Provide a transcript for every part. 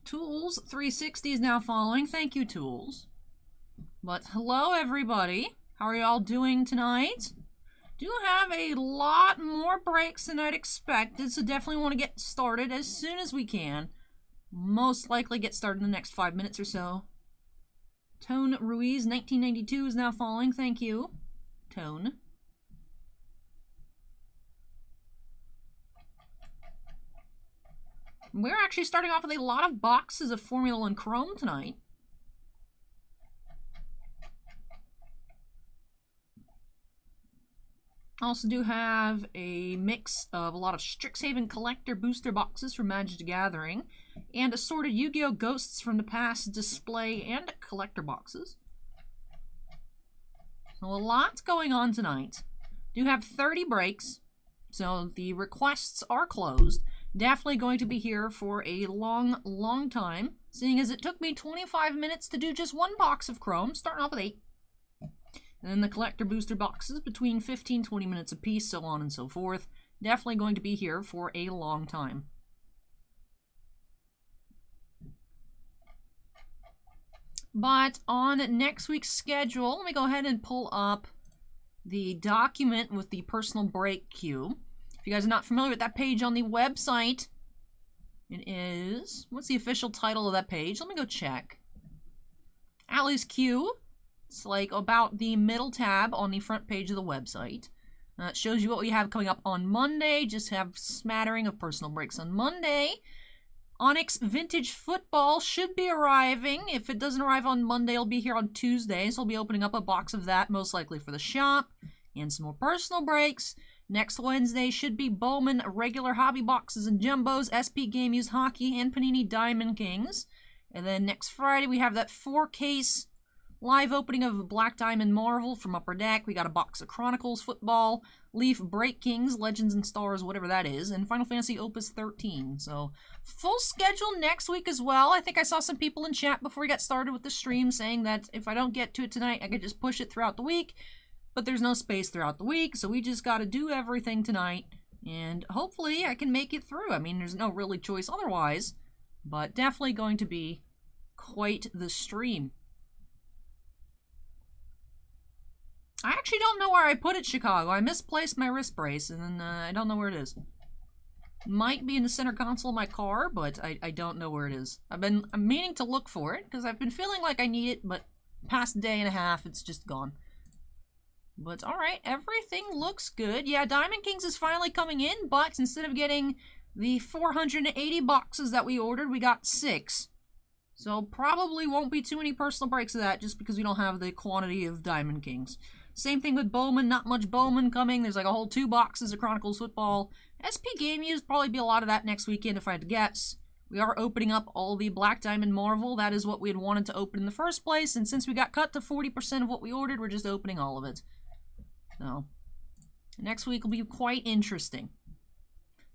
Tools 360 is now following. Thank you, Tools. But hello, everybody. How are y'all doing tonight? Do have a lot more breaks than I'd expected, so definitely want to get started as soon as we can. Most likely get started in the next 5 minutes or so. Tone Ruiz 1992 is now following. Thank you, Tone. We're actually starting off with a lot of boxes of Formula and Chrome tonight. Also do have a mix of a lot of Strixhaven collector booster boxes from Magic the Gathering and assorted Yu-Gi-Oh! Ghosts from the past display and collector boxes. So a lot going on tonight. Do have 30 breaks, so the requests are closed. Definitely going to be here for a long time, seeing as it took me 25 minutes to do just one box of Chrome, starting off with 8. And then the collector booster boxes between 15-20 minutes apiece, so on and so forth. Definitely going to be here for a long time. But on next week's schedule, let me go ahead and pull up the document with the personal break queue. If you guys are not familiar with that page on the website, it is... what's the official title of that page? Let me go check. Allie's Queue. It's like about the middle tab on the front page of the website. It shows you what we have coming up on Monday. Just have a smattering of personal breaks on Monday. Onyx Vintage Football should be arriving. If it doesn't arrive on Monday, it'll be here on Tuesday. So I'll be opening up a box of that, most likely for the shop. And some more personal breaks. Next Wednesday should be Bowman regular hobby boxes and jumbos, SP Game Used Hockey, and Panini Diamond Kings. And then next Friday we have that 4-case live opening of Black Diamond Marvel from Upper Deck. We got a box of Chronicles Football, Leaf Break Kings, Legends and Stars, whatever that is, and Final Fantasy Opus 13. So full schedule next week as well. I think I saw some people in chat before we got started with the stream saying that if I don't get to it tonight, I could just push it throughout the week. But there's no space throughout the week, so we just got to do everything tonight, and hopefully I can make it through. I mean, there's no really choice otherwise, but definitely going to be quite the stream. I actually don't know where I put it, Chicago. I misplaced my wrist brace, and then I don't know where it is. Might be in the center console of my car, but I don't know where it is. I'm meaning to look for it, because I've been feeling like I need it, but past day and a half, it's just gone. But alright, everything looks good. Yeah, Diamond Kings is finally coming in, but instead of getting the 480 boxes that we ordered, we got 6. So probably won't be too many personal breaks of that, just because we don't have the quantity of Diamond Kings. Same thing with Bowman, not much Bowman coming. There's like a whole 2 boxes of Chronicles Football. SP Game Used, probably be a lot of that next weekend if I had to guess. We are opening up all the Black Diamond Marvel. That is what we had wanted to open in the first place, and since we got cut to 40% of what we ordered, we're just opening all of it. So, next week will be quite interesting.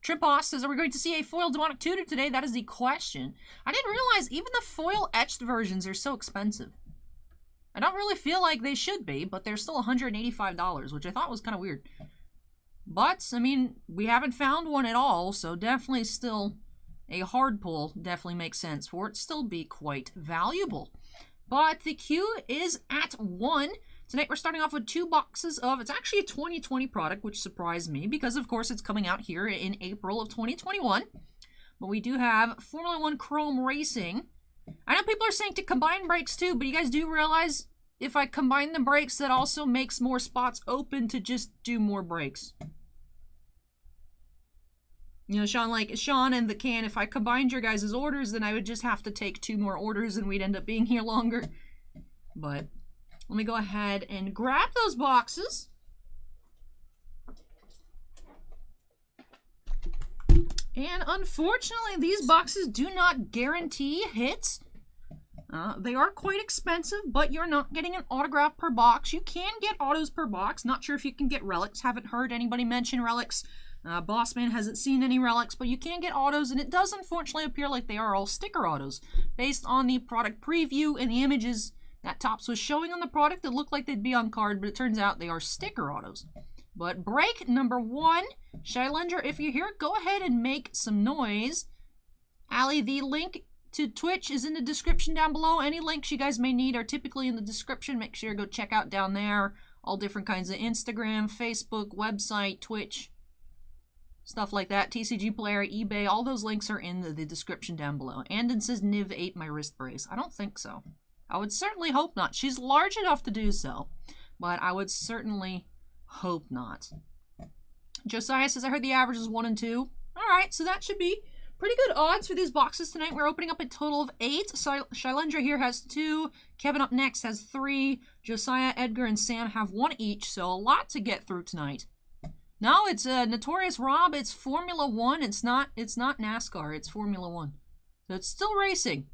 Tripos says, are we going to see a foil Demonic Tutor today? That is the question. I didn't realize even the foil etched versions are so expensive. I don't really feel like they should be, but they're still $185, which I thought was kind of weird. But, I mean, we haven't found one at all, so definitely still a hard pull. Definitely makes sense for it to still be quite valuable. But the queue is at 1. Tonight we're starting off with 2 boxes of, it's actually a 2020 product, which surprised me because of course it's coming out here in April of 2021. But we do have Formula 1 Chrome Racing. I know people are saying to combine breaks too, but you guys do realize if I combine the breaks, that also makes more spots open to just do more breaks. You know, Sean and the Can, if I combined your guys' orders, then I would just have to take 2 more orders and we'd end up being here longer. But let me go ahead and grab those boxes. And unfortunately, these boxes do not guarantee hits. They are quite expensive, but you're not getting an autograph per box. You can get autos per box. Not sure if you can get relics. Haven't heard anybody mention relics. Bossman hasn't seen any relics, but you can get autos, and it does unfortunately appear like they are all sticker autos. Based on the product preview and the images that Topps was showing on the product, it looked like they'd be on card, but it turns out they are sticker autos. But break number 1, Shailendra, if you're here, go ahead and make some noise. Allie, the link to Twitch is in the description down below. Any links you guys may need are typically in the description. Make sure to go check out down there. All different kinds of Instagram, Facebook, website, Twitch, stuff like that. TCG Player, eBay, all those links are in the description down below. Andon says Niv ate my wrist brace. I don't think so. I would certainly hope not. She's large enough to do so, but I would certainly hope not. Josiah says, I heard the average is 1 and 2. All right, so that should be pretty good odds for these boxes tonight. We're opening up a total of 8. Shailendra here has 2. Kevin up next has 3. Josiah, Edgar, and Sam have 1 each, so a lot to get through tonight. No, it's Notorious Rob. It's Formula 1. It's not NASCAR. It's Formula 1. So it's still racing,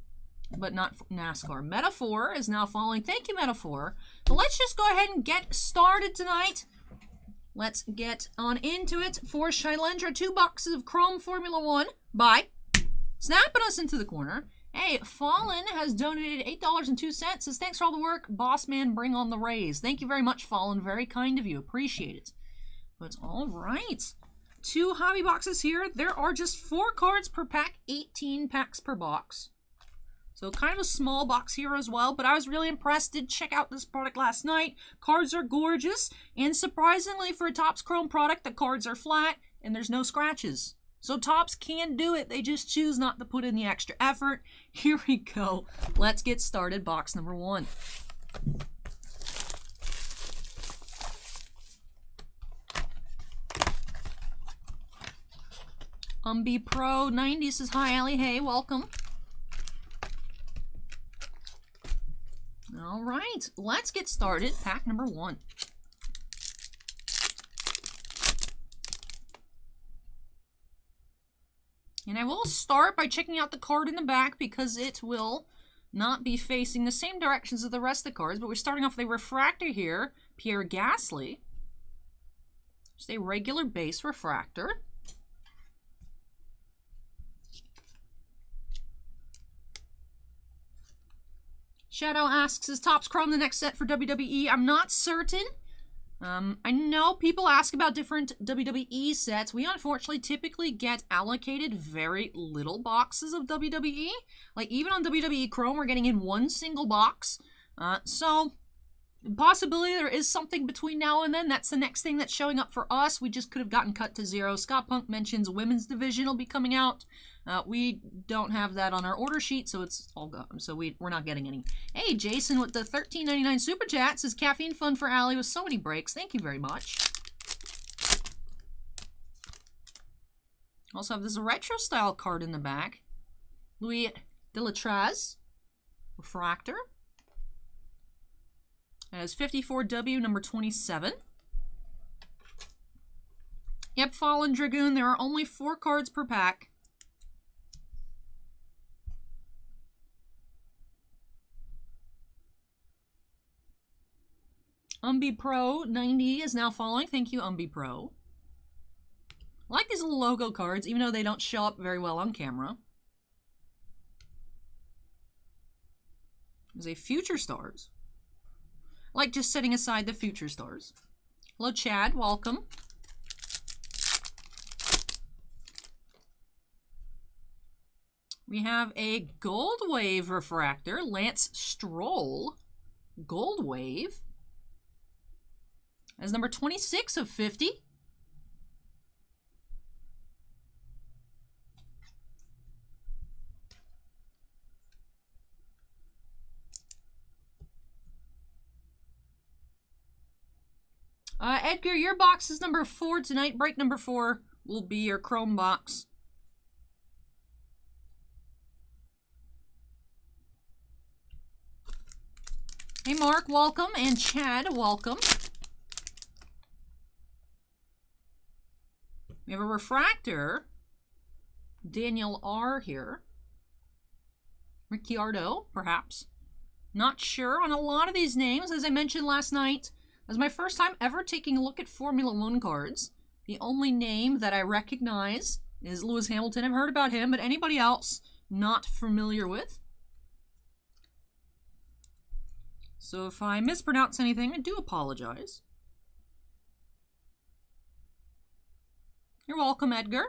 but not NASCAR. Metaphor is now following. Thank you, Metaphor. But let's just go ahead and get started tonight. Let's get on into it. For Shailendra, 2 boxes of Chrome Formula 1. Bye. Snapping us into the corner. Hey, Fallen has donated $8.02. Says, thanks for all the work. Boss man, bring on the raise. Thank you very much, Fallen. Very kind of you. Appreciate it. But all right. 2 hobby boxes here. There are just 4 cards per pack, 18 packs per box. So kind of a small box here as well, but I was really impressed. Did check out this product last night. Cards are gorgeous, and surprisingly for a Topps Chrome product, the cards are flat and there's no scratches. So Topps can do it. They just choose not to put in the extra effort. Here we go. Let's get started. Box number 1. Umbi Pro 90 says, hi, Allie. Hey, welcome. All right, let's get started. Pack number 1. And I will start by checking out the card in the back because it will not be facing the same directions as the rest of the cards. But we're starting off with a refractor here, Pierre Gasly. Just a regular base refractor. Shadow asks, is Topps Chrome the next set for WWE? I'm not certain. I know people ask about different WWE sets. We unfortunately typically get allocated very little boxes of WWE. Like even on WWE Chrome, we're getting in 1 single box. So possibility there is something between now and then. That's the next thing that's showing up for us. We just could have gotten cut to 0. Scott Punk mentions women's division will be coming out. We don't have that on our order sheet, so it's all gone. So we're not getting any. Hey, Jason with the $13.99 super chat says, caffeine fun for Allie with so many breaks. Thank you very much. Also have this retro style card in the back. Louis Delatraz, refractor. It has 54W, number 27. Yep, Fallen Dragoon. There are only 4 cards per pack. Umbi Pro 90 is now following. Thank you, Umbi Pro. I like these little logo cards, even though they don't show up very well on camera. There's a Future Stars. I like just setting aside the Future Stars. Hello, Chad. Welcome. We have a Gold Wave refractor. Lance Stroll. Gold Wave. As number 26 of 50. Edgar, your box is number 4 tonight. Break number 4 will be your Chrome box. Hey, Mark, welcome. And Chad, welcome. We have a refractor. Daniel R. here. Ricciardo, perhaps. Not sure on a lot of these names. As I mentioned last night, it was my first time ever taking a look at Formula 1 cards. The only name that I recognize is Lewis Hamilton. I've heard about him, but anybody else not familiar with. So if I mispronounce anything, I do apologize. You're welcome, Edgar.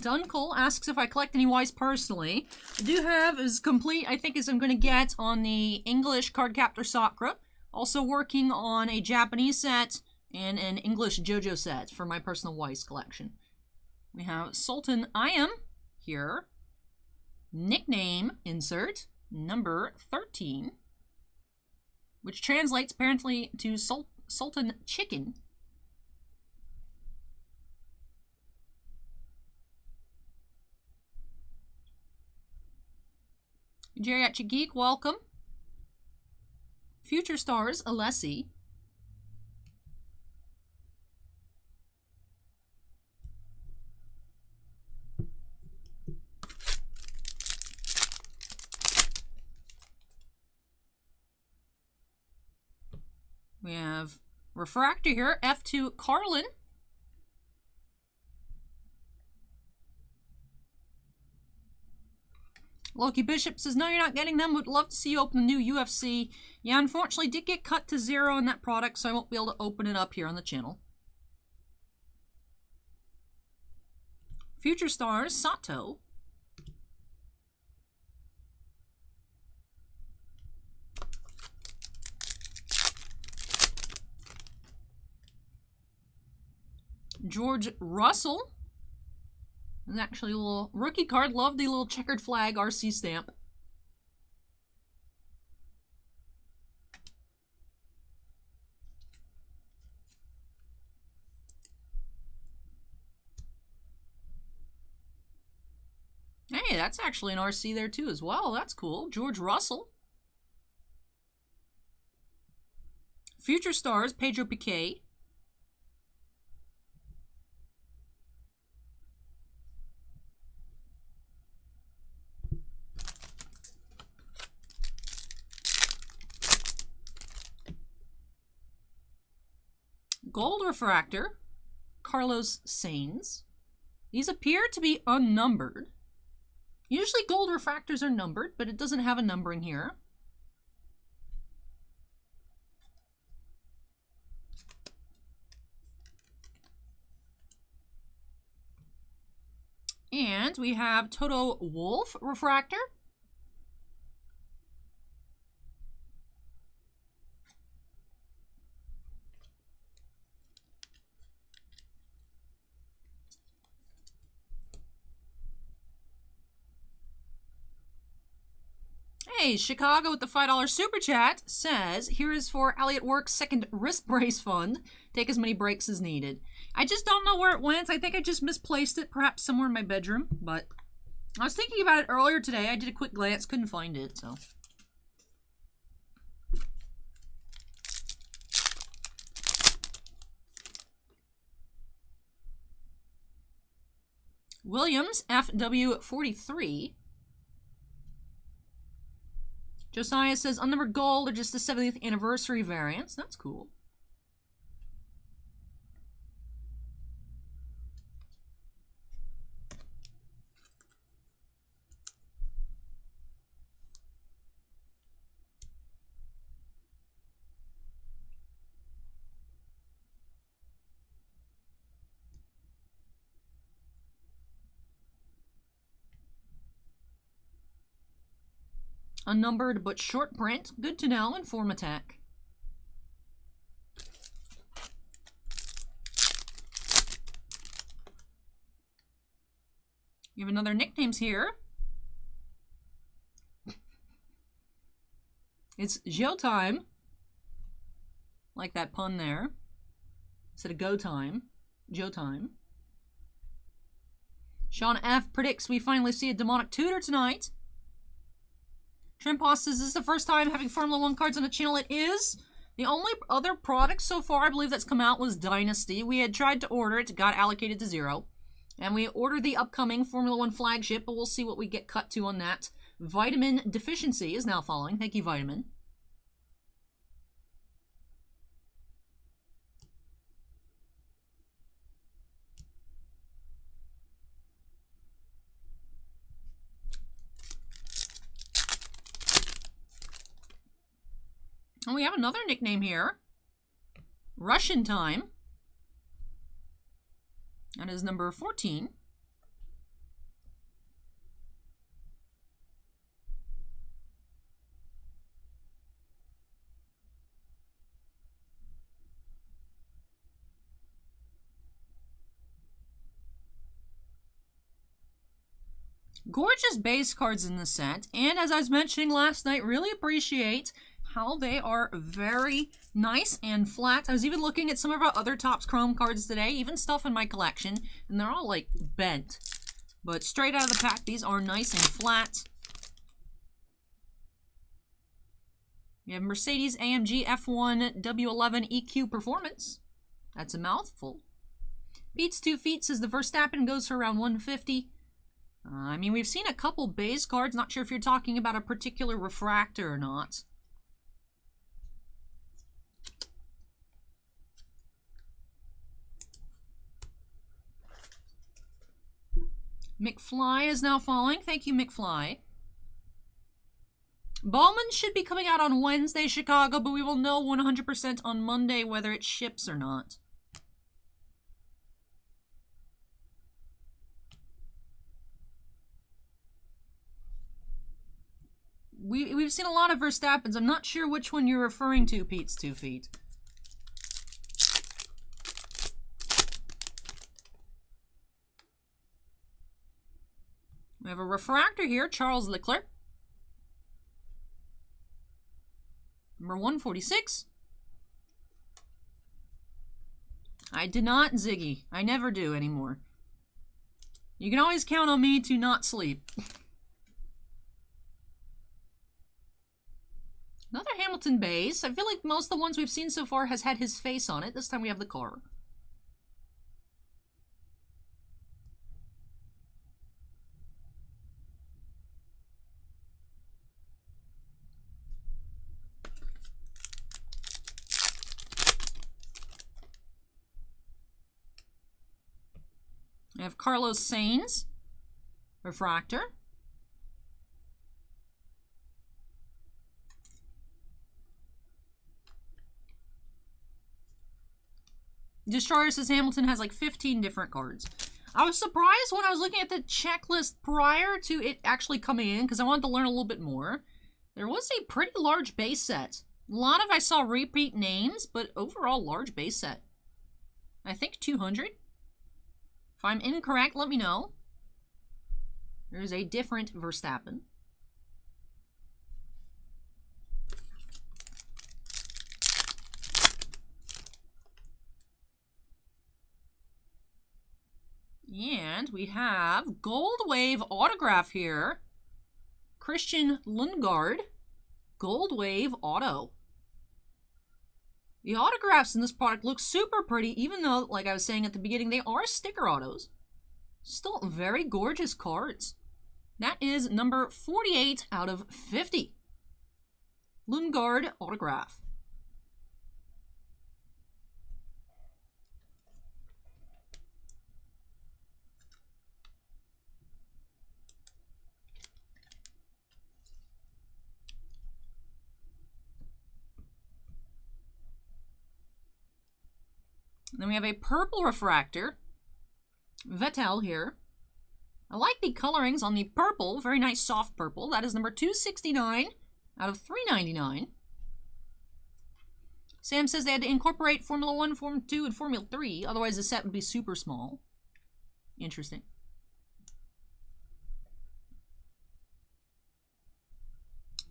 Dunkel asks if I collect any Ys personally. I do have as complete, I think, as I'm going to get on the English Cardcaptor Sakura. Also working on a Japanese set and an English JoJo set for my personal Ys collection. We have Sultan I am here. Nickname insert number 13, which translates apparently to Sultan Chicken. Geriatric Geek, welcome. Future Stars, Alessi. We have Refractor here, F2 Carlin. Loki Bishop says, no, you're not getting them. Would love to see you open the new UFC. Yeah, unfortunately, did get cut to 0 in that product, so I won't be able to open it up here on the channel. Future Stars, Sato. George Russell. There's actually a little rookie card. Love the little checkered flag RC stamp. Hey, that's actually an RC there too as well. That's cool. George Russell. Future Stars, Pedro Piquet. Gold Refractor, Carlos Sainz. These appear to be unnumbered. Usually gold refractors are numbered, but it doesn't have a numbering here. And we have Toto Wolff Refractor. Hey, Chicago with the $5 super chat says, here is for Elliot Work's second wrist brace fund. Take as many breaks as needed. I just don't know where it went. I think I just misplaced it, perhaps somewhere in my bedroom, but I was thinking about it earlier today. I did a quick glance, couldn't find it, so. Williams, FW43. Josiah says, unnumbered gold or just the 70th anniversary variants. That's cool. Unnumbered but short print. Good to know. Inform attack. You have another nicknames here. It's Joe time. Like that pun there. Instead of go time. Joe time. Sean F predicts we finally see a demonic tutor tonight. Trimposs says, this is the first time having Formula 1 cards on the channel. It is. The only other product so far, I believe, that's come out was Dynasty. We had tried to order it, got allocated to 0. And we ordered the upcoming Formula 1 flagship, but we'll see what we get cut to on that. Vitamin Deficiency is now following. Thank you, Vitamin. And we have another nickname here. Russian Time. That is number 14. Gorgeous base cards in the set, and as I was mentioning last night, really appreciate how they are very nice and flat. I was even looking at some of our other Topps Chrome cards today, even stuff in my collection, and they're all like bent. But straight out of the pack, these are nice and flat. We have Mercedes AMG F1 W11 EQ Performance. That's a mouthful. Beats 2 feet says the Verstappen goes for around 150. I mean, we've seen a couple base cards. Not sure if you're talking about a particular refractor or not. McFly is now following. Thank you, McFly. Bowman should be coming out on Wednesday, Chicago, but we will know 100% on Monday whether it ships or not. We've seen a lot of Verstappens. I'm not sure which one you're referring to, Pete's 2 feet. We have a refractor here, Charles Leclerc. Number 146. I did not Ziggy. I never do anymore. You can always count on me to not sleep. Another Hamilton base. I feel like most of the ones we've seen so far has had his face on it. This time we have the car. We have Carlos Sainz, refractor. Destroyer says Hamilton has like 15 different cards. I was surprised when I was looking at the checklist prior to it actually coming in because I wanted to learn a little bit more. There was a pretty large base set. A lot of I saw repeat names, but overall large base set. I think 200. If I'm incorrect, let me know. There's a different Verstappen. And we have Gold Wave autograph here. Christian Lundgaard. Gold Wave auto. The autographs in this product look super pretty, even though, like I was saying at the beginning, they are sticker autos. Still very gorgeous cards. That is number 48 out of 50. Lundgaard autograph. Then we have a purple refractor. Vettel here. I like the colorings on the purple. Very nice soft purple. That is number 269 out of 399. Sam says they had to incorporate Formula 1, Formula 2, and Formula 3. Otherwise the set would be super small. Interesting.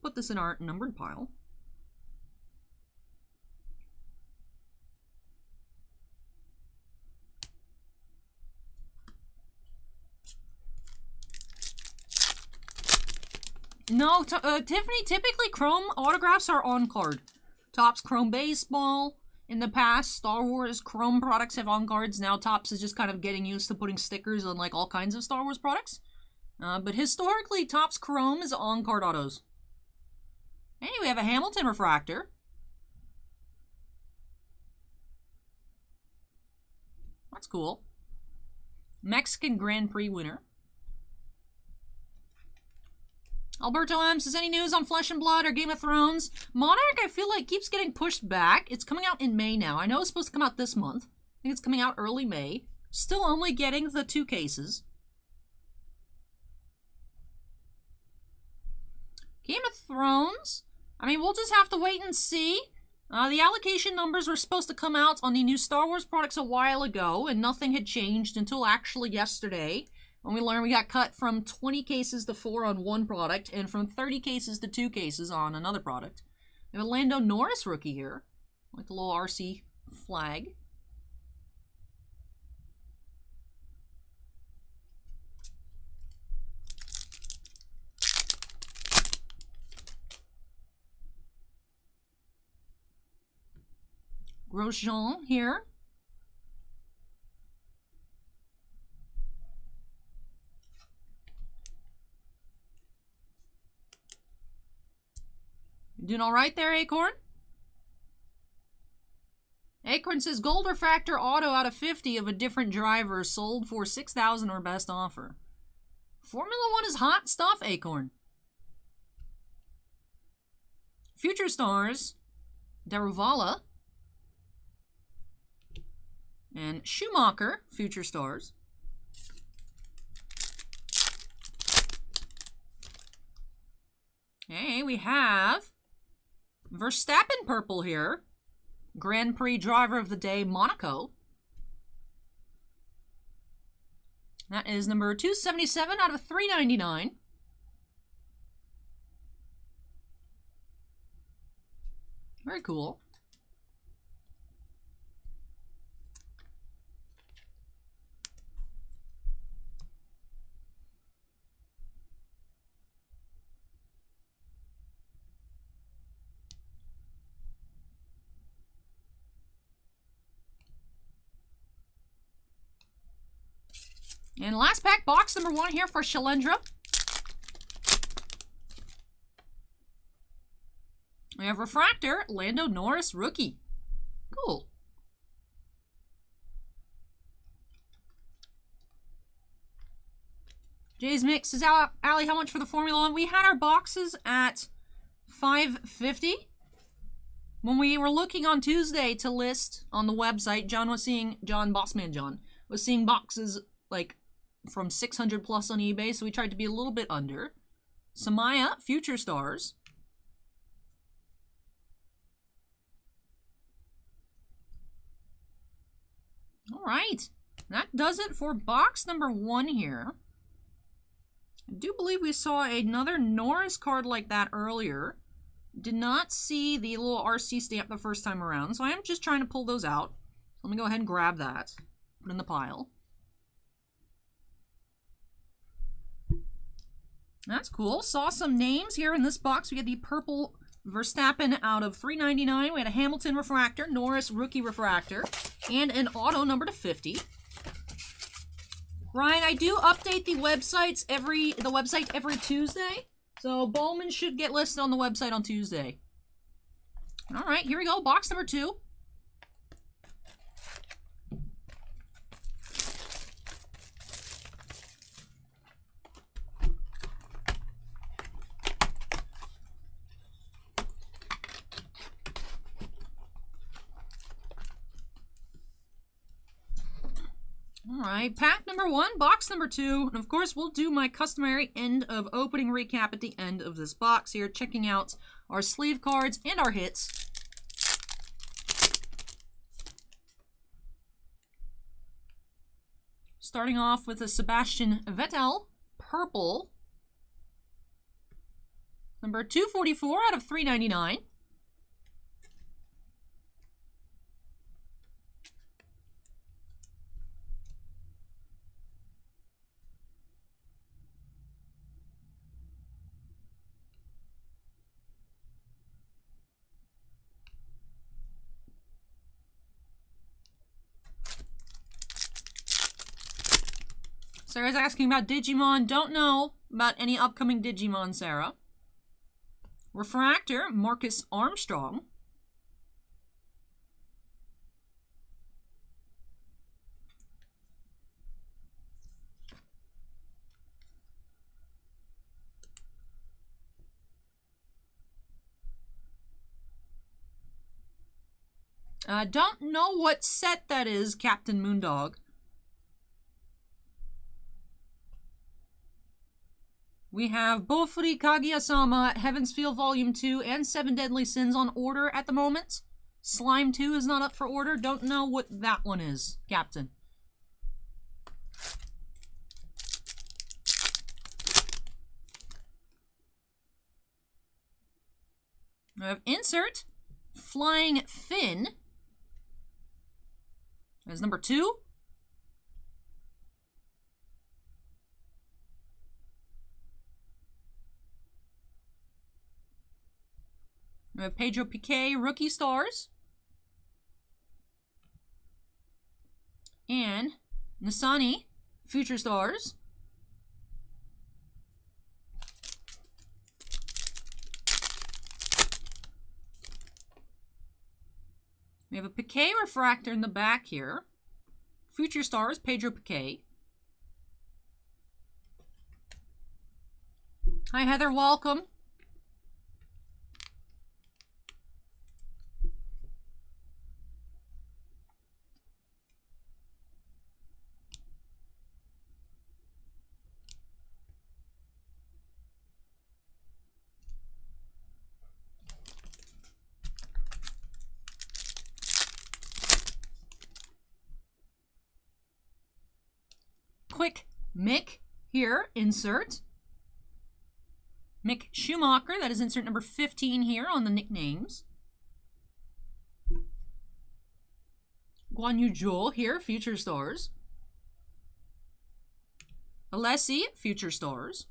Put this in our numbered pile. No, Tiffany, typically Chrome autographs are on card. Topps Chrome Baseball. In the past, Star Wars Chrome products have on cards. Now Topps is just kind of getting used to putting stickers on like all kinds of Star Wars products. But historically, Topps Chrome is on card autos. Hey, we have a Hamilton refractor. That's cool. Mexican Grand Prix winner. Alberto M says, any news on Flesh and Blood or Game of Thrones? Monarch, I feel like, keeps getting pushed back. It's coming out in May now. I know it's supposed to come out this month. I think it's coming out early May. Still only getting the 2 cases. Game of Thrones? I mean, we'll just have to wait and see. The allocation numbers were supposed to come out on the new Star Wars products a while ago, and nothing had changed until actually yesterday. When we learned we got cut from 20 cases to 4 on one product, and from 30 cases to 2 cases on another product. We have a Lando Norris rookie here. Like the little RC flag. Grosjean here. You doing all right there, Acorn? Acorn says gold refractor auto out of 50 of a different driver sold for 6,000 or best offer. Formula 1 is hot stuff, Acorn. Future Stars, Daruvala, and Schumacher, Future Stars. Okay, we have Verstappen purple here. Grand Prix Driver of the Day, Monaco. That is number 277 out of 399. Very cool. And last pack, box number 1 here for Shailendra. We have Refractor, Lando Norris rookie. Cool. Jay's Mix is out. Allie, how much for the Formula 1? We had our boxes at $5.50. When we were looking on Tuesday to list on the website, Bossman John was seeing boxes like from 600 plus on eBay, so we tried to be a little bit under. Samaya, Future Stars. All right, that does it for box number 1 here. I do believe we saw another Norris card like that earlier. Did not see the little RC stamp the first time around, so I am just trying to pull those out. Let me go ahead and grab that, put it in the pile. That's cool. Saw some names here in this box. We had the purple Verstappen out of $3.99. We had a Hamilton refractor, Norris rookie refractor, and an auto number to 50. Ryan, I do update the website every Tuesday, so Bowman should get listed on the website on Tuesday. All right, here we go. Box number 2. Alright, pack number 1, box number 2, and of course we'll do my customary end of opening recap at the end of this box here, checking out our sleeve cards and our hits. Starting off with a Sebastian Vettel, purple, number 244 out of 399. Sarah's asking about Digimon. Don't know about any upcoming Digimon, Sarah. Refractor, Marcus Armstrong. Don't know what set that is, Captain Moondog. We have Bofuri Kaguya-sama, Heaven's Feel Volume 2, and 7 Deadly Sins on order at the moment. Slime 2 is not up for order. Don't know what that one is, Captain. We have insert Flying Fin as number 2. We have Pedro Piqué Rookie Stars. And Nasani Future Stars. We have a Piqué refractor in the back here. Future Stars, Pedro Piqué. Hi, Heather. Welcome. Quick Mick here, insert. Mick Schumacher, that is insert number 15 here on the nicknames. Guan Yu Zhou here, Future Stars. Alessi, Future Stars.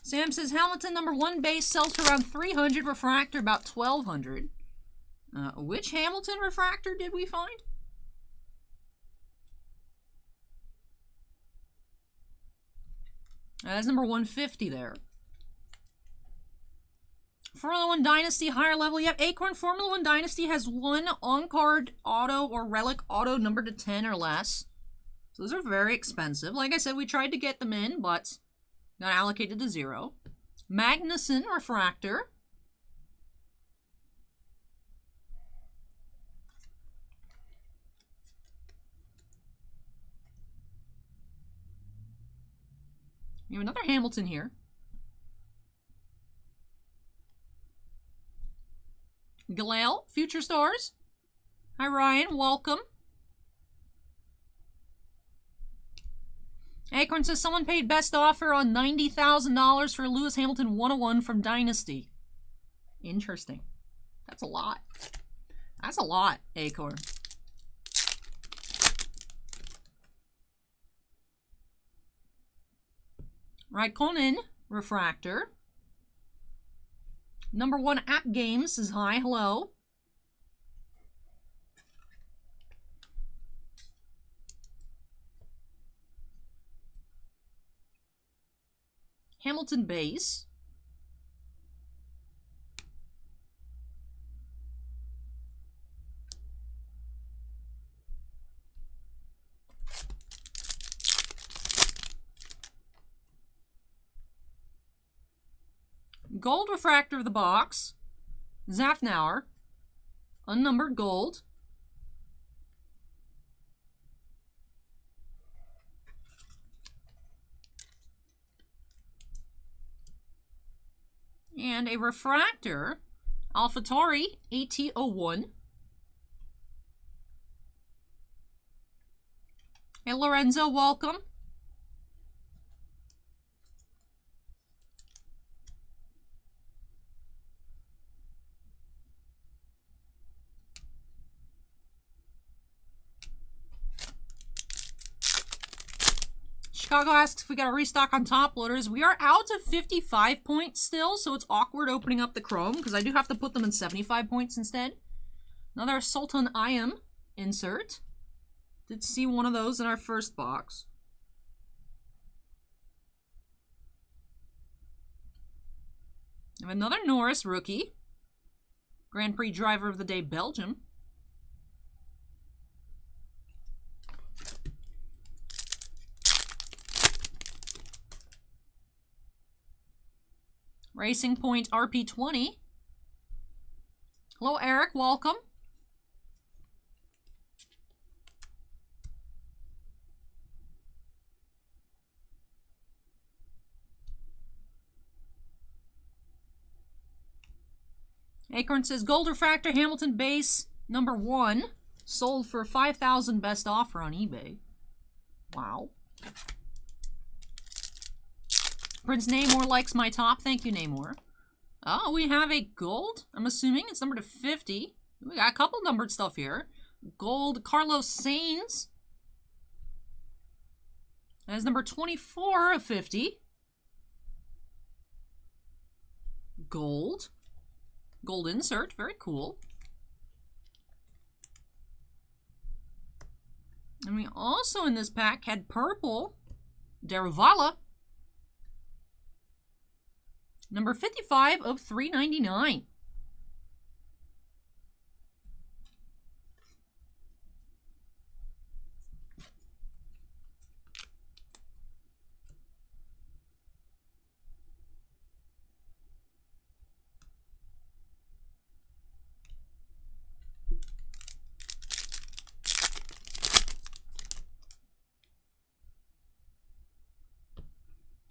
Sam says Hamilton number 1 base sells for around 300, refractor about 1,200. Which Hamilton refractor did we find? That's number 150 there. Formula 1 Dynasty, higher level. Yep, Acorn Formula 1 Dynasty has 1 on-card auto or relic auto numbered to 10 or less. So those are very expensive. Like I said, we tried to get them in, but got allocated to 0. Magnuson refractor. We have another Hamilton here. Galale, Future Stars. Hi, Ryan. Welcome. Acorn says someone paid best offer on $90,000 for Lewis Hamilton 101 from Dynasty. Interesting. That's a lot. That's a lot, Acorn. Raikkonen refractor. Number 1 App Games says hi, hello. Hamilton base. Gold refractor of the box. Zafnauer. Unnumbered gold. And a refractor. AlphaTauri AT01. Hey, Lorenzo, welcome. Chicago asks if we got a restock on top loaders. We are out of 55 points still, so it's awkward opening up the Chrome because I do have to put them in 75 points instead. Another Sultan Ayam insert. Did see one of those in our first box. We have another Norris rookie. Grand Prix Driver of the Day, Belgium. Racing Point RP20. Hello, Erik. Welcome. Acorn says Gold Refractor Hamilton base number 1 sold for 5,000 best offer on eBay. Wow. Prince Namor likes my top. Thank you, Namor. Oh, we have a gold. I'm assuming it's numbered to 50. We got a couple numbered stuff here. Gold Carlos Sainz. That is number 24 of 50. Gold. Gold insert. Very cool. And we also in this pack had purple Derivala. Number 55 of 399.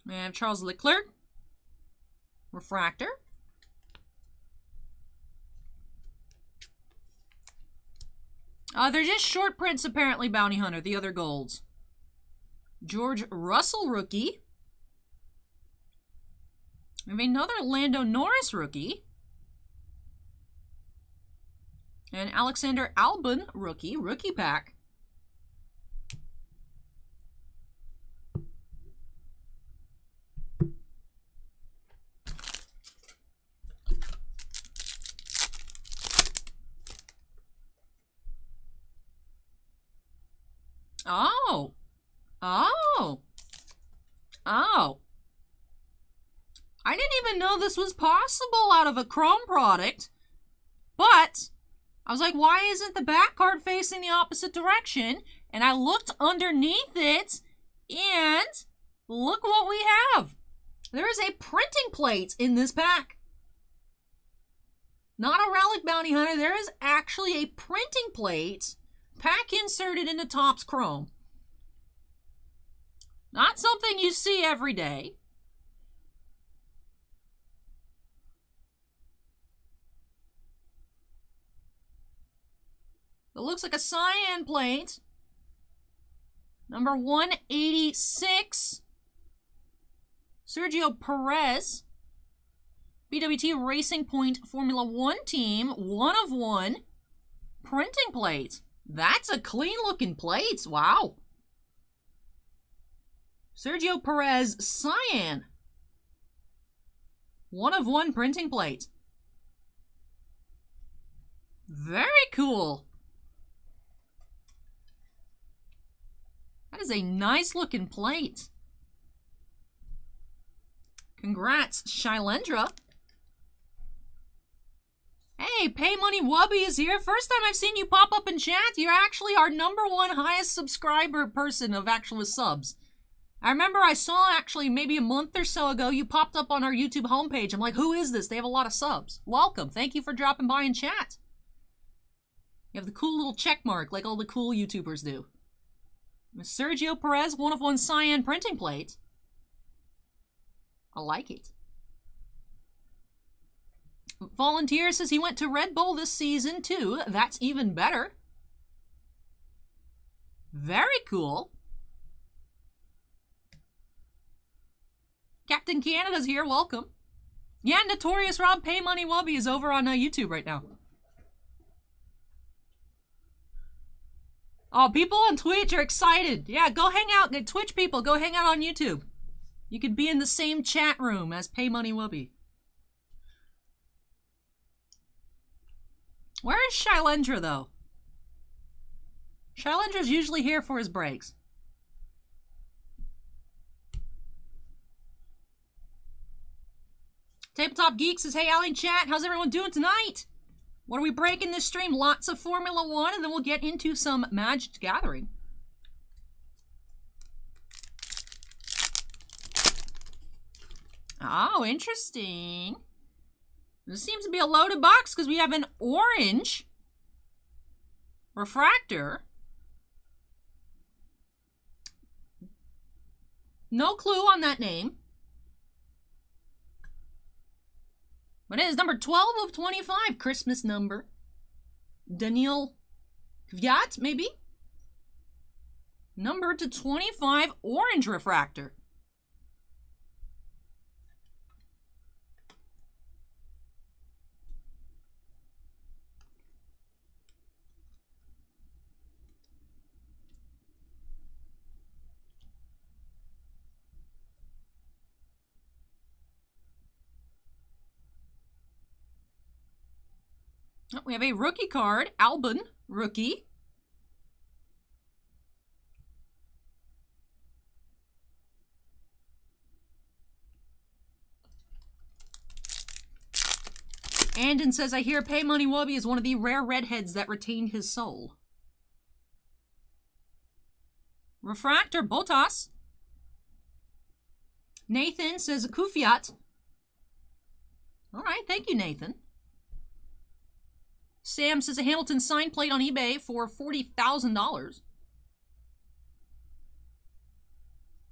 We have Charles Leclerc. Refractor. They're just short prints apparently, Bounty Hunter, the other golds. George Russell rookie. We have another Lando Norris rookie. And Alexander Albon rookie, rookie pack. Oh. Oh. Oh. I didn't even know this was possible out of a Chrome product. But I was like, why isn't the back card facing the opposite direction? And I looked underneath it, and look what we have. There is a printing plate in this pack. Not a relic, Bounty Hunter. There is actually a printing plate. Pack inserted into Topps Chrome. Not something you see every day. It looks like a cyan plate. Number 186. Sergio Perez. BWT Racing Point Formula 1 team. 1 of 1. Printing plate. That's a clean looking plate. Wow. Sergio Perez cyan. 1 of 1 printing plate. Very cool. That is a nice looking plate. Congrats, Shailendra. Hey, Pay Money Wubby is here. First time I've seen you pop up in chat. You're actually our #1 highest subscriber person of actual subs. I remember I saw actually maybe a month or so ago you popped up on our YouTube homepage. I'm like, who is this? They have a lot of subs. Welcome. Thank you for dropping by in chat. You have the cool little check mark like all the cool YouTubers do. Sergio Perez, 1 of 1 cyan printing plate. I like it. Volunteer says he went to Red Bull this season too. That's even better. Very cool. Captain Canada's here. Welcome. Yeah, Notorious Rob Pay Money Wubby is over on YouTube right now. Oh, people on Twitch are excited. Yeah, go hang out. Twitch people, go hang out on YouTube. You could be in the same chat room as Pay Money Wubby. Where is Shailendra, though? Shailendra's usually here for his breaks. Tabletop Geek says, hey, Allie in chat, how's everyone doing tonight? What are we breaking this stream? Lots of Formula 1, and then we'll get into some Magic Gathering. Oh, interesting. This seems to be a loaded box because we have an orange refractor. No clue on that name. But it is number 12 of 25, Christmas number. Daniel Kvyat, maybe? Number to 25, orange refractor. Oh, we have a rookie card, Albin, rookie. Andon says, I hear Pay Money Wubby is one of the rare redheads that retained his soul. Refractor, Botas. Nathan says, Kufiat. Alright, thank you, Nathan. Sam says, a Hamilton sign plate on eBay for $40,000.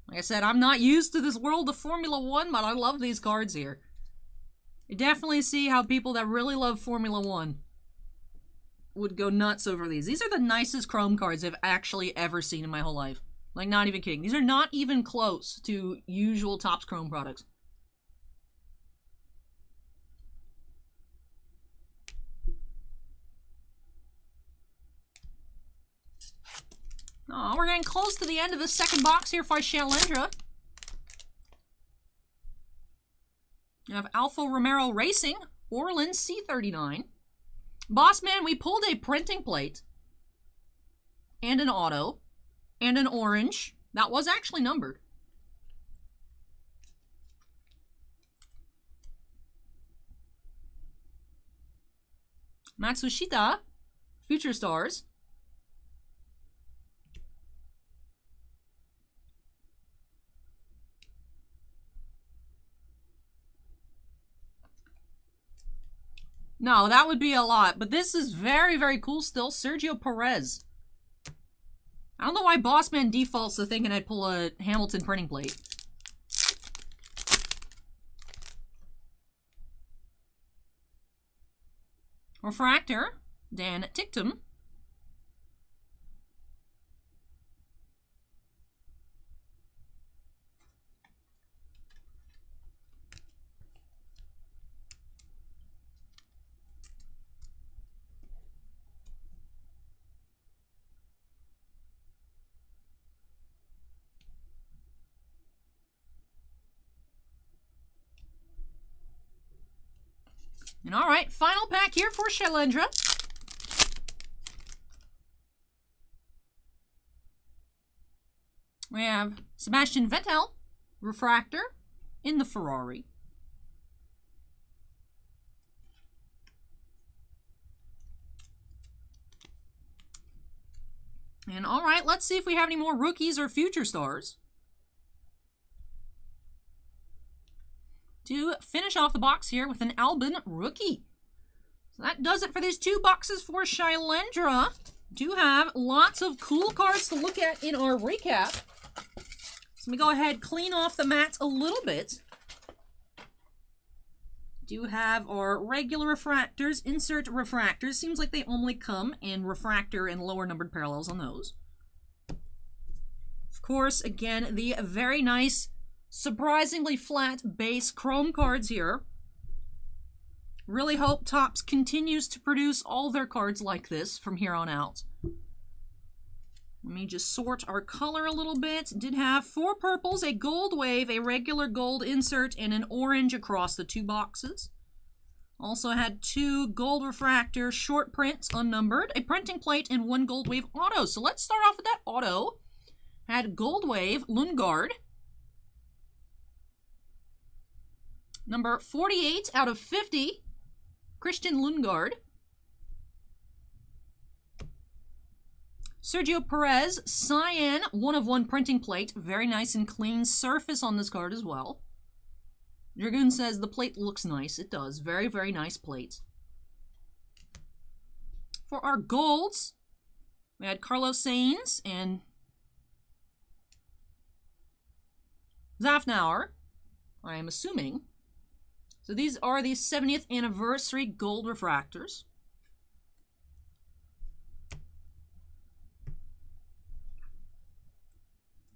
Like I said, I'm not used to this world of Formula 1, but I love these cards here. You definitely see how people that really love Formula 1 would go nuts over these. These are the nicest Chrome cards I've actually ever seen in my whole life. Like, not even kidding. These are not even close to usual Topps Chrome products. Oh, we're getting close to the end of the second box here for Shailendra. You have Alfa Romero Racing, Orland C39. Bossman, we pulled a printing plate. And an auto. And an orange. That was actually numbered. Matsushita, Future Stars. No, that would be a lot, but this is very, very cool still. Sergio Perez. I don't know why Bossman defaults to thinking I'd pull a Hamilton printing plate. Refractor, Dan Tictum. And all right, final pack here for Shailendra. We have Sebastian Vettel, Refractor, in the Ferrari. And all right, let's see if we have any more rookies or future stars. To finish off the box here with an Albin rookie. So that does it for these two boxes for Shailendra. Do have lots of cool cards to look at in our recap. So let me go ahead, clean off the mats a little bit. Do have our regular refractors, insert refractors. Seems like they only come in refractor and lower numbered parallels on those. Of course, again, the very nice, surprisingly flat base Chrome cards here. Really hope Topps continues to produce all their cards like this from here on out. Let me just sort our color a little bit. Did have 4 purples, a gold wave, a regular gold insert, and an orange across the 2 boxes. Also had 2 gold refractor short prints, unnumbered, a printing plate, and 1 gold wave auto. So let's start off with that auto. Had gold wave, Lundgaard. Number 48 out of 50, Christian Lundgaard. Sergio Perez, Cyan, 1 of 1 printing plate. Very nice and clean surface on this card as well. Dragoon says the plate looks nice. It does. Very, very nice plate. For our golds, we had Carlos Sainz and Zafnauer, I am assuming. So these are the 70th anniversary gold refractors.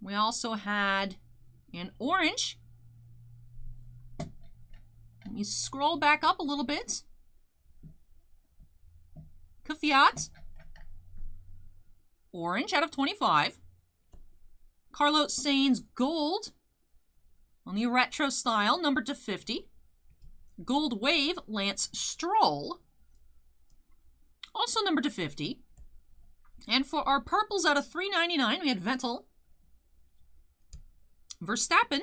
We also had an orange. Let me scroll back up a little bit. Kvyat. Orange out of 25. Carlos Sainz gold on the retro style, numbered to 50. Gold wave, Lance Stroll. also numbered to 50. And for our purples out of 399, we had Vettel, Verstappen,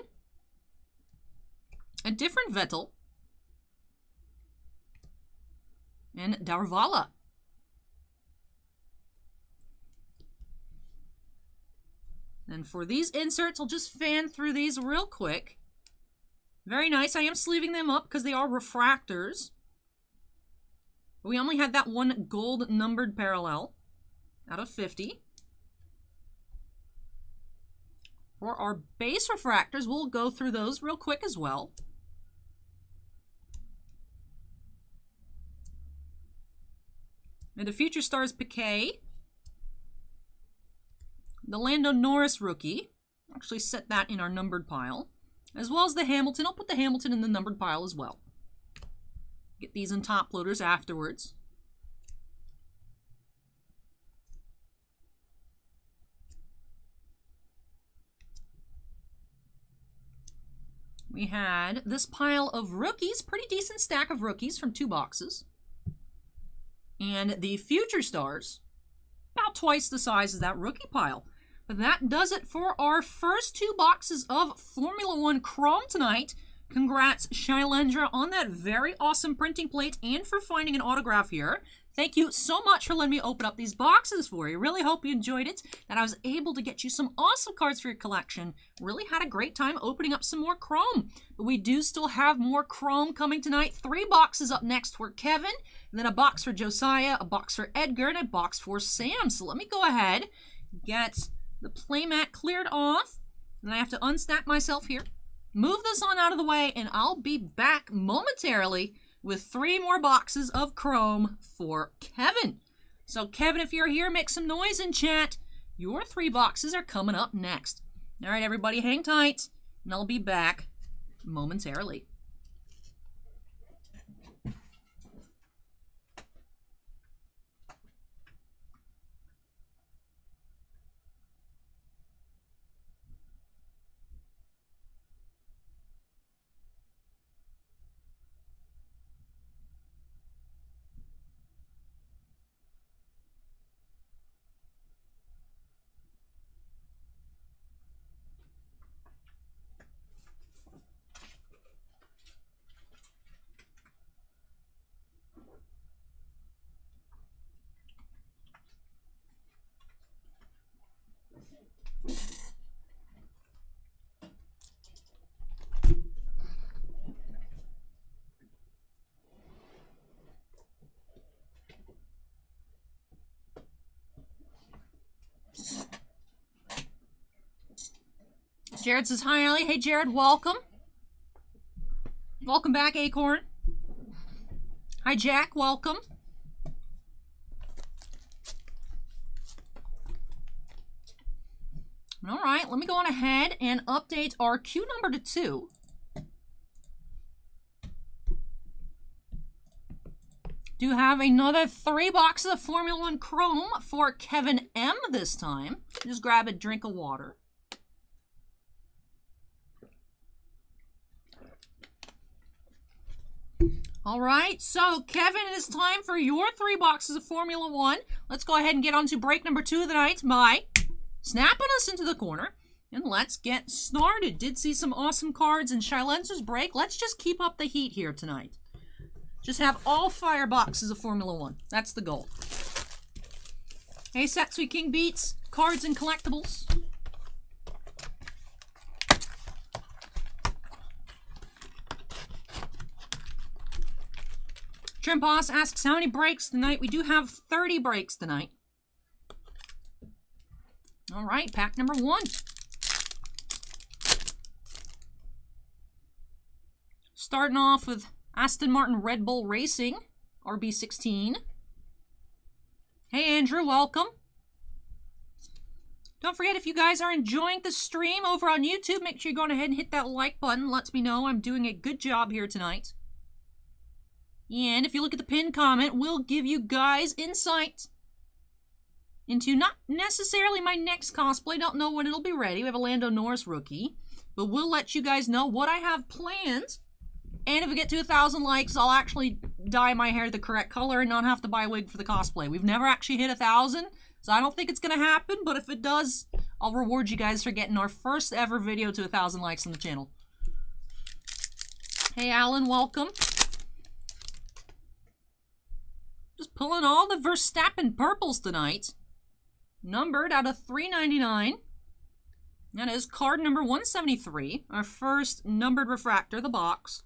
a different Vettel, and Darvala. And for these inserts, I'll just fan through these real quick. Very nice. I am sleeving them up because they are refractors. But we only had that one gold numbered parallel out of 50. For our base refractors, we'll go through those real quick as well. And the Future Stars Picard. The Lando Norris rookie. Actually set that in our numbered pile. As well as the Hamilton. I'll put the Hamilton in the numbered pile as well. Get these in top loaders afterwards. We had this pile of rookies. Pretty decent stack of rookies from 2 boxes. And the Future Stars. About twice the size as that rookie pile. But that does it for our first 2 boxes of Formula 1 Chrome tonight. Congrats, Shailendra, on that very awesome printing plate and for finding an autograph here. Thank you so much for letting me open up these boxes for you. Really hope you enjoyed it, that I was able to get you some awesome cards for your collection. Really had a great time opening up some more Chrome. But we do still have more Chrome coming tonight. 3 boxes up next for Kevin, and then a box for Josiah, a box for Edgar, and a box for Sam. So let me go ahead, get the playmat cleared off, and I have to unstack myself here. Move this on out of the way, and I'll be back momentarily with 3 more boxes of Chrome for Kevin. So Kevin, if you're here, make some noise in chat. Your 3 boxes are coming up next. All right, everybody, hang tight, and I'll be back momentarily. Jared says, hi, Allie. Hey, Jared, welcome. Welcome back, Acorn. Hi, Jack, welcome. All right, let me go on ahead and update our queue number to 2. Do have another 3 boxes of Formula 1 Chrome for Kevin M this time. Just grab a drink of water. All right, so Kevin, it is time for your 3 boxes of Formula 1. Let's go ahead and get on to break number 2 of the night by snapping us into the corner. And let's get started. Did see some awesome cards in Shailendra's break. Let's just keep up the heat here tonight. Just have all fire boxes of Formula 1. That's the goal. Hey, Satsui King Beats, cards and collectibles. Trim Boss asks how many breaks tonight. We do have 30 breaks tonight. All right, pack number 1. Starting off with Aston Martin Red Bull Racing, RB16. Hey, Andrew, welcome. Don't forget, if you guys are enjoying the stream over on YouTube, make sure you go ahead and hit that like button. Lets me know I'm doing a good job here tonight. And if you look at the pinned comment, we'll give you guys insight into not necessarily my next cosplay. Don't know when it'll be ready. We have a Lando Norris rookie. But we'll let you guys know what I have planned And if we get to 1,000 likes, I'll actually dye my hair the correct color and not have to buy a wig for the cosplay. We've never actually hit 1,000, so I don't think it's gonna happen, but if it does, I'll reward you guys for getting our first ever video to 1,000 likes on the channel. Hey Alan, welcome. Just pulling all the Verstappen purples tonight. Numbered out of 399. That is card number 173, our first numbered refractor, the box.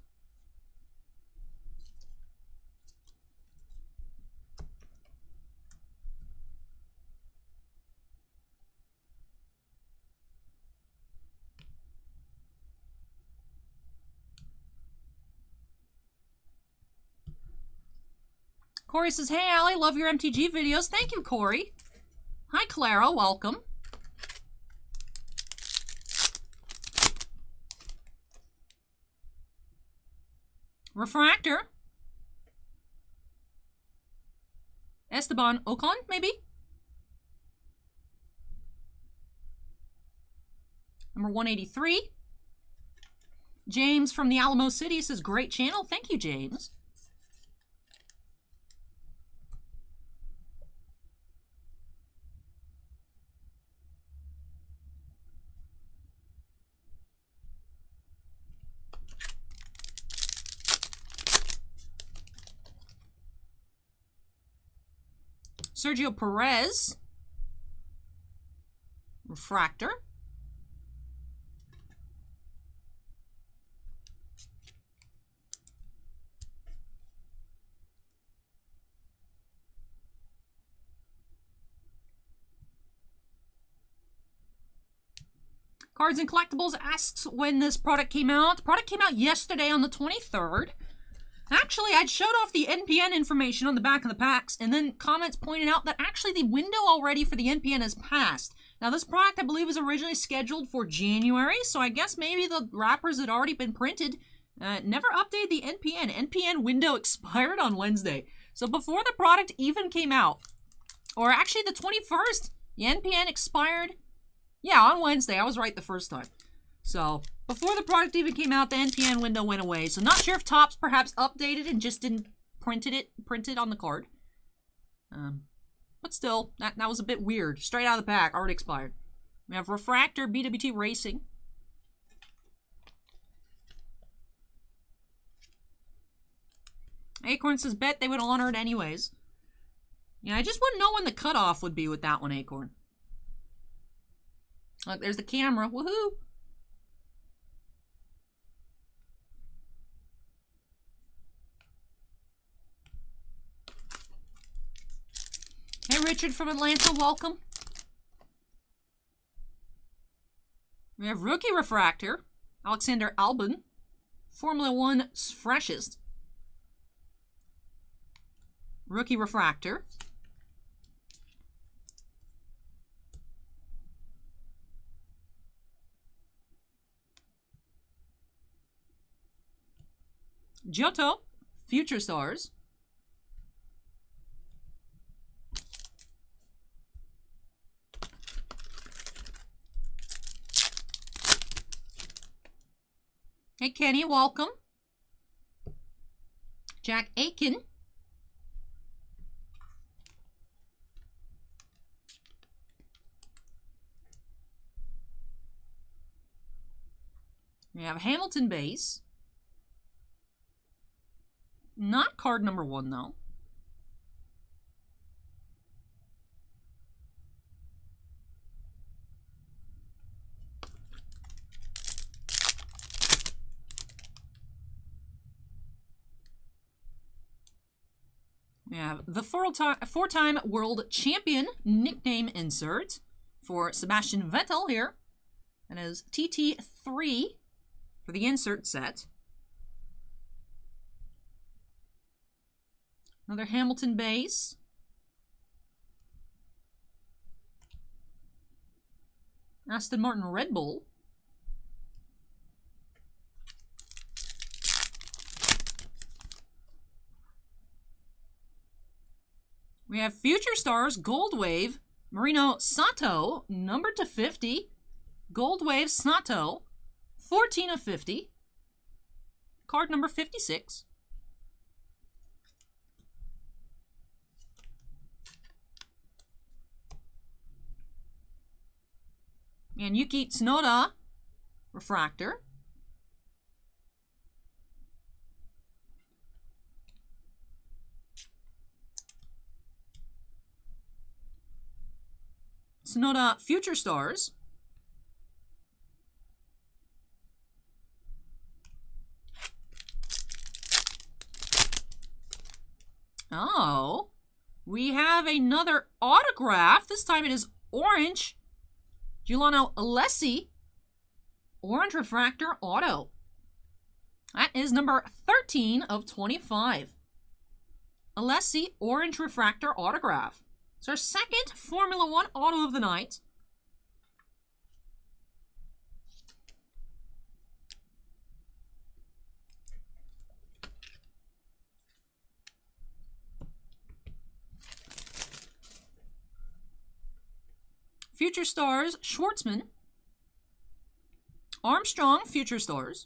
Corey says, hey Allie, love your MTG videos. Thank you, Corey. Hi Clara, welcome. Refractor. Esteban Ocon, maybe? Number 183. James from the Alamo City says, great channel. Thank you, James. Sergio Perez. Refractor. Cards and Collectibles asks when this product came out. The product came out yesterday on the 23rd. Actually, I'd showed off the NPN information on the back of the packs, and then comments pointed out that actually the window already for the NPN has passed. Now, this product, I believe, was originally scheduled for January, so I guess maybe the wrappers had already been printed. Never updated the NPN. NPN window expired on Wednesday. So before the product even came out, or actually the 21st, the NPN expired. Yeah, on Wednesday. I was right the first time. So before the product even came out, the NPN window went away. So not sure if Topps perhaps updated and just didn't print it on the card. But still, that was a bit weird. Straight out of the pack, already expired. We have Refractor, BWT Racing. Acorn says, bet they would honor it anyways. Yeah, I just wouldn't know when the cutoff would be with that one, Acorn. Look, there's the camera. Woohoo! Hey, Richard from Atlanta, welcome. We have Rookie Refractor, Alexander Albon, Formula 1's freshest. Rookie Refractor. Giotto, Future Stars. Hey, Kenny, welcome. Jack Aiken. We have Hamilton base. Not card number 1, though. We have the four-time world champion nickname insert for Sebastian Vettel here. That is TT3 for the insert set. Another Hamilton base. Aston Martin Red Bull. We have Future Stars, Gold Wave, Marino Sato, numbered to 50. Gold Wave Sato, 14 of 50. Card number 56. And Yuki Tsunoda, Refractor. Tsunoda, Future Stars. Oh, we have another autograph. This time it is orange. Giuliano Alessi, Orange Refractor Auto. That is number 13 of 25. Alessi, Orange Refractor Autograph. It's our second Formula One auto of the night. Future Stars, Schwartzman. Armstrong, Future Stars.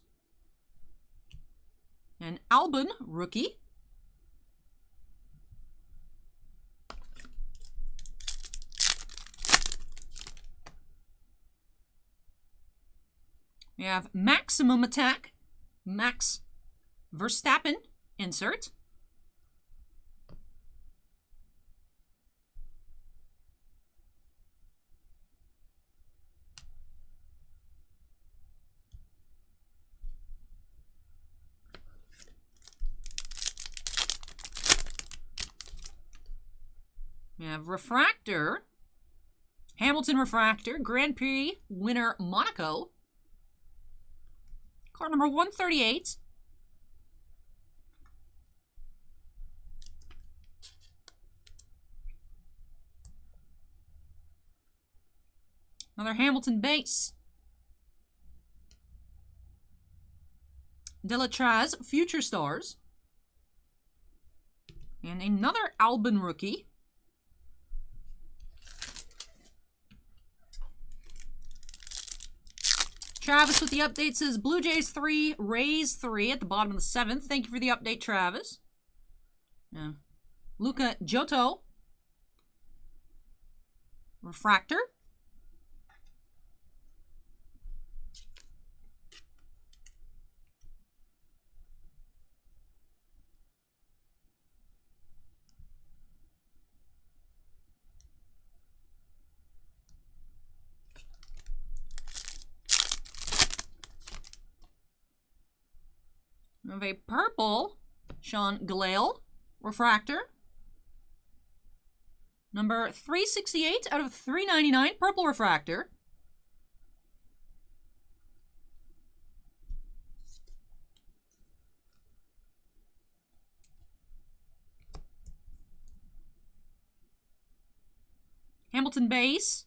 And Albon, Rookie. We have Maximum Attack, Max Verstappen, insert. We have Refractor, Hamilton Refractor, Grand Prix winner Monaco. Card number 138. Another Hamilton base. Delatraz, Future Stars. And another Albon rookie. Travis with the update says Blue Jays 3, Rays 3 at the bottom of the 7th. Thank you for the update, Travis. Yeah. Luca Giotto. Refractor. We have a purple Sean Galale Refractor. Number 368 out of 399, Purple Refractor. Hamilton base.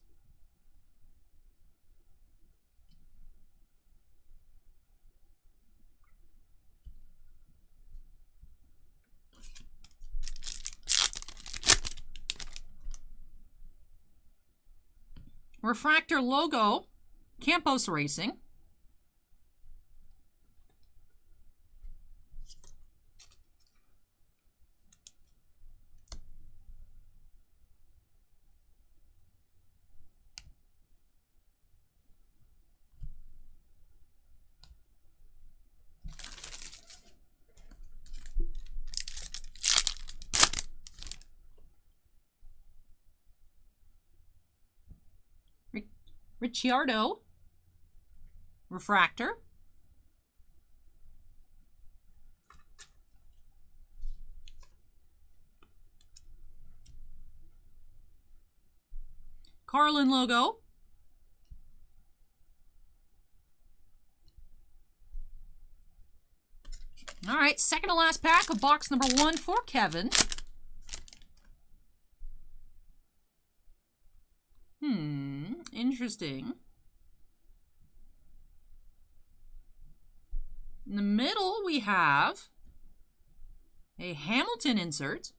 Refractor logo, Campos Racing. Ricciardo, Refractor. Carlin logo. All right, second to last pack of box number 1 for Kevin. Interesting. In the middle, we have a Hamilton insert.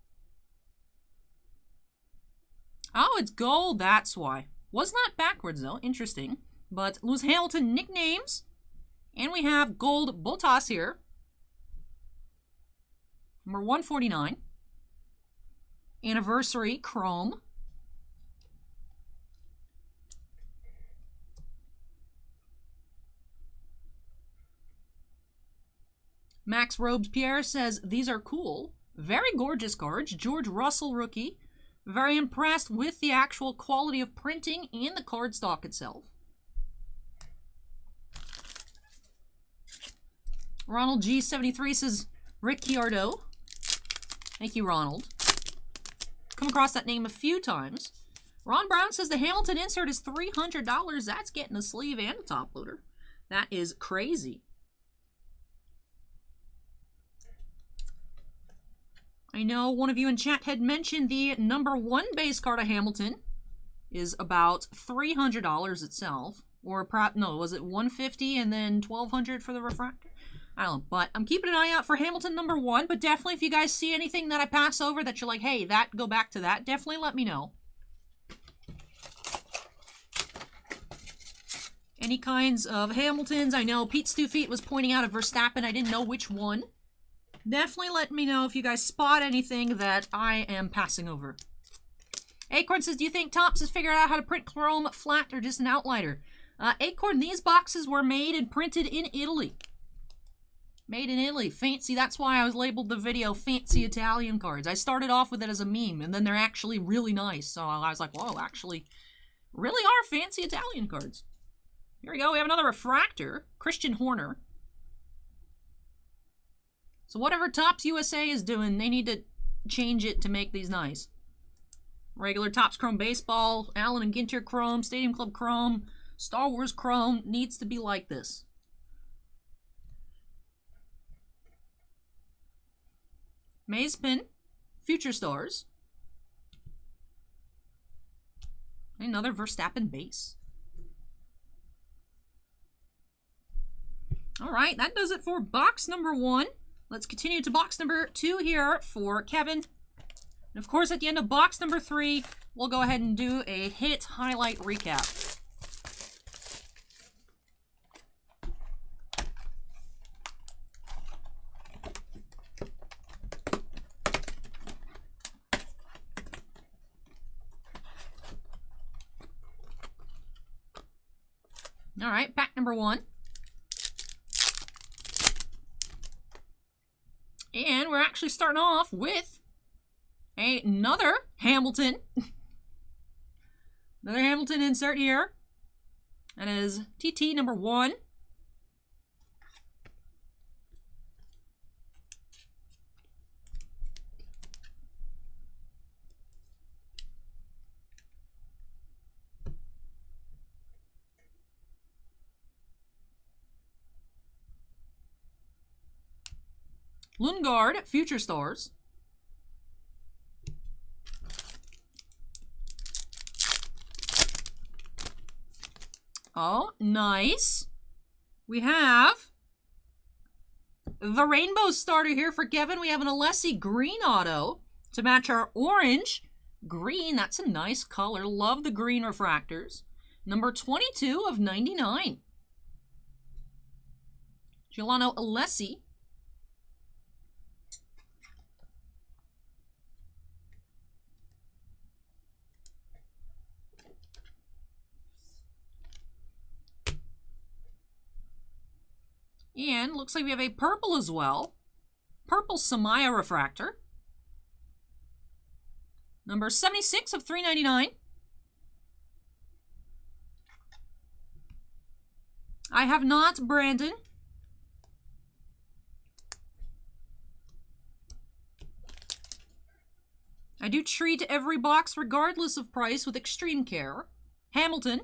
Oh, it's gold, that's why. Was not backwards, though. Interesting. But Lewis Hamilton nicknames. And we have gold Bottas here. Number 149. Anniversary Chrome. Max Robespierre says, these are cool. Very gorgeous cards. George Russell rookie. Very impressed with the actual quality of printing and the cardstock itself. Ronald G73 says, Ricciardo. Thank you, Ronald. Come across that name a few times. Ron Brown says the Hamilton insert is $300. That's getting a sleeve and a top loader. That is crazy. I know one of you in chat had mentioned the number 1 base card of Hamilton is about $300 itself. Or perhaps, no, was it $150 and then $1,200 for the refractor? I don't know, but I'm keeping an eye out for Hamilton number 1, but definitely if you guys see anything that I pass over that you're like, hey, go back to that, definitely let me know. Any kinds of Hamiltons. I know Pete Stufeet was pointing out a Verstappen. I didn't know which one. Definitely let me know if you guys spot anything that I am passing over. Acorn says, do you think Topps has figured out how to print chrome flat or just an outliner? Acorn, these boxes were made and printed in Italy. Made in Italy. Fancy. That's why I was labeled the video Fancy Italian Cards. I started off with it as a meme, and then they're actually really nice. So I was like, whoa, actually, really are fancy Italian cards. Here we go. We have another refractor. Christian Horner. So whatever Topps USA is doing, they need to change it to make these nice. Regular Topps Chrome Baseball, Allen and Ginter Chrome, Stadium Club Chrome, Star Wars Chrome needs to be like this. Maze Pin, Future Stars. Another Verstappen base. All right, that does it for box number 1. Let's continue to box number 2 here for Kevin. And of course, at the end of box number 3, we'll go ahead and do a hit highlight recap. All right, pack number 1. And we're actually starting off with another Hamilton. Another Hamilton insert here. That is TT number 1. Lundgaard, Future Stars. Oh, nice. We have the Rainbow Starter here for Kevin. We have an Alessi green auto to match our orange. Green, that's a nice color. Love the green refractors. Number 22 of 99. Giuliano Alessi. And looks like we have a purple as well. Purple Samaya refractor. Number 76 of 399. I have not, Brandon. I do treat every box regardless of price with extreme care. Hamilton.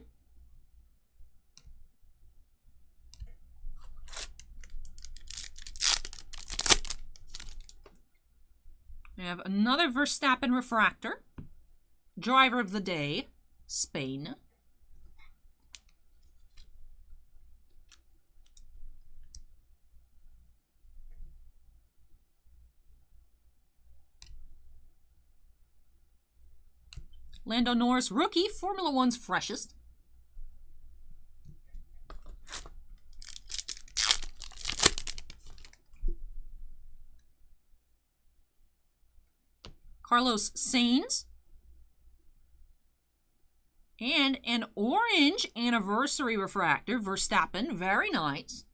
We have another Verstappen refractor. Driver of the day, Spain. Lando Norris, rookie, Formula One's freshest. Carlos Sainz. And an orange anniversary refractor, Verstappen. Very nice.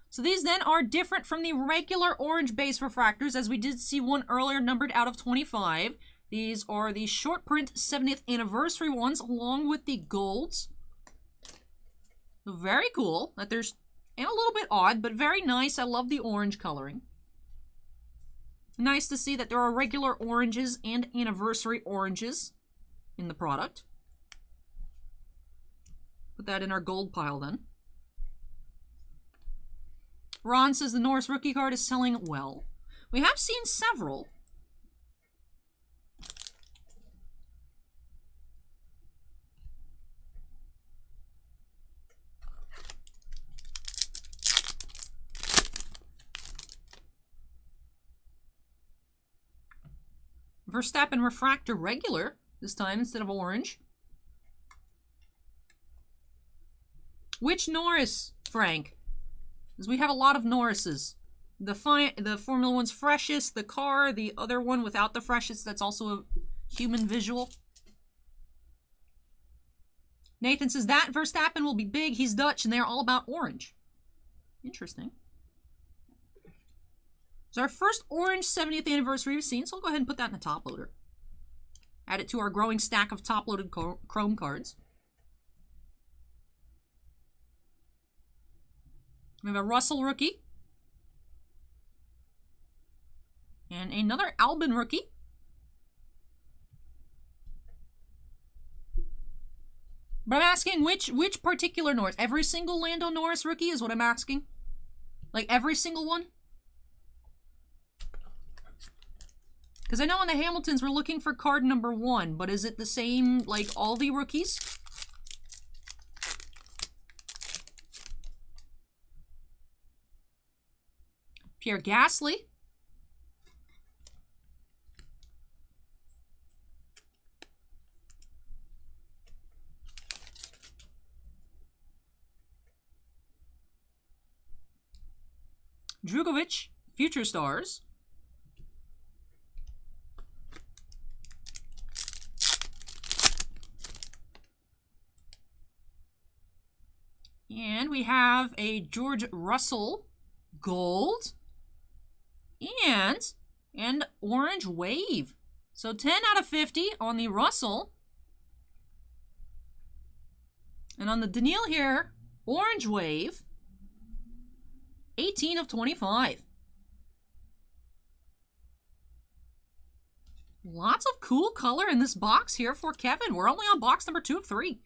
So these then are different from the regular orange base refractors, as we did see one earlier numbered out of 25. These are the short print 70th anniversary ones, along with the golds. Very cool. And a little bit odd, but very nice. I love the orange coloring. Nice to see that there are regular oranges and anniversary oranges in the product. Put that in our gold pile then. Ron says the Norris rookie card is selling well. We have seen several. Verstappen refractor regular this time instead of orange. Which Norris, Frank? Because we have a lot of Norrises. The Formula One's freshest, the car, the other one without the freshest, that's also a human visual. Nathan says that Verstappen will be big, he's Dutch, and they're all about orange. Interesting. It's our first orange 70th anniversary we've seen, so I'll go ahead and put that in the top loader. Add it to our growing stack of top-loaded Chrome cards. We have a Russell rookie. And another Albon rookie. But I'm asking which particular Norris? Every single Lando Norris rookie is what I'm asking? Like every single one? Because I know on the Hamiltons we're looking for card number 1, but is it the same like all the rookies? Pierre Gasly. Drugovic, Future Stars. And we have a George Russell Gold. And Orange Wave. So 10 out of 50 on the Russell. And on the Daniil here, Orange Wave. 18 of 25. Lots of cool color in this box here for Kevin. We're only on box number 2 of 3.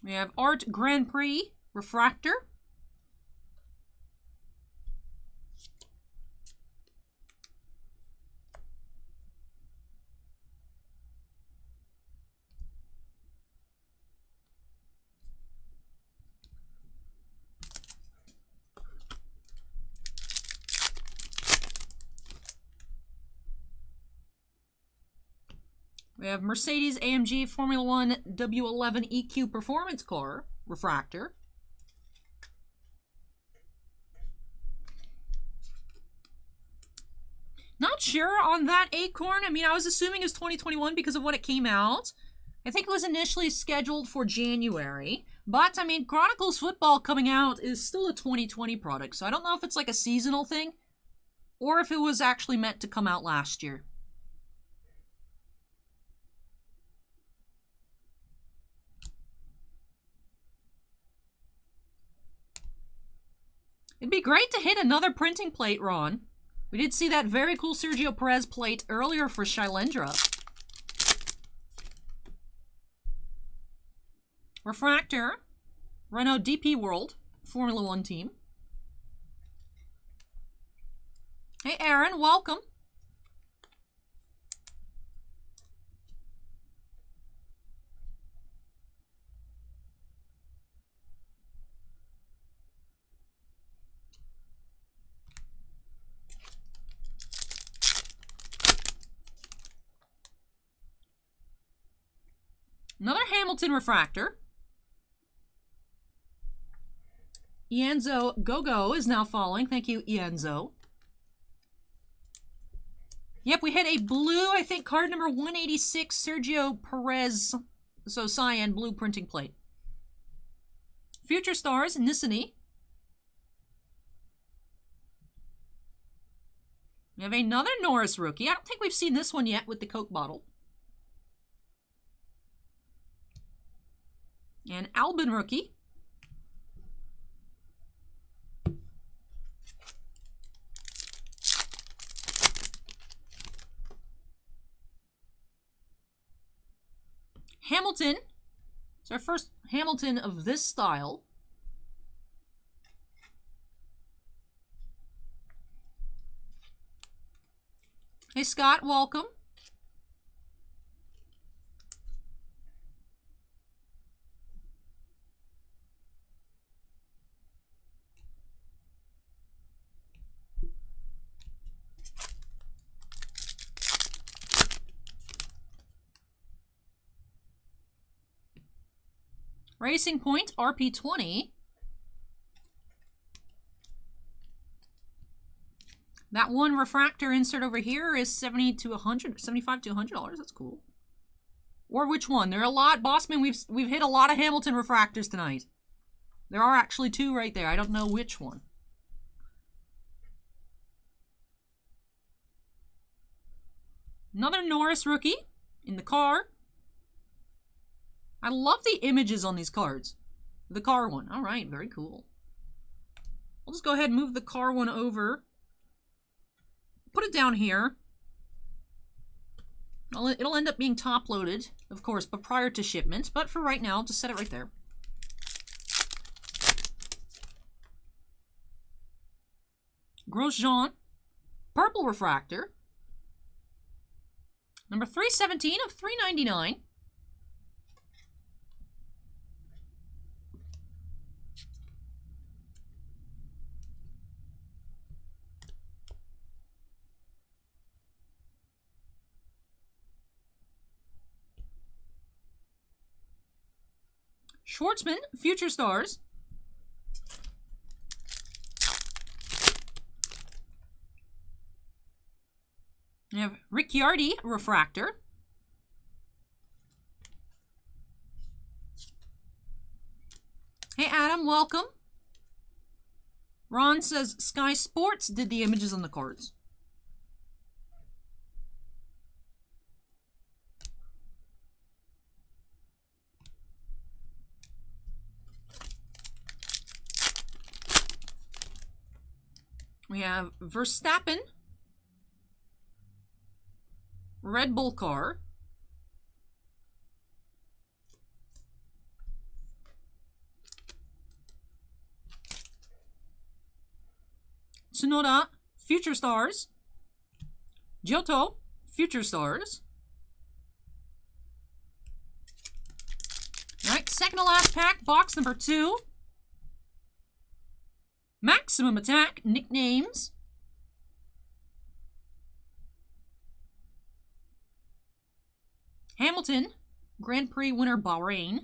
We have Art Grand Prix Refractor. We have Mercedes-AMG Formula One W11 EQ Performance Car Refractor. Not sure on that Acorn. I mean, I was assuming it's 2021 because of when it came out. I think it was initially scheduled for January. But, I mean, Chronicles Football coming out is still a 2020 product. So I don't know if it's like a seasonal thing or if it was actually meant to come out last year. It'd be great to hit another printing plate, Ron. We did see that very cool Sergio Perez plate earlier for Shailendra. Refractor. Renault DP World. Formula One team. Hey, Aaron. Welcome. Hamilton Refractor. Ienzo Gogo is now following. Thank you, Ienzo. Yep, we hit a blue, I think, card number 186, Sergio Perez. So cyan, blue printing plate. Future Stars, Nissany. We have another Norris rookie. I don't think we've seen this one yet with the Coke bottle. And Albin rookie. Hamilton. It's our first Hamilton of this style. Hey Scott, welcome. Racing Point, RP20. That one refractor insert over here is $70 to $100, $75 to $100. That's cool. Or which one? There are a lot, Bossman. We've hit a lot of Hamilton refractors tonight. There are actually two right there. I don't know which one. Another Norris rookie in the car. I love the images on these cards. The car one. All right, very cool. I'll just go ahead and move the car one over. Put it down here. It'll end up being top-loaded, of course, but prior to shipment. But for right now, I'll just set it right there. Grosjean. Purple refractor. Number 317 of 399. Schwartzman, Future Stars. We have Ricciardi, Refractor. Hey Adam, welcome. Ron says Sky Sports did the images on the cards. We have Verstappen, Red Bull car, Tsunoda, Future Stars, Giotto, Future Stars. All right, second to last pack, box number 2. Maximum Attack, nicknames. Hamilton, Grand Prix winner Bahrain.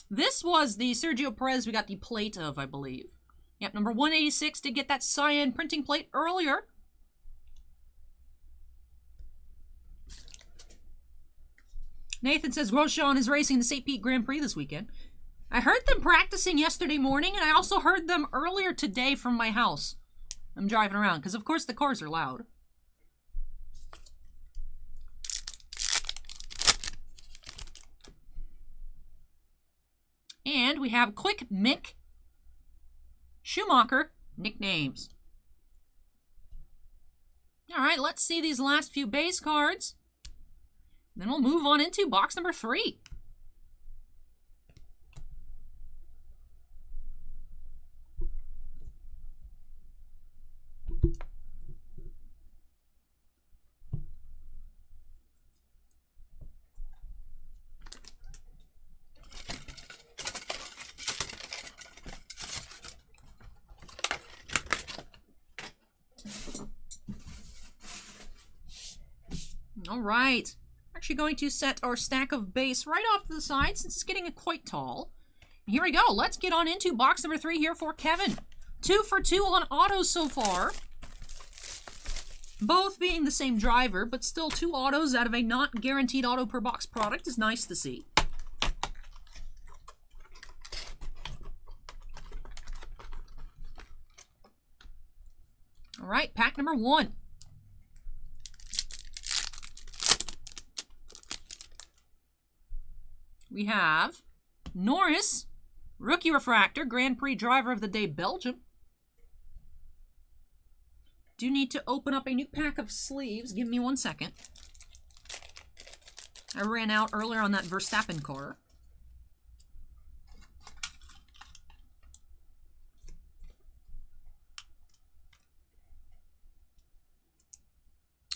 This was the Sergio Perez we got the plate of, I believe. Yep, number 186 did get that cyan printing plate earlier. Nathan says Grosjean is racing the St. Pete Grand Prix this weekend. I heard them practicing yesterday morning, and I also heard them earlier today from my house. I'm driving around, because of course the cars are loud. And we have Quick Mick, Schumacher, nicknames. Alright, let's see these last few base cards. Then we'll move on into box number 3. All right. actually going to set our stack of base right off to the side since it's getting quite tall. Here we go. Let's get on into box number 3 here for Kevin. 2 for 2 on autos so far. Both being the same driver, but still 2 autos out of a not guaranteed auto per box product is nice to see. All right, pack number 1. We have Norris, Rookie Refractor, Grand Prix Driver of the Day, Belgium. Do need to open up a new pack of sleeves. Give me 1 second. I ran out earlier on that Verstappen car.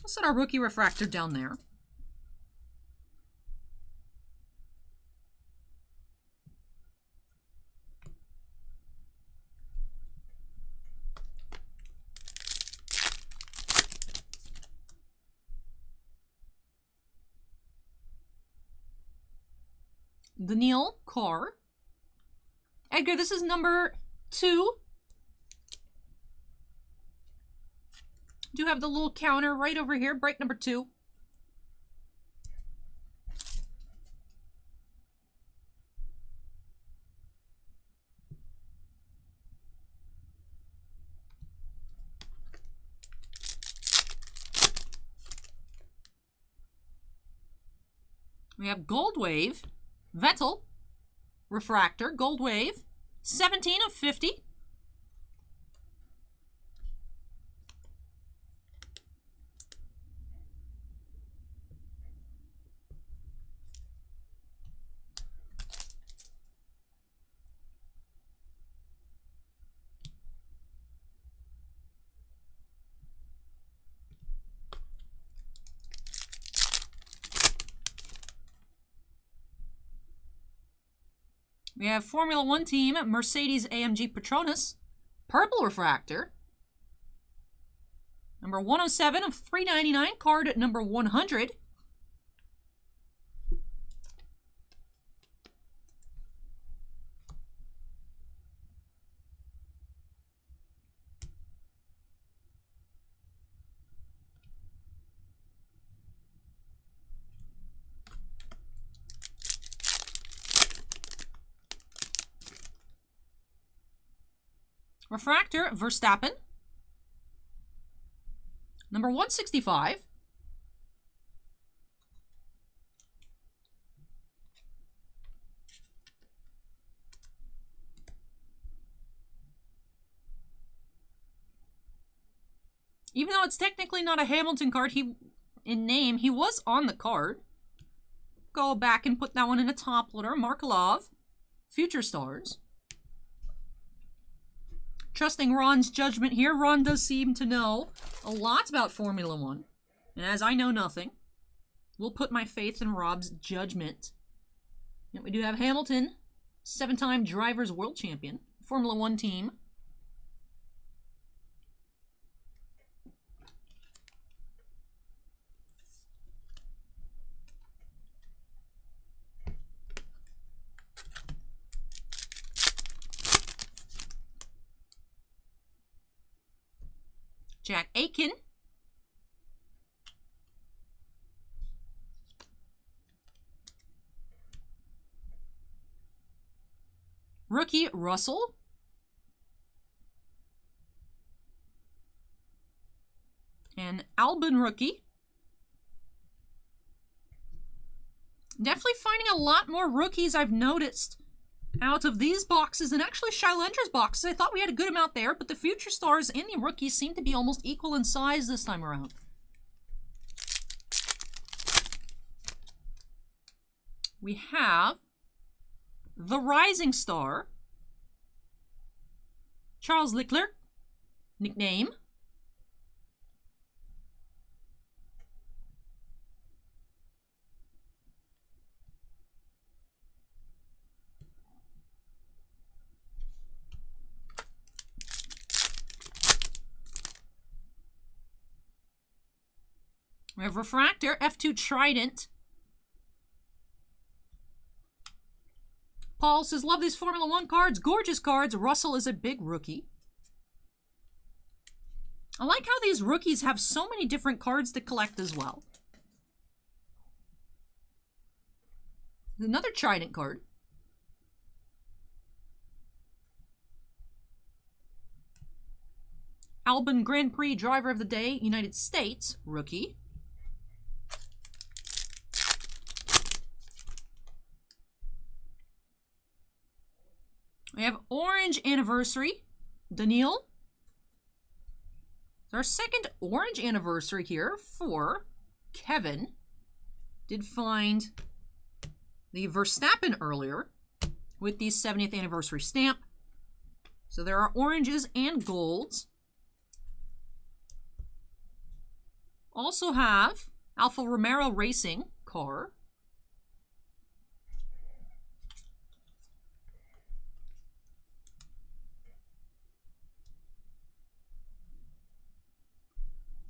I'll set our Rookie Refractor down there. Daniil Carr. Edgar, this is number 2. Do have the little counter right over here, break number 2. We have Gold Wave, Vettel, Refractor, Gold Wave, 17 of 50. We have Formula 1 team, Mercedes-AMG Petronas, Purple Refractor, number 107 of 399, card at number 100. Refractor, Verstappen. Number 165. Even though it's technically not a Hamilton card, in name, he was on the card. Go back and put that one in a top loader. Markelov, Future Stars. Trusting Ron's judgment here. Ron does seem to know a lot about Formula 1. And as I know nothing, we'll put my faith in Rob's judgment. And we do have Hamilton, 7-time Drivers' World Champion, Formula 1 team. Jack Aiken. Rookie Russell. And Albon rookie. Definitely finding a lot more rookies I've noticed out of these boxes, and actually Shailendra's boxes. I thought we had a good amount there, but the Future Stars and the rookies seem to be almost equal in size this time around. We have the Rising Star, Charles Leclerc, nickname. We have Refractor, F2 Trident, Paul says, love these Formula 1 cards. Gorgeous cards. Russell is a big rookie. I like how these rookies have so many different cards to collect as well. Another Trident card. Albon Grand Prix Driver of the Day, United States, rookie. We have Orange Anniversary, Daniil. It's our second Orange Anniversary here for Kevin. Did find the Verstappen earlier with the 70th Anniversary stamp. So there are oranges and golds. Also have Alfa Romeo Racing car.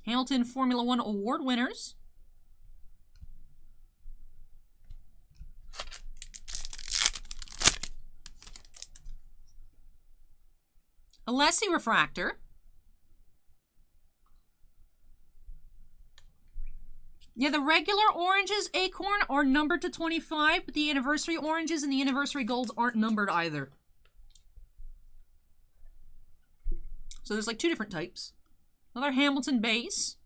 Hamilton Formula 1 award winners. Alessi Refractor. Yeah, the regular oranges, Acorn, are numbered to 25, but the anniversary oranges and the anniversary golds aren't numbered either. So there's like two different types. Another Hamilton base.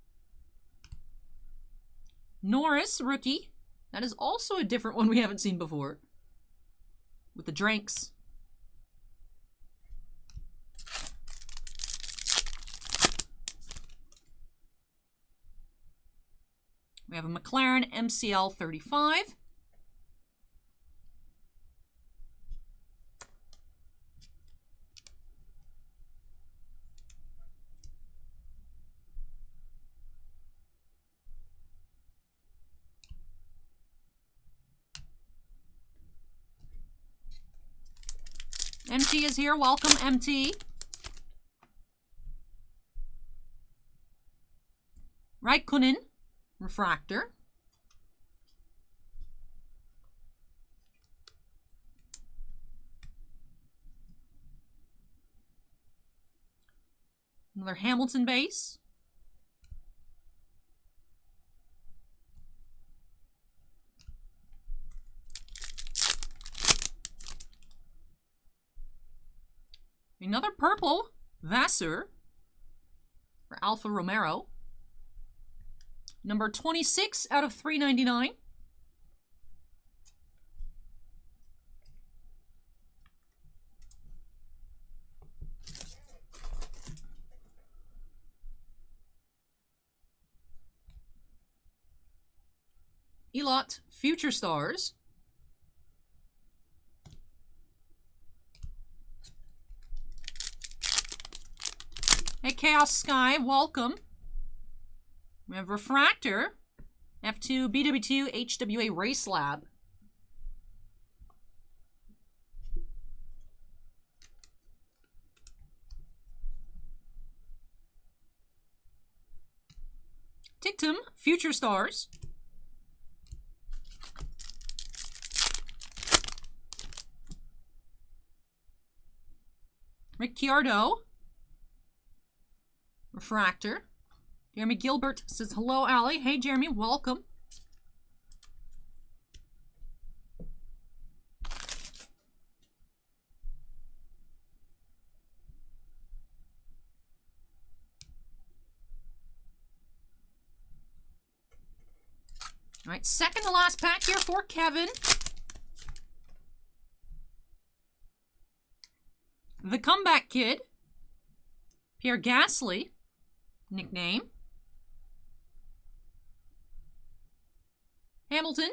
Norris, rookie. That is also a different one we haven't seen before. With the drinks. We have a McLaren MCL 35. MT is here. Welcome, MT. Raikkonen, refractor. Another Hamilton base. Another purple, Vasseur, for Alfa Romeo. Number 26 out of 399. Elot, Future Stars. Hey, Chaos Sky, welcome. We have Refractor, F2, BW2, HWA Race Lab. Tictum, Future Stars. Ricciardo, Refractor. Jeremy Gilbert says, hello, Allie. Hey, Jeremy, welcome. All right, second to last pack here for Kevin. The Comeback Kid. Pierre Gasly, nickname. Hamilton.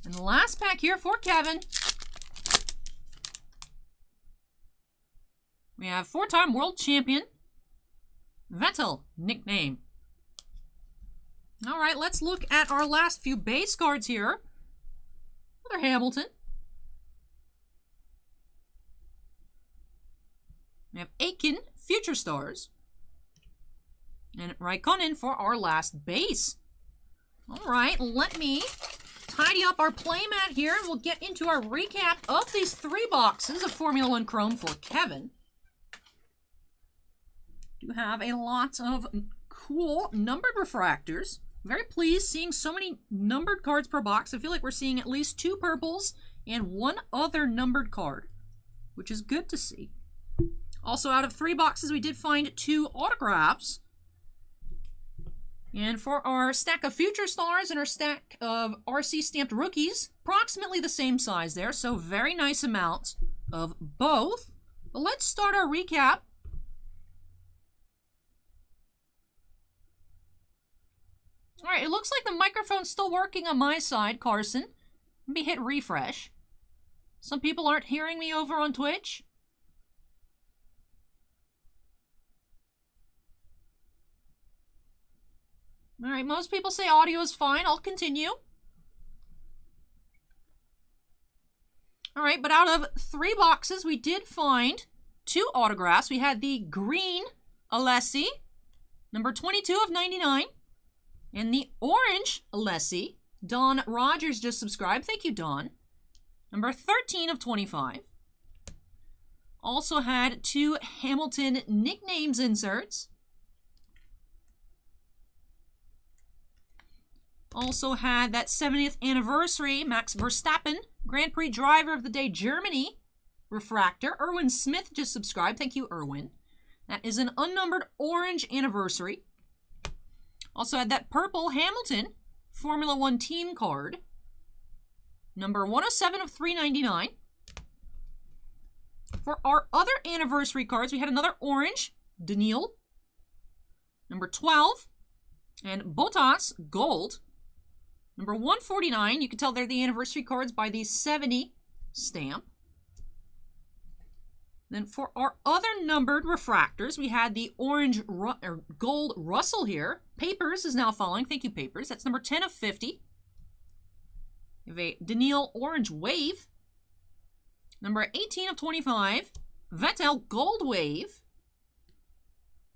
And the last pack here for Kevin. We have four-time world champion, Vettel, nickname. All right, let's look at our last few base cards here. Another Hamilton. We have Aiken, Future Stars. And Raikkonen for our last base. All right, let me tidy up our playmat here, and we'll get into our recap of these 3 boxes of Formula 1 Chrome for Kevin. Do have a lot of cool numbered refractors. Very pleased seeing so many numbered cards per box. I feel like we're seeing at least 2 purples and 1 other numbered card, which is good to see. Also, out of 3 boxes, we did find 2 autographs. And for our stack of Future Stars and our stack of RC stamped rookies, approximately the same size there, so very nice amount of both. But let's start our recap. All right, it looks like the microphone's still working on my side, Carson. Let me hit refresh. Some people aren't hearing me over on Twitch. All right, most people say audio is fine. I'll continue. All right, but out of 3 boxes, we did find 2 autographs. We had the green Alessi, number 22 of 99, and the orange Alessi. Don Rogers just subscribed. Thank you, Don. Number 13 of 25. Also had 2 Hamilton nicknames inserts. Also had that 70th anniversary Max Verstappen Grand Prix Driver of the Day Germany refractor. Erwin Smith just subscribed. Thank you, Erwin. That is an unnumbered orange anniversary. Also had that purple Hamilton Formula 1 team card. Number 107 of 399. For our other anniversary cards, we had another orange Daniil. Number 12. And Bottas Gold. Number 149, you can tell they're the anniversary cards by the 70 stamp. Then for our other numbered refractors, we had the orange gold Russell here. Papers is now following. Thank you, Papers. That's number 10 of 50. We have a Daniil Orange Wave. Number 18 of 25. Vettel Gold Wave.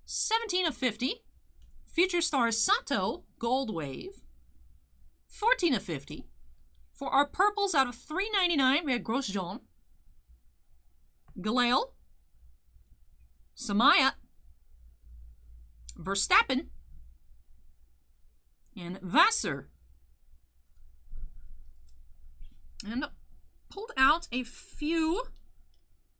17 of 50. Future Stars Sato Gold Wave. 14 of 50. For our purples out of 399, we had Grosjean, Galale, Samaya, Verstappen, and Vassar. And pulled out a few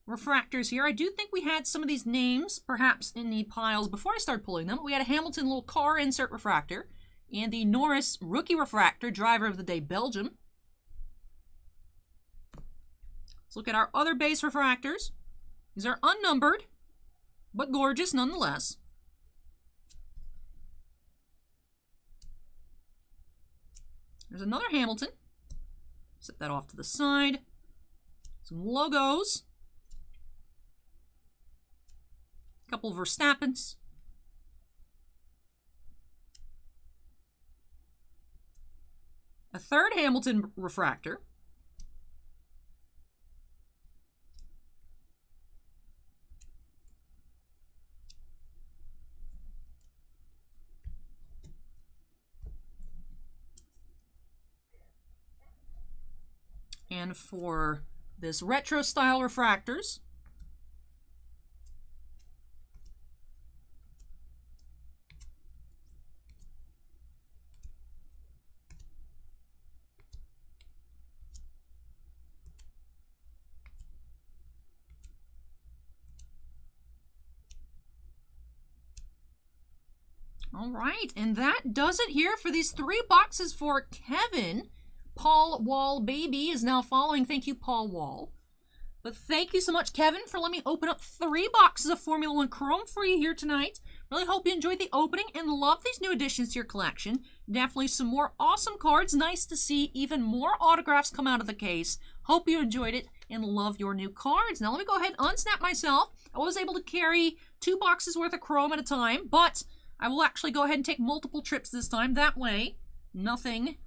refractors here. I do think we had some of these names perhaps in the piles before I started pulling them. We had a Hamilton little car insert refractor. And the Norris Rookie Refractor, Driver of the Day, Belgium. Let's look at our other base refractors. These are unnumbered, but gorgeous nonetheless. There's another Hamilton. Set that off to the side. Some logos. A couple of Verstappens. A third Hamilton refractor. And for this retro style refractors, all right, and that does it here for these 3 boxes for Kevin. Paul Wall Baby is now following. Thank you, Paul Wall. But thank you so much, Kevin, for letting me open up 3 boxes of Formula 1 Chrome for you here tonight. Really hope you enjoyed the opening and love these new additions to your collection. Definitely some more awesome cards. Nice to see even more autographs come out of the case. Hope you enjoyed it and love your new cards. Now let me go ahead and unsnap myself. I was able to carry 2 boxes worth of Chrome at a time, but I will actually go ahead and take multiple trips this time. That way, nothing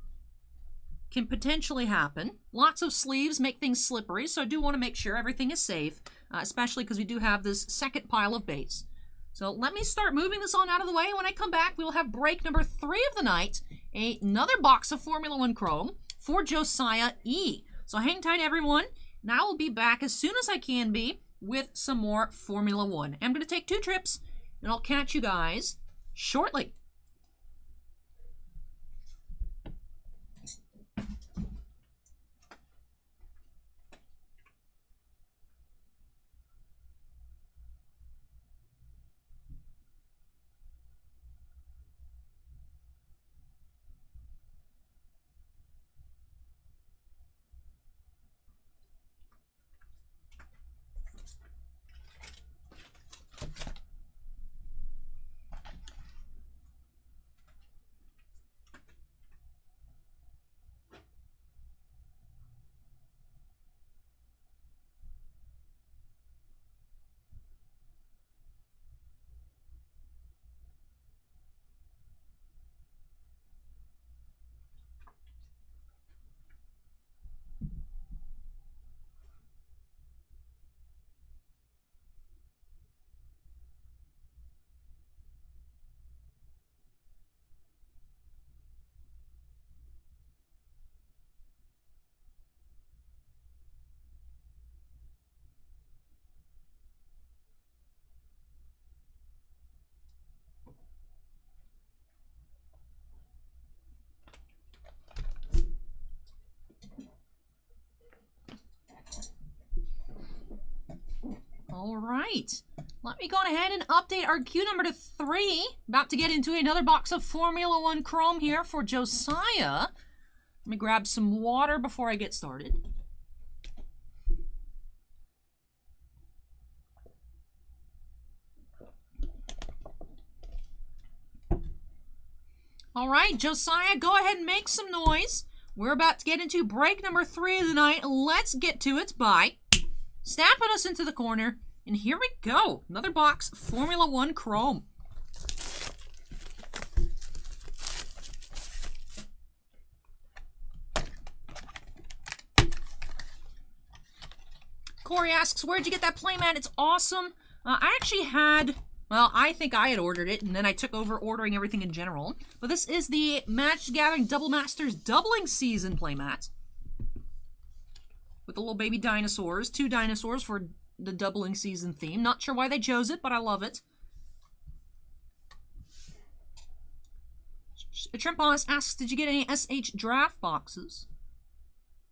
can potentially happen. Lots of sleeves make things slippery, so I do want to make sure everything is safe, especially because we do have this second pile of base. So let me start moving this on out of the way. When I come back, we will have break number 3 of the night. Another box of Formula 1 Chrome for Josiah E. So hang tight, everyone. And I will be back as soon as I can be with some more Formula 1. I'm going to take 2 trips, and I'll catch you guys shortly. All right, let me go ahead and update our queue number to 3. About to get into another box of Formula 1 Chrome here for Josiah. Let me grab some water before I get started. All right, Josiah, go ahead and make some noise. We're about to get into break number 3 of the night. Let's get to it by snapping us into the corner. And here we go. Another box, Formula 1 Chrome. Corey asks, where'd you get that playmat? It's awesome. I actually had, well, I think I had ordered it, and then I took over ordering everything in general. But this is the Magic the Gathering Double Masters Doubling Season playmat. With the little baby dinosaurs. 2 dinosaurs for the doubling season theme. Not sure why they chose it, but I love it. Trimpos asks, did you get any SH draft boxes?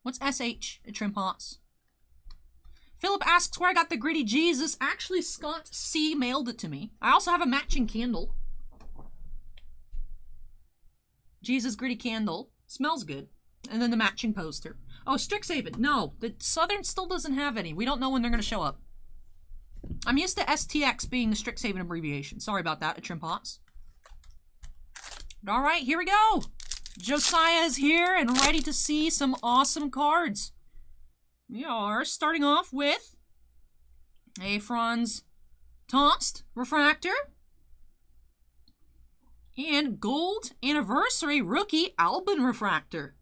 What's SH at Trimpos? Philip asks where I got the Gritty Jesus. Actually, Scott C mailed it to me. I also have a matching candle. Jesus Gritty candle. Smells good. And then the matching poster. Oh, Strixhaven. No, the Southern still doesn't have any. We don't know when they're going to show up. I'm used to STX being the Strixhaven abbreviation. Sorry about that, at Trimpots. But all right, here we go. Josiah is here and ready to see some awesome cards. We are starting off with a Franz Tost Refractor and Gold Anniversary Rookie Albin Refractor.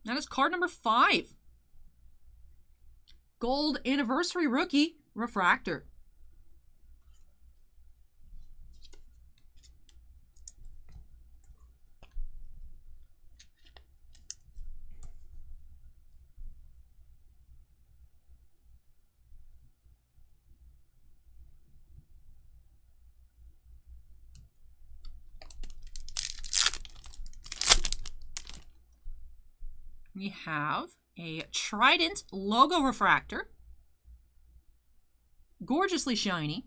That is card number 5. Gold Anniversary Rookie Refractor. We have a Trident Logo Refractor. Gorgeously shiny.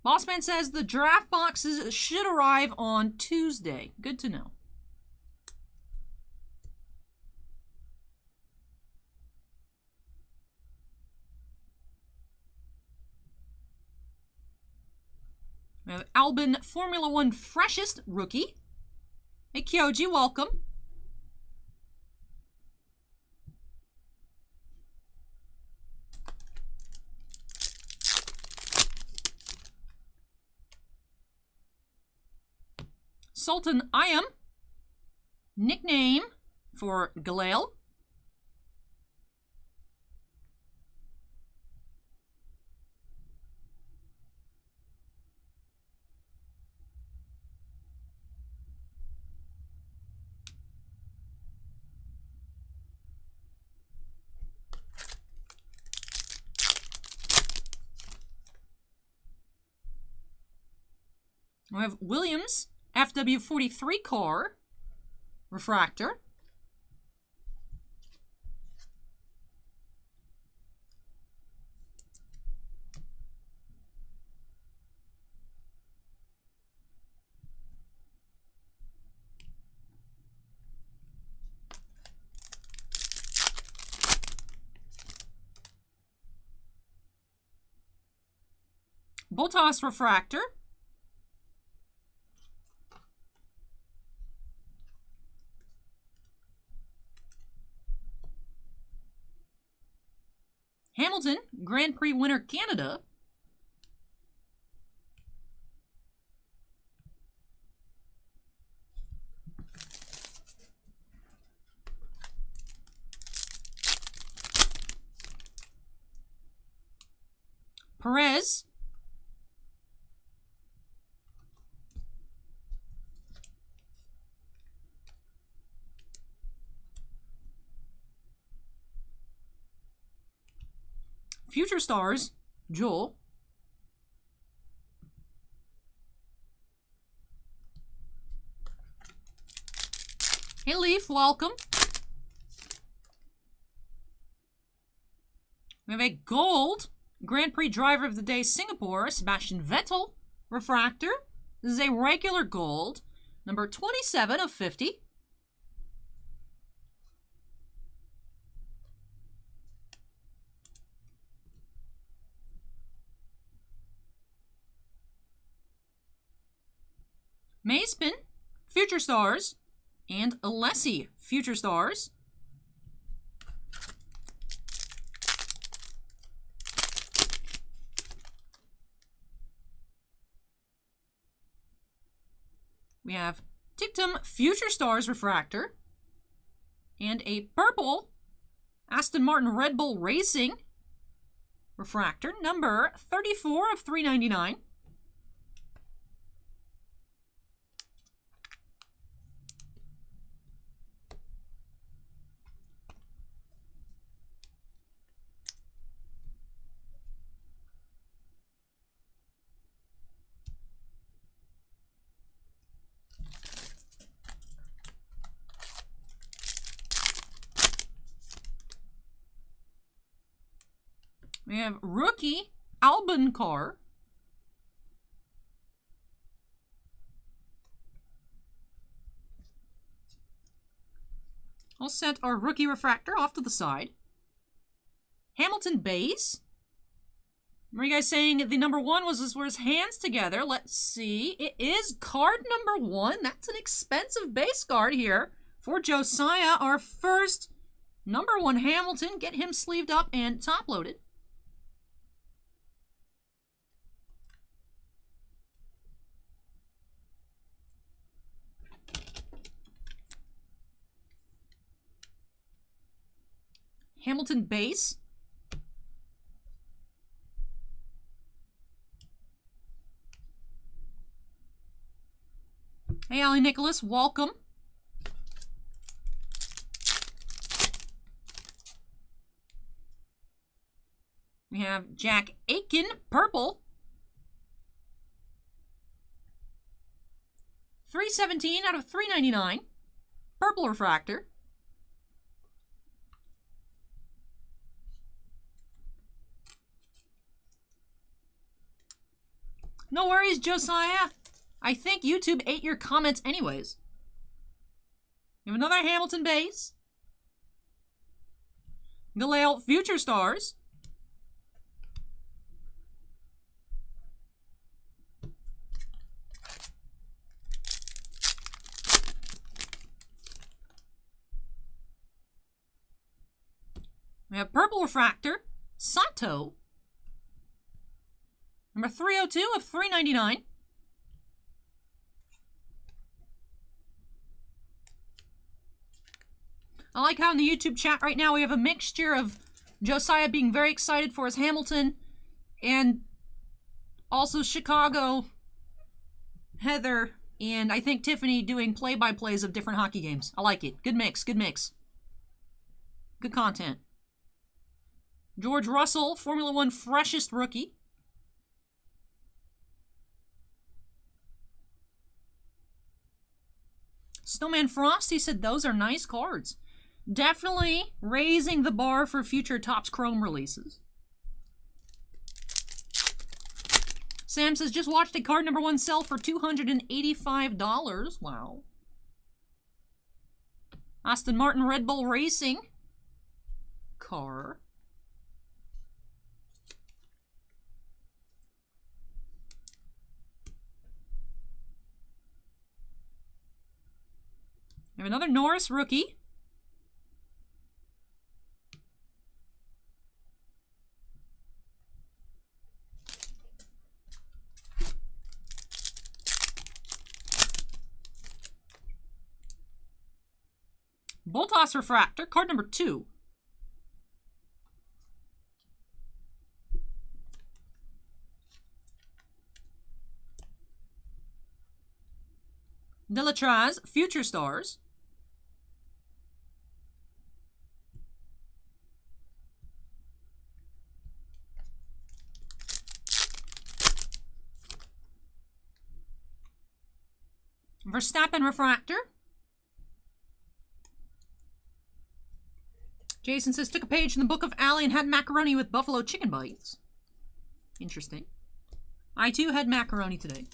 Bossman says the draft boxes should arrive on Tuesday. Good to know. We have Albin Formula 1 Freshest Rookie. Hey Kyoji, welcome. Sultan Ayam, nickname for Galil. We have Williams FW43 car refractor. Bottas refractor. Hamilton, Grand Prix winner Canada. Perez. Future Stars, Joel. Hey Leaf, welcome. We have a gold Grand Prix Driver of the Day Singapore, Sebastian Vettel refractor. This is a regular gold, number 27 of 50. Mayspin, Future Stars, and Alessi, Future Stars. We have Tictum Future Stars refractor, and a purple Aston Martin Red Bull Racing refractor, number 34 of 399. We have rookie Albon car. I'll set our rookie refractor off to the side. Hamilton base. Were you guys saying the number 1 was his hands together? Let's see. It is card number 1. That's an expensive base card here for Josiah, our first number 1 Hamilton. Get him sleeved up and top loaded. Hamilton base. Hey, Ali Nicholas, welcome. We have Jack Aiken, purple. 317 out of 399. Purple refractor. No worries, Josiah. I think YouTube ate your comments anyways. We have another Hamilton base. Galale Future Stars. We have purple refractor, Sato. Number 302 of 399. I like how in the YouTube chat right now we have a mixture of Josiah being very excited for his Hamilton and also Chicago, Heather, and I think Tiffany doing play-by-plays of different hockey games. I like it. Good mix, good mix. Good content. George Russell, Formula One freshest rookie. Snowman Frosty said those are nice cards. Definitely raising the bar for future Topps Chrome releases. Sam says, just watched a card number 1 sell for $285. Wow. Aston Martin Red Bull Racing. Car. We have another Norris rookie. Boltos Refractor, card number 2. Delatraz, Future Stars. Verstappen Refractor. Jason says, took a page from the Book of Ali and had macaroni with buffalo chicken bites. Interesting. I too had macaroni today.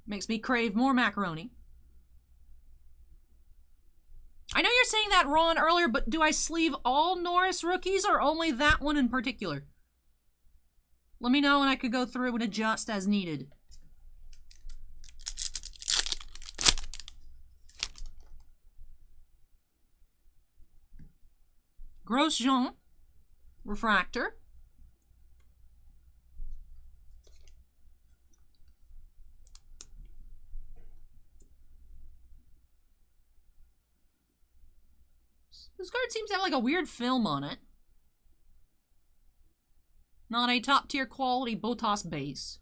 Makes me crave more macaroni. I know you're saying that, Ron, earlier, but do I sleeve all Norris rookies or only that one in particular? Let me know and I could go through and adjust as needed. Grosjean, Refractor. This card seems to have like a weird film on it. Not a top tier quality Botas base.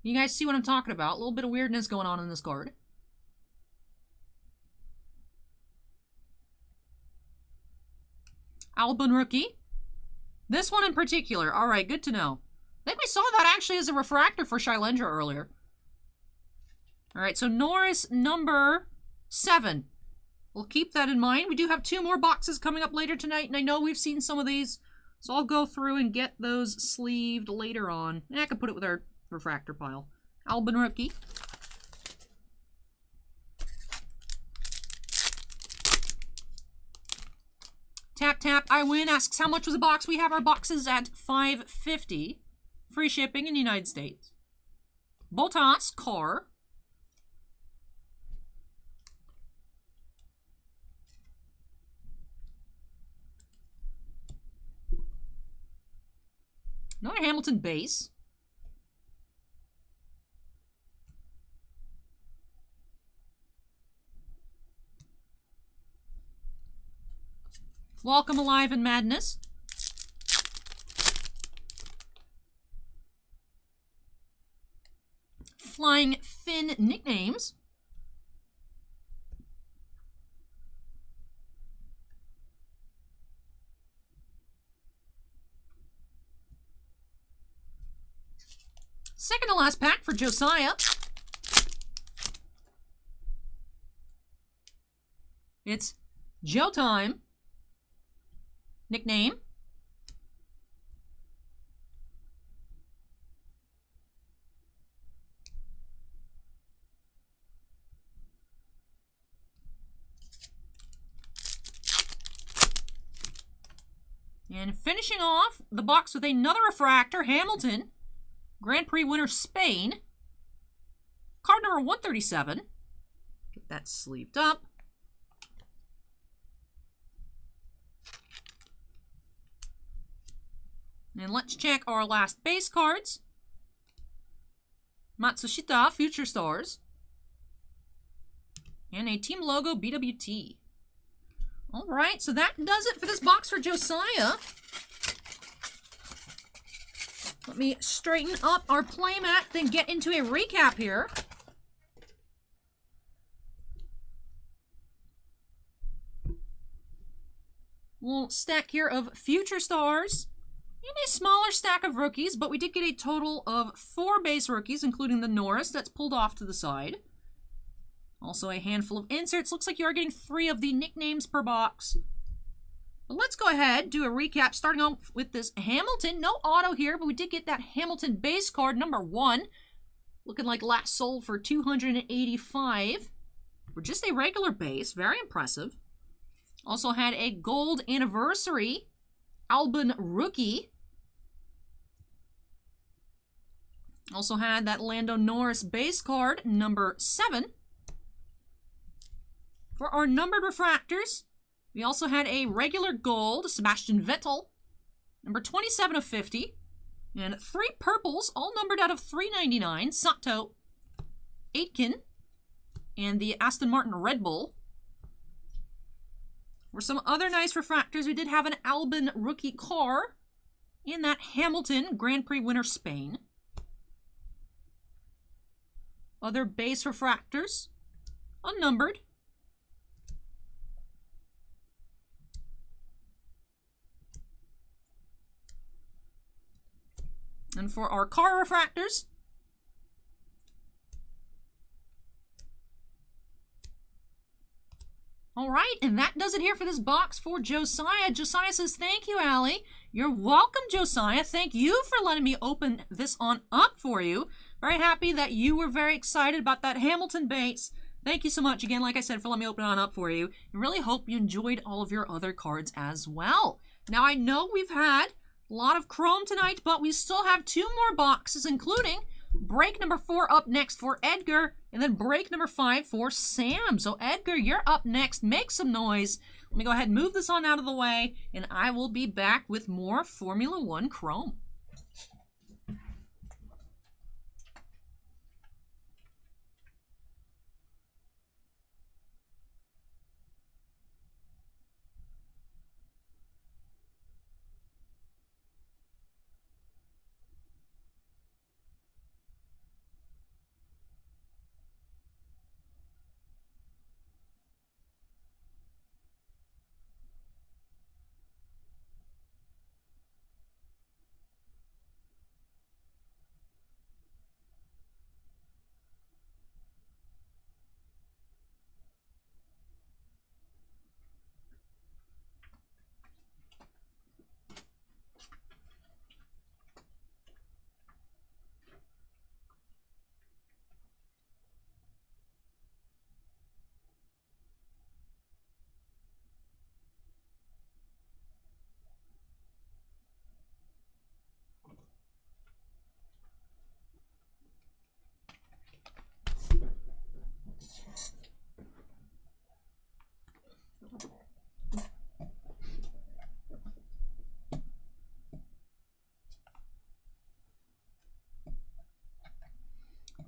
You guys see what I'm talking about? A little bit of weirdness going on in this card. Albon rookie. This one in particular. Alright, good to know. I think we saw that actually as a refractor for Shailendra earlier. Alright, so Norris number 7. We'll keep that in mind. We do have 2 more boxes coming up later tonight, and I know we've seen some of these, so I'll go through and get those sleeved later on. And I can put it with our refractor pile. Albon rookie. Tap Tap I Win asks how much was a box. We have our boxes at $5.50. Free shipping in the United States. Boltas, car. Another Hamilton base. Welcome Alive in Madness. Flying Finn nicknames. Second to last pack for Josiah. It's Joe Time. Nickname. And finishing off the box with another refractor, Hamilton. Grand Prix winner, Spain. Card number 137. Get that sleeved up. And let's check our last base cards. Matsushita, Future Stars. And a team logo, BWT. Alright, so that does it for this box for Josiah. Let me straighten up our playmat, then get into a recap here. Little stack here of Future Stars. And a smaller stack of rookies, but we did get a total of 4 base rookies, including the Norris that's pulled off to the side. Also a handful of inserts. Looks like you are getting 3 of the nicknames per box. But let's go ahead, do a recap, starting off with this Hamilton. No auto here, but we did get that Hamilton base card, number 1. Looking like last sold for $285 for just a regular base. Very impressive. Also had a gold anniversary Albin rookie. Also had that Lando Norris base card, number 7. For our numbered refractors, we also had a regular gold Sebastian Vettel, number 27 of 50. And 3 purples, all numbered out of 399. Sato, Aitken, and the Aston Martin Red Bull. For some other nice refractors, we did have an Albin rookie car in that Hamilton Grand Prix winner Spain. Other base refractors, unnumbered. And for our car refractors, all right, and that does it here for this box for Josiah. Josiah says, thank you, Allie. You're welcome, Josiah. Thank you for letting me open this on up for you. Very happy that you were very excited about that Hamilton base. Thank you so much again, like I said, for letting me open it on up for you. I really hope you enjoyed all of your other cards as well. Now, I know we've had a lot of Chrome tonight, but we still have 2 more boxes, including break number 4 up next for Edgar, and then break number 5 for Sam. So Edgar, you're up next. Make some noise. Let me go ahead and move this on out of the way, and I will be back with more Formula 1 Chrome.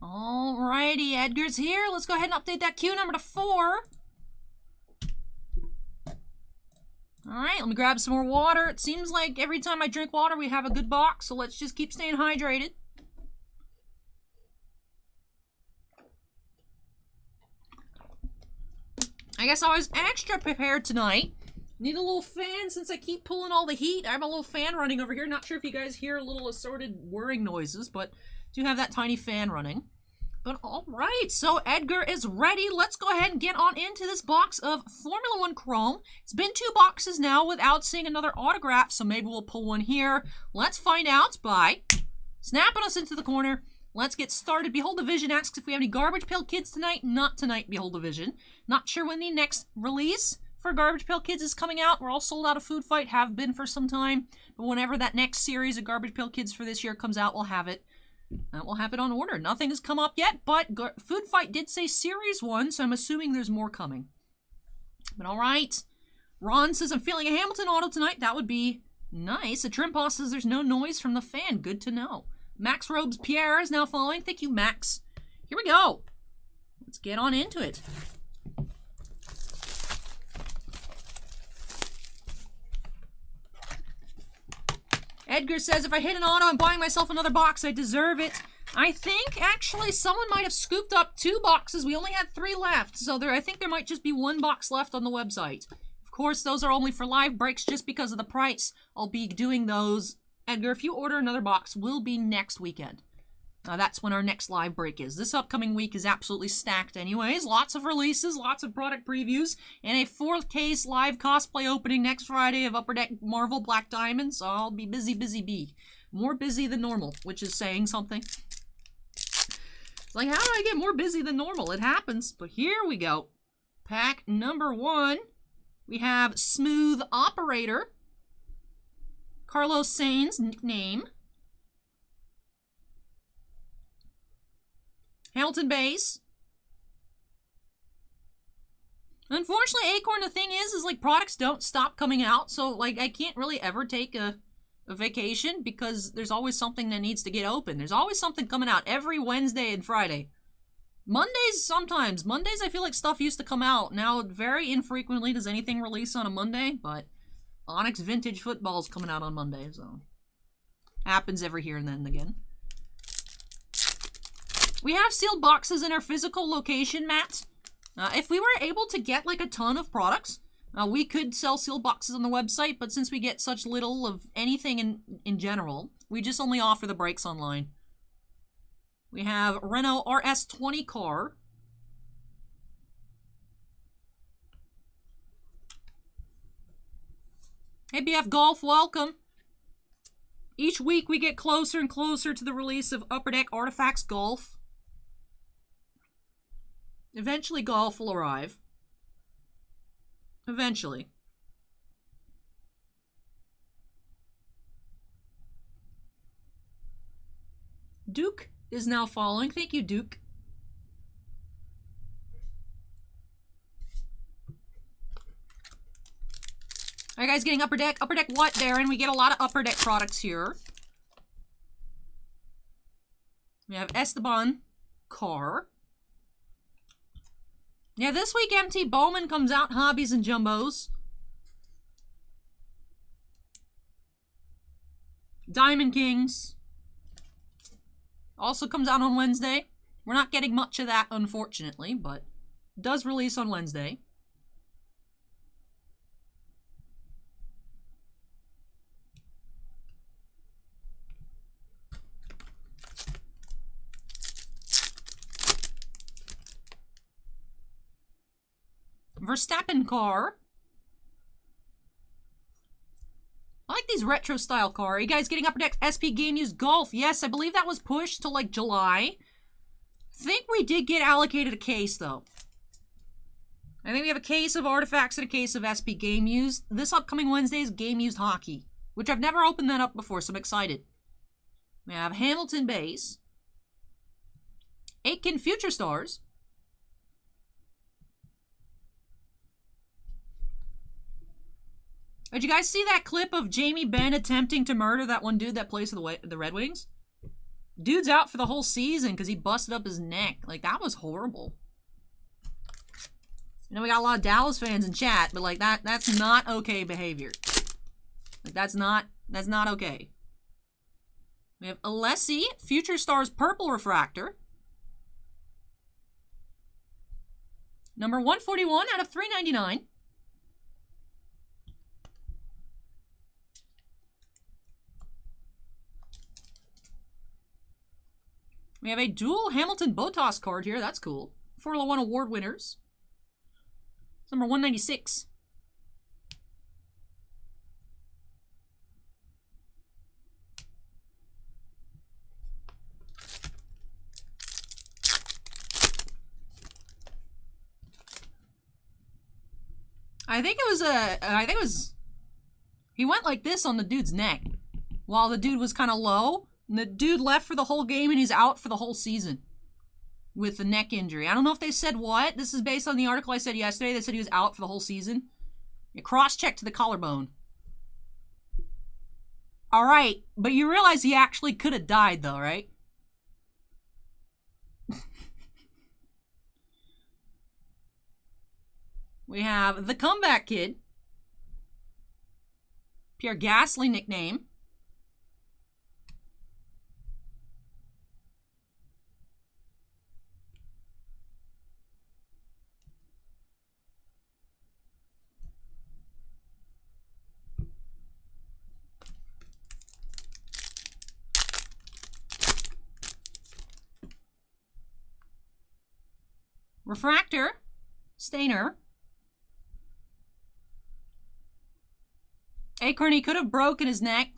Alrighty, Edgar's here. Let's go ahead and update that queue number to 4. Alright, let me grab some more water. It seems like every time I drink water, we have a good box, so let's just keep staying hydrated. I guess I was extra prepared tonight. Need a little fan since I keep pulling all the heat. I have a little fan running over here. Not sure if you guys hear little assorted whirring noises, but do have that tiny fan running. But alright, so Edgar is ready. Let's go ahead and get on into this box of Formula 1 Chrome. It's been 2 boxes now without seeing another autograph, so maybe we'll pull one here. Let's find out by snapping us into the corner. Let's get started. Behold the Vision asks if we have any Garbage Pail Kids tonight. Not tonight, Behold the Vision. Not sure when the next release for Garbage Pail Kids is coming out. We're all sold out of Food Fight, have been for some time. But whenever that next series of Garbage Pail Kids for this year comes out, we'll have it. We'll have it on order. Nothing has come up yet, but Food Fight did say Series 1, so I'm assuming there's more coming. But alright. Ron says, I'm feeling a Hamilton auto tonight. That would be nice. A Trimpa says there's no noise from the fan. Good to know. Max Robes Pierre is now following. Thank you, Max. Here we go. Let's get on into it. Edgar says, if I hit an auto, I'm buying myself another box. I deserve it. I think, actually, someone might have scooped up 2 boxes. We only had 3 left, so I think there might just be 1 box left on the website. Of course, those are only for live breaks just because of the price. I'll be doing those Edgar, if you order another box, will be next weekend. That's when our next live break is. This upcoming week is absolutely stacked anyways. Lots of releases, lots of product previews, and a 4th case live cosplay opening next Friday of Upper Deck Marvel Black Diamond, so I'll be busy, busy bee. More busy than normal, which is saying something. It's like, how do I get more busy than normal? It happens, but here we go. Pack number 1. We have Smooth Operator. Carlos Sainz, nickname. Hamilton Base. Unfortunately, Acorn, the thing is like products don't stop coming out, so like I can't really ever take a vacation because there's always something that needs to get open. There's always something coming out every Wednesday and Friday. Mondays sometimes. Mondays I feel like stuff used to come out. Now very infrequently does anything release on a Monday, but Onyx Vintage Football's coming out on Monday, so happens every here and then again. We have sealed boxes in our physical location, Matt. If we were able to get like a ton of products, we could sell sealed boxes on the website, but since we get such little of anything in general, we just only offer the breaks online. We have Renault RS20 car. Hey BF Golf, welcome. Each week we get closer and closer to the release of Upper Deck Artifacts Golf. Eventually Golf will arrive. Eventually. Duke is now following. Thank you, Duke. Alright guys, getting Upper Deck. Upper Deck what, Darren? We get a lot of Upper Deck products here. We have Esteban Carr. Yeah, this week MT Bowman comes out, Hobbies and Jumbos. Diamond Kings. Also comes out on Wednesday. We're not getting much of that, unfortunately, but it does release on Wednesday. Verstappen car. I like these retro style car. Are you guys getting Upper Deck SP Game Used Golf? Yes, I believe that was pushed to like July. I think we did get allocated a case though. I think we have a case of Artifacts and a case of SP Game Used. This upcoming Wednesday is Game Used Hockey, which I've never opened that up before, so I'm excited. We have Hamilton Base. Aitken Future Stars. Did you guys see that clip of Jamie Benn attempting to murder that one dude that plays for the Red Wings? Dude's out for the whole season because he busted up his neck. Like, that was horrible. You know, we got a lot of Dallas fans in chat, but like that's not okay behavior. Like, that's not okay. We have Alessi, Future Stars Purple Refractor. Number 141 out of 399. We have a dual Hamilton Botas card here. That's cool. Formula 1 award winners. It's number 196. I think it was he went like this on the dude's neck while the dude was kind of low. And the dude left for the whole game and he's out for the whole season with a neck injury. I don't know if they said what. This is based on the article I said yesterday. They said he was out for the whole season. Cross-check to the collarbone. All right, but you realize he actually could have died though, right? We have the Comeback Kid. Pierre Gasly nickname. Refractor. Stainer. Acorn, he could have broken his neck.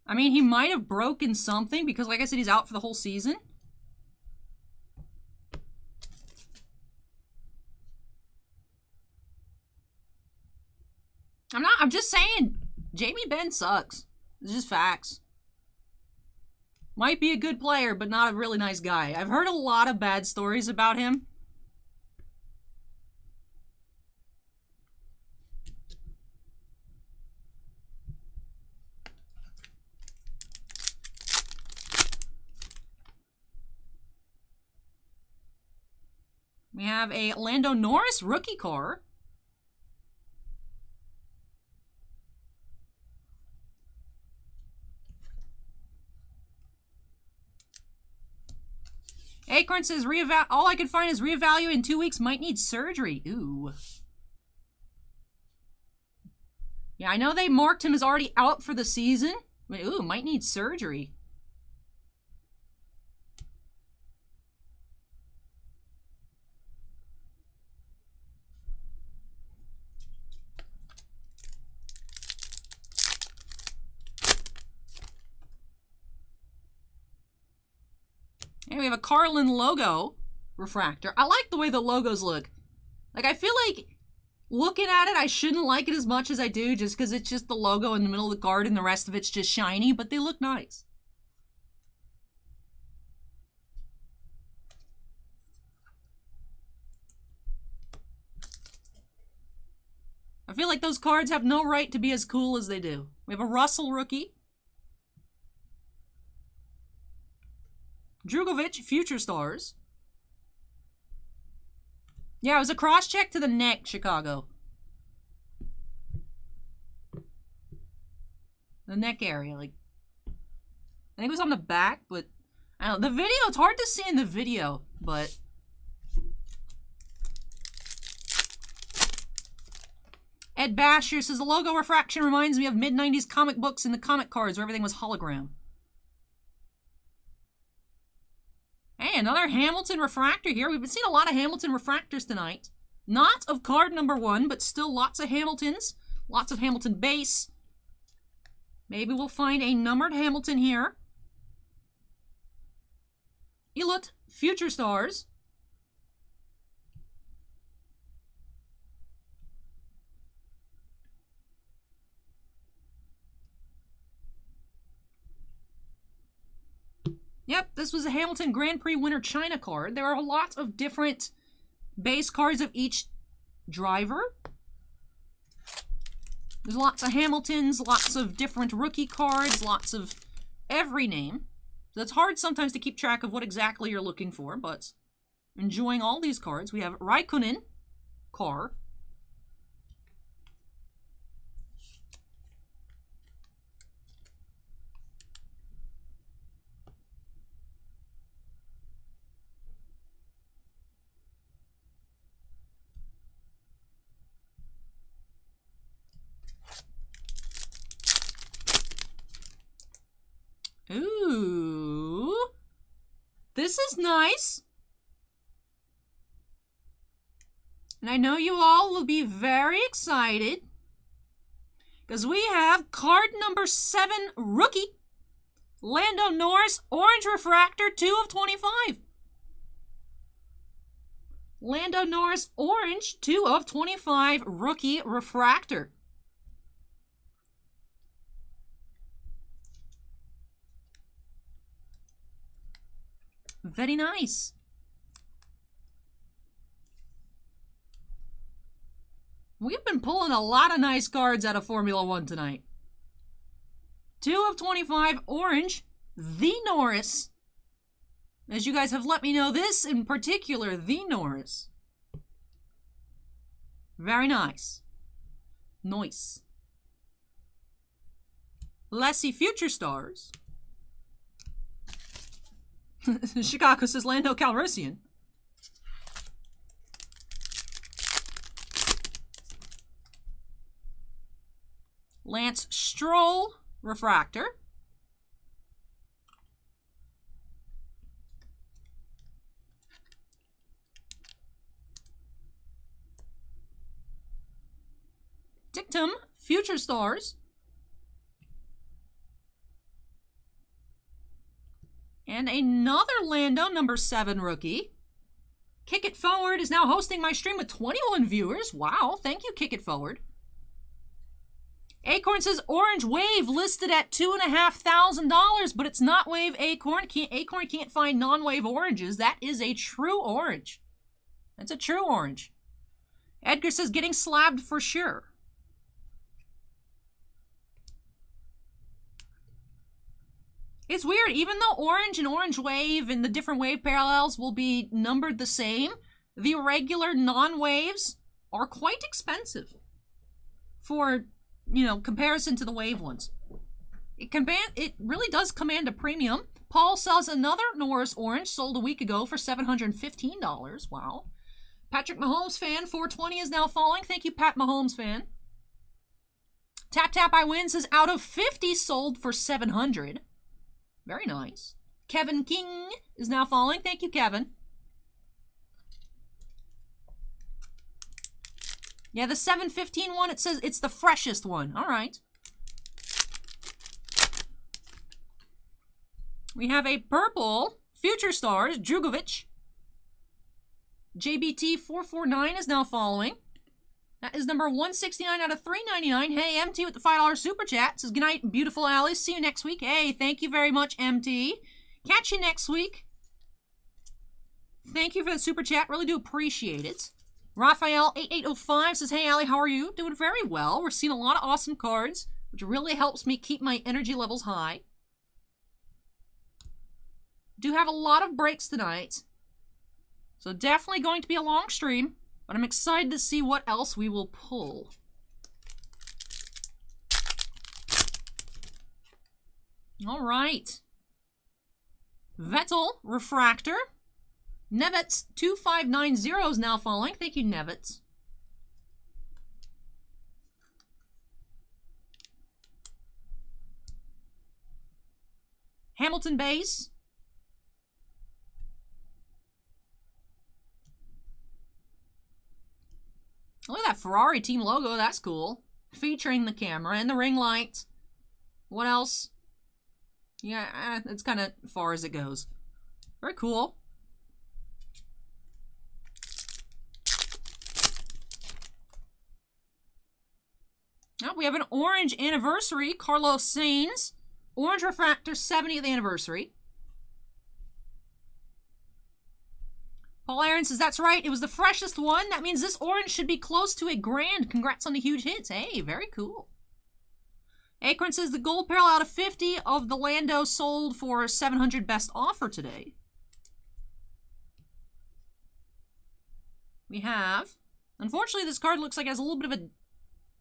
I mean, he might have broken something because, like I said, he's out for the whole season. I'm just saying, Jamie Benn sucks. It's just facts. Might be a good player, but not a really nice guy. I've heard a lot of bad stories about him. We have a Lando Norris rookie car. Acorn says, all I could find is reevaluate in 2 weeks, might need surgery. Ooh. Yeah, I know they marked him as already out for the season. But, ooh, might need surgery. And we have a Carlin logo refractor. I like the way the logos look. Like, I feel like looking at it, I shouldn't like it as much as I do just because it's just the logo in the middle of the card and the rest of it's just shiny, but they look nice. I feel like those cards have no right to be as cool as they do. We have a Russell rookie. Drugovic, Future Stars. Yeah, it was a cross-check to the neck, Chicago. The neck area, like... I think it was on the back, but... I don't know. The video, it's hard to see in the video, but... Ed Basher says, the logo refraction reminds me of mid-90s comic books and the comic cards where everything was hologram. Hey, another Hamilton refractor here. We've been seeing a lot of Hamilton refractors tonight. Not of card number 1, but still lots of Hamiltons. Lots of Hamilton base. Maybe we'll find a numbered Hamilton here. Elite Future Stars. Yep, this was a Hamilton Grand Prix winner China card. There are a lot of different base cards of each driver. There's lots of Hamiltons, lots of different rookie cards, lots of every name. So it's hard sometimes to keep track of what exactly you're looking for, but enjoying all these cards. We have Raikkonen car. Ooh, this is nice. And I know you all will be very excited because we have card number 7 rookie, Lando Norris, orange refractor, 2 of 25. Lando Norris, orange, 2 of 25 rookie refractor. Very nice. We've been pulling a lot of nice cards out of Formula 1 tonight. 2 of 25 orange, the Norris. As you guys have let me know, this in particular, the Norris. Very nice. Nice. Lassie Future Stars. Chicago says Lando Calrissian. Lance Stroll refractor. Dictum, Future Stars. And another Lando, number 7 rookie. Kick It Forward is now hosting my stream with 21 viewers. Wow, thank you, Kick It Forward. Acorn says Orange Wave listed at $2,500, but it's not Wave Acorn. Acorn can't find non-wave oranges. That is a true orange. That's a true orange. Edgar says getting slabbed for sure. It's weird, even though Orange and Orange Wave and the different wave parallels will be numbered the same, the regular non-waves are quite expensive for, you know, comparison to the wave ones. It really does command a premium. Paul sells another Norris Orange, sold a week ago for $715. Wow. Patrick Mahomes fan, 420 is now falling. Thank you, Pat Mahomes fan. Tap Tap I Win says out of 50 sold for 700. Very nice. Kevin King is now falling. Thank you, Kevin. Yeah, the 715 one, it says it's the freshest one. All right. We have a purple Future Stars, Drugovic. JBT449 is now following. That is number 169 out of 399. Hey, MT with the $5 super chat. Says, good night, beautiful Alice. See you next week. Hey, thank you very much, MT. Catch you next week. Thank you for the super chat. Really do appreciate it. Raphael8805 says, hey, Allie, how are you? Doing very well. We're seeing a lot of awesome cards, which really helps me keep my energy levels high. Do have a lot of breaks tonight. So definitely going to be a long stream. But I'm excited to see what else we will pull. All right. Vettel, Refractor. Nevitz, 2590 is now falling. Thank you, Nevitz. Hamilton Base. Look at that Ferrari team logo. That's cool. Featuring the camera and the ring light. What else? Yeah, it's kind of far as it goes. Very cool. Oh, we have an orange anniversary. Carlos Sainz. Orange Refractor 70th anniversary. Paul Aaron says, that's right, it was the freshest one. That means this orange should be close to a grand. Congrats on the huge hits. Hey, very cool. Acorn says, the gold parallel out of 50 of the Lando sold for 700 best offer today. We have, unfortunately, this card looks like it has a little bit of a,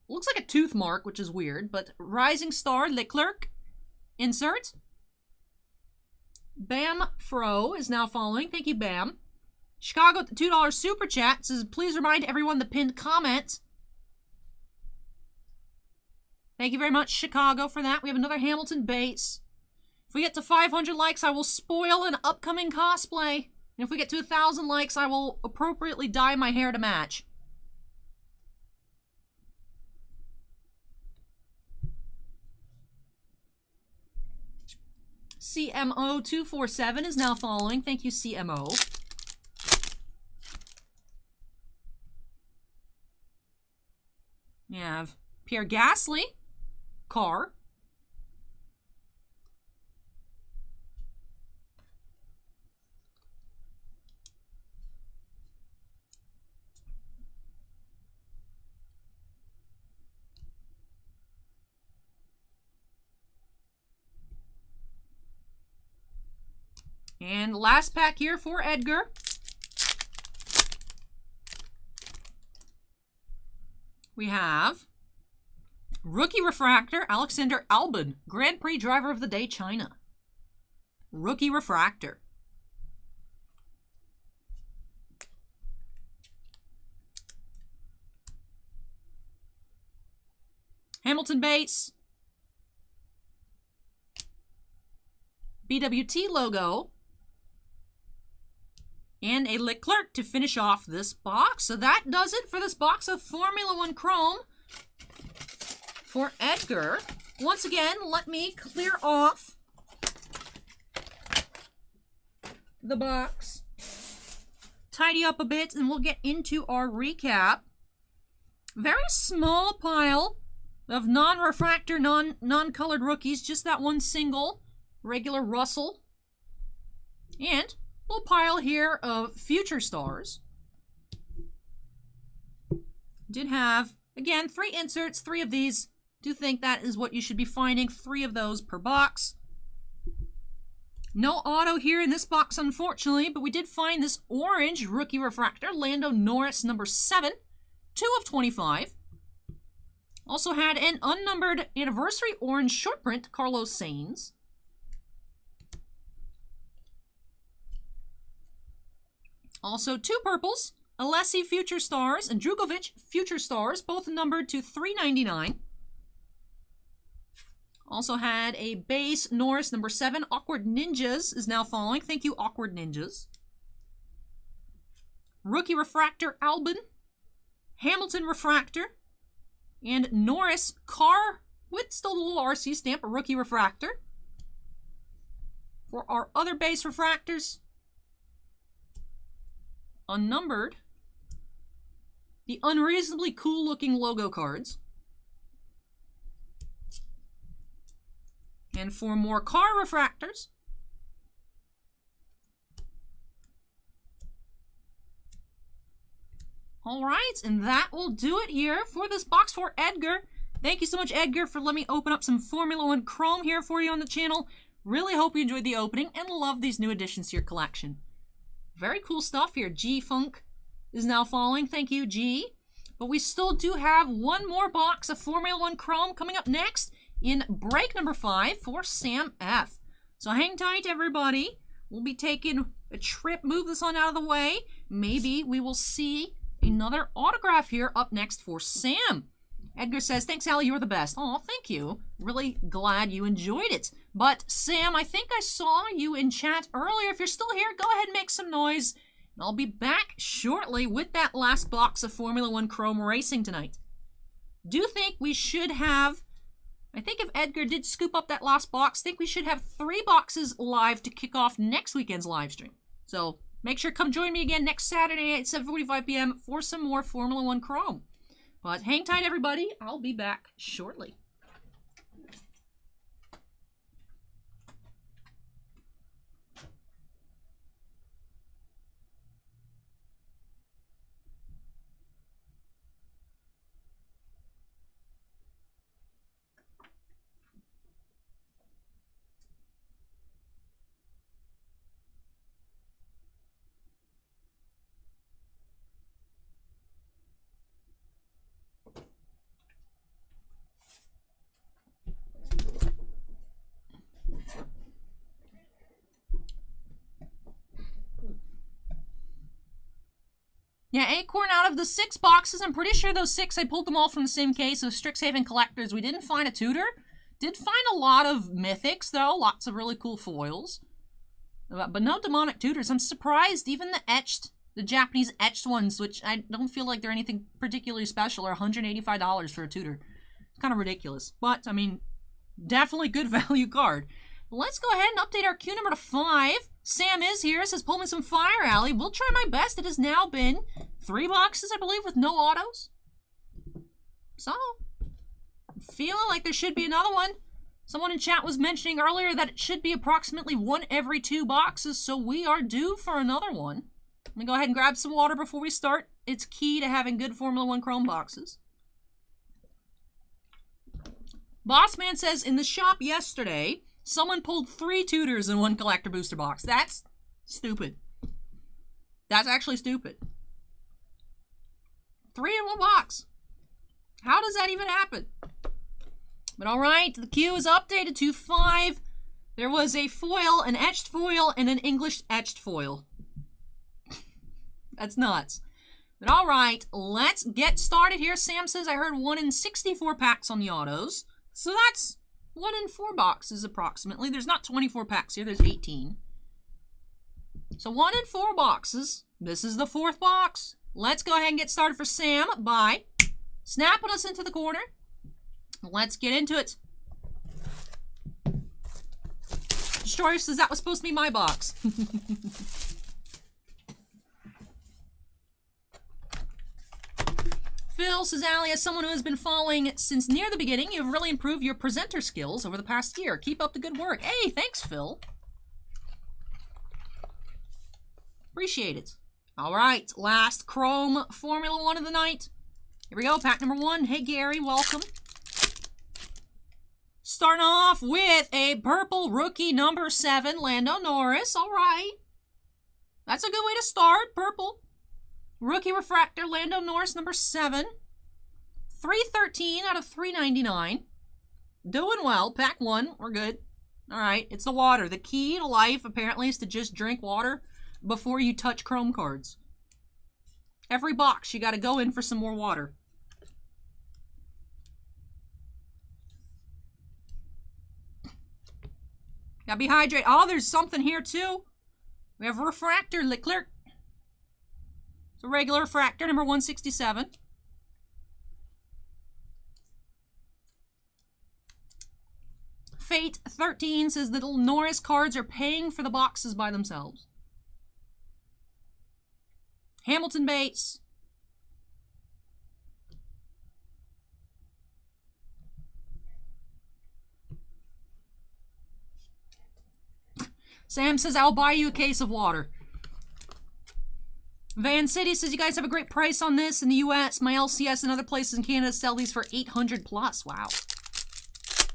looks like a tooth mark, which is weird, but Rising Star Leclerc insert. Bam Fro is now following. Thank you, Bam. Chicago, the $2 super chat says, please remind everyone the pinned comment. Thank you very much, Chicago, for that. We have another Hamilton base. If we get to 500 likes, I will spoil an upcoming cosplay. And if we get to 1,000 likes, I will appropriately dye my hair to match. CMO247 is now following. Thank you, CMO. We have Pierre Gasly, car. And last pack here for Edgar. We have Rookie Refractor, Alexander Albon, Grand Prix Driver of the Day, China. Rookie Refractor. Hamilton base. BWT logo. And a Leclerc to finish off this box. So that does it for this box of Formula One Chrome. for Edgar. Once again, let me clear off the box, tidy up a bit, and we'll get into our recap. Very small pile of non-refractor, non-colored rookies, just that one single regular Russell. And a little pile here of future stars. Did have, again, 3 inserts, 3 of these. Do think that is what you should be finding, 3 of those per box. No auto here in this box, unfortunately, but we did find this orange rookie refractor, Lando Norris, number 7, 2 of 25. Also had an unnumbered anniversary orange short print, Carlos Sainz. Also 2 purples, Alessi Future Stars and Drugovic Future Stars, both numbered to 399. Also had a base Norris number 7. Awkward Ninjas is now following. Thank you, Awkward Ninjas. Rookie Refractor Albin. Hamilton Refractor. And Norris Car with still the little RC stamp, a Rookie Refractor. For our other base refractors, unnumbered, the unreasonably cool looking logo cards. And for more car refractors, all right, and that will do it here for this box for Edgar. Thank you so much, Edgar, for letting me open up some Formula 1 Chrome here for you on the channel. Really hope you enjoyed the opening and love these new additions to your collection. Very cool stuff here. G-Funk is now following. Thank you, G. But we still do have one more box of Formula 1 Chrome coming up next in break number 5 for Sam F. So hang tight, everybody. We'll be taking a trip, move this on out of the way. Maybe we will see another autograph here up next for Sam. Edgar says, thanks, Allie, you're the best. Oh, thank you. Really glad you enjoyed it. But Sam, I think I saw you in chat earlier. If you're still here, go ahead and make some noise. And I'll be back shortly with that last box of Formula 1 Chrome Racing tonight. Do think we should have, I think if Edgar did scoop up that last box, I think we should have 3 boxes live to kick off next weekend's live stream. So make sure to come join me again next Saturday at 7:45 p.m. for some more Formula 1 Chrome. But hang tight, everybody. I'll be back shortly. Yeah, Acorn, out of the 6 boxes, I'm pretty sure those 6, I pulled them all from the same case of Strixhaven Collectors. We didn't find a tutor. Did find a lot of mythics, though. Lots of really cool foils. But no demonic tutors. I'm surprised even the Japanese etched ones, which I don't feel like they're anything particularly special, are $185 for a tutor. It's kind of ridiculous. But, I mean, definitely good value card. Let's go ahead and update our queue number to 5. Sam is here, says pull me some fire, Allie. We'll try my best. It has now been 3 boxes, I believe, with no autos. So, I'm feeling like there should be another one. Someone in chat was mentioning earlier that it should be approximately 1 every 2 boxes, so we are due for another one. Let me go ahead and grab some water before we start. It's key to having good Formula 1 Chrome boxes. Bossman says, in the shop yesterday, someone pulled 3 tutors in 1 collector booster box. That's stupid. That's actually stupid. 3 in 1 box. How does that even happen? But alright, the queue is updated to 5. There was a foil, an etched foil, and an English etched foil. That's nuts. But alright, let's get started here. Sam says I heard 1 in 64 packs on the autos. So that's 1 in 4 boxes approximately. There's not 24 packs here, there's 18. So 1 in 4 boxes. This is the 4th box. Let's go ahead and get started for Sam by snapping us into the corner. Let's get into it. Destroyer says that was supposed to be my box. Phil says, Allie, as someone who has been following since near the beginning, you've really improved your presenter skills over the past year. Keep up the good work. Hey, thanks, Phil. Appreciate it. All right, last Chrome Formula 1 of the night. Here we go, pack number 1. Hey, Gary, welcome. Starting off with a purple rookie number 7, Lando Norris. All right. That's a good way to start, purple. Rookie refractor, Lando Norris, number 7. 313 out of 399. Doing well. Pack 1. We're good. All right. It's the water. The key to life, apparently, is to just drink water before you touch Chrome cards. Every box, you got to go in for some more water. Gotta be hydrated. Oh, there's something here, too. We have refractor, Leclerc. It's a regular refractor, number 167. Fate 13 says the little Norris cards are paying for the boxes by themselves. Hamilton base. Sam says, I'll buy you a case of water. Van City says, you guys have a great price on this in the US. My LCS and other places in Canada sell these for 800 plus. Wow.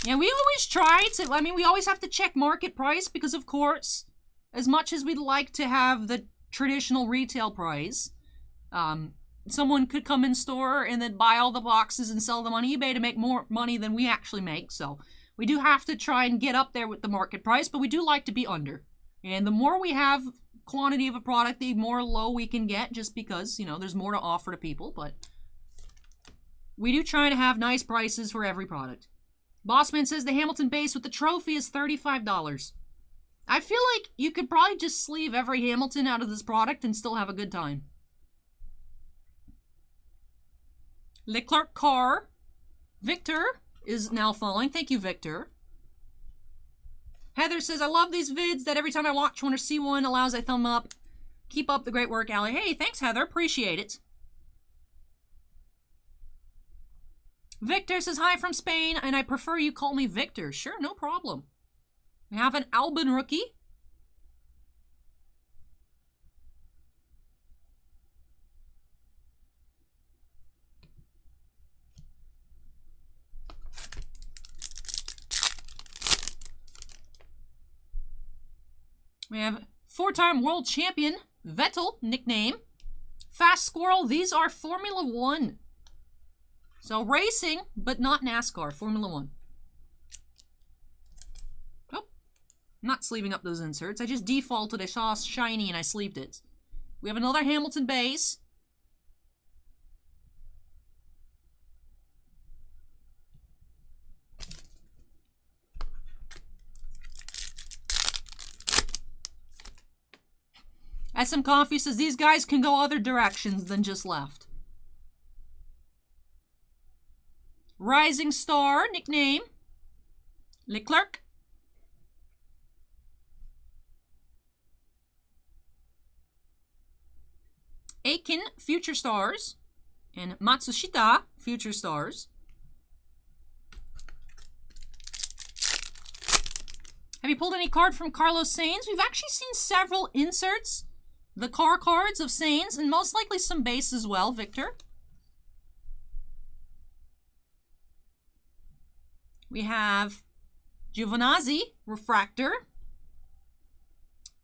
Yeah, we always try to, I mean, we always have to check market price because, of course, as much as we'd like to have the traditional retail price, someone could come in store and then buy all the boxes and sell them on eBay to make more money than we actually make. So we do have to try and get up there with the market price, but we do like to be under. And the more we have quantity of a product, the more low we can get, just because, you know, there's more to offer to people. But we do try to have nice prices for every product. Bossman says the Hamilton base with the trophy is $35. I feel like you could probably just sleeve every Hamilton out of this product and still have a good time. Leclerc car. Victor is now following. Thank you, Victor. Heather says, I love these vids that every time I watch one or see one allows a thumb up. Keep up the great work, Allie. Hey, thanks, Heather. Appreciate it. Victor says, hi from Spain, and I prefer you call me Victor. Sure, no problem. We have an Albon rookie. We have 4-time world champion, Vettel, nickname. Fast Squirrel, these are Formula 1. So racing, but not NASCAR, Formula 1. Oh, I'm not sleeving up those inserts. I just defaulted, I saw shiny and I sleeved it. We have another Hamilton base. SM Coffee says these guys can go other directions than just left. Rising Star, nickname. Leclerc. Aiken, Future Stars. And Matsushita, Future Stars. Have you pulled any card from Carlos Sainz? We've actually seen several inserts. The car cards of Sainz, and most likely some base as well, Victor. We have Giovinazzi, Refractor.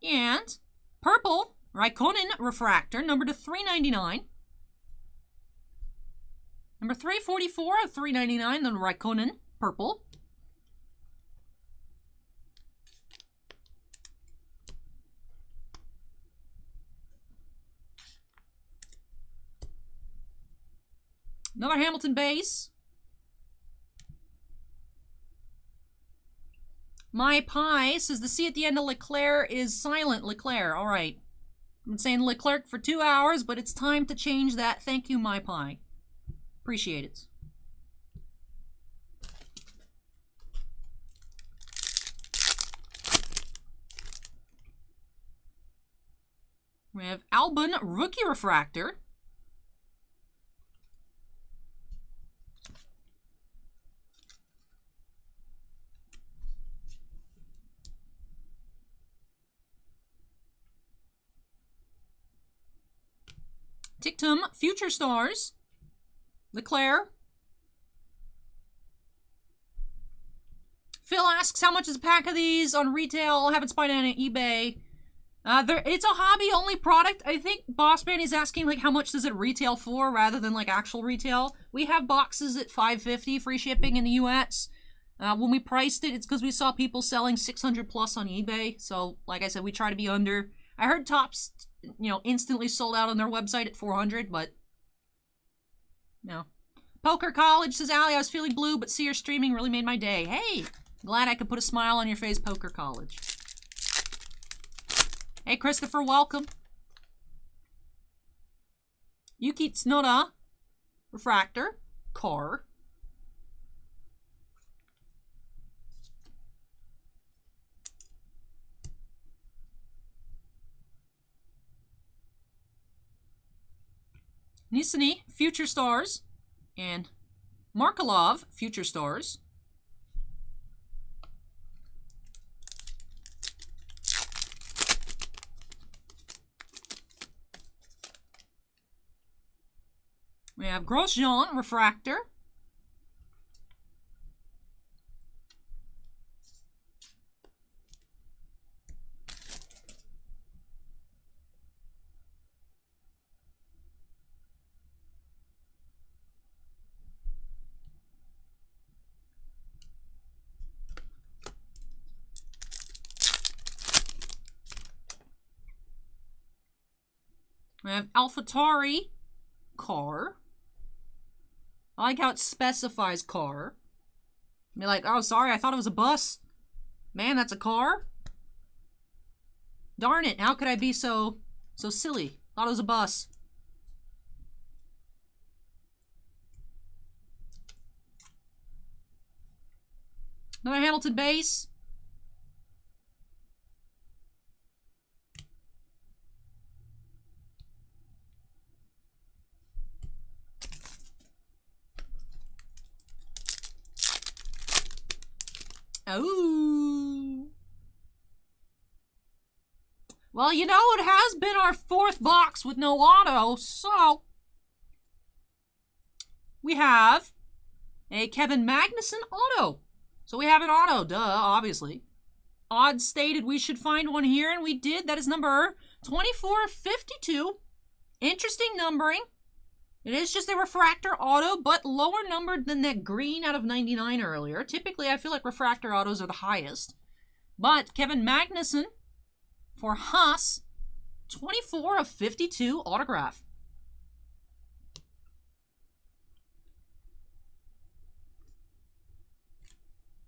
And purple, Raikkonen, Refractor, number to 399. Number 344 of 399, then Raikkonen, purple. Another Hamilton base. My Pie says the C at the end of Leclerc is silent Leclerc. All right. I've been saying Leclerc for 2 hours, but it's time to change that. Thank you, My Pie. Appreciate it. We have Albin Rookie Refractor. Tictum Future Stars. Leclerc. Phil asks, how much is a pack of these on retail? Haven't spotted on eBay. It's a hobby-only product. I think Boss Man is asking, like, how much does it retail for rather than, like, actual retail. We have boxes at $5.50, free shipping in the US. When we priced it, it's because we saw people selling 600 plus on eBay. So, like I said, we try to be under. I heard Topps, you know, instantly sold out on their website at 400, but, no. Poker College says, Allie, I was feeling blue, but see your streaming really made my day. Hey, glad I could put a smile on your face, Poker College. Hey, Christopher, welcome. Yuki Tsunoda, Refractor, Car. Nisani, Future Stars, and Markelov, Future Stars. We have Grosjean, Refractor. We have AlphaTauri, Car. I like how it specifies car. Be like, oh, sorry, I thought it was a bus. Man, that's a car? Darn it, how could I be so silly? Thought it was a bus. Another Hamilton base. Oh. Well, you know, it has been our 4th box with no auto, so we have a Kevin Magnussen auto. So we have an auto, duh, obviously. Odds stated we should find one here, and we did. That is number 2452. Interesting numbering. It is just a refractor auto, but lower numbered than that green out of 99 earlier. Typically, I feel like refractor autos are the highest. But Kevin Magnussen for Haas, 24 of 52 autograph.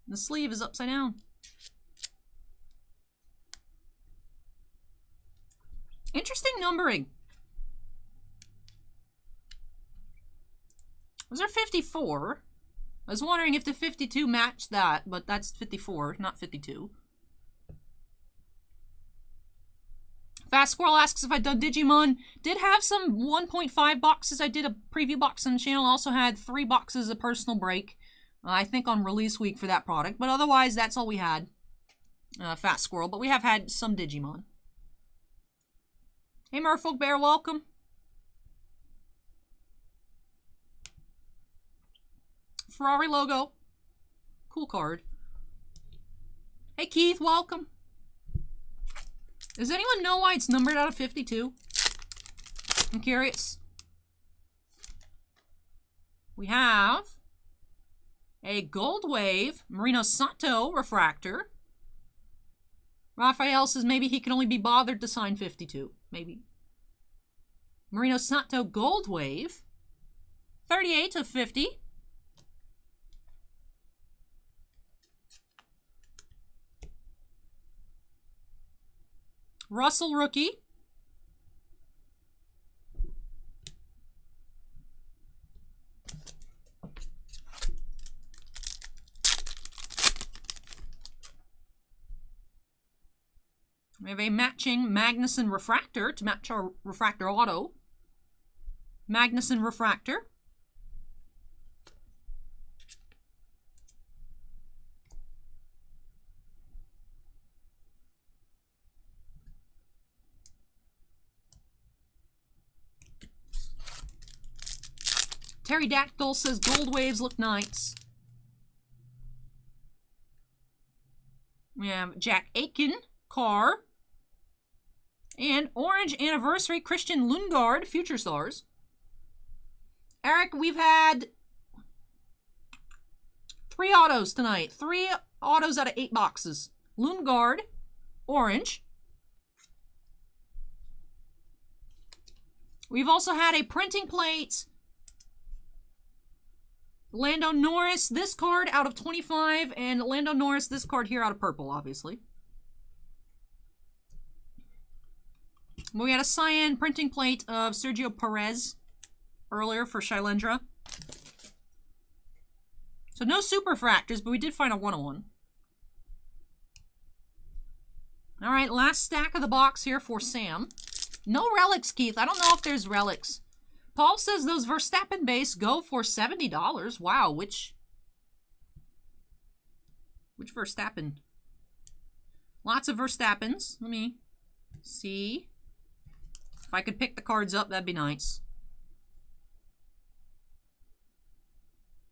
The sleeve is upside down. Interesting numbering. Was there 54? I was wondering if the 52 matched that, but that's 54, not 52. Fast Squirrel asks if I'd done Digimon. Did have some 1.5 boxes. I did a preview box on the channel. Also had 3 boxes of personal break. I think on release week for that product. But otherwise, that's all we had. Fast Squirrel. But we have had some Digimon. Hey, Merfolk Bear, welcome. Ferrari logo. Cool card. Hey, Keith, welcome. Does anyone know why it's numbered out of 52? I'm curious. We have a Gold Wave Marino Santo refractor. Raphael says maybe he can only be bothered to sign 52. Maybe. Marino Santo Gold Wave. 38 of 50. Russell rookie. We have a matching Magnuson Refractor to match our Refractor Auto. Magnuson Refractor. Pterodactyl says gold waves look nice. We have Jack Aiken, Carr. And Orange Anniversary, Christian Lundgaard, Future Stars. Erik, we've had 3 autos tonight. 3 autos out of 8 boxes. Lundgaard, Orange. We've also had a printing plate. Lando Norris, this card out of 25. And Lando Norris, this card here out of purple, obviously. We had a cyan printing plate of Sergio Perez earlier for Shailendra. So no super fractors, but we did find a 101. Alright, last stack of the box here for Sam. No relics, Keith. I don't know if there's relics. Paul says those Verstappen base go for $70. Wow, which Verstappen? Lots of Verstappens. Let me see. If I could pick the cards up, that'd be nice.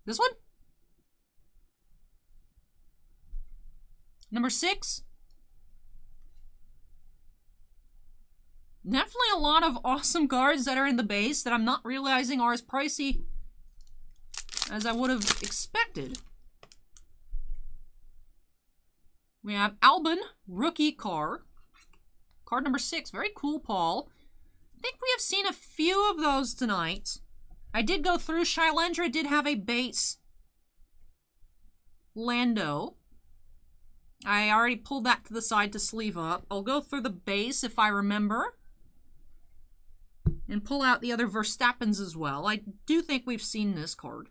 This one? Number 6. Definitely a lot of awesome cards that are in the base that I'm not realizing are as pricey as I would have expected. We have Albon, rookie car. Card number 6. Very cool, Paul. I think we have seen a few of those tonight. I did go through. Shailendra did have a base Lando. I already pulled that to the side to sleeve up. I'll go through the base if I remember. And pull out the other Verstappens as well. I do think we've seen this card.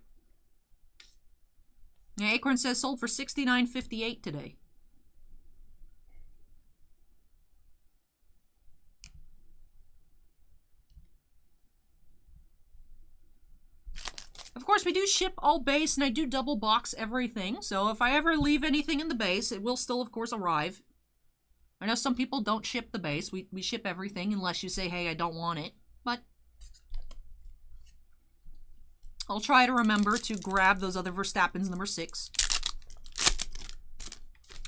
Yeah, Acorn says sold for $69.58 today. Of course, we do ship all base, and I do double box everything. So if I ever leave anything in the base, it will still, of course, arrive. I know some people don't ship the base. We ship everything unless you say, hey, I don't want it. But I'll try to remember to grab those other Verstappens, number 6.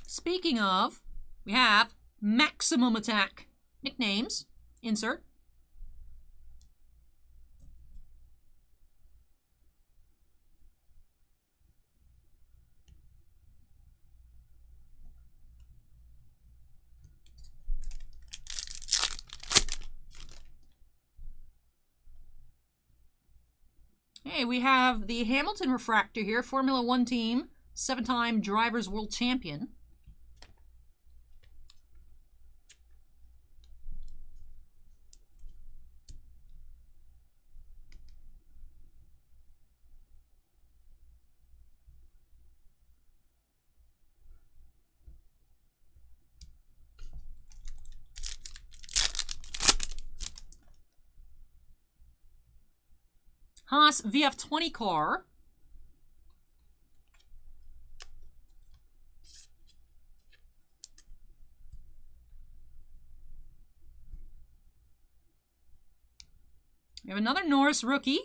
Speaking of, we have Maximum Attack. Nicknames. Insert. Hey, we have the Hamilton Refractor here, Formula 1 team, 7-time Drivers' World Champion. Haas VF20 car. We have another Norris rookie.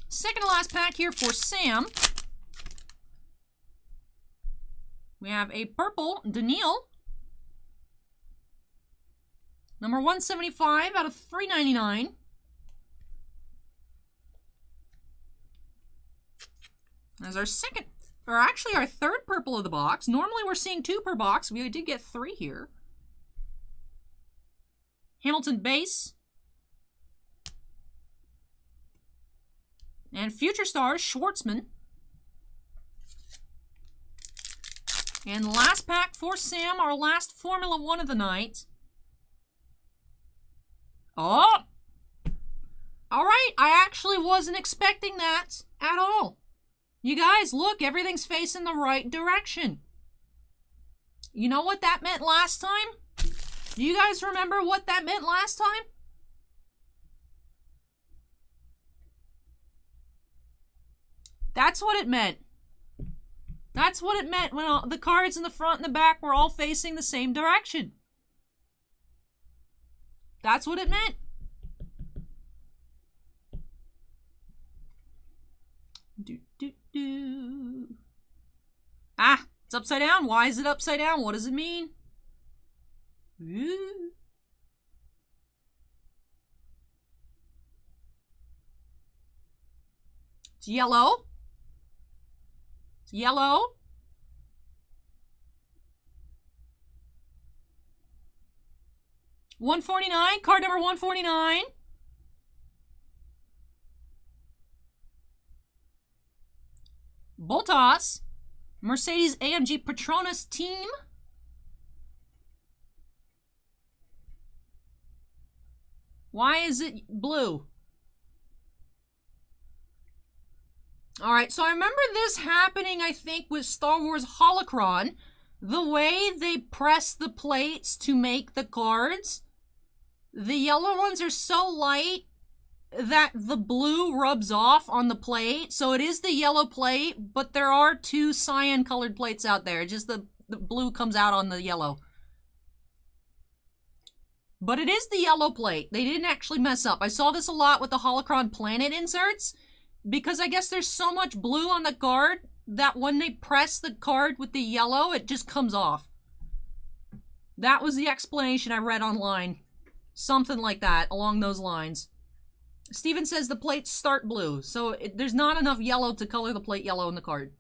Second to last pack here for Sam. We have a purple Daniil. Number 175 out of 399. As our second, or actually our third purple of the box. Normally we're seeing 2 per box. We did get 3 here. Hamilton base. And Future Stars, Schwartzman. And last pack for Sam, our last Formula 1 of the night. Oh! Alright, I actually wasn't expecting that at all. You guys, look, everything's facing the right direction. You know what that meant last time? Do you guys remember what that meant last time? That's what it meant. That's what it meant when all the cards in the front and the back were all facing the same direction. That's what it meant. Ah, it's upside down. Why is it upside down? What does it mean? Ooh. It's yellow. It's yellow. $149, card number 149. Boltas, Mercedes AMG Petronas team. Why is it blue? All right, so I remember this happening, I think, with Star Wars Holocron. The way they press the plates to make the cards, the yellow ones are so light that the blue rubs off on the plate. So it is the yellow plate, but there are two cyan colored plates out there. Just the blue comes out on the yellow. But it is the yellow plate. They didn't actually mess up. I saw this a lot with the Holocron Planet inserts, because I guess there's so much blue on the card that when they press the card with the yellow, it just comes off. That was the explanation I read online. Something like that, along those lines. Steven says the plates start blue, so there's not enough yellow to color the plate yellow in the card.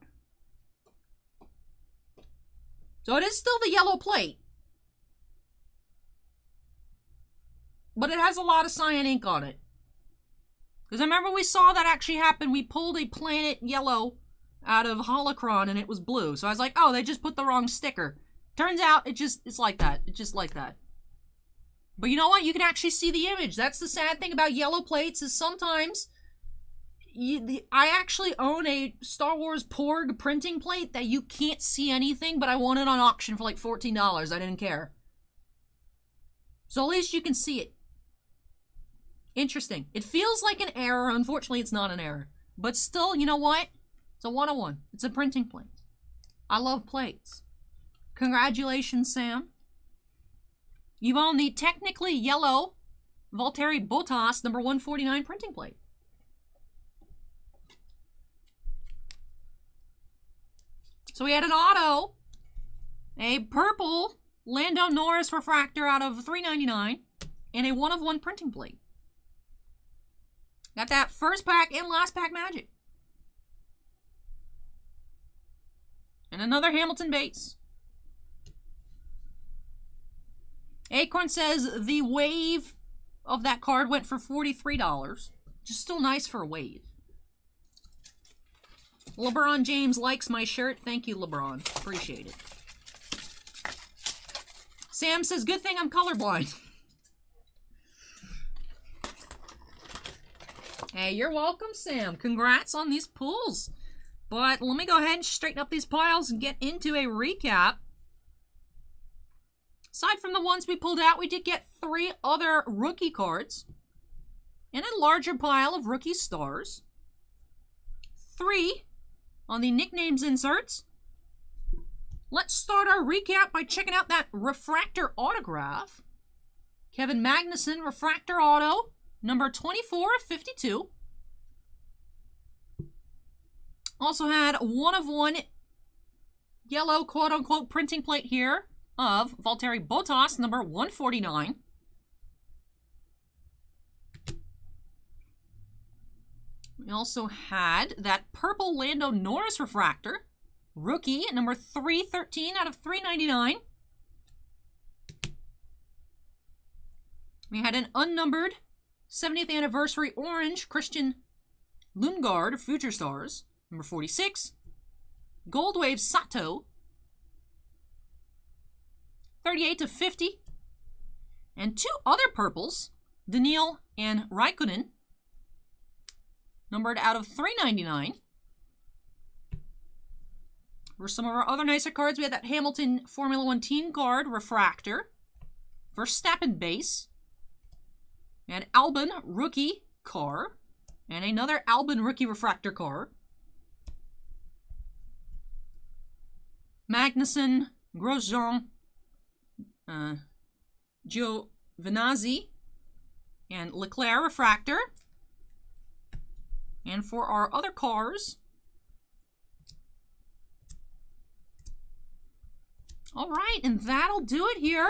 So it is still the yellow plate. But it has a lot of cyan ink on it. Because I remember we saw that actually happen. We pulled a planet yellow out of Holocron and it was blue. So I was like, oh, they just put the wrong sticker. Turns out it's like that. It's just like that. But you know what? You can actually see the image. That's the sad thing about yellow plates is sometimes I actually own a Star Wars Porg printing plate that you can't see anything, but I won it on auction for like $14. I didn't care. So at least you can see it. Interesting. It feels like an error. Unfortunately, it's not an error. But still, you know what? It's a 101. It's a printing plate. I love plates. Congratulations, Sam. You own the technically yellow Valtteri Bottas number 149 printing plate. So we had an auto, a purple Lando Norris refractor out of $3.99, and a 1/1 printing plate. Got that first pack and last pack magic. And another Hamilton base. Acorn says the wave of that card went for $43. Just still nice for a wave. LeBron James likes my shirt. Thank you, LeBron. Appreciate it. Sam says, good thing I'm colorblind. Hey, you're welcome, Sam. Congrats on these pulls. But let me go ahead and straighten up these piles and get into a recap. Aside from the ones we pulled out, we did get 3 other rookie cards. And a larger pile of rookie stars. 3 on the nicknames inserts. Let's start our recap by checking out that refractor autograph. Kevin Magnuson, refractor auto, number 24/52. Also had 1/1 yellow quote-unquote printing plate here of Valtteri Bottas, number 149. We also had that purple Lando Norris refractor, rookie, number 313 out of 399. We had an unnumbered 70th anniversary orange Christian Lundgaard of Future Stars, number 46. Gold Wave Sato, 38/50. And 2 other purples, Daniil and Raikkonen, numbered out of 399. For some of our other nicer cards, we had that Hamilton Formula 1 team card, Refractor. Verstappen base. And Albon rookie car. And another Albon rookie refractor car. Magnussen, Grosjean, Giovinazzi, and Leclerc refractor. And for our other cars, all right, and that'll do it here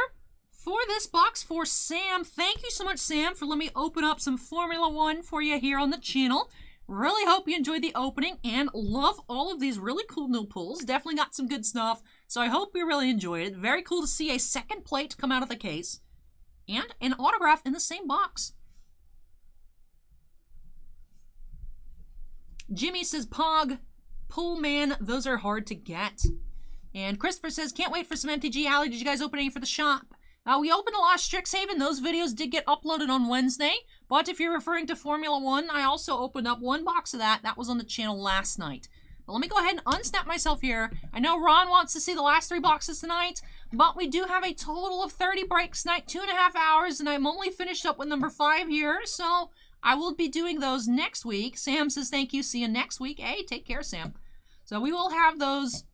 for this box for Sam. Thank you so much, Sam, for letting me open up some Formula 1 for you here on the channel. Really hope you enjoyed the opening and love all of these really cool new pulls. Definitely got some good stuff, so I hope you really enjoyed it. Very cool to see a second plate come out of the case and an autograph in the same box. Jimmy says, Pog, pull man, those are hard to get. And Christopher says, can't wait for some MTG. Allie, did you guys open any for the shop? We opened a lot of Strixhaven. Those videos did get uploaded on Wednesday. But if you're referring to Formula 1, I also opened up one box of that. That was on the channel last night. But let me go ahead and unsnap myself here. I know Ron wants to see the last 3 boxes tonight, but we do have a total of 30 breaks tonight, 2.5 hours, and I'm only finished up with number 5 here, so I will be doing those next week. Sam says, thank you. See you next week. Hey, take care, Sam. So we will have those.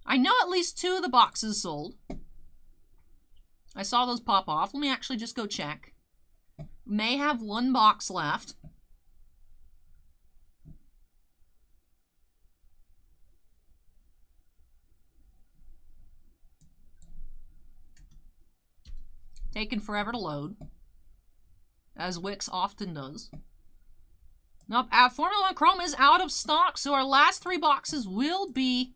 I know at least 2 of the boxes sold. I saw those pop off. Let me actually just go check. May have 1 box left. Taking forever to load, as Wix often does. Nope, Formula 1 Chrome is out of stock, so our last 3 boxes will be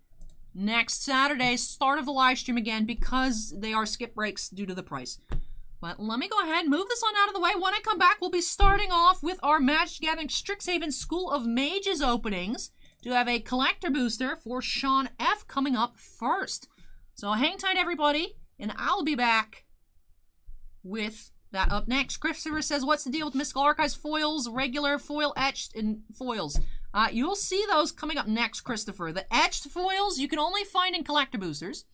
next Saturday, start of the live stream again, because they are skip breaks due to the price. But let me go ahead and move this on out of the way. When I come back, we'll be starting off with our Magic Gathering Strixhaven School of Mages openings. Do have a collector booster for Sean F coming up first. So hang tight, everybody, and I'll be back with that up next. Christopher says, what's the deal with Mystical Archives foils, regular foil, etched, and foils? You'll see those coming up next, Christopher. The etched foils you can only find in collector boosters.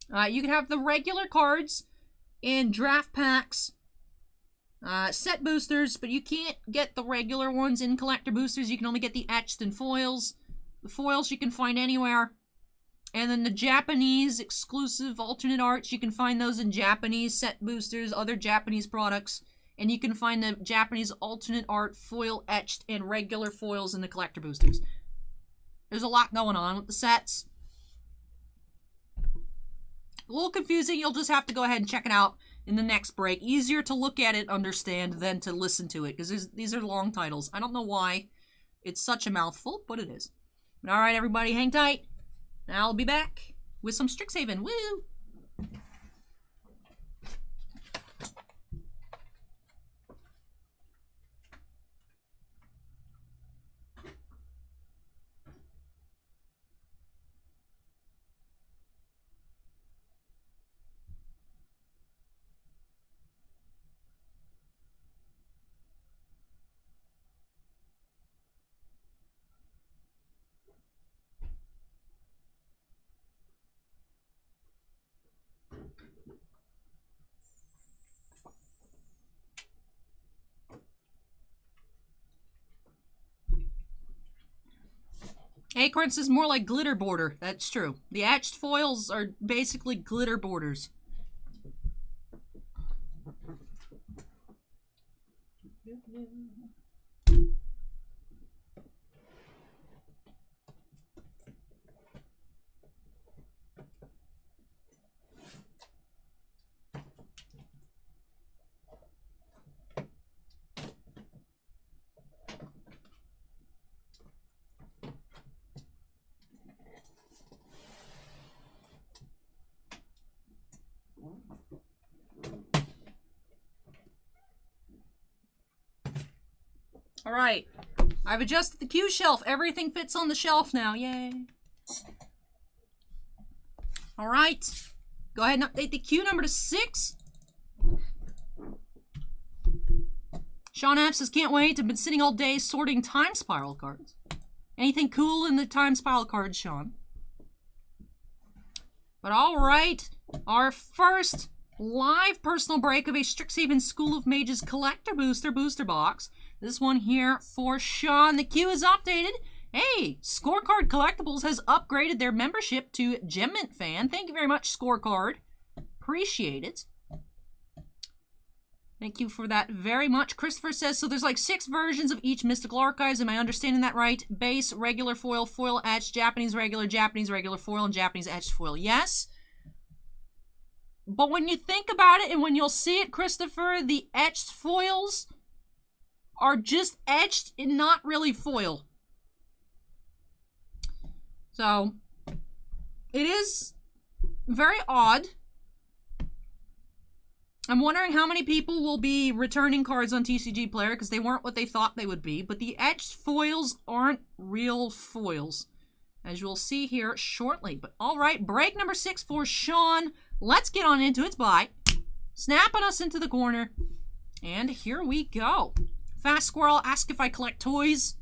You can have the regular cards in draft packs, set boosters, but you can't get the regular ones in collector boosters. You can only get the etched and foils. The foils you can find anywhere. And then the Japanese exclusive alternate arts, you can find those in Japanese set boosters, other Japanese products. And you can find the Japanese alternate art foil etched and regular foils in the collector boosters. There's a lot going on with the sets. A little confusing. You'll just have to go ahead and check it out in the next break. Easier to look at it, understand, than to listen to it, because these are long titles. I don't know why it's such a mouthful, but it is. But all right, everybody, hang tight. I'll be back with some Strixhaven. Woo! Acorns is more like glitter border. That's true. The etched foils are basically glitter borders. All right, I've adjusted the queue shelf. Everything fits on the shelf now. Yay. All right, go ahead and update the queue number to 6. Sean F says, can't wait. I've been sitting all day sorting time spiral cards. Anything cool in the time spiral cards, Sean? But alright, our first live personal break of a Strixhaven School of Mages collector booster box. This one here for Sean. The queue is updated. Hey, Scorecard Collectibles has upgraded their membership to Gemmint Fan. Thank you very much, Scorecard. Appreciate it. Thank you for that very much. Christopher says, so there's like 6 versions of each Mystical Archives. Am I understanding that right? Base, regular foil, foil etched, Japanese regular foil, and Japanese etched foil. Yes. But when you think about it, and when you'll see it, Christopher, the etched foils are just etched and not really foil. So, it is very odd. I'm wondering how many people will be returning cards on TCG Player because they weren't what they thought they would be. But the etched foils aren't real foils, as you'll see here shortly. But alright, break number 6 for Sean. Let's get on into it by snapping us into the corner. And here we go. Fast Squirrel, ask if I collect toys.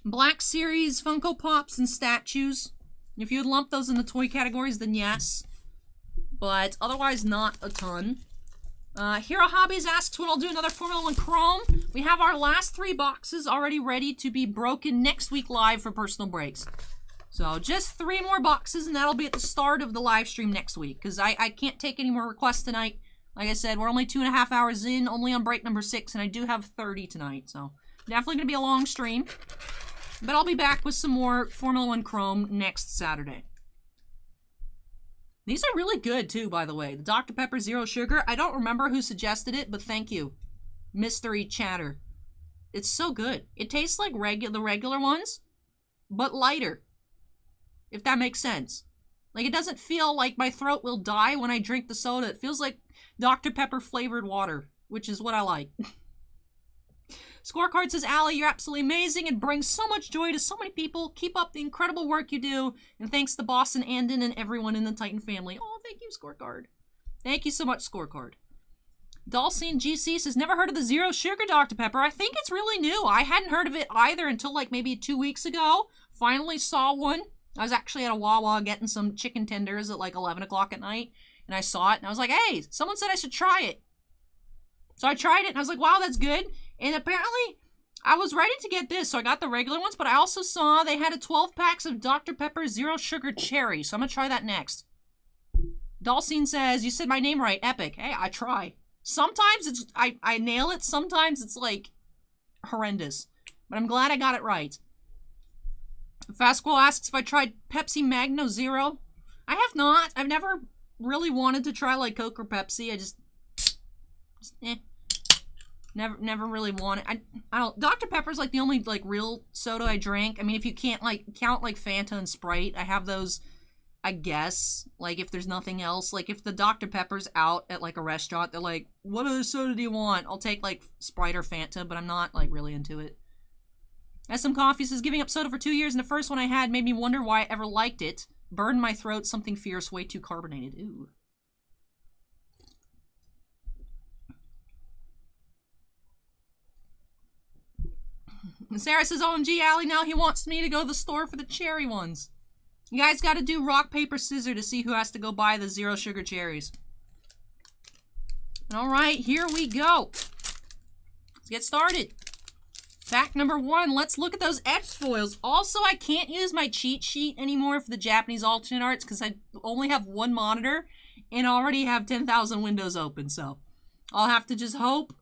Black Series, Funko Pops, and statues. If you would lump those in the toy categories, then yes. But otherwise not a ton. Hero Hobbies asks when I'll do another Formula 1 Chrome. We have our last 3 boxes already ready to be broken next week live for personal breaks. So just 3 more boxes and that'll be at the start of the live stream next week. Because I can't take any more requests tonight. Like I said, we're only 2.5 hours in, only on break number 6, and I do have 30 tonight. So definitely going to be a long stream. But I'll be back with some more Formula 1 Chrome next Saturday. These are really good, too, by the way. The Dr. Pepper Zero Sugar. I don't remember who suggested it, but thank you. Mystery Chatter. It's so good. It tastes like the regular ones, but lighter. If that makes sense. Like, it doesn't feel like my throat will die when I drink the soda. It feels like Dr. Pepper flavored water, which is what I like. Scorecard says, Allie, you're absolutely amazing and bring so much joy to so many people. Keep up the incredible work you do. And thanks to Boston, Andon, and everyone in the Titan family. Oh, thank you, Scorecard. Thank you so much, Scorecard. Dalcine GC says, never heard of the Zero Sugar Dr. Pepper. I think it's really new. I hadn't heard of it either until like maybe 2 weeks ago. Finally saw one. I was actually at a Wawa getting some chicken tenders at like 11 o'clock at night. And I saw it and I was like, hey, someone said I should try it. So I tried it and I was like, wow, that's good. And apparently, I was ready to get this, so I got the regular ones, but I also saw they had a 12 packs of Dr. Pepper Zero Sugar Cherry, so I'm going to try that next. Dalcine says, you said my name right, Epic. Hey, I try. Sometimes it's I nail it, sometimes it's like horrendous. But I'm glad I got it right. Fast Squirrel asks if I tried Pepsi Magno Zero. I have not. I've never really wanted to try like Coke or Pepsi. I just Never really wanted. I don't. Dr. Pepper's like the only like real soda I drank. I mean, if you can't like count like Fanta and Sprite, I have those. I guess like if there's nothing else, like if the Dr. Pepper's out at like a restaurant, they're like, "What other soda do you want?" I'll take like Sprite or Fanta, but I'm not like really into it. SM Coffee says giving up soda for 2 years, and the first one I had made me wonder why I ever liked it. Burned my throat, something fierce, way too carbonated. Ooh. And Sarah says, OMG, Allie, now he wants me to go to the store for the cherry ones. You guys got to do rock, paper, scissors to see who has to go buy the Zero Sugar cherries. All right, here we go. Let's get started. Fact number 1, let's look at those etched foils. Also, I can't use my cheat sheet anymore for the Japanese alternate arts because I only have 1 monitor and already have 10,000 windows open. So I'll have to just hope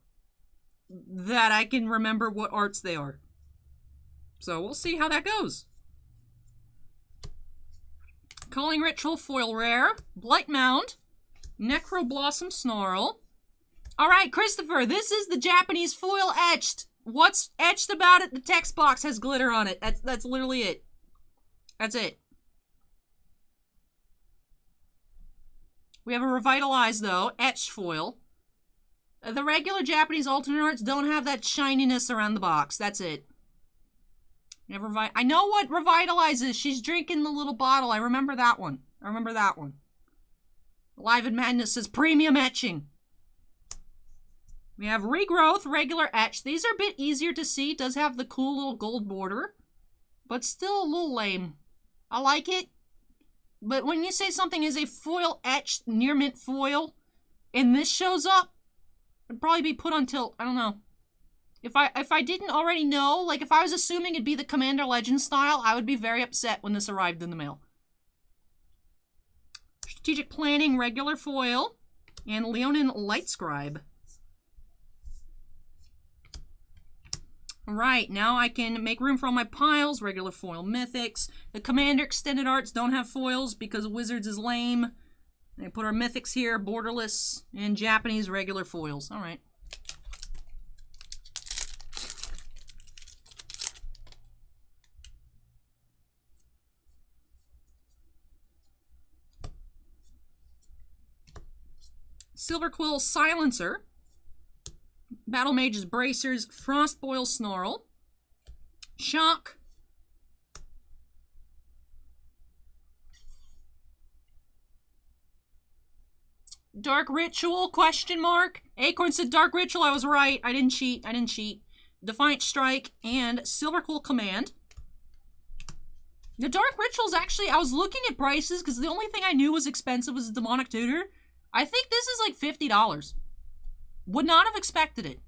that I can remember what arts they are. So we'll see how that goes. Culling Ritual Foil Rare, Blight Mound, Necro Blossom Snarl. Alright, Christopher, this is the Japanese foil etched. What's etched about it? The text box has glitter on it. That's literally it. That's it. We have a Revitalize, though, etched foil. The regular Japanese alternate arts don't have that shininess around the box. That's it. I know what Revitalize is. She's drinking the little bottle. I remember that one. Live in Madness says premium etching. We have Regrowth, regular etch. These are a bit easier to see. It does have the cool little gold border, but still a little lame. I like it. But when you say something is a foil etched near mint foil, and this shows up, it'd probably be put on tilt. I don't know. If I didn't already know, like if I was assuming it'd be the Commander Legend style, I would be very upset when this arrived in the mail. Strategic Planning regular foil, and Leonin Light Scribe. Alright, now I can make room for all my piles, regular foil mythics. The Commander Extended Arts don't have foils because Wizards is lame. And put our mythics here, borderless, and Japanese regular foils. Alright. Silverquill Silencer. Battle Mage's Bracers, Frostboil Snarl, Shock, Dark Ritual, question mark. Acorn said Dark Ritual, I was right. I didn't cheat. Defiant Strike, and Silverquill Command. The Dark Rituals, actually, I was looking at prices, because the only thing I knew was expensive was the Demonic Tutor. I think this is like $50. Would not have expected it.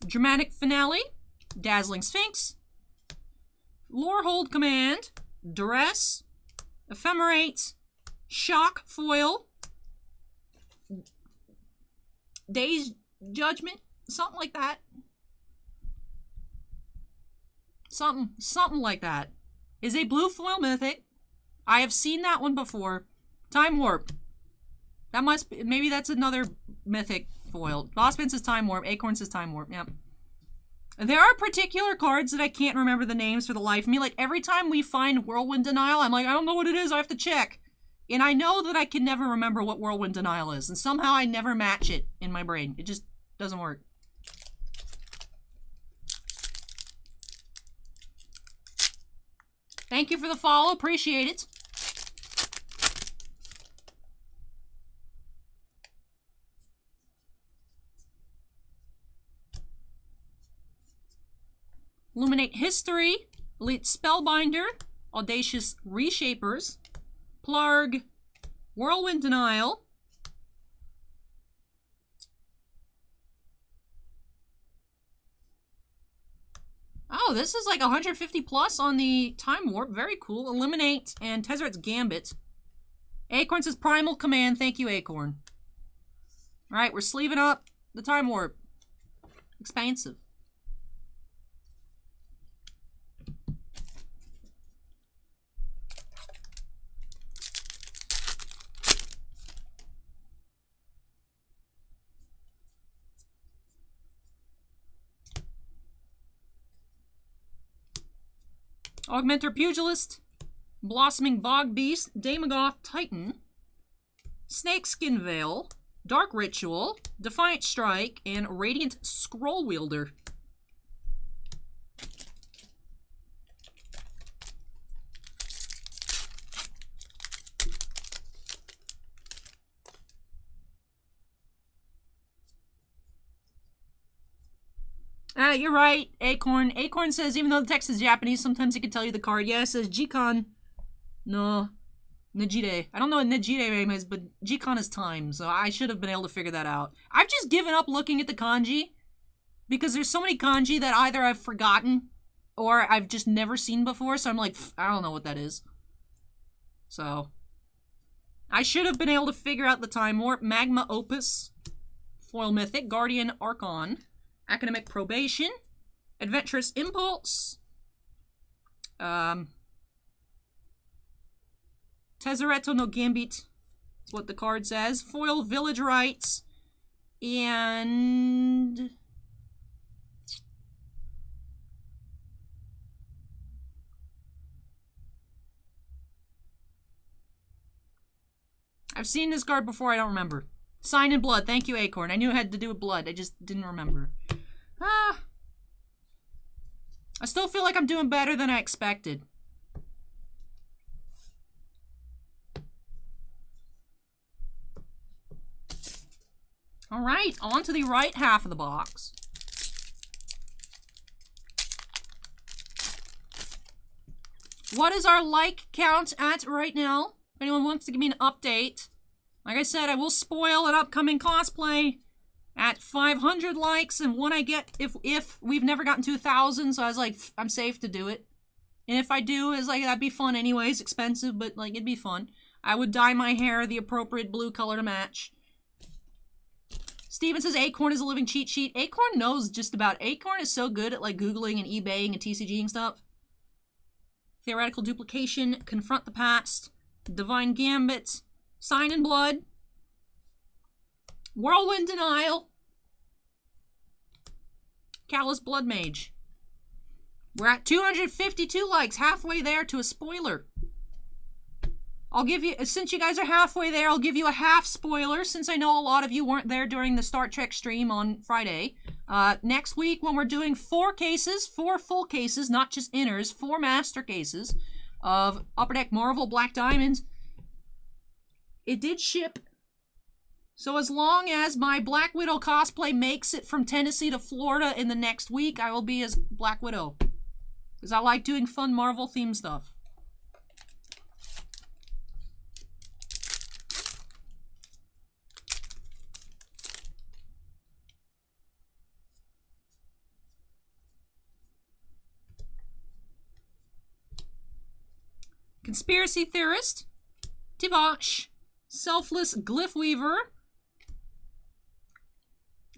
Dramatic Finale, Dazzling Sphinx, Lorehold Command, Duress, Ephemerate, Shock Foil, Day's Judgment, something like that. Something like that. Is a blue foil mythic. I have seen that one before. Time Warp. That must be, maybe that's another mythic foil. Bossman says Time Warp. Acorn says Time Warp. Yep. There are particular cards that I can't remember the names for the life of me. Like, every time we find Whirlwind Denial, I'm like, I don't know what it is. I have to check. And I know that I can never remember what Whirlwind Denial is. And somehow I never match it in my brain. It just doesn't work. Thank you for the follow. Appreciate it. Illuminate History, Elite Spellbinder, Audacious Reshapers, Plarg, Whirlwind Denial, oh, this is like 150 plus on the Time Warp. Very cool. Eliminate and Tezzeret's Gambit. Acorn says Primal Command. Thank you, Acorn. Alright, we're sleeving up the Time Warp. Expansive. Augmenter Pugilist, Blossoming Bog Beast, Daemogoth Titan, Snakeskin Veil, Dark Ritual, Defiant Strike, and Radiant Scroll Wielder. You're right, Acorn. Acorn says, even though the text is Japanese, sometimes it can tell you the card. Yeah, it says Jikan no Nejire. I don't know what Nejire is, but Jikan is time, so I should have been able to figure that out. I've just given up looking at the kanji, because there's so many kanji that either I've forgotten, or I've just never seen before, so I'm like, I don't know what that is. So, I should have been able to figure out the Time Warp. Magma Opus, Foil Mythic, Guardian Archon, Academic Probation, Adventurous Impulse, Tezzeret no Gambit, that's what the card says, Foil Village Rites, and I've seen this card before, I don't remember. Sign in Blood, thank you, Acorn. I knew it had to do with blood, I just didn't remember. I still feel like I'm doing better than I expected. Alright, on to the right half of the box. What is our like count at right now? If anyone wants to give me an update. Like I said, I will spoil an upcoming cosplay at 500 likes, and when I get, if we've never gotten to 1,000, so I was like, I'm safe to do it. And if I do, it's like, that'd be fun anyways, expensive, but like, it'd be fun. I would dye my hair the appropriate blue color to match. Steven says Acorn is a living cheat sheet. Acorn knows just about, Acorn is so good at like Googling and eBaying and TCGing stuff. Theoretical Duplication, Confront the Past, Divine Gambit, Sign in Blood, Whirlwind Denial, Callous Blood Mage. We're at 252 likes, halfway there to a spoiler. I'll give you, since you guys are halfway there, I'll give you a half spoiler, since I know a lot of you weren't there during the Star Trek stream on Friday. Next week, when we're doing 4 cases, 4 full cases, not just inners, 4 master cases of Upper Deck Marvel Black Diamonds, it did ship. So as long as my Black Widow cosplay makes it from Tennessee to Florida in the next week, I will be as Black Widow. Because I like doing fun Marvel themed stuff. Conspiracy Theorist, Tivash, Selfless Glyph Weaver,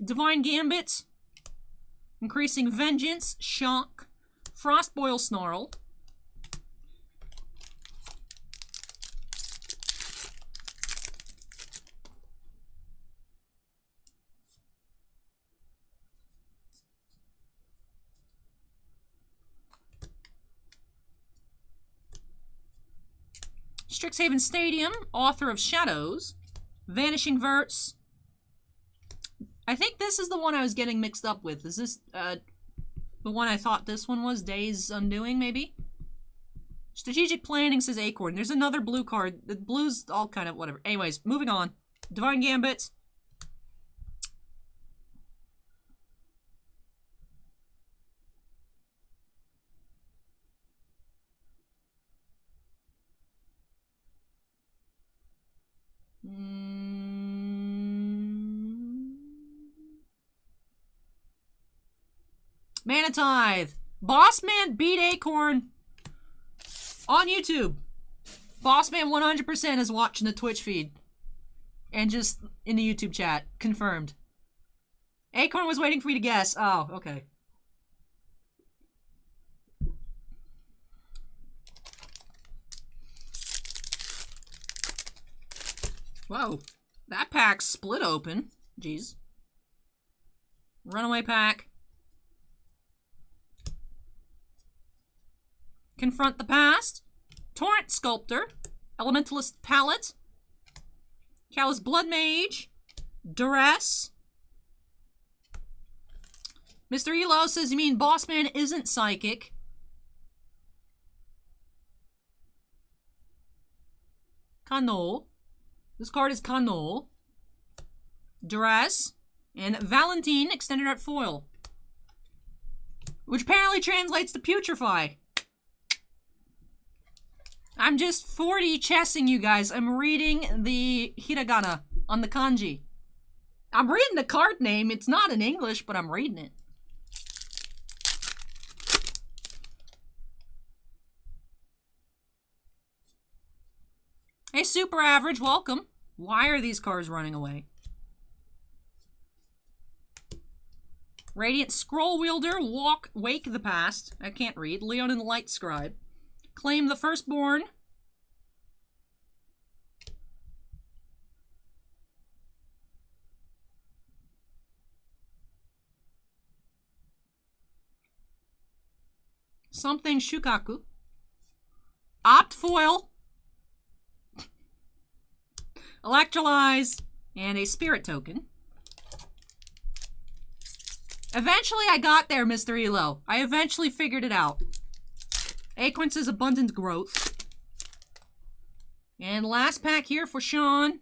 Divine Gambit, Increasing Vengeance, Shock, Frostboil Snarl, Strixhaven Stadium, Author of Shadows, Vanishing Verts. I think this is the one I was getting mixed up with. Is this the one I thought this one was? Days Undoing, maybe? Strategic Planning says Acorn. There's another blue card. The blue's all kind of whatever. Anyways, moving on. Divine Gambit. Manatithe. Bossman beat Acorn on YouTube. Bossman 100% is watching the Twitch feed. And just in the YouTube chat. Confirmed. Acorn was waiting for me to guess. Oh, okay. Whoa. That pack split open. Jeez. Runaway pack. Confront the Past, Torrent Sculptor, Elementalist Palette, Callous Blood Mage, Duress. Mr. Elo says, you mean Bossman isn't psychic? Kanol. This card is Kanol. Duress. And Valentine, Extended Art Foil. Which apparently translates to Putrefy. I'm just 40 chessing you guys. I'm reading the hiragana on the kanji. I'm reading the card name. It's not in English, but I'm reading it. Hey, Super Average, welcome. Why are these cards running away? Radiant Scroll Wielder, Wake the Past. I can't read. Leon and the Light Scribe. Claim the Firstborn. Something Shukaku. Opt Foil. Electrolyze. And a Spirit Token. Eventually I got there, Mr. Elo. I eventually figured it out. Acorn says Abundant Growth. And last pack here for Sean.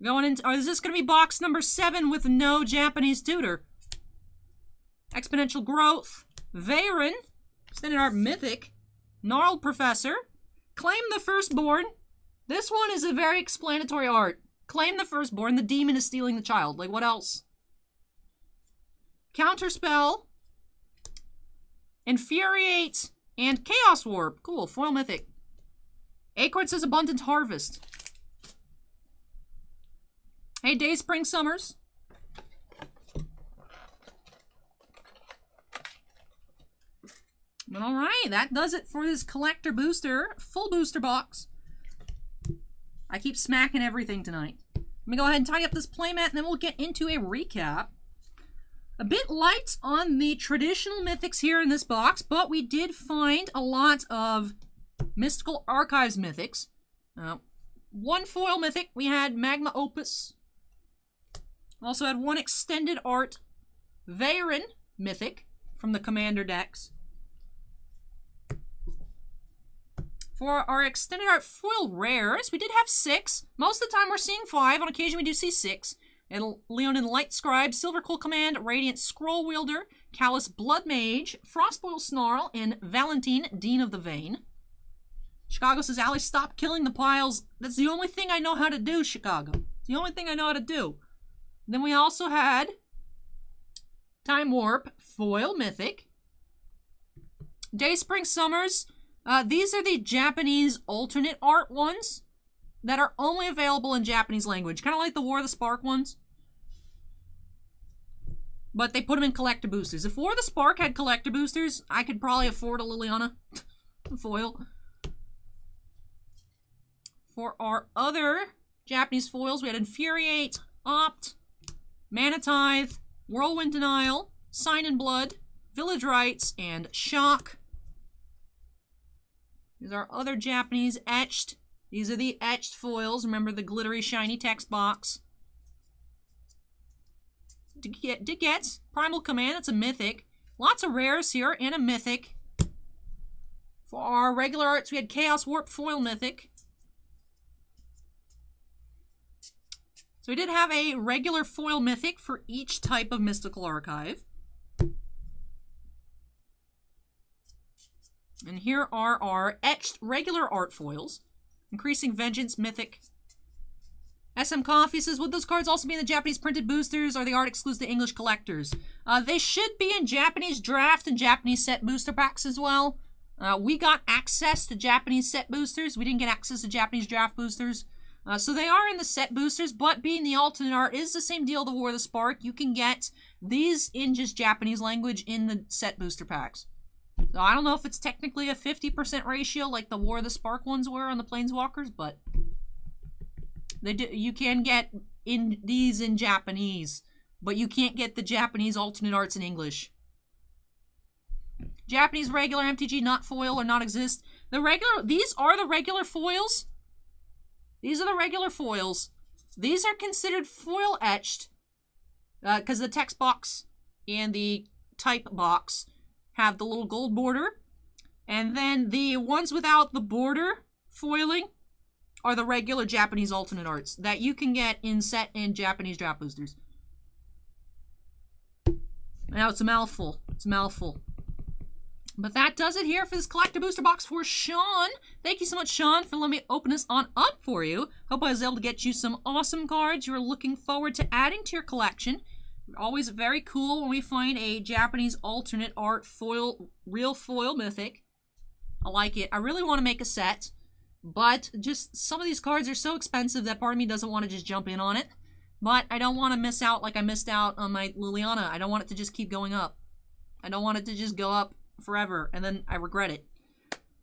Going into, is this going to be box number 7 with no Japanese tutor? Exponential Growth, Veyron, Extended Art Mythic, Gnarled Professor, Claim the Firstborn. This one is a very explanatory art. Claim the Firstborn, the demon is stealing the child. Like, what else? Counterspell, Infuriate, and Chaos Warp. Cool, foil mythic. Acorn says Abundant Harvest. Hey, Day, Spring, Summers. But alright, that does it for this collector booster, full booster box. I keep smacking everything tonight. Let me go ahead and tidy up this playmat, and then we'll get into a recap. A bit light on the traditional mythics here in this box, but we did find a lot of Mystical Archives mythics. One foil mythic, we had Magma Opus. Also had one extended art Veyron mythic from the Commander decks. For our extended art foil rares, we did have 6. Most of the time we're seeing 5. On occasion we do see 6. And Leonin Light Scribe, Silverquill Command, Radiant Scroll Wielder, Callous Blood Mage, Frostboil Snarl, and Valentine, Dean of the Vein. Chicago says, Allie, stop killing the piles. That's the only thing I know how to do, Chicago. It's the only thing I know how to do. Then we also had Time Warp, Foil Mythic. Day, Spring, Summers. These are the Japanese alternate art ones that are only available in Japanese language. Kind of like the War of the Spark ones. But they put them in collector boosters. If War of the Spark had collector boosters, I could probably afford a Liliana foil. For our other Japanese foils, we had Infuriate, Opt, Mana Tithe, Whirlwind Denial, Sign in Blood, Village Rites, and Shock. These are other Japanese etched. These are the etched foils. Remember the glittery, shiny text box. Digets, Primal Command, that's a mythic. Lots of rares here, and a mythic. For our regular arts, we had Chaos Warp Foil Mythic. So we did have a regular foil mythic for each type of Mystical Archive. And here are our etched regular art foils. Increasing Vengeance Mythic. SM Coffee says, would those cards also be in the Japanese printed boosters, or the art exclusive to English collectors? They should be in Japanese draft and Japanese set booster packs as well. We got access to Japanese set boosters. We didn't get access to Japanese draft boosters. So they are in the set boosters, but being the alternate art is the same deal, the War of the Spark. You can get these in just Japanese language in the set booster packs. So I don't know if it's technically a 50% ratio like the War of the Spark ones were on the Planeswalkers, but they do, you can get these in Japanese, but you can't get the Japanese alternate arts in English. Japanese regular MTG not foil or not exist. These are the regular foils. These are the regular foils. These are considered foil etched because the text box and the type box have the little gold border. And then the ones without the border foiling are the regular Japanese alternate arts that you can get in set and Japanese draft boosters. Now it's a mouthful. It's a mouthful. But that does it here for this collector booster box for Sean. Thank you so much, Sean, for letting me open this on up for you. Hope I was able to get you some awesome cards you are looking forward to adding to your collection. Always very cool when we find a Japanese alternate art foil, real foil mythic. I like it. I really want to make a set, but just some of these cards are so expensive that part of me doesn't want to just jump in on it. But I don't want to miss out like I missed out on my Liliana. I don't want it to just keep going up. I don't want it to just go up forever and then I regret it.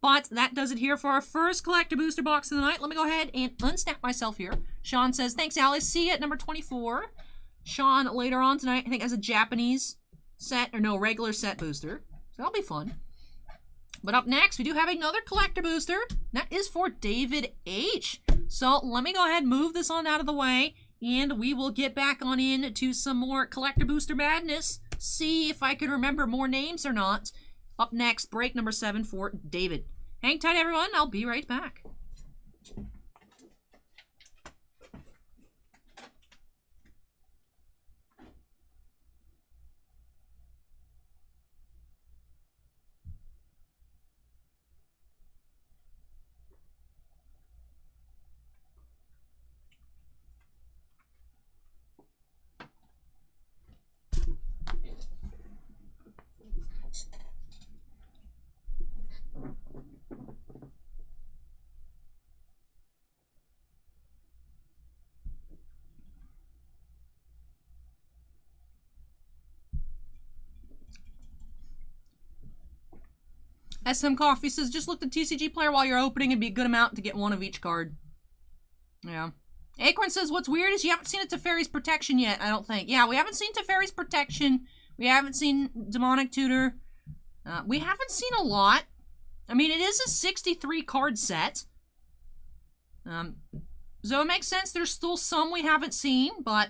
But that does it here for our first collector booster box of the night. Let me go ahead and unsnap myself here. Sean says, thanks, Alice. See you at number 24. Sean, later on tonight, I think has a Japanese set, or no, regular set booster. So that'll be fun. But up next, we do have another collector booster. That is for David H. So let me go ahead and move this on out of the way, and we will get back on into some more collector booster madness. See if I can remember more names or not. Up next, break number 7 for David. Hang tight, everyone. I'll be right back. SM Coffee says, just look the TCG player while you're opening. It'd be a good amount to get one of each card. Yeah. Acorn says, what's weird is you haven't seen a Teferi's Protection yet, I don't think. Yeah, we haven't seen Teferi's Protection. We haven't seen Demonic Tutor. We haven't seen a lot. I mean, it is a 63 card set. So it makes sense there's still some we haven't seen, but...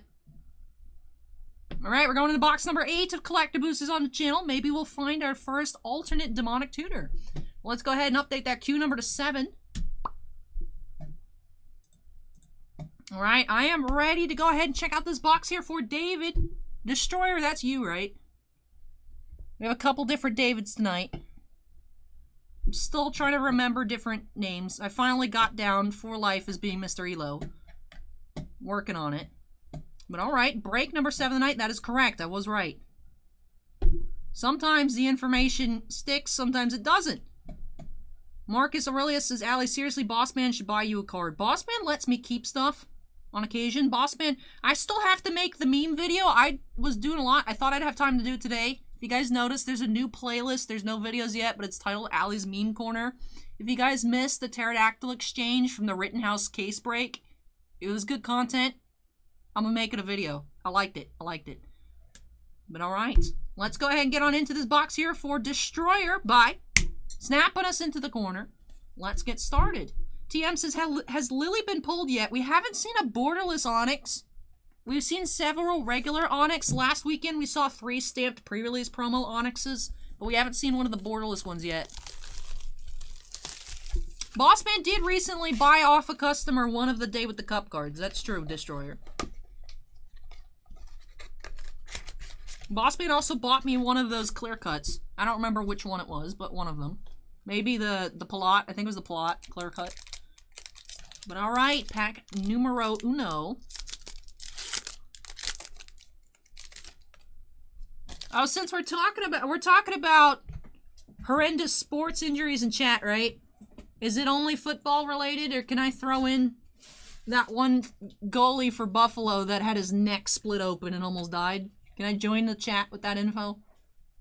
Alright, we're going to the box number 8 of Collectabooses on the channel. Maybe we'll find our first alternate Demonic Tutor. Let's go ahead and update that queue number to 7. Alright, I am ready to go ahead and check out this box here for David. Destroyer, that's you, right? We have a couple different Davids tonight. I'm still trying to remember different names. I finally got down for life as being Mr. Elo. Working on it. But alright, break number 7 of the night. That is correct. I was right. Sometimes the information sticks, sometimes it doesn't. Marcus Aurelius says, Allie, seriously, Bossman should buy you a card. Bossman lets me keep stuff on occasion. Bossman, I still have to make the meme video. I was doing a lot. I thought I'd have time to do it today. If you guys noticed, there's a new playlist. There's no videos yet, but it's titled Allie's Meme Corner. If you guys missed the pterodactyl exchange from the Rittenhouse case break, it was good content. I'm gonna make it a video. I liked it. I liked it. But alright, let's go ahead and get on into this box here for Destroyer by snapping us into the corner. Let's get started. TM says, has Lily been pulled yet? We haven't seen a borderless Onyx. We've seen several regular Onyx. Last weekend we saw 3 stamped pre-release promo Onyxes, but we haven't seen one of the borderless ones yet. Bossman did recently buy off a customer one of the Day with the Cup cards. That's true, Destroyer. Bossman also bought me one of those clear cuts. I don't remember which one it was, but one of them. Maybe the Plot. I think it was the Plot clear cut. But alright, pack numero uno. Oh, since we're talking about horrendous sports injuries in chat, right? Is it only football related, or can I throw in that one goalie for Buffalo that had his neck split open and almost died? Can I join the chat with that info?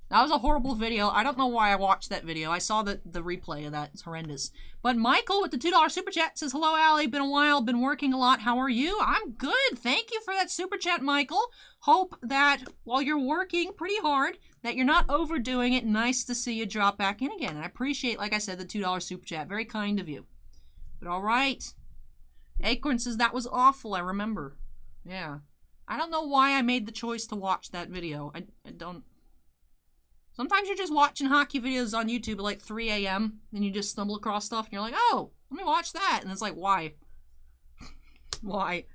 That was a horrible video. I don't know why I watched that video. I saw the replay of that. It's horrendous. But Michael with the $2 super chat says, hello, Allie. Been a while. Been working a lot. How are you? I'm good. Thank you for that super chat, Michael. Hope that while you're working pretty hard, that you're not overdoing it. Nice to see you drop back in again. And I appreciate, like I said, the $2 super chat. Very kind of you. But all right. Acorn says, that was awful. I remember. Yeah. I don't know why I made the choice to watch that video. I don't... Sometimes you're just watching hockey videos on YouTube at like 3 a.m. and you just stumble across stuff and you're like, oh, let me watch that. And it's like, why? Why?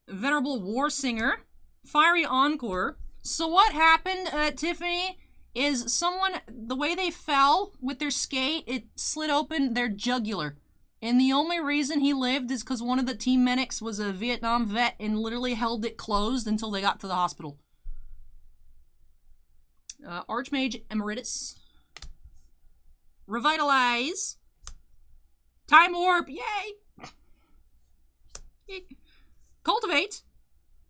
Venerable War Singer. Fiery Encore. So what happened, Tiffany, is someone, the way they fell with their skate, it slid open their jugular. And the only reason he lived is because one of the team medics was a Vietnam vet and literally held it closed until they got to the hospital. Archmage Emeritus. Revitalize. Time Warp, yay! Cultivate.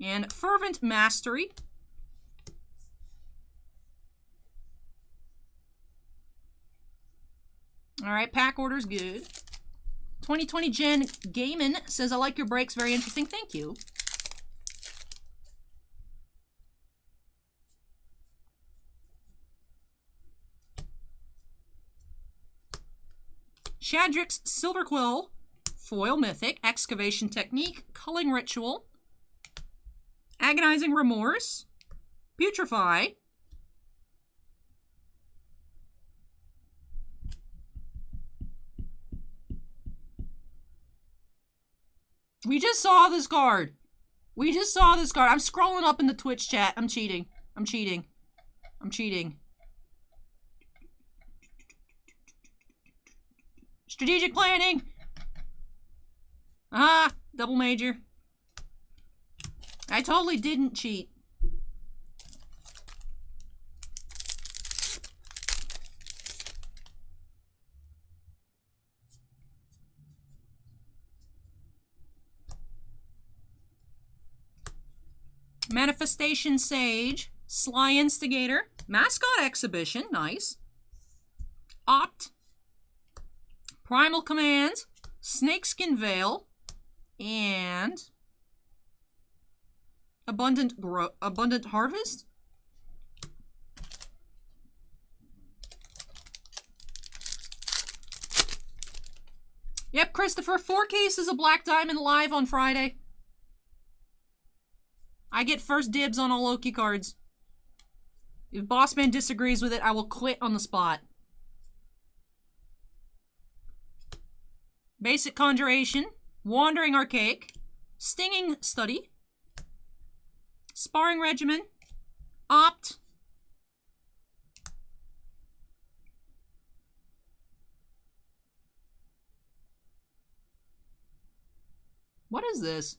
And Fervent Mastery. Alright, pack order's good. 2020 Gen Gaiman says, I like your breaks, very interesting, thank you. Shadrick's Silverquill, Foil Mythic, Excavation Technique, Culling Ritual, Agonizing Remorse, Putrefy, we just saw this card. We just saw this card. I'm scrolling up in the Twitch chat. I'm cheating. I'm cheating. I'm cheating. Strategic planning. Ah, double major. I totally didn't cheat. Manifestation Sage Sly Instigator. Mascot Exhibition. Nice. Opt. Primal Command. Snakeskin Veil. And Abundant Harvest? Yep, Christopher, 4 cases of Black Diamond live on Friday. I get first dibs on all Loki cards. If Bossman disagrees with it, I will quit on the spot. Basic Conjuration, Wandering Archaic, Stinging Study, Sparring Regimen, Opt, what is this?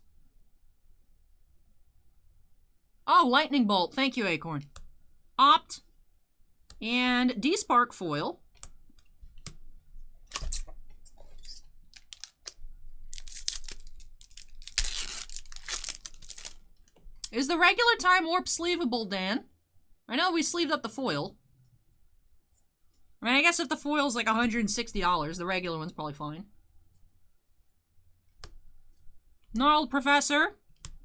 Oh, Lightning Bolt. Thank you, Acorn. Opt, and D-Spark Foil. Is the regular Time Warp sleevable, Dan? I know we sleeved up the foil. I mean, I guess if the foil's like $160, the regular one's probably fine. Gnarled Professor.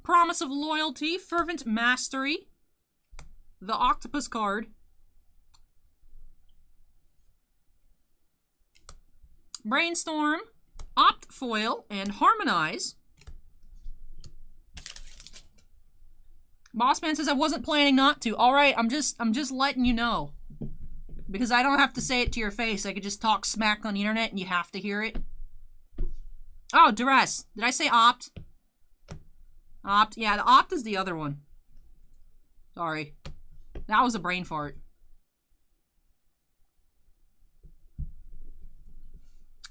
Promise of Loyalty. Fervent Mastery. The Octopus card. Brainstorm. Opt Foil. And Harmonize. Bossman says I wasn't planning not to. Alright, I'm just letting you know. Because I don't have to say it to your face. I could just talk smack on the internet and you have to hear it. Oh, Duress. Did I say Opt? Opt. Yeah, the Opt is the other one. Sorry. That was a brain fart.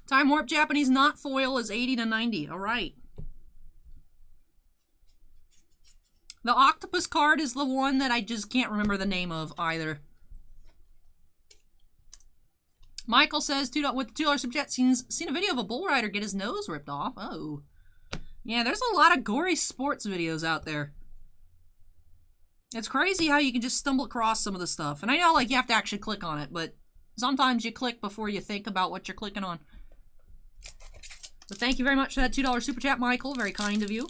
Time Warp Japanese not foil is 80 to 90. Alright. The Octopus card is the one that I just can't remember the name of either. Michael says, with the $2 super chat, seen a video of a bull rider get his nose ripped off. Oh. Yeah, there's a lot of gory sports videos out there. It's crazy how you can just stumble across some of the stuff. And I know, like, you have to actually click on it, but sometimes you click before you think about what you're clicking on. But thank you very much for that $2 super chat, Michael. Very kind of you.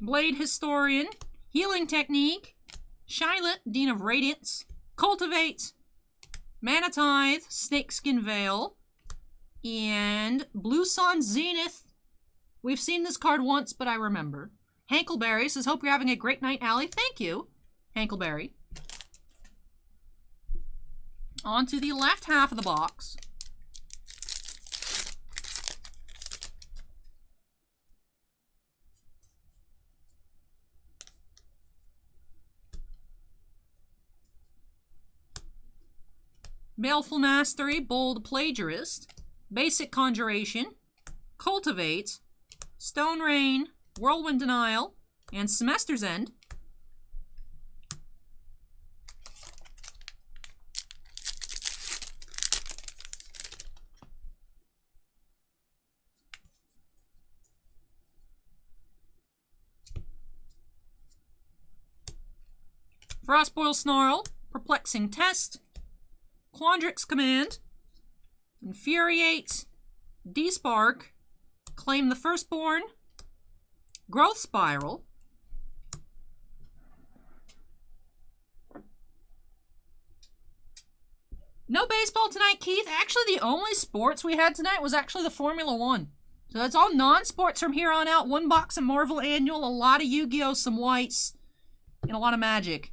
Blade Historian, Healing Technique, Shailendra, Dean of Radiance, Cultivate, Mana Tithe, Snakeskin Veil, and Blue Sun Zenith. We've seen this card once, but I remember. Hankleberry says, hope you're having a great night, Allie. Thank you, Hankleberry. On to the left half of the box. Baleful Mastery, Bold Plagiarist, Basic Conjuration, Cultivate, Stone Rain, Whirlwind Denial, and Semester's End. Frostboil Snarl, Perplexing Test, Quandrix Command, Infuriate, D-Spark, Claim the Firstborn, Growth Spiral, no baseball tonight, Keith. Actually, the only sports we had tonight was actually the Formula 1. So that's all non-sports from here on out. One box of Marvel Annual, a lot of Yu-Gi-Oh!, some whites, and a lot of Magic.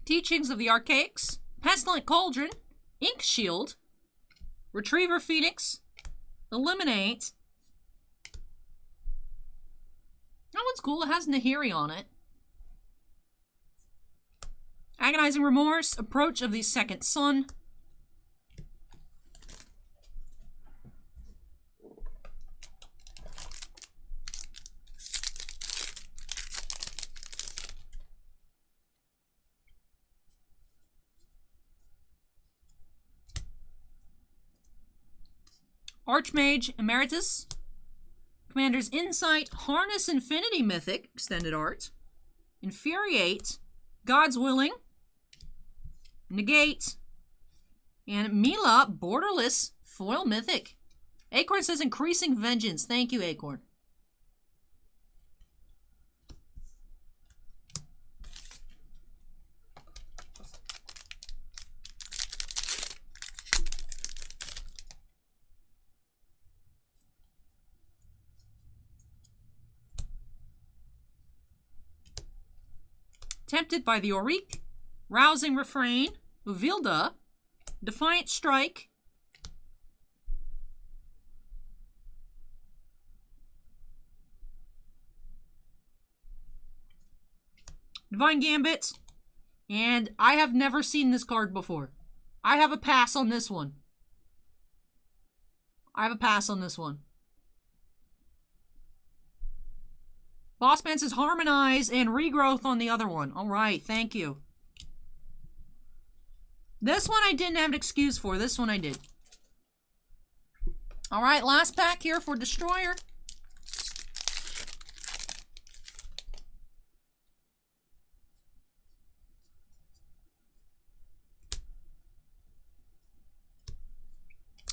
Teachings of the Archaics, Pestilent Cauldron, Ink Shield, Retriever Phoenix. Eliminate. That one's cool. It has Nahiri on it. Agonizing Remorse. Approach of the Second Sun. Archmage Emeritus. Commander's Insight. Harness Infinity Mythic. Extended Art. Infuriate. God's Willing. Negate. And Mila Borderless Foil Mythic. Acorn says Increasing Vengeance. Thank you, Acorn. Tempted by the Erik, Rousing Refrain, Uvilda, Defiant Strike, Divine Gambit, and I have never seen this card before. I have a pass on this one. Bossman says Harmonize and Regrowth on the other one. All right, thank you. This one I didn't have an excuse for. This one I did. All right, last pack here for Destroyer.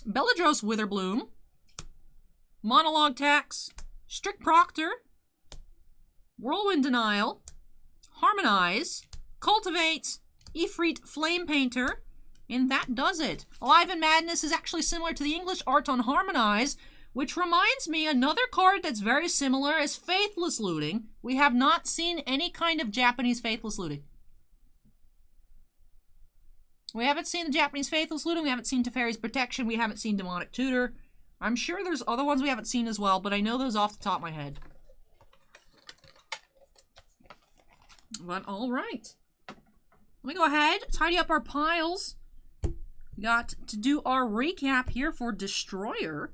Bellatrix Witherbloom. Monologue Tax. Strict Proctor. Whirlwind Denial, Harmonize, Cultivate, Ifrit Flame Painter, and that does it. Alive in Madness is actually similar to the English art on Harmonize, which reminds me another card that's very similar is Faithless Looting. We have not seen any kind of Japanese Faithless Looting. We haven't seen the Japanese Faithless Looting, we haven't seen Teferi's Protection, we haven't seen Demonic Tutor. I'm sure there's other ones we haven't seen as well, but I know those off the top of my head. But all right, let me go ahead, tidy up our piles. We got to do our recap here for Destroyer.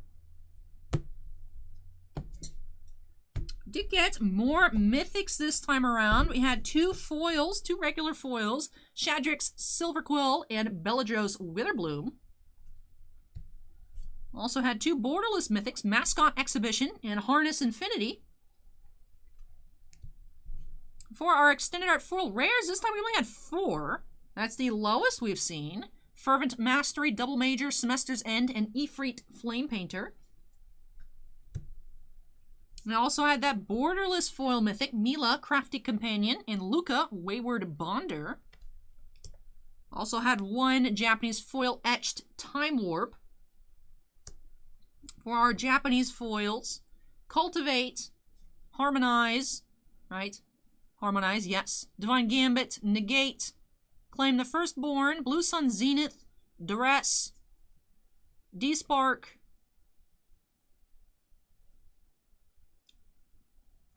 Did get more mythics this time around. We had two foils, two regular foils, Shadrax Silverquill and Bellatrix Witherbloom. Also had two borderless mythics, Mascot Exhibition and Harness Infinity. For our extended art foil rares, this time we only had 4. That's the lowest we've seen. Fervent Mastery, Double Major, Semester's End, and Ifrit Flame Painter. We also had that borderless foil mythic, Mila, Crafty Companion, and Luca, Wayward Bonder. Also had one Japanese foil etched Time Warp. For our Japanese foils, Cultivate, Harmonize, right? Harmonize, yes. Divine Gambit, Negate, Claim the Firstborn, Blue Sun Zenith, Duress, D-Spark,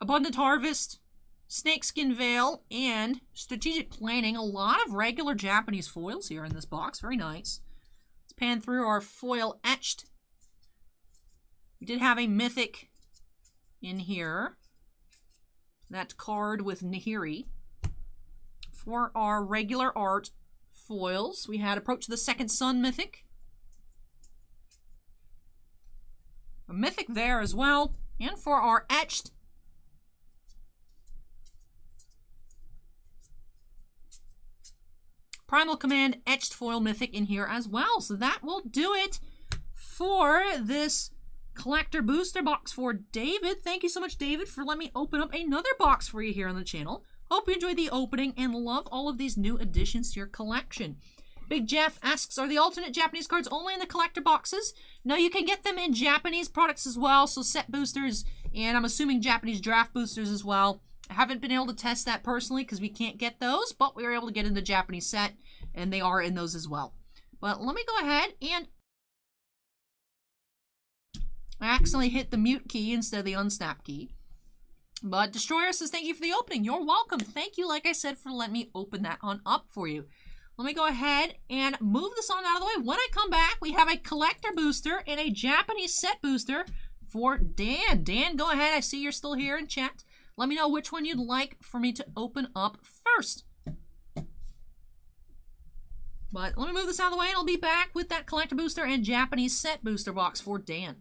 Abundant Harvest, Snakeskin Veil, and Strategic Planning. A lot of regular Japanese foils here in this box. Very nice. Let's pan through our foil etched. We did have a mythic in here. That card with Nahiri. For our regular art foils, we had Approach the Second Sun mythic. A mythic there as well. And for our etched, Primal Command etched foil mythic in here as well. So that will do it for this collector booster box for David. Thank you so much, David, for letting me open up another box for you here on the channel. Hope you enjoyed the opening and love all of these new additions to your collection. Big Jeff asks, are the alternate Japanese cards only in the collector boxes? No, you can get them in Japanese products as well, so set boosters, and I'm assuming Japanese draft boosters as well. I haven't been able to test that personally because we can't get those, but we were able to get in the Japanese set, and they are in those as well. But let me go ahead and I accidentally hit the mute key instead of the unsnap key. But Destroyer says, thank you for the opening. You're welcome. Thank you, like I said, for letting me open that on up for you. Let me go ahead and move this on out of the way. When I come back, we have a collector booster and a Japanese set booster for Dan. Dan, go ahead. I see you're still here in chat. Let me know which one you'd like for me to open up first. But let me move this out of the way and I'll be back with that collector booster and Japanese set booster box for Dan.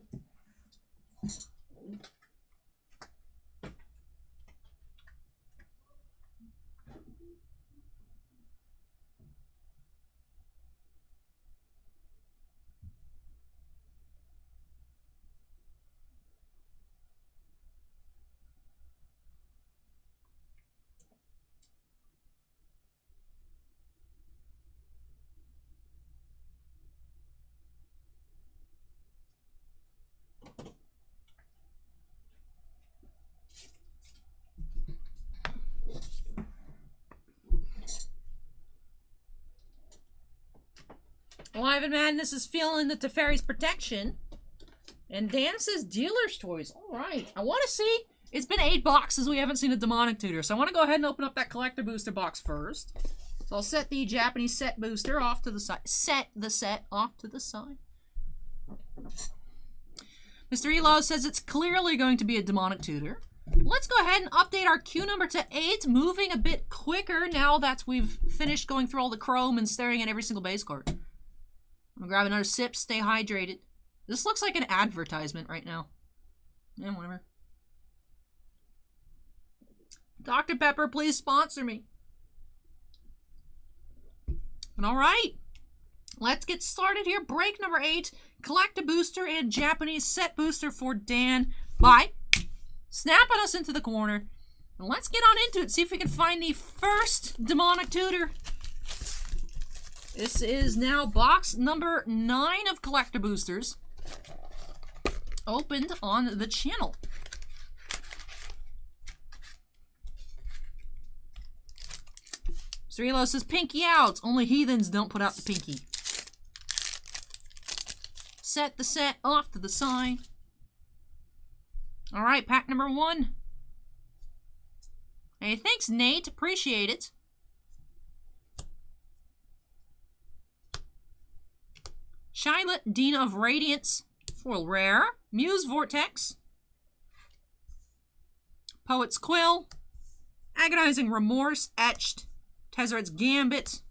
Alive and Madness is feeling the Teferi's protection. And Dan says dealer's toys. Alright. I want to see. It's been 8 boxes. We haven't seen a demonic tutor. So I want to go ahead and open up that collector booster box first. So I'll set the Japanese set booster off to the side. Set the set off to the side. Mr. Elo says it's clearly going to be a demonic tutor. Let's go ahead and update our queue number to 8. Moving a bit quicker now that we've finished going through all the chrome and staring at every single base card. I'm gonna grab another sip, stay hydrated. This looks like an advertisement right now. Yeah, whatever. Dr. Pepper, please sponsor me. But alright. Let's get started here. Break number 8. Collect a booster and Japanese set booster for Dan by snapping us into the corner. And let's get on into it. See if we can find the first demonic tutor. This is now box number 9 of collector boosters opened on the channel. Cirilo says pinky out. Only heathens don't put out the pinky. Set the set off to the side. Alright, pack number 1. Hey, thanks Nate. Appreciate it. Shailendra D of Radiance, foil rare. Muse Vortex. Poet's Quill. Agonizing Remorse, etched. Tezzeret's Gambit.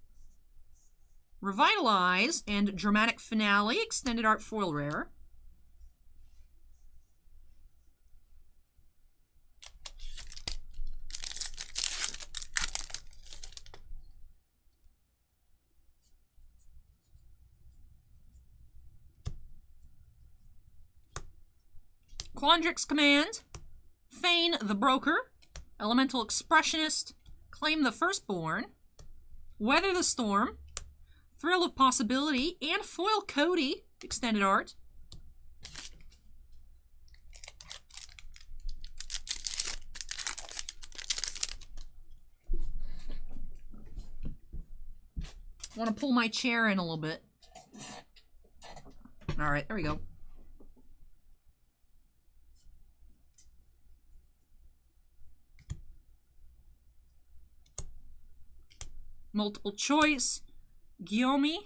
Revitalize and Dramatic Finale, extended art foil rare. Quandrix Command, Feign the Broker, Elemental Expressionist, Claim the Firstborn, Weather the Storm, Thrill of Possibility, and Foil Cody, extended art. I want to pull my chair in a little bit. Alright, there we go. Multiple choice, Guillaume,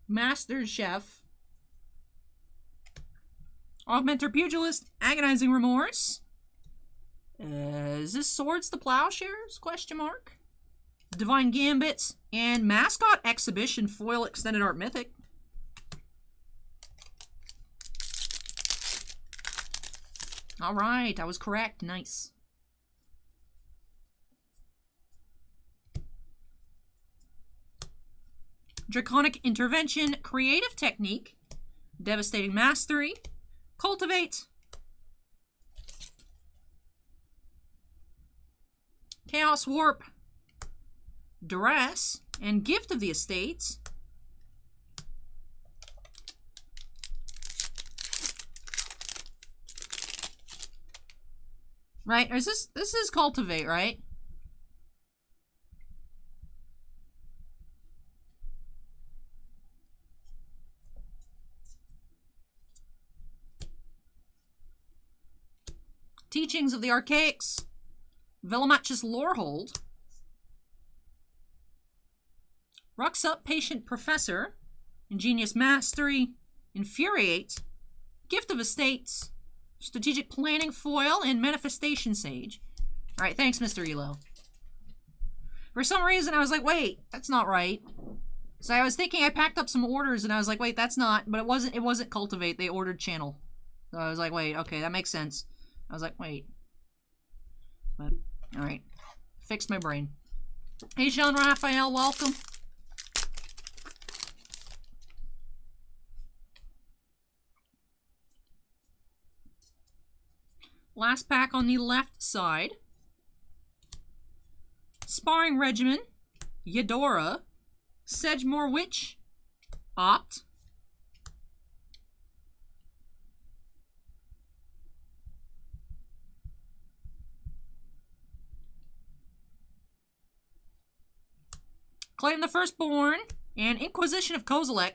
Master Chef, Augmenter Pugilist, Agonizing Remorse. Is this Swords to Plowshares? Question mark. Divine Gambits and Mascot Exhibition foil extended art mythic. All right, I was correct. Nice. Draconic Intervention, Creative Technique, Devastating Mastery, Cultivate, Chaos Warp, Duress, and Gift of the Estates. Right? Or is this is Cultivate, right? Teachings of the Archaics. Velamachus Lorehold. Rocks Up Patient Professor. Ingenious Mastery. Infuriate. Gift of Estates. Strategic Planning Foil. And Manifestation Sage. Alright, thanks, Mr. Elo. For some reason, I was like, wait, that's not right. So I was thinking I packed up some orders, and I was like, wait, that's not. But it wasn't Cultivate. They ordered Channel. So I was like, wait, okay, that makes sense. I was like, wait. But, alright. Fixed my brain. Hey, Jean Raphael, welcome. Last pack on the left side. Sparring Regimen. Eudora. Sedgemoor Witch. Opt. Claim the Firstborn. And Inquisition of Kozilek.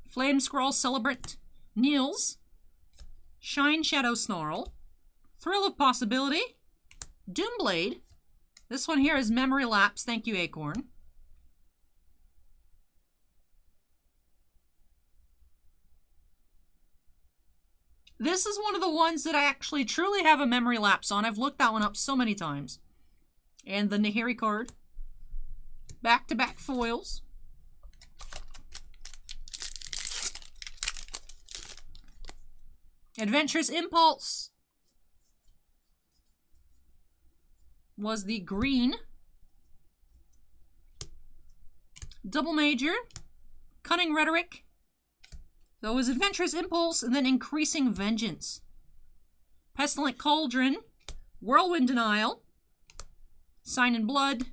Flame Scroll Celebrant, Niels, Shine Shadow Snarl, Thrill of Possibility, Doomblade. This one here is Memory Lapse. Thank you, Acorn. This is one of the ones that I actually truly have a memory lapse on. I've looked that one up so many times. And the Nahiri card. Back-to-back foils. Adventurous Impulse was the green. Double Major. Cunning Rhetoric. So it was Adventurous Impulse and then Increasing Vengeance. Pestilent Cauldron. Whirlwind Denial. Sign in Blood.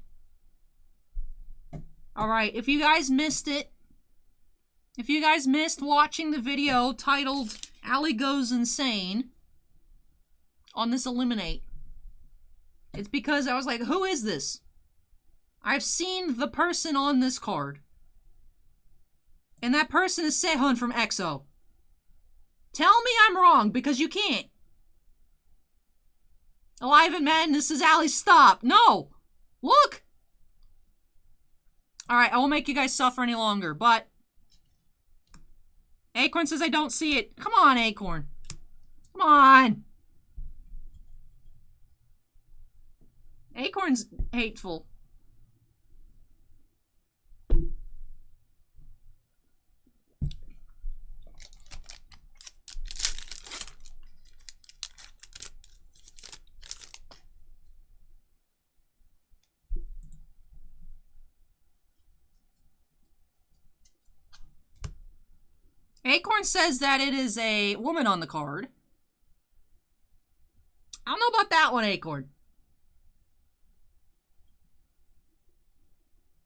Alright, if you guys missed it, if you guys missed watching the video titled Allie Goes Insane on this Eliminate, it's because I was like, who is this? I've seen the person on this card. And that person is Sehun from EXO. Tell me I'm wrong, because you can't. Alive in Madness is Allie, stop. No! Look! Alright, I won't make you guys suffer any longer, but Acorn says I don't see it. Come on, Acorn. Come on. Acorn's hateful. Acorn says that it is a woman on the card. I don't know about that one, Acorn.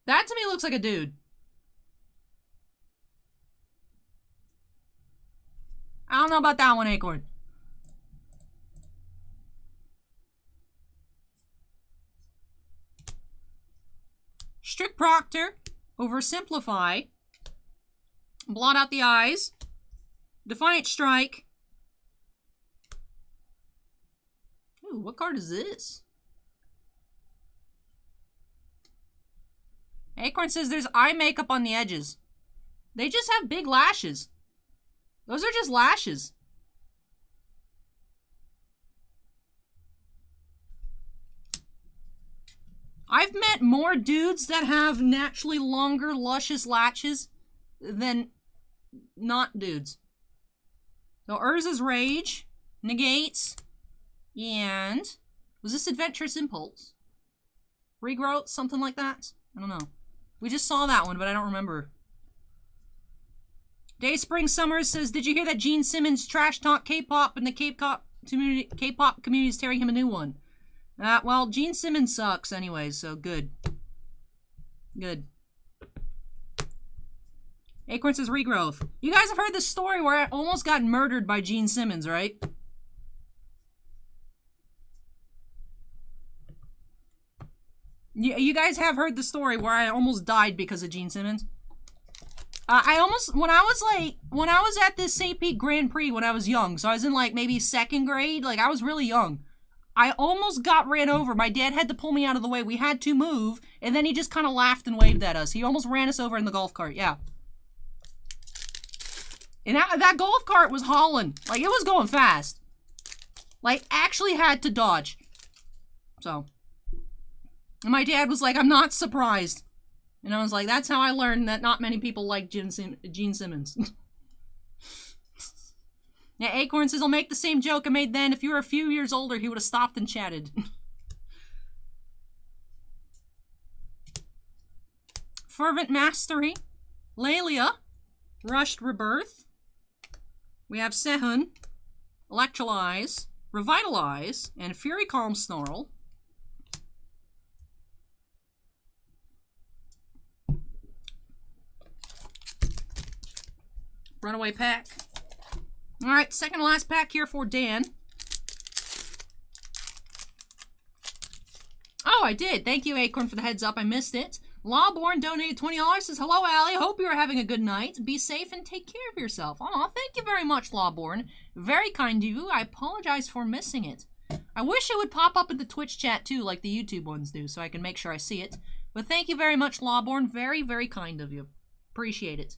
That to me looks like a dude. I don't know about that one, Acorn. Strict Proctor. Oversimplify. Blot out the eyes. Defiant Strike. Ooh, what card is this? Acorn says there's eye makeup on the edges. They just have big lashes. Those are just lashes. I've met more dudes that have naturally longer, luscious lashes than not dudes. So Urza's Rage, Negates, and was this Adventurous Impulse? Regrowth, something like that? I don't know. We just saw that one, but I don't remember. Day Spring Summers says, did you hear that Gene Simmons trash talk K-pop and the K-pop community is tearing him a new one? Well, Gene Simmons sucks anyway, so good. Good. Acorn says regrowth. You guys have heard the story where I almost got murdered by Gene Simmons, right? You guys have heard the story where I almost died because of Gene Simmons? I almost, when I was at this St. Pete Grand Prix when I was young, so I was in like maybe 2nd grade, like I was really young. I almost got ran over. My dad had to pull me out of the way. We had to move, and then he just kind of laughed and waved at us. He almost ran us over in the golf cart, yeah. And that golf cart was hauling. Like, it was going fast. Like, actually had to dodge. So. And my dad was like, I'm not surprised. And I was like, that's how I learned that not many people like Gene Simmons. Yeah, Acorn says, I'll make the same joke I made then. If you were a few years older, he would have stopped and chatted. Fervent Mastery. Lelia. Rushed Rebirth. We have Sehun, Electrolyze, Revitalize, and Fury Calm Snarl. Runaway pack. Alright, second to last pack here for Dan. Oh, I did. Thank you, Acorn, for the heads up. I missed it. Lawborn donated $20. Says, hello, Allie. Hope you're having a good night. Be safe and take care of yourself. Aw, thank you very much, Lawborn. Very kind of you. I apologize for missing it. I wish it would pop up in the Twitch chat, too, like the YouTube ones do, so I can make sure I see it. But thank you very much, Lawborn. Very, very kind of you. Appreciate it.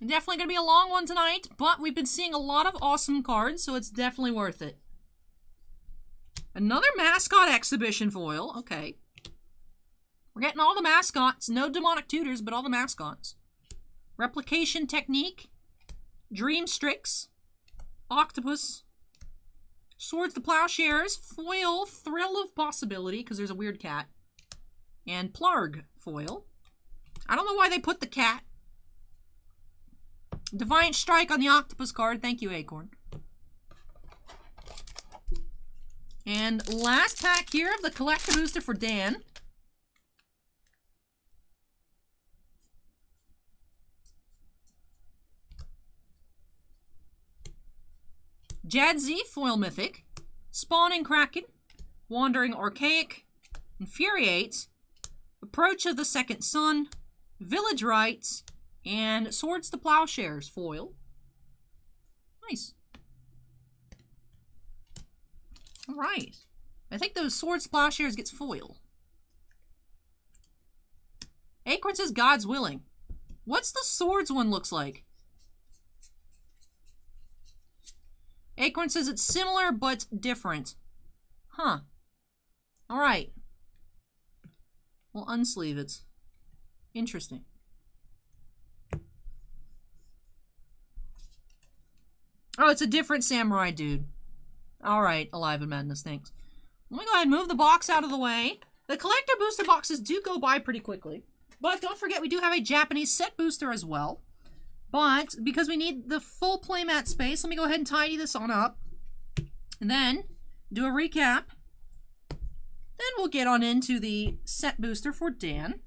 Definitely going to be a long one tonight, but we've been seeing a lot of awesome cards, so it's definitely worth it. Another mascot exhibition foil. Okay. We're getting all the mascots. No demonic tutors, but all the mascots. Replication Technique. Dream Strix. Octopus. Swords to Plowshares. Foil Thrill of Possibility, because there's a weird cat. And Plarg foil. I don't know why they put the cat. Defiant Strike on the Octopus card. Thank you, Acorn. And last pack here of the Collector Booster for Dan. Jadzi, Foil Mythic. Spawning Kraken. Wandering Archaic. Infuriate. Approach of the Second Sun. Village Rites. And Swords to Plowshares, foil. Nice. Alright. I think those Swords to Plowshares gets foil. Acorn says God's Willing. What's the Swords one looks like? Acorn says it's similar but different. Huh. Alright. We'll unsleeve it. Interesting. Oh, it's a different samurai dude. Alright, Alive in Madness, thanks. Let me go ahead and move the box out of the way. The collector booster boxes do go by pretty quickly. But don't forget, we do have a Japanese set booster as well. But, because we need the full playmat space, let me go ahead and tidy this on up. And then, do a recap. Then we'll get on into the set booster for Dan.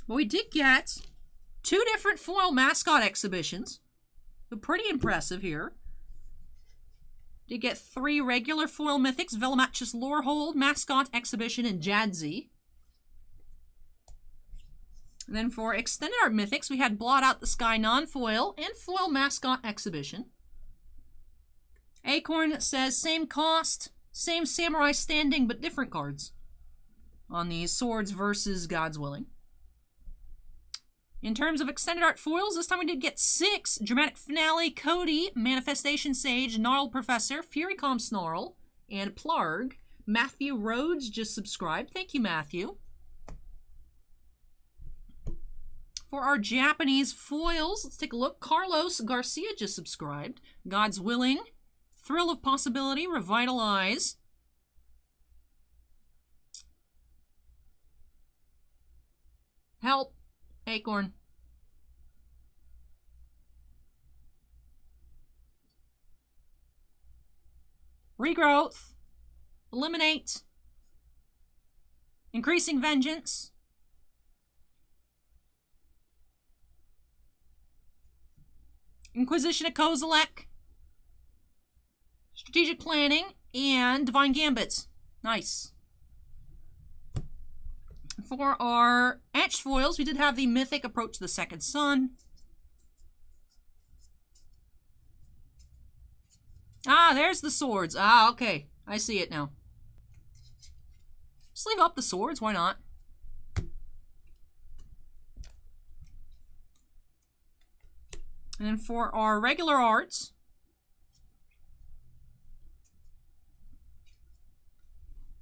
But we did get 2 different foil mascot exhibitions. So pretty impressive here. Did get 3 regular foil mythics, Velomachus Lorehold, Mascot Exhibition, and Jadzi. And then for Extended Art Mythics, we had Blot Out the Sky non-foil and foil Mascot Exhibition. Acorn says same cost, same samurai standing, but different cards on these Swords versus God's Willing. In terms of extended art foils, this time we did get 6. Dramatic Finale, Cody, Manifestation Sage, Gnarled Professor, Fury Calm Snarl, and Plarg. Matthew Rhodes just subscribed. Thank you, Matthew. For our Japanese foils, let's take a look. Carlos Garcia just subscribed. God's Willing, Thrill of Possibility, Revitalize. Help. Acorn. Regrowth. Eliminate. Increasing Vengeance. Inquisition of Kozilek, Strategic Planning, and Divine Gambits. Nice. For our etched foils, we did have the Mythic Approach the Second Sun. Ah, there's the swords. Ah, okay. I see it now. Just leave up the swords, why not? And for our regular arts,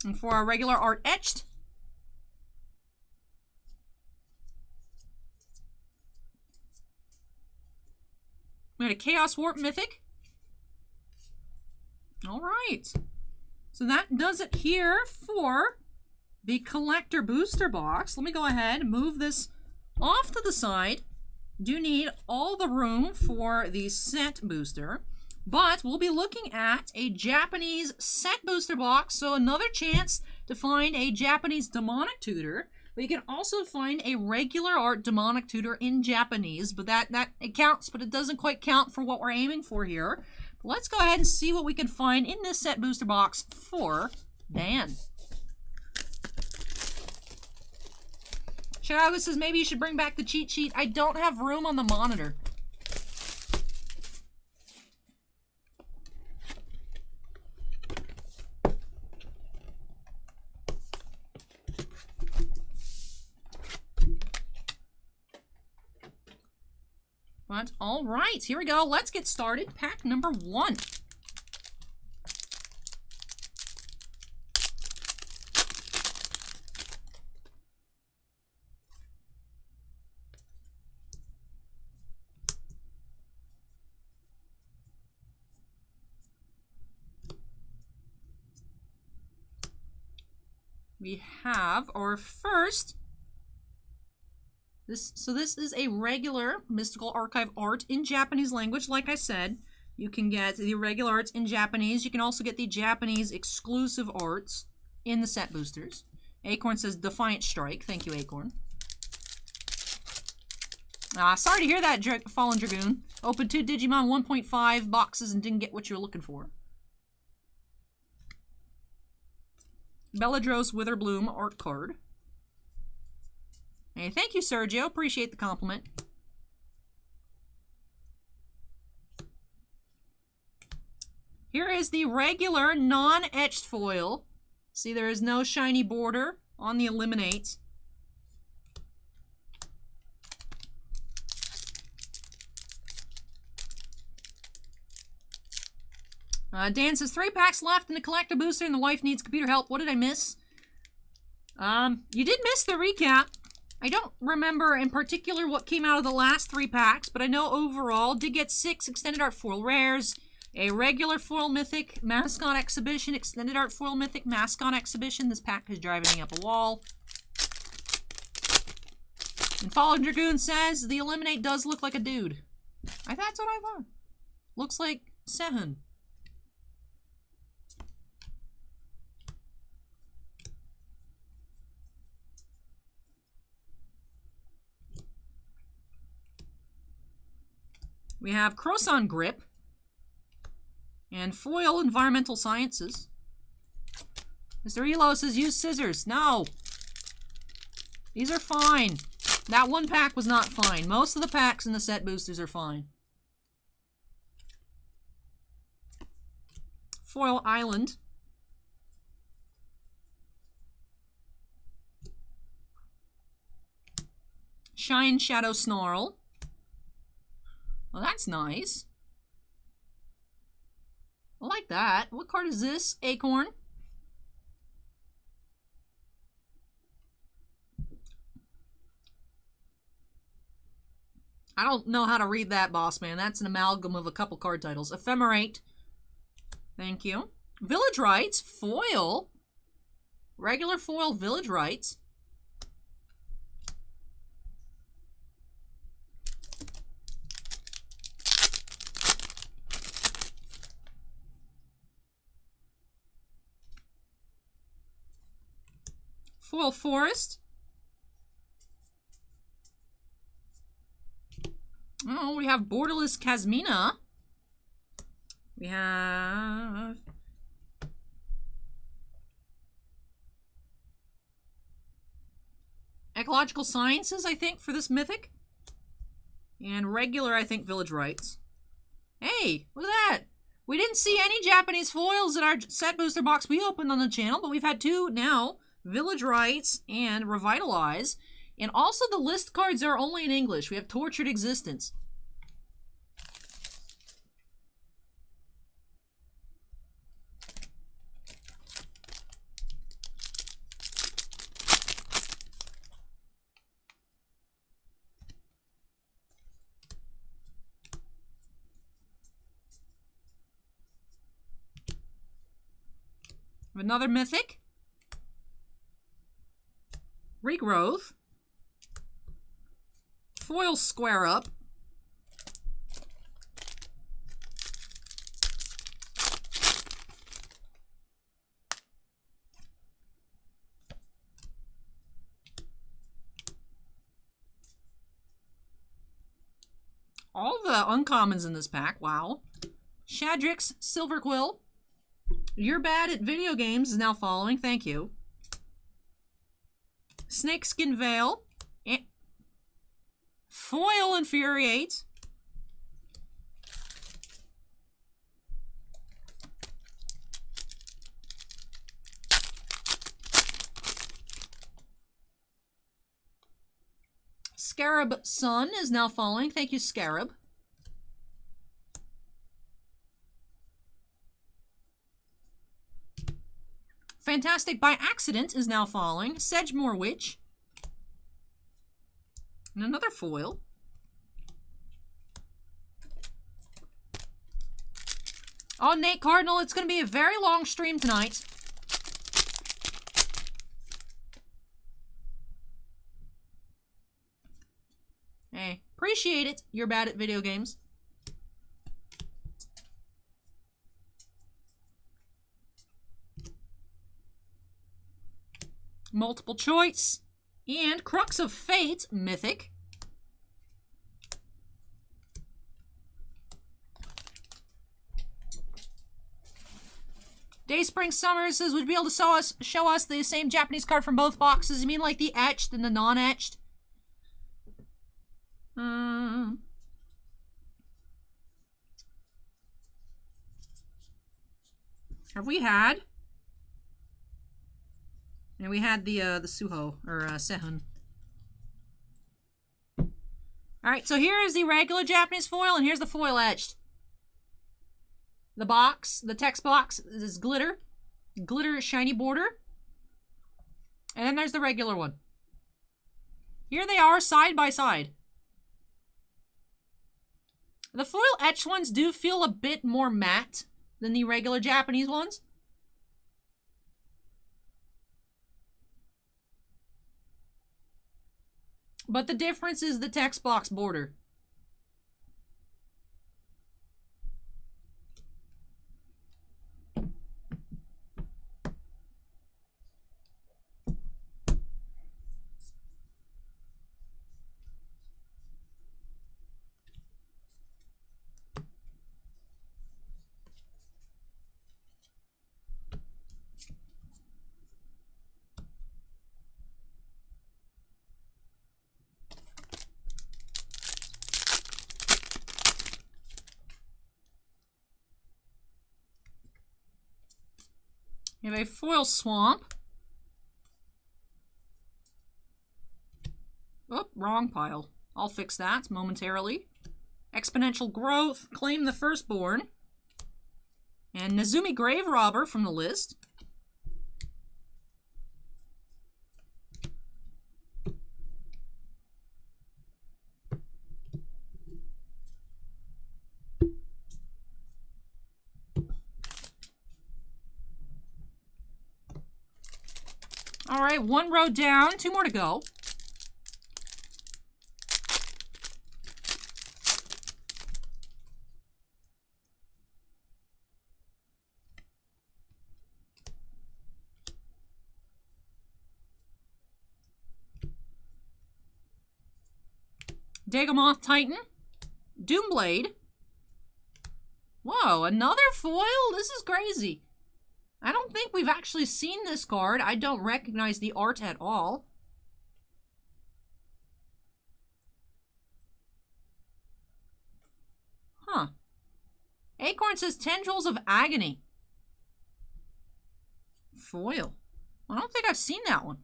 and for our regular art etched, we had a Chaos Warp Mythic. All right. So that does it here for the collector booster box. Let me go ahead and move this off to the side. Do need all the room for the set booster, but we'll be looking at a Japanese set booster box, so another chance to find a Japanese demonic tutor. But you can also find a regular art demonic tutor in Japanese, but that it counts, but it doesn't quite count for what we're aiming for here. But let's go ahead and see what we can find in this set booster box for Dan. Chicago says maybe you should bring back the cheat sheet. I don't have room on the monitor. But all right, here we go. Let's get started. Pack number 1. We have our first. This is a regular Mystical Archive art in Japanese language. Like I said, you can get the regular arts in Japanese. You can also get the Japanese exclusive arts in the set boosters. Acorn says Defiant Strike. Thank you, Acorn. Sorry to hear that, Fallen Dragoon. Opened 2 Digimon 1.5 boxes and didn't get what you were looking for. Belladros Witherbloom art card. Hey, thank you, Sergio. Appreciate the compliment. Here is the regular non-etched foil. See, there is no shiny border on the Eliminate. Dan says 3 packs left in the collector booster and the wife needs computer help. What did I miss? You did miss the recap. I don't remember in particular what came out of the last 3 packs, but I know overall did get 6 extended art foil rares, a regular foil mythic mascot exhibition, extended art foil mythic mascot exhibition. This pack is driving me up a wall. And Fallen Dragoon says the Eliminate does look like a dude. That's what I thought. Looks like Sehun. We have Croissant Grip and Foil Environmental Sciences. Mr. Elo says use scissors. No. These are fine. That one pack was not fine. Most of the packs in the set boosters are fine. Foil Island. Shine Shadow Snarl. Well, that's nice. I like that. What card is this? Acorn. I don't know how to read that, boss man. That's an amalgam of a couple card titles. Ephemerate. Thank you. Village Rites. Foil. Regular foil Village Rites. Foil Forest. Oh, we have Borderless Kazmina. We have... Ecological Sciences, I think, for this mythic. And regular, I think, Village Rites. Hey, look at that! We didn't see any Japanese foils in our set booster box we opened on the channel, but we've had 2 now. Village Rites and Revitalize. And also the list cards are only in English. We have Tortured Existence. Another mythic. Regrowth. Foil Square Up. All the uncommons in this pack, wow. Shadrix Silverquill. You're Bad at Video Games is now following, thank you. Snakeskin Veil. Foil Infuriate. Scarab Sun is now following. Thank you, Scarab. Fantastic by Accident is now following. Sedgemoor Witch. And another foil. Oh, Nate Cardinal, it's going to be a very long stream tonight. Hey, appreciate it. You're bad at video games. Multiple choice. And Crux of Fate, mythic. Day Spring Summer says, would you be able to show us the same Japanese card from both boxes? You mean like the etched and the non-etched? Have we had? And we had the Suho, or Sehun. Alright, so here is the regular Japanese foil, and here's the foil etched. The box, the text box, is glitter. Glitter shiny border. And then there's the regular one. Here they are, side by side. The foil etched ones do feel a bit more matte than the regular Japanese ones. But the difference is the text box border. We have a foil swamp. Oh, wrong pile. I'll fix that momentarily. Exponential Growth, Claim the Firstborn. And Nezumi Grave Robber from the list. All right, one row down, 2 more to go. Dagomoth Titan. Doomblade. Whoa, another foil? This is crazy. I don't think we've actually seen this card. I don't recognize the art at all. Huh. Acorn says Tendrils of Agony. Foil. I don't think I've seen that one.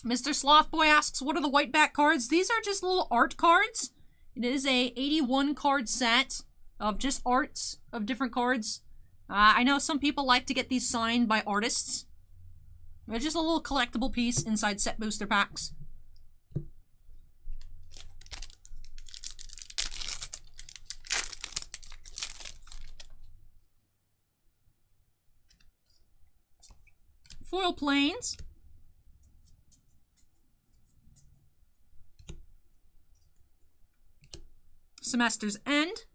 Mr. Slothboy asks, what are the white back cards? These are just little art cards. It is a 81 card set of just arts of different cards. I know some people like to get these signed by artists. They're just a little collectible piece inside set booster packs. Foil planes. Semester's End.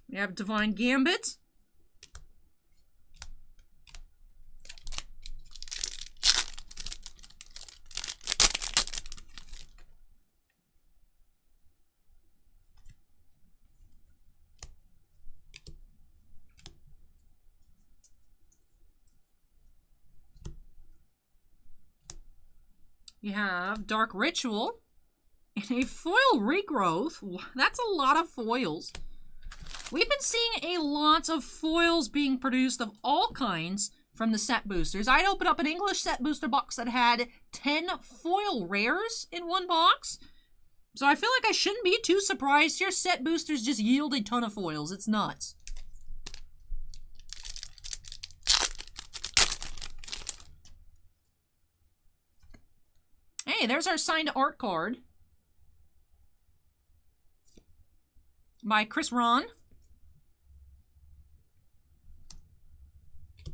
We have Divine Gambit. You have Dark Ritual and a foil regrowth. That's a lot of foils. We've been seeing a lot of foils being produced of all kinds from the set boosters. I'd open up an English set booster box that had 10 foil rares in one box. So I feel like I shouldn't be too surprised here. Set boosters just yield a ton of foils. It's nuts. Hey, there's our signed art card by Chris Ron.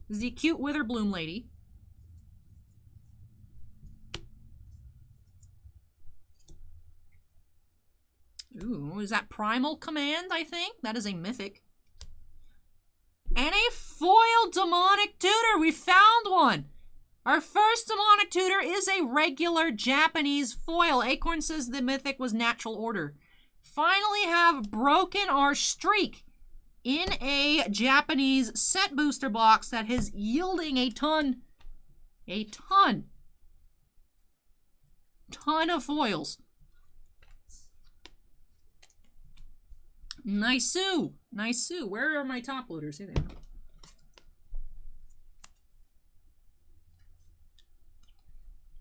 This is the cute Witherbloom lady. Ooh, is that Primal Command, I think? That is a mythic. And a foil Demonic Tutor! We found one! Our first Demonic Tutor is a regular Japanese foil. Acorn says the mythic was Natural Order. Finally have broken our streak in a Japanese set booster box that is yielding a ton of foils. Nice-oo. Nice-oo. Where are my top loaders? Here they are.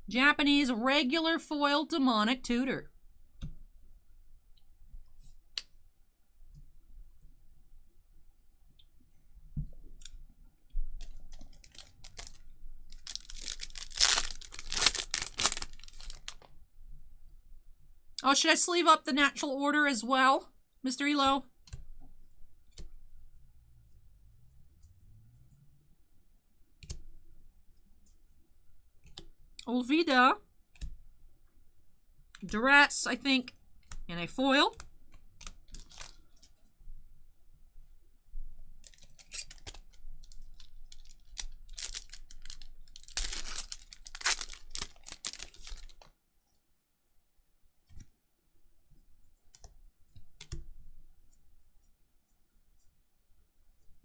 Japanese regular foil Demonic Tutor. Oh, should I sleeve up the Natural Order as well, Mr. Elo? Olvida. Duress, I think, and a foil.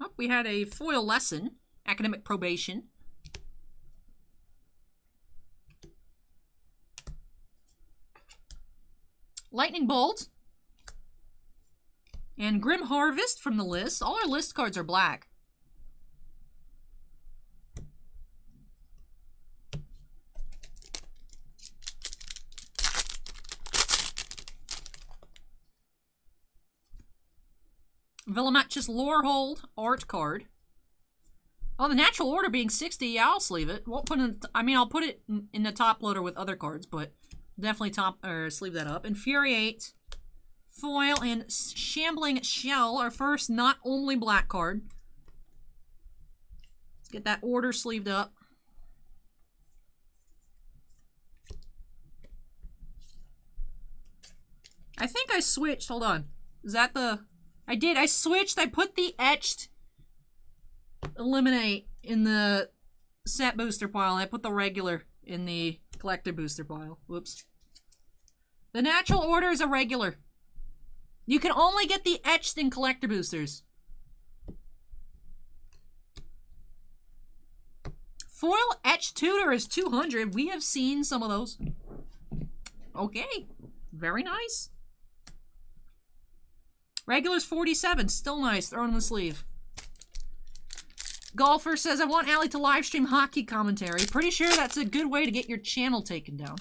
Oh, we had a foil lesson, academic probation. Lightning Bolt. And Grim Harvest from the list. All our list cards are black. Villamatch's Lorehold art card. Oh, the Natural Order being 60, yeah, I'll sleeve it. Won't put in, I mean, I'll put it in the top loader with other cards, but definitely sleeve that up. Infuriate, foil, and Shambling Shell, our first not only black card. Let's get that order sleeved up. I think I switched. Hold on. Is that the... I did. I switched. I put the etched eliminate in the set booster pile. And I put the regular in the collector booster pile. Whoops. The natural order is a regular. You can only get the etched in collector boosters. Foil etched tutor is 200. We have seen some of those. Okay. Very nice. Regular's 47. Still nice. Throw it in the sleeve. Golfer says, I want Allie to live stream hockey commentary. Pretty sure that's a good way to get your channel taken down.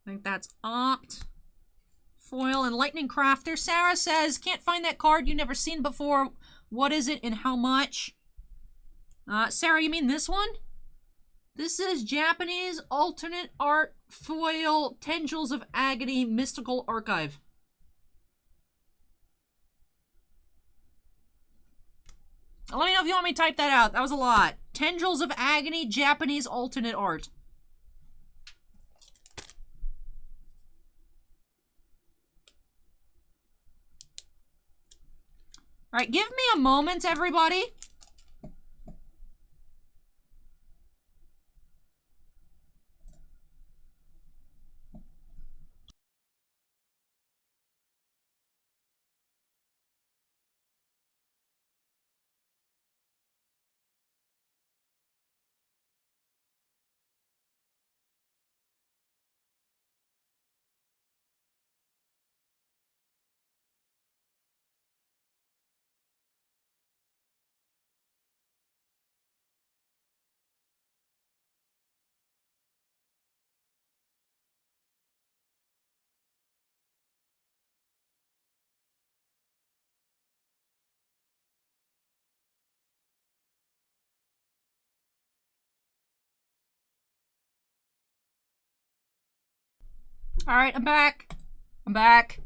I think that's Opt. Foil and Lightning Crafter. Sarah says, can't find that card you never seen before. What is it and how much? Sarah, you mean this one? This is Japanese alternate art foil Tendrils of Agony Mystical Archive. Let me know if you want me to type that out. That was a lot. Tendrils of Agony Japanese alternate art. Alright, give me a moment, everybody. Alright, I'm back. I'm back.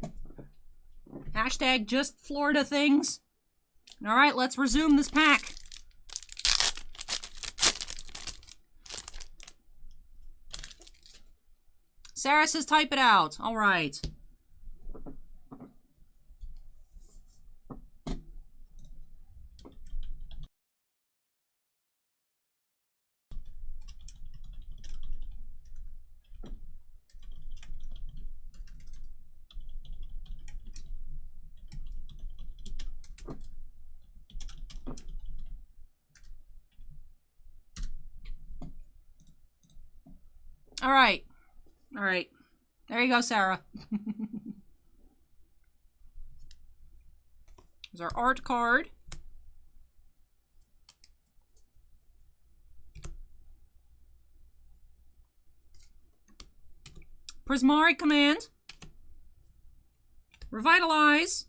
Hashtag just Florida things. Alright, let's resume this pack. Sarah says type it out. Alright. Alright. Alright. There you go, Sarah. There's our art card. Prismari command. Revitalize.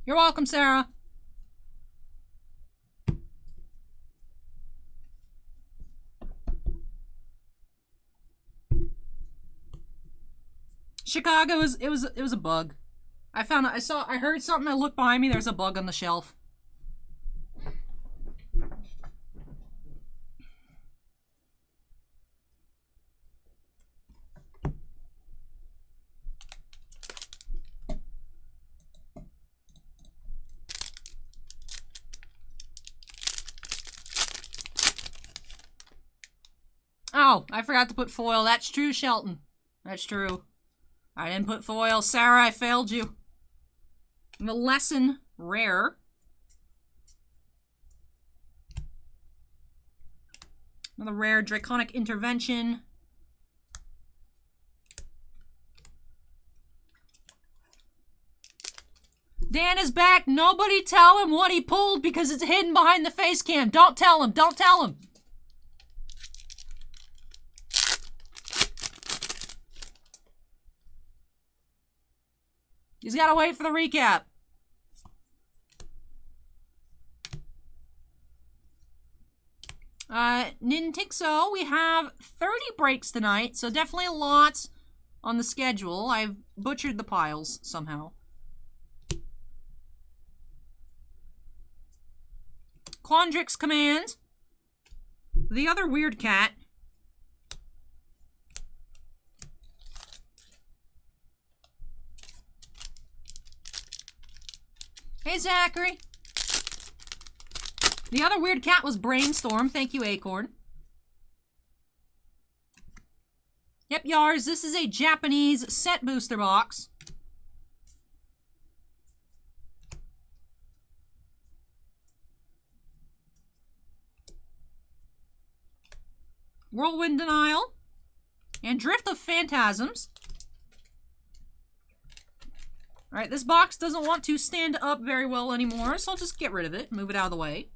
You're welcome, Sarah. Chicago it was a bug. I heard something, I looked behind me, there's a bug on the shelf. Oh, I forgot to put foil. That's true, Shelton. That's true. I didn't put foil. Sarah, I failed you. The lesson rare. Another rare Draconic Intervention. Dan is back. Nobody tell him what he pulled because it's hidden behind the face cam. Don't tell him. Don't tell him. He's gotta wait for the recap. Nintixo, we have 30 breaks tonight, so definitely lots on the schedule. I've butchered the piles somehow. Quandrix Command. The other weird cat. Hey, Zachary. The other weird cat was Brainstorm. Thank you, Acorn. Yep, Yars, this is a Japanese set booster box. Whirlwind Denial. And Drift of Phantasms. Alright, this box doesn't want to stand up very well anymore, so I'll just get rid of it, move it out of the way.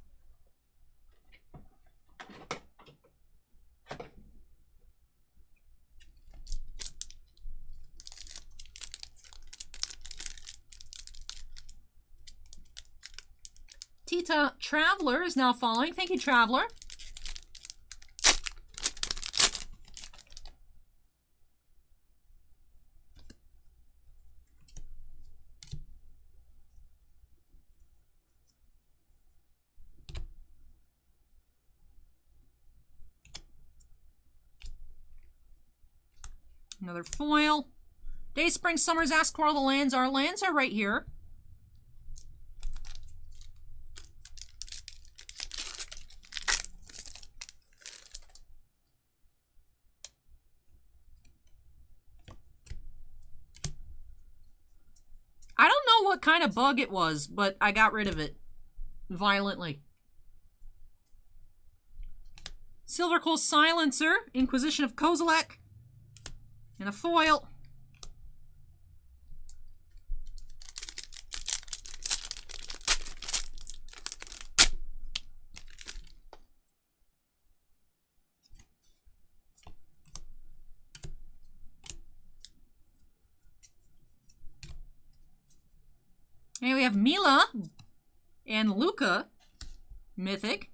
Tita Traveler is now following. Thank you, Traveler. Another foil. Day, Spring, Summers, ask where all the lands are. Lands are right here. I don't know what kind of bug it was, but I got rid of it violently. Silverquill Silencer, Inquisition of Kozilek, and a foil. And we have Mila and Luca, Mythic.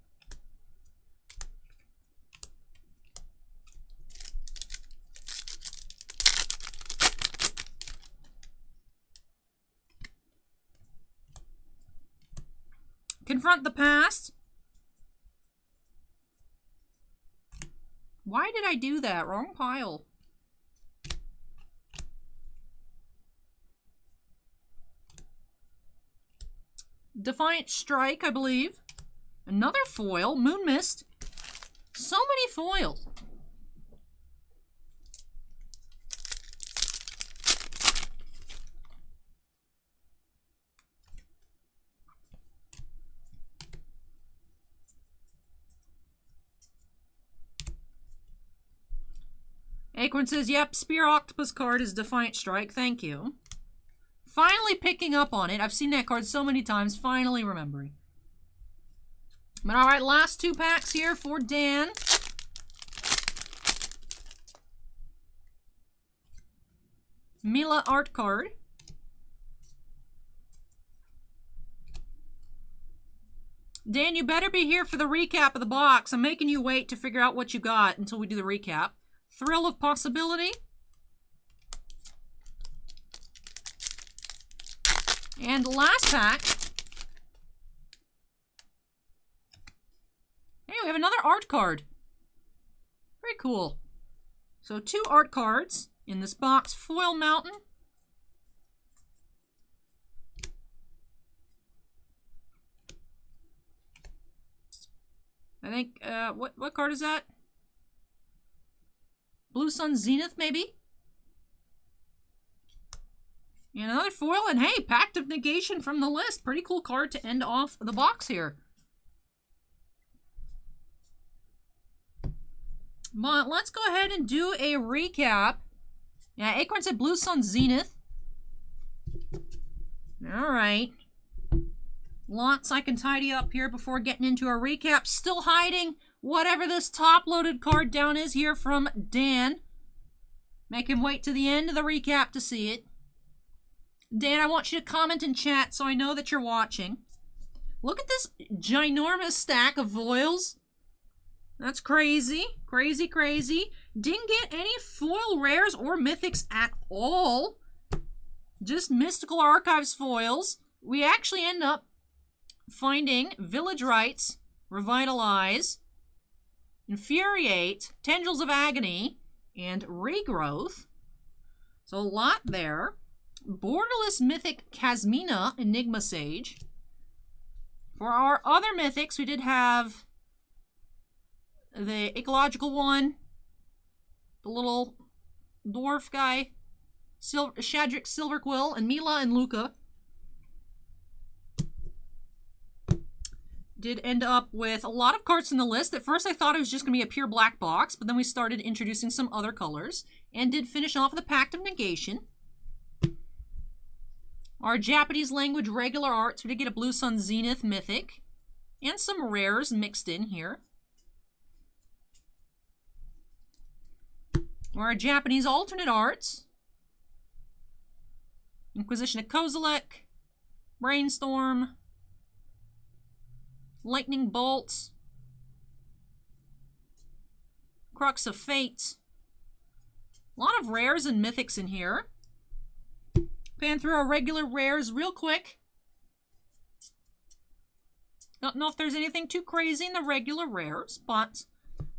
Confront the Past. Why did I do that? Wrong pile. Defiant Strike, I believe. Another foil. Moon Mist. So many foils. Acorn says, yep, Spear Octopus card is Defiant Strike. Thank you. Finally picking up on it. I've seen that card so many times. Finally remembering. But alright, last two packs here for Dan. Mila art card. Dan, you better be here for the recap of the box. I'm making you wait to figure out what you got until we do the recap. Thrill of Possibility. And last pack. Hey, we have another art card. Very cool. So 2 art cards in this box. Foil Mountain. I think, what card is that? Blue Sun Zenith, maybe? And another foil, and hey, Pact of Negation from the list. Pretty cool card to end off the box here. But let's go ahead and do a recap. Yeah, Acorn said Blue Sun Zenith. Alright. Lots I can tidy up here before getting into a recap. Still hiding whatever this top-loaded card down is here from Dan. Make him wait to the end of the recap to see it. Dan, I want you to comment in chat so I know that you're watching. Look at this ginormous stack of foils. That's crazy. Crazy, crazy. Didn't get any foil rares or mythics at all. Just Mystical Archives foils. We actually end up finding Village Rites, Revitalize, Infuriate, Tendrils of Agony, and Regrowth. So a lot there. Borderless Mythic Kasmina, Enigma Sage. For our other mythics, we did have the ecological one, the little dwarf guy, Shadric Silverquill, and Mila and Luca. Did end up with a lot of cards in the list. At first I thought it was just going to be a pure black box, but then we started introducing some other colors, and did finish off with the Pact of Negation. Our Japanese language regular arts, we did get a Blue Sun Zenith mythic, and some rares mixed in here. Our Japanese alternate arts, Inquisition of Kozilek, Brainstorm, Lightning Bolts, Crux of Fate. A lot of rares and mythics in here. Pan through our regular rares real quick. Don't know if there's anything too crazy in the regular rares, but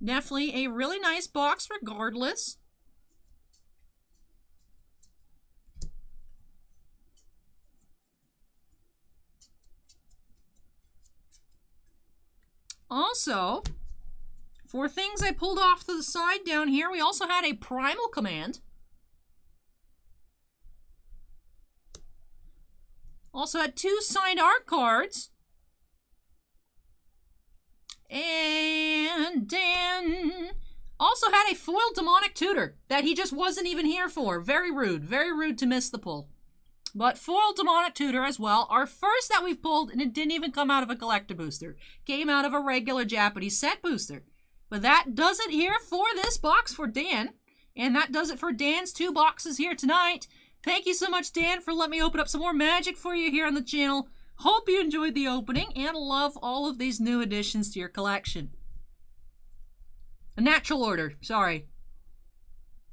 definitely a really nice box regardless. Also, for things I pulled off to the side down here, we also had a Primal Command. Also had 2 signed art cards. And Dan also had a foiled Demonic Tutor that he just wasn't even here for. Very rude to miss the pull. But foiled Demonic Tutor as well. Our first that we've pulled, and it didn't even come out of a collector booster. Came out of a regular Japanese set booster. But that does it here for this box for Dan. And that does it for Dan's 2 boxes here tonight. Thank you so much, Dan, for letting me open up some more magic for you here on the channel. Hope you enjoyed the opening and love all of these new additions to your collection. A natural order, sorry.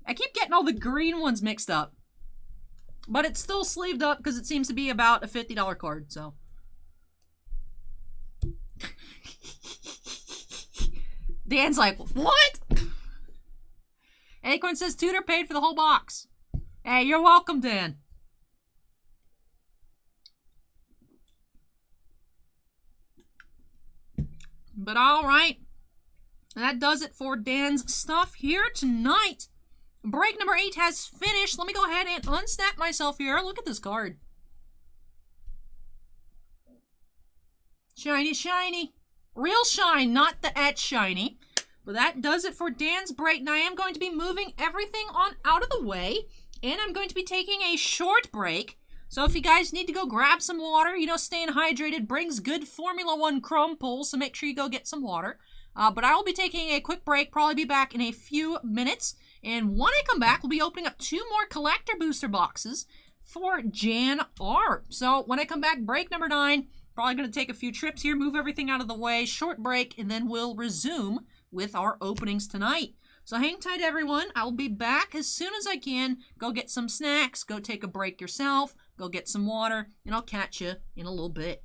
I keep getting all the green ones mixed up. But it's still sleeved up because it seems to be about a $50 card, so. Dan's like, what? Acorn says Tutor paid for the whole box. Hey, you're welcome, Dan. But alright. That does it for Dan's stuff here tonight. Break number 8 has finished. Let me go ahead and unsnap myself here. Look at this card. Shiny, shiny. Real shine, not the etch shiny. But that does it for Dan's break. And I am going to be moving everything on out of the way. And I'm going to be taking a short break. So if you guys need to go grab some water, you know, staying hydrated brings good Formula 1 Chrome pulls. So make sure you go get some water. But I will be taking a quick break. Probably be back in a few minutes. And when I come back, we'll be opening up 2 more collector booster boxes for Jan R. So when I come back, break number 9. Probably going to take a few trips here, move everything out of the way, short break, and then we'll resume with our openings tonight. So hang tight, everyone. I'll be back as soon as I can. Go get some snacks, go take a break yourself, go get some water, and I'll catch you in a little bit.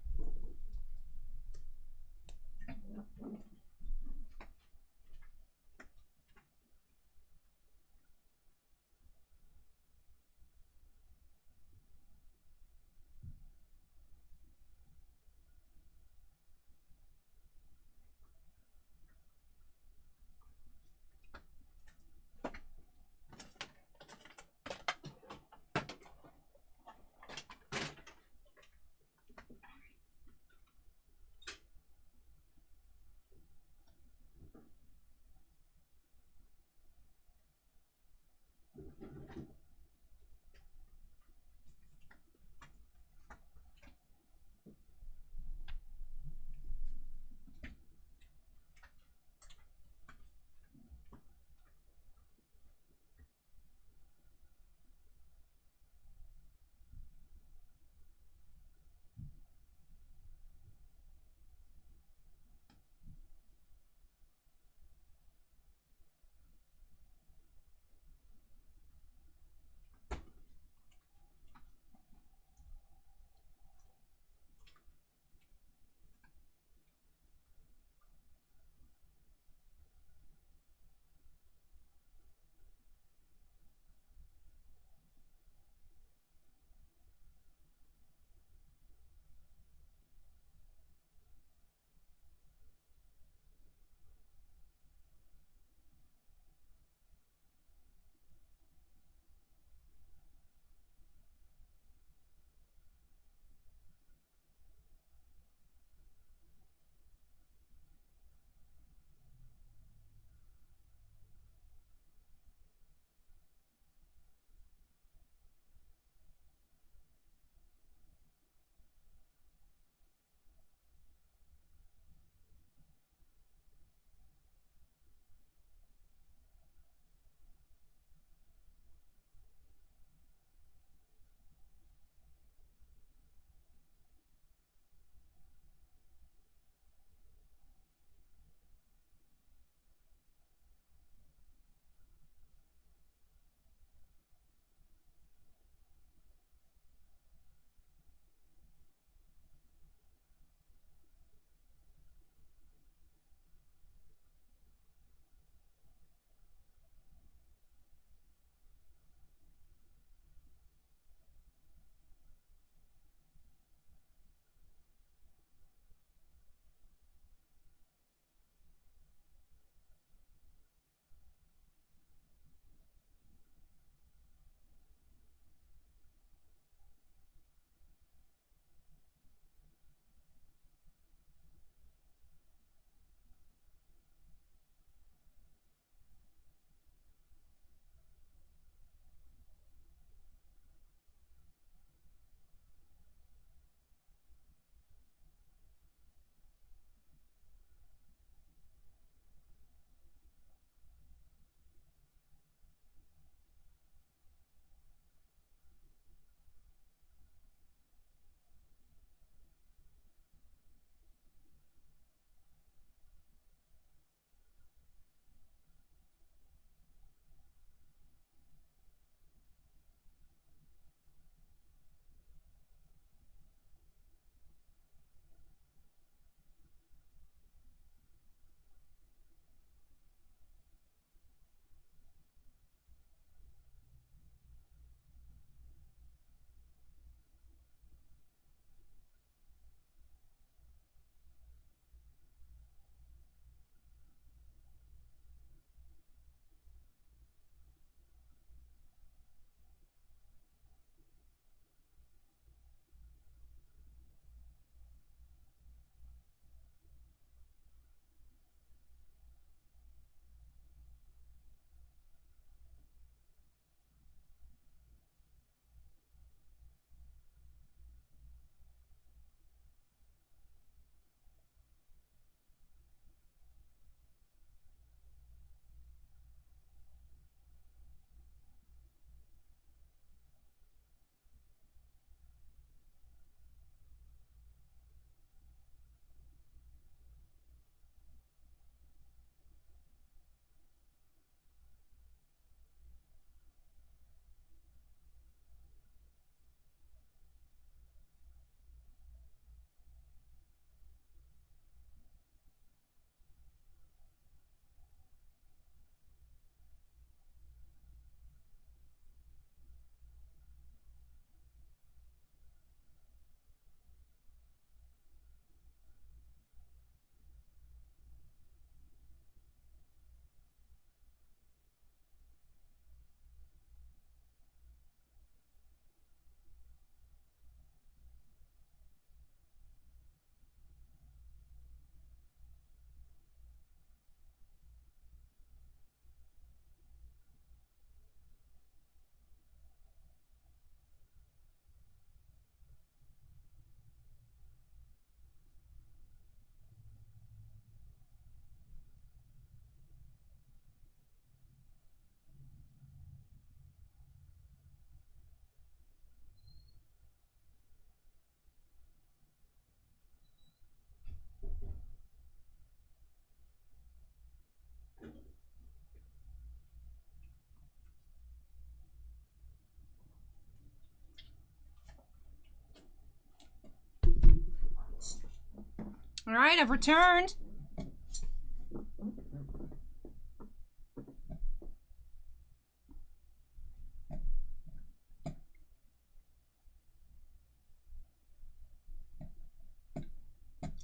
Alright, I've returned.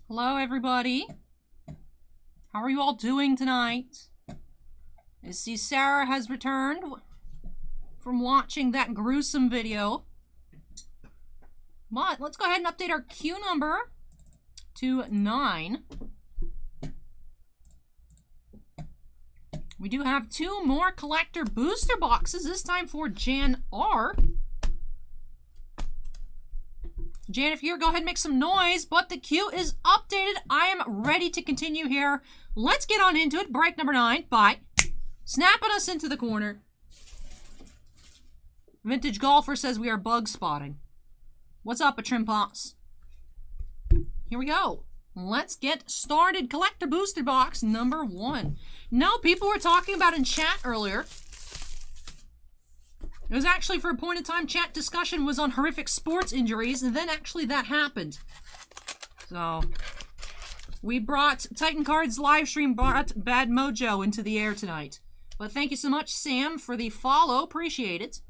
Hello, everybody. How are you all doing tonight? I see Sarah has returned from watching that gruesome video. But let's go ahead and update our queue number to 9. We do have 2 more collector booster boxes, this time for Jan R. Jan, if you're go ahead and make some noise, but the queue is updated. I am ready to continue here. Let's get on into it. Break number 9 by snapping us into the corner. Vintage Golfer says we are bug spotting. What's up, a Trimposs? Here we go. Let's get started. Collector booster box number 1. Now, people were talking about in chat earlier. It was actually, for a point in time, chat discussion was on horrific sports injuries, and then actually that happened. So, we brought Titan Cards livestream, brought Bad Mojo into the air tonight. But thank you so much, Sam, for the follow. Appreciate it.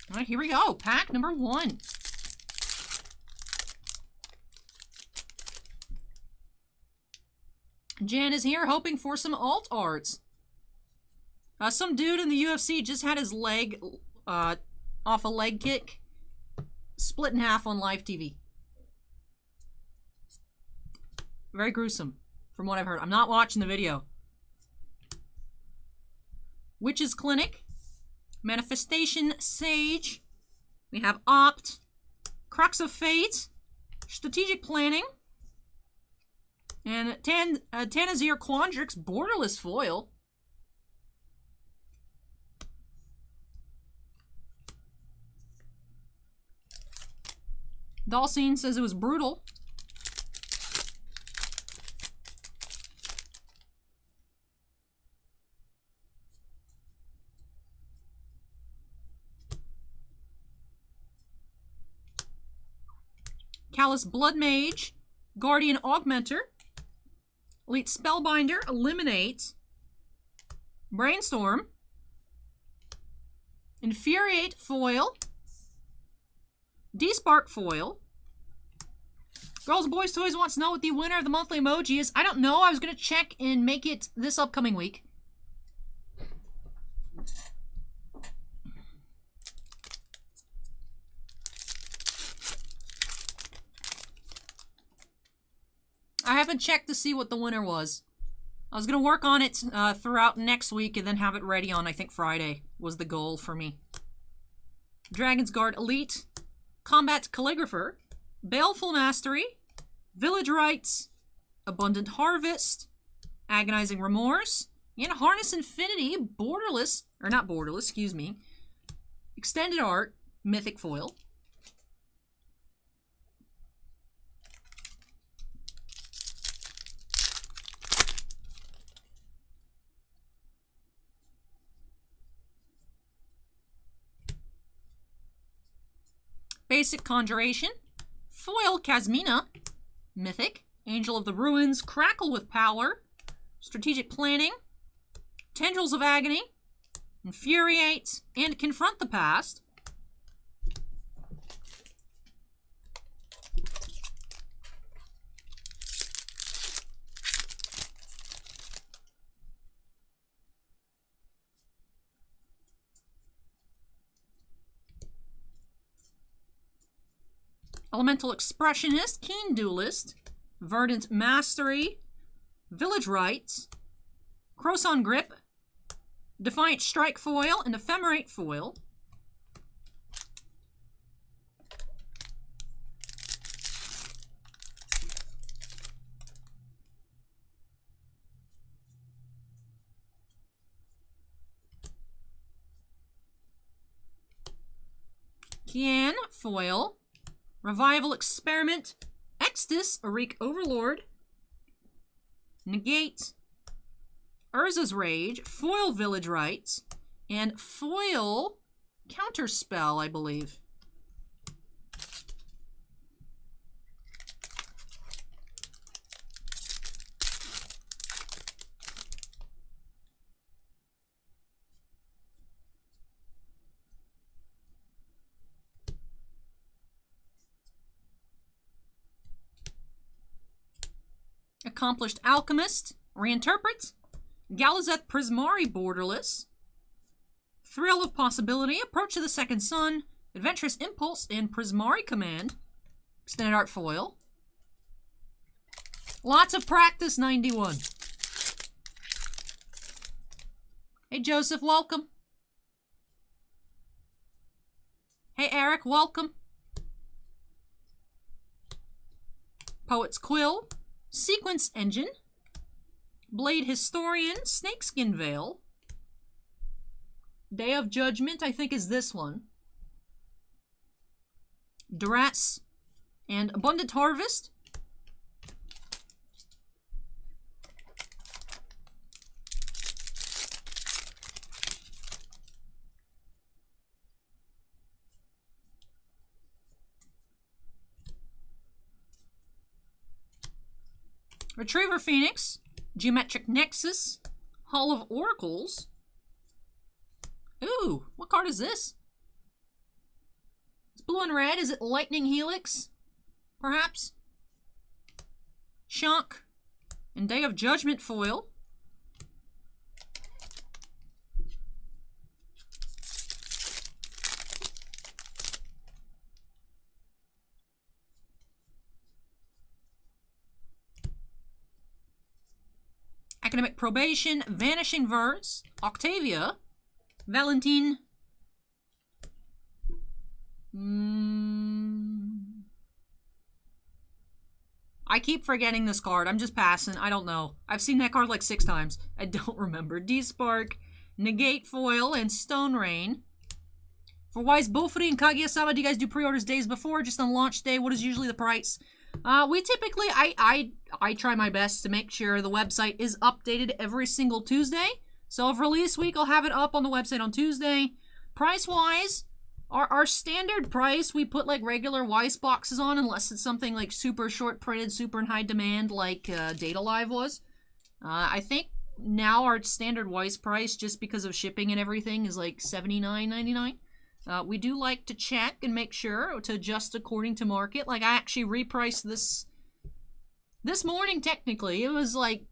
Alright, here we go. Pack number 1. Jan is here hoping for some alt arts. Some dude in the UFC just had his leg off a leg kick split in half on live TV. Very gruesome, from what I've heard. I'm not watching the video. Witch's Clinic, Manifestation Sage. We have Opt, Crux of Fate, Strategic Planning, and Tanazir Quandrix Borderless Foil. Dalcine says it was brutal. Callous Blood Mage, Guardian Augmenter, Elite Spellbinder, Eliminate, Brainstorm, Infuriate Foil, D-Spark Foil. Girls and Boys Toys wants to know what the winner of the monthly emoji is. I don't know. I was going to check and make it this upcoming week. I haven't checked to see what the winner was. I was going to work on it throughout next week and then have it ready on, I think, Friday was the goal for me. Dragon's Guard Elite, Combat Calligrapher, Baleful Mastery, Village Rites, Abundant Harvest, Agonizing Remorse, and Harness Infinity, Borderless, or not Borderless, excuse me, Extended Art, Mythic Foil. Basic Conjuration, Foil Casmina, Mythic, Angel of the Ruins, Crackle with Power, Strategic Planning, Tendrils of Agony, Infuriate, and Confront the Past. Elemental Expressionist, Keen Duelist, Verdant Mastery, Village Rites, Croson Grip, Defiant Strike Foil, and Ephemerate Foil. Kian Foil, Revival Experiment, Extus, Erik Overlord, Negate, Urza's Rage, Foil Village Rites, and Foil Counterspell, I believe. Accomplished Alchemist, Reinterpret, Galazeth Prismari Borderless, Thrill of Possibility, Approach to the Second Sun, Adventurous Impulse, and Prismari Command. Extended Art Foil. Lots of practice, 91. Hey, Joseph, welcome. Hey, Erik, welcome. Poet's Quill, Sequence Engine, Blade Historian, Snakeskin Veil, Day of Judgment, I think is this one, Duress, and Abundant Harvest. Retriever Phoenix, Geometric Nexus, Hall of Oracles. Ooh, what card is this? It's blue and red. Is it Lightning Helix? Perhaps? Shock and Day of Judgment foil. Academic Probation, Vanishing Verse, Octavia, Valentine. I keep forgetting this card. I'm just passing. I don't know. I've seen that card like 6 times. I don't remember. D-Spark, Negate Foil, and Stone Rain. For Wise Bofuri and Kaguya-sama, do you guys do pre-orders days before, just on launch day? What is usually the price? We typically, I try my best to make sure the website is updated every single Tuesday. So if release week, I'll have it up on the website on Tuesday. Price-wise, our standard price, we put like regular Weiss boxes on, unless it's something like super short printed, super in high demand, like Data Live was. I think now our standard Weiss price, just because of shipping and everything, is like $79.99. We do like to check and make sure to adjust according to market. Like, I actually repriced this morning, technically. It was like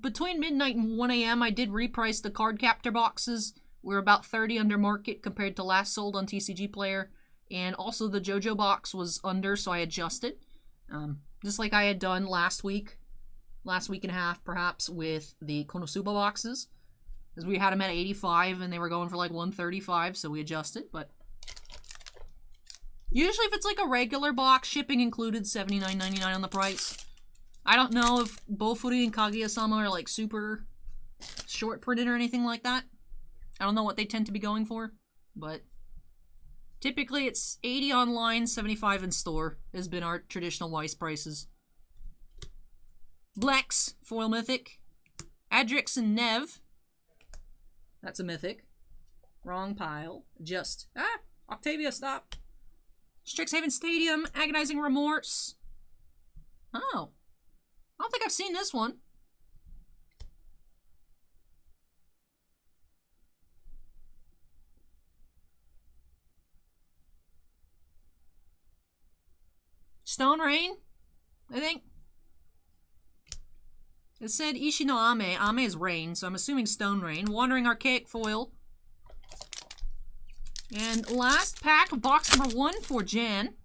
between midnight and 1 a.m. I did reprice the card captor boxes. We're about 30 under market compared to last sold on TCG Player. And also the JoJo box was under, so I adjusted. Just like I had done last week and a half, perhaps, with the Konosuba boxes. Because we had them at 85 and they were going for like 135, so we adjusted. But usually if it's like a regular box, shipping included, $79.99 on the price. I don't know if Bofuri and Kaguya-sama are like super short printed or anything like that. I don't know what they tend to be going for, but typically it's 80 online, 75 in store has been our traditional Weiss prices. Blex, Foil Mythic, Adrix and Nev. That's a mythic. Wrong pile. Just. Octavia, stop. Strixhaven Stadium, Agonizing Remorse. Oh. I don't think I've seen this one. Stone Rain, I think. It said Ishi no Ame. Ame is rain, so I'm assuming Stone Rain. Wandering Archaic Foil. And last pack of box number 1 for Jan.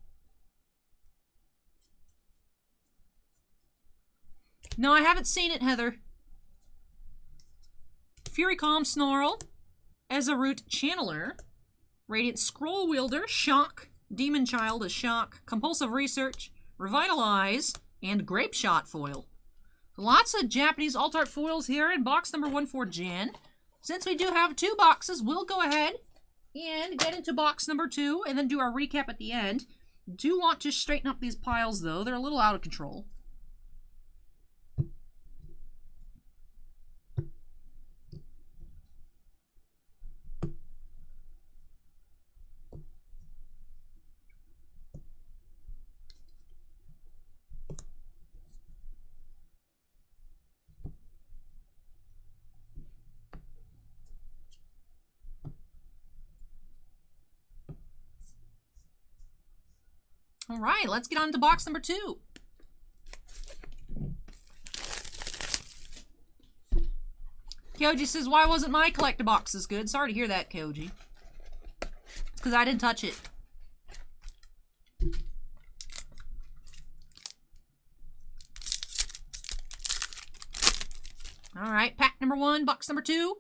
No, I haven't seen it, Heather. Fury Calm Snarl. Ezarut Channeler. Radiant Scroll Wielder. Shock. Demon Child is Shock. Compulsive Research. Revitalize. And Grape Shot Foil. Lots of Japanese alt art foils here in box number 1 for Jan. Since we do have 2 boxes, we'll go ahead and get into box number 2 and then do our recap at the end. Do want to straighten up these piles, though. They're a little out of control. All right, let's get on to box number 2. Kyoji says, why wasn't my collector box as good? Sorry to hear that, Kyoji. It's because I didn't touch it. Alright, pack number 1, box number 2.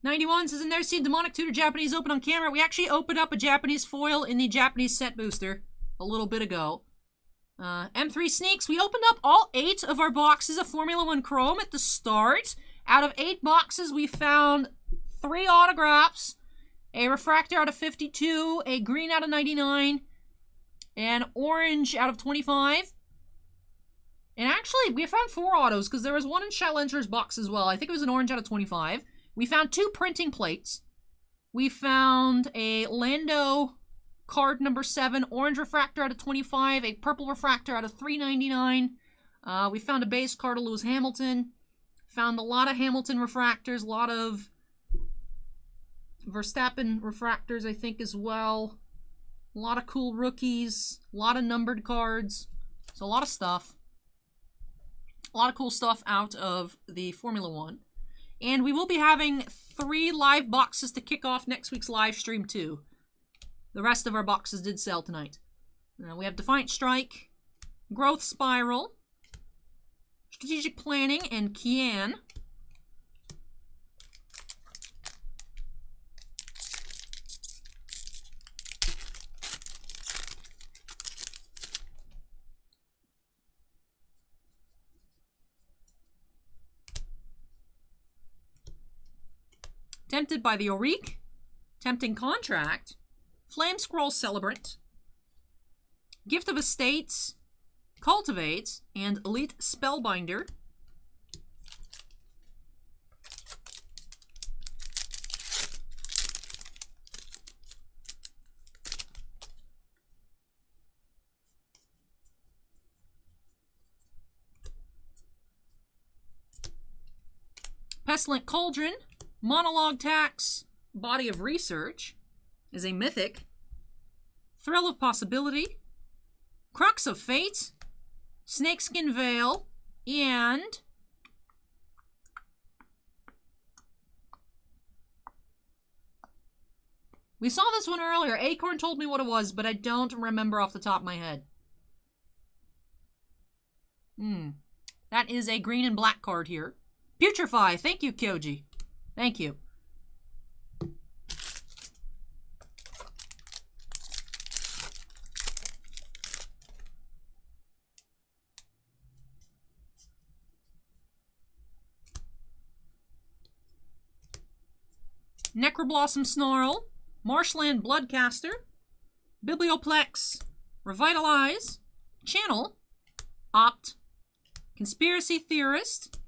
91 says, I've never seen Demonic Tutor Japanese open on camera. We actually opened up a Japanese foil in the Japanese set booster a little bit ago. M3 Sneaks, we opened up all 8 of our boxes of Formula 1 Chrome at the start. Out of 8 boxes, we found 3 autographs, a refractor out of 52, a green out of 99, and orange out of 25. And actually, we found 4 autos, because there was one in Shailendra's box as well. I think it was an orange out of 25. We found 2 printing plates. We found a Lando card number 7, orange refractor out of 25, a purple refractor out of 399. We found a base card of Lewis Hamilton. Found a lot of Hamilton refractors, a lot of Verstappen refractors, I think, as well. A lot of cool rookies, a lot of numbered cards. So a lot of stuff. A lot of cool stuff out of the Formula 1. And we will be having 3 live boxes to kick off next week's live stream, too. The rest of our boxes did sell tonight. We have Defiant Strike, Growth Spiral, Strategic Planning, and Kian. Tempted by the Erik, Tempting Contract, Flame Scroll Celebrant, Gift of Estates, Cultivate, and Elite Spellbinder. Pestilent Cauldron, Monologue Tax, Body of Research is a mythic. Thrill of Possibility, Crux of Fate, Snakeskin Veil, and we saw this one earlier. Acorn told me what it was, but I don't remember off the top of my head. That is a green and black card here. Putrefy. Thank you, Kyoji. Thank you. Necroblossom Snarl, Marshland Bloodcaster, Biblioplex, Revitalize, Channel, Opt, Conspiracy Theorist,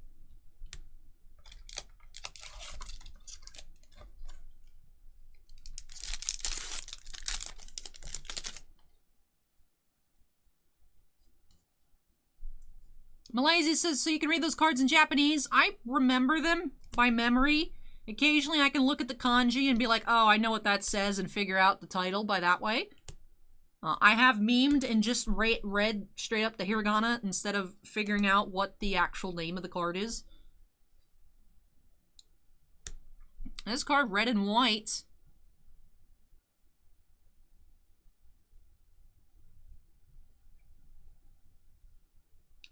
Malaysia says, so you can read those cards in Japanese. I remember them by memory. Occasionally I can look at the kanji and be like, oh, I know what that says, and figure out the title by that way. I have memed and just read straight up the hiragana instead of figuring out what the actual name of the card is. This card, red and white.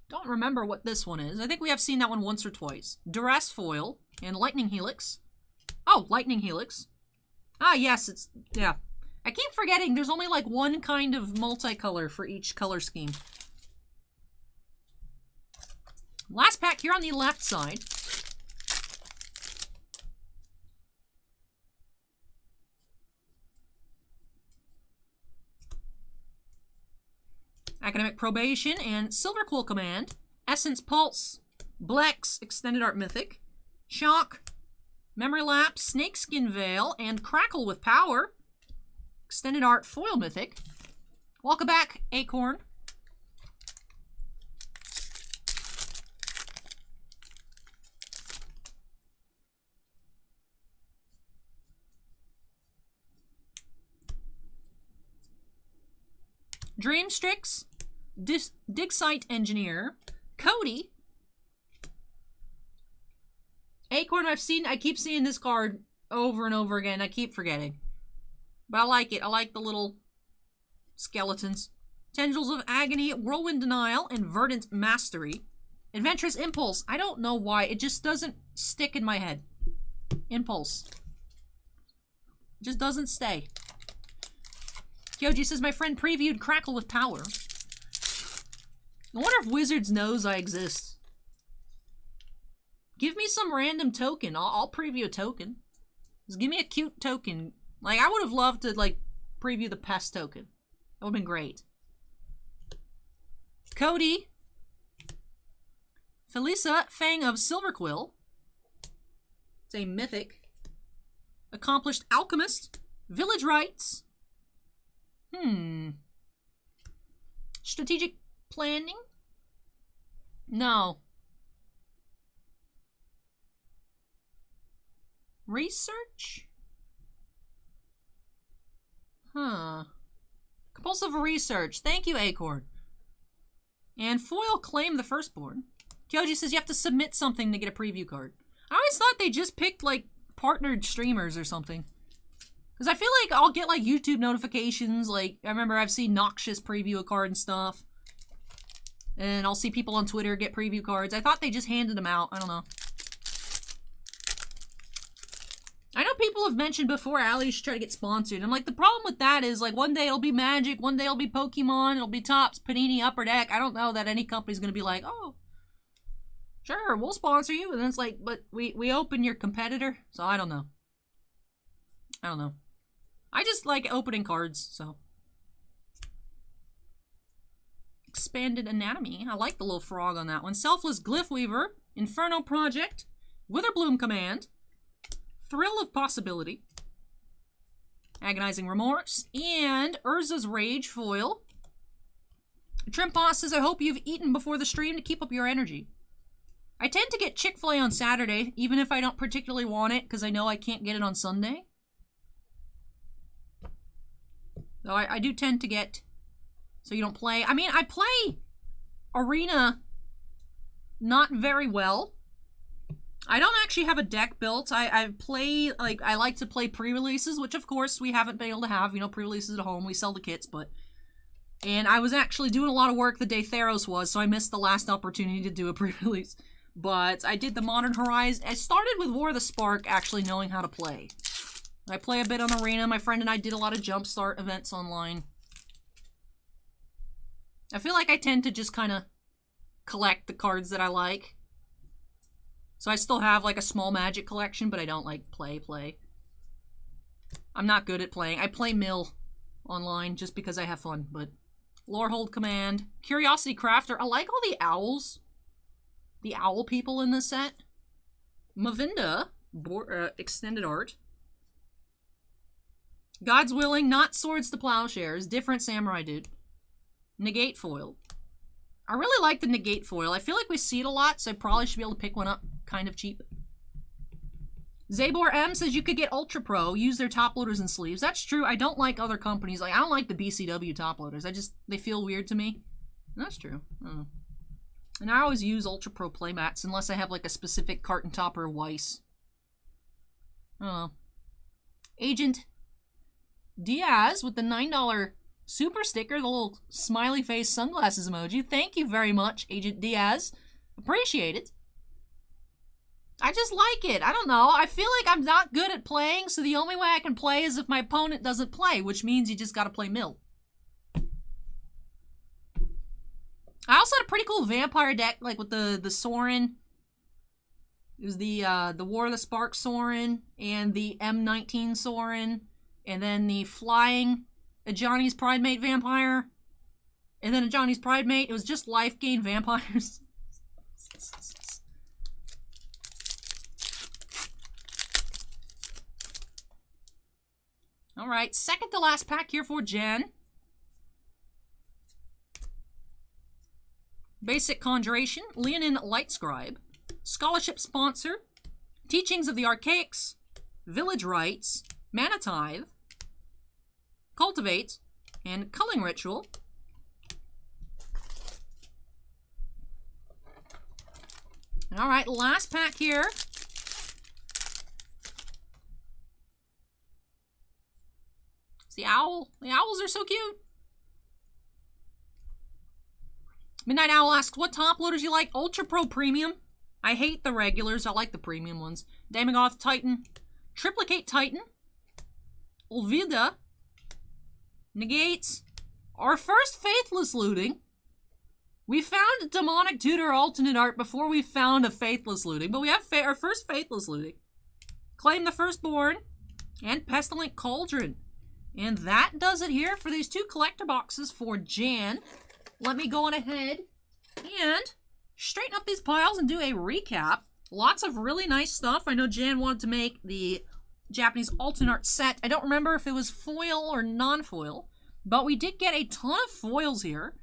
Don't remember what this one is. I think we have seen that one once or twice. Duress Foil and Lightning Helix. Oh, Lightning Helix. Ah, yes, it's... yeah. I keep forgetting there's only like one kind of multicolor for each color scheme. Last pack here on the left side. Academic Probation and Silverquill Command, Essence Pulse, Blex, Extended Art Mythic, Shock, Memory Lapse, Snakeskin Veil, and Crackle with Power, Extended Art Foil Mythic. Welcome back, Acorn. Dreamstrix, Dig Site Engineer, Cody, Acorn, I keep seeing this card over and over again. I keep forgetting. But I like it. I like the little skeletons. Tendrils of Agony, Whirlwind Denial, and Verdant Mastery. Adventurous Impulse. I don't know why. It just doesn't stick in my head. Impulse. It just doesn't stay. Kyoji says, my friend previewed Crackle with Power. I wonder if Wizards knows I exist. Give me some random token. I'll preview a token. Just give me a cute token. Like, I would have loved to, like, preview the Pest token. That would have been great. Cody. Felisa, Fang of Silverquill. It's a mythic. Accomplished Alchemist. Village Rites. Strategic Planning? No. Research? Huh. Compulsive Research. Thank you, Acorn. And Foil Claim the Firstborn. Kyoji says you have to submit something to get a preview card. I always thought they just picked, like, partnered streamers or something. Because I feel like I'll get, like, YouTube notifications. Like, I remember I've seen Noxious preview a card and stuff. And I'll see people on Twitter get preview cards. I thought they just handed them out. I don't know. I know people have mentioned before, Allie, you should try to get sponsored. I'm like, the problem with that is, like, one day it'll be Magic, one day it'll be Pokemon, it'll be Topps, Panini, Upper Deck. I don't know that any company's going to be like, oh, sure, we'll sponsor you. And then it's like, but we open your competitor. So I don't know. I don't know. I just like opening cards, so. Expanded Anatomy. I like the little frog on that one. Selfless Glyph Weaver. Inferno Project. Witherbloom Command. Thrill of Possibility. Agonizing Remorse. And Urza's Rage foil. Trimposs says, I hope you've eaten before the stream to keep up your energy. I tend to get Chick-fil-A on Saturday, even if I don't particularly want it, because I know I can't get it on Sunday. So I do tend to get... So you don't play... I mean, I play Arena not very well. I don't actually have a deck built. I play... Like, I like to play pre-releases, which of course we haven't been able to have. You know, pre-releases at home. We sell the kits, but... And I was actually doing a lot of work the day Theros was, so I missed the last opportunity to do a pre-release. But I did the Modern Horizon. I started with War of the Spark actually knowing how to play. I play a bit on Arena. My friend and I did a lot of Jumpstart events online. I feel like I tend to just kind of collect the cards that I like. So I still have like a small Magic collection, but I don't like play. I'm not good at playing. I play Mill online just because I have fun, but Lorehold Command, Curiosity Crafter. I like all the owls. The owl people in this set. Mavinda, extended art. God's Willing, not Swords to Plowshares, different Samurai Dude. Negate Foil. I really like the Negate Foil. I feel like we see it a lot, so I probably should be able to pick one up kind of cheap. Zabor M says you could get Ultra Pro, use their top loaders and sleeves. That's true. I don't like other companies. Like, I don't like the BCW top loaders. They feel weird to me. That's true. And I always use Ultra Pro playmats unless I have like a specific carton topper Weiss. I don't know. Agent Diaz with the $9 super sticker, the little smiley face sunglasses emoji. Thank you very much, Agent Diaz. Appreciate it. I just like it. I don't know. I feel like I'm not good at playing, so the only way I can play is if my opponent doesn't play, which means you just gotta play Mill. I also had a pretty cool vampire deck, like with the Sorin. It was the War of the Spark Sorin and the M19 Sorin, and then the flying Ajani's Pridemate vampire, and then Ajani's Pridemate. It was just life gain vampires. All right, second to last pack here for Jen. Basic Conjuration, Leonin Lightscribe, Scholarship Sponsor, Teachings of the Archaics, Village Rites, Mana Tithe, Cultivate, and Culling Ritual. All right, last pack here. It's the owl. The owls are so cute. Midnight Owl asks, what top loaders you like? Ultra Pro Premium. I hate the regulars. I like the premium ones. Damogoth Titan. Triplicate Titan. Ulvida. Negates. Our first Faithless looting. We found a Demonic Tutor alternate art before we found a Faithless looting, but we have our first Faithless looting. Claim the Firstborn. And Pestilent Cauldron. And that does it here for these 2 collector boxes for Jan. Let me go on ahead and straighten up these piles and do a recap. Lots of really nice stuff. I know Jan wanted to make the Japanese alternate art set. I don't remember if it was foil or non-foil, but we did get a ton of foils here.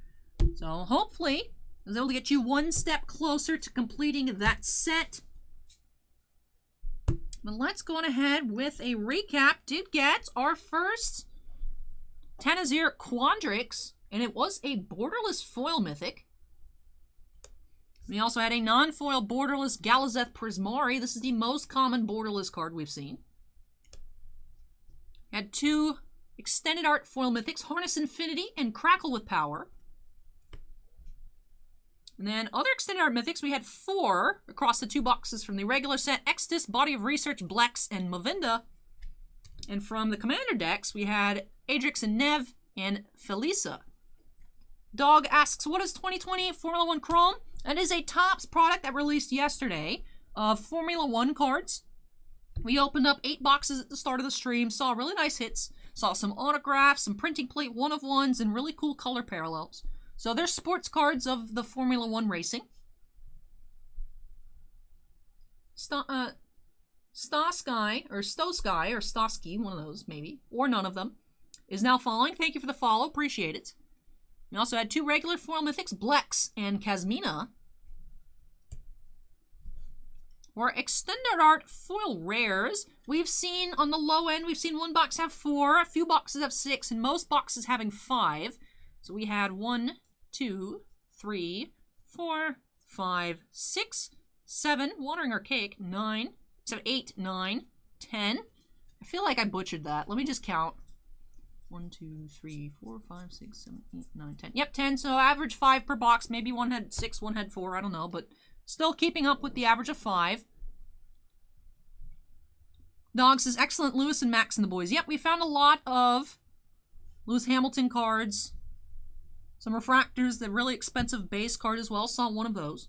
So hopefully I was able to get you one step closer to completing that set. But let's go on ahead with a recap. Did get our first Tanazir Quandrix, and it was a borderless foil mythic. We also had a non-foil borderless Galazeth Prismari. This is the most common borderless card we've seen. Had 2 extended art foil mythics, Harness Infinity and Crackle with Power. And then other extended art mythics, we had 4 across the 2 boxes from the regular set, Extus, Body of Research, Blex, and Mavinda. And from the commander decks, we had Adrix and Nev and Felisa. Dog asks, what is 2020 Formula 1 Chrome? That is a Topps product that released yesterday of Formula 1 cards. We opened up 8 boxes at the start of the stream, saw really nice hits, saw some autographs, some printing plate 1-of-1s, and really cool color parallels. So there's sports cards of the Formula 1 racing. Stosky, or Stosky, one of those maybe, or none of them, is now following. Thank you for the follow, appreciate it. We also had 2 regular foil mythics, Blex and Kazmina. For extended art foil rares, we've seen on the low end, we've seen 1 box have 4, a few boxes have 6, and most boxes having 5. So we had 1, 2, 3, 4, 5, 6, 7, watering our cake, 9, 7, 8, 9, 10. I feel like I butchered that. Let me just count. 1, 2, 3, 4, 5, 6, 7, 8, 9, 10. Yep, 10. So average 5 per box. Maybe one had 6, one had 4. I don't know, but still keeping up with the average of 5. Dog says, excellent Lewis and Max and the boys. Yep, we found a lot of Lewis Hamilton cards. Some refractors, the really expensive base card as well. Saw one of those.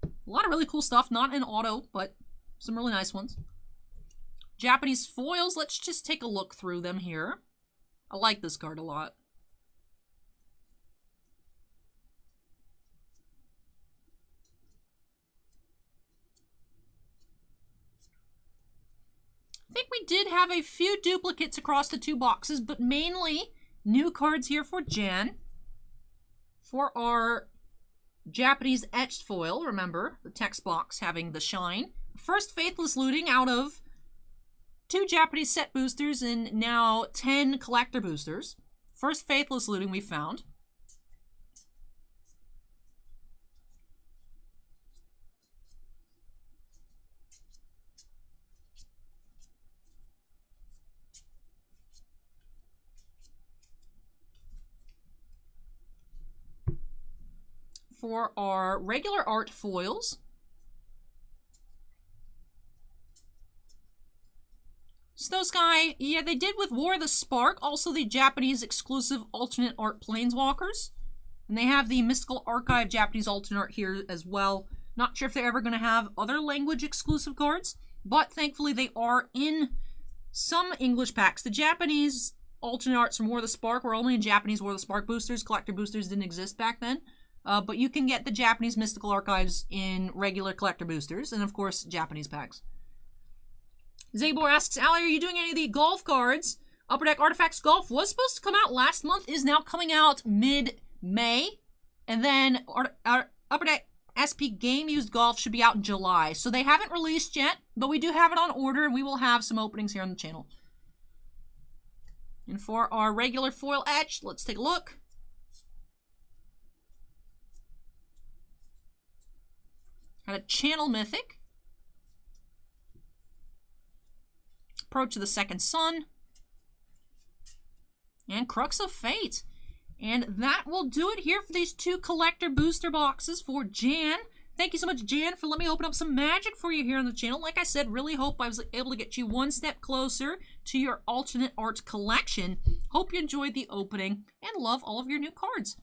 A lot of really cool stuff. Not in auto, but some really nice ones. Japanese foils. Let's just take a look through them here. I like this card a lot. I think we did have a few duplicates across the 2 boxes, but mainly new cards here for Jan. For our Japanese etched foil, remember, the text box having the shine. First Faithless looting out of 2 Japanese set boosters and now 10 collector boosters. First Faithless looting we found. For our regular art foils, Snow Sky, yeah, they did with War of the Spark, also the Japanese exclusive alternate art Planeswalkers. And they have the Mystical Archive Japanese alternate art here as well. Not sure if they're ever going to have other language exclusive cards, but thankfully they are in some English packs. The Japanese alternate arts from War of the Spark were only in Japanese War of the Spark boosters. Collector boosters didn't exist back then. But you can get the Japanese Mystical Archives in regular collector boosters, and of course, Japanese packs. Zabor asks, Ali, are you doing any of the golf cards? Upper Deck Artifacts Golf was supposed to come out last month, is now coming out mid-May. And then Upper Deck SP Game Used Golf should be out in July. So they haven't released yet, but we do have it on order, and we will have some openings here on the channel. And for our regular foil etch, let's take a look. Had a Channel Mythic. Approach of the Second Sun. and Crux of Fate. And that will do it here for these 2 collector booster boxes for Jan. Thank you so much, Jan, for letting me open up some magic for you here on the channel. Like I said, really hope I was able to get you one step closer to your alternate art collection. Hope you enjoyed the opening and love all of your new cards.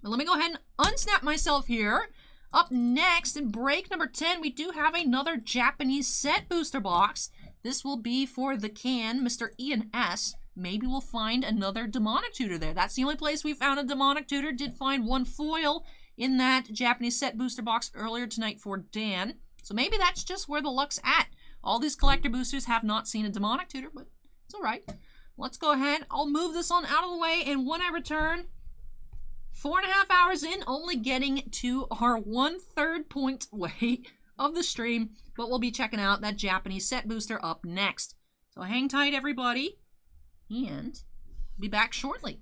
But let me go ahead and unsnap myself here. Up next, in break number 10, we do have another Japanese set booster box. This will be for the can, Mr. Ian S. Maybe we'll find another demonic tutor there. That's the only place we found a demonic tutor. Did find one foil in that Japanese set booster box earlier tonight for Dan. So maybe that's just where the luck's at. All these collector boosters have not seen a demonic tutor, but it's all right. Let's go ahead. I'll move this on out of the way, and when I return, 4.5 hours in, only getting to our 1/3 point way of the stream, but we'll be checking out that Japanese set booster up next. So hang tight, everybody, and be back shortly.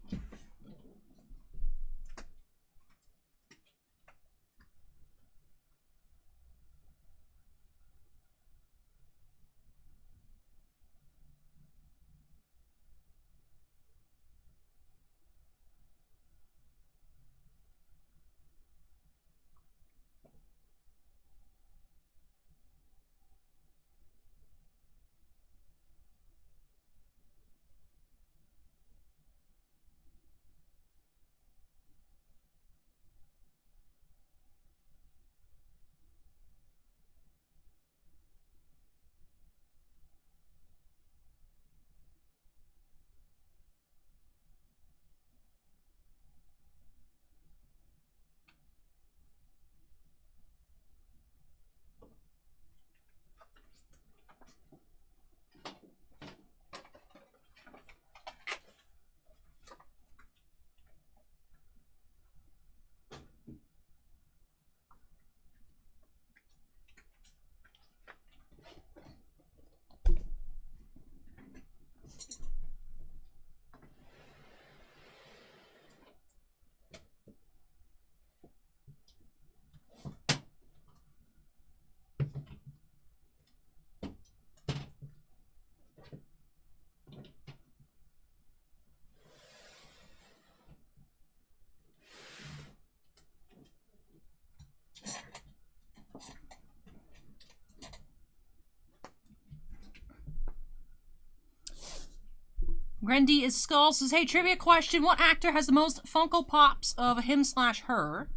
Grandy is Skull says, hey, trivia question. What actor has the most Funko Pops of him/her?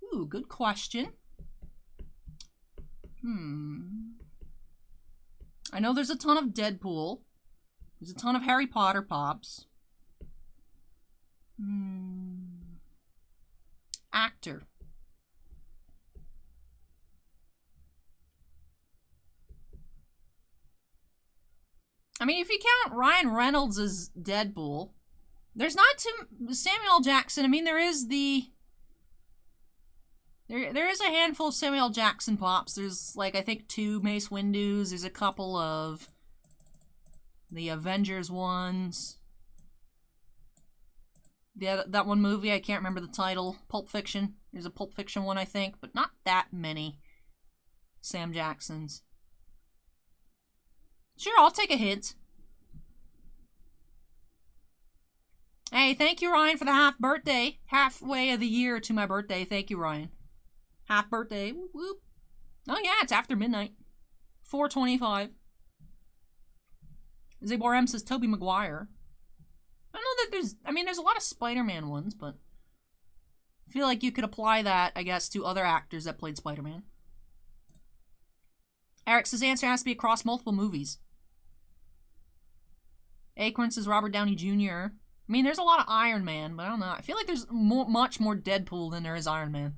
Ooh, good question. I know there's a ton of Deadpool. There's a ton of Harry Potter Pops. Actor. I mean, if you count Ryan Reynolds as Deadpool, there's not too... Samuel Jackson, I mean, there is the... There is a handful of Samuel Jackson Pops. There's, like, I think 2 Mace Windu's. There's a couple of the Avengers ones. That one movie, I can't remember the title. Pulp Fiction. There's a Pulp Fiction one, I think, but not that many Sam Jacksons. Sure, I'll take a hint. Hey, thank you, Ryan, for the halfway of the year to my birthday. Thank you, Ryan. Half birthday. Whoop, whoop. Oh, yeah, it's after midnight. 4:25. Zabor M says Tobey Maguire. I don't know that there's... I mean, there's a lot of Spider-Man ones, but... I feel like you could apply that, I guess, to other actors that played Spider-Man. Erik says answer has to be across multiple movies. Acorn says Robert Downey Jr. I mean, there's a lot of Iron Man, but I don't know. I feel like there's much more Deadpool than there is Iron Man.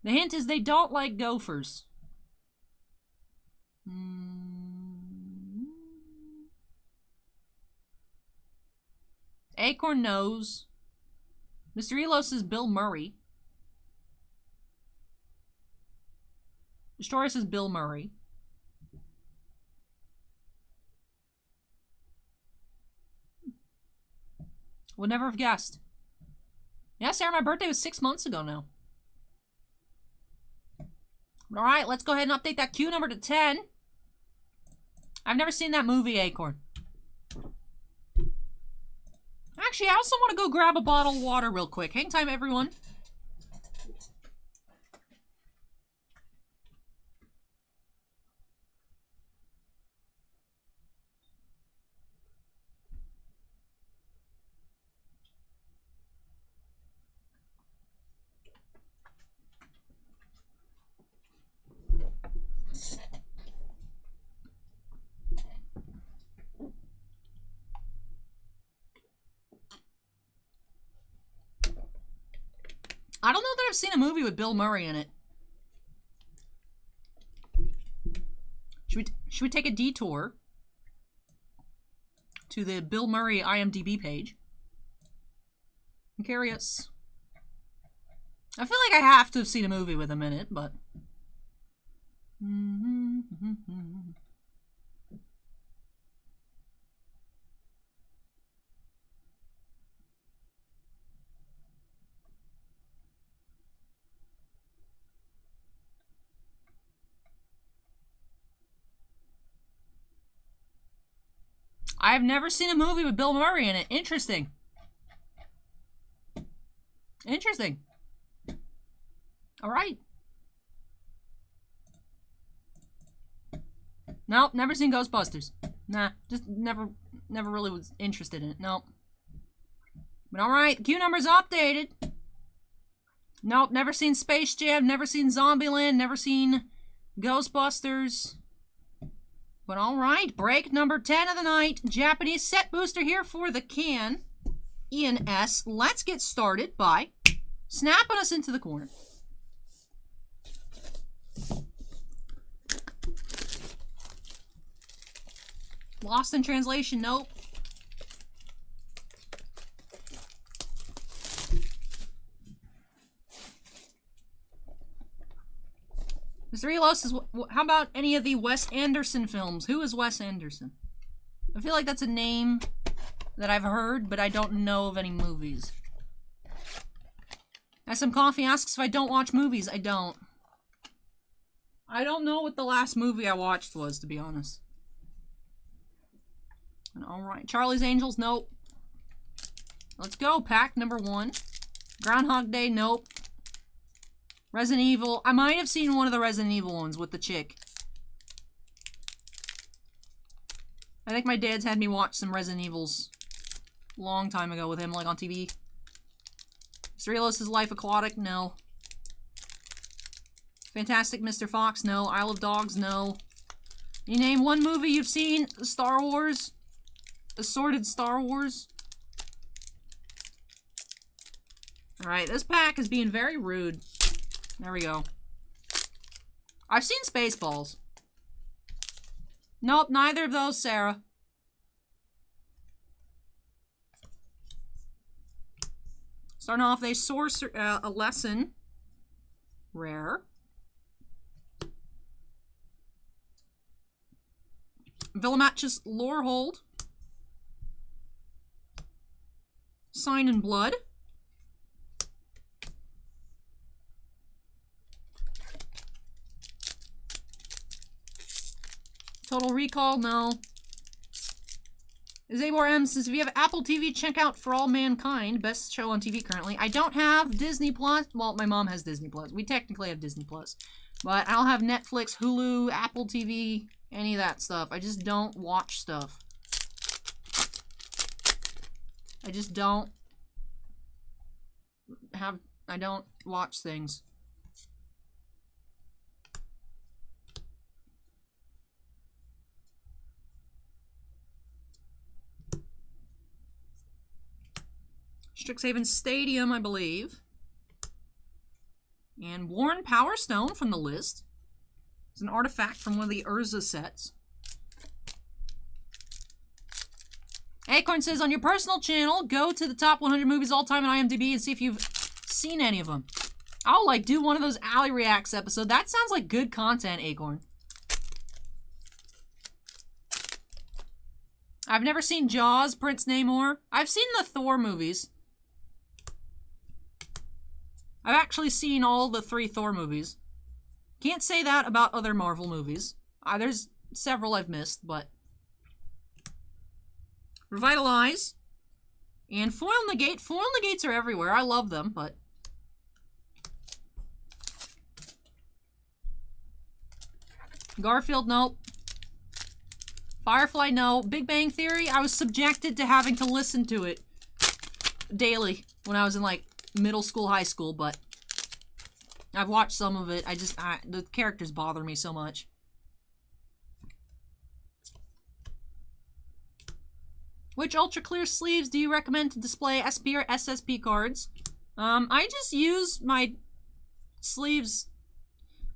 The hint is they don't like gophers. Acorn knows. Mr. Elo says Bill Murray. Destroyer says Bill Murray. Would never have guessed. Yeah, Sarah, my birthday was 6 months ago now. Alright, let's go ahead and update that queue number to 10. I've never seen that movie, Acorn. Actually, I also want to go grab a bottle of water real quick. Hang time, everyone. I don't know that I've seen a movie with Bill Murray in it. Should we take a detour to the Bill Murray IMDb page? I'm curious. I feel like I have to have seen a movie with him in it, but... I've never seen a movie with Bill Murray in it. Interesting. Interesting. Alright. Nope, never seen Ghostbusters. Nah, just never really was interested in it. Nope. But alright, queue number's updated. Nope, never seen Space Jam, never seen Zombieland, never seen Ghostbusters. But alright, break number 10 of the night. Japanese set booster here for the can. Ian S. Let's get started by snapping us into the corner. Lost in translation, nope. Mr. Elos is, how about any of the Wes Anderson films? Who is Wes Anderson? I feel like that's a name that I've heard, but I don't know of any movies. As some coffee asks if I don't watch movies. I don't. I don't know what the last movie I watched was, to be honest. Alright, Charlie's Angels, nope. Let's go, pack number 1. Groundhog Day, nope. Resident Evil, I might have seen one of the Resident Evil ones with the chick. I think my dad's had me watch some Resident Evils a long time ago with him, like on TV. Surrealist's Life Aquatic, no. Fantastic Mr. Fox, no. Isle of Dogs, no. You name one movie you've seen? Star Wars? Assorted Star Wars? Alright, this pack is being very rude. There we go. I've seen Spaceballs. Nope, neither of those, Sarah. Starting off, they source a lesson. Rare. Villamatch's Lorehold. Sign in Blood. Total Recall, no. Zabor M says, if you have Apple TV, check out For All Mankind. Best show on TV currently. I don't have Disney Plus. Well, my mom has Disney Plus. We technically have Disney Plus. But I don't have Netflix, Hulu, Apple TV, any of that stuff. I just don't watch stuff. I just don't have... I don't watch things. Strixhaven Stadium, I believe. And Worn Power Stone from the list. It's an artifact from one of the Urza sets. Acorn says, on your personal channel, go to the top 100 movies all time on IMDb and see if you've seen any of them. I'll, like, do one of those Alley Reacts episodes. That sounds like good content, Acorn. I've never seen Jaws, Prince Namor. I've seen the Thor movies. I've actually seen all the 3 Thor movies. Can't say that about other Marvel movies. There's several I've missed, but Revitalize. And foil negate. Foil negates are everywhere. I love them, but... Garfield, nope. Firefly, no. Big Bang Theory, I was subjected to having to listen to it daily when I was in, like, middle school, high school, but I've watched some of it. The characters bother me so much. Which ultra clear sleeves do you recommend to display SP or SSP cards? I just use my sleeves.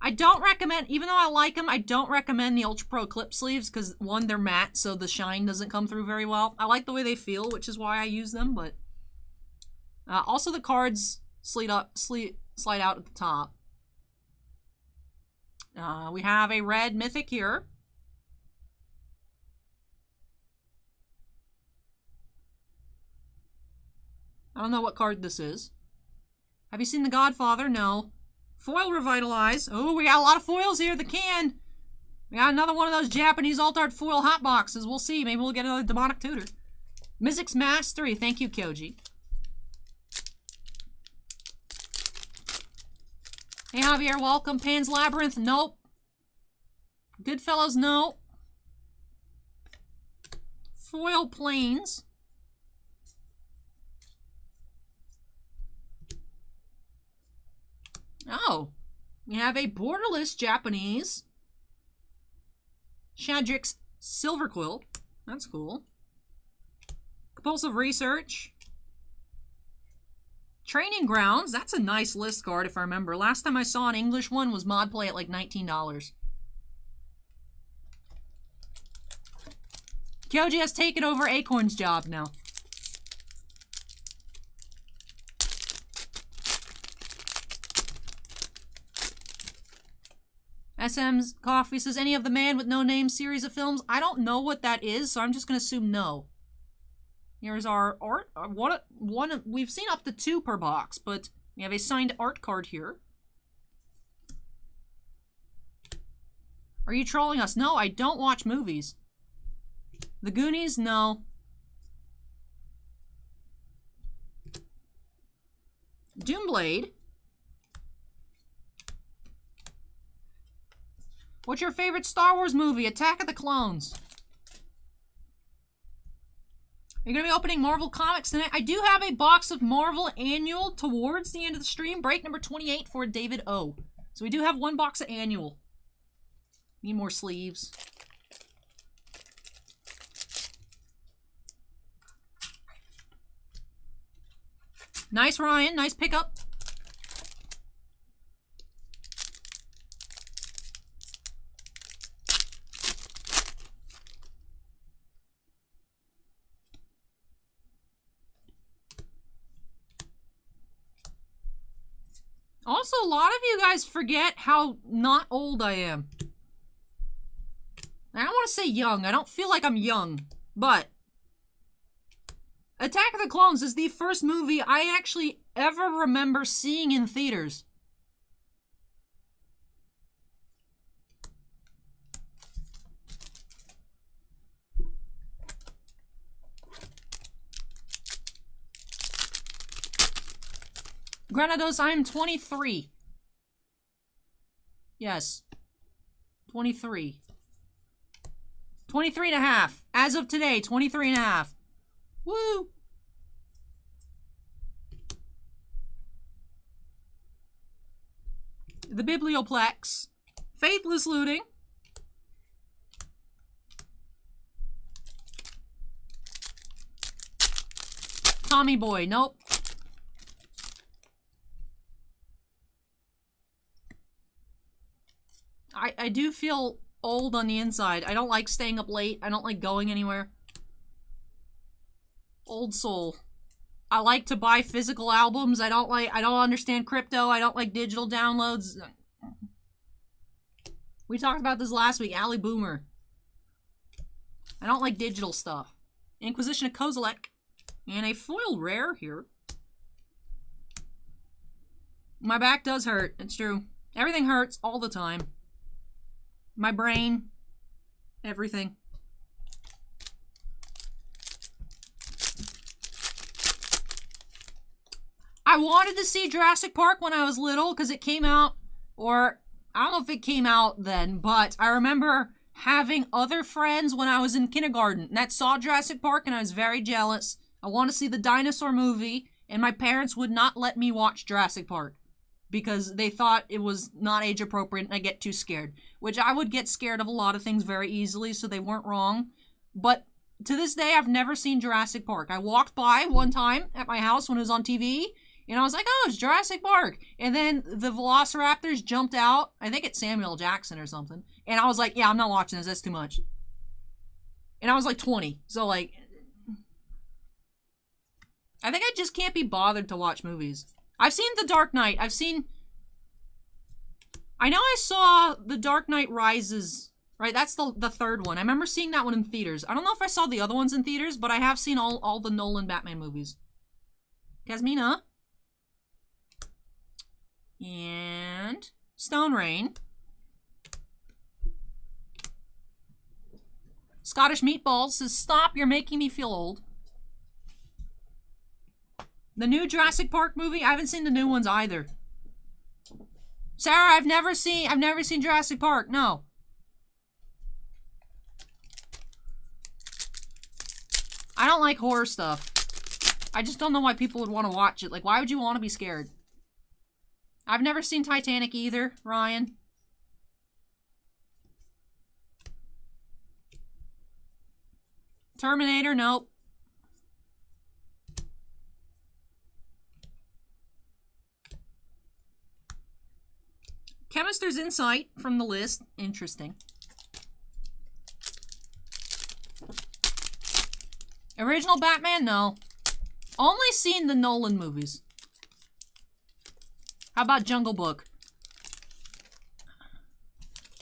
I don't recommend, even though I like them, I don't recommend the Ultra Pro clip sleeves because, one, they're matte, so the shine doesn't come through very well. I like the way they feel, which is why I use them, but... also, the cards slide out at the top. We have a red mythic here. I don't know what card this is. Have you seen The Godfather? No. Foil Revitalize. Oh, we got a lot of foils here. The can. We got another one of those Japanese alt-art foil hot boxes. We'll see. Maybe we'll get another Demonic Tutor. Mizzix Mastery. Thank you, Kyoji. Hey, Javier. Welcome. Pan's Labyrinth. Nope. Goodfellas. No. Foil Plains. Oh, we have a borderless Japanese Shadrix Silverquill. That's cool. Compulsive Research. Training Grounds. That's a nice list card if I remember. Last time I saw an English one was mod play at like $19. Kyoji has taken over Acorn's job now. SM's Coffee says, any of the Man with No Name series of films? I don't know what that is, so I'm just going to assume no. Here's our art. We've seen up to 2 per box, but we have a signed art card here. Are you trolling us? No, I don't watch movies. The Goonies? No. Doomblade. What's your favorite Star Wars movie? Attack of the Clones. Are you going to be opening Marvel Comics tonight? I do have a box of Marvel Annual towards the end of the stream. Break number 28 for David O. So we do have 1 box of Annual. Need more sleeves. Nice, Ryan. Nice pickup. Also, a lot of you guys forget how not old I am. I don't want to say young. I don't feel like I'm young. But Attack of the Clones is the first movie I actually ever remember seeing in theaters. Granados, I am 23. Yes. 23. 23 and a half. As of today, 23 and a half. Woo! The Biblioplex. Faithless Looting. Tommy Boy, nope. I do feel old on the inside. I don't like staying up late. I don't like going anywhere. Old soul. I like to buy physical albums. I don't understand crypto. I don't like digital downloads. We talked about this last week. Ali Boomer. I don't like digital stuff. Inquisition of Kozilek. And a foil rare here. My back does hurt. It's true. Everything hurts all the time. My brain. Everything. I wanted to see Jurassic Park when I was little because it came out, or I don't know if it came out then, but I remember having other friends when I was in kindergarten that saw Jurassic Park, and I was very jealous. I want to see the dinosaur movie, and my parents would not let me watch Jurassic Park because they thought it was not age appropriate and I get too scared, which I would get scared of a lot of things very easily, so they weren't wrong. But to this day, I've never seen Jurassic Park. I walked by one time at my house when it was on TV, and I was like, oh, it's Jurassic Park. And then the Velociraptors jumped out. I think it's Samuel Jackson or something. And I was like, yeah, I'm not watching this. That's too much. And I was like 20. So, like, I think I just can't be bothered to watch movies. I've seen The Dark Knight. I know I saw The Dark Knight Rises. Right, that's the third one. I remember seeing that one in theaters. I don't know if I saw the other ones in theaters, but I have seen all the Nolan Batman movies. Kasmina. And Stone Rain. Scottish Meatballs says, stop, you're making me feel old. The new Jurassic Park movie, I haven't seen the new ones either. Sarah, I've never seen Jurassic Park, no. I don't like horror stuff. I just don't know why people would want to watch it. Like, why would you want to be scared? I've never seen Titanic either, Ryan. Terminator, nope. Chemist's Insight from the list. Interesting. Original Batman? No. Only seen the Nolan movies. How about Jungle Book?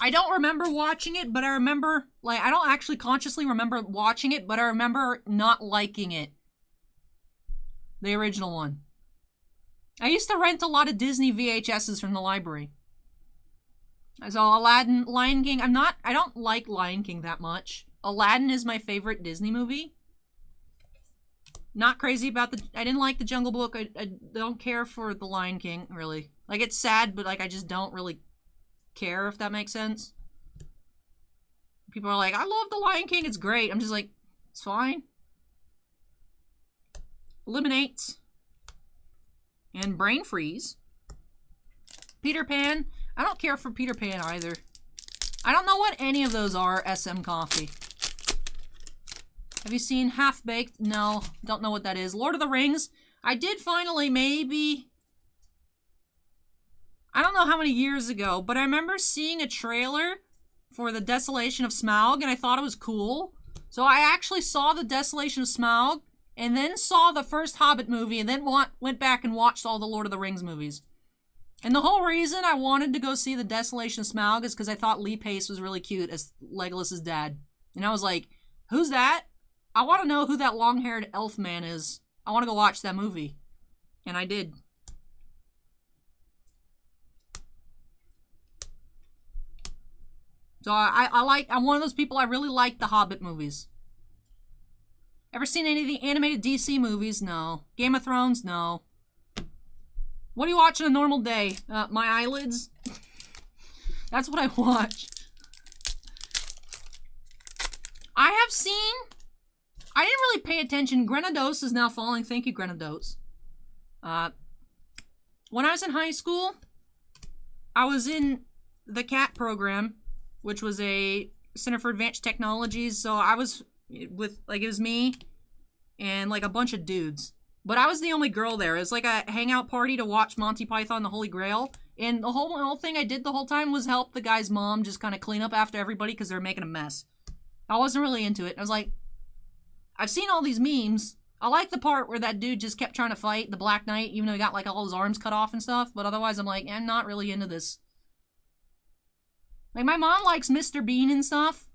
I don't remember watching it, but I remember, like, I don't actually consciously remember watching it, but I remember not liking it. The original one. I used to rent a lot of Disney VHSs from the library. So Aladdin, Lion King, I don't like Lion King that much. Aladdin is my favorite Disney movie. Not crazy about I didn't like the Jungle Book. I don't care for the Lion King, really. Like, it's sad, but, like, I just don't really care, if that makes sense. People are like, I love the Lion King, it's great. I'm just like, it's fine. Eliminate. And Brain Freeze. Peter Pan. I don't care for Peter Pan either. I don't know what any of those are, SM Coffee. Have you seen Half Baked? No, don't know what that is. Lord of the Rings. I did finally, maybe, I don't know how many years ago, but I remember seeing a trailer for the Desolation of Smaug, and I thought it was cool. So I actually saw the Desolation of Smaug, and then saw the first Hobbit movie, and then went back and watched all the Lord of the Rings movies. And the whole reason I wanted to go see the Desolation of Smaug is because I thought Lee Pace was really cute as Legolas's dad. And I was like, who's that? I want to know who that long-haired elf man is. I want to go watch that movie. And I did. So I'm one of those people, I really like the Hobbit movies. Ever seen any of the animated DC movies? No. Game of Thrones? No. What do you watch on a normal day? My eyelids? That's what I watch. I have seen... I didn't really pay attention. Grenados is now falling. Thank you, Grenados. When I was in high school, I was in the CAT program, which was a Center for Advanced Technologies. So I was with, like, it was me and, like, a bunch of dudes. But I was the only girl there. It was like a hangout party to watch Monty Python and the Holy Grail. And the whole thing I did the whole time was help the guy's mom just kind of clean up after everybody because they were making a mess. I wasn't really into it. I was like, I've seen all these memes. I like the part where that dude just kept trying to fight the Black Knight, even though he got, like, all his arms cut off and stuff. But otherwise, I'm like, I'm not really into this. Like, my mom likes Mr. Bean and stuff.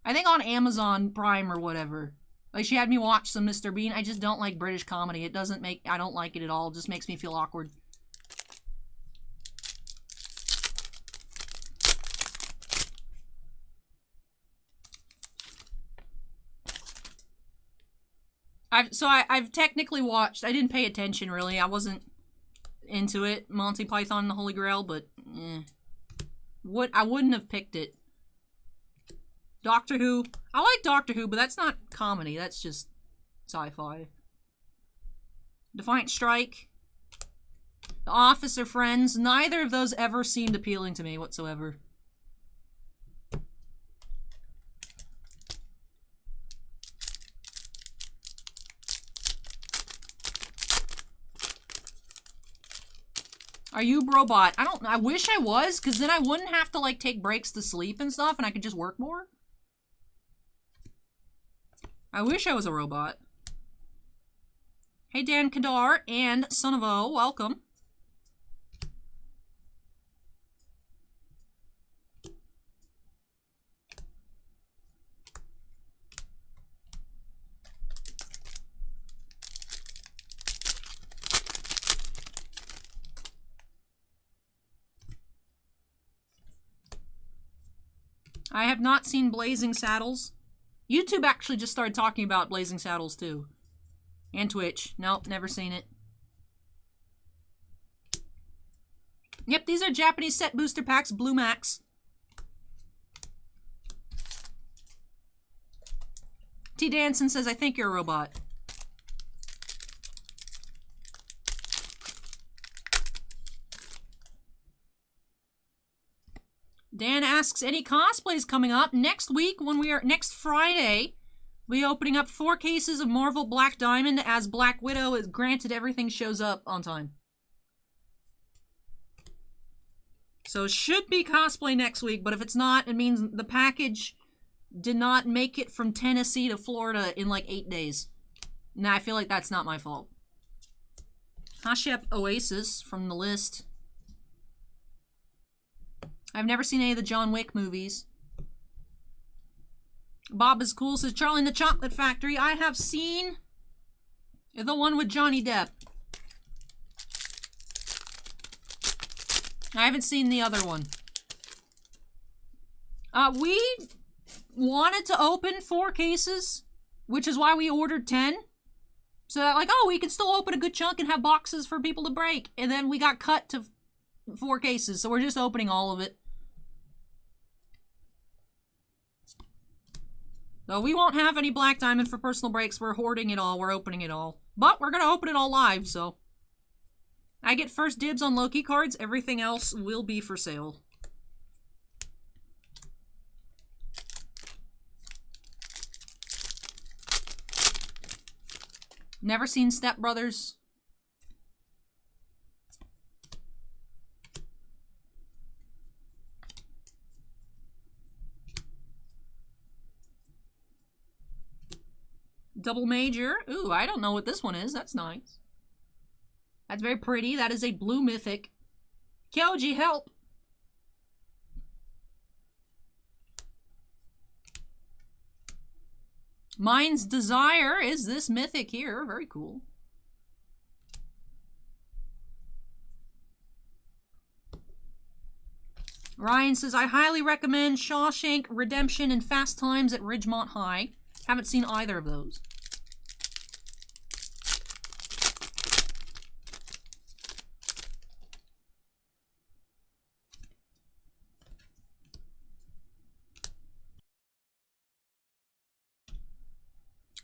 I think on Amazon Prime or whatever. Like, she had me watch some Mr. Bean. I just don't like British comedy. It doesn't make... I don't like it at all. It just makes me feel awkward. I've technically watched. I didn't pay attention really. I wasn't into it. Monty Python and the Holy Grail, but I wouldn't have picked it. Doctor Who. I like Doctor Who, but that's not comedy. That's just sci-fi. Defiant Strike. The Office or Friends. Neither of those ever seemed appealing to me whatsoever. Are you Robot? I wish I was, because then I wouldn't have to, like, take breaks to sleep and stuff, and I could just work more. I wish I was a robot. Hey, Dan Kadar and Son of O, welcome. I have not seen Blazing Saddles. YouTube actually just started talking about Blazing Saddles too. And Twitch. Nope, never seen it. Yep, these are Japanese set booster packs, Blue Max. T. Danson says, I think you're a robot. Dan asks, any cosplays coming up? Next week, next Friday, we're opening up 4 cases of Marvel Black Diamond as Black Widow is granted everything shows up on time. So should be cosplay next week, but if it's not, it means the package did not make it from Tennessee to Florida in like 8 days. Nah, I feel like that's not my fault. Hashep Oasis from the list. I've never seen any of the John Wick movies. Bob is cool says, Charlie and the Chocolate Factory. I have seen the one with Johnny Depp. I haven't seen the other one. We wanted to open 4 cases, which is why we ordered 10. So that, like, oh, we can still open a good chunk and have boxes for people to break. And then we got cut to 4 cases, so we're just opening all of it. So we won't have any Black Diamond for personal breaks. We're hoarding it all. We're opening it all. But we're going to open it all live, so. I get first dibs on Loki cards. Everything else will be for sale. Never seen Step Brothers. Double Major. Ooh, I don't know what this one is. That's nice. That's very pretty. That is a blue mythic. Kyoji, help! Mind's Desire is this mythic here. Very cool. Ryan says, I highly recommend Shawshank Redemption and Fast Times at Ridgemont High. Haven't seen either of those.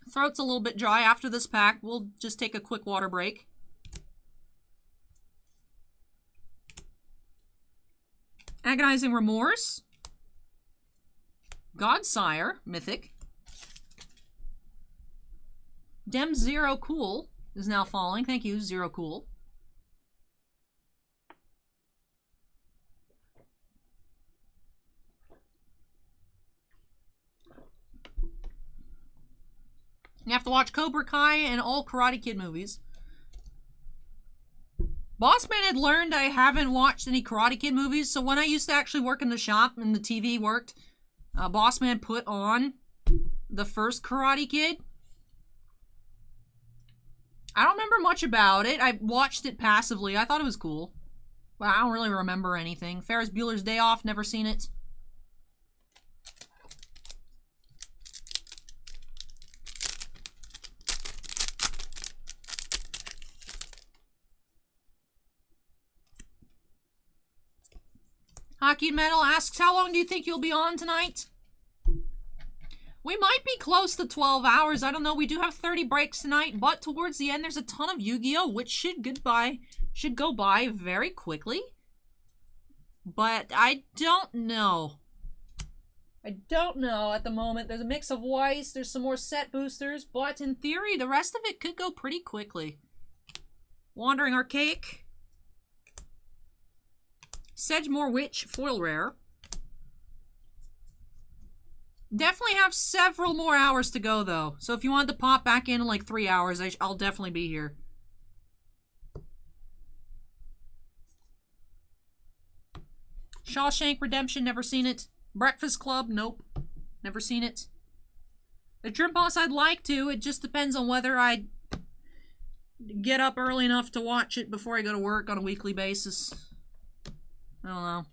Throat's a little bit dry after this pack. We'll just take a quick water break. Agonizing Remorse. Godsire, mythic. Dem Zero Cool is now falling. Thank you, Zero Cool. You have to watch Cobra Kai and all Karate Kid movies. Bossman had learned I haven't watched any Karate Kid movies, so when I used to actually work in the shop and the TV worked, Bossman put on the first Karate Kid. I don't remember much about it. I watched it passively. I thought it was cool. But I don't really remember anything. Ferris Bueller's Day Off, never seen it. Hockey Metal asks, how long do you think you'll be on tonight? We might be close to 12 hours. I don't know. We do have 30 breaks tonight, but towards the end, there's a ton of Yu-Gi-Oh! Which should go by very quickly. But I don't know. I don't know at the moment. There's a mix of Weiss, there's some more set boosters, but in theory, the rest of it could go pretty quickly. Wandering Archaic. Sedgemoor Witch, foil rare. Definitely have several more hours to go, though. So if you wanted to pop back in like 3 hours, I'll definitely be here. Shawshank Redemption, never seen it. Breakfast Club, nope. Never seen it. The Trim Boss, I'd like to. It just depends on whether I get up early enough to watch it before I go to work on a weekly basis. I don't know.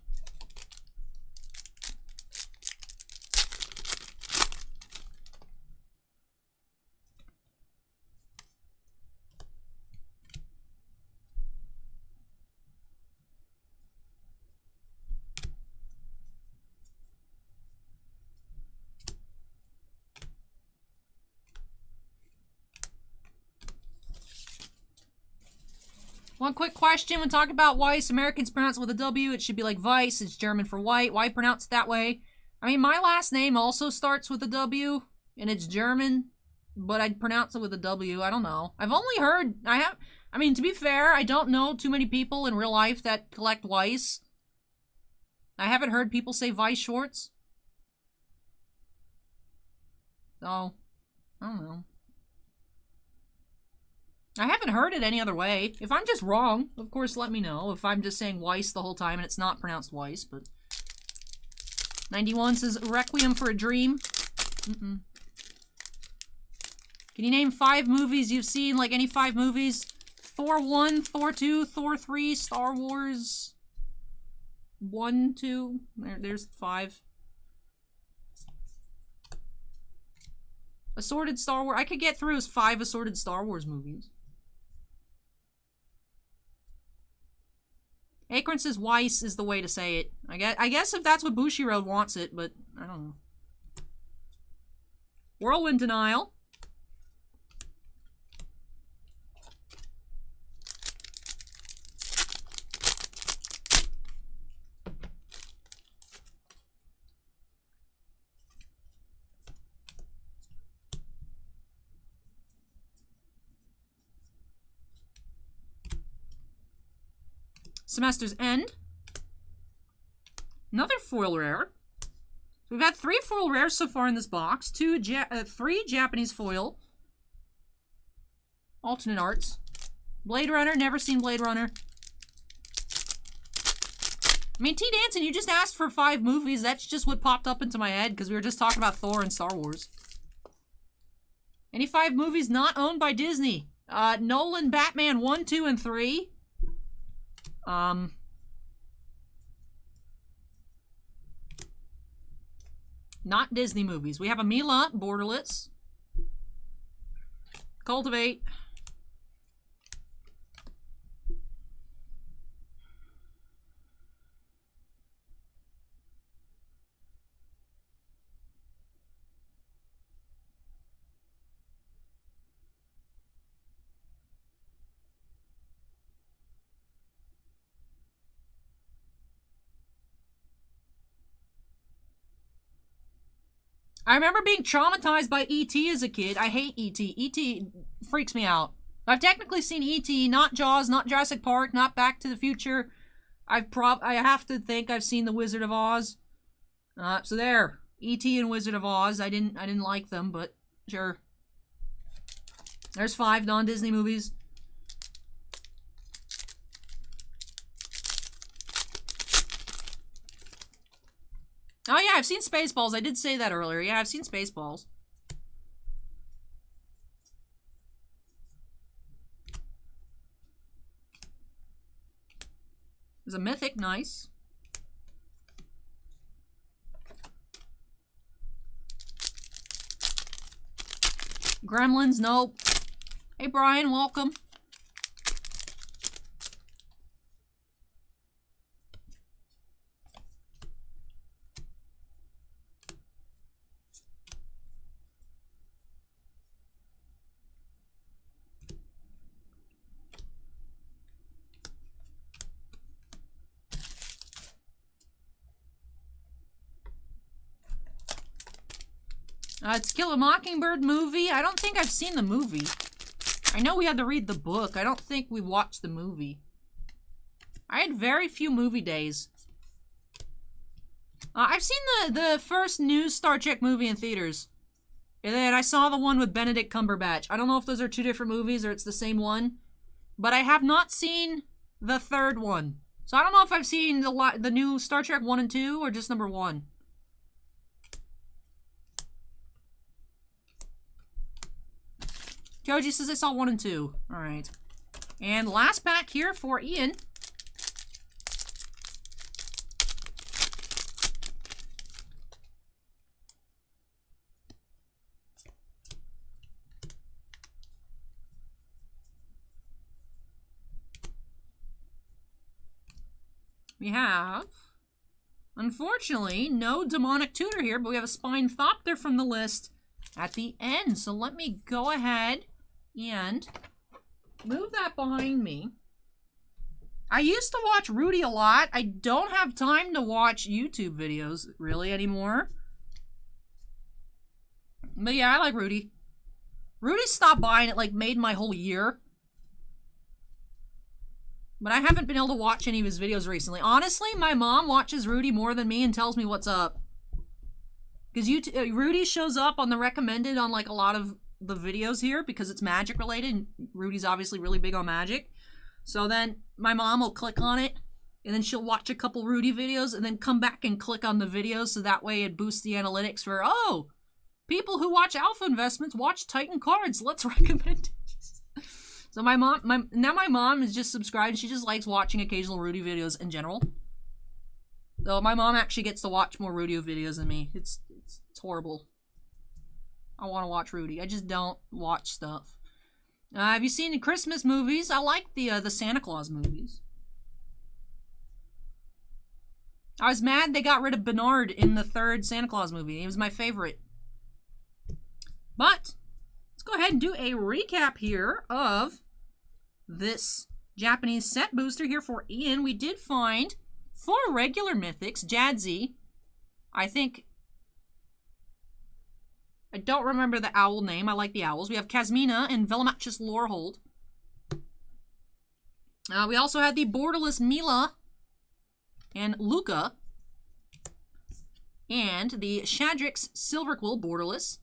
One quick question when talking about Weiss. Americans pronounce it with a W. It should be like Weiss. It's German for white. Why pronounce it that way? I mean, my last name also starts with a W, and it's German, but I'd pronounce it with a W. I don't know. I've only heard... I mean, to be fair, I don't know too many people in real life that collect Weiss. I haven't heard people say Weiss shorts. So, I don't know. I haven't heard it any other way. If I'm just wrong, of course, let me know. If I'm just saying Weiss the whole time and it's not pronounced Weiss, but... 91 says, Requiem for a Dream. Can you name 5 movies you've seen? Like, any 5 movies? Thor 1, Thor 2, Thor 3, Star Wars... 1, 2... There's 5. Assorted Star Wars... I could get through as 5 assorted Star Wars movies. Acorn says Weiss is the way to say it. I guess if that's what Bushiroad wants it, but I don't know. Whirlwind Denial. Semester's End. Another foil rare. We've had 3 foil rares so far in this box. 3 Japanese foil. Alternate arts. Blade Runner. Never seen Blade Runner. I mean, T. Danson, you just asked for 5 movies. That's just what popped up into my head because we were just talking about Thor and Star Wars. Any 5 movies not owned by Disney? Nolan, Batman 1, 2, and 3. Not Disney movies. We have a Mila, Borderless. Cultivate. I remember being traumatized by E.T. as a kid. I hate E.T. E.T. freaks me out. I've technically seen E.T., not Jaws, not Jurassic Park, not Back to the Future. I have to think I've seen The Wizard of Oz. So there. E.T. and Wizard of Oz. I didn't like them, but sure. There's 5 non-Disney movies. Oh yeah, I've seen Spaceballs. I did say that earlier. Yeah, I've seen Spaceballs. There's a Mythic, nice. Gremlins, nope. Hey Brian, welcome. To Kill a Mockingbird movie. I don't think I've seen the movie. I know we had to read the book. I don't think we watched the movie. I had very few movie days. I've seen the first new Star Trek movie in theaters. And then I saw the one with Benedict Cumberbatch. I don't know if those are two different movies or it's the same one. But I have not seen the third one. So I don't know if I've seen the new Star Trek 1 and 2 or just number 1. Koji says I saw 1 and 2. Alright. And last pack here for Ian. We have, unfortunately, no Demonic Tutor here, but we have a Spinethopter from the list at the end. So let me go ahead and move that behind me. I used to watch Rudy a lot. I don't have time to watch YouTube videos, really, anymore. But yeah, I like Rudy. Rudy stopped by and it, like, made my whole year. But I haven't been able to watch any of his videos recently. Honestly, my mom watches Rudy more than me and tells me what's up. Because Rudy shows up on the recommended on, like, a lot of the videos here because it's magic related. And Rudy's obviously really big on magic. So then my mom will click on it. And then she'll watch a couple Rudy videos and then come back and click on the videos. So that way it boosts the analytics for, oh, people who watch Alpha Investments watch Titan Cards. Let's recommend it. So my mom is just subscribed. She just likes watching occasional Rudy videos in general. So my mom actually gets to watch more Rudy videos than me. It's horrible. I want to watch Rudy. I just don't watch stuff. Have you seen the Christmas movies? I like the Santa Claus movies. I was mad they got rid of Bernard in the third Santa Claus movie. He was my favorite. But let's go ahead and do a recap here of this Japanese set booster here for Ian. We did find 4 regular mythics. Jadzi. I don't remember the owl name. I like the owls. We have Kazmina and Velomachus Lorehold. We also had the borderless Mila and Luca. And the Shadrix Silverquill borderless.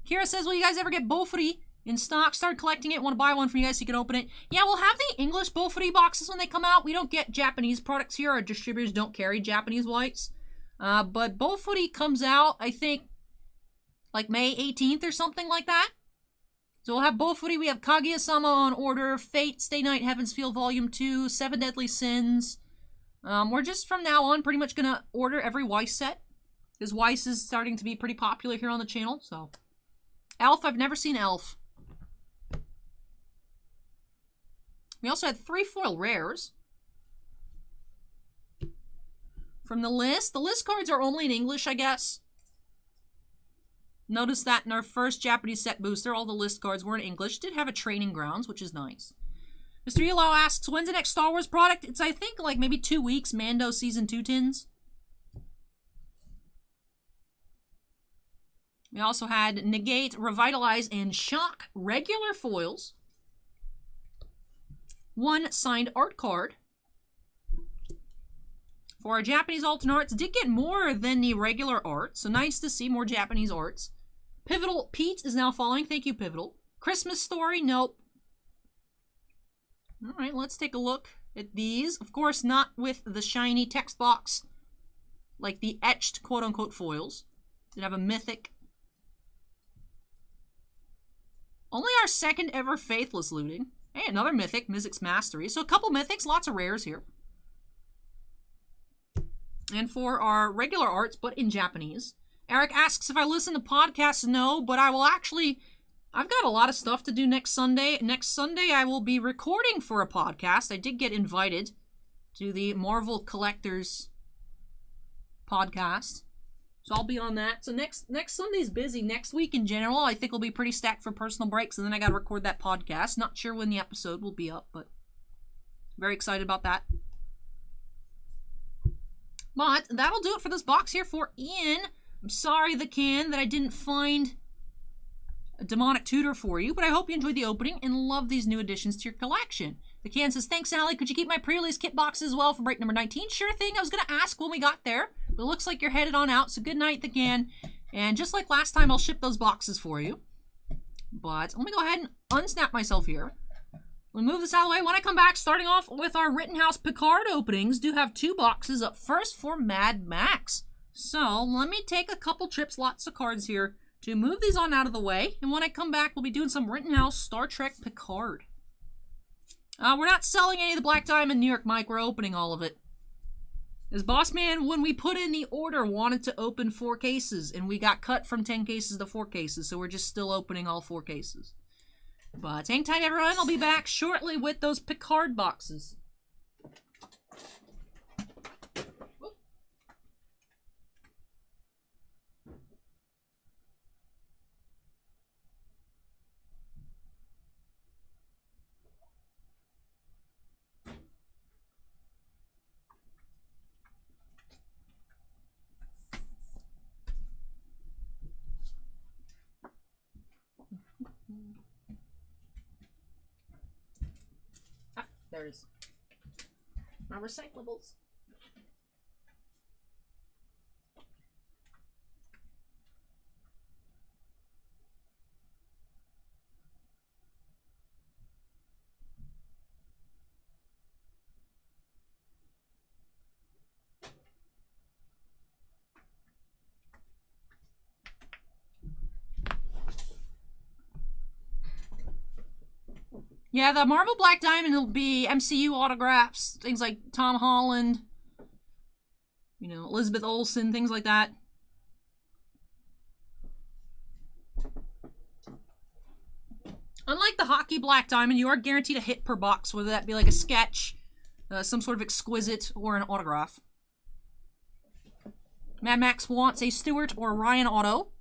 Kira says, will you guys ever get Bofuri in stock? Start collecting it. Want to buy one for you guys so you can open it. Yeah, we'll have the English Bofuri boxes when they come out. We don't get Japanese products here. Our distributors don't carry Japanese whites. But Bofuri comes out, I think, like May 18th or something like that. So we'll have Bofuri. We have Kaguya-sama on order. Fate, Stay Night, Heaven's Feel Volume 2, 7 Deadly Sins. We're just from now on pretty much going to order every Weiss set. Because Weiss is starting to be pretty popular here on the channel, so... Elf, I've never seen Elf. We also had 3 foil rares. From the list. The list cards are only in English, I guess. Notice that in our first Japanese set booster, all the list cards were in English. Did have a Training Grounds, which is nice. Mr. Elo asks, when's the next Star Wars product? It's, I think, like maybe 2 weeks. Mando Season 2 tins. We also had Negate, Revitalize, and Shock regular foils. 1 signed art card. For our Japanese alternate arts, did get more than the regular art, so nice to see more Japanese arts. Pivotal Pete is now following. Thank you, Pivotal. Christmas Story, nope. Alright, let's take a look at these. Of course, not with the shiny text box, like the etched quote-unquote foils. Did have a Mythic. Only our second ever Faithless looting. Hey, another Mythic, Mythic's Mastery. So a couple Mythics, lots of rares here. And for our regular arts, but in Japanese. Erik asks if I listen to podcasts. No, but I will actually... I've got a lot of stuff to do next Sunday. Next Sunday, I will be recording for a podcast. I did get invited to the Marvel Collectors podcast. So I'll be on that. So next Sunday's busy. Next week in general, I think will be pretty stacked for personal breaks. And then I got to record that podcast. Not sure when the episode will be up, but very excited about that. But that'll do it for this box here for Ian. I'm sorry, the can, that I didn't find a demonic tutor for you, but I hope you enjoyed the opening and love these new additions to your collection. The can says, thanks, Allie. Could you keep my pre-release kit boxes as well for break number 19? Sure thing. I was going to ask when we got there, but it looks like you're headed on out, so good night, the can. And just like last time, I'll ship those boxes for you. But let me go ahead and unsnap myself here. Let me move this out of the way. When I come back, starting off with our Rittenhouse Picard openings, do have 2 boxes up first for Mad Max. So let me take a couple trips, lots of cards here, to move these on out of the way. And when I come back, we'll be doing some Rittenhouse Star Trek Picard. We're not selling any of the Black Diamond New York, Mike. We're opening all of it. As Boss Man, when we put in the order, wanted to open 4 cases, and we got cut from 10 cases to 4 cases, so we're just still opening all 4 cases. But hang tight, everyone. I'll be back shortly with those Picard boxes. There it is. My recyclables. Yeah, the Marvel Black Diamond will be MCU autographs, things like Tom Holland, you know, Elizabeth Olsen, things like that. Unlike the Hockey Black Diamond, you are guaranteed a hit per box, whether that be like a sketch, some sort of exquisite, or an autograph. Mad Max wants a Stewart or Ryan auto.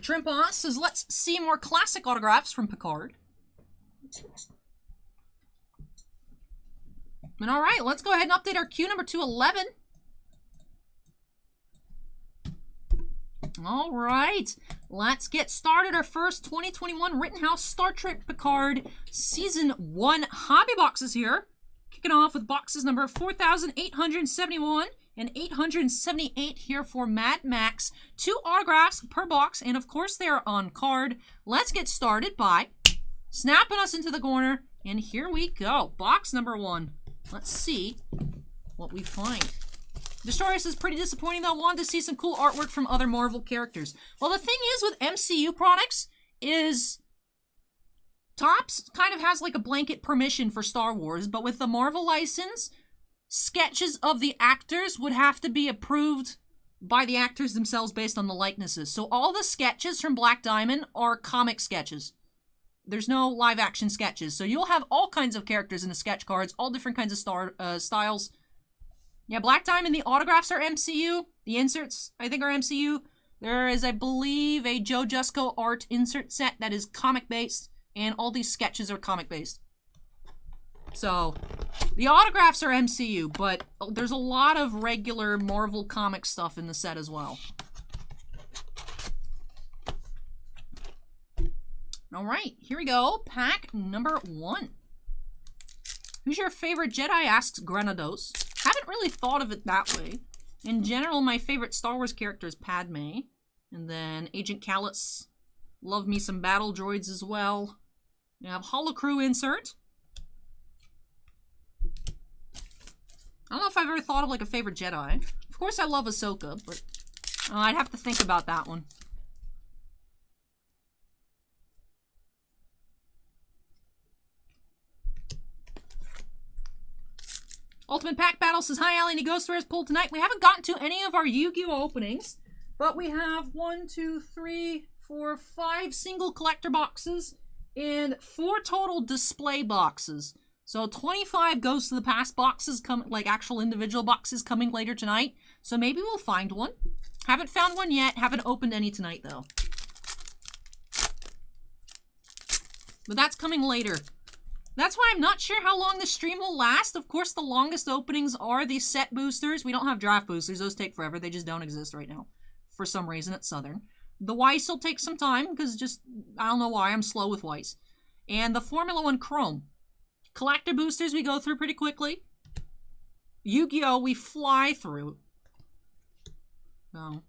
Trimpos says, let's see more classic autographs from Picard. And all right, let's go ahead and update our queue number 211. All right, let's get started. Our first 2021 Rittenhouse Star Trek Picard Season 1 hobby boxes here. Kicking off with boxes number 4,871. And 878 here for Mad Max. 2 autographs per box, and of course they are on card. Let's get started by snapping us into the corner, and here we go. Box number 1. Let's see what we find. Destroyer is pretty disappointing though. Wanted to see some cool artwork from other Marvel characters. Well, the thing is with MCU products is Topps kind of has like a blanket permission for Star Wars, but with the Marvel license, sketches of the actors would have to be approved by the actors themselves based on the likenesses. So all the sketches from Black Diamond are comic sketches. There's no live action sketches. So you'll have all kinds of characters in the sketch cards, all different kinds of styles. Yeah, Black Diamond, the autographs are MCU. The inserts, I think, are MCU. There is, I believe, a Joe Jusko art insert set that is comic based, and all these sketches are comic based. So, the autographs are MCU, but there's a lot of regular Marvel comic stuff in the set as well. Alright, here we go. Pack number 1. Who's your favorite Jedi? Asks Granados. Haven't really thought of it that way. In general, my favorite Star Wars character is Padme. And then Agent Callus. Love me some battle droids as well. We have Holocrew insert. I don't know if I've ever thought of like a favorite Jedi. Of course I love Ahsoka, but I'd have to think about that one. Ultimate Pack Battle says, hi, Allie, any Ghost Rares pulled tonight? We haven't gotten to any of our Yu-Gi-Oh openings, but we have 1, 2, 3, 4, 5 single collector boxes and 4 total display boxes. So 25 Ghosts of the Past boxes, like actual individual boxes, coming later tonight. So maybe we'll find one. Haven't found one yet. Haven't opened any tonight, though. But that's coming later. That's why I'm not sure how long this stream will last. Of course, the longest openings are the set boosters. We don't have draft boosters. Those take forever. They just don't exist right now. For some reason, at Southern. The Weiss will take some time, because just, I don't know why, I'm slow with Weiss. And the Formula 1 Chrome. Collector boosters we go through pretty quickly. Yu-Gi-Oh! We fly through. So,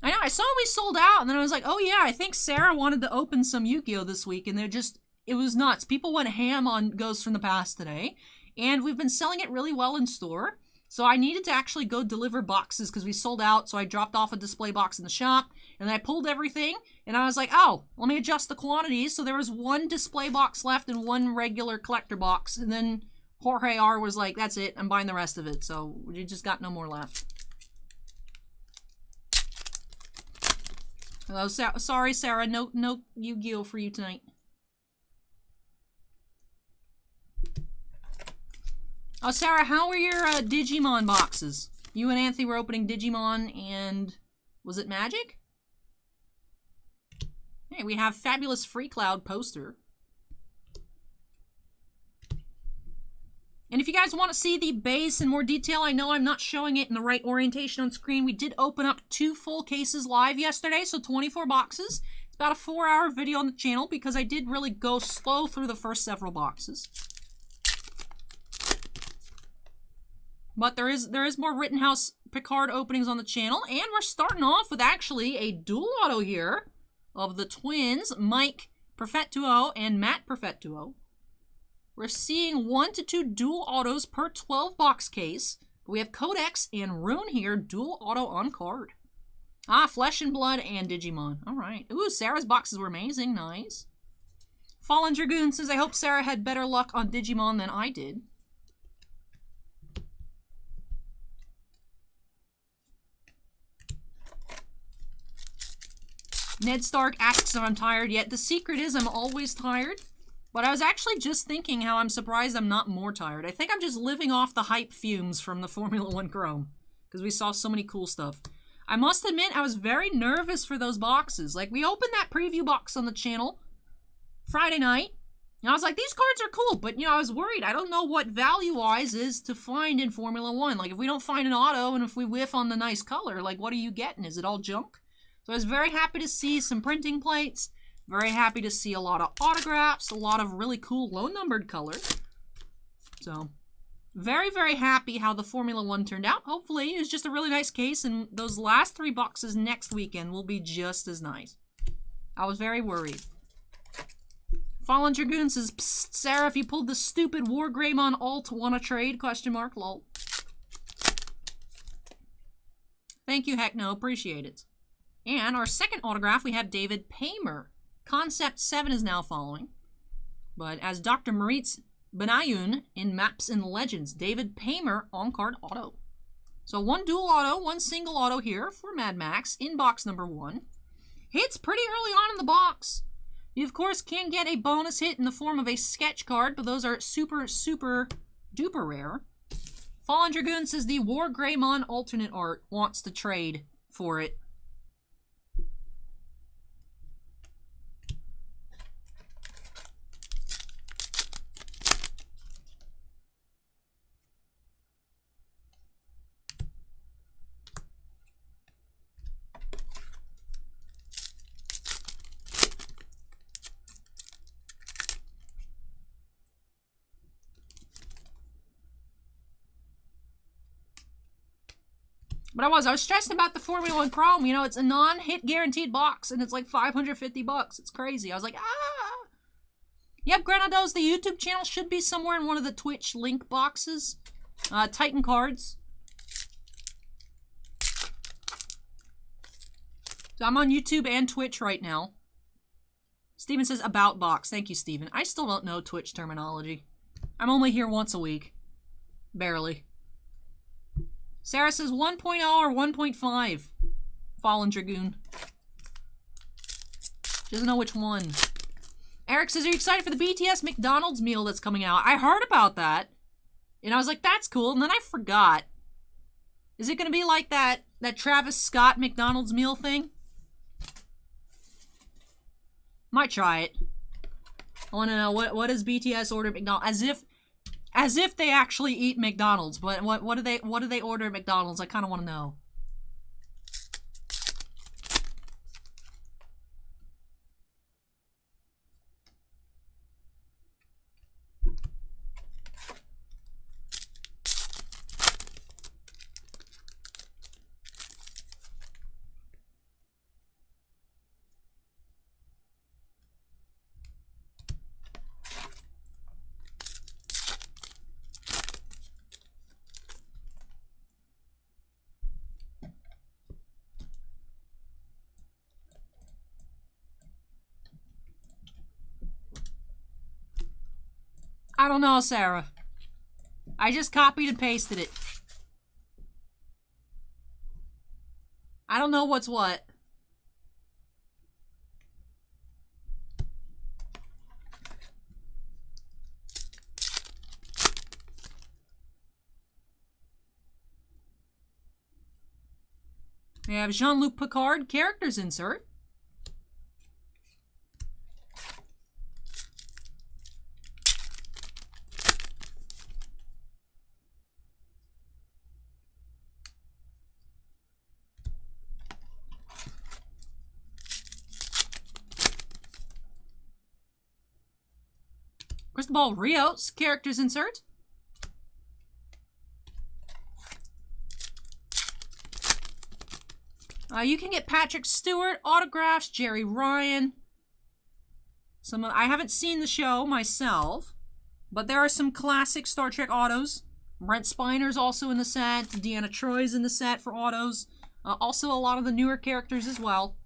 I know, I saw we sold out, and then I was like, oh yeah, I think Sarah wanted to open some Yu-Gi-Oh! This week, and it was nuts. People went ham on Ghosts from the Past today, and we've been selling it really well in store. So I needed to actually go deliver boxes because we sold out, so I dropped off a display box in the shop, and then I pulled everything, and I was like, oh, let me adjust the quantities. So there was one display box left and one regular collector box, and then Jorge R was like, that's it, I'm buying the rest of it. So we just got no more left. Oh, sorry, Sarah, no Yu-Gi-Oh! For you tonight. Oh, Sarah, how were your Digimon boxes? You and Anthony were opening Digimon and... was it Magic? Hey, we have Fabulous Free Cloud poster. And if you guys want to see the base in more detail, I know I'm not showing it in the right orientation on screen. We did open up 2 full cases live yesterday, so 24 boxes. It's about a 4-hour video on the channel because I did really go slow through the first several boxes. But there is more Rittenhouse Picard openings on the channel, and we're starting off with actually a dual auto here of the twins, Mike Perfettuo and Matt Perfettuo. We're seeing 1 to 2 dual autos per 12 box case. We have Codex and Rune here, dual auto on card. Ah, Flesh and Blood and Digimon. All right. Ooh, Sarah's boxes were amazing. Nice. Fallen Dragoon says, I hope Sarah had better luck on Digimon than I did. Ned Stark asks if I'm tired yet. The secret is I'm always tired. But I was actually just thinking how I'm surprised I'm not more tired. I think I'm just living off the hype fumes from the Formula 1 Chrome. Because we saw so many cool stuff. I must admit, I was very nervous for those boxes. Like, we opened that preview box on the channel Friday night. And I was like, these cards are cool. But, you know, I was worried. I don't know what value-wise is to find in Formula 1. Like, if we don't find an auto and if we whiff on the nice color, like, what are you getting? Is it all junk? So I was very happy to see some printing plates, very happy to see a lot of autographs, a lot of really cool low-numbered colors. So, very, very happy how the Formula 1 turned out. Hopefully, it's just a really nice case, and those last 3 boxes next weekend will be just as nice. I was very worried. Fallen Dragoon says, psst, Sarah, if you pulled the stupid War Greymon alt, wanna trade? Question mark, lol. Thank you, heck no, appreciate it. And our second autograph, we have David Paymer. Concept 7 is now following. But as Dr. Maritz Benayoun in Maps and Legends, David Paymer on-card auto. So 1 dual auto, 1 single auto here for madmax in box number 1. Hits pretty early on in the box. You, of course, can get a bonus hit in the form of a sketch card, but those are super, super duper rare. Fallen Dragoon says the War Greymon alternate art wants to trade for it. But I was stressed about the Formula 1 Chrome. You know, it's a non-hit guaranteed box, and it's like $550. It's crazy. I was like, ah! Yep, Granados, the YouTube channel should be somewhere in one of the Twitch link boxes. Titan cards. So I'm on YouTube and Twitch right now. Steven says, about box. Thank you, Steven. I still don't know Twitch terminology. I'm only here once a week. Barely. Sarah says 1.0 or 1.5. Fallen Dragoon. She doesn't know which one. Erik says, are you excited for the BTS McDonald's meal that's coming out? I heard about that. And I was like, that's cool. And then I forgot. Is it going to be like that Travis Scott McDonald's meal thing? Might try it. I want to know what does BTS order at McDonald's? As if they actually eat McDonald's. But what do they order at McDonald's? I kind of want to know. I don't know, Sarah. I just copied and pasted it. I don't know what's what. We have Jean-Luc Picard characters insert. Cristobal Rios characters insert. You can get Patrick Stewart autographs, Jerry Ryan. I haven't seen the show myself, but there are some classic Star Trek autos. Brent Spiner's also in the set. Deanna Troy's in the set for autos. Also a lot of the newer characters as well.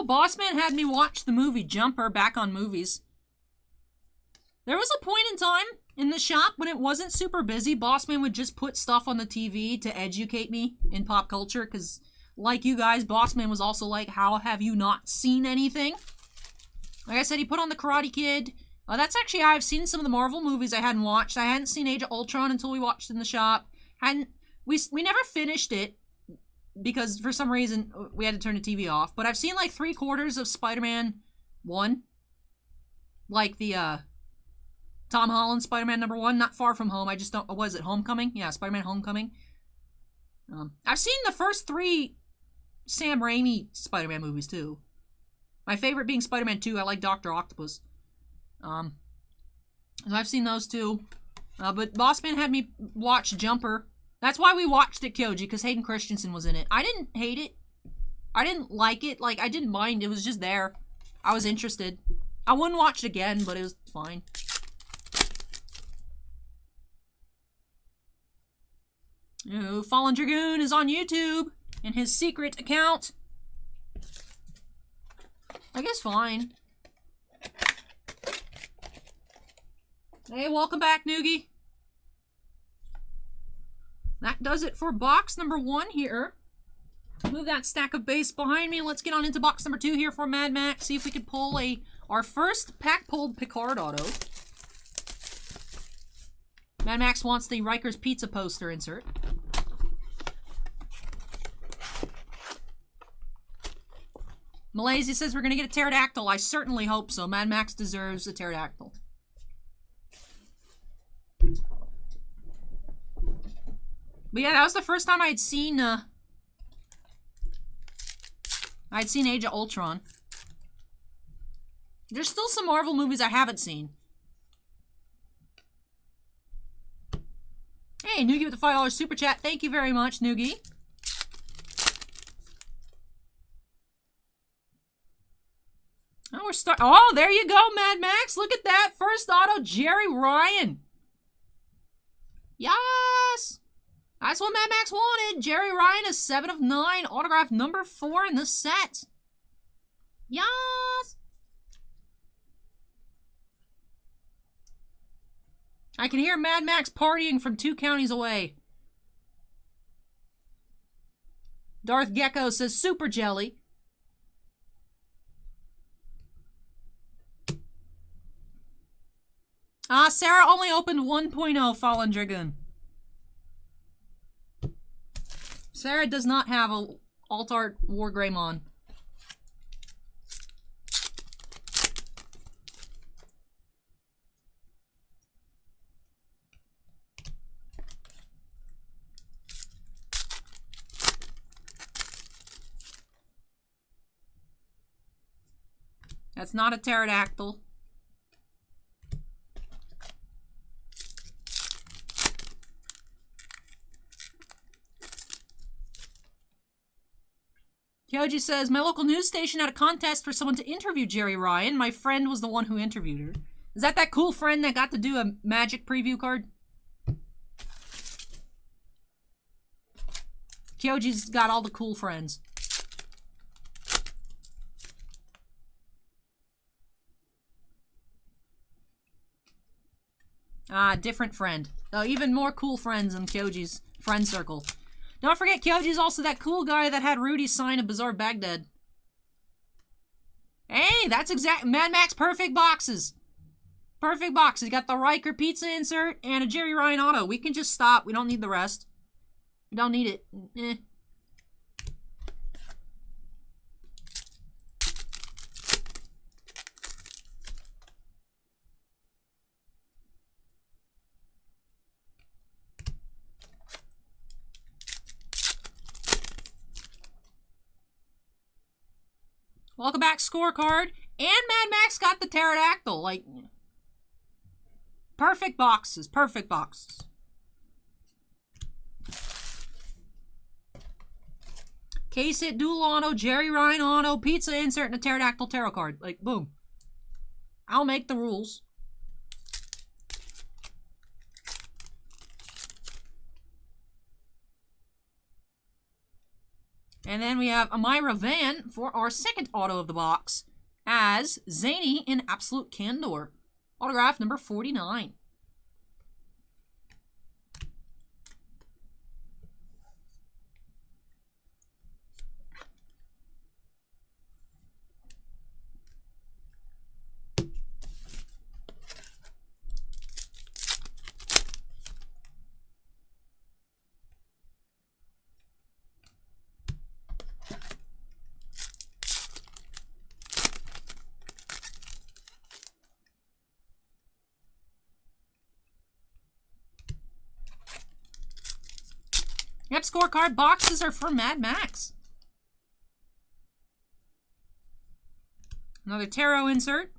Bossman had me watch the movie Jumper back on movies. There was a point in time in the shop when it wasn't super busy. Bossman would just put stuff on the TV to educate me in pop culture, because like you guys, Bossman was also like, how have you not seen anything? Like I said, he put on the Karate Kid. That's actually how I've seen some of the Marvel movies I hadn't watched. I hadn't seen Age of Ultron until we watched it in the shop. We never finished it, because for some reason we had to turn the TV off. But I've seen like 3/4 of Spider-Man 1. Like the Tom Holland Spider-Man #1, Not Far From Home. I just don't... Was it Homecoming? Yeah, Spider-Man Homecoming. I've seen the first 3 Sam Raimi Spider-Man movies too. My favorite being Spider-Man 2. I like Dr. Octopus. So I've seen those too. But Bossman had me watch Jumper. That's why we watched it, Kyoji, because Hayden Christensen was in it. I didn't hate it. I didn't like it. Like, I didn't mind. It was just there. I was interested. I wouldn't watch it again, but it was fine. Ooh, Fallen Dragoon is on YouTube in his secret account. I guess fine. Hey, welcome back, Noogie. That does it for box number 1 here. Move that stack of base behind me. Let's get on into box number 2 here for madmax. See if we can pull our first pack-pulled Picard auto. madmax wants the Riker's Pizza poster insert. Malaysia says we're going to get a pterodactyl. I certainly hope so. madmax deserves a pterodactyl. But yeah, that was the first time I'd seen Age of Ultron. There's still some Marvel movies I haven't seen. Hey, Noogie with the $5 super chat. Thank you very much, Noogie. Oh, there you go, madmax. Look at that. First auto, Jerry Ryan. Yes! That's what madmax wanted. Jerry Ryan is 7 of 9. Autograph number 4 in the set. Yes! I can hear madmax partying from 2 counties away. Darth Gecko says, Super Jelly. Sarah only opened 1.0 Fallen Dragoon. Sarah does not have a Alt-Art War Greymon. That's not a pterodactyl. Kyoji says, my local news station had a contest for someone to interview Jerry Ryan. My friend was the one who interviewed her. Is that cool friend that got to do a Magic preview card? Kyoji's got all the cool friends. Different friend. Oh, even more cool friends in Kyoji's friend circle. Don't forget, Kyoji's also that cool guy that had Rudy sign a Bizarre Baghdad. Hey, that's exact. madmax perfect boxes. Perfect boxes. You got the Riker pizza insert and a Jerry Ryan auto. We can just stop. We don't need the rest. We don't need it. Eh. Welcome back, scorecard. And madmax got the pterodactyl. Like, perfect boxes. Perfect boxes. Case hit, dual auto, Jerry Ryan auto, pizza insert, and a pterodactyl tarot card. Like, boom. I'll make the rules. And then we have Amira Van for our second auto of the box as Zany in Absolute Candor. Autograph number 49. Yep, scorecard boxes are for madmax. Another tarot insert.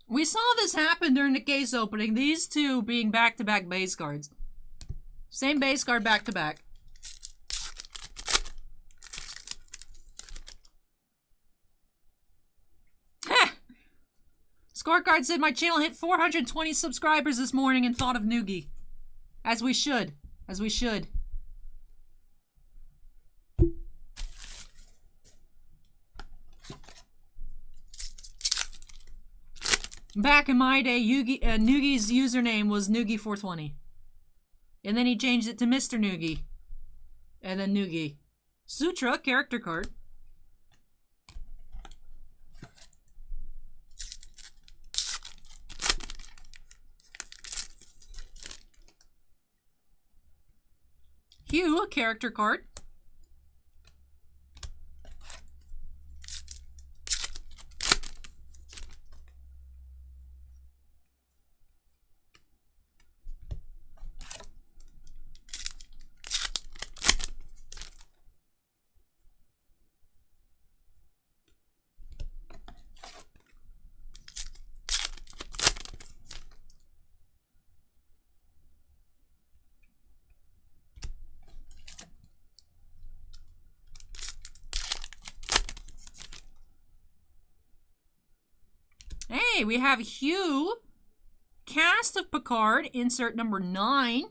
We saw this happen during the case opening, these two being back-to-back base cards. Same base card back-to-back. Scorecard said, my channel hit 420 subscribers this morning and thought of Noogie. As we should. As we should. Back in my day, Noogie's username was Noogie420. And then he changed it to Mr. Noogie. And then Noogie. Sutra, character card. Hugh, a character card. Hey, we have Hugh, cast of Picard, insert number 9.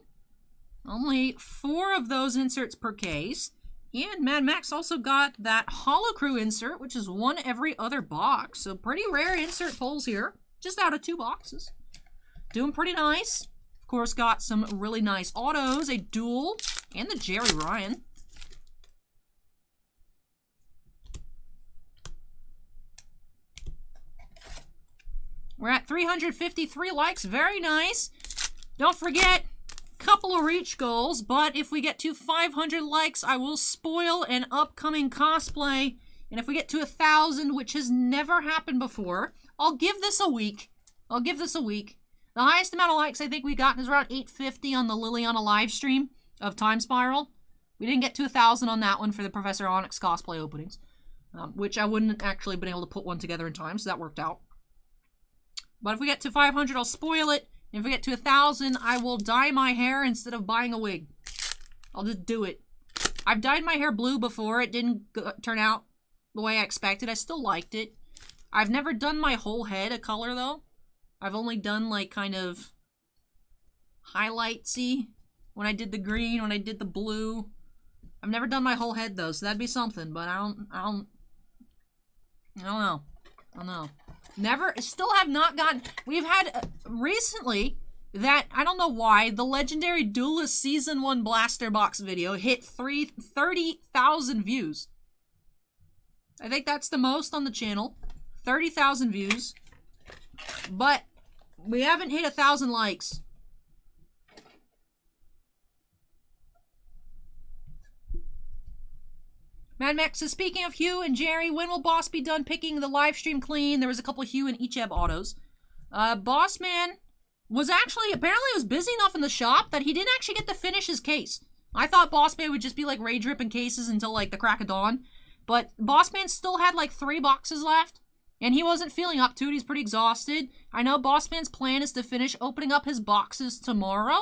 Only 4 of those inserts per case. And madmax also got that Holocrew insert, which is 1 every other box. So pretty rare insert pulls here, just out of 2 boxes. Doing pretty nice. Of course, got some really nice autos. A dual And the Jerry Ryan. We're at 353 likes. Very nice. Don't forget, couple of reach goals, but if we get to 500 likes, I will spoil an upcoming cosplay. And if we get to 1,000, which has never happened before, I'll give this a week. I'll give this a week. The highest amount of likes I think we got is around 850 on the Liliana live stream of Time Spiral. We didn't get to 1,000 on that one for the Professor Onyx cosplay openings, which I wouldn't actually been able to put one together in time, so that worked out. But if we get to 500, I'll spoil it. And if we get to 1,000, I will dye my hair instead of buying a wig. I'll just do it. I've dyed my hair blue before. It didn't turn out the way I expected. I still liked it. I've never done my whole head a color, though. I've only done, like, kind of highlightsy. When I did the green, when I did the blue. I've never done my whole head, though, so that'd be something. But I don't know. Never, still have not gotten, we've had recently that, I don't know why, the Legendary Duelist Season 1 Blaster Box video hit 30,000 views. I think that's the most on the channel. 30,000 views. But we haven't hit 1,000 likes. Madmax says, speaking of Hugh and Jerry, when will Boss be done picking the live stream clean? There was a couple Hugh and Icheb autos. Boss Man was actually, apparently was busy enough in the shop that he didn't actually get to finish his case. I thought Boss Man would just be like rage ripping cases until like the crack of dawn. But Boss Man still had like 3 boxes left. And he wasn't feeling up to it. He's pretty exhausted. I know Boss Man's plan is to finish opening up his boxes tomorrow.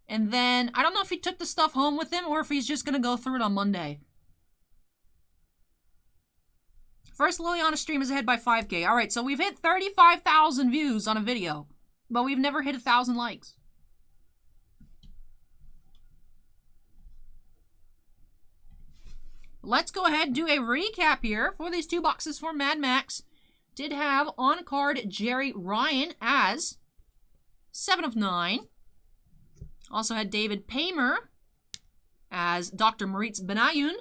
And then, I don't know if he took the stuff home with him or if he's just going to go through it on Monday. First Liliana stream is ahead by 5K. Alright, so we've hit 35,000 views on a video, but we've never hit 1,000 likes. Let's go ahead and do a recap here for these 2 boxes for Mad Max. Did have on card Jerry Ryan as 7 of 9. Also had David Paymer as Dr. Moritz Benayoun.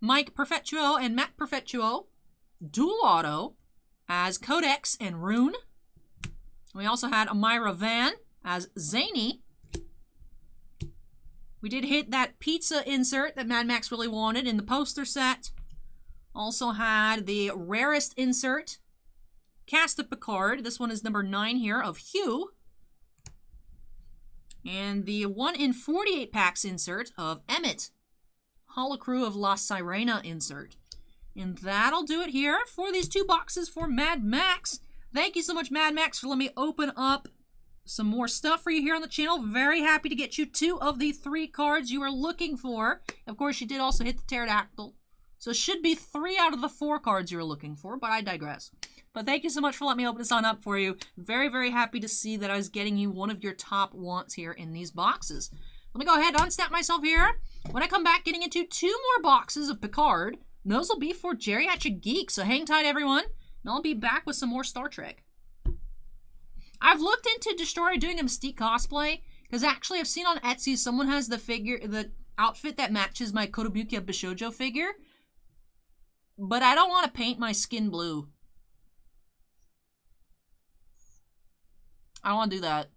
Mike Perfettuo and Matt Perfettuo, dual auto as Codex and Rune. We also had Amira Van as Zany. We did hit that pizza insert that Mad Max really wanted in the poster set. Also had the rarest insert, Cast of Picard. This one is number 9 here of Hugh. And the 1 in 48 packs insert of Emmett. Holocrew of La Sirena insert. And that'll do it here for these 2 boxes for Mad Max. Thank you so much, Mad Max, for letting me open up some more stuff for you here on the channel. Very happy to get you 2 of the 3 cards you were looking for. Of course, you did also hit the pterodactyl. So it should be 3 out of the 4 cards you were looking for, but I digress. But thank you so much for letting me open this on up for you. Very, very happy to see that I was getting you one of your top wants here in these boxes. Let me go ahead and unsnap myself here. When I come back, getting into 2 more boxes of Picard. And those will be for Geriatric Geek, so hang tight, everyone. And I'll be back with some more Star Trek. I've looked into Destroyer doing a Mystique cosplay, because actually I've seen on Etsy someone has the outfit that matches my Kotobukiya Bishojo figure. But I don't want to paint my skin blue. I don't want to do that.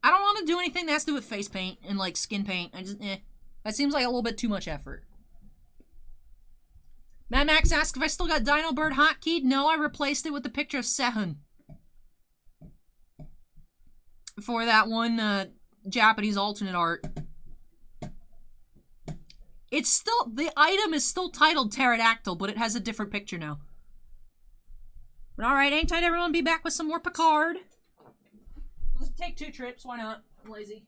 I don't want to do anything that has to do with face paint and like skin paint. That seems like a little bit too much effort. Mad Max asks if I still got Dino Bird hotkeyed. No, I replaced it with the picture of Sehun. For that one Japanese alternate art. It's still, the item is still titled Pterodactyl, but it has a different picture now. But alright, hang tight everyone, be back with some more Picard. Let's take 2 trips, why not? I'm lazy.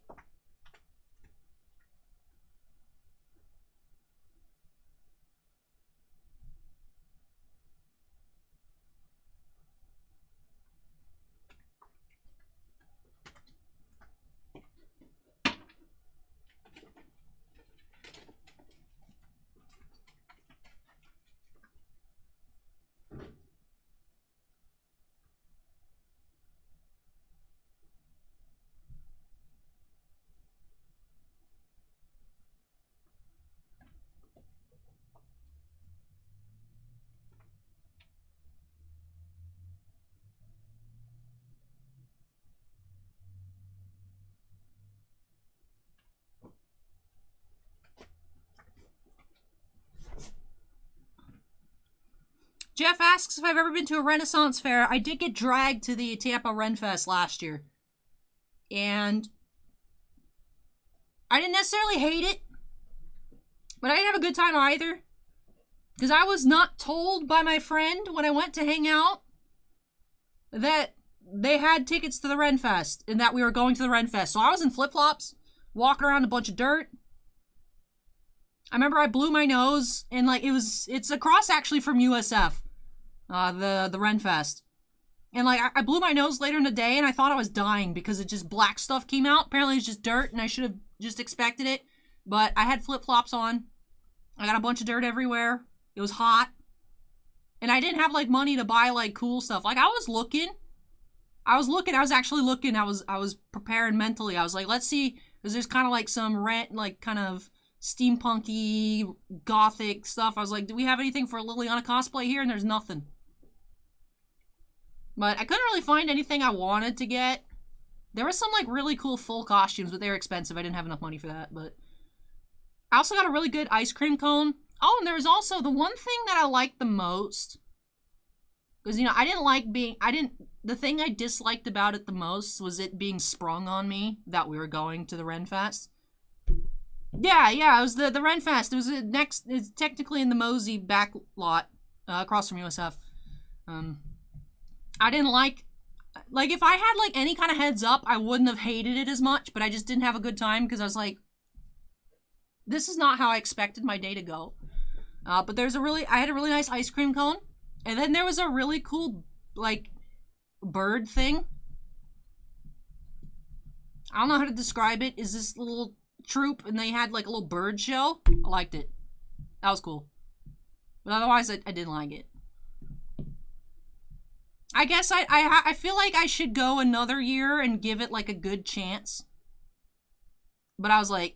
Jeff asks if I've ever been to a Renaissance fair. I did get dragged to the Tampa Renfest last year. And I didn't necessarily hate it, but I didn't have a good time either. Because I was not told by my friend when I went to hang out that they had tickets to the Renfest and that we were going to the Renfest. So I was in flip-flops, walking around a bunch of dirt. I remember I blew my nose, and like it's across actually from USF, the Renfest. And like I blew my nose later in the day, and I thought I was dying because it just black stuff came out. Apparently it's just dirt, and I should have just expected it. But I had flip-flops on. I got a bunch of dirt everywhere. It was hot. And I didn't have like money to buy like cool stuff. Like I was actually looking. I was preparing mentally. I was like, let's see, because there's kind of like some kind of steampunky gothic stuff. I was like, do we have anything for Liliana cosplay here? And there's nothing. But I couldn't really find anything I wanted to get. There were some like really cool full costumes, but they were expensive. I didn't have enough money for that. But I also got a really good ice cream cone. Oh, and there was also the one thing that I liked the most, because, you know, the thing I disliked about it the most was it being sprung on me that we were going to the Renfest. Yeah, it was the Renfest. It was it's technically in the Mosey back lot, across from USF. I didn't like, if I had, like, any kind of heads up, I wouldn't have hated it as much, but I just didn't have a good time, because I was like, this is not how I expected my day to go. But I had a really nice ice cream cone, and then there was a really cool, like, bird thing. I don't know how to describe it. Is this little troop, and they had like a little bird show. I liked it. That was cool. But otherwise, I didn't like it. I guess I feel like I should go another year and give it like a good chance. But I was like,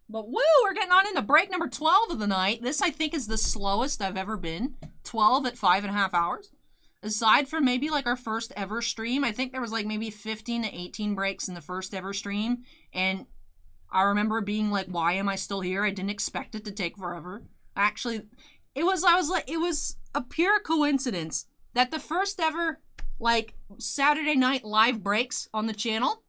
but woo, we're getting on into break number 12 of the night. This I think is the slowest I've ever been. 12 at 5.5 hours. Aside from maybe like our first ever stream, I think there was like maybe 15 to 18 breaks in the first ever stream. And I remember being like, why am I still here? I didn't expect it to take forever. Actually, it was a pure coincidence that the first ever like Saturday night live breaks on the channel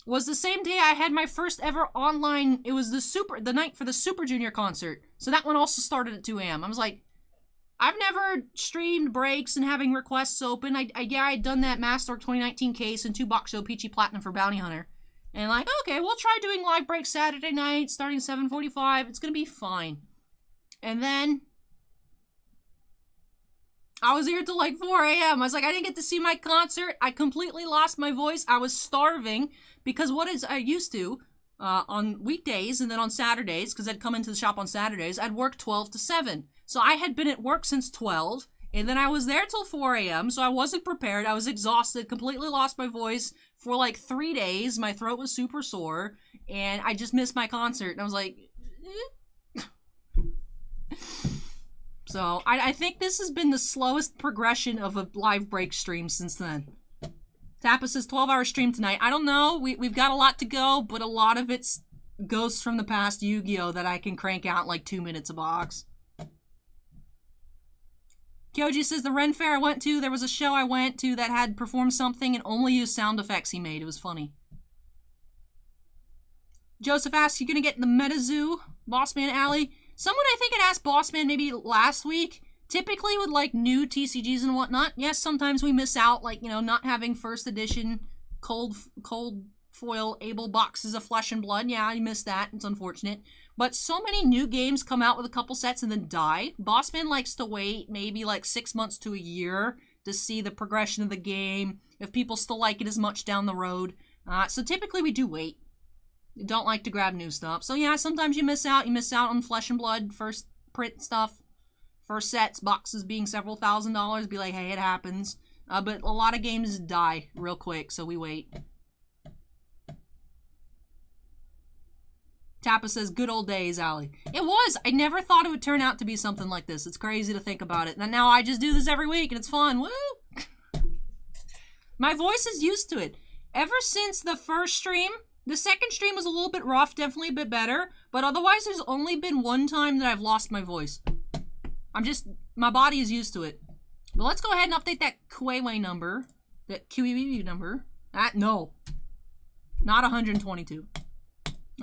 was the same day I had my first ever online. It was the night for the Super Junior concert. So that one also started at 2 a.m. I was like, I've never streamed breaks and having requests open. I'd done that Master 2019 case and 2-box show Peachy Platinum for Bounty Hunter. And like, okay, we'll try doing live breaks Saturday night starting 7:45. It's gonna be fine. And then I was here till like 4 a.m. I was like, I didn't get to see my concert. I completely lost my voice. I was starving because I used to, on weekdays and then on Saturdays, because I'd come into the shop on Saturdays, I'd work 12 to 7. So I had been at work since 12, and then I was there till 4 a.m., so I wasn't prepared. I was exhausted, completely lost my voice for like 3 days. My throat was super sore, and I just missed my concert, and I was like, So I think this has been the slowest progression of a live break stream since then. Tappa says 12-hour stream tonight. I don't know. We've got a lot to go, but a lot of it's ghosts from the past Yu-Gi-Oh! That I can crank out in like 2 minutes a box. Kyoji says the Ren Fair I went to, there was a show I went to that had performed something and only used sound effects he made. It was funny. Joseph asks, you gonna get the MetaZoo, Bossman Alley? Someone I think had asked Bossman maybe last week. Typically with like new TCGs and whatnot, yes, sometimes we miss out, like, you know, not having first edition cold foil able boxes of Flesh and Blood. Yeah, I missed that. It's unfortunate. But so many new games come out with a couple sets and then die. Bossman likes to wait maybe like 6 months to a year to see the progression of the game, if people still like it as much down the road. So typically we do wait. We don't like to grab new stuff. So yeah, sometimes you miss out. You miss out on Flesh and Blood, first print stuff, first sets, boxes being several $1,000s. Be like, hey, it happens. But a lot of games die real quick, so we wait. Tappa says, good old days, Allie. It was. I never thought it would turn out to be something like this. It's crazy to think about it. And now I just do this every week, and it's fun. Woo! My voice is used to it. Ever since the first stream, The second stream was a little bit rough, definitely a bit better, but otherwise there's only been one time that I've lost my voice. My body is used to it. But let's go ahead and update that QAW number. That QEV number. No. Not 122.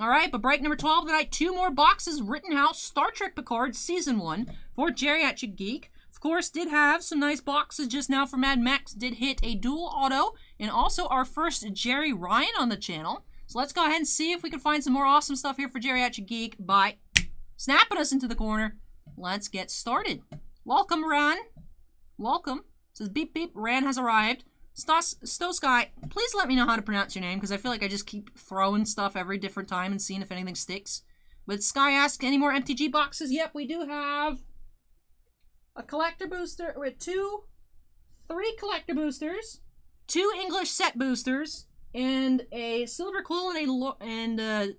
Alright, but break number 12 tonight. 2 more boxes. Rittenhouse Star Trek Picard Season 1 for Geriatric Geek. Of course, did have some nice boxes just now for madmax. Did hit a dual auto. And also our first Jerry Ryan on the channel. So let's go ahead and see if we can find some more awesome stuff here for Geriatric Geek by snapping us into the corner. Let's get started. Welcome, Ran. Welcome. It says beep beep. Ran has arrived. Stosky, please let me know how to pronounce your name because I feel like I just keep throwing stuff every different time and seeing if anything sticks. But Sky asks, any more MTG boxes? Yep, we do have a collector booster with 3 collector boosters, 2 English set boosters, and a Silverquill and a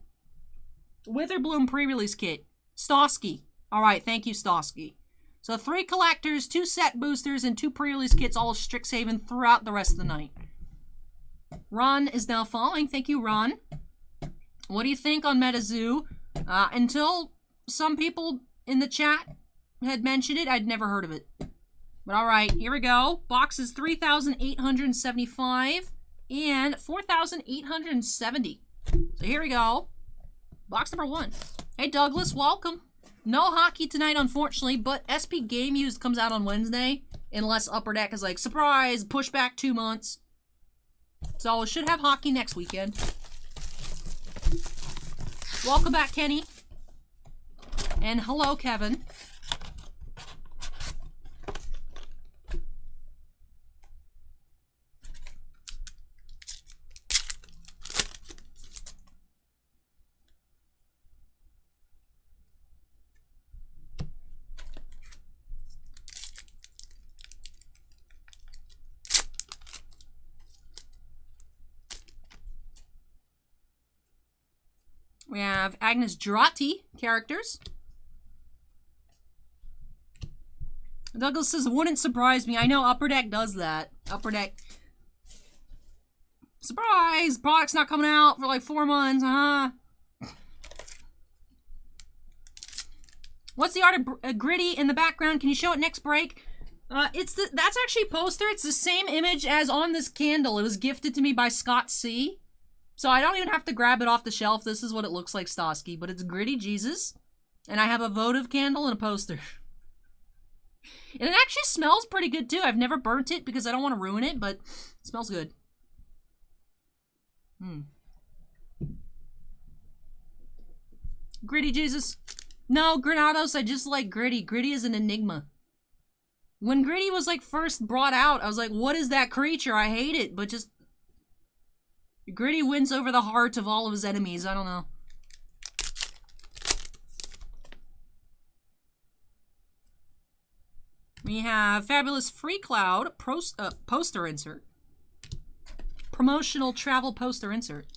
Witherbloom pre-release kit. Stosky. Alright, thank you, Stosky. So 3 collectors, 2 set boosters, and 2 pre-release kits, all of Strixhaven throughout the rest of the night. Ron is now following. Thank you, Ron. What do you think on MetaZoo? Until some people in the chat had mentioned it, I'd never heard of it. But alright, here we go. Boxes 3,875 and 4,870. So here we go. Box number 1. Hey, Douglas, welcome. No hockey tonight, unfortunately, but SP Game Used comes out on Wednesday, unless Upper Deck is like, surprise, push back 2 months. So we should have hockey next weekend. Welcome back, Kenny. And hello, Kevin. We have Agnes Jurati characters. Douglas says, wouldn't surprise me. I know Upper Deck does that. Upper Deck. Surprise! Product's not coming out for like 4 months, What's the art of Gritty in the background? Can you show it next break? That's actually a poster. It's the same image as on this candle. It was gifted to me by Scott C. So I don't even have to grab it off the shelf. This is what it looks like, Stosky. But it's Gritty Jesus. And I have a votive candle and a poster. And it actually smells pretty good, too. I've never burnt it because I don't want to ruin it, but it smells good. Gritty Jesus. No, Granados, I just like Gritty. Gritty is an enigma. When Gritty was, like, first brought out, I was like, what is that creature? I hate it, but just... Gritty wins over the heart of all of his enemies. I don't know. We have Fabulous Free Cloud poster insert. Promotional travel poster insert.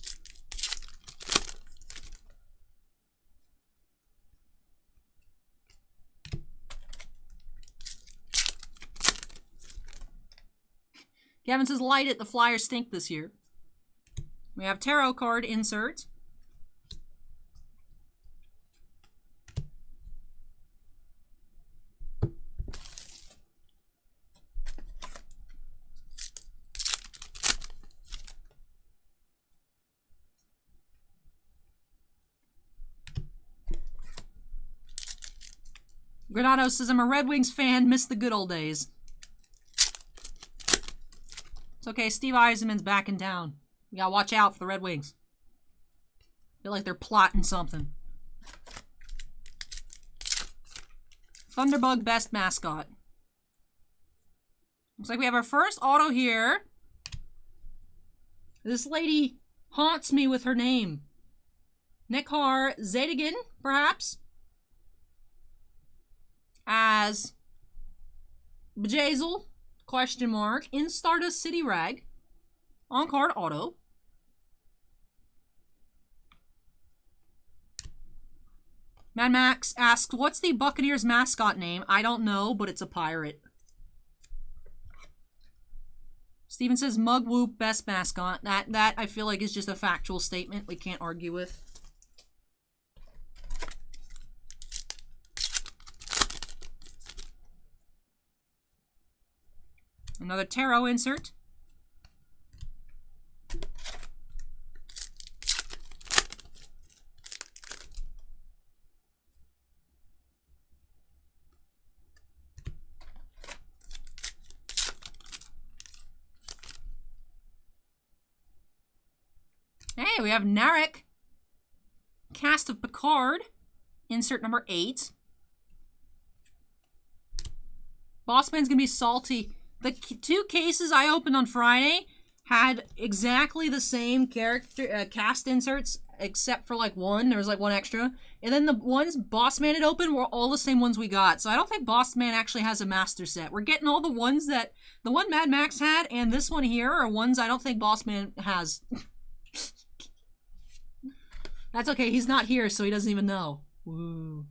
Gavin says, light it. The Flyers stink this year. We have tarot card insert. Granado says, I'm a Red Wings fan, miss the good old days. It's okay, Steve Eisenman's back in town. You gotta watch out for the Red Wings. Feel like they're plotting something. Thunderbug best mascot. Looks like we have our first auto here. This lady haunts me with her name. Nekhar Zedigan, perhaps? As Bjazel, question mark, in Stardust City Rag. On card auto. madmax asked, what's the Buccaneers mascot name? I don't know, but it's a pirate. Steven says Mugwhoop, best mascot. That I feel like is just a factual statement we can't argue with. Another tarot insert. Hey, we have Narek. Cast of Picard. Insert number 8. Bossman's gonna be salty. The 2 cases I opened on Friday had exactly the same character cast inserts, except for like one. There was like one extra. And then the ones Bossman had opened were all the same ones we got. So I don't think Bossman actually has a master set. We're getting all the ones that the one Mad Max had and this one here are ones I don't think Bossman has. That's okay, he's not here, so he doesn't even know. Woo.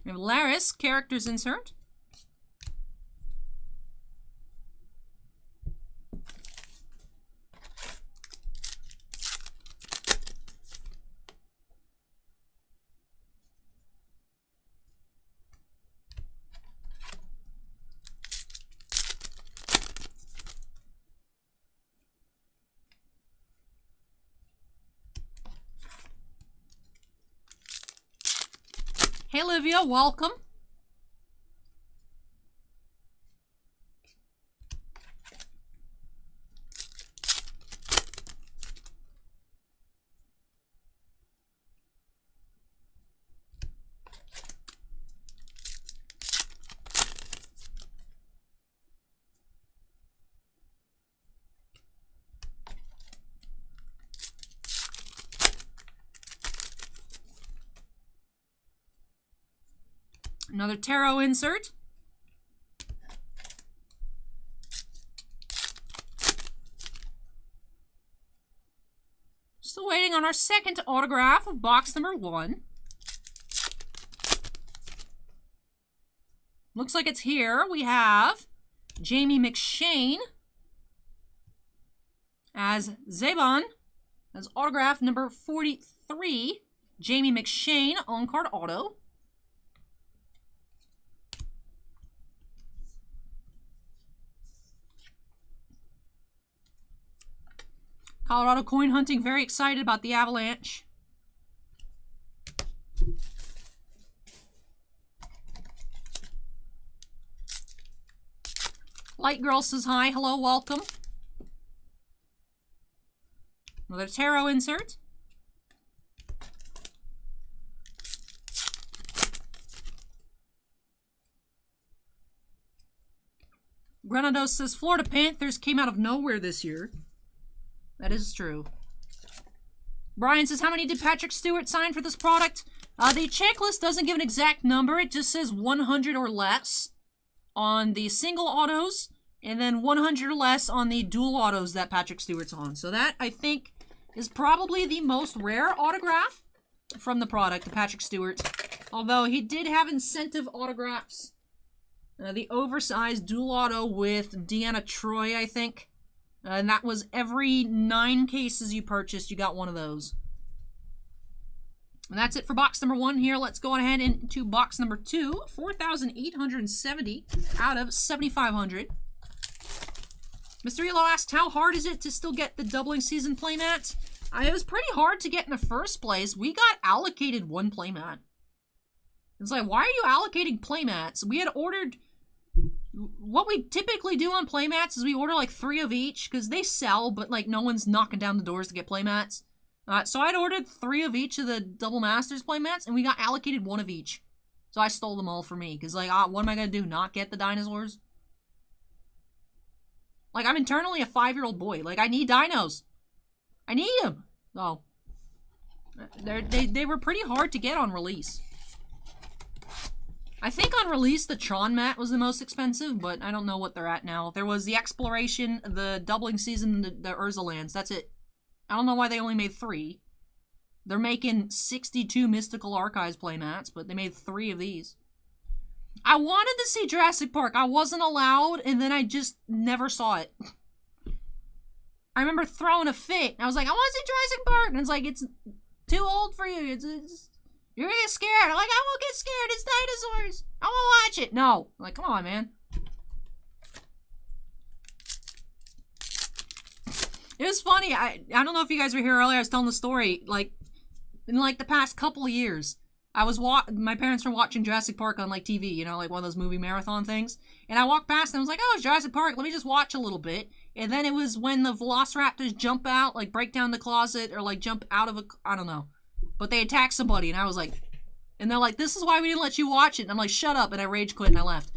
We have Laris, characters insert. Hey, Olivia, welcome. Another tarot insert. Still waiting on our second autograph of box number 1. Looks like it's here. We have Jamie McShane as Zebon. That's autograph number 43. Jamie McShane on card auto. Colorado coin hunting, very excited about the Avalanche. Light Girl says hi, hello, welcome. Another tarot insert. Grenados says Florida Panthers came out of nowhere this year. That is true. Brian says, how many did Patrick Stewart sign for this product? The checklist doesn't give an exact number. It just says 100 or less on the single autos, and then 100 or less on the dual autos that Patrick Stewart's on. So that, I think, is probably the most rare autograph from the product, the Patrick Stewart. Although he did have incentive autographs. The oversized dual auto with Deanna Troi, I think. And that was every 9 cases you purchased, you got one of those. And that's it for box number 1 here. Let's go ahead into box number 2. 4,870 out of 7,500. Mr. Elo asked, how hard is it to still get the doubling season playmats? It was pretty hard to get in the first place. We got allocated 1 playmat. It's like, why are you allocating playmats? We had ordered... What we typically do on playmats is we order like 3 of each because they sell, but like no one's knocking down the doors to get playmats. So I'd ordered 3 of each of the Double Masters playmats, and we got allocated 1 of each. So I stole them all for me because like, what am I gonna do? Not get the dinosaurs? Like I'm internally a 5-year-old boy. Like I need dinos. I need them. So they were pretty hard to get on release. I think on release, the Tron mat was the most expensive, but I don't know what they're at now. There was the Exploration, the Doubling Season, the Urza lands. That's it. I don't know why they only made 3. They're making 62 Mystical Archives playmats, but they made 3 of these. I wanted to see Jurassic Park. I wasn't allowed, and then I just never saw it. I remember throwing a fit. I was like, I want to see Jurassic Park. And it's like, it's too old for you. You're gonna get scared. I'm like, I won't get scared. It's dinosaurs. I won't watch it. No. I'm like, come on, man. It was funny. I don't know if you guys were here earlier. I was telling the story. Like, in like the past couple of years, my parents were watching Jurassic Park on like TV, you know, like one of those movie marathon things. And I walked past and I was like, oh, it's Jurassic Park. Let me just watch a little bit. And then it was when the Velociraptors jump out, like break down the closet or like jump out of I don't know. But they attack somebody and I was like, and they're like, this is why we didn't let you watch it. And I'm like, shut up. And I rage quit and I left.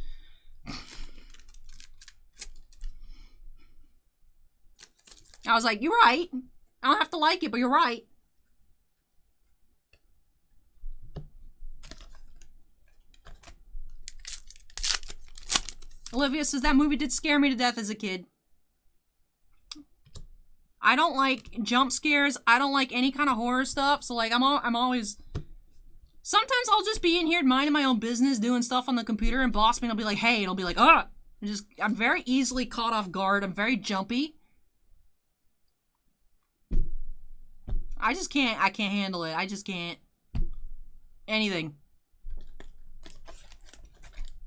I was like, you're right. I don't have to like it, but you're right. Olivia says that movie did scare me to death as a kid. I don't like jump scares. I don't like any kind of horror stuff. So like I'm always. Sometimes I'll just be in here minding my own business, doing stuff on the computer, and boss man will be like, "Hey," and I'll be like, "Ah!" I'm very easily caught off guard. I'm very jumpy. I just can't. I can't handle it. I just can't. Anything.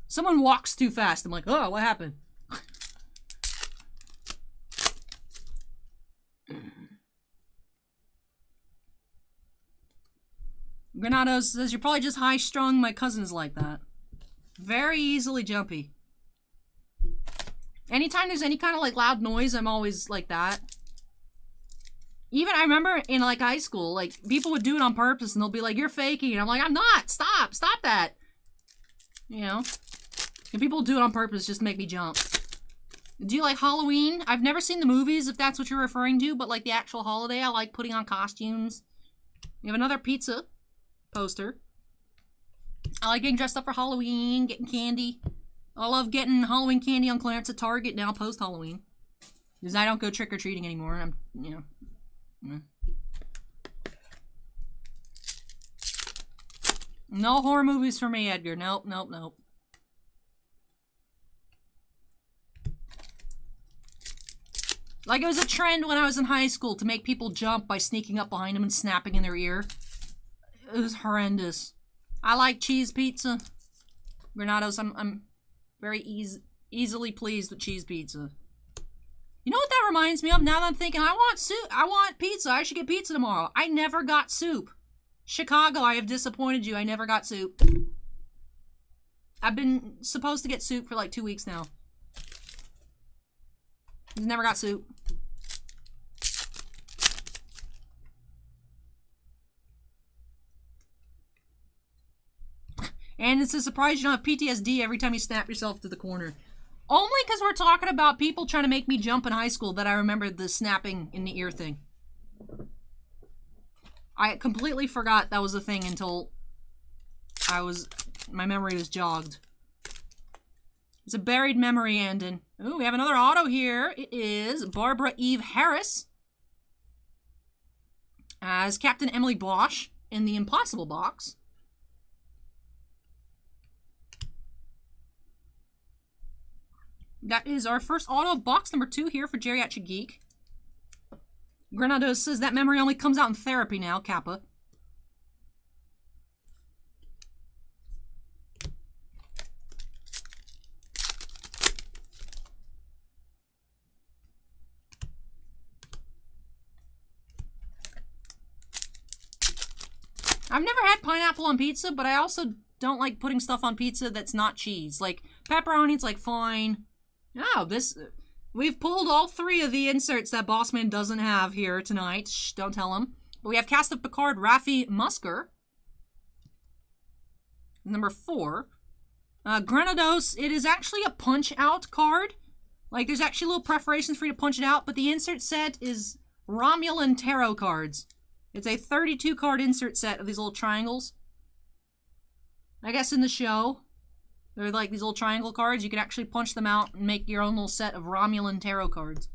Someone walks too fast. I'm like, oh, what happened? Granado says, you're probably just high-strung. My cousin's like that. Very easily jumpy. Anytime there's any kind of like loud noise, I'm always like that. Even I remember in like high school, like people would do it on purpose and they'll be like, you're faking. And I'm like, I'm not. Stop that. You know? And people do it on purpose just to make me jump. Do you like Halloween? I've never seen the movies, if that's what you're referring to, but like the actual holiday, I like putting on costumes. We have another pizza poster. I like getting dressed up for Halloween, getting candy. I love getting Halloween candy on clearance at Target now post-Halloween. Because I don't go trick-or-treating anymore. I'm, you know. No horror movies for me, Edgar. Nope. Like, it was a trend when I was in high school to make people jump by sneaking up behind them and snapping in their ear. It was horrendous. I like cheese pizza. Granados, I'm very easily pleased with cheese pizza. You know what that reminds me of? Now that I'm thinking, I want soup. I want pizza. I should get pizza tomorrow. I never got soup. Chicago, I have disappointed you. I never got soup. I've been supposed to get soup for like 2 weeks now. Never got soup. And it's a surprise you don't have PTSD every time you snap yourself to the corner. Only because we're talking about people trying to make me jump in high school that I remember the snapping in the ear thing. I completely forgot that was a thing until my memory was jogged. It's a buried memory, Andon. Ooh, we have another auto here. It is Barbara Eve Harris as Captain Emily Bosch in the Impossible box. That is our first auto, box number 2 here for Geriatric Geek. Granado says that memory only comes out in therapy now, Kappa. I've never had pineapple on pizza, but I also don't like putting stuff on pizza that's not cheese. Like, pepperoni's like fine. Oh, we've pulled all 3 of the inserts that Bossman doesn't have here tonight. Shh, don't tell him. But we have Cast of Picard, Raffi Musker. Number 4. Granados, it is actually a punch-out card. Like, there's actually little perforations for you to punch it out, but the insert set is Romulan Tarot cards. It's a 32-card insert set of these little triangles. I guess in the show. They're like these little triangle cards. You can actually punch them out and make your own little set of Romulan tarot cards.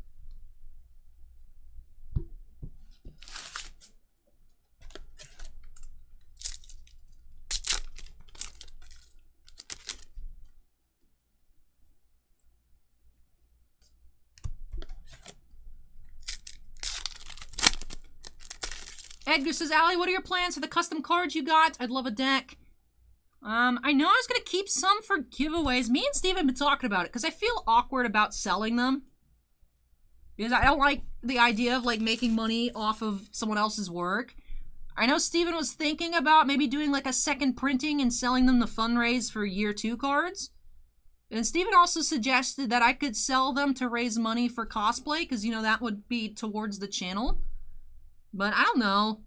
Edgar says, Allie, what are your plans for the custom cards you got? I'd love a deck. I know I was going to keep some for giveaways. Me and Steve have been talking about it because I feel awkward about selling them. Because I don't like the idea of, like, making money off of someone else's work. I know Steven was thinking about maybe doing, like, a second printing and selling them to fundraise for year 2 cards. And Steven also suggested that I could sell them to raise money for cosplay because, you know, that would be towards the channel. But I don't know.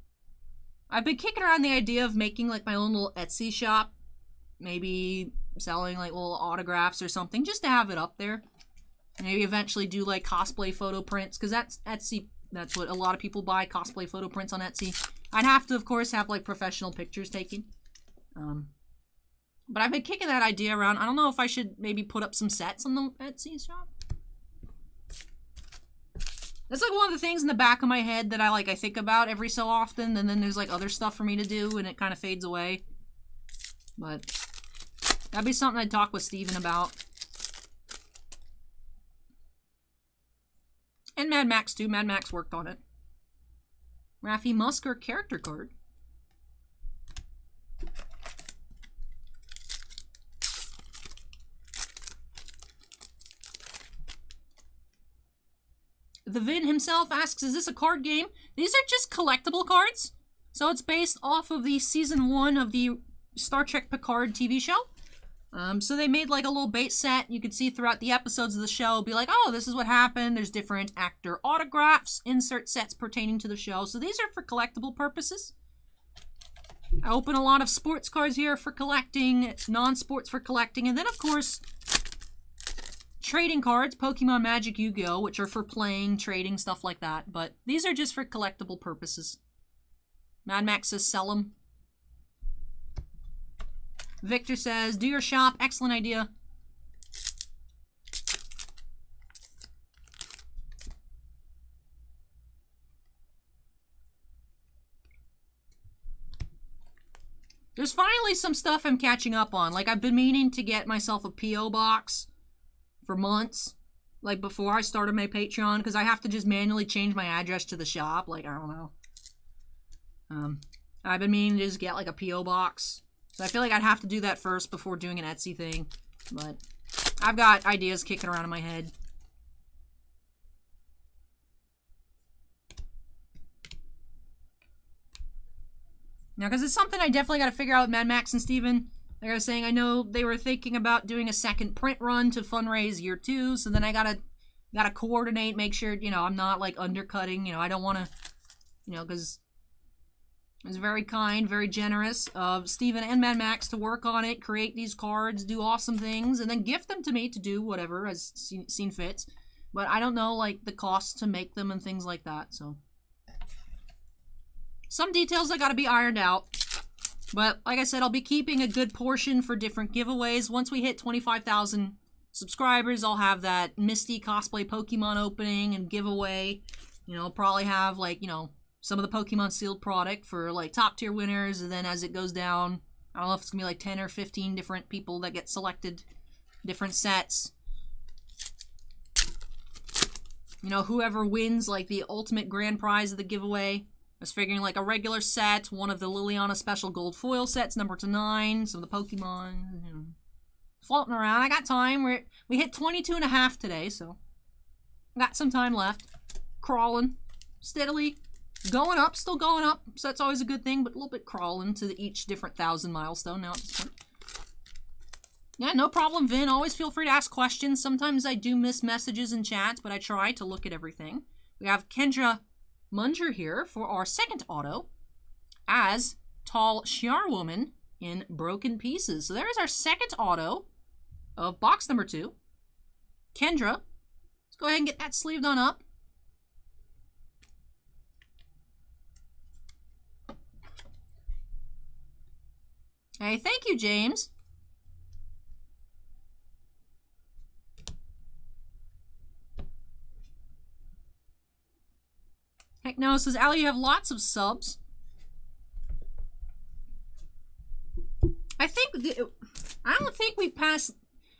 I've been kicking around the idea of making, like, my own little Etsy shop. Maybe selling, like, little autographs or something just to have it up there. Maybe eventually do, like, cosplay photo prints, because that's Etsy. That's what a lot of people buy, cosplay photo prints on Etsy. I'd have to, of course, have, like, professional pictures taken. But I've been kicking that idea around. I don't know if I should maybe put up some sets on the Etsy shop. That's, like, one of the things in the back of my head that I think about every so often, and then there's, like, other stuff for me to do, and it kind of fades away. But that'd be something I'd talk with Steven about. And Mad Max, too. Mad Max worked on it. Raffi Musker character card. The Vin himself asks, is this a card game? These are just collectible cards. So it's based off of the Season 1 of the Star Trek Picard TV show. So they made like a little base set. You could see throughout the episodes of the show, be like, oh, this is what happened. There's different actor autographs, insert sets pertaining to the show. So these are for collectible purposes. I open a lot of sports cards here for collecting, non-sports for collecting, and then of course, trading cards, Pokemon, Magic, Yu-Gi-Oh, which are for playing, trading, stuff like that. But these are just for collectible purposes. Mad Max says sell them. Victor says, do your shop. Excellent idea. There's finally some stuff I'm catching up on. Like, I've been meaning to get myself a P.O. box for months. Like, before I started my Patreon, because I have to just manually change my address to the shop. Like, I don't know. I've been meaning to just get, like, a P.O. box. So I feel like I'd have to do that first before doing an Etsy thing. But I've got ideas kicking around in my head. Now, because it's something I definitely got to figure out with Mad Max and Steven. Like I was saying, I know they were thinking about doing a second print run to fundraise year 2. So then I gotta coordinate, make sure, you know, I'm not, like, undercutting. You know, I don't want to, you know, because it was very kind, very generous of Steven and Mad Max to work on it, create these cards, do awesome things, and then gift them to me to do whatever as seen fit. But I don't know, like, the cost to make them and things like that, so. Some details that gotta be ironed out. But, like I said, I'll be keeping a good portion for different giveaways. Once we hit 25,000 subscribers, I'll have that Misty cosplay Pokemon opening and giveaway. You know, I'll probably have, like, you know, some of the Pokemon sealed product for, like, top tier winners. And then as it goes down, I don't know if it's gonna be, like, 10 or 15 different people that get selected. Different sets. You know, whoever wins, like, the ultimate grand prize of the giveaway. I was figuring, like, a regular set, one of the Liliana special gold foil sets, number to 9, some of the Pokemon, you know, floating around. I got time. We hit 22.5 today, so I got some time left. Crawling steadily, going up, still going up, so that's always a good thing, but a little bit crawling to each different 1,000 milestone now at this point. Yeah, no problem, Vin. Always feel free to ask questions. Sometimes I do miss messages in chat, but I try to look at everything. We have Kendra Munger here for our second auto as Tall Shiar Woman in Broken Pieces. So there's our second auto of box number 2. Kendra, let's go ahead and get that sleeved on up. Hey, thank you, James. Now it says, Ali, you have lots of subs. I don't think we passed...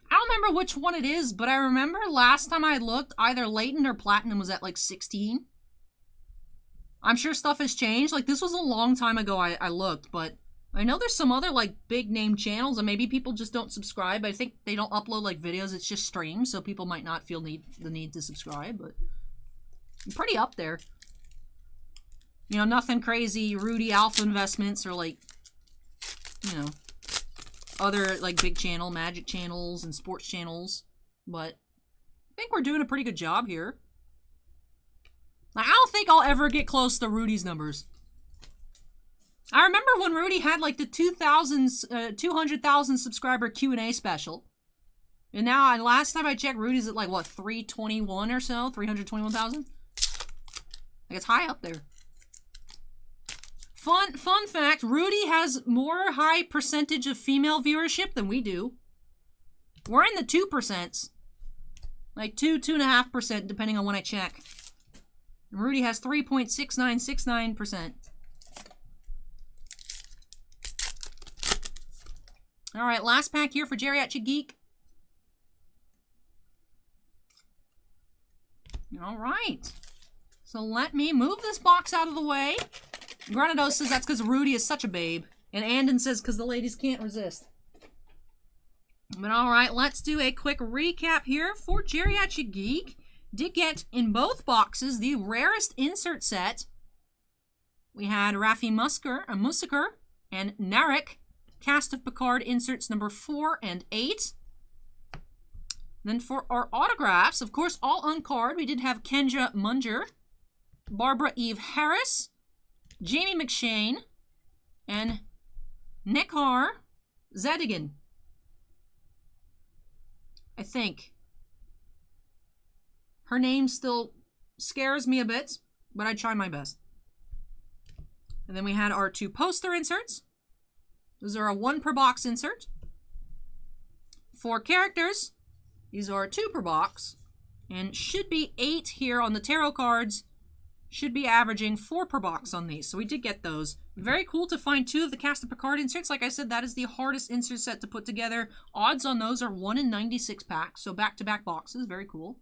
I don't remember which one it is, but I remember last time I looked, either Leighton or Platinum was at like 16. I'm sure stuff has changed. Like, this was a long time ago I looked, but I know there's some other, like, big name channels, and maybe people just don't subscribe. I think they don't upload, like, videos. It's just streams, so people might not feel the need to subscribe, but I'm pretty up there. You know, nothing crazy. Rudy Alpha Investments or, like, you know, other, like, big channel, magic channels and sports channels, but I think we're doing a pretty good job here. I don't think I'll ever get close to Rudy's numbers. I remember when Rudy had like the 200,000 subscriber Q&A special. And now, last time I checked, Rudy's at like, what, 321 or so? 321,000? Like, it's high up there. Fun fact, Rudy has more high percentage of female viewership than we do. We're in the 2%. Like 2.5%, depending on when I check. Rudy has 3.6969%. Alright, last pack here for Geriatric Geek. Alright. So let me move this box out of the way. Granados says that's because Rudy is such a babe. And Andon says because the ladies can't resist. But alright, let's do a quick recap here for Geriatric Geek. Did get in both boxes the rarest insert set. We had Raffi Musker and Narek, Cast of Picard inserts number 4 and 8. Then for our autographs, of course, all uncard, we did have Kendra Munger, Barbara Eve Harris, Jamie McShane, and Nekhar Zadigan. I think. Her name still scares me a bit, but I try my best. And then we had our 2 poster inserts. Those are a 1 per box insert. 4 characters. These are 2 per box. And should be 8 here on the tarot cards. Should be averaging 4 per box on these. So we did get those. Very cool to find 2 of the Cast of Picard inserts. Like I said, that is the hardest insert set to put together. Odds on those are 1 in 96 packs. So back-to-back boxes. Very cool.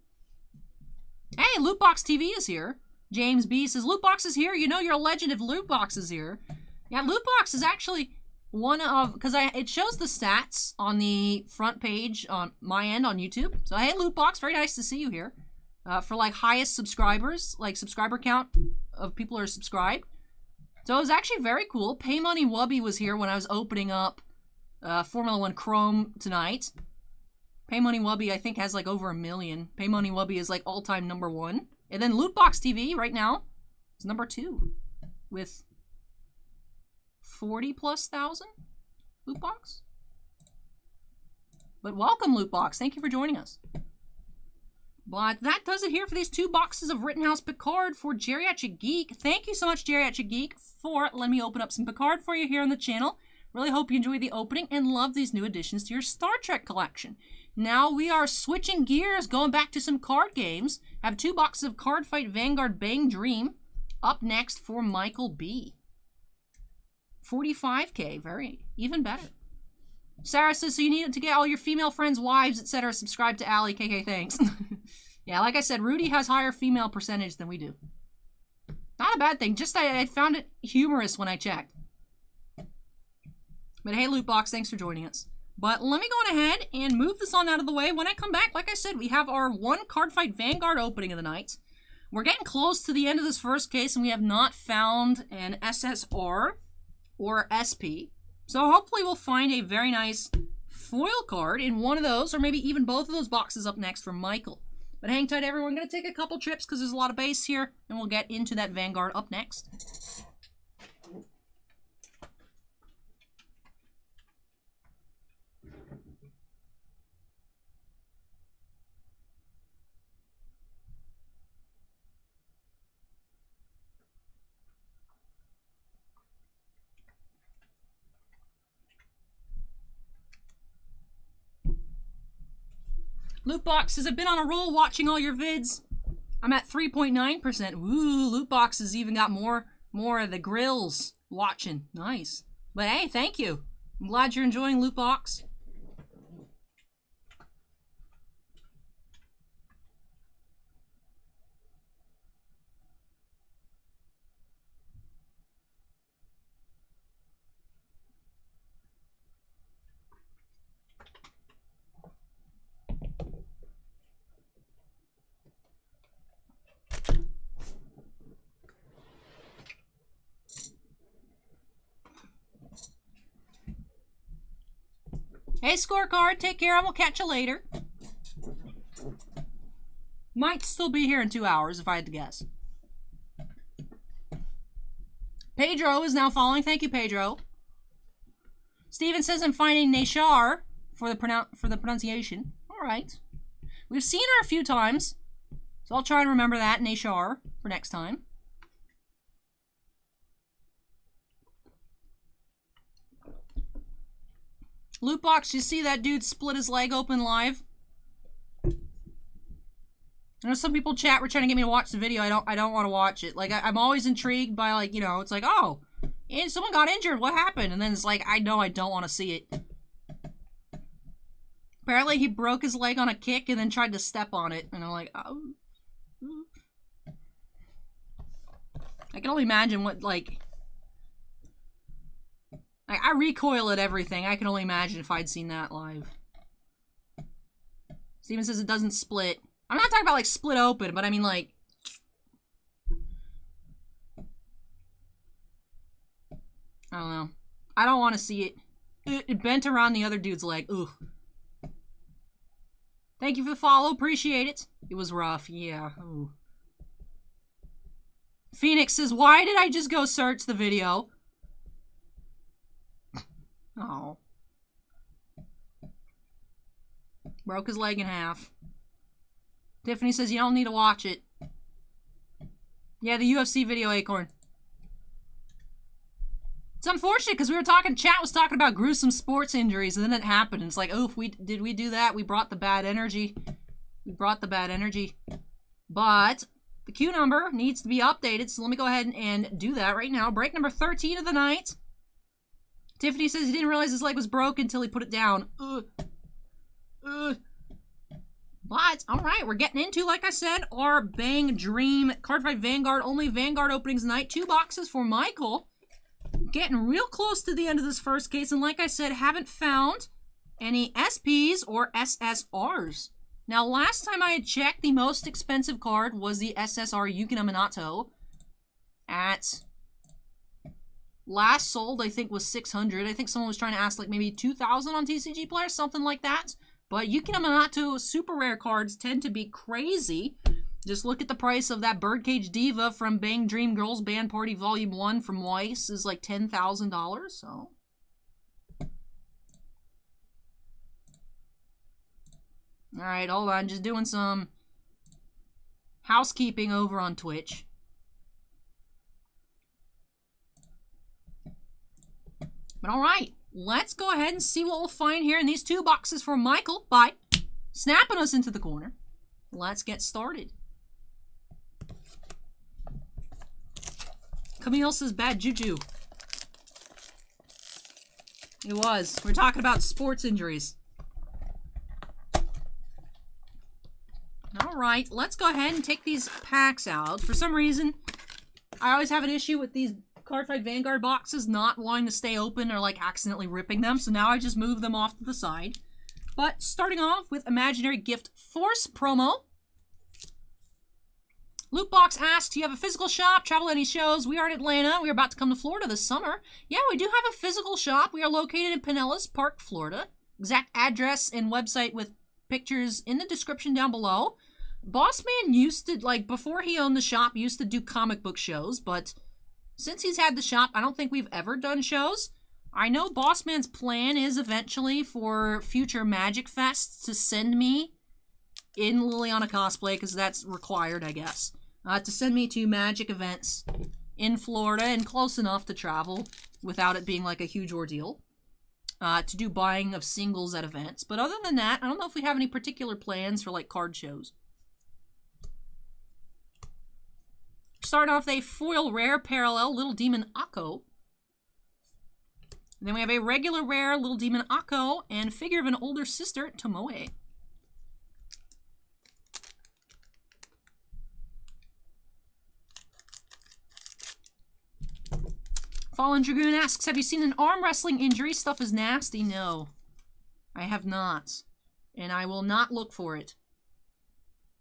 Hey, Lootbox TV is here. James B says, Lootbox is here. You know you're a legend if Lootbox is here. Yeah, Lootbox is actually one of... Because it shows the stats on the front page on my end on YouTube. So, hey, Lootbox, very nice to see you here. For, like, highest subscribers, like, subscriber count of people who are subscribed. So, it was actually very cool. Paymoney Wubby was here when I was opening up Formula 1 Chrome tonight. Paymoney Wubby, I think, has like over 1 million. Paymoney Wubby is like all-time number 1. And then Lootbox TV right now is number 2 with 40+ thousand Lootbox. But welcome, Lootbox. Thank you for joining us. But that does it here for these 2 boxes of Rittenhouse Picard for Geriatric Geek. Thank you so much, Geriatric Geek, for letting me open up some Picard for you here on the channel. Really hope you enjoyed the opening and love these new additions to your Star Trek collection. Now we are switching gears, going back to some card games. I have 2 boxes of Card Fight Vanguard Bang Dream up next for Michael B. 45K, even better. Sarah says, so you need to get all your female friends, wives, etc. subscribe to Ali, KK, thanks. Yeah, like I said, Rudy has higher female percentage than we do. Not a bad thing, just I found it humorous when I checked. But hey, Lootbox, thanks for joining us. But let me go on ahead and move this on out of the way. When I come back, like I said, we have our 1 Card Fight Vanguard opening of the night. We're getting close to the end of this first case, and we have not found an SSR or SP. So hopefully we'll find a very nice foil card in one of those, or maybe even both of those boxes up next for Michael. But hang tight, everyone. I'm going to take a couple trips because there's a lot of base here, and we'll get into that Vanguard up next. Lootbox says, I've been on a roll watching all your vids. I'm at 3.9%. Ooh, loot boxes even got more of the grills watching. Nice. But hey, thank you. I'm glad you're enjoying loot box. Hey, scorecard, take care, and we'll catch you later. Might still be here in 2 hours, if I had to guess. Pedro is now following. Thank you, Pedro. Steven says I'm finding Nashar for the pronunciation. All right. We've seen her a few times, so I'll try and remember that, Nashar, for next time. Loot box, you see that dude split his leg open live? I know some people chat were trying to get me to watch the video. I don't want to watch it. Like, I'm always intrigued by, like, you know, it's like, oh, and someone got injured. What happened? And then it's like, I know I don't want to see it. Apparently he broke his leg on a kick and then tried to step on it. And I'm like, oh. I can only imagine what, like... I recoil at everything. I can only imagine if I'd seen that live. Steven says it doesn't split. I'm not talking about, like, split open, but I mean, like... I don't know. I don't want to see it. It bent around the other dude's leg. Ugh. Thank you for the follow. Appreciate it. It was rough. Yeah. Ooh. Phoenix says, why did I just go search the video? Oh. Broke his leg in half. Tiffany says you don't need to watch it. Yeah, the UFC video, Acorn. It's unfortunate because we were talking, chat was talking about gruesome sports injuries, and then it happened. It's like, oh, did we do that? We brought the bad energy. We brought the bad energy. But the queue number needs to be updated, so let me go ahead and do that right now. Break number 13 of the night. Tiffany says he didn't realize his leg was broken until he put it down. But, alright, we're getting into, like I said, our Bang Dream Cardfight Vanguard. Only Vanguard openings tonight. 2 boxes for Michael. Getting real close to the end of this first case. And like I said, haven't found any SPs or SSRs. Now, last time I had checked, the most expensive card was the SSR Yukina Minato. At... last sold, I think, was 600. I think someone was trying to ask, like, maybe 2,000 on TCG Player, something like that. But Yukina Minato super rare cards tend to be crazy. Just look at the price of that Birdcage Diva from Bang Dream Girls Band Party Volume 1 from Weiss is like $10,000, so... Alright, hold on. Just doing some housekeeping over on Twitch. But alright, let's go ahead and see what we'll find here in these 2 boxes for Michael by snapping us into the corner. Let's get started. Camille says bad juju. It was. We're talking about sports injuries. Alright, let's go ahead and take these packs out. For some reason, I always have an issue with these Cardfight Vanguard boxes not wanting to stay open or like accidentally ripping them, so now I just move them off to the side. But starting off with Imaginary Gift Force promo. Lootbox asks, do you have a physical shop? Travel any shows? We are in Atlanta. We are about to come to Florida this summer. Yeah, we do have a physical shop. We are located in Pinellas Park, Florida. Exact address and website with pictures in the description down below. Bossman used to, like, before he owned the shop, used to do comic book shows, but since he's had the shop, I don't think we've ever done shows. I know Bossman's plan is eventually for future Magic Fests to send me in Liliana cosplay, because that's required, I guess. To send me to Magic events in Florida and close enough to travel without it being like a huge ordeal. To do buying of singles at events. But other than that, I don't know if we have any particular plans for like card shows. Starting off with a foil rare parallel Little Demon Akko. Then we have a regular rare Little Demon Akko and figure of an older sister, Tomoe. Fallen Dragoon asks, have you seen an arm wrestling injury? Stuff is nasty. No, I have not. And I will not look for it.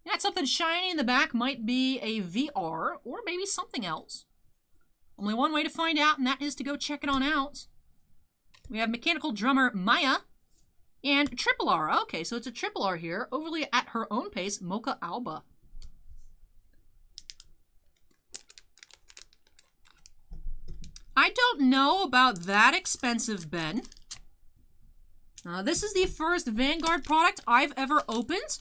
Yeah, something shiny in the back might be a VR or maybe something else. Only one way to find out, and that is to go check it on out. We have Mechanical Drummer Maya and Triple R. Okay, so it's a Triple R here. Overly at her own pace, Mocha Alba. I don't know about that expensive, Ben. This is the first Vanguard product I've ever opened.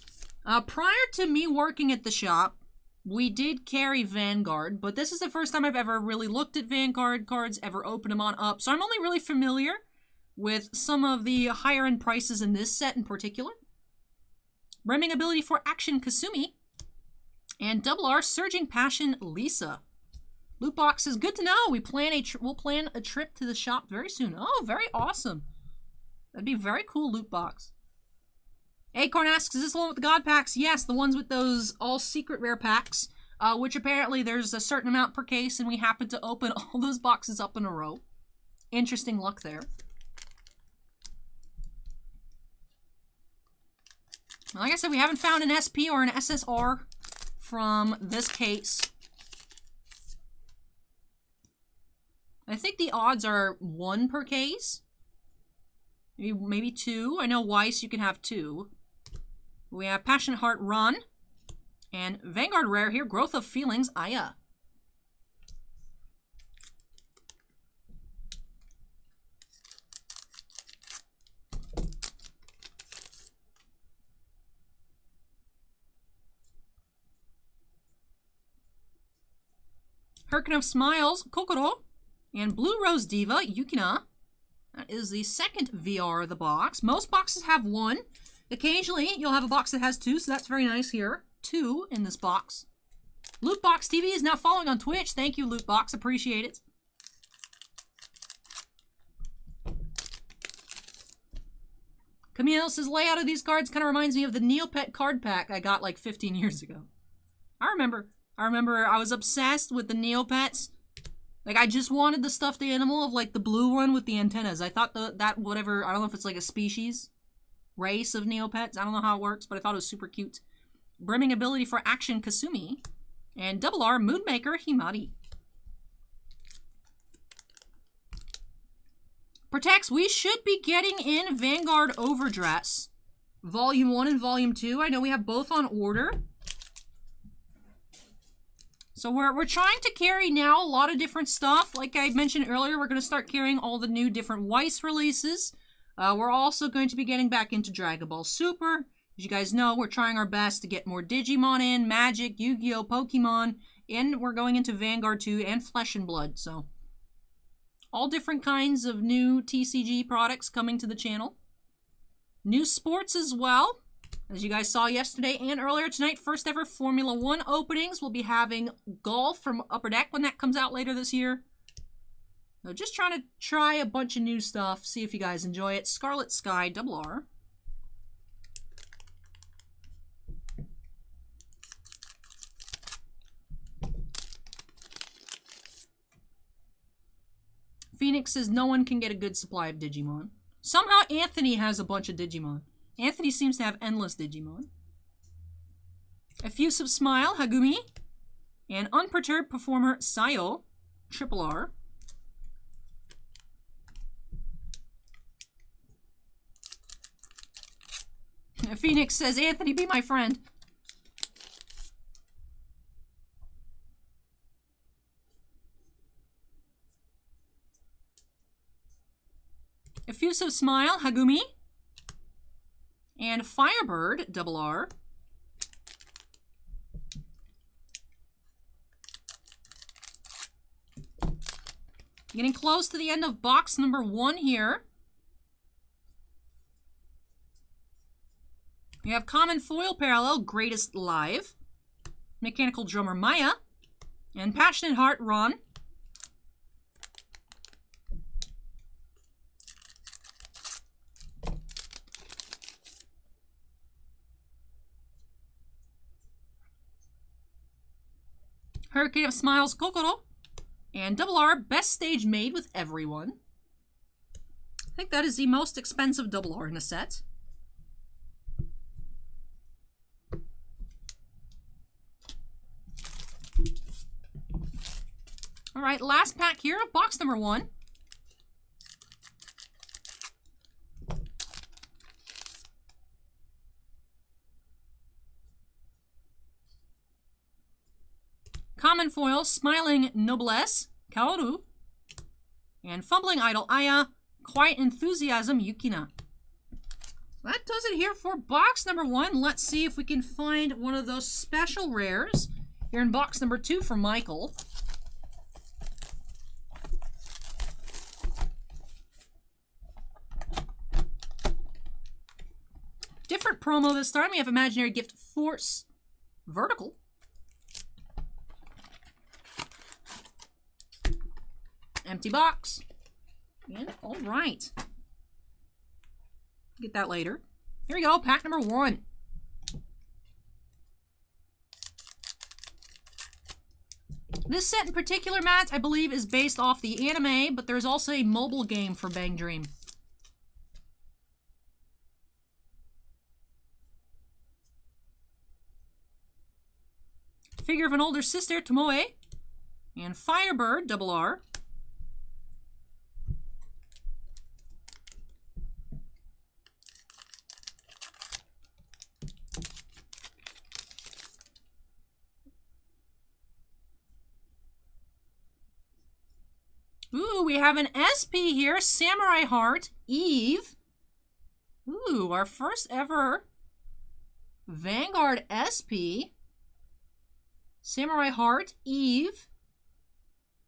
Prior to me working at the shop, we did carry Vanguard, but this is the first time I've ever really looked at Vanguard cards, ever opened them on up. So I'm only really familiar with some of the higher end prices in this set in particular. Brimming Ability for Action Kasumi. And Double R Surging Passion Lisa. Loot box is good to know. We'll plan a trip to the shop very soon. Oh, very awesome. That'd be a very cool loot box. Acorn asks, is this the one with the God packs? Yes, the ones with those all secret rare packs, which apparently there's a certain amount per case, and we happen to open all those boxes up in a row. Interesting luck there. Like I said, we haven't found an SP or an SSR from this case. I think the odds are 1 per case. Maybe 2. I know Weiss you can have 2. We have Passionate Heart Run. And Vanguard Rare here, Growth of Feelings, Aya. Hurricane of Smiles, Kokoro. And Blue Rose Diva, Yukina. That is the second VR of the box. Most boxes have 1. Occasionally, you'll have a box that has 2, so that's very nice here. 2 in this box. Lootbox TV is now following on Twitch. Thank you, Lootbox. Appreciate it. Camille says, layout of these cards kind of reminds me of the Neopet card pack I got like 15 years ago. I remember I was obsessed with the Neopets. Like, I just wanted the stuffed animal of, like, the blue one with the antennas. I thought that whatever, I don't know if it's, like, a species, race of Neopets. I don't know how it works, but I thought it was super cute. Brimming Ability for Action, Kasumi. And Double R, Moonmaker, Himari. Protects, we should be getting in Vanguard Overdress. Volume 1 and Volume 2. I know we have both on order. So we're trying to carry now a lot of different stuff. Like I mentioned earlier, we're going to start carrying all the new different Weiss releases. We're also going to be getting back into Dragon Ball Super. As you guys know, we're trying our best to get more Digimon in, Magic, Yu-Gi-Oh, Pokemon, and we're going into Vanguard 2 and Flesh and Blood. So all different kinds of new TCG products coming to the channel. New sports as well. As you guys saw yesterday and earlier tonight, first ever Formula 1 openings. We'll be having golf from Upper Deck when that comes out later this year. So just trying to try a bunch of new stuff, see if you guys enjoy it. Scarlet Sky, Double R. Phoenix says no one can get a good supply of Digimon. Somehow Anthony has a bunch of Digimon. Anthony seems to have endless Digimon. Effusive Smile, Hagumi. And Unperturbed Performer, Sayo, Triple R. Phoenix says, Anthony, be my friend. Effusive Smile, Hagumi. And Firebird, Double R. Getting close to the end of box number 1 here. We have Common Foil Parallel, Greatest Live. Mechanical Drummer Maya. And Passionate Heart, Ron. Hurricane of Smiles, Kokoro. And Double R, Best Stage Made with Everyone. I think that is the most expensive Double R in a set. Alright, last pack here of box number 1. Common Foil, Smiling Noblesse, Kaoru. And Fumbling Idol, Aya, Quiet Enthusiasm, Yukina. That does it here for box number 1. Let's see if we can find one of those special rares here in box number 2 for Michael. Different promo this time. We have Imaginary Gift Force Vertical. Empty box. And all right. Get that later. Here we go. Pack number 1. This set in particular, Matt, I believe is based off the anime, but there's also a mobile game for Bang Dream. Figure of an older sister, Tomoe. And Firebird, Double R. Ooh, we have an SP here, Samurai Heart, Eve. Ooh, our first ever Vanguard SP. Samurai Heart, Eve.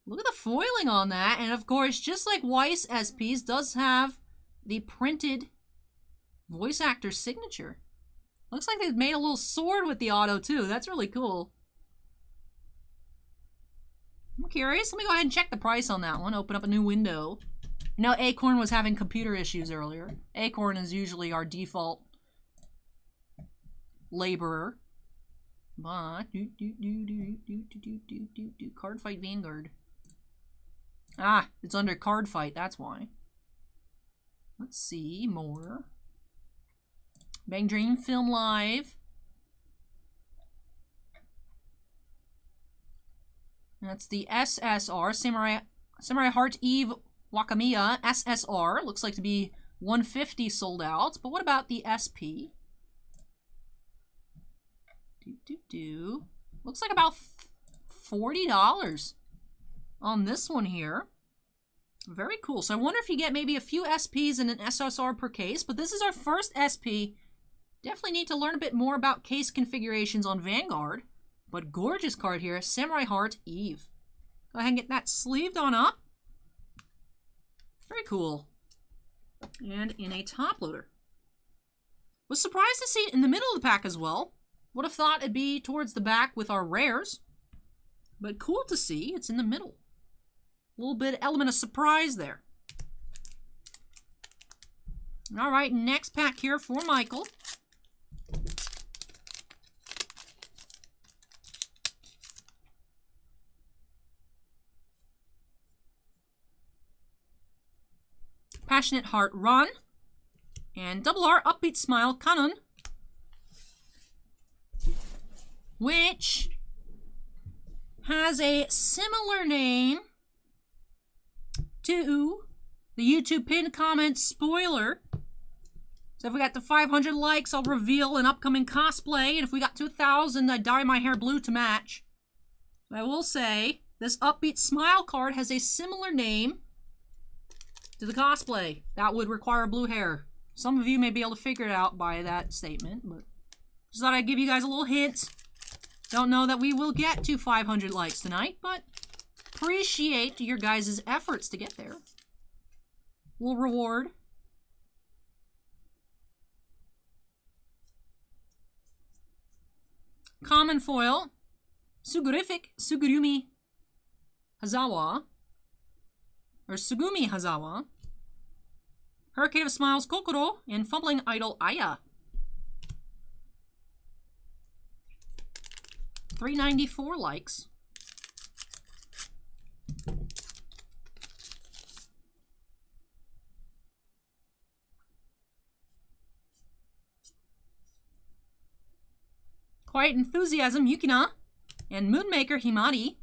Look at the foiling on that. And of course, just like Weiss SPs, does have the printed voice actor's signature. Looks like they've made a little sword with the auto too. That's really cool. I'm curious. Let me go ahead and check the price on that one. Open up a new window. No, Acorn was having computer issues earlier. Acorn is usually our default laborer. But Card Fight Vanguard. Ah, it's under Card Fight, that's why. Let's see more. Bang Dream Film Live. That's the SSR, Samurai Heart Eve Wakamiya SSR. Looks like to be 150 sold out. But what about the SP? Looks like about $40 on this one here. Very cool. So I wonder if you get maybe a few SPs and an SSR per case. But this is our first SP. Definitely need to learn a bit more about case configurations on Vanguard. But gorgeous card here, Samurai Heart Eve. Go ahead and get that sleeved on up. Very cool. And in a top loader. Was surprised to see it in the middle of the pack as well. Would have thought it'd be towards the back with our rares. But cool to see it's in the middle. A little bit element of surprise there. All right, next pack here for Michael. Passionate Heart Run. And Double R Upbeat Smile Kanon. Which has a similar name to the YouTube pinned comment spoiler. So if we got to 500 likes, I'll reveal an upcoming cosplay. And if we got to 1,000, I dye my hair blue to match. I will say, this Upbeat Smile card has a similar name to the cosplay. That would require blue hair. Some of you may be able to figure it out by that statement, but just thought I'd give you guys a little hint. Don't know that we will get to 500 likes tonight, but appreciate your guys' efforts to get there. Little reward. Common Foil. Sugurific Sugurumi Hazawa. Or Sugumi Hazawa. Hurricane of Smiles Kokoro. And Fumbling Idol Aya. 394 likes. Quiet Enthusiasm Yukina. And Moonmaker Himari.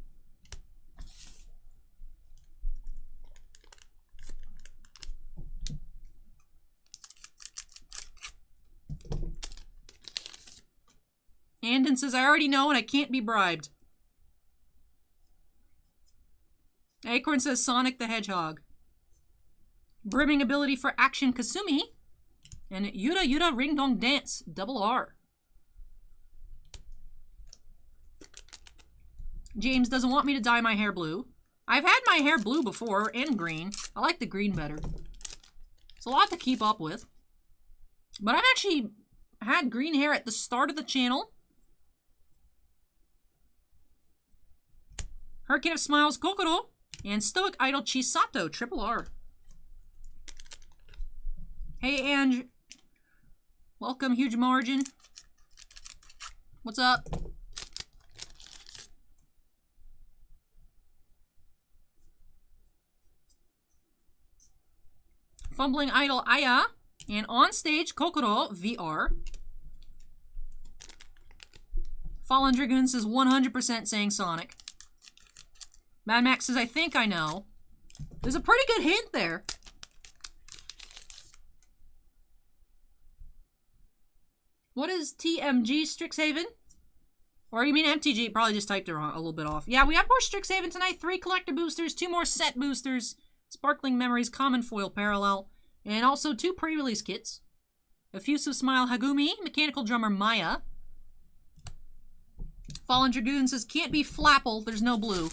Andon says, I already know and I can't be bribed. Acorn says, Sonic the Hedgehog. Brimming Ability for Action Kasumi. And Yura Yura Ring Dong Dance, double R. James doesn't want me to dye my hair blue. I've had my hair blue before, and green. I like the green better. It's a lot to keep up with. But I've actually had green hair at the start of the channel. Hurricane of Smiles Kokoro. And Stoic Idol Chisato, triple R. Hey, Ange. Welcome, Huge Margin. What's up? Fumbling Idol Aya. And On Stage Kokoro VR. Fallen Dragoon says 100% saying Sonic. Madmax says, I think I know. There's a pretty good hint there. What is TMG Strixhaven? Or you mean MTG? Probably just typed it wrong, a little bit off. Yeah, we have more Strixhaven tonight. 3 collector boosters, 2 more set boosters. Sparkling Memories, Common Foil Parallel. And also 2 pre-release kits. Effusive Smile Hagumi, Mechanical Drummer Maya. Fallen Dragoon says, can't be Flapple, there's no blue.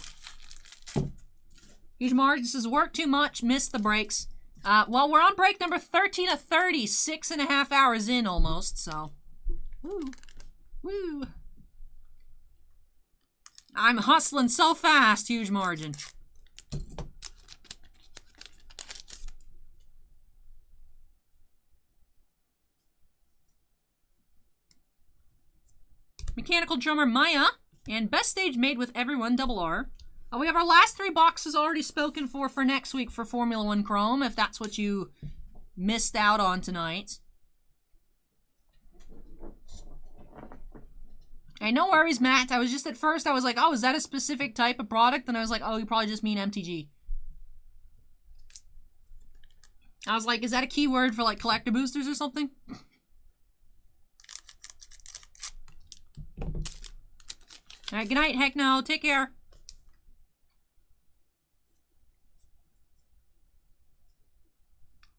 Huge Margin says, work too much, missed the breaks. Well, we're on break number 13 of 30, 6.5 hours in almost, so. Woo. Woo. I'm hustling so fast, Huge Margin. Mechanical Drummer Maya. And Best Stage Made with Everyone, double R. We have our last 3 boxes already spoken for next week for Formula 1 Chrome, if that's what you missed out on tonight. Hey, no worries, Matt. I was just at first, I was like, oh, is that a specific type of product? And I was like, oh, you probably just mean MTG. I was like, is that a keyword for like collector boosters or something? Alright, good night, heck no. Take care.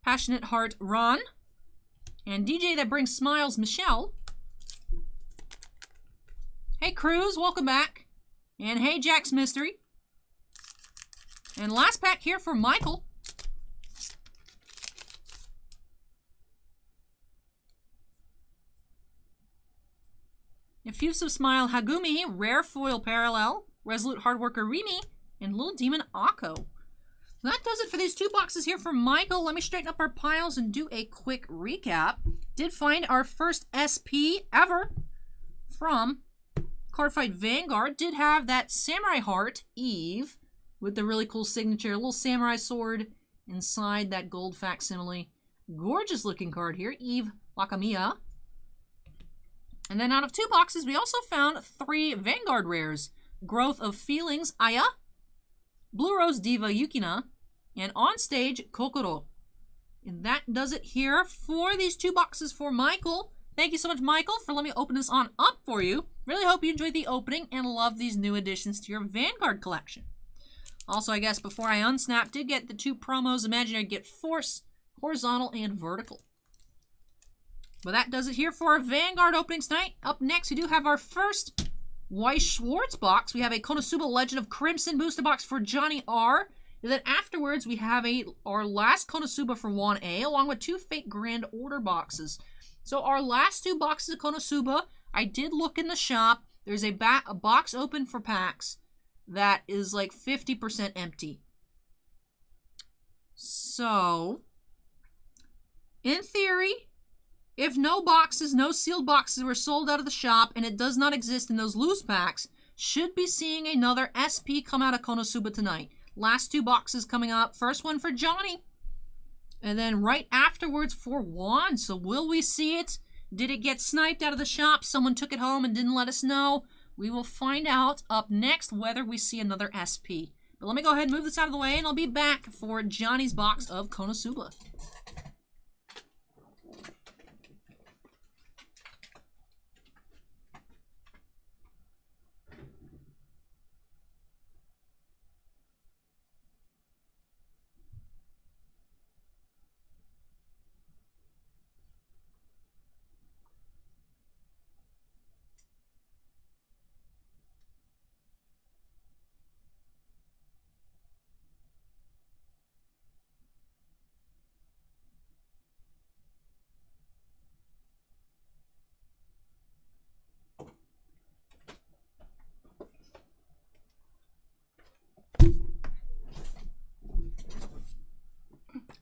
Passionate Heart, Ron. And DJ That Brings Smiles, Michelle. Hey, Cruz, welcome back. And hey, Jack's Mystery. And last pack here for Michael. Effusive Smile, Hagumi, Rare Foil Parallel, Resolute Hardworker, Rimi, and Little Demon, Akko. That does it for these 2 boxes here for Michael. Let me straighten up our piles and do a quick recap. Did find our first SP ever from Cardfight Vanguard. Did have that Samurai Heart, Eve, with the really cool signature. A little samurai sword inside that gold facsimile. Gorgeous looking card here, Eve Wakamiya. And then out of 2 boxes, we also found 3 Vanguard rares. Growth of Feelings, Aya. Blue Rose Diva, Yukina. And On Stage, Kokoro. And that does it here for these 2 boxes for Michael. Thank you so much, Michael, for letting me open this on up for you. Really hope you enjoyed the opening and love these new additions to your Vanguard collection. Also, I guess before I unsnap, did get the 2 promos, Imaginary Get Force, Horizontal and Vertical. But that does it here for our Vanguard openings tonight. Up next, we do have our first Weiss Schwartz box. We have a Konosuba Legend of Crimson booster box for Johnny R. And then afterwards, we have our last Konosuba for Juan A, along with 2 Fate Grand Order boxes. So our last 2 boxes of Konosuba, I did look in the shop. There's a box open for packs. that is like 50% empty. So, in theory, if no boxes, no sealed boxes were sold out of the shop and it does not exist in those loose packs, should be seeing another SP come out of Konosuba tonight. Last 2 boxes coming up. First one for Johnny. And then right afterwards for Juan. So will we see it? Did it get sniped out of the shop? Someone took it home and didn't let us know? We will find out up next whether we see another SP. But let me go ahead and move this out of the way, and I'll be back for Johnny's box of Konosuba.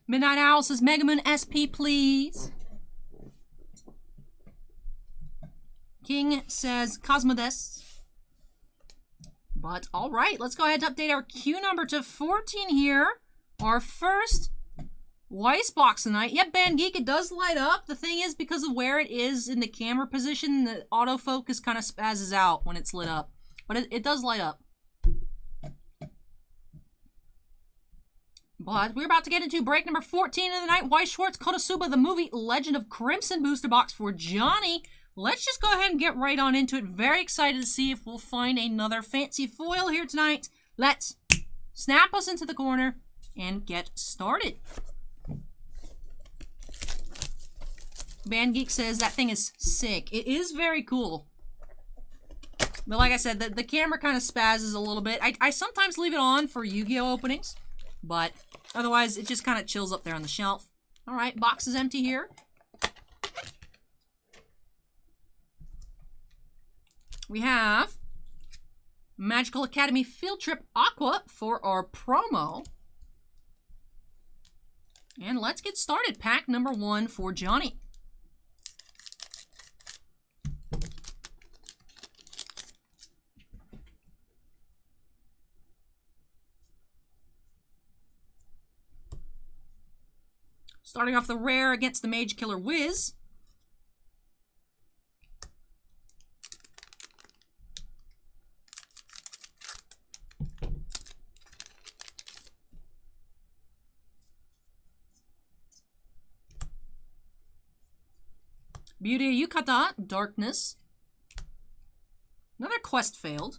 Midnight Owl says, Mega Moon SP, please. King says, Cosmodes. But, alright, let's go ahead and update our queue number to 14 here. Our first Weiss box tonight. Yep, Band Geek, it does light up. The thing is, because of where it is in the camera position, the autofocus kind of spazzes out when it's lit up. But it does light up. But we're about to get into break number 14 of the night. Weiss Schwartz, Konosuba, the movie Legend of Crimson booster box for Johnny. Let's just go ahead and get right on into it. Very excited to see if we'll find another fancy foil here tonight. Let's snap us into the corner and get started. Band Geek says that thing is sick. It is very cool. But like I said, the camera kind of spazzes a little bit. I sometimes leave it on for Yu-Gi-Oh openings. But otherwise, it just kind of chills up there on the shelf. Alright, box is empty here. We have Magical Academy Field Trip Aqua for our promo. And let's get started. Pack number 1 for Johnny. Starting off the rare against the Mage Killer Wiz. Beauty Yukata, Darkness. Another quest failed.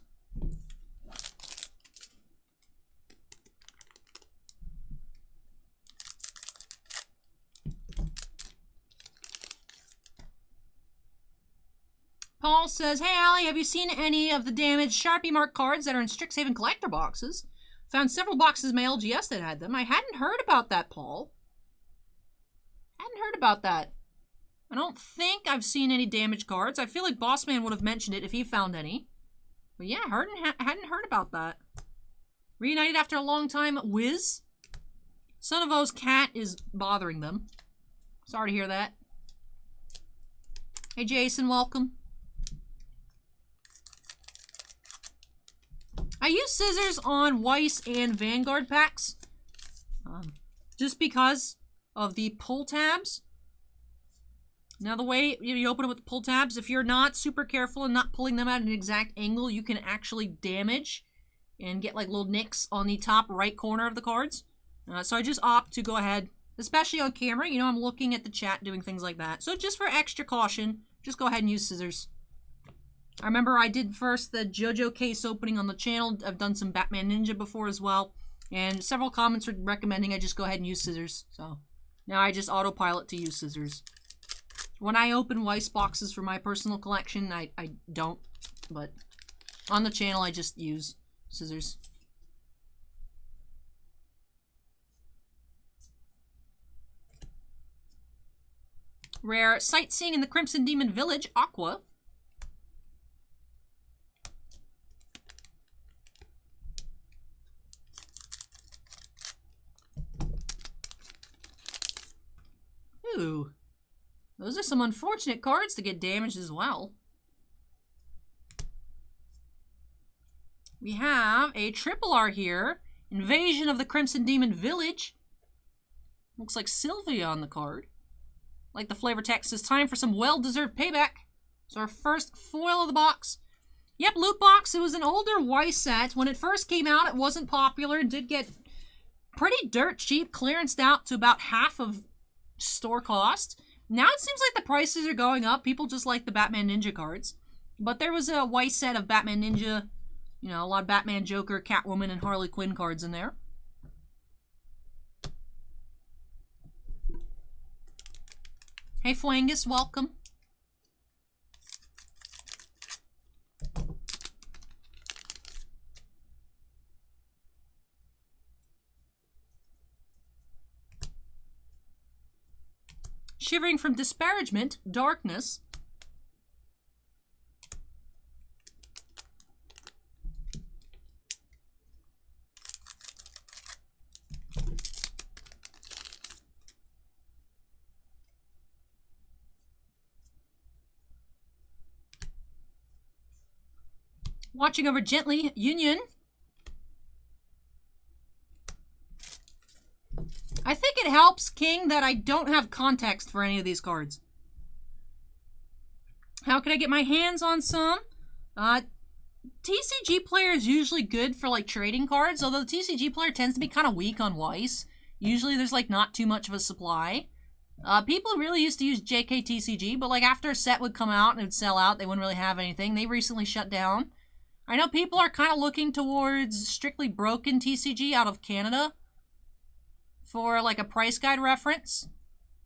Paul says, hey Allie, have you seen any of the damaged Sharpie mark cards that are in Strixhaven collector boxes? Found several boxes in my LGS that had them. I hadn't heard about that, Paul. Hadn't heard about that. I don't think I've seen any damaged cards. I feel like Bossman would have mentioned it if he found any. But yeah, hadn't heard about that. Reunited after a long time, Wiz. Son of O's cat is bothering them. Sorry to hear that. Hey Jason, welcome. I use scissors on Weiss and Vanguard packs. Just because of the pull tabs. Now the way you open it with the pull tabs, if you're not super careful and not pulling them at an exact angle, you can actually damage and get like little nicks on the top right corner of the cards. So I just opt to go ahead, especially on camera, you know, I'm looking at the chat doing things like that. So just for extra caution, just go ahead and use scissors. I remember I did first the JoJo case opening on the channel. I've done some Batman Ninja before as well. And several comments were recommending I just go ahead and use scissors. So now I just autopilot to use scissors. When I open Weiss boxes for my personal collection, I don't. But on the channel, I just use scissors. Rare Sightseeing in the Crimson Demon Village, Aqua. Ooh. Those are some unfortunate cards to get damaged as well. We have a triple R here. Invasion of the Crimson Demon Village. Looks like Sylvia on the card. Like the flavor text, it's time for some well-deserved payback. So our first foil of the box. Yep, loot box. It was an older Y set. When it first came out, it wasn't popular. It did get pretty dirt cheap, clearanced out to about half of store cost. Now it seems like the prices are going up. People just like the Batman Ninja cards. But there was a Y set of Batman Ninja, you know, a lot of Batman, Joker, Catwoman, and Harley Quinn cards in there. Hey, Fwangus, welcome. Shivering from disparagement, darkness. Watching over gently, Union. I think it helps, King, that I don't have context for any of these cards. How can I get my hands on some? TCG player is usually good for, like, trading cards, although the TCG player tends to be kind of weak on Weiss. Usually there's, like, not too much of a supply. People really used to use JKTCG, but, like, after a set would come out and it would sell out, they wouldn't really have anything. They recently shut down. I know people are kind of looking towards Strictly Broken TCG out of Canada for, like, a price guide reference.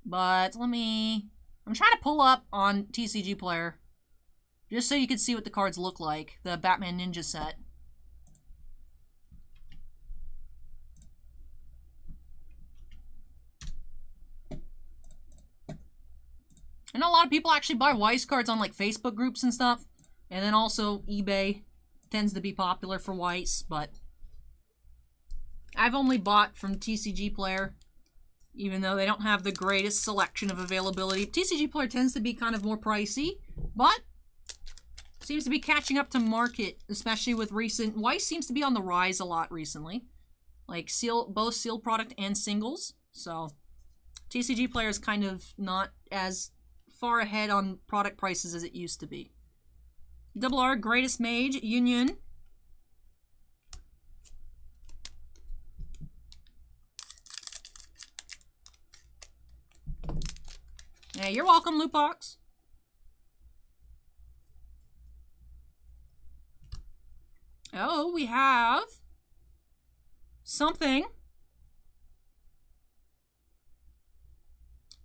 But I'm trying to pull up on TCG Player just so you can see what the cards look like. The Batman Ninja set. I know a lot of people actually buy Weiss cards on, like, Facebook groups and stuff. And then also eBay tends to be popular for Weiss, but I've only bought from TCG Player, even though they don't have the greatest selection of availability. TCG Player tends to be kind of more pricey, but seems to be catching up to market, especially with recent... Weiss seems to be on the rise a lot recently. Like, both sealed product and singles. So, TCG Player is kind of not as far ahead on product prices as it used to be. Double R, Greatest Mage, Union. Yeah, you're welcome, Loot Box. Oh, we have something.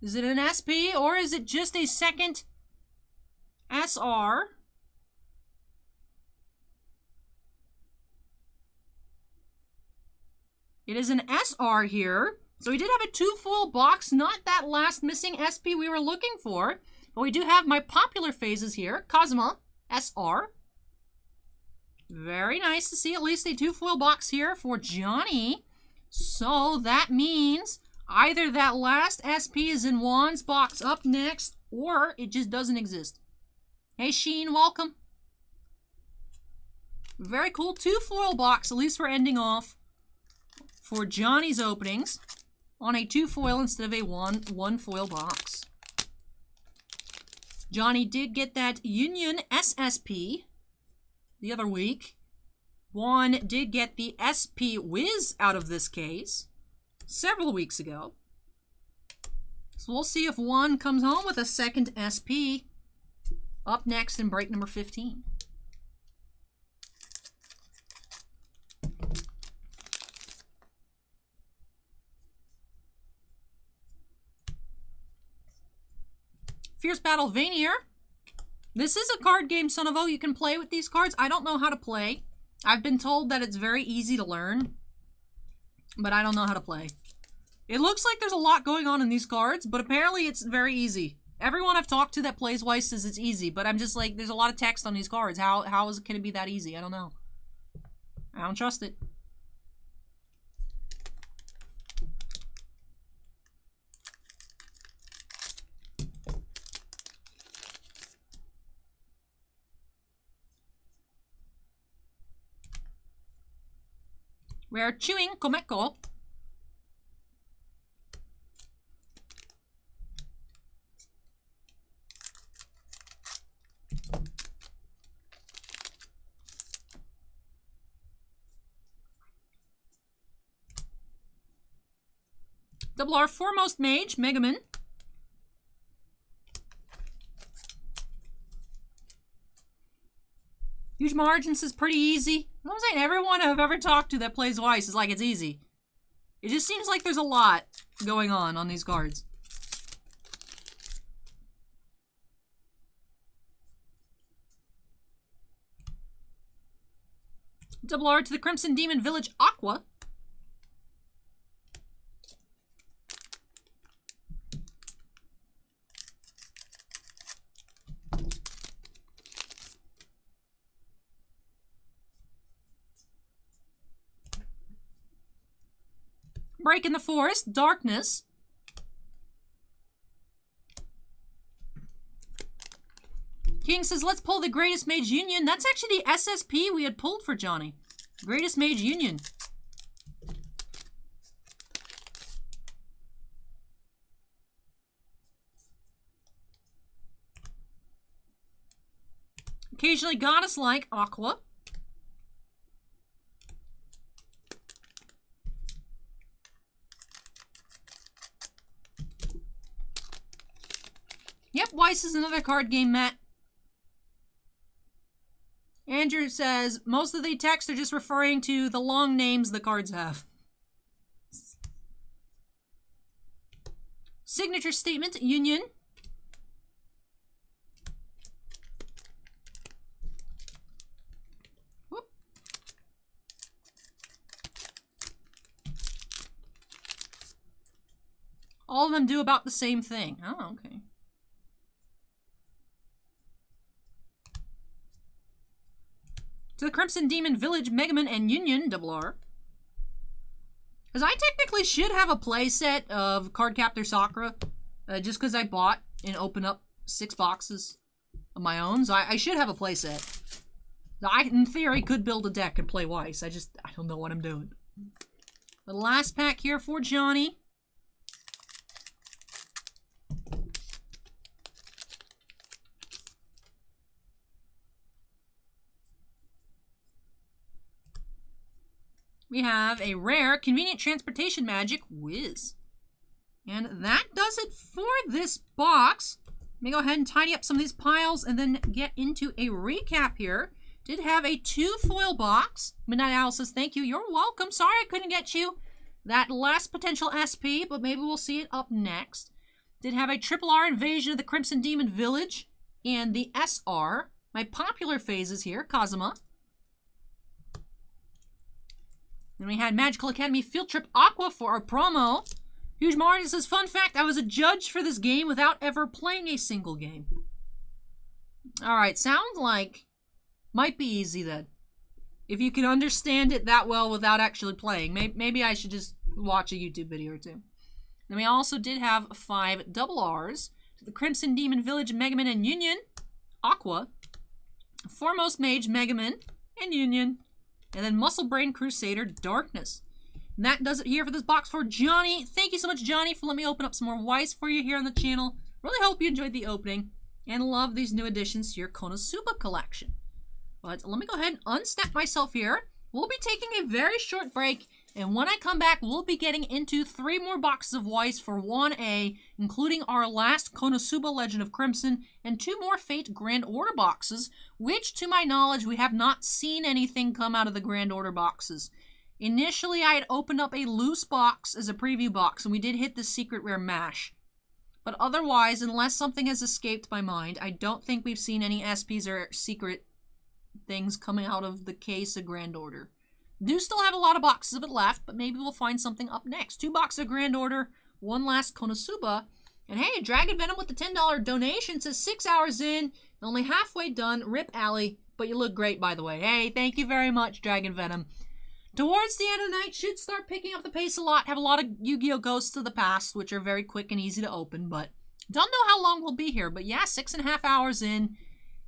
Is it an SP or is it just a second SR? It is an SR here. So we did have a 2-foil box, not that last missing SP we were looking for. But we do have my popular phases here. Cosma, SR. Very nice to see at least a 2-foil box here for Johnny. So that means either that last SP is in Juan's box up next, or it just doesn't exist. Hey Sheen, welcome. Very cool 2-foil box, at least we're ending off for Johnny's openings on a 2-foil instead of a one foil box. Johnny did get that Union SSP the other week. Juan did get the SP Wiz out of this case several weeks ago. So we'll see if Juan comes home with a second SP up next in break number 15. Fierce Battle Vanier. This is a card game, Son of O. You can play with these cards. I don't know how to play. I've been told that it's very easy to learn, but I don't know how to play. It looks like there's a lot going on in these cards, but apparently it's very easy. Everyone I've talked to that plays Weiss says it's easy, but I'm just like, there's a lot of text on these cards. How can it be that easy? I don't know. I don't trust it. We are chewing Komeko. Double R Foremost Mage, Megaman. Huge Margins is pretty easy. I'm saying everyone I've ever talked to that plays Weiss is like it's easy. It just seems like there's a lot going on these cards. Double R to the Crimson Demon Village Aqua. Break in the Forest, Darkness. King says, let's pull the Greatest Mage Union. That's actually the SSP we had pulled for Johnny. Greatest Mage Union. Occasionally Goddess-like, Aqua. Yep, Weiss is another card game, Matt. Andrew says, most of the texts are just referring to the long names the cards have. Signature Statement, Union. Whoop. All of them do about the same thing. Oh, okay. To the Crimson Demon Village, Megaman, and Union, Double R. Because I technically should have a playset of Cardcaptor Sakura, just because I bought and opened up 6 boxes of my own. So I should have a playset. I, in theory, could build a deck and play Weiss. I don't know what I'm doing. The last pack here for Johnny. We have a rare Convenient Transportation Magic Whiz. And that does it for this box. Let me go ahead and tidy up some of these piles and then get into a recap here. Did have a 2 foil box. Midnight Owl says, thank you. You're welcome. Sorry I couldn't get you that last potential SP, but maybe we'll see it up next. Did have a Triple R Invasion of the Crimson Demon Village and the SR. My popular phases here, Kazuma. Then we had Magical Academy Field Trip Aqua for our promo. Huge Martin says, fun fact, I was a judge for this game without ever playing a single game. Alright, sounds like might be easy then. If you can understand it that well without actually playing. Maybe I should just watch a YouTube video or two. Then we also did have 5 double R's. The Crimson Demon Village, Megaman, and Union. Aqua. Foremost Mage, Megaman, and Union. And then Muscle Brain Crusader, Darkness. And that does it here for this box for Johnny. Thank you so much, Johnny, for letting me open up some more Weiss for you here on the channel. Really hope you enjoyed the opening and love these new additions to your Konosuba collection. But let me go ahead and unsnap myself here. We'll be taking a very short break, and when I come back, we'll be getting into 3 more boxes of Weiss for Juan A, including our last Konosuba Legend of Crimson, and 2 more Fate Grand Order boxes, which, to my knowledge, we have not seen anything come out of the Grand Order boxes. Initially, I had opened up a loose box as a preview box, and we did hit the Secret Rare Mash. But otherwise, unless something has escaped my mind, I don't think we've seen any SPs or secret things coming out of the case of Grand Order. Do still have a lot of boxes of it left, but maybe we'll find something up next. 2 boxes of Grand Order, 1 last Konosuba. And hey, Dragon Venom with the $10 donation says 6 hours in, only halfway done. Rip Alley, but you look great, by the way. Hey, thank you very much, Dragon Venom. Towards the end of the night, should start picking up the pace a lot. Have a lot of Yu-Gi-Oh! Ghosts of the Past, which are very quick and easy to open, but don't know how long we'll be here. But yeah, 6.5 hours in,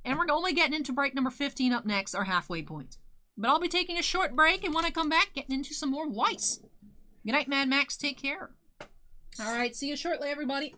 and we're only getting into break number 15 up next, our halfway point. But I'll be taking a short break, and when I come back, getting into some more Weiss. Good night, Mad Max. Take care. All right, see you shortly, everybody.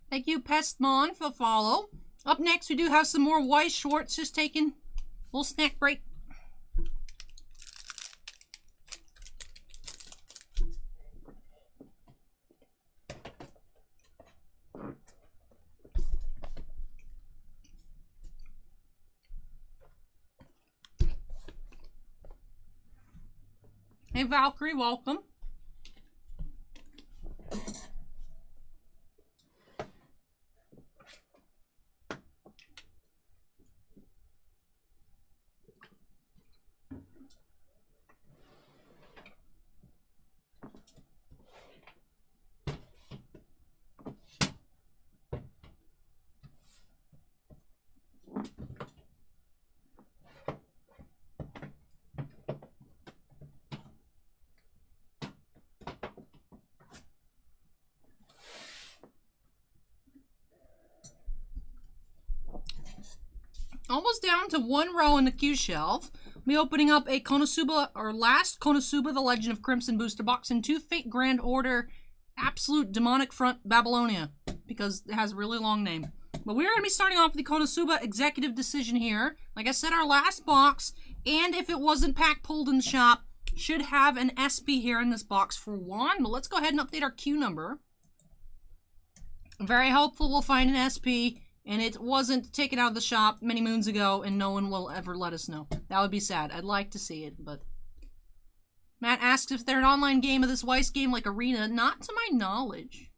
Thank you, Pestmon, for the follow. Up next, we do have some more Weiss Schwartz, just taking a little snack break. Hey, Valkyrie, welcome. Almost down to one row in the queue shelf. We'll be opening up a Konosuba, or last Konosuba, The Legend of Crimson booster box, and 2 Fate Grand Order Absolute Demonic Front Babylonia, because it has a really long name. But we're going to be starting off with the Konosuba Executive Decision here. Like I said, our last box, and if it wasn't pack pulled in the shop, should have an SP here in this box for Juan. But let's go ahead and update our queue number. I'm very hopeful we'll find an SP, and it wasn't taken out of the shop many moons ago, and no one will ever let us know. That would be sad. I'd like to see it, but... Matt asks if they're an online game of this Weiss game like Arena. Not to my knowledge.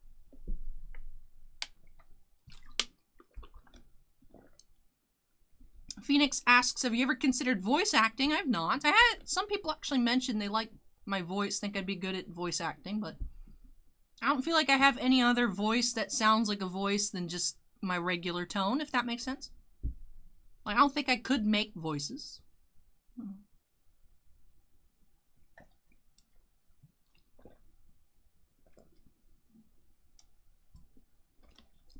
Phoenix asks, have you ever considered voice acting? I've not. I had some people actually mention they like my voice, think I'd be good at voice acting, but I don't feel like I have any other voice that sounds like a voice than just my regular tone, if that makes sense. Like, I don't think I could make voices.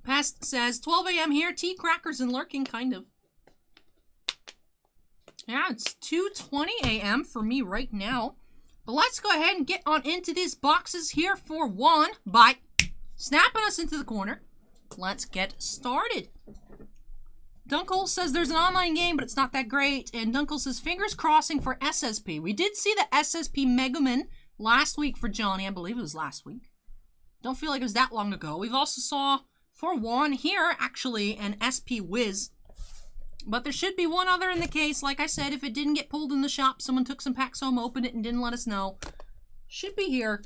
Past says, 12 a.m. here, tea, crackers, and lurking, kind of. Yeah, it's 2:20 a.m. for me right now. But let's go ahead and get on into these boxes here for Juan by snapping us into the corner. Let's get started. Dunkle says there's an online game, but it's not that great. And Dunkle says, fingers crossing for SSP. We did see the SSP Megaman last week for Johnny. I believe it was last week. Don't feel like it was that long ago. We've also saw for Juan here, actually, an SP Wiz. But there should be one other in the case. Like I said, if it didn't get pulled in the shop, someone took some packs home, opened it, and didn't let us know. Should be here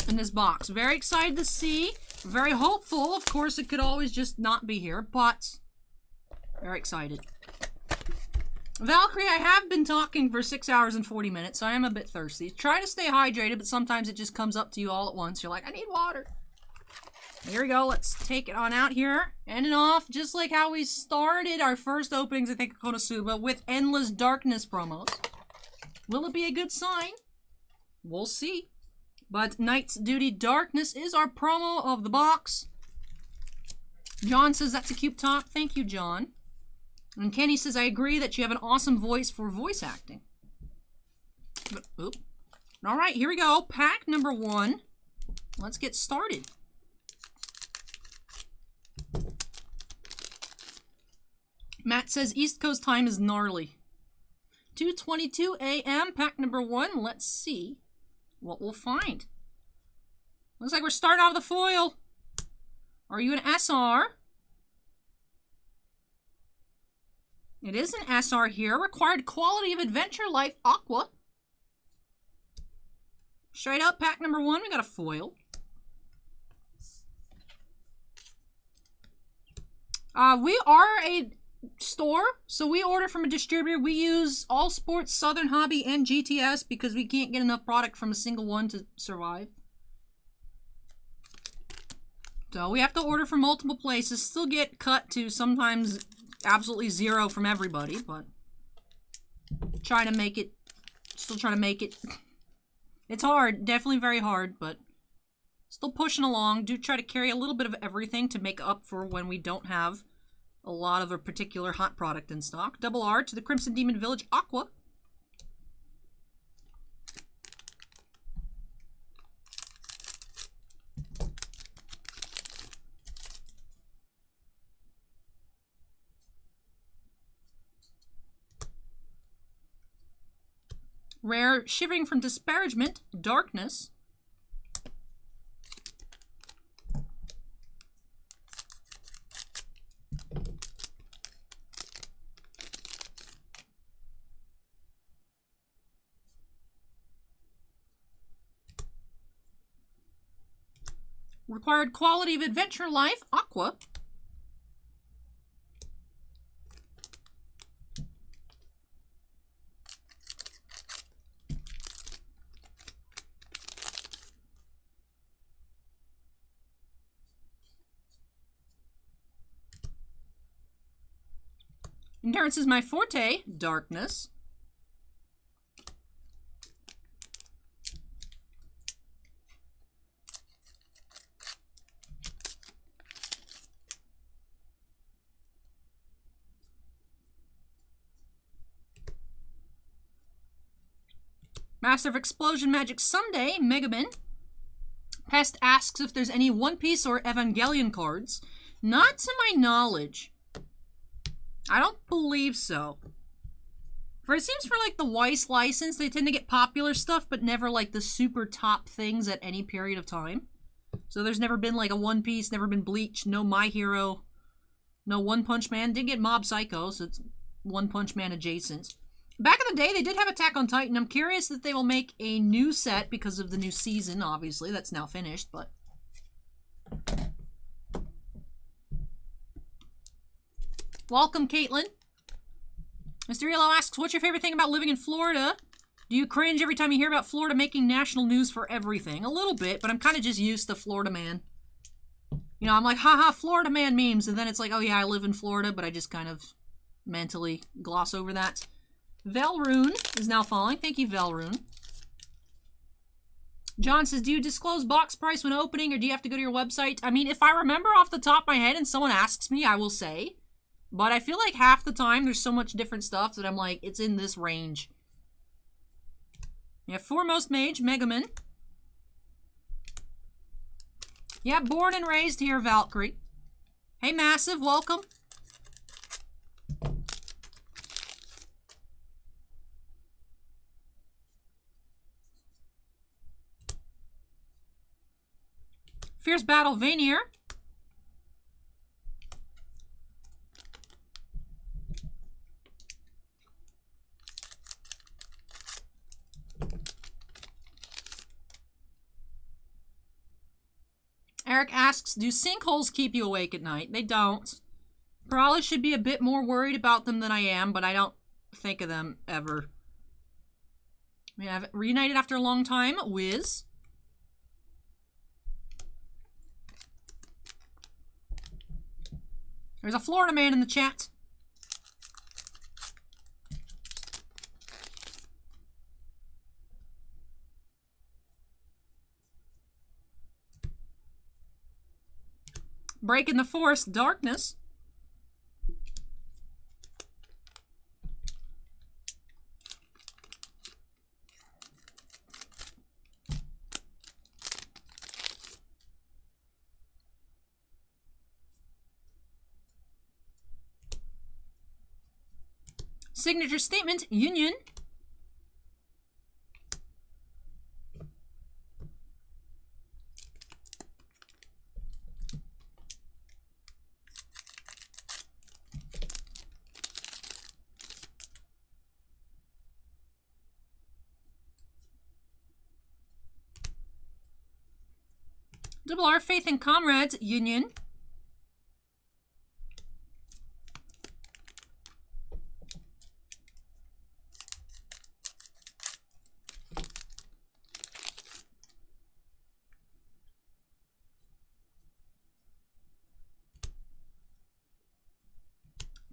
in this box. Very excited to see. Very hopeful. Of course, it could always just not be here, but very excited. Valkyrie, I have been talking for 6 hours and 40 minutes, so I am a bit thirsty. Try to stay hydrated, but sometimes it just comes up to you all at once. You're like, I need water. Here we go. Let's take it on out here. Ending off just like how we started our first openings, I think, of Konosuba with Endless Darkness promos. Will it be a good sign? We'll see. But Knight's Duty Darkness is our promo of the box. John says that's a cute top. Thank you, John. And Kenny says, I agree that you have an awesome voice for voice acting. But, oop. All right, here we go. Pack number 1. Let's get started. Matt says East Coast time is gnarly. 2:22 a.m. Pack number 1. Let's see what we'll find. Looks like we're starting off the foil. Are you an SR? It is an SR here. Required quality of adventure life Aqua. Straight up, pack number 1. We got a foil. We are a store, so we order from a distributor. We use All Sports, Southern Hobby, and GTS because we can't get enough product from a single one to survive. So we have to order from multiple places. Still get cut to sometimes absolutely zero from everybody, but trying to make it. Still trying to make it. It's hard, definitely very hard, but still pushing along. Do try to carry a little bit of everything to make up for when we don't have a lot of a particular hot product in stock. Double R to the Crimson Demon Village Aqua. Rare Shivering from Disparagement, Darkness. Required quality of adventure life, Aqua. Endurance is my forte, Darkness. Master of Explosion Magic Sunday, Megaman. Pest asks if there's any One Piece or Evangelion cards. Not to my knowledge. I don't believe so. For it seems for like the Weiss license, they tend to get popular stuff, but never like the super top things at any period of time. So there's never been like a One Piece, never been Bleach, no My Hero, no One Punch Man. Did get Mob Psycho, so it's One Punch Man adjacent. Back in the day, they did have Attack on Titan. I'm curious that they will make a new set because of the new season, obviously. That's now finished, but... Welcome, Caitlin. Mr. Elo asks, what's your favorite thing about living in Florida? Do you cringe every time you hear about Florida making national news for everything? A little bit, but I'm kind of just used to Florida man. You know, I'm like, haha, Florida man memes, and then it's like, oh yeah, I live in Florida, but I just kind of mentally gloss over that. Velrune is now following. Thank you, Velrune. John says, do you disclose box price when opening, or do you have to go to your website? I mean, if I remember off the top of my head and someone asks me, I will say. But I feel like half the time there's so much different stuff that I'm like, it's in this range. You have Foremost Mage, Megaman. Yeah, born and raised here, Valkyrie. Hey, Massive, welcome. Fierce Battle Vanier. Erik asks, do sinkholes keep you awake at night? They don't. Probably should be a bit more worried about them than I am, but I don't think of them ever. We have Reunited After a Long Time, Wiz. There's a Florida man in the chat. Breaking the Forest, Darkness. Signature Statement, Union. Double R, Faith and Comrades, Union.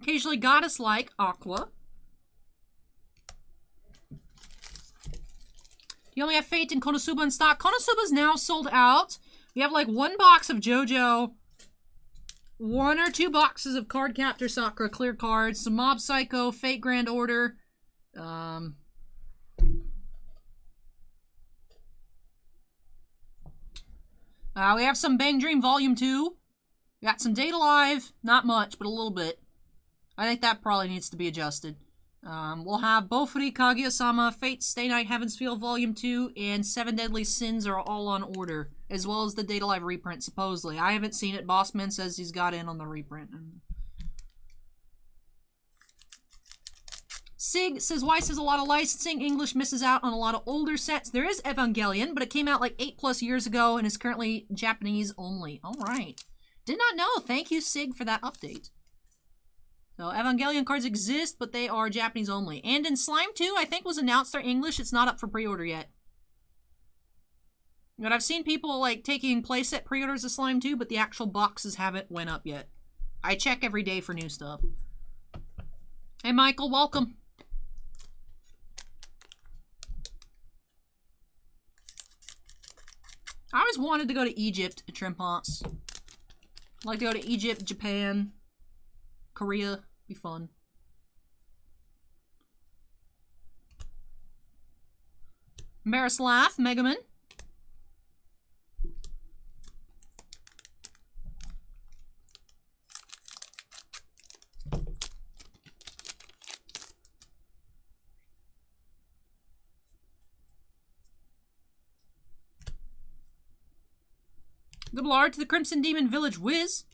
Occasionally Goddess-like, Aqua. You only have Fate and Konosuba in stock. Konosuba's now sold out. We have like one box of JoJo, 1 or 2 boxes of Cardcaptor Sakura clear cards, some Mob Psycho, Fate Grand Order. We have some Bang Dream Volume 2. We got some Data Live. Not much, but a little bit. I think that probably needs to be adjusted. We'll have Bofuri, Kaguya-sama, Fate, Stay Night, Heaven's Feel Volume 2, and 7 Deadly Sins are all on order, as well as the Data Live reprint, supposedly. I haven't seen it. Bossman says he's got in on the reprint. Sig says, why says a lot of licensing. English misses out on a lot of older sets. There is Evangelion, but it came out like 8+ years ago and is currently Japanese only. All right. Did not know. Thank you, Sig, for that update. So, Evangelion cards exist, but they are Japanese only. And in Slime 2, I think was announced they're English. It's not up for pre-order yet. But I've seen people, like, taking playset pre-orders of Slime 2, but the actual boxes haven't went up yet. I check every day for new stuff. Hey, Michael, welcome. I always wanted to go to Egypt at Trimpons. I'd like to go to Egypt, Japan, Korea. Be fun. Barislav, Megaman. Double R to the Crimson Demon Village Wiz.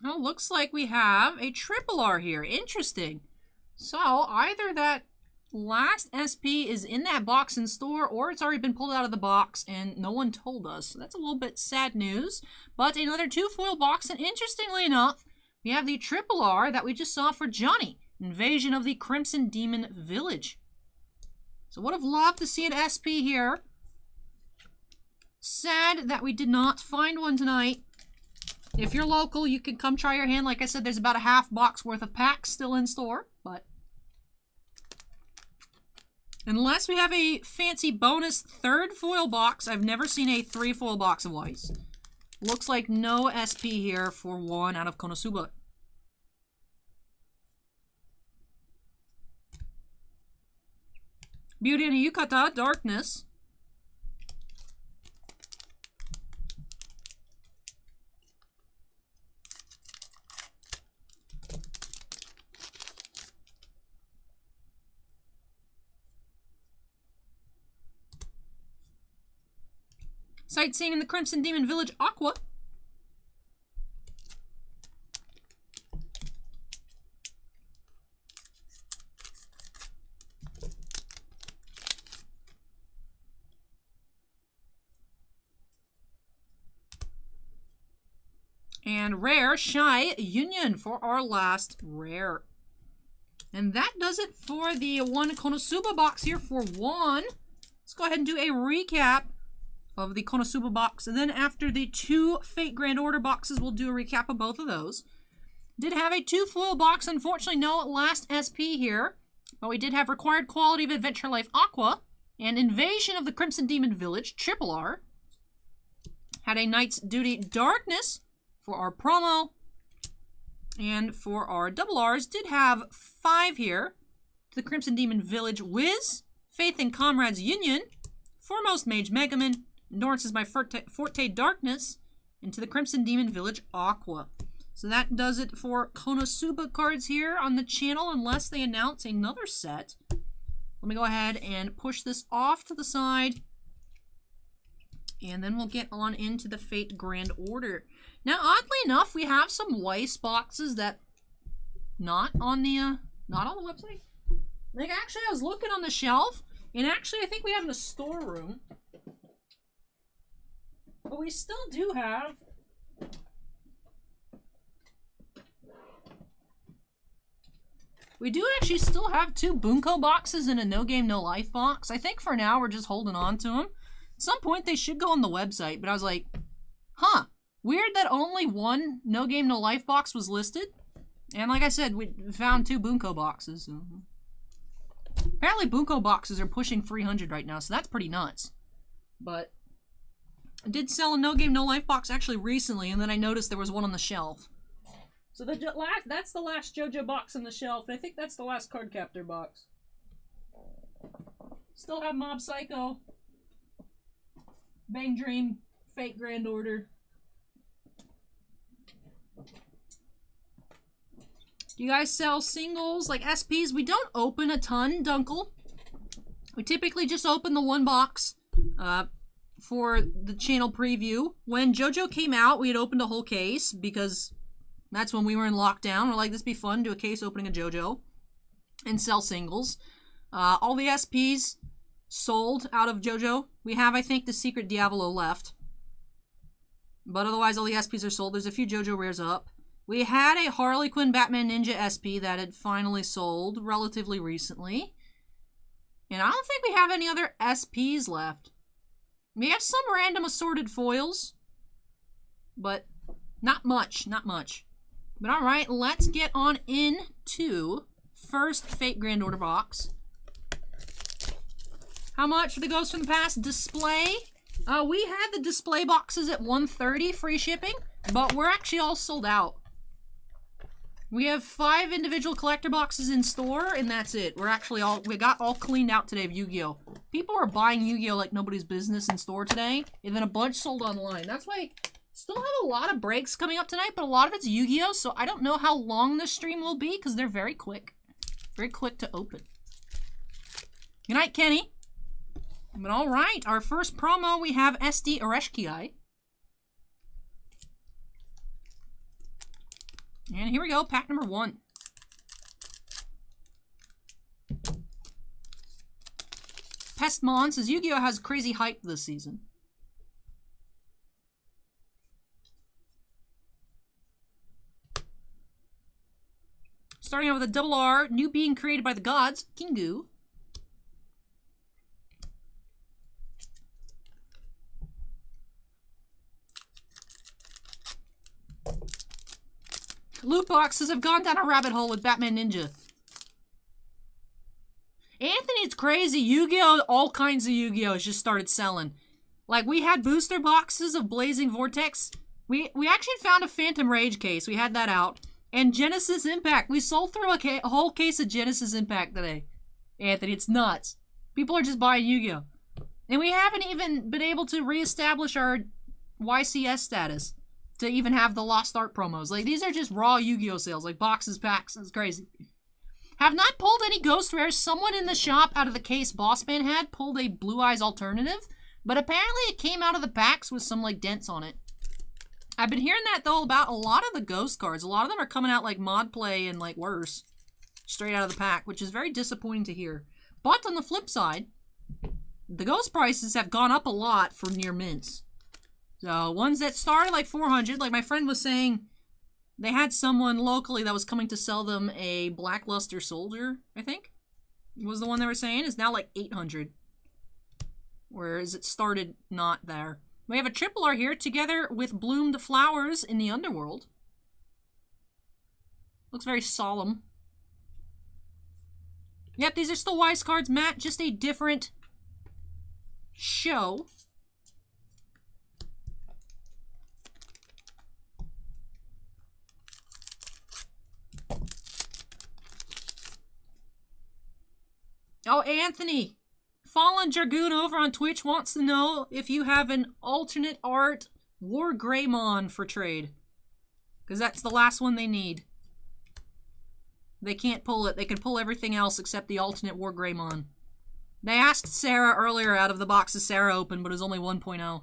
Oh, looks like we have a triple R here. Interesting. So, either that last SP is in that box in store, or it's already been pulled out of the box and no one told us. So that's a little bit sad news. But another 2 foil box, and interestingly enough, we have the triple R that we just saw for Johnny. Invasion of the Crimson Demon Village. So would have loved to see an SP here. Sad that we did not find one tonight. If you're local, you can come try your hand. Like I said, there's about a half box worth of packs still in store, but unless we have a fancy bonus 3rd foil box, I've never seen a 3 foil box of Weiss. Looks like no SP here for Juan out of Konosuba. Beauty and Yukata, Darkness. Sightseeing in the Crimson Demon Village, Aqua. And rare, Shy Union for our last rare. And that does it for the one Konosuba box here for Juan. Let's go ahead and do a recap of the Konosuba box, and then after the 2 Fate Grand Order boxes, we'll do a recap of both of those. Did have a 2 foil box, unfortunately no last SP here, but we did have Required Quality of Adventure Life Aqua, and Invasion of the Crimson Demon Village, triple R. Had a Knight's Duty Darkness for our promo, and for our double R's, did have 5 here. To the Crimson Demon Village Wiz, Faith and Comrades Union, Foremost Mage Megaman, Endurance is my Forte Darkness, and to the Crimson Demon Village Aqua. So that does it for Konosuba cards here on the channel, unless they announce another set. Let me go ahead and push this off to the side, and then we'll get on into the Fate Grand Order. Now, oddly enough, we have some Weiss boxes that not on the website. Like, actually, I was looking on the shelf, and actually, I think we have in a storeroom. But we still do have actually still have 2 Bunko boxes and a No Game No Life box. I think for now we're just holding on to them. At some point they should go on the website, but I was like, huh, weird that only 1 No Game No Life box was listed. And like I said, we found 2 Bunko boxes. So. Apparently Bunko boxes are pushing 300 right now, so that's pretty nuts. But I did sell a No Game No Life box actually recently, and then I noticed there was one on the shelf. So that's the last JoJo box on the shelf, and I think that's the last Card Captor box. Still have Mob Psycho, Bang Dream, Fate Grand Order. Do you guys sell singles like SPs? We don't open a ton, Dunkel. We typically just open the 1 box. For the channel preview. When JoJo came out, we had opened a whole case because that's when we were in lockdown. We're like, this would be fun, do a case opening of JoJo and sell singles. All the SPs sold out of JoJo. We have, I think, the Secret Diavolo left. But otherwise, all the SPs are sold. There's a few JoJo rares up. We had a Harley Quinn Batman Ninja SP that had finally sold relatively recently. And I don't think we have any other SPs left. We have some random assorted foils, but not much, not much. But alright, let's get on into first Fate Grand Order box. How much for the Ghost from the Past display? We had the display boxes at $130 free shipping, but we're actually all sold out. We have 5 individual collector boxes in store, and that's it. We got all cleaned out today of Yu-Gi-Oh! People are buying Yu-Gi-Oh! Like nobody's business in store today, and then a bunch sold online. That's why I still have a lot of breaks coming up tonight, but a lot of it's Yu-Gi-Oh! So I don't know how long this stream will be, because they're very quick. Very quick to open. Good night, Kenny. But alright, our first promo, we have SD Ereshkigal. And here we go, pack number 1. Pestmon says Yu-Gi-Oh! Has crazy hype this season. Starting out with a double R, new being created by the gods, Kingu. Loot boxes have gone down a rabbit hole with Batman Ninja. Anthony, it's crazy. Yu-Gi-Oh! All kinds of Yu-Gi-Ohs just started selling. Like, we had booster boxes of Blazing Vortex. We actually found a Phantom Rage case. We had that out. And Genesis Impact. We sold through a whole case of Genesis Impact today. Anthony, it's nuts. People are just buying Yu-Gi-Oh! And we haven't even been able to reestablish our YCS status to even have the Lost Art promos. Like, these are just raw Yu-Gi-Oh! Sales. Like, boxes, packs. It's crazy. Have not pulled any Ghost Rares. Someone in the shop out of the case Bossman had pulled a Blue Eyes alternative. But apparently it came out of the packs with some, like, dents on it. I've been hearing that, though, about a lot of the Ghost cards. A lot of them are coming out like mod play and, like, worse. Straight out of the pack, which is very disappointing to hear. But on the flip side, the Ghost prices have gone up a lot for near mints. So, ones that started like 400, like my friend was saying, they had someone locally that was coming to sell them a Blackluster Soldier, I think, was the one they were saying, is now like 800. Whereas it started not there. We have a triple R here, together with Bloomed Flowers in the Underworld. Looks very solemn. Yep, these are still Wise cards, Matt, just a different show. Oh, Anthony, Fallen Dragoon over on Twitch wants to know if you have an alternate art War Greymon for trade. Because that's the last one they need. They can't pull it. They can pull everything else except the alternate War Greymon. They asked Sarah earlier out of the boxes Sarah opened, but it was only 1.0.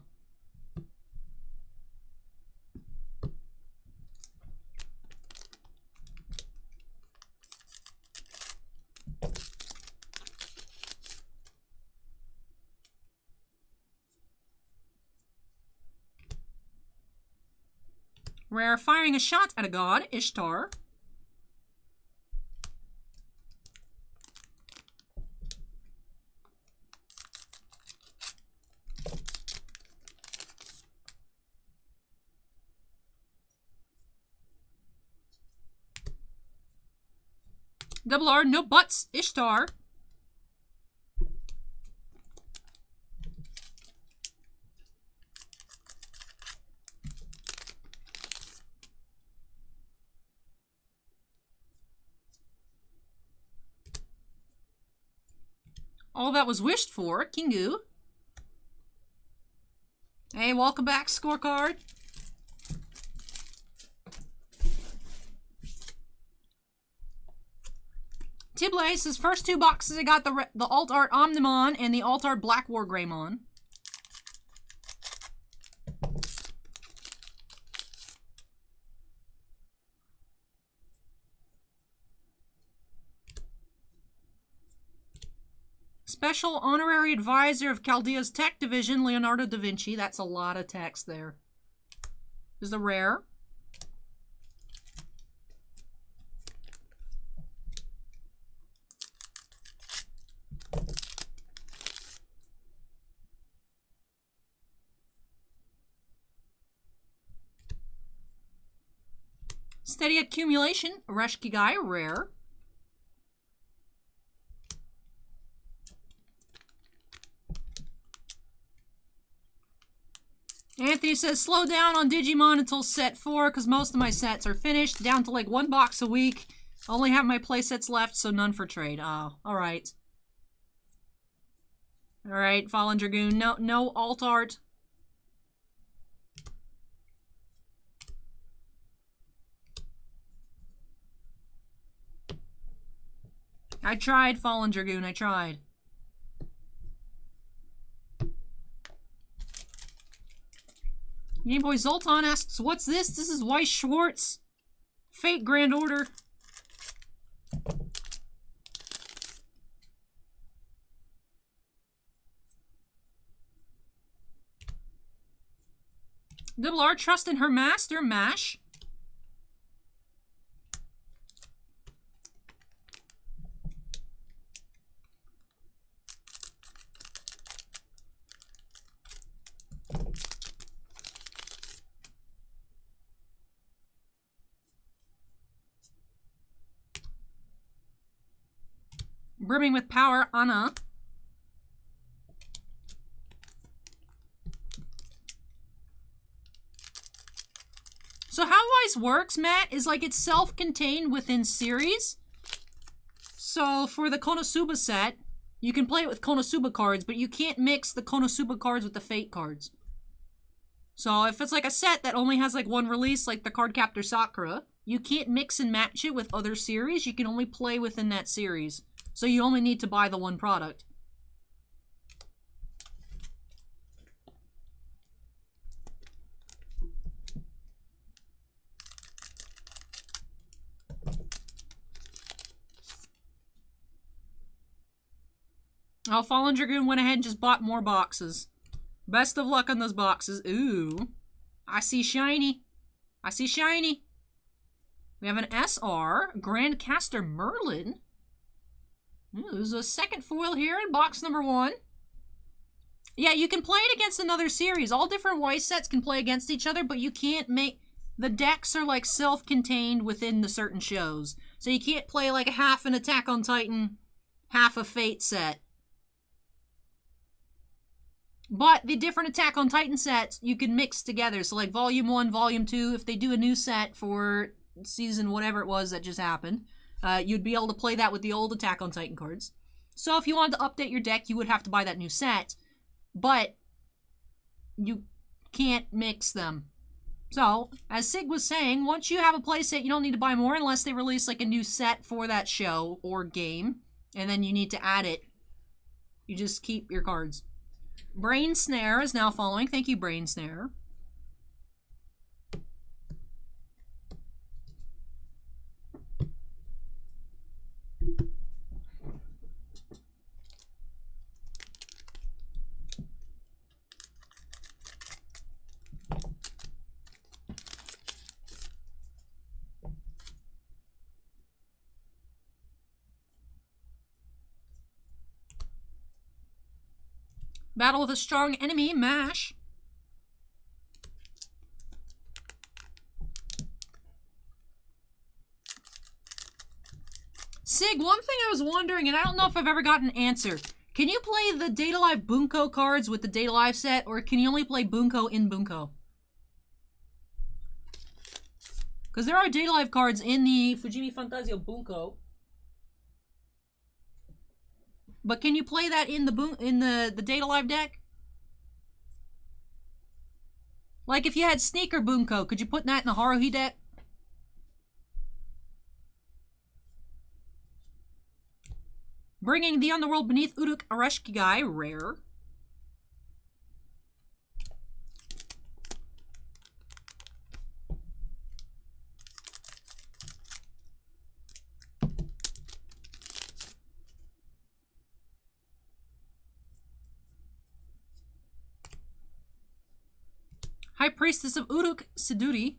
Rare firing a shot at a god, Ishtar. Double R, no buts, Ishtar. All that was wished for, Kingu. Hey, welcome back, Scorecard. Tiblay says, first 2 boxes I got the Alt Art Omnimon and the Alt Art Black War Greymon. Special Honorary Advisor of Chaldea's Tech Division, Leonardo da Vinci. That's a lot of text there. This is a rare. Steady accumulation. Reshki guy, rare. Anthony says, slow down on Digimon until set 4, because most of my sets are finished. Down to like 1 box a week. Only have my playsets left, so none for trade. Oh, alright. Alright, Fallen Dragoon. No alt art. I tried, Fallen Dragoon, I tried. Game Boy Zoltan asks, what's this? This is Weiss Schwartz. Fate Grand Order. Double R, trust in her master, MASH. Brimming with power, Anna. So how Weiss works, Matt, is like it's self-contained within series. So for the Konosuba set, you can play it with Konosuba cards, but you can't mix the Konosuba cards with the Fate cards. So if it's like a set that only has like 1 release, like the Cardcaptor Sakura, you can't mix and match it with other series. You can only play within that series. So you only need to buy the 1 product. Oh, Fallen Dragoon went ahead and just bought more boxes. Best of luck on those boxes. Ooh. I see shiny. I see shiny. We have an SR. Grandcaster Merlin. Ooh, there's a second foil here in box number 1. Yeah, you can play it against another series. All different Weiss sets can play against each other, but you can't make... The decks are like self-contained within the certain shows. So you can't play like half an Attack on Titan, half a Fate set. But the different Attack on Titan sets you can mix together. So like Volume 1, Volume 2, if they do a new set for season whatever it was that just happened, you'd be able to play that with the old Attack on Titan cards. So if you wanted to update your deck, you would have to buy that new set. But you can't mix them. So, as Sig was saying, once you have a playset, you don't need to buy more unless they release like a new set for that show or game. And then you need to add it. You just keep your cards. Brain Snare is now following. Thank you, Brain Snare. Battle with a strong enemy, MASH. Sig, one thing I was wondering, and I don't know if I've ever gotten an answer. Can you play the Data Live Bunko cards with the Data Live set, or can you only play Bunko in Bunko? Because there are Data Live cards in the Fujimi Fantasio Bunko. But can you play that in the Data Live deck? Like if you had Sneaker Bunko, could you put that in the Haruhi deck? Bringing the Underworld Beneath Uruk Arashkigai, rare. High Priestess of Uruk, Siduri.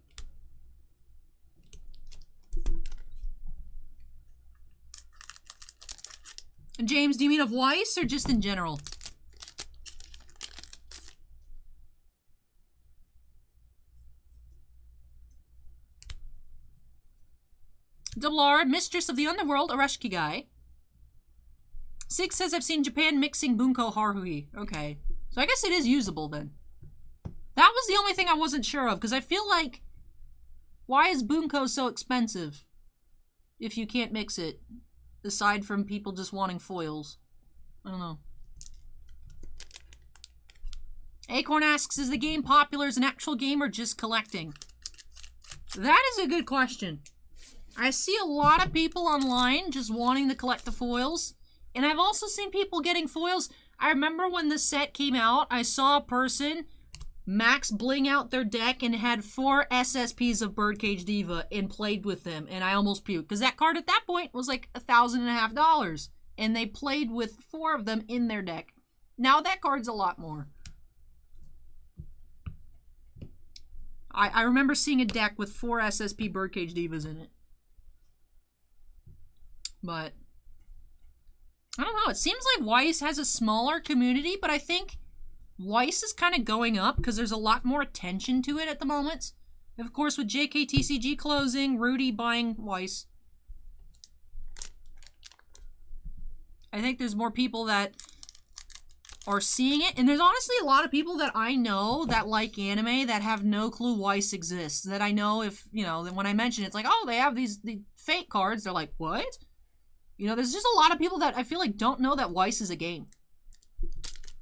James, do you mean of Weiss or just in general? Deblar, Mistress of the Underworld, Areshki guy. Six says, I've seen Japan mixing Bunko Haruhi. Okay. So I guess it is usable then. That was the only thing I wasn't sure of, because I feel like, why is Bunko so expensive if you can't mix it, aside from people just wanting foils? I don't know. Acorn asks, is the game popular as an actual game or just collecting? That is a good question. I see a lot of people online just wanting to collect the foils, and I've also seen people getting foils. I remember when the set came out, I saw a person max bling out their deck and had 4 SSPs of Birdcage Diva and played with them, and I almost puked, because that card at that point was like $1,500, and they played with 4 of them in their deck. Now that card's a lot more. I remember seeing a deck with 4 SSP Birdcage Divas in it. But I don't know. It seems like Weiss has a smaller community, but I think Weiss is kind of going up because there's a lot more attention to it at the moment. Of course, with JKTCG closing, Rudy buying Weiss. I think there's more people that are seeing it, and there's honestly a lot of people that I know that like anime that have no clue Weiss exists. That I know, if, you know, when I mention it, it's like, oh, they have the fake cards. They're like, what? You know, there's just a lot of people that I feel like don't know that Weiss is a game.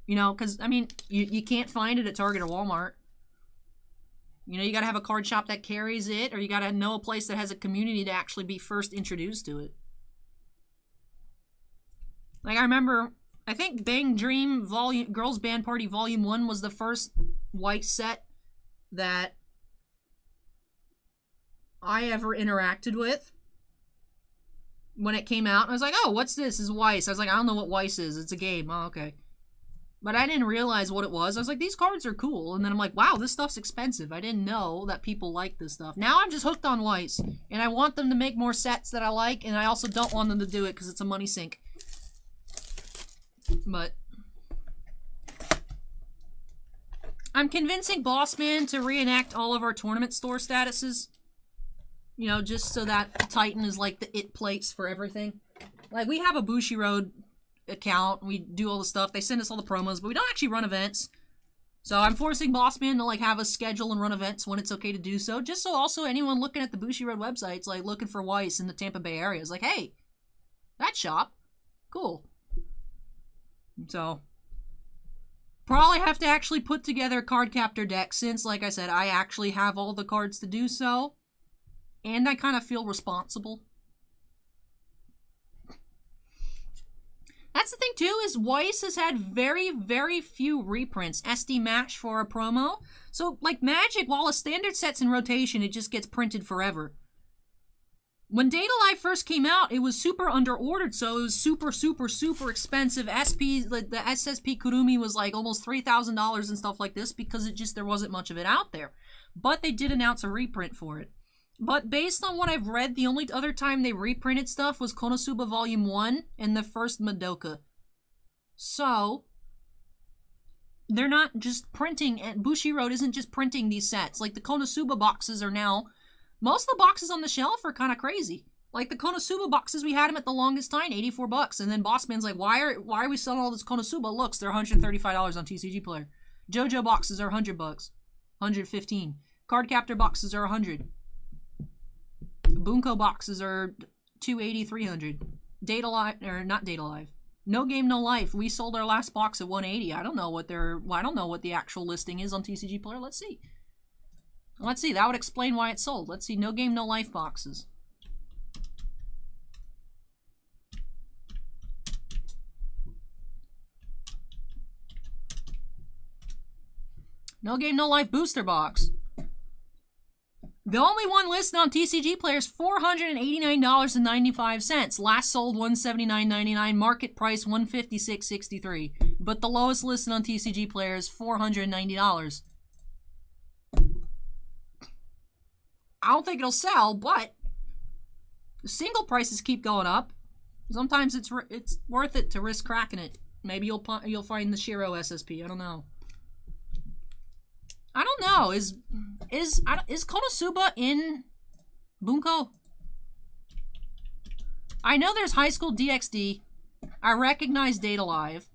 You know, because, I mean, you can't find it at Target or Walmart. You know, you gotta have a card shop that carries it, or you gotta know a place that has a community to actually be first introduced to it. Like, I remember, I think Bang Dream Girls Band Party Volume 1 was the first Weiss set that I ever interacted with when it came out. I was like, oh, what's this? Is Weiss. I was like, I don't know what Weiss is. It's a game. Oh, okay. But I didn't realize what it was. I was like, these cards are cool. And then I'm like, wow, this stuff's expensive. I didn't know that people like this stuff. Now I'm just hooked on Weiss. And I want them to make more sets that I like. And I also don't want them to do it because it's a money sink. But I'm convincing Bossman to reenact all of our tournament store statuses. You know, just so that Titan is like the it place for everything. Like, we have a Bushiroad account. We do all the stuff. They send us all the promos, but we don't actually run events. So I'm forcing Bossman to, like, have a schedule and run events when it's okay to do so. Just so also anyone looking at the Bushiroad websites, like, looking for Weiss in the Tampa Bay area is like, hey, that shop. Cool. So, probably have to actually put together a card captor deck since, like I said, I actually have all the cards to do so. And I kind of feel responsible. That's the thing, too, is Weiss has had very, very few reprints. SD Match for a promo. So, like Magic, while a standard set's in rotation, it just gets printed forever. When Data Life first came out, it was super under-ordered, so it was super, super, super expensive. SP, like the SSP Kurumi was like almost $3,000 and stuff like this because there wasn't much of it out there. But they did announce a reprint for it. But based on what I've read, the only other time they reprinted stuff was Konosuba Volume 1 and the first Madoka. So, they're not just printing, and Bushiroad isn't just printing these sets. Like, the Konosuba boxes are now, most of the boxes on the shelf are kind of crazy. Like, the Konosuba boxes, we had them at the longest time, $84. And then Bossman's like, why are we selling all this Konosuba? Looks, they're $135 on TCG Player. JoJo boxes are $100. $115. Card Captor boxes are $100. Bunko boxes are $280, $300. Data Live, or not Data Live. No Game No Life. We sold our last box at $180. I don't know what the actual listing is on TCG Player. Let's see. Let's see. That would explain why it sold. Let's see. No Game No Life boxes. No Game No Life booster box. The only one listed on TCG Player is $489.95. Last sold $179.99. Market price $156.63. But the lowest listed on TCG Player is $490. I don't think it'll sell, but the single prices keep going up. Sometimes it's worth it to risk cracking it. Maybe you'll find the Shiro SSP. I don't know. I don't know. Is Konosuba in Bunko? I know there's High School DxD. I recognize Data Live.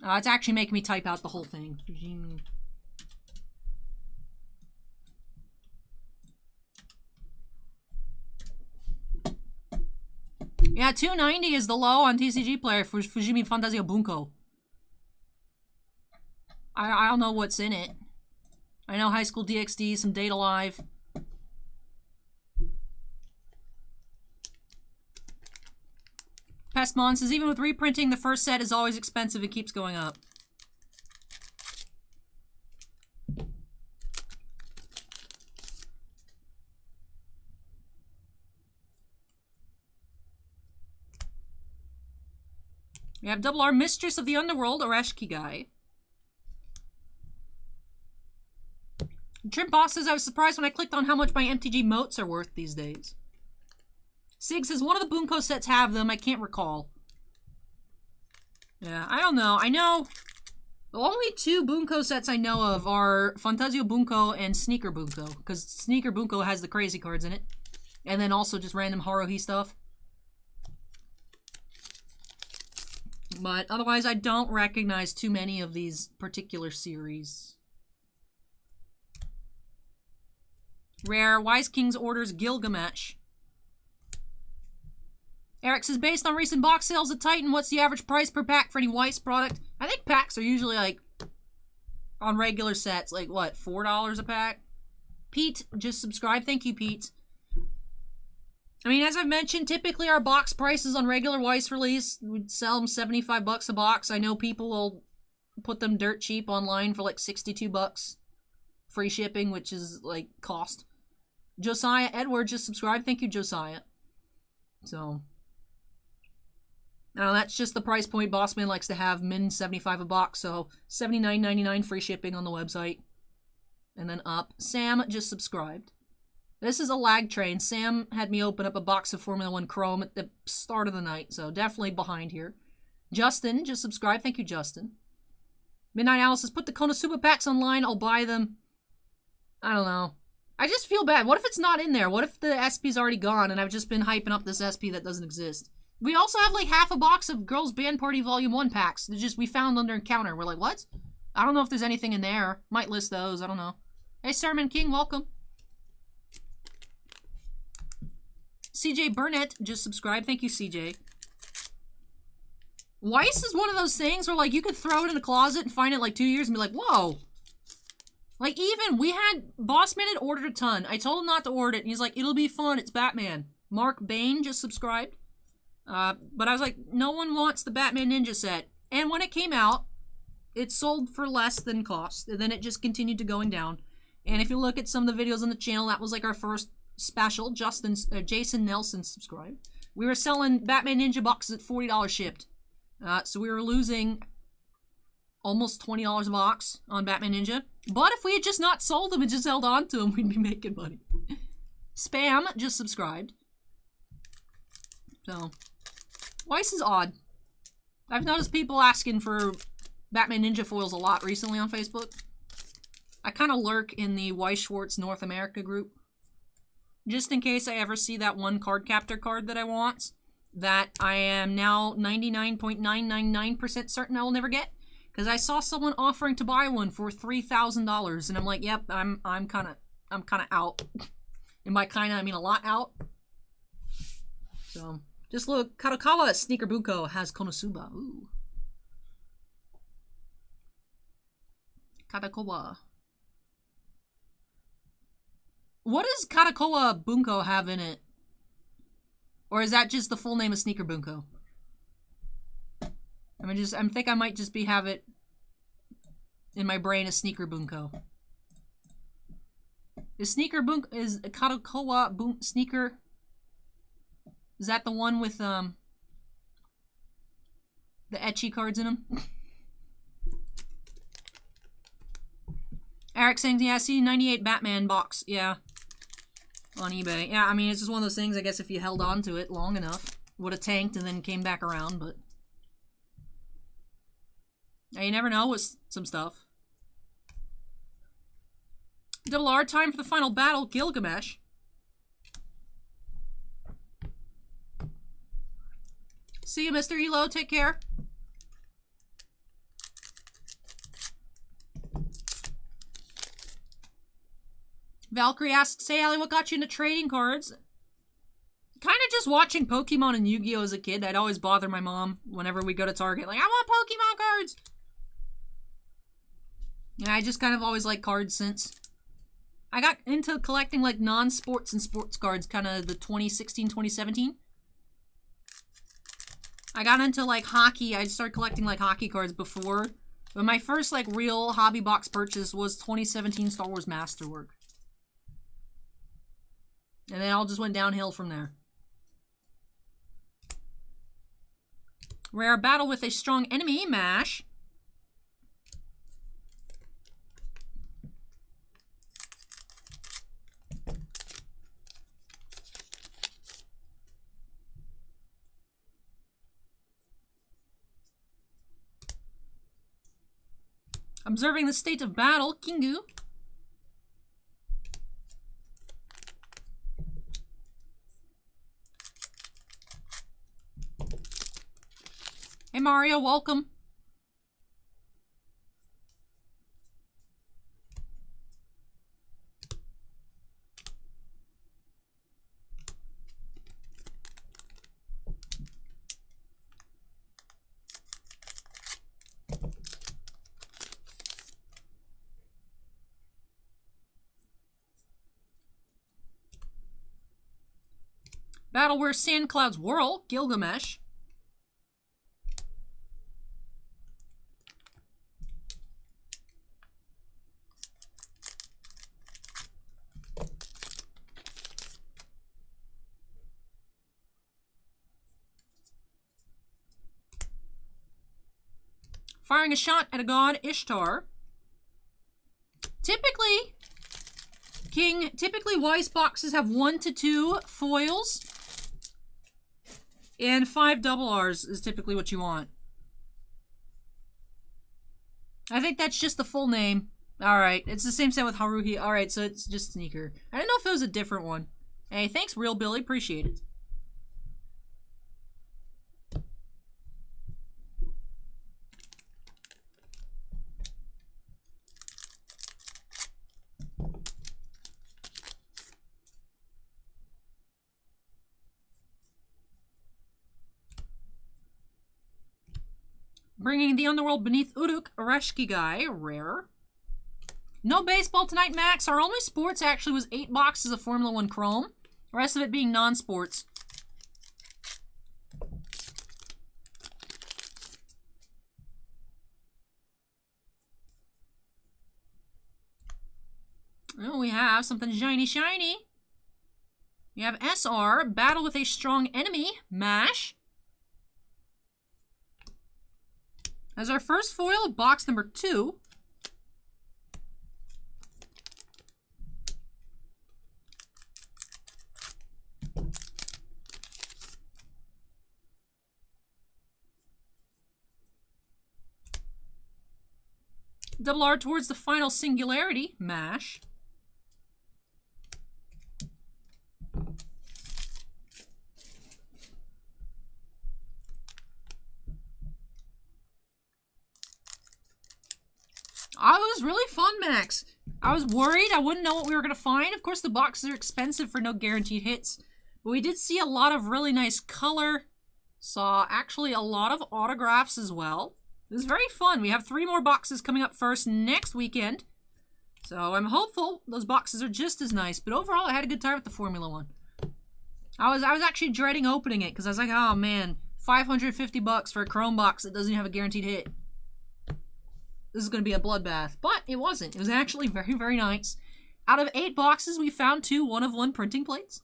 It's actually making me type out the whole thing. Yeah, 290 is the low on TCG Player for Fujimi Fantasio Bunko. I don't know what's in it. I know High School DxD, some Data Live. Pestmon says, even with reprinting, the first set is always expensive. It keeps going up. We have Double R, Mistress of the Underworld, Arashki guy. Trim Boss says, I was surprised when I clicked on how much my MTG motes are worth these days. Sig says, one of the Bunko sets have them. I can't recall. Yeah, I don't know. I know the only two Bunko sets I know of are Fantasio Bunko and Sneaker Bunko. Because Sneaker Bunko has the crazy cards in it. And then also just random Haruhi stuff. But otherwise, I don't recognize too many of these particular series. Rare, Wise King's orders Gilgamesh. Erik says, based on recent box sales at Titan, what's the average price per pack for any Weiss product? I think packs are usually like, on regular sets, like what, $4 a pack? Pete, just subscribe. Thank you, Pete. I mean, as I've mentioned, typically our box prices on regular Weiss release, we'd sell them 75 bucks a box. I know people will put them dirt cheap online for like 62 bucks. Free shipping, which is like cost. Josiah Edward just subscribed. Thank you, Josiah. So, now that's just the price point Bossman likes to have, min 75 a box, so $79.99 free shipping on the website. And then up. Sam just subscribed. This is a lag train. Sam had me open up a box of Formula 1 Chrome at the start of the night, so definitely behind here. Justin just subscribed. Thank you, Justin. Midnight Owl says, put the Konosuba packs online. I'll buy them. I don't know. I just feel bad. What if it's not in there? What if the SP's already gone and I've just been hyping up this SP that doesn't exist? We also have like half a box of Girls Band Party Volume 1 packs that just we found under encounter. We're like, what? I don't know if there's anything in there. Might list those. I don't know. Hey, Sermon King, welcome. CJ Burnett just subscribed. Thank you, CJ. Weiss is one of those things where, like, you could throw it in a closet and find it, like, 2 years and be like, whoa. Like, even, we had, Bossman had ordered a ton. I told him not to order it, and he's like, it'll be fun, it's Batman. Mark Bain just subscribed. But I was like, no one wants the Batman Ninja set. And when it came out, it sold for less than cost. And then it just continued to going down. And if you look at some of the videos on the channel, that was, like, our first special. Jason Nelson subscribed. We were selling Batman Ninja boxes at $40 shipped. So we were losing almost $20 a box on Batman Ninja. But if we had just not sold them and just held on to them, we'd be making money. Spam just subscribed. So, Weiss is odd. I've noticed people asking for Batman Ninja foils a lot recently on Facebook. I kind of lurk in the Weiss Schwartz North America group. Just in case I ever see that one card captor card that I want, that I am now 99.999% certain I will never get, because I saw someone offering to buy one for $3,000, and I'm like, yep, I'm kind of out. And by kind of, I mean a lot out. So, just look, Kadokawa Sneaker Bunko has Konosuba. Ooh. Kadokawa. What does Kadokawa Bunko have in it? Or is that just the full name of Sneaker Bunko? I think I might just have it in my brain as Sneaker Bunko. Is Kadokawa Sneaker? Is that the one with the ecchi cards in them? Erik saying, yeah, I see 98 Batman box. Yeah. On eBay. Yeah, I mean, it's just one of those things, I guess if you held on to it long enough, would have tanked and then came back around, but... Yeah, you never know with some stuff. Double R, time for the final battle, Gilgamesh. See you, Mr. Elo. Take care. Valkyrie asks, hey, Allie, what got you into trading cards? Kind of just watching Pokemon and Yu-Gi-Oh! As a kid. I'd always bother my mom whenever we go to Target. Like, I want Pokemon cards! Yeah, I just kind of always liked cards since. I got into collecting, like, non-sports and sports cards kind of the 2016, 2017. I got into, like, hockey. I started collecting, like, hockey cards before. But my first, like, real hobby box purchase was 2017 Star Wars Masterwork. And then it all just went downhill from there. Rare battle with a strong enemy, MASH. Observing the state of battle, Kingu. Hey Mario, welcome. Battle where sand clouds whirl, Gilgamesh. Firing a shot at a god, Ishtar. Typically Weiss boxes have 1 to 2 foils. And 5 double R's is typically what you want. I think that's just the full name. Alright, it's the same set with Haruhi. Alright, so it's just Sneaker. I didn't know if it was a different one. Hey, thanks, Real Billy. Appreciate it. Bringing the underworld beneath Uruk, Areshki guy, rare. No baseball tonight, Max. Our only sports actually was 8 boxes of Formula 1 Chrome. The rest of it being non-sports. Oh, we have something shiny. We have SR, battle with a strong enemy, MASH. As our first foil, box number 2. Double R towards the final singularity, MASH. Oh, it was really fun, Max. I was worried I wouldn't know what we were going to find. Of course, the boxes are expensive for no guaranteed hits. But we did see a lot of really nice color. Saw actually a lot of autographs as well. It was very fun. We have 3 more boxes coming up first next weekend. So I'm hopeful those boxes are just as nice. But overall, I had a good time with the Formula 1. I was actually dreading opening it because I was like, oh man, $550 for a Chrome box that doesn't have a guaranteed hit. This is going to be a bloodbath. But it wasn't. It was actually very, very nice. Out of 8 boxes, we found 2 1-of-1 printing plates.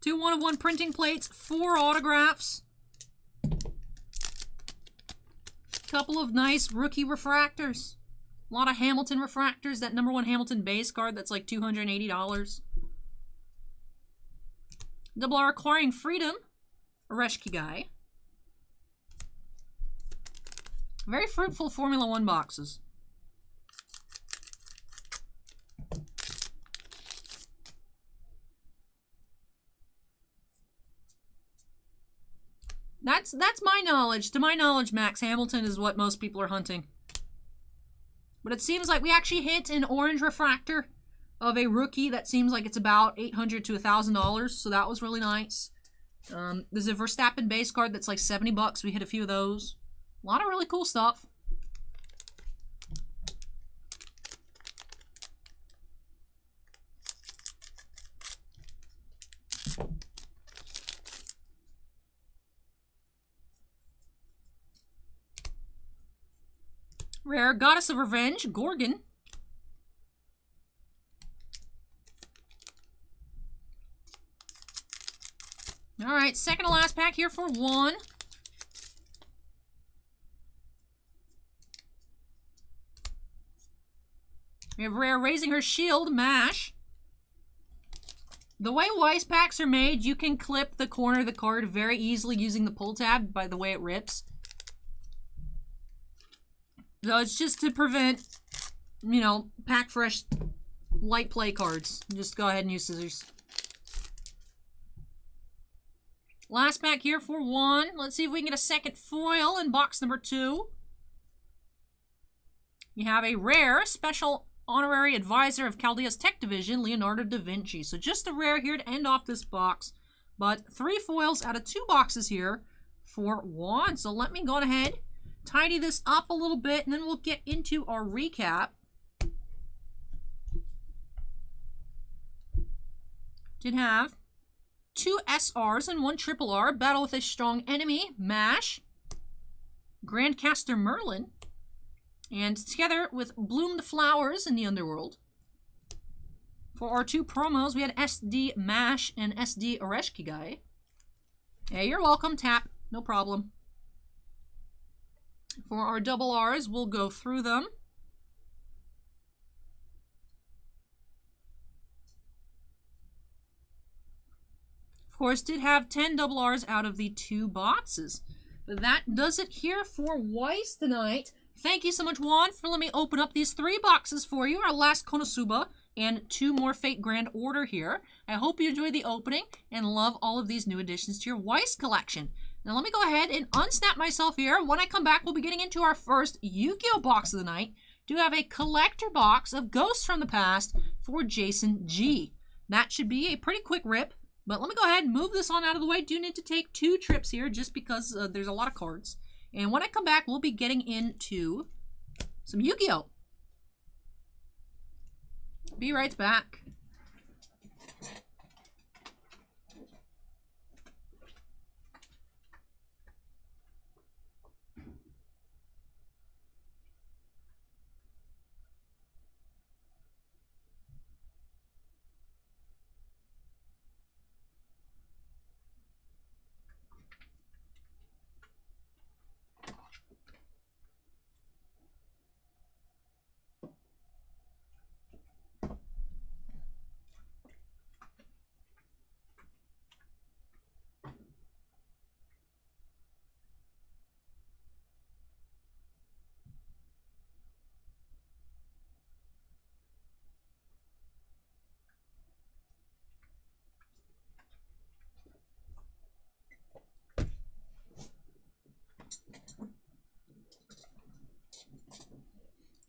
2 1-of-1 printing plates, 4 autographs. Couple of nice rookie refractors. A lot of Hamilton refractors. That #1 Hamilton base card that's like $280. Double R acquiring freedom. Areshki guy. Very fruitful Formula 1 boxes. That's my knowledge. To my knowledge, Max Hamilton is what most people are hunting. But it seems like we actually hit an orange refractor of a rookie that seems like it's about $800 to $1,000, so that was really nice. There's a Verstappen base card that's like 70 bucks. We hit a few of those. A lot of really cool stuff. Rare Goddess of Revenge, Gorgon. Alright, second to last pack here for Juan. We have Rare Raising Her Shield, Mash. The way Weiss packs are made, you can clip the corner of the card very easily using the pull tab by the way it rips. So it's just to prevent, you know, pack fresh light play cards. Just go ahead and use scissors. Last pack here for Juan. Let's see if we can get a second foil in box number 2. You have a rare special honorary advisor of Chaldea's Tech Division, Leonardo da Vinci. So just a rare here to end off this box. But 3 foils out of 2 boxes here for Juan. So let me go ahead, tidy this up a little bit, and then we'll get into our recap. Did have 2 SRs and 1 triple R. Battle with a Strong Enemy, Mash. Grandcaster Merlin. And together with Bloom the Flowers in the Underworld. For our 2 promos, we had SD Mash and SD Oreshkigai. Hey, you're welcome, Tap. No problem. For our double R's, we'll go through them. Of course, did have 10 double R's out of the 2 boxes. But that does it here for Weiss tonight. Thank you so much, Juan, for letting me open up these 3 boxes for you. Our last Konosuba and 2 more Fate Grand Order here. I hope you enjoyed the opening and love all of these new additions to your Weiss collection. Now let me go ahead and unsnap myself here. When I come back, we'll be getting into our first Yu-Gi-Oh! Box of the night. Do have a collector box of Ghosts from the Past for Jason G. That should be a pretty quick rip. But let me go ahead and move this on out of the way. Do need to take 2 trips here just because there's a lot of cards. And when I come back, we'll be getting into some Yu-Gi-Oh! Be right back.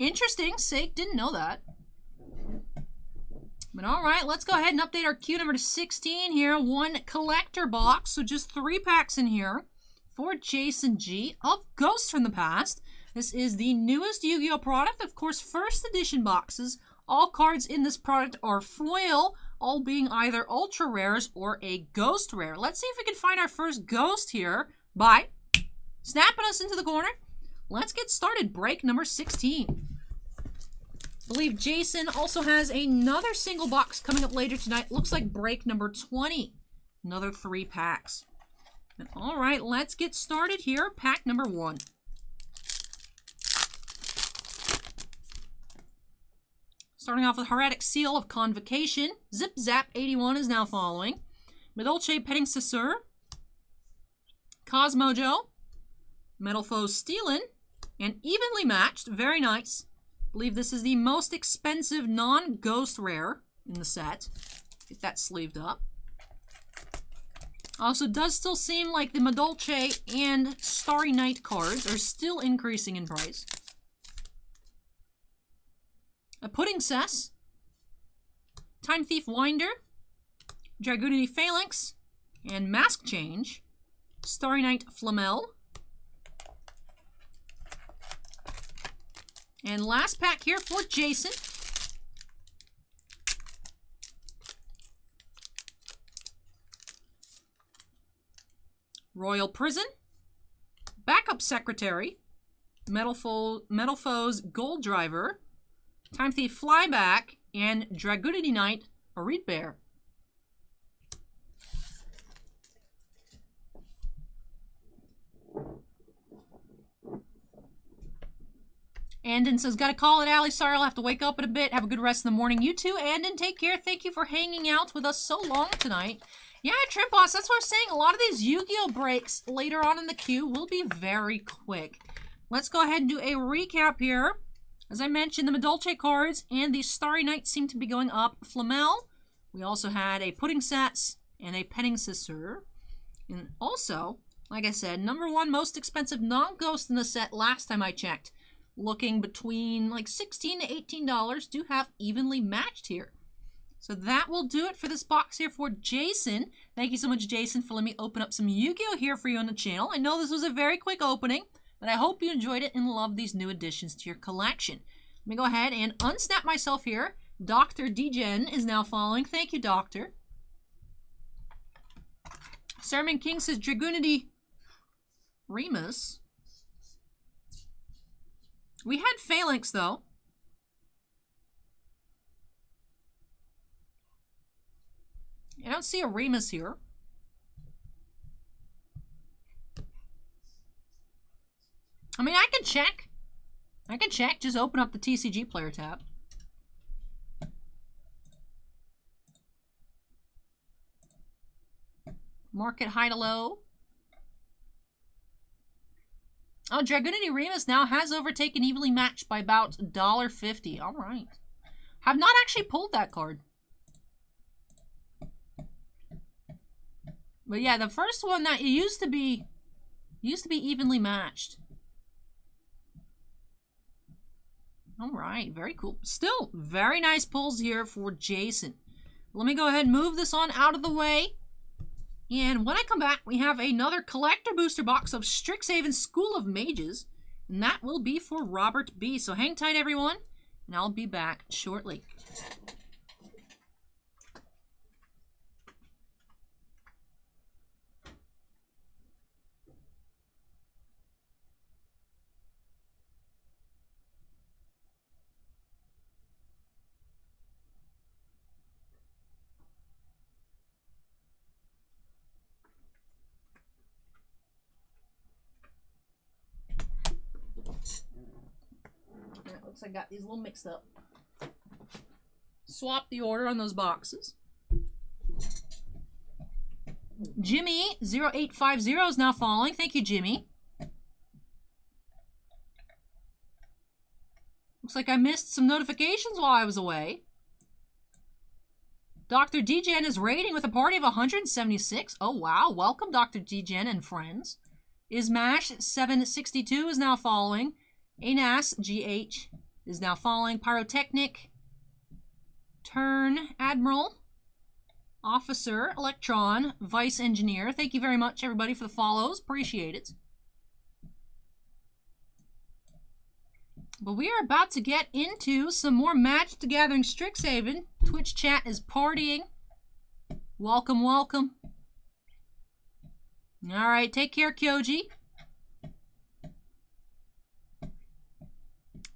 Interesting. Sake didn't know that. But alright, let's go ahead and update our queue number to 16 here. 1 collector box, so just 3 packs in here for Jason G of Ghosts from the Past. This is the newest Yu-Gi-Oh! Product. Of course, first edition boxes. All cards in this product are foil, all being either ultra rares or a ghost rare. Let's see if we can find our first ghost here by snapping us into the corner. Let's get started. Break number 16. I believe Jason also has another single box coming up later tonight. Looks like break number 20. Another 3 packs. All right, let's get started here. Pack number 1. Starting off with Heretic Seal of Convocation. Zip Zap 81 is now following. Medolce Petting Cesur. Cosmojo. Metal Foe Steelin. And Evenly Matched. Very nice. I believe this is the most expensive non-ghost rare in the set. Get that sleeved up. Also, it does still seem like the Madolche and Starry Night cards are still increasing in price. A Pudding Cess, Time Thief Winder, Dragoonity Phalanx, and Mask Change, Starry Night Flamel. And last pack here for Jason. Royal Prison, Backup Secretary, Metal Foes Gold Driver, Time Thief Flyback, and Dragoonity Knight, a Reed Bear. Andon says, gotta call it, Allie. Sorry, I'll have to wake up in a bit. Have a good rest of the morning. You too, Andon. Take care. Thank you for hanging out with us so long tonight. Yeah, Trip Boss, that's what I'm saying. A lot of these Yu-Gi-Oh! Breaks later on in the queue will be very quick. Let's go ahead and do a recap here. As I mentioned, the Madolche cards and the Starry Night seem to be going up. Flamel. We also had a Pudding Cess and a Petting Sister. And also, like I said, #1 most expensive non-ghost in the set last time I checked. Looking between like $16 to $18, do have evenly matched here. So that will do it for this box here for Jason. Thank you so much, Jason, for letting me open up some Yu-Gi-Oh! Here for you on the channel. I know this was a very quick opening, but I hope you enjoyed it and love these new additions to your collection. Let me go ahead and unsnap myself here. Dr. Degen is now following. Thank you, Doctor. Sermon King says Dragoonity Remus. We had Phalanx, though. I don't see a Remus here. I mean, I can check. Just open up the TCG player tab. Market high to low. Oh, Dragoonity Remus now has overtaken evenly matched by about $1.50. All right. Have not actually pulled that card. But yeah, the first one that used to be evenly matched. All right, very cool. Still, very nice pulls here for Jason. Let me go ahead and move this on out of the way. And when I come back, we have another collector booster box of Strixhaven School of Mages. And that will be for Robert B. So hang tight, everyone, and I'll be back shortly. Looks like I got these a little mixed up. Swap the order on those boxes. Jimmy 0850 is now following. Thank you, Jimmy. Looks like I missed some notifications while I was away. Dr. Degen is raiding with a party of 176. Oh, wow. Welcome, Dr. Degen and friends. Ismash 762 is now following. Anas GH is now following. Pyrotechnic, Turn, Admiral, Officer, Electron, Vice Engineer. Thank you very much, everybody, for the follows. Appreciate it. But we are about to get into some more Magic the Gathering Strixhaven. Twitch chat is partying. Welcome, welcome. All right, take care, Kyoji.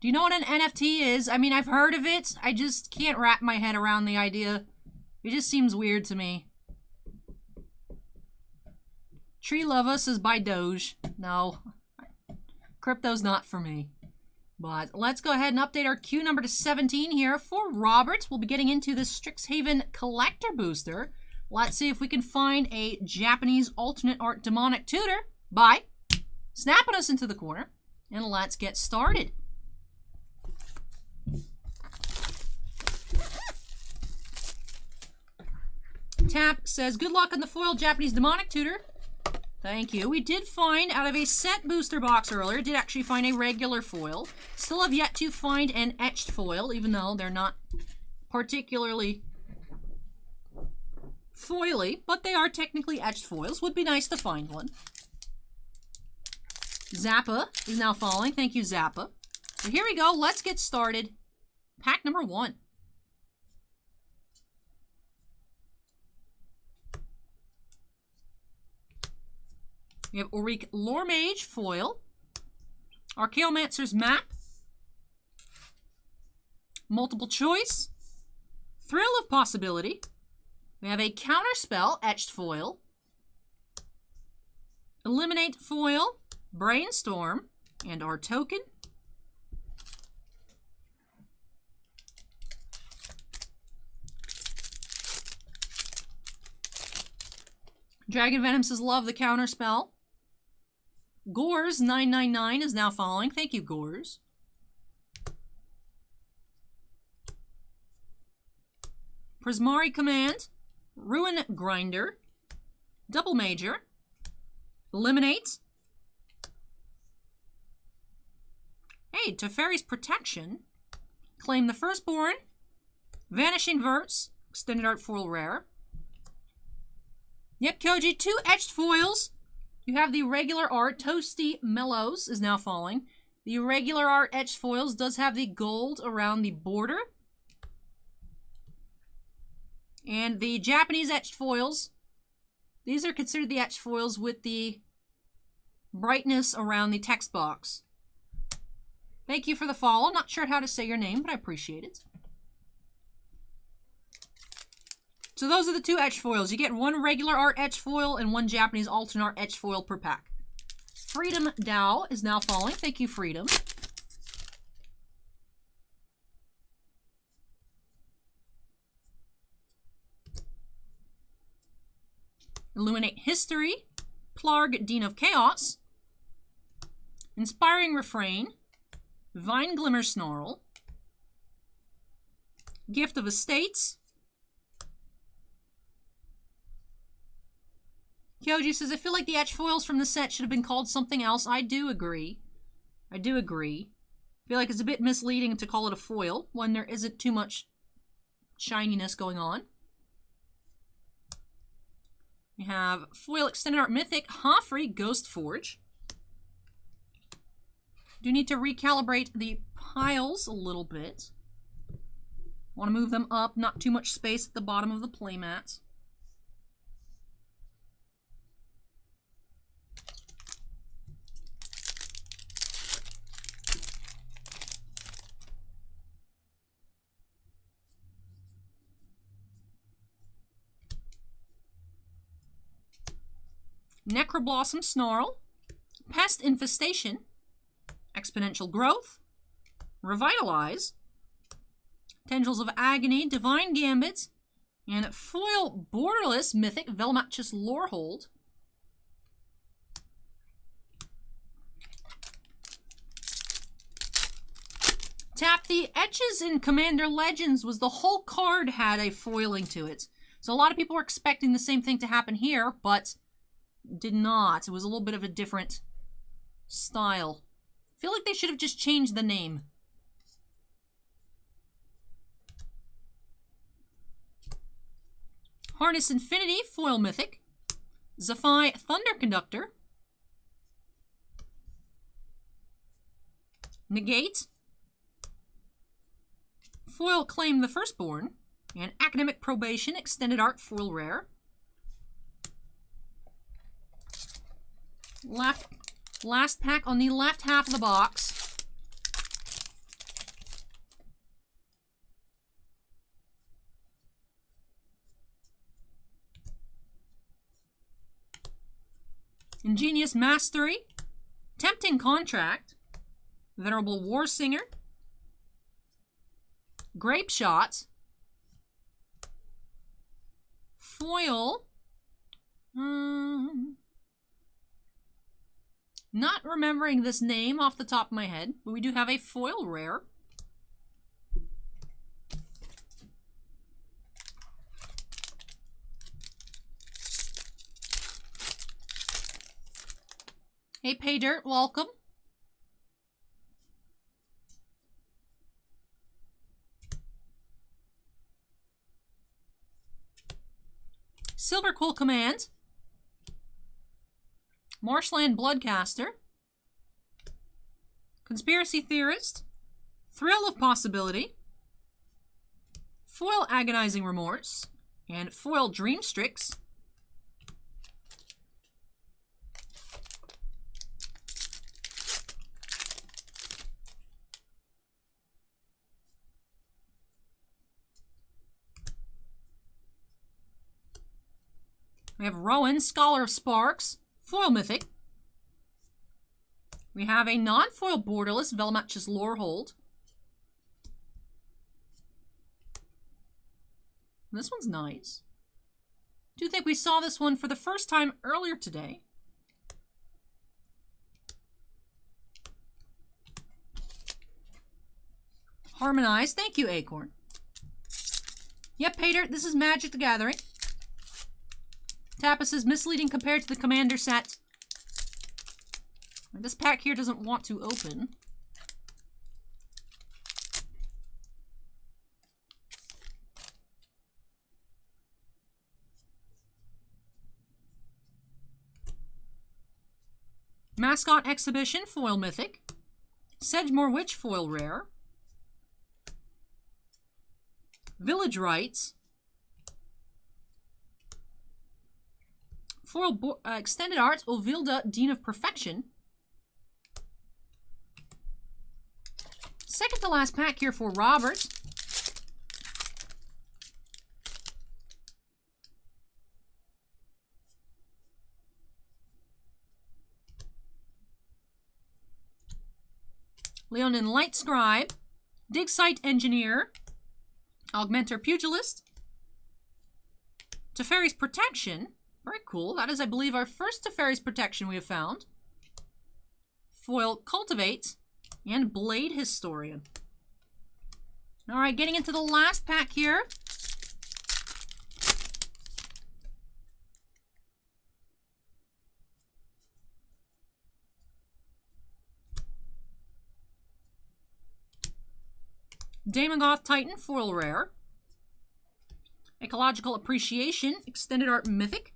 Do you know what an NFT is? I mean, I've heard of it. I just can't wrap my head around the idea. It just seems weird to me. Tree Lova says buy Doge. No. Crypto's not for me. But let's go ahead and update our queue number to 17 here for Robert. We'll be getting into the Strixhaven Collector Booster. Let's see if we can find a Japanese alternate art demonic tutor by snapping us into the corner. And let's get started. Tap says, good luck on the foil Japanese demonic tutor. Thank you. We did find, out of a set booster box earlier, did actually find a regular foil. Still have yet to find an etched foil, even though they're not particularly foily, but they are technically etched foils. Would be nice to find one. Zappa is now following. Thank you, Zappa. So here we go. Let's get started. Pack number 1. We have Erik Lore Mage foil, Archaeomancer's map, multiple choice, Thrill of Possibility. We have a counterspell etched foil, Eliminate foil, Brainstorm, and our token. Dragon Venom says, love the counterspell. Gores 999 is now following. Thank you, Gores. Prismari Command, Ruin Grinder, Double Major, Eliminate. Hey, Teferi's Protection, Claim the Firstborn, Vanishing Verse, Extended Art Foil Rare. Yep, Koji, 2 etched foils. You have the regular art. Toasty Mellows is now falling. The regular art etched foils does have the gold around the border. And the Japanese etched foils, these are considered the etched foils with the brightness around the text box. Thank you for the follow. Not sure how to say your name, but I appreciate it. So those are the 2 etched foils. You get 1 regular art etched foil and 1 Japanese alternate art etched foil per pack. Freedom Dow is now falling. Thank you, Freedom. Illuminate History, Plarg, Dean of Chaos, Inspiring Refrain, Vine Glimmer Snarl, Gift of Estates. Kyoji says, I feel like the etched foils from the set should have been called something else. I do agree. I do agree. I feel like it's a bit misleading to call it a foil when there isn't too much shininess going on. We have foil extended art mythic, Hoffrey Ghost Forge. Do need to recalibrate the piles a little bit. Want to move them up, not too much space at the bottom of the playmats. Necroblossom Snarl, Pest Infestation, Exponential Growth, Revitalize, Tendrils of Agony, Divine Gambit, and foil borderless mythic Velmachus Lorehold. Tap, the etches in Commander Legends was the whole card had a foiling to it. So a lot of people were expecting the same thing to happen here, but did not. It was a little bit of a different style. I feel like they should have just changed the name. Harness Infinity, foil mythic. Zephi Thunder Conductor. Negate. Foil Claim the Firstborn. And Academic Probation, extended art foil rare. Last pack on the left half of the box. Ingenious Mastery, Tempting Contract, Venerable Warsinger, Grape Shot, foil, not remembering this name off the top of my head, but we do have a foil rare. Hey, Paydirt, welcome. Silverquill Command. Marshland Bloodcaster. Conspiracy Theorist. Thrill of Possibility. Foil Agonizing Remorse. And Foil Dreamstrix. We have Rowan, Scholar of Sparks, Foil Mythic. We have a non-foil borderless Velmatch's Lorehold. This one's nice. Do think we saw this one for the first time earlier today. Harmonize. Thank you, Acorn. Yep, Pater, this is Magic the Gathering. Tappas is misleading compared to the Commander set. This pack here doesn't want to open. Mascot Exhibition, Foil Mythic. Sedgemoor Witch, Foil Rare. Village Rites. Foil Extended Art, Ovilda, Dean of Perfection. Second to last pack here for Robert. Leonin Light Scribe. Dig Site Engineer. Augmenter Pugilist. Teferi's Protection. Very cool. That is, I believe, our first Teferi's Protection we have found. Foil Cultivate. And Blade Historian. Alright, getting into the last pack here. Daemogoth Titan, Foil Rare. Ecological Appreciation, Extended Art Mythic.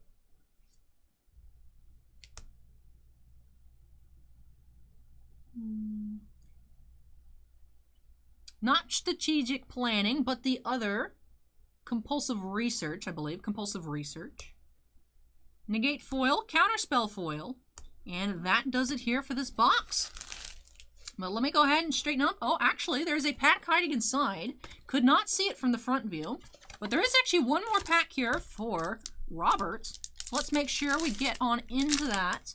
Not Strategic Planning, but the other. Compulsive Research, I believe. Compulsive Research. Negate Foil, Counterspell Foil. And that does it here for this box. But let me go ahead and straighten up. Oh, actually, there's a pack hiding inside. Could not see it from the front view. But there is actually one more pack here for Robert. Let's make sure we get on into that.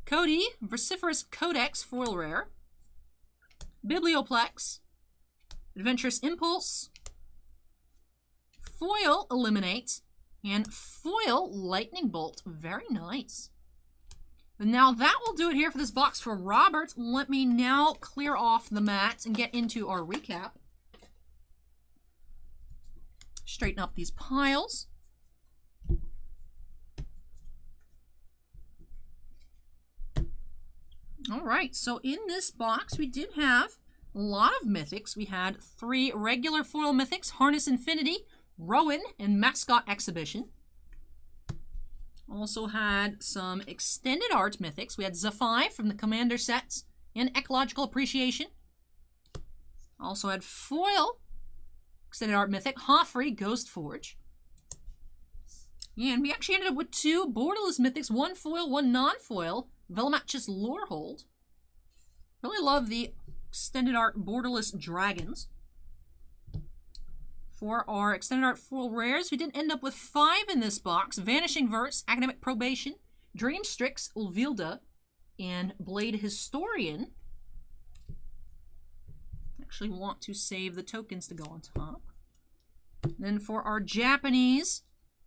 Cody, Vociferous Codex, Foil Rare. Biblioplex. Adventurous Impulse. Foil Eliminate. And Foil Lightning Bolt. Very nice. And now that will do it here for this box for Robert. Let me now clear off the mat and get into our recap. Straighten up these piles. Alright, so in this box we did have a lot of mythics. We had 3 regular foil mythics, Harness Infinity, Rowan, and Mascot Exhibition. Also had some extended art mythics. We had Zephi from the Commander sets and Ecological Appreciation. Also had foil extended art mythic, Hoffrey, Ghost Forge. And we actually ended up with 2 borderless mythics, 1 foil, 1 non-foil. Velmatch's Lorehold. Really love the extended art borderless dragons. For our extended art foil rares, we did end up with 5 in this box. Vanishing Verse, Academic Probation, Dreamstrix, Ulvilda, and Blade Historian. Actually want to save the tokens to go on top. Then for our Japanese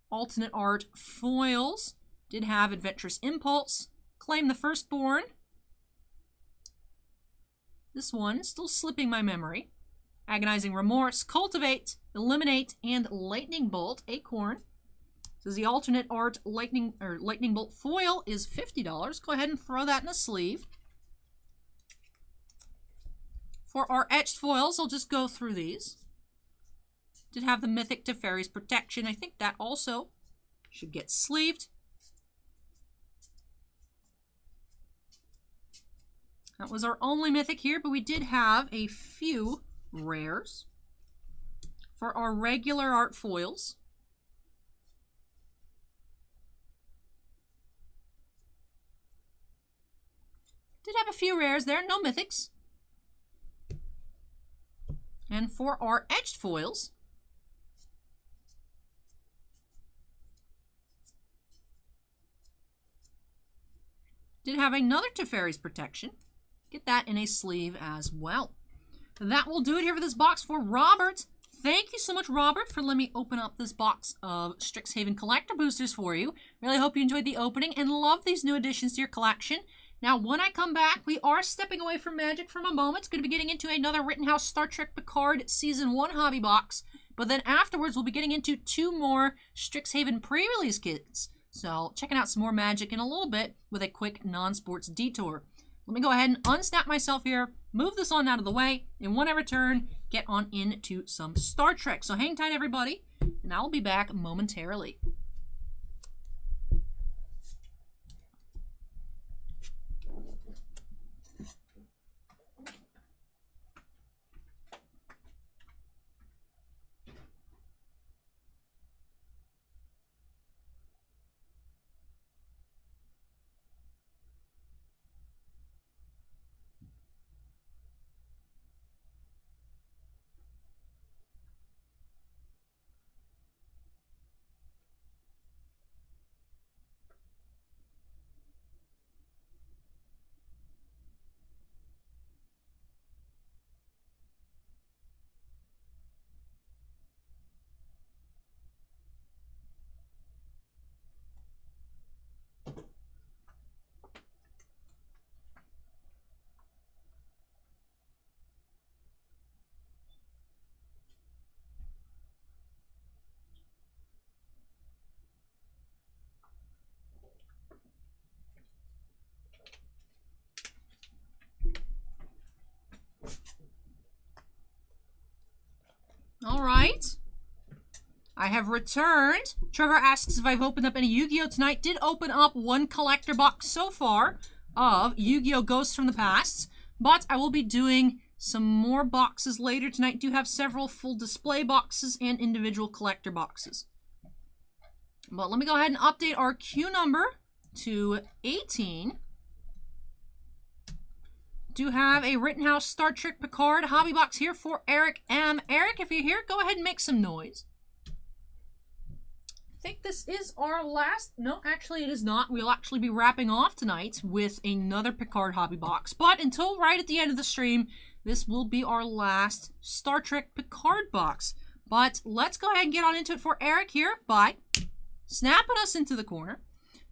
alternate art foils, did have Adventurous Impulse, Claim the Firstborn. This one, still slipping my memory. Agonizing Remorse, Cultivate, Eliminate, and Lightning Bolt. Acorn. This is the alternate art Lightning Bolt foil is $50. Go ahead and throw that in a sleeve. For our etched foils, I'll just go through these. Did have the Mythic Teferi's Protection. I think that also should get sleeved. That was our only Mythic here, but we did have a few rares. For our regular art foils, did have a few rares there, no Mythics. And for our etched foils, did have another Teferi's Protection. Get that in a sleeve as well. That will do it here for this box for Robert. Thank you so much, Robert, for letting me open up this box of Strixhaven collector boosters for you. Really hope you enjoyed the opening and love these new additions to your collection. Now, when I come back, we are stepping away from Magic for a moment. It's going to be getting into another Rittenhouse Star Trek Picard Season 1 hobby box. But then afterwards, we'll be getting into 2 more Strixhaven pre-release kits. So, checking out some more Magic in a little bit with a quick non-sports detour. Let me go ahead and unsnap myself here, move this on out of the way, and when I return, get on into some Star Trek. So hang tight, everybody, and I'll be back momentarily. All right. I have returned. Trevor asks if I've opened up any Yu-Gi-Oh! Tonight. Did open up one collector box so far of Yu-Gi-Oh! Ghosts from the Past, but I will be doing some more boxes later tonight. Do have several full display boxes and individual collector boxes. But let me go ahead and update our queue number to 18. Do have a Rittenhouse Star Trek Picard hobby box here for Erik M. Erik, if you're here, go ahead and make some noise. I think this is our last... No, actually it is not. We'll actually be wrapping off tonight with another Picard hobby box. But until right at the end of the stream, this will be our last Star Trek Picard box. But let's go ahead and get on into it for Erik here by snapping us into the corner.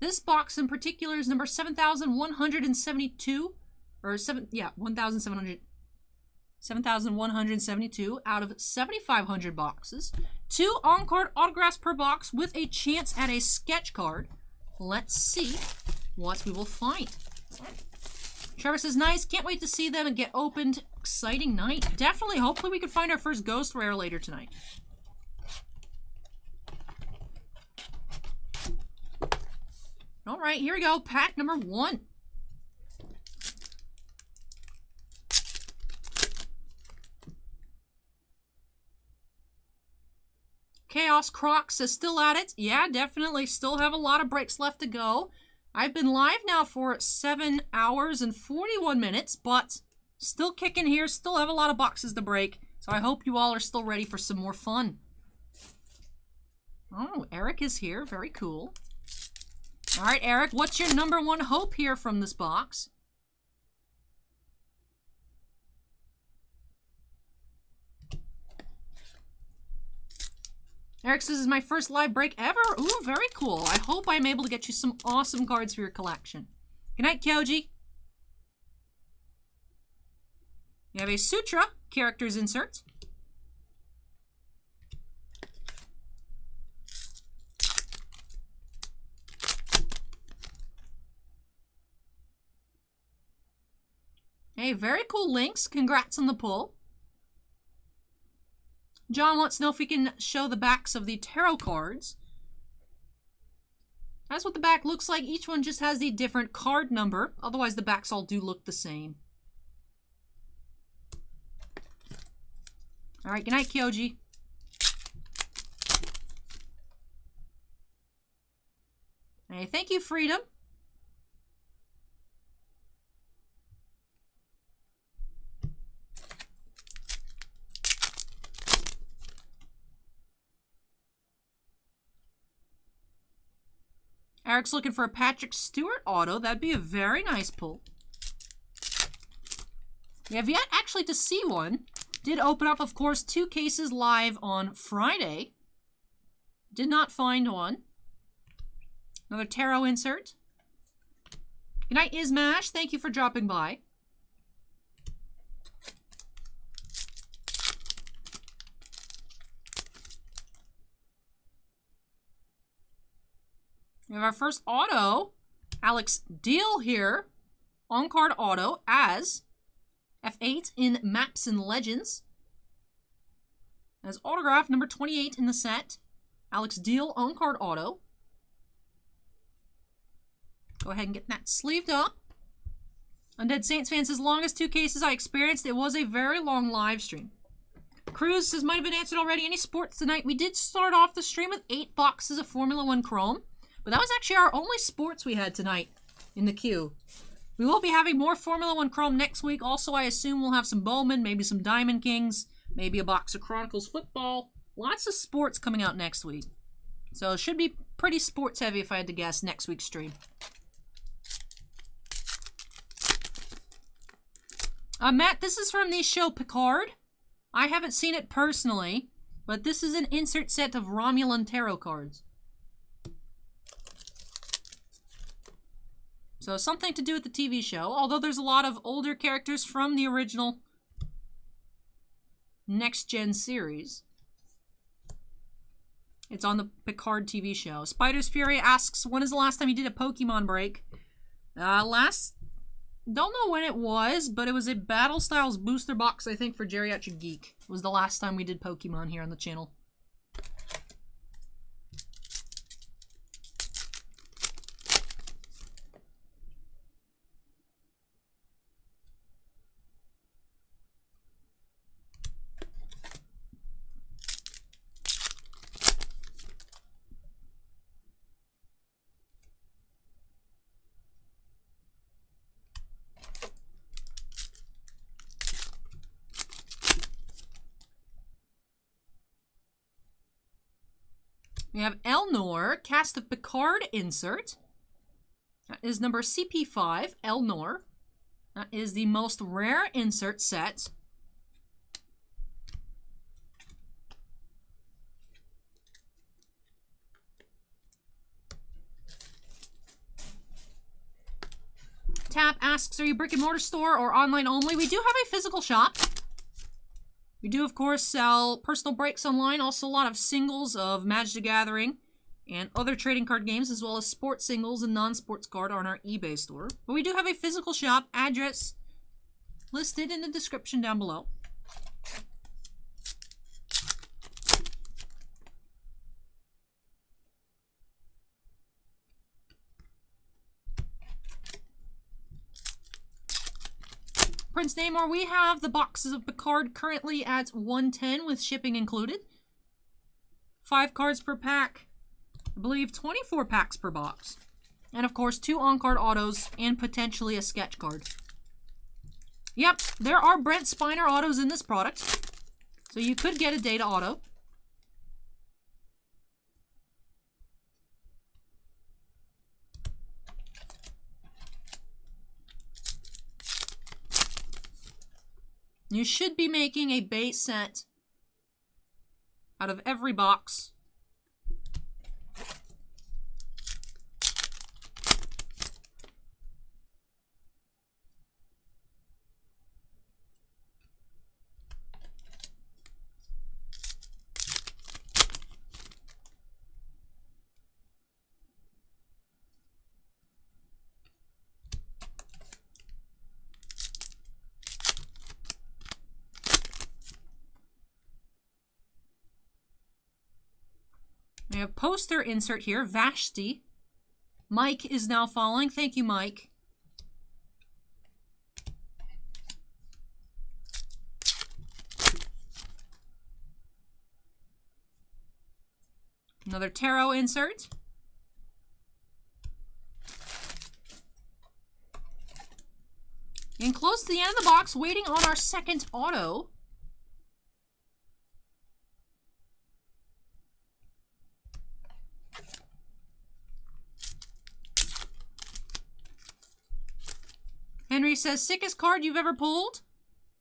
This box in particular is number 7,172. Or 7,172 out of 7,500 boxes. 2 on-card autographs per box with a chance at a sketch card. Let's see what we will find. Trevor says, nice. Can't wait to see them and get opened. Exciting night. Definitely. Hopefully we can find our first ghost rare later tonight. All right, here we go. Pack number 1. Chaos Crocs is still at it. Yeah, definitely. Still have a lot of breaks left to go. I've been live now for 7 hours and 41 minutes, but still kicking here. Still have a lot of boxes to break. So I hope you all are still ready for some more fun. Oh, Erik is here. Very cool. All right, Erik, what's your number 1 hope here from this box? Erik says, this is my first live break ever. Ooh, very cool. I hope I'm able to get you some awesome cards for your collection. Good night, Kyoji. You have a Sutra characters insert. Hey, very cool links. Congrats on the pull. John wants to know if we can show the backs of the tarot cards. That's what the back looks like. Each one just has the different card number. Otherwise, the backs all do look the same. All right, good night, Kyoji. Hey, thank you, Freedom. Eric's looking for a Patrick Stewart auto. That'd be a very nice pull. We have yet actually to see one. Did open up, of course, 2 cases live on Friday. Did not find one. Another tarot insert. Good night, Ismash. Thank you for dropping by. We have our first auto. Alex Deal here. On-card auto as F8 in Maps and Legends. As autograph number 28 in the set. Alex Deal on-card auto. Go ahead and get that sleeved up. Undead Saints fan says, longest 2 cases I experienced. It was a very long live stream. Cruz says, might have been answered already. Any sports tonight? We did start off the stream with 8 boxes of Formula 1 Chrome. But that was actually our only sports we had tonight in the queue. We will be having more Formula 1 Chrome next week. Also, I assume we'll have some Bowman, maybe some Diamond Kings, maybe a box of Chronicles Football. Lots of sports coming out next week. So it should be pretty sports heavy if I had to guess next week's stream. Matt, this is from the show Picard. I haven't seen it personally, but this is an insert set of Romulan tarot cards. So something to do with the TV show, although there's a lot of older characters from the original Next Gen series. It's on the Picard TV show. Spider's Fury asks, when is the last time you did a Pokemon break? Don't know when it was, but it was a Battle Styles booster box, I think, for Geriatric Geek. It was the last time we did Pokemon here on the channel. We have Elnor, cast of Picard insert. That is number CP5, Elnor. That is the most rare insert set. Tap asks, are you brick and mortar store or online only? We do have a physical shop. We do, of course, sell personal breaks online, also a lot of singles of Magic the Gathering and other trading card games, as well as sports singles and non-sports card on our eBay store. But we do have a physical shop, address listed in the description down below. Prince Namor, we have the boxes of Picard currently at 110 with shipping included. 5 cards per pack. I believe 24 packs per box. And of course, 2 on-card autos and potentially a sketch card. Yep, there are Brent Spiner autos in this product. So you could get a data auto. You should be making a base set out of every box. We have poster insert here, Vashti. Mike is now following. Thank you, Mike. Another tarot insert. And close to the end of the box, waiting on our second auto. Henry says, sickest card you've ever pulled?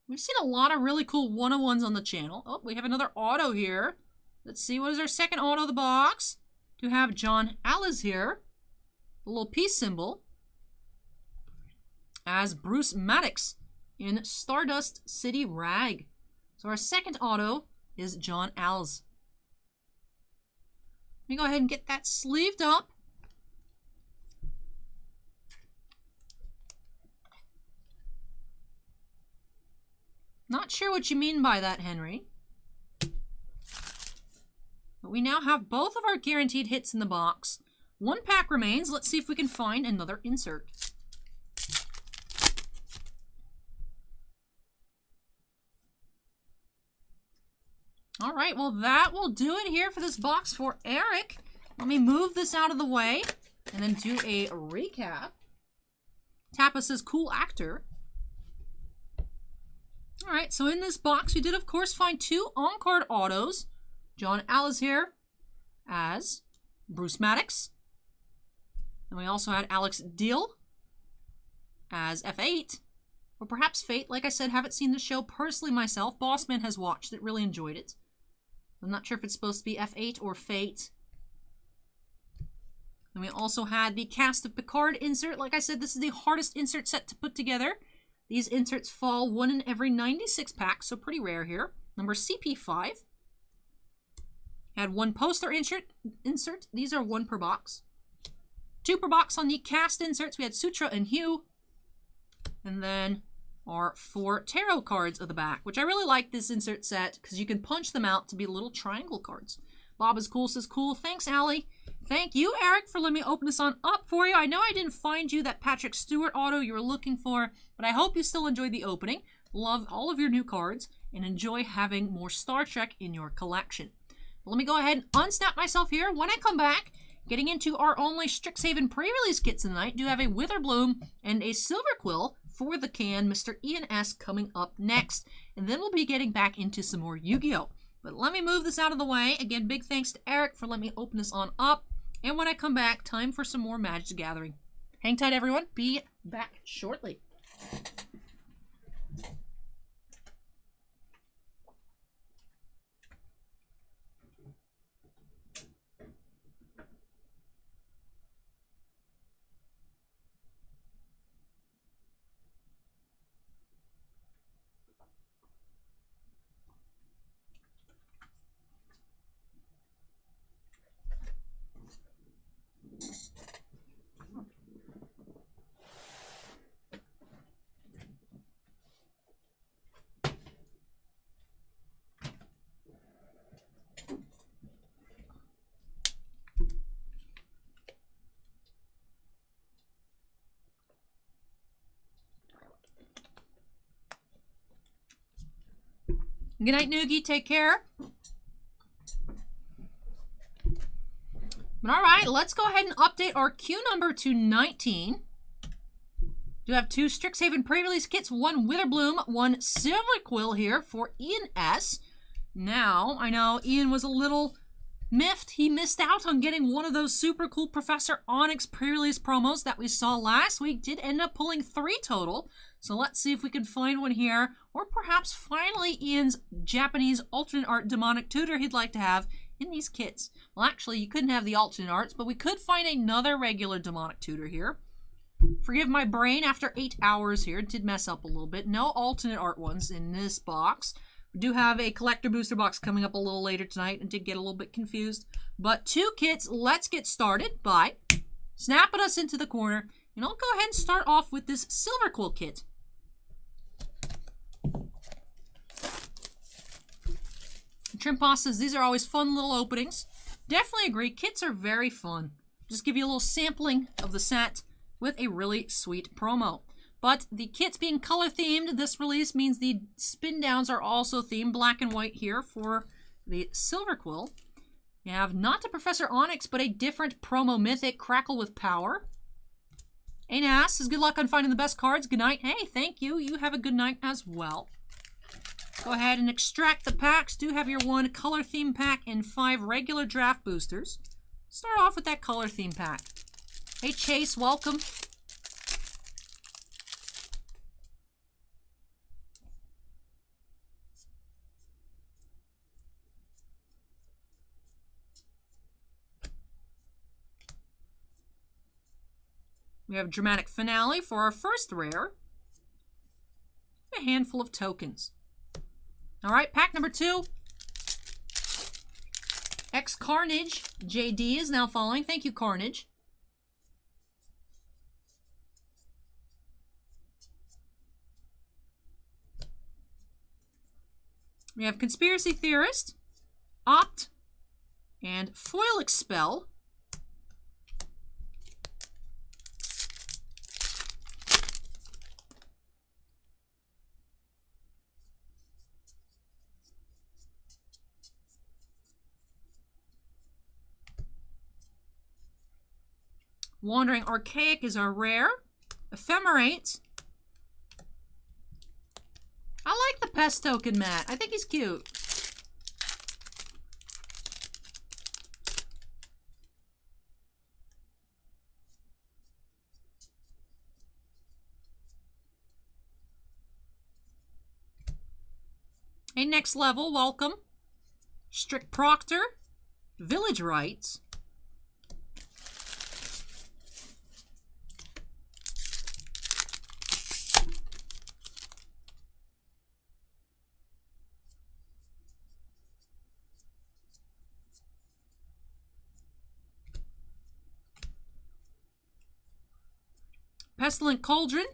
We've seen a lot of really cool 101s on the channel. Oh, we have another auto here. Let's see, what is our second auto of the box? To have John Alice here. The little peace symbol. As Bruce Maddox in Stardust City Rag. So our second auto is John Alice. Let me go ahead and get that sleeved up. Not sure what you mean by that, Henry. But we now have both of our guaranteed hits in the box. One pack remains. Let's see if we can find another insert. All right, well, that will do it here for this box for Erik. Let me move this out of the way and then do a recap. Tappa says, cool actor. All right, so in this box, we did, of course, find two on-card autos. John Alice here as Bruce Maddox. And we also had Alex Deal as F8. Or perhaps Fate. Like I said, haven't seen the show personally myself. Bossman has watched it, really enjoyed it. I'm not sure if it's supposed to be F8 or Fate. And we also had the Cast of Picard insert. Like I said, this is the hardest insert set to put together. These inserts fall 1 in every 96 packs, so pretty rare here. Number CP5. Had 1 poster insert. These are 1 per box. 2 per box on the cast inserts. We had Sutra and Hugh. And then our 4 tarot cards at the back, which I really like this insert set because you can punch them out to be little triangle cards. Bob is cool says, cool. Thanks, Allie. Thank you, Erik, for letting me open this on up for you. I know I didn't find you that Patrick Stewart auto you were looking for, but I hope you still enjoyed the opening. Love all of your new cards and enjoy having more Star Trek in your collection. But let me go ahead and unsnap myself here. When I come back, getting into our only Strixhaven pre-release kits tonight, do have a Witherbloom and a Silverquill for the can, Mr. Ian S. coming up next. And then we'll be getting back into some more Yu-Gi-Oh! But let me move this out of the way. Again, big thanks to Erik for letting me open this on up. And when I come back, time for some more Magic the Gathering. Hang tight, everyone. Be back shortly. Good night, Noogie. Take care. But all right, let's go ahead and update our queue number to 19. Do have 2 Strixhaven pre-release kits, 1 Witherbloom, 1 Silverquill here for Ian S. Now, I know Ian was a little miffed. He missed out on getting one of those super cool Professor Onyx pre-release promos that we saw last week. Did end up pulling 3 total. So let's see if we can find one here. Or perhaps finally Ian's Japanese alternate art demonic tutor he'd like to have in these kits. Well, actually, you couldn't have the alternate arts, but we could find another regular demonic tutor here. Forgive my brain after 8 hours here. It did mess up a little bit. No alternate art ones in this box. We do have a collector booster box coming up a little later tonight and did get a little bit confused. But 2 kits. Let's get started by snapping us into the corner. And I'll go ahead and start off with this Silverquill kit. Trimpa says these are always fun little openings. Definitely agree. Kits are very fun. Just give you a little sampling of the set with a really sweet promo. But the kits being color themed, this release means the spin downs are also themed black and white here for the Silverquill. You have not a Professor Onyx, but a different promo mythic, Crackle with Power. Anas says good luck on finding the best cards. Good night. Hey, thank you. You have a good night as well. Go ahead and extract the packs. Do have your 1 color theme pack and 5 regular draft boosters. Start off with that color theme pack. Hey Chase, welcome. We have Dramatic Finale for our first rare. A handful of tokens. All right, pack number 2. X Carnage JD is now following. Thank you, Carnage. We have Conspiracy Theorist, Opt, and Foil Expel. Wandering Archaic is our rare. Ephemerate. I like the Pest token, Matt. I think he's cute. Hey, Next Level, welcome. Strict Proctor. Village Rites. Pestilent Cauldron,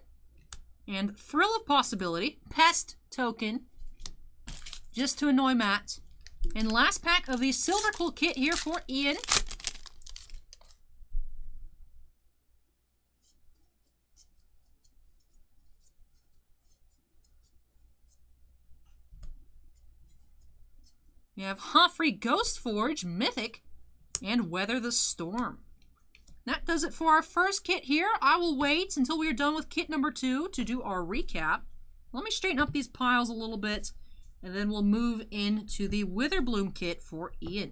and Thrill of Possibility, Pest token, just to annoy Matt. And last pack of the Silverquill kit here for Ian. We have Hoffrey Ghostforge, Mythic, and Weather the Storm. That does it for our first kit here. I will wait until we are done with kit number 2 to do our recap. Let me straighten up these piles a little bit, and then we'll move into the Witherbloom kit for Ian.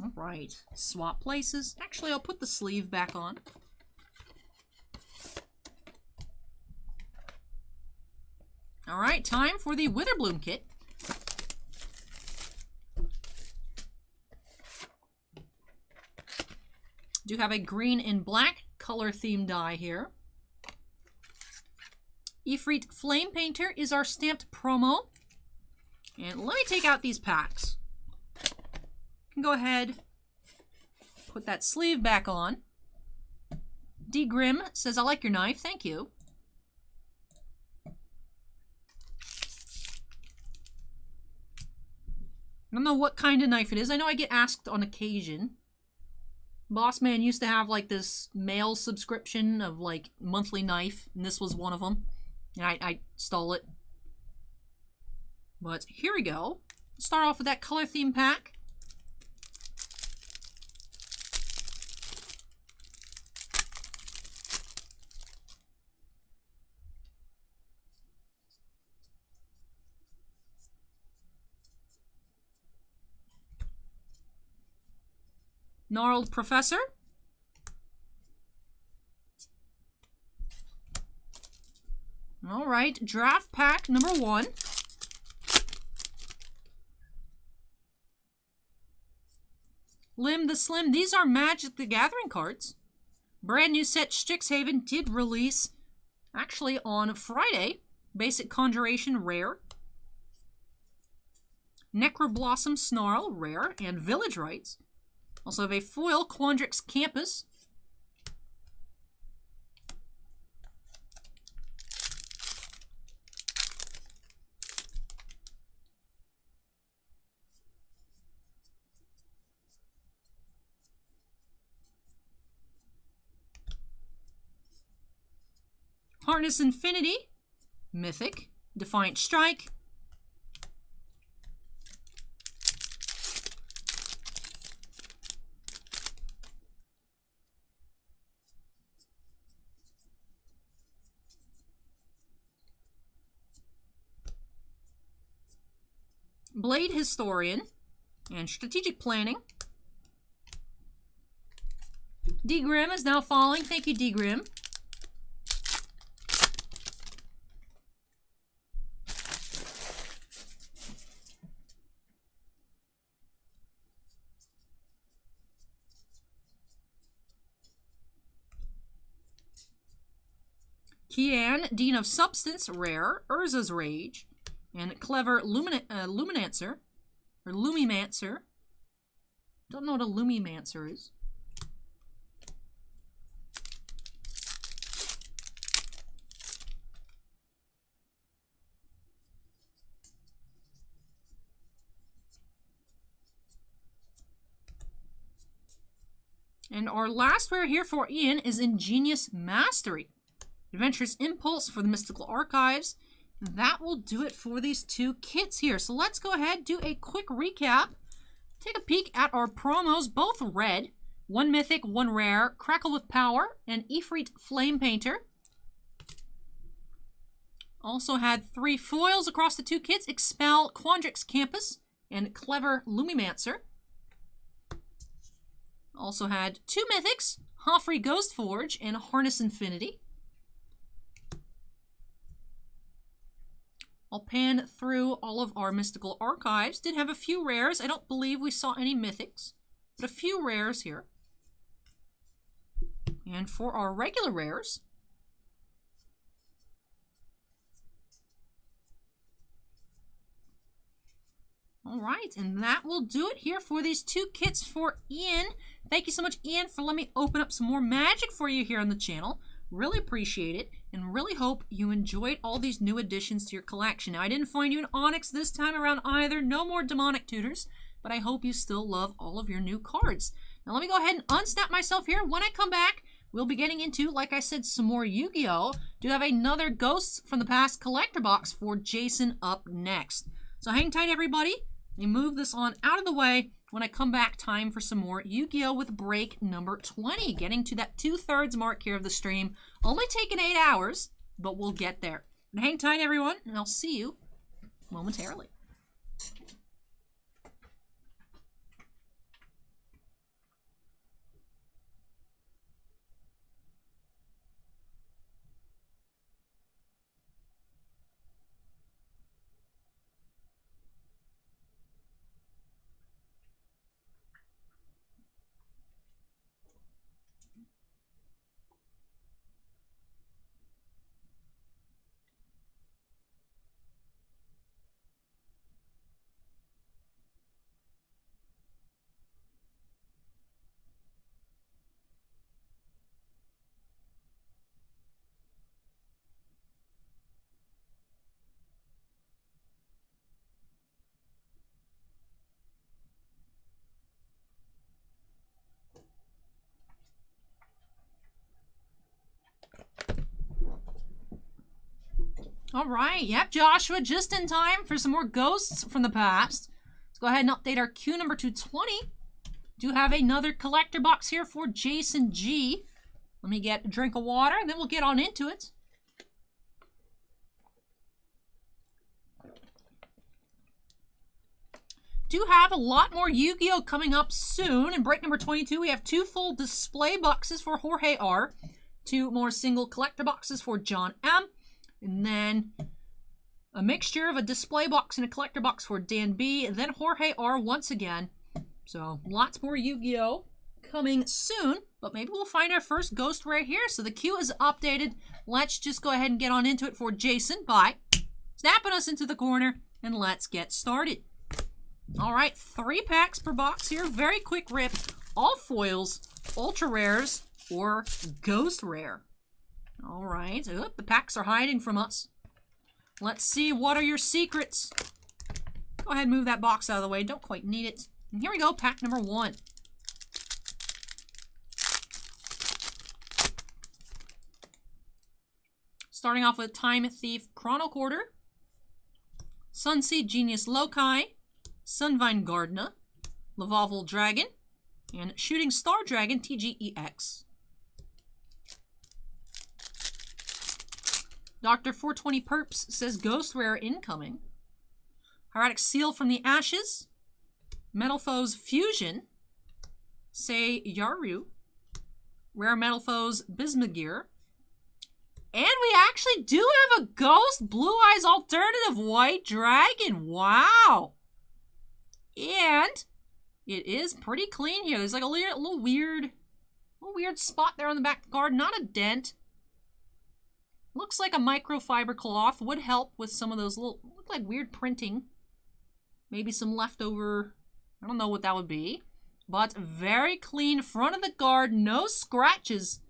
All right, swap places. Actually, I'll put the sleeve back on. All right, time for the Witherbloom kit. Do have a green and black color theme die here. Ifrit Flame Painter is our stamped promo. And let me take out these packs. You can go ahead, put that sleeve back on. D Grim says, I like your knife, thank you. I don't know what kind of knife it is. I know I get asked on occasion. Boss Man used to have like this mail subscription of like monthly knife, and this was one of them. And I stole it. But here we go. Start off with that color theme pack. Gnarled Professor. All right, draft pack number 1. Lim the Slim. These are Magic the Gathering cards. Brand new set Strixhaven did release actually on Friday. Basic Conjuration rare. Necroblossom Snarl rare, and Village Rites. Also have a foil Quandrix Campus. Harness Infinity, Mythic, Defiant Strike, Blade Historian, and Strategic Planning. D-Grim is now falling. Thank you, D-Grim. Kian, Dean of Substance, rare. Urza's Rage. And Clever Luminancer. Or Lumimancer. Don't know what a Lumimancer is. And our last rare here for Ian is Ingenious Mastery. Adventurous Impulse for the Mystical Archives. That will do it for these two kits here. So let's go ahead, do a quick recap. Take a peek at our promos, both red. 1 Mythic, 1 Rare, Crackle with Power, and Ifrit Flame Painter. Also had 3 foils across the two kits, Expel, Quandrix Campus, and Clever Lumimancer. Also had 2 Mythics, Hoffrey Ghost Forge, and Harness Infinity. I'll pan through all of our mystical archives. Did have a few rares. I don't believe we saw any mythics, but a few rares here. And for our regular rares, all right, and that will do it here for these two kits for Ian. Thank you so much, Ian, for letting me open up some more magic for you here on the channel. Really appreciate it, and really hope you enjoyed all these new additions to your collection. Now, I didn't find you an Onyx this time around either. No more Demonic Tutors, but I hope you still love all of your new cards. Now, let me go ahead and unsnap myself here. When I come back, we'll be getting into, like I said, some more Yu-Gi-Oh! Do have another Ghosts from the Past collector box for Jason up next. So hang tight, everybody. Let me move this on out of the way. When I come back, time for some more Yu-Gi-Oh! With break number 20. Getting to that 2/3 mark here of the stream. Only taking 8 hours, but we'll get there. And hang tight, everyone, and I'll see you momentarily. All right, yep, Joshua, just in time for some more Ghosts from the Past. Let's go ahead and update our queue number 220. Do have another collector box here for Jason G. Let me get a drink of water, and then we'll get on into it. Do have a lot more Yu-Gi-Oh! Coming up soon. In break number 22, we have 2 full display boxes for Jorge R. 2 more single collector boxes for John M. And then a mixture of a display box and a collector box for Dan B. And then Jorge R. once again. So lots more Yu-Gi-Oh! Coming soon. But maybe we'll find our first Ghost Rare here. So the queue is updated. Let's just go ahead and get on into it for Jason by snapping us into the corner. And let's get started. All right, 3 packs per box here. Very quick rip. All foils, ultra rares, or Ghost Rare. All right. Oop, the packs are hiding from us. Let's see. What are your secrets? Go ahead and move that box out of the way. Don't quite need it. And here we go. Pack number 1. Starting off with Time Thief Chrono Quarter, Sunseed Genius Loci, Sunvine Gardener, Lavavel Dragon, and Shooting Star Dragon TGEX. Dr. 420 Perps says Ghost Rare incoming. Hieratic Seal from the Ashes, Metal Foes Fusion, Say Yaru, Rare Metal Foes Bismagir, and we actually do have a Ghost Blue Eyes Alternative White Dragon. Wow! And it is pretty clean here. There's like a little weird spot there on the back of the card. Not a dent. Looks like a microfiber cloth. Would help with some of those look like weird printing. Maybe some leftover, I don't know what that would be. But very clean front of the card. No scratches.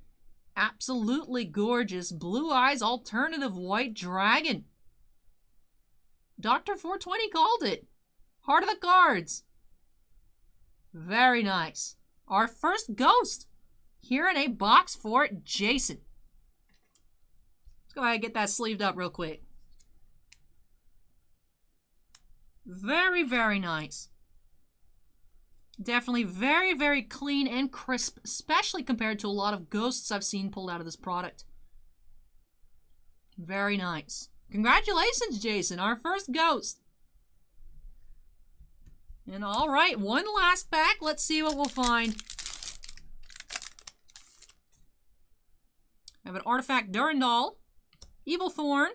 Absolutely gorgeous. Blue Eyes Alternative White Dragon. Dr. 420 called it. Heart of the cards. Very nice. Our first Ghost here in a box for Jason. Let's go ahead and get that sleeved up real quick. Very, very nice. Definitely very, very clean and crisp, especially compared to a lot of Ghosts I've seen pulled out of this product. Very nice. Congratulations, Jason. Our first Ghost. And alright, one last pack. Let's see what we'll find. I have an Artifact Durandal, Evil Thorn,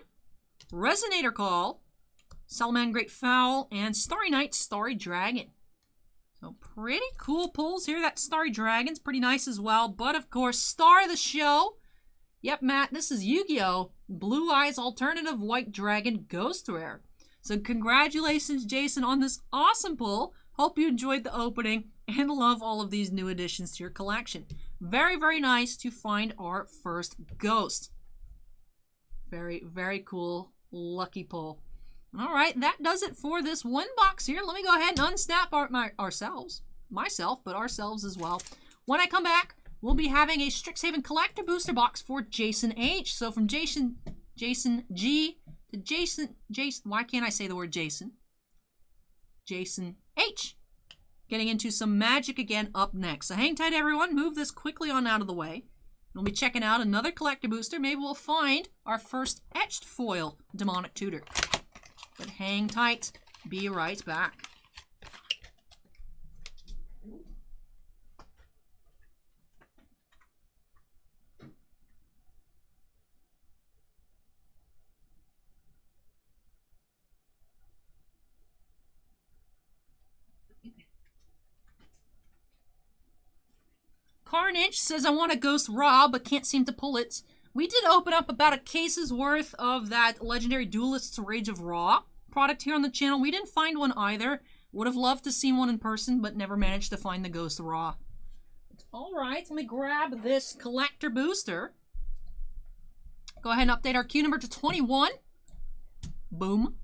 Resonator Call, Salaman Great Fowl, and Starry Night Starry Dragon. So pretty cool pulls here. That Starry Dragon's pretty nice as well. But of course, star of the show. Yep, Matt, this is Yu-Gi-Oh! Blue Eyes Alternative White Dragon Ghost Rare. So congratulations, Jason, on this awesome pull. Hope you enjoyed the opening and love all of these new additions to your collection. Very, very nice to find our first Ghost. Very, very cool. Lucky pull. All right, that does it for this one box here. Let me go ahead and unsnap myself, but ourselves as well. When I come back, we'll be having a Strixhaven Collector Booster box for Jason H. So from Jason G to Jason, why can't I say the word Jason? Jason H. Getting into some magic again up next. So hang tight, everyone. Move this quickly on out of the way. We'll be checking out another Collector Booster. Maybe we'll find our first etched foil Demonic Tutor. But hang tight. Be right back. Carnage says, I want a Ghost Raw, but can't seem to pull it. We did open up about a case's worth of that Legendary Duelist's Rage of Raw product here on the channel. We didn't find one either. Would have loved to see one in person, but never managed to find the Ghost Raw. Alright, let me grab this Collector Booster. Go ahead and update our queue number to 21. Boom.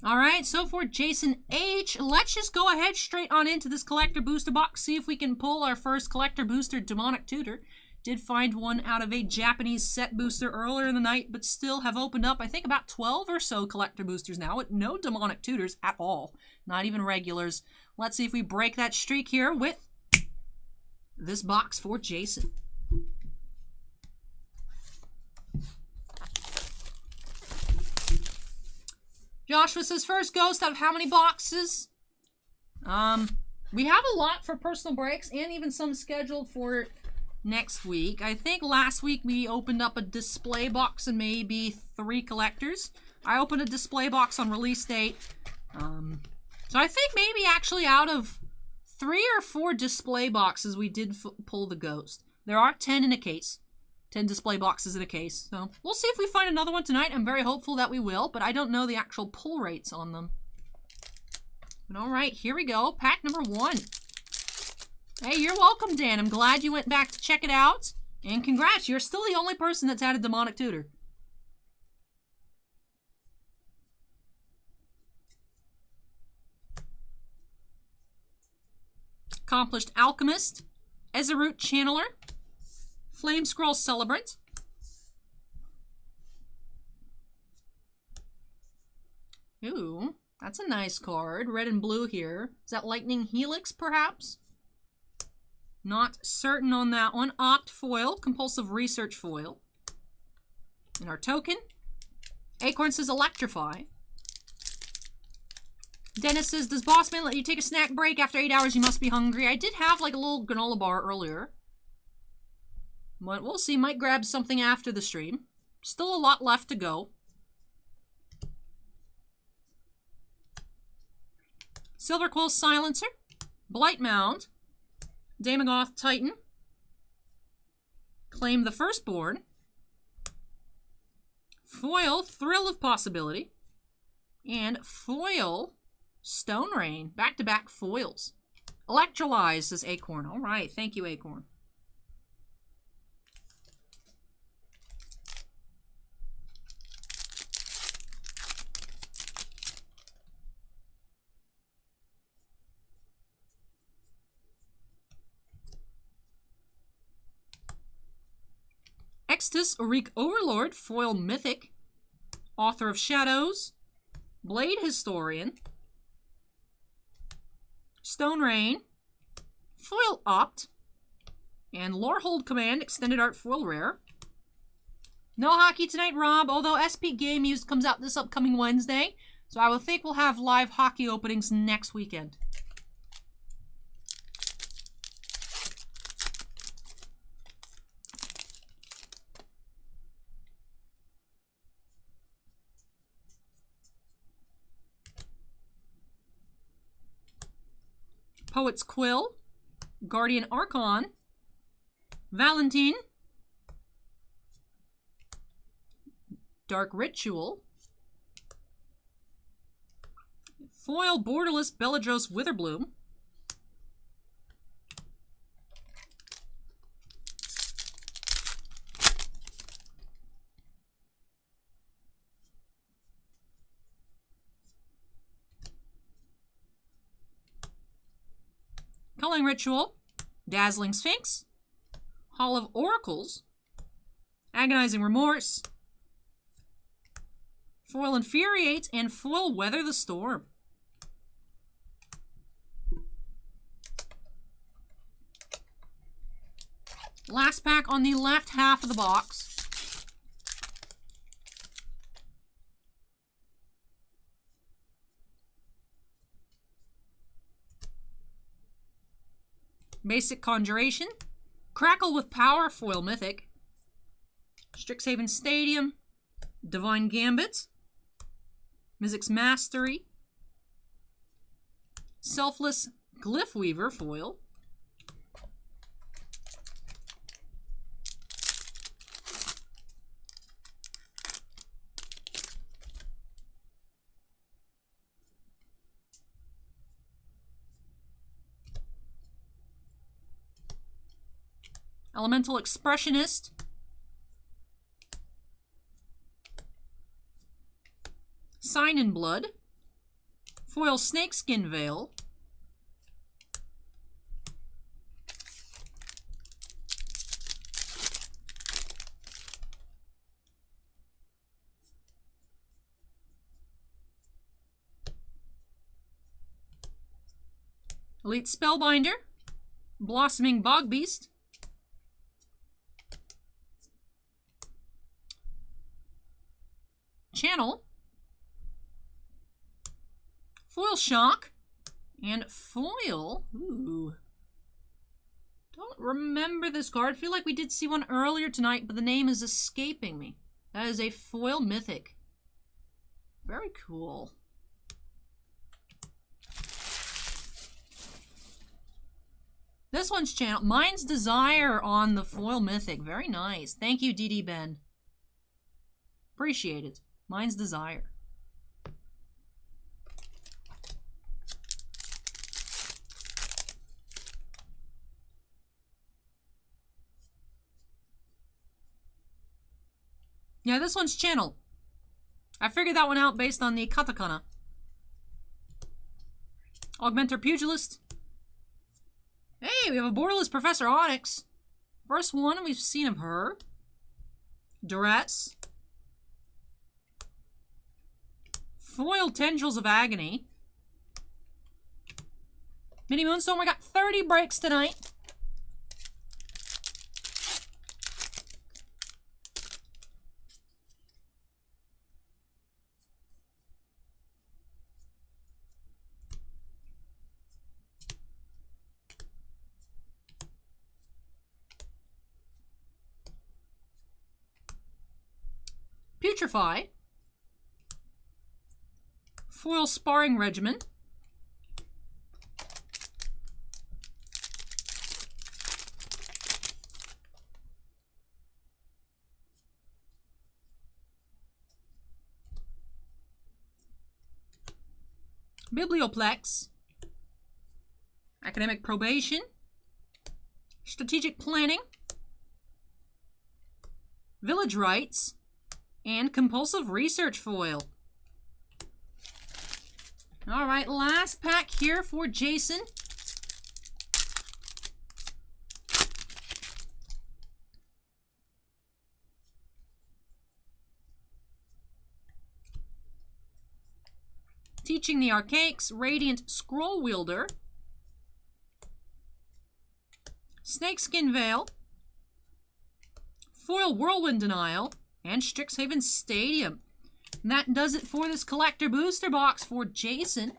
Alright, so for Jason H, let's just go ahead straight on into this Collector Booster box. See if we can pull our first Collector Booster Demonic Tutor. Did find one out of a Japanese set booster earlier in the night, but still have opened up, I think, about 12 or so Collector Boosters now, with no Demonic Tutors at all. Not even regulars. Let's see if we break that streak here with this box for Jason. Joshua says, first Ghost out of how many boxes? We have a lot for personal breaks, and even some scheduled for next week. I think last week we opened up a display box and maybe 3 collectors. I opened a display box on release date. So I think maybe actually out of 3 or 4 display boxes we did pull the Ghost. There are 10 in a case. 10 display boxes in a case. So we'll see if we find another one tonight. I'm very hopeful that we will, but I don't know the actual pull rates on them. But alright, here we go. Pack number 1. Hey, you're welcome, Dan. I'm glad you went back to check it out. And congrats, you're still the only person that's had a Demonic Tutor. Accomplished Alchemist, Ezerut Channeler, Flame Scroll Celebrant, Ooh, that's a nice card. Red and blue here. Is that Lightning Helix, perhaps? Not certain on that one. Opt foil, compulsive research foil. And our token. Acorn says electrify. Dennis says, does Bossman let you take a snack break after 8 hours? You must be hungry. I did have like a little granola bar earlier. But we'll see. Might grab something after the stream. Still a lot left to go. Silverquill Silencer. Blight Mound. Daemogoth Titan. Claim the Firstborn. Foil Thrill of Possibility. And foil Stone Rain. Back-to-back foils. Electrolyze, says Acorn. All right, thank you, Acorn. Extus Erik Overlord, foil Mythic. Author of Shadows. Blade Historian. Stone Rain. Foil Opt. And Lorehold Command, Extended Art foil rare. No hockey tonight, Rob, although SP Game Used comes out this upcoming Wednesday. So I will think we'll have live hockey openings next weekend. Poet's Quill, Guardian Archon, Valentine, Dark Ritual, foil Borderless Beladros Witherbloom, Culling Ritual, Dazzling Sphinx, Hall of Oracles, Agonizing Remorse, foil Infuriate, and foil Weather the Storm. Last pack on the left half of the box. Basic Conjuration, Crackle with Power, foil Mythic, Strixhaven Stadium, Divine Gambit, Mizzix Mastery, Selfless Glyph Weaver, foil, Elemental Expressionist, Sign in Blood, foil Snakeskin Veil, Elite Spellbinder, Blossoming Bogbeast, Channel, foil Shock, and foil, ooh, don't remember this card. I feel like we did see one earlier tonight, but the name is escaping me. That is a foil Mythic. Very cool. This one's Channel. Mind's Desire on the foil Mythic. Very nice. Thank you, DD Ben. Appreciate it. Mind's Desire. Yeah, this one's Channel. I figured that one out based on the katakana. Augmenter Pugilist. Hey, we have a borderless Professor Onyx. First one we've seen of her. Duress. Foil Tendrils of Agony. Mini Moonstorm, we got 30 breaks tonight. Putrefy. Foil Sparring Regiment. Biblioplex. Academic Probation. Strategic Planning. Village Rights. And Compulsive Research Foil. Alright, last pack here for Jason. Teaching the Archaics, Radiant Scroll Wielder. Snakeskin Veil. Foil Whirlwind Denial. And Strixhaven Stadium. And that does it for this collector booster box for Jason.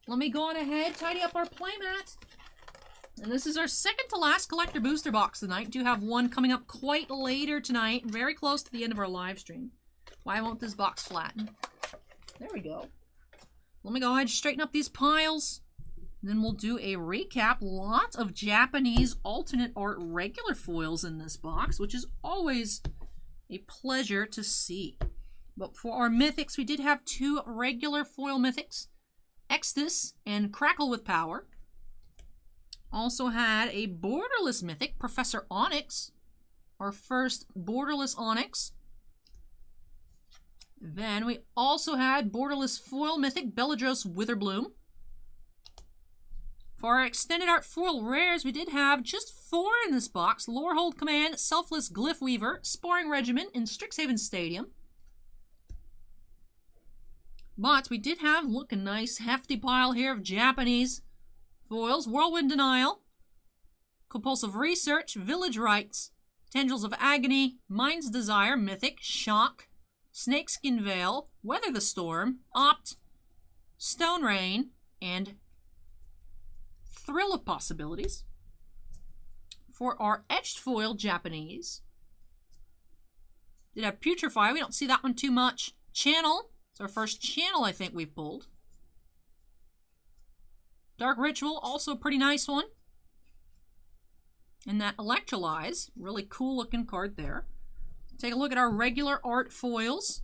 Let me go on ahead, tidy up our playmat. And this is our second to last collector booster box tonight. Do have one coming up quite later tonight, very close to the end of our live stream. Why won't this box flatten? There we go. Let me go ahead and straighten up these piles. Then we'll do a recap. Lots of Japanese alternate art regular foils in this box, which is always a pleasure to see. But for our mythics, we did have two regular foil mythics, Exodus and Crackle with Power. Also had a borderless mythic, Professor Onyx, our first borderless Onyx. Then we also had borderless foil mythic, Beladros Witherbloom. For our extended art foil rares, we did have just 4 in this box. Lorehold Command, Selfless Glyph Weaver, Sparring Regiment, and Strixhaven Stadium. But we did have, look, a nice hefty pile here of Japanese foils. Whirlwind Denial, Compulsive Research, Village Rights, Tendrils of Agony, Mind's Desire, Mythic, Shock, Snakeskin Veil, Weather the Storm, Opt, Stone Rain, and Thrill of Possibilities. For our etched foil Japanese, did have Putrefy. We don't see that one too much. Channel. It's our first channel I think we've pulled. Dark Ritual, also a pretty nice one. And that Electrolyze, really cool looking card there. Take a look at our regular art foils.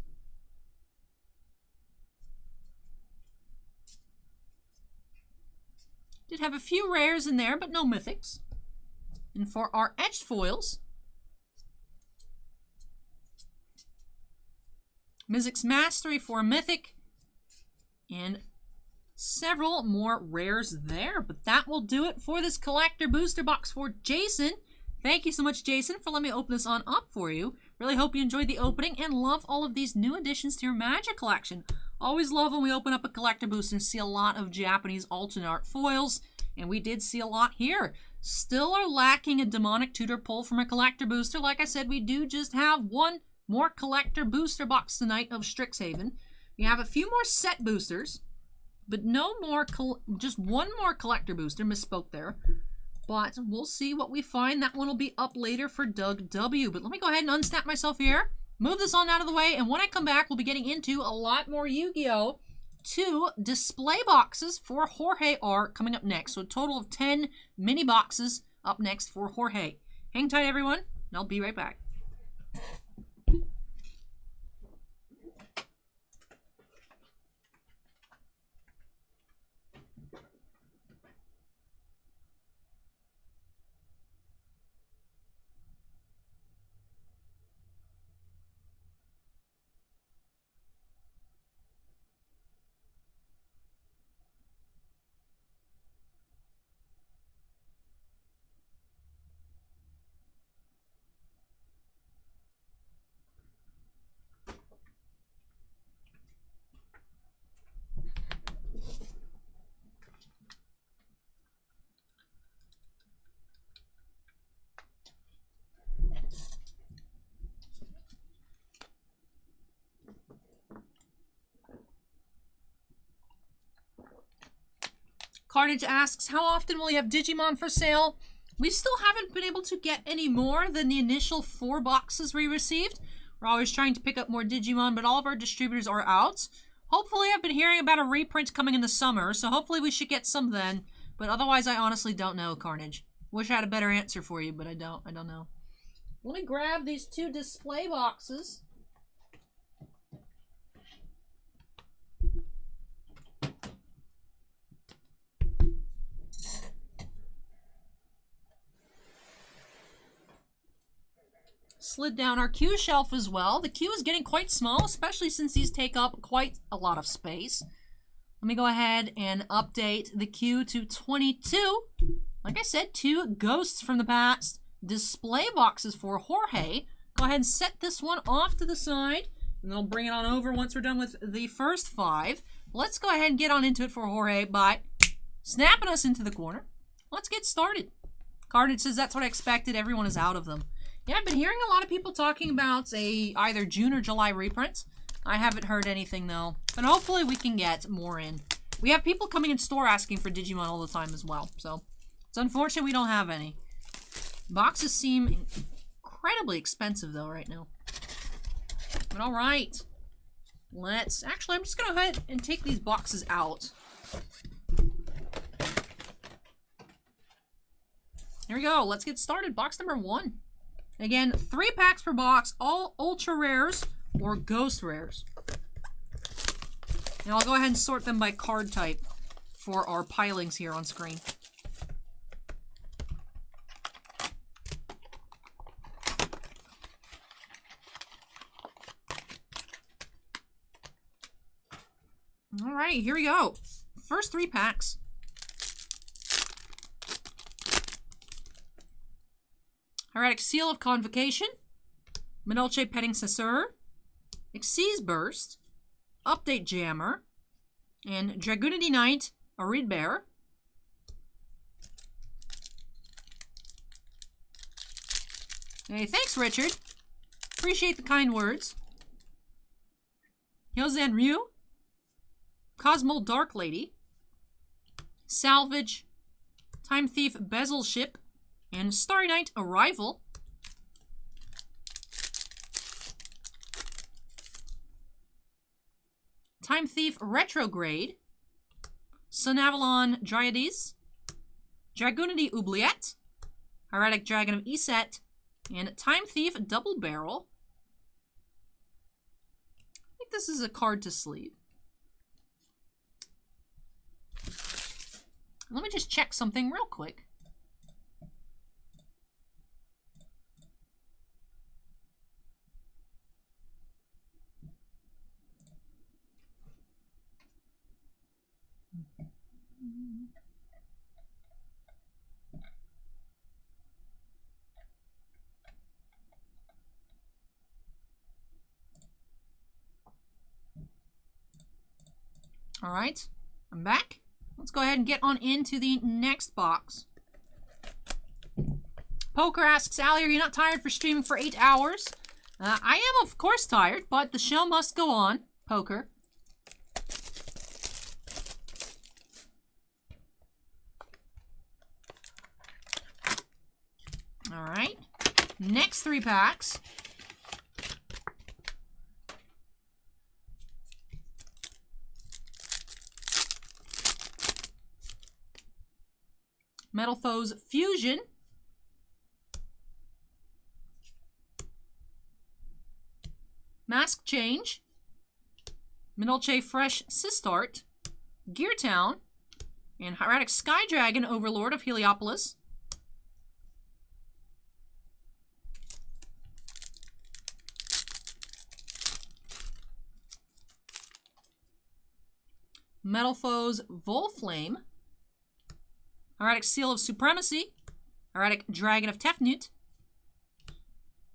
Did have a few rares in there, but no mythics. And for our etched foils, Mizzix Mastery for a mythic, and several more rares there. But that will do it for this collector booster box for Jason. Thank you so much, Jason, for letting me open this on up for you. Really hope you enjoyed the opening and love all of these new additions to your Magic collection. Always love when we open up a collector booster and see a lot of Japanese alternate art foils, and we did see a lot here. Still are lacking a demonic tutor pull from a collector booster. Like I said, we do just have one more collector booster box tonight of Strixhaven. We have a few more set boosters, but no more, just one more collector booster. Misspoke there. But we'll see what we find. That one will be up later for Doug W. But let me go ahead and unsnap myself here. Move this on out of the way. And when I come back, we'll be getting into a lot more Yu-Gi-Oh! 2 display boxes for Jorge art coming up next. So a total of 10 mini boxes up next for Jorge. Hang tight, everyone, and I'll be right back. Carnage asks, how often will you have Digimon for sale? We still haven't been able to get any more than the initial 4 boxes we received. We're always trying to pick up more Digimon, but all of our distributors are out. Hopefully, I've been hearing about a reprint coming in the summer, so hopefully we should get some then. But otherwise, I honestly don't know, Carnage. Wish I had a better answer for you, but I don't. I don't know. Let me grab these 2 display boxes. Slid down our queue shelf as well. The queue is getting quite small, especially since these take up quite a lot of space. Let me go ahead and update the queue to 22. Like I said, 2 ghosts from the past. Display boxes for Jorge. Go ahead and set this one off to the side, and then I'll bring it on over once we're done with the first 5. Let's go ahead and get on into it for Jorge by snapping us into the corner. Let's get started. Carnage says that's what I expected. Everyone is out of them. Yeah, I've been hearing a lot of people talking about either June or July reprint. I haven't heard anything though, but hopefully we can get more in. We have people coming in store asking for Digimon all the time as well, so it's unfortunate we don't have any. Boxes seem incredibly expensive though right now. But all right, I'm just gonna go ahead and take these boxes out. Here we go. Let's get started. Box number 1. Again, 3 packs per box, all ultra rares or ghost rares. And I'll go ahead and sort them by card type for our pilings here on screen. All right, here we go. First 3 packs. Erratic Seal of Convocation, Minolche Petting Cesseur, Xyz Burst, Update Jammer, and Dragoonity Knight, a Reed Bear. Hey, thanks, Richard. Appreciate the kind words. Hyozan Ryu, Cosmo Dark Lady, Salvage, Time Thief Bezel Ship, and Starry Night Arrival. Time Thief Retrograde. Sun Avalon Dryades. Dragoonity Oubliette. Hieratic Dragon of Iset. And Time Thief Double Barrel. I think this is a card to sleeve. Let me just check something real quick. All right, I'm back. Let's go ahead and get on into the next box. Poker asks, Allie, are you not tired for streaming for 8 hours? I am, of course, tired, but the show must go on. Poker. All right. Next 3 packs. Metal Foes Fusion. Mask Change. Minolche Fresh Sistart. Gear Town. And Hieratic Sky Dragon, Overlord of Heliopolis. Metal Foes Volflame. Hieratic Seal of Supremacy. Hieratic Dragon of Tefnut.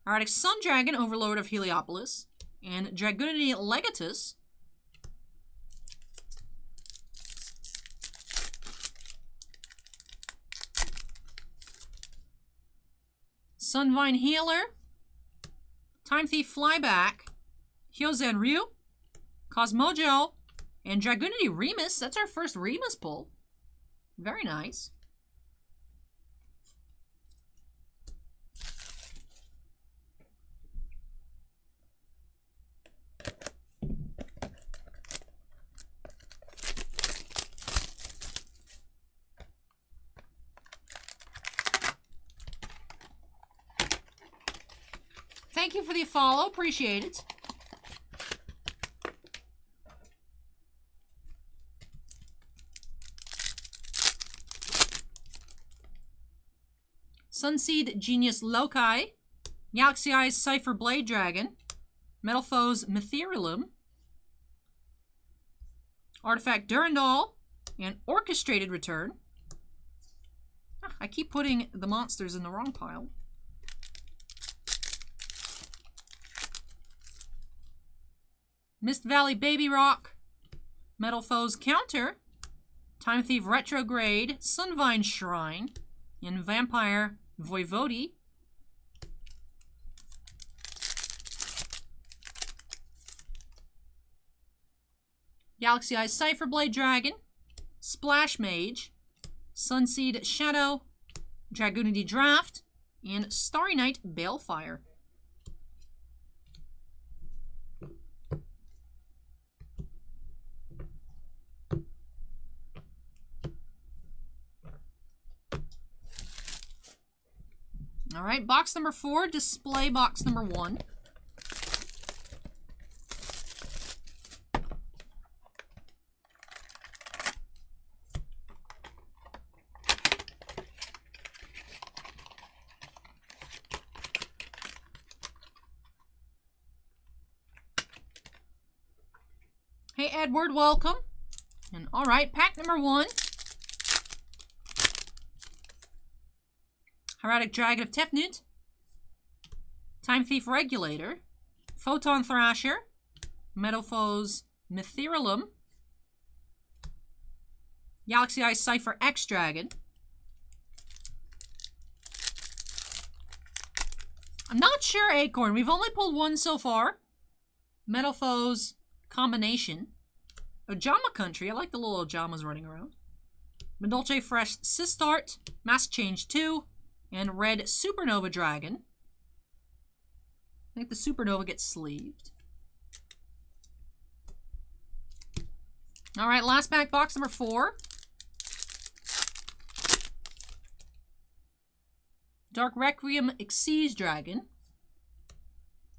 Hieratic Sun Dragon, Overlord of Heliopolis. And Dragoonity Legatus. Sunvine Healer. Time Thief Flyback. Hyozan Ryu. Cosmojo. And Dragoonity Remus. That's our first Remus pull. Very nice. Thank you for the follow. Appreciate it. Sunseed Genius Loci, Galaxy Eyes Cypher Blade Dragon, Metal Foes Witherbloom, Artifact Durandal, and Orchestrated Return. Ah, I keep putting the monsters in the wrong pile. Mist Valley Baby Rock, Metal Foes Counter, Time Thief Retrograde, Sunvine Shrine, and Vampire Voivode. Galaxy Eyes Cypher Blade Dragon, Splash Mage, Sunseed Shadow, Dragoonity Draft, and Starry Night Balefire. All right, box number 4, display box number 1. Hey, Edward, welcome. And all right, pack number 1. Hieratic Dragon of Tefnut, Time Thief Regulator, Photon Thrasher, Metal Foes Witherbloom, Galaxy Eyes Cypher X Dragon. I'm not sure, Acorn. We've only pulled one so far. Metal Foes Combination. Ojama Country. I like the little Ojamas running around. Medolce Fresh Sistart, Mask Change 2. And Red Supernova Dragon. I think the Supernova gets sleeved. Alright, last pack, box number 4. Dark Requiem Xyz Dragon.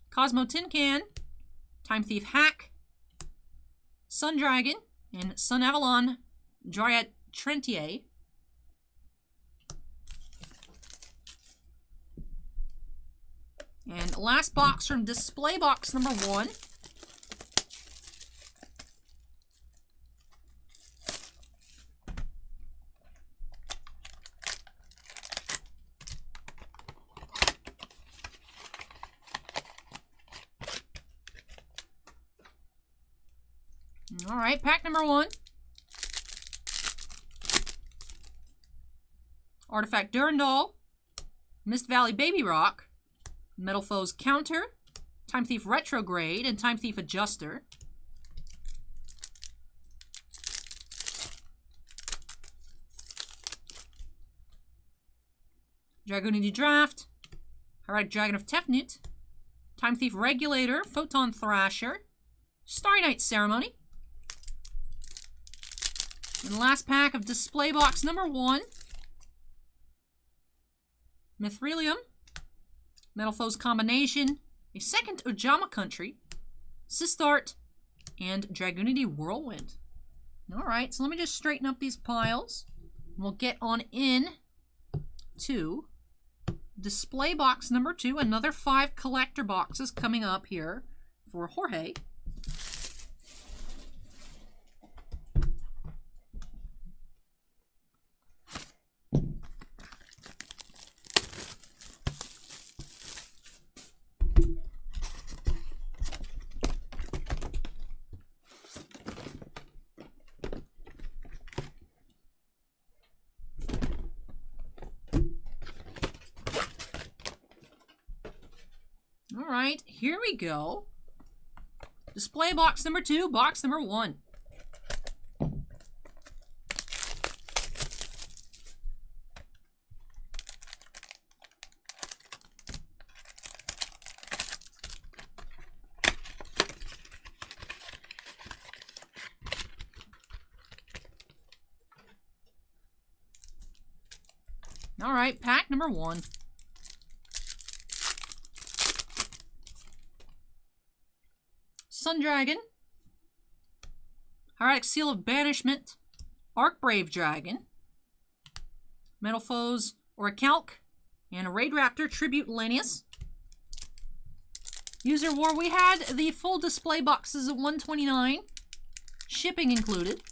Cosmo Tin Can. Time Thief Hack. Sun Dragon. And Sun Avalon Geriatric. And last box from display box number 1. All right, pack number 1. Artifact Durandal, Mist Valley Baby Rock, Metal Foes Counter, Time Thief Retrograde, and Time Thief Adjuster. Dragoonity Draft, Hieratic Dragon of Tefnut, Time Thief Regulator, Photon Thrasher, Starry Night Ceremony. And last pack of display box number 1. Witherbloom, Metal Foes Combination, a second Ojama Country, Sistart, and Dragoonity Whirlwind. Alright, so let me just straighten up these piles. We'll get on in to display box number 2. Another 5 collector boxes coming up here for Jorge. Alright, here we go. Display box number 2, box number 1. Alright, pack number 1. Sun Dragon. Hieratic Seal of Banishment. Arcbrave Dragon. Metal Foes Orichalc. And a Raid Raptor Tribute Lanius. User War, we had the full display boxes at $129. Shipping included.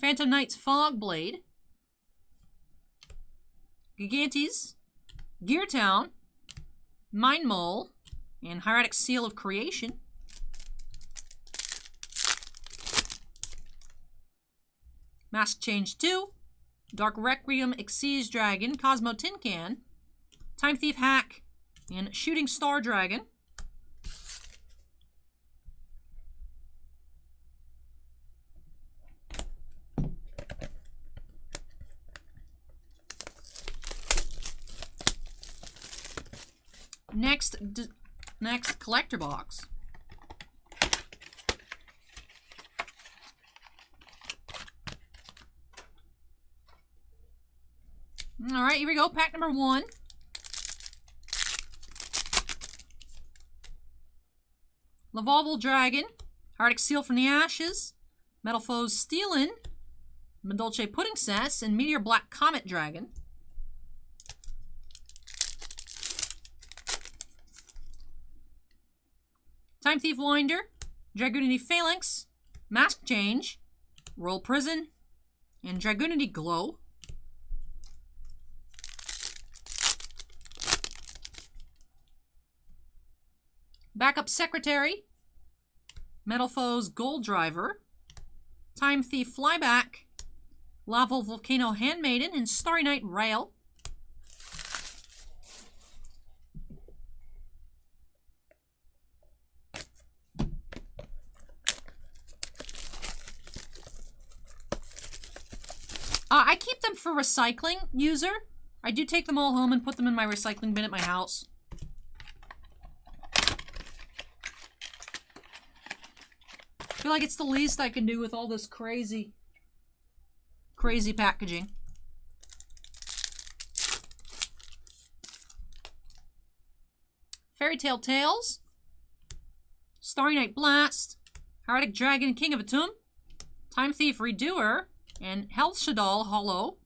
Phantom Knight's Fogblade. Gigantes. Gear Town. Mind Mole. And Hieratic Seal of Creation. Mask Change 2. Dark Requiem Xyz Dragon. Cosmo Tin Can. Time Thief Hack. And Shooting Star Dragon. Next collector box. All right, here we go. Pack number 1. Lavalval Dragon, Hieratic Seal from the Ashes, Metal Foes Steelin, Madolche Pudding Sass, and Meteor Black Comet Dragon. Time Thief Winder, Dragoonity Phalanx, Mask Change, Royal Prison, and Dragoonity Glow. Backup Secretary, Metal Foes Gold Driver, Time Thief Flyback, Lava Volcano Handmaiden, and Starry Night Rail. I keep them for recycling, user. I do take them all home and put them in my recycling bin at my house. I feel like it's the least I can do with all this crazy packaging. Fairy Tale Tales, Starry Night Blast, Hieratic Dragon King of Atum, Time Thief Redoer, and Hellshadal Hollow.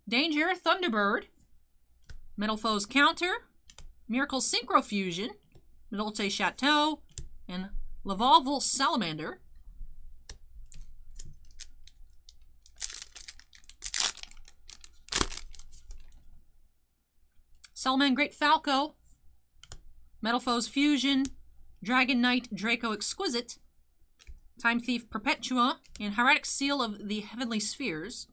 Danger Thunderbird, Metal Foes Counter, Miracle Synchro Fusion, Madolche Chateau, and Lavalval Salamander. Salaman Great Falco, Metal Foes Fusion, Dragon Knight Draco Exquisite, Time Thief Perpetua, and Hieratic Seal of the Heavenly Spheres.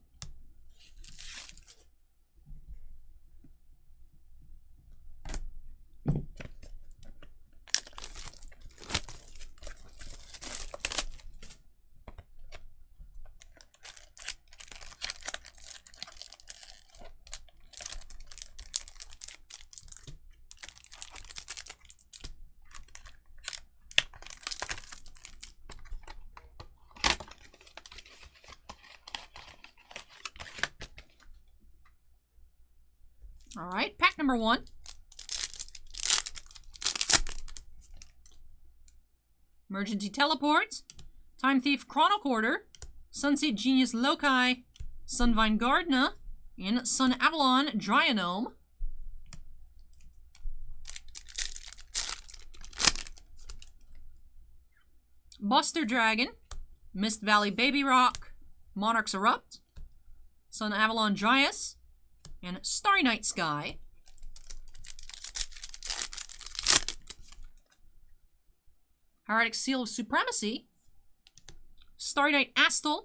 All right, pack number 1. Emergency Teleports, Time Thief Chronocorder, Sunseed Genius Loci, Sunvine Gardna, and Sun Avalon Dryanome. Buster Dragon, Mist Valley Baby Rock, Monarchs Erupt, Sun Avalon Dryas, and Starry Night Sky. Hieratic Seal of Supremacy, Starry Night Astal,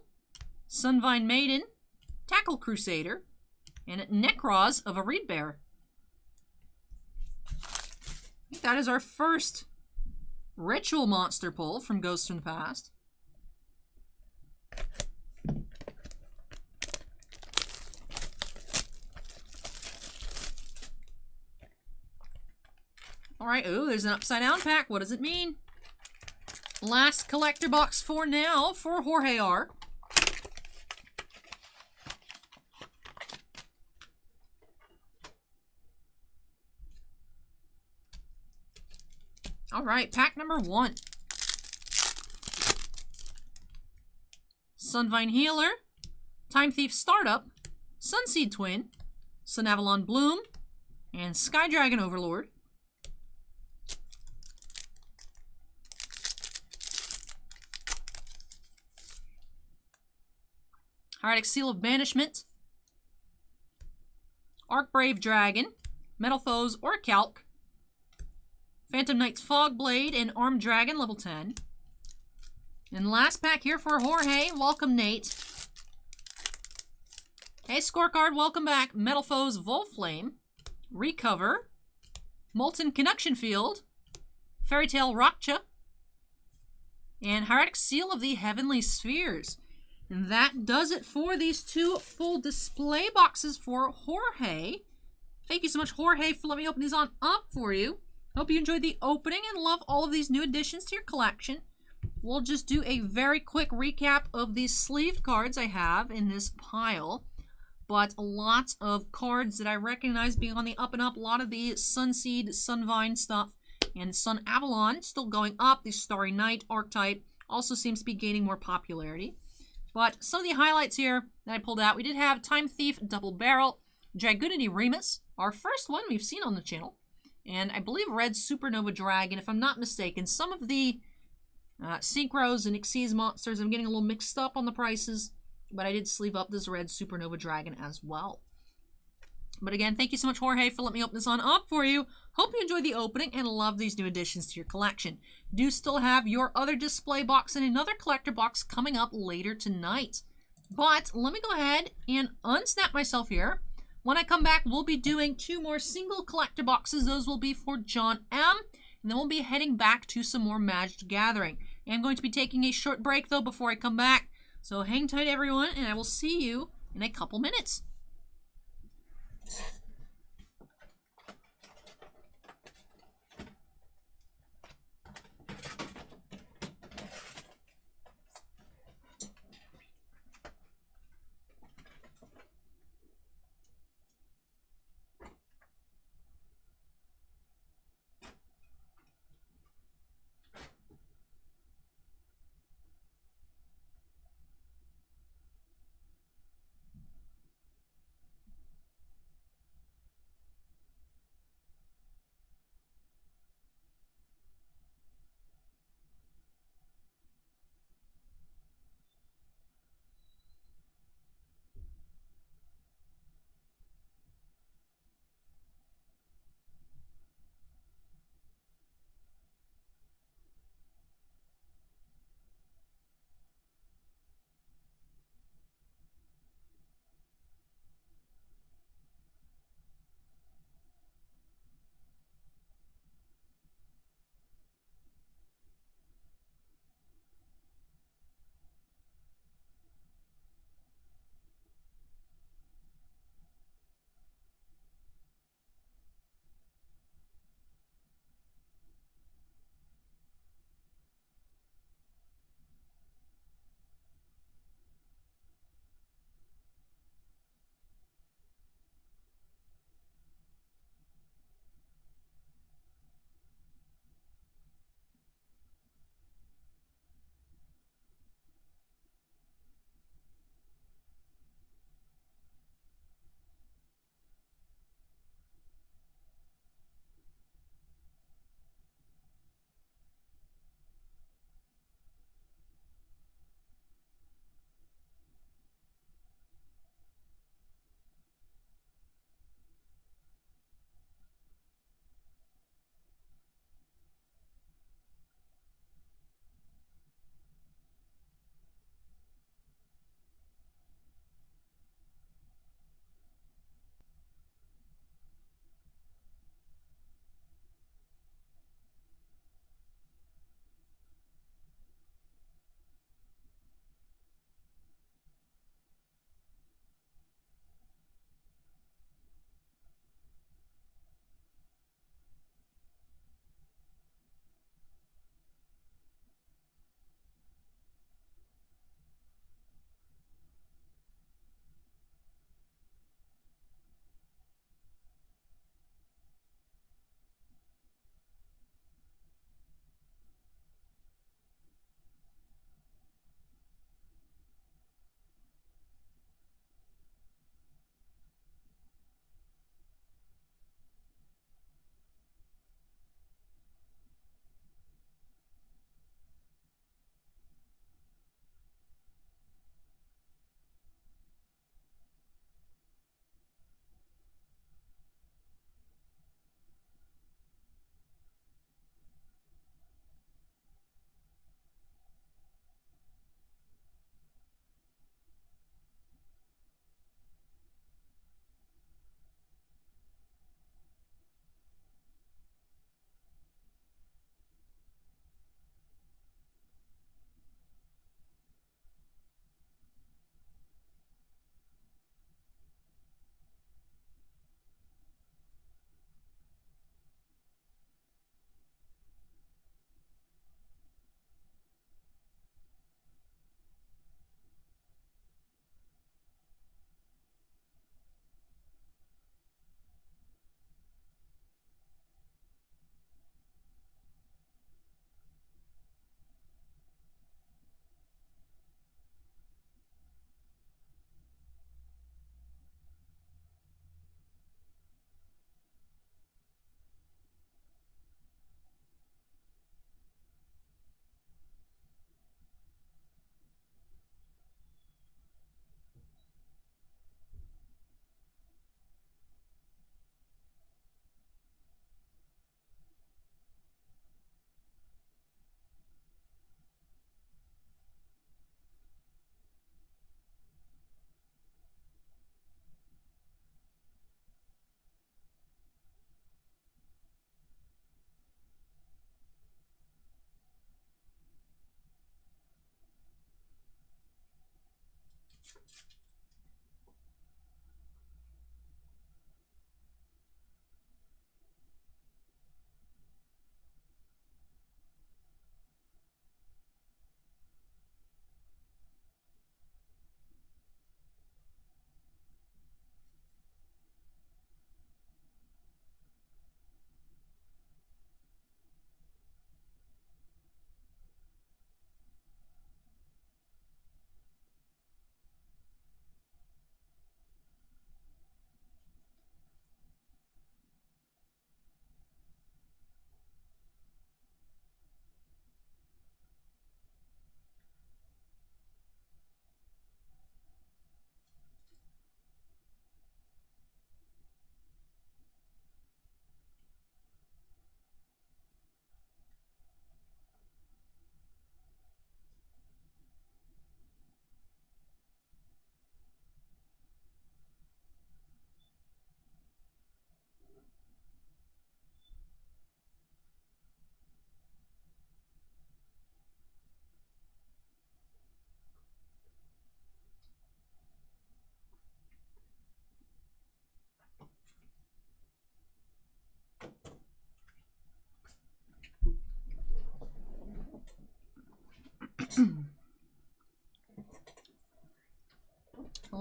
Sunvine Maiden, Tackle Crusader, and Necroz of a Reed Bear. I think that is our first Ritual Monster pull from Ghosts from the Past. Alright, ooh, there's an upside down pack. What does it mean? Last collector box for now for Jorge R. All right, pack number 1. Sunvine Healer, Time Thief Startup, Sunseed Twin, Sun Avalon Bloom, and Sky Dragon Overlord. Hieratic Seal of Banishment, Arcbrave Dragon, Metal Foes Orichalc, Phantom Knight's Fogblade, and Armed Dragon level 10. And last pack here for Jorge. Welcome, Nate. Hey, Scorecard, welcome back. Metal Foes Volflame, Recover, Molten Connection Field, Fairy Tale Rakcha, and Hieratic Seal of the Heavenly Spheres. And that does it for these 2 full display boxes for Jorge. Thank you so much, Jorge, for letting me open these on up for you. Hope you enjoyed the opening and love all of these new additions to your collection. We'll just do a very quick recap of these sleeved cards I have in this pile. But lots of cards that I recognize being on the up and up. A lot of the Sunseed, Sunvine stuff, and Sun Avalon still going up. The Starry Night archetype also seems to be gaining more popularity. But some of the highlights here that I pulled out, we did have Time Thief Double Barrel, Dragoonity Remus, our first one we've seen on the channel, and I believe Red Supernova Dragon, if I'm not mistaken. Some of the Synchros and Xyz monsters, I'm getting a little mixed up on the prices, but I did sleeve up this Red Supernova Dragon as well. But again, thank you so much, Jorge, for letting me open this on up for you. Hope you enjoyed the opening and love these new additions to your collection. Do still have your other display box and another collector box coming up later tonight. But let me go ahead and unsnap myself here. When I come back, we'll be doing 2 more single collector boxes. Those will be for John M. And then we'll be heading back to some more Magic Gathering. And I'm going to be taking a short break, though, before I come back. So hang tight, everyone, and I will see you in a couple minutes.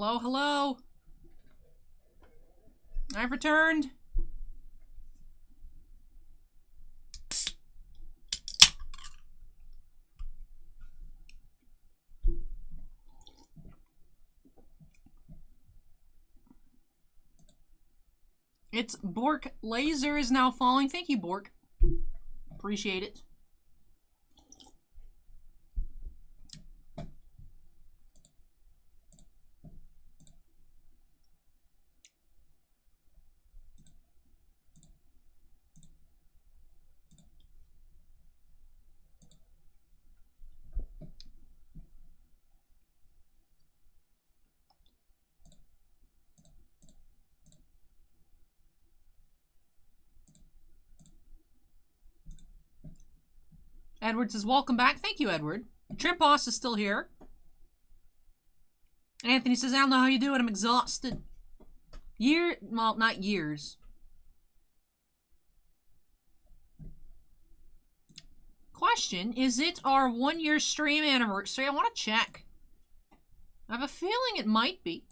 Hello, hello. I've returned. It's Bork. Laser is now falling. Thank you, Bork. Appreciate it. Edward says, welcome back. Thank you, Edward. Trimposs is still here. Anthony says, I don't know how you do it. I'm exhausted. Well, not years. Question, is it our 1-year stream anniversary? I want to check. I have a feeling it might be.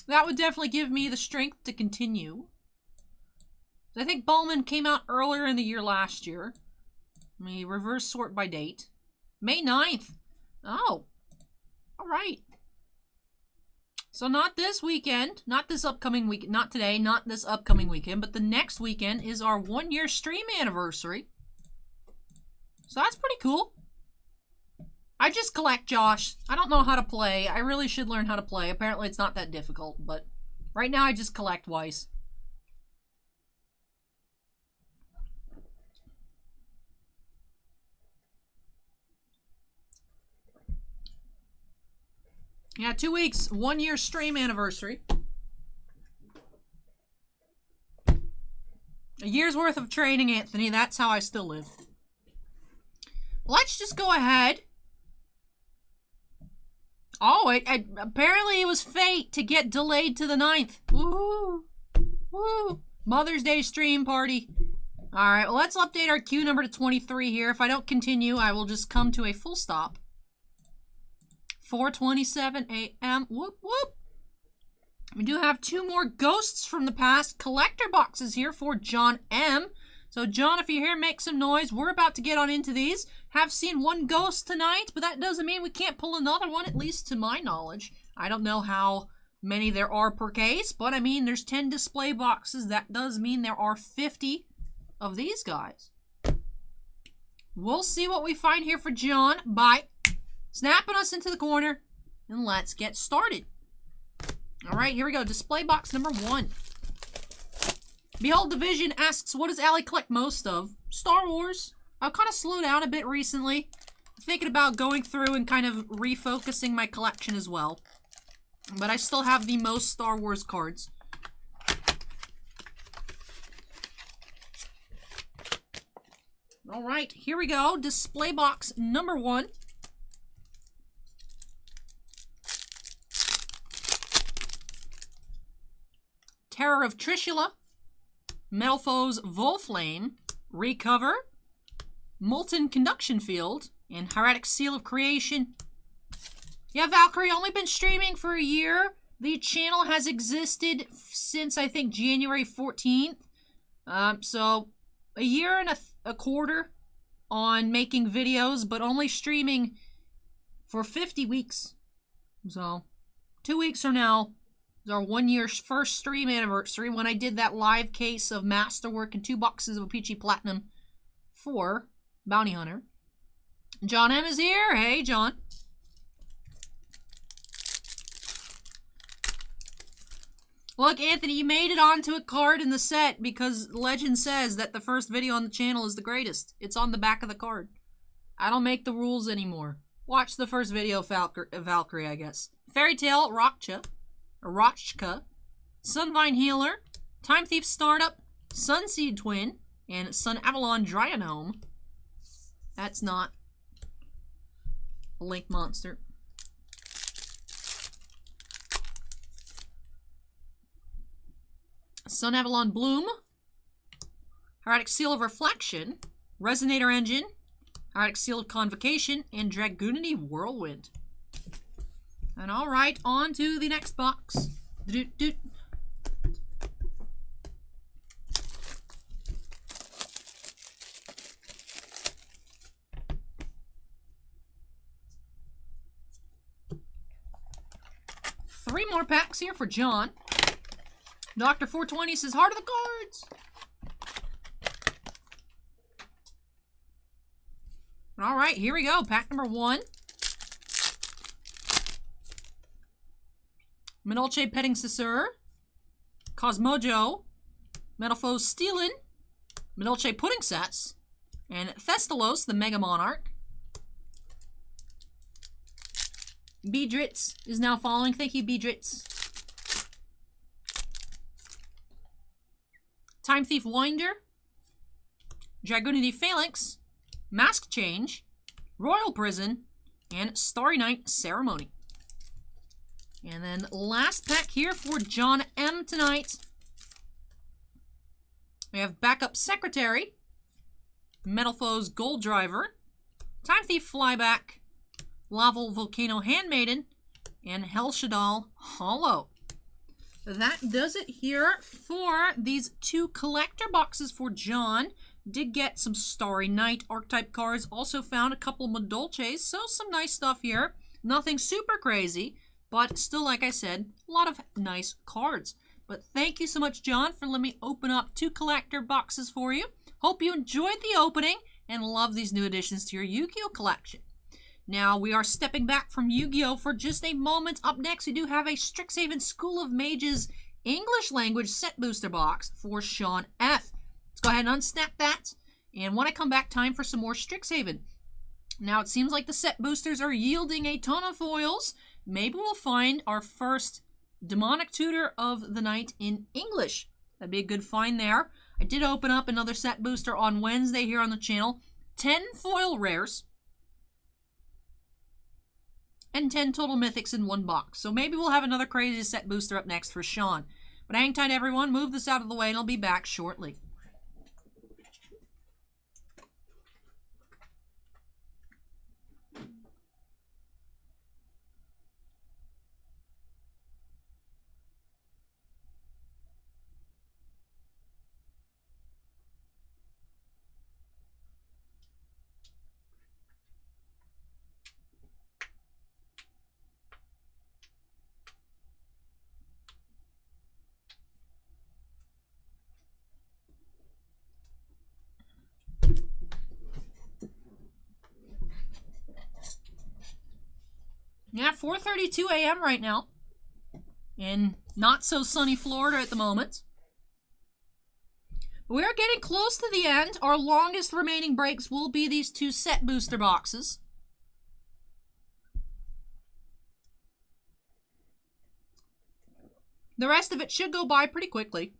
That would definitely give me the strength to continue. I think Bowman came out earlier in the year last year. Let me reverse sort by date. May 9th. Oh. Alright. So not this weekend. Not this upcoming weekend. Not today. Not this upcoming weekend. But the next weekend is our 1-year stream anniversary. So that's pretty cool. I just collect, Josh. I don't know how to play. I really should learn how to play. Apparently it's not that difficult. But right now I just collect Weiss. Yeah, 2 weeks. 1-year stream anniversary. A year's worth of training, Anthony. That's how I still live. Let's just go ahead. Oh, apparently it was fate to get delayed to the 9th. Woo! Woo! Mother's Day stream party. Alright, well, let's update our queue number to 23 here. If I don't continue, I will just come to a full stop. 4:27 a.m. Whoop, whoop. We do have 2 more ghosts from the past collector boxes here for John M. So, John, if you're here, make some noise. We're about to get on into these. Have seen 1 ghost tonight, but that doesn't mean we can't pull another one, at least to my knowledge. I don't know how many there are per case, but I mean, there's 10 display boxes. That does mean there are 50 of these guys. We'll see what we find here for John by snapping us into the corner, and let's get started. All right, here we go. Display box number 1. Behold Division asks, what does Allie collect most of? Star Wars. I've kind of slowed down a bit recently. I'm thinking about going through and kind of refocusing my collection as well. But I still have the most Star Wars cards. All right, here we go. Display box number 1. Terror of Trishula, Metalfoes Volflame, Recover, Molten Conduction Field, and Hieratic Seal of Creation. Yeah, Valkyrie, only been streaming for a year. The channel has existed since, I think, January 14th. So, a year and a quarter on making videos, but only streaming for 50 weeks. So, 2 weeks from now, our 1-year first stream anniversary when I did that live case of Masterwork and 2 boxes of Apici Platinum for Bounty Hunter. John M is here. Hey, John. Look, Anthony, you made it onto a card in the set because legend says that the first video on the channel is the greatest. It's on the back of the card. I don't make the rules anymore. Watch the first video of Valkyrie, I guess. Fairy Tale, Rochka, Sunvine Healer, Time Thief Startup, Sunseed Twin, and Sun Avalon Dryanome. That's not a Link monster. Sun Avalon Bloom, Hieratic Seal of Reflection, Resonator Engine, Hieratic Seal of Convocation, and Dragoonity Whirlwind. And all right, on to the next box. Doot, doot. Three more packs here for John. Dr. 420 says, Heart of the Cards. All right, here we go. Pack number 1. Minolche Petting Sisur. Cosmojo. Metalfoes Steelin. Minolche Pudding Sets. And Thestalos, the Mega Monarch. Beedritz is now following. Thank you, Beedritz. Time Thief Winder. Dragoonity Phalanx. Mask Change. Royal Prison. And Starry Night Ceremony. And then last pack here for John M tonight. We have Backup Secretary. Metalfoes Gold Driver. Time Thief Flyback. Laval Volcano Handmaiden, and Hel Shadal Hollow. That does it here for these 2 collector boxes for John. Did get some Starry Night archetype cards. Also found a couple Madolches, so some nice stuff here. Nothing super crazy, but still, like I said, a lot of nice cards. But thank you so much, John, for letting me open up 2 collector boxes for you. Hope you enjoyed the opening and love these new additions to your Yu-Gi-Oh! Collection. Now, we are stepping back from Yu-Gi-Oh! For just a moment. Up next, we do have a Strixhaven School of Mages English Language Set Booster Box for Sean F. Let's go ahead and unsnap that. And when I come back, time for some more Strixhaven. Now, it seems like the set boosters are yielding a ton of foils. Maybe we'll find our first Demonic Tutor of the Night in English. That'd be a good find there. I did open up another set booster on Wednesday here on the channel. 10 foil rares. And 10 total mythics in one box. So maybe we'll have another crazy set booster up next for Sean. But hang tight, everyone. Move this out of the way, and I'll be back shortly. Yeah, 4:32 a.m. right now. In not so sunny Florida at the moment. We are getting close to the end. Our longest remaining breaks will be these 2 set booster boxes. The rest of it should go by pretty quickly.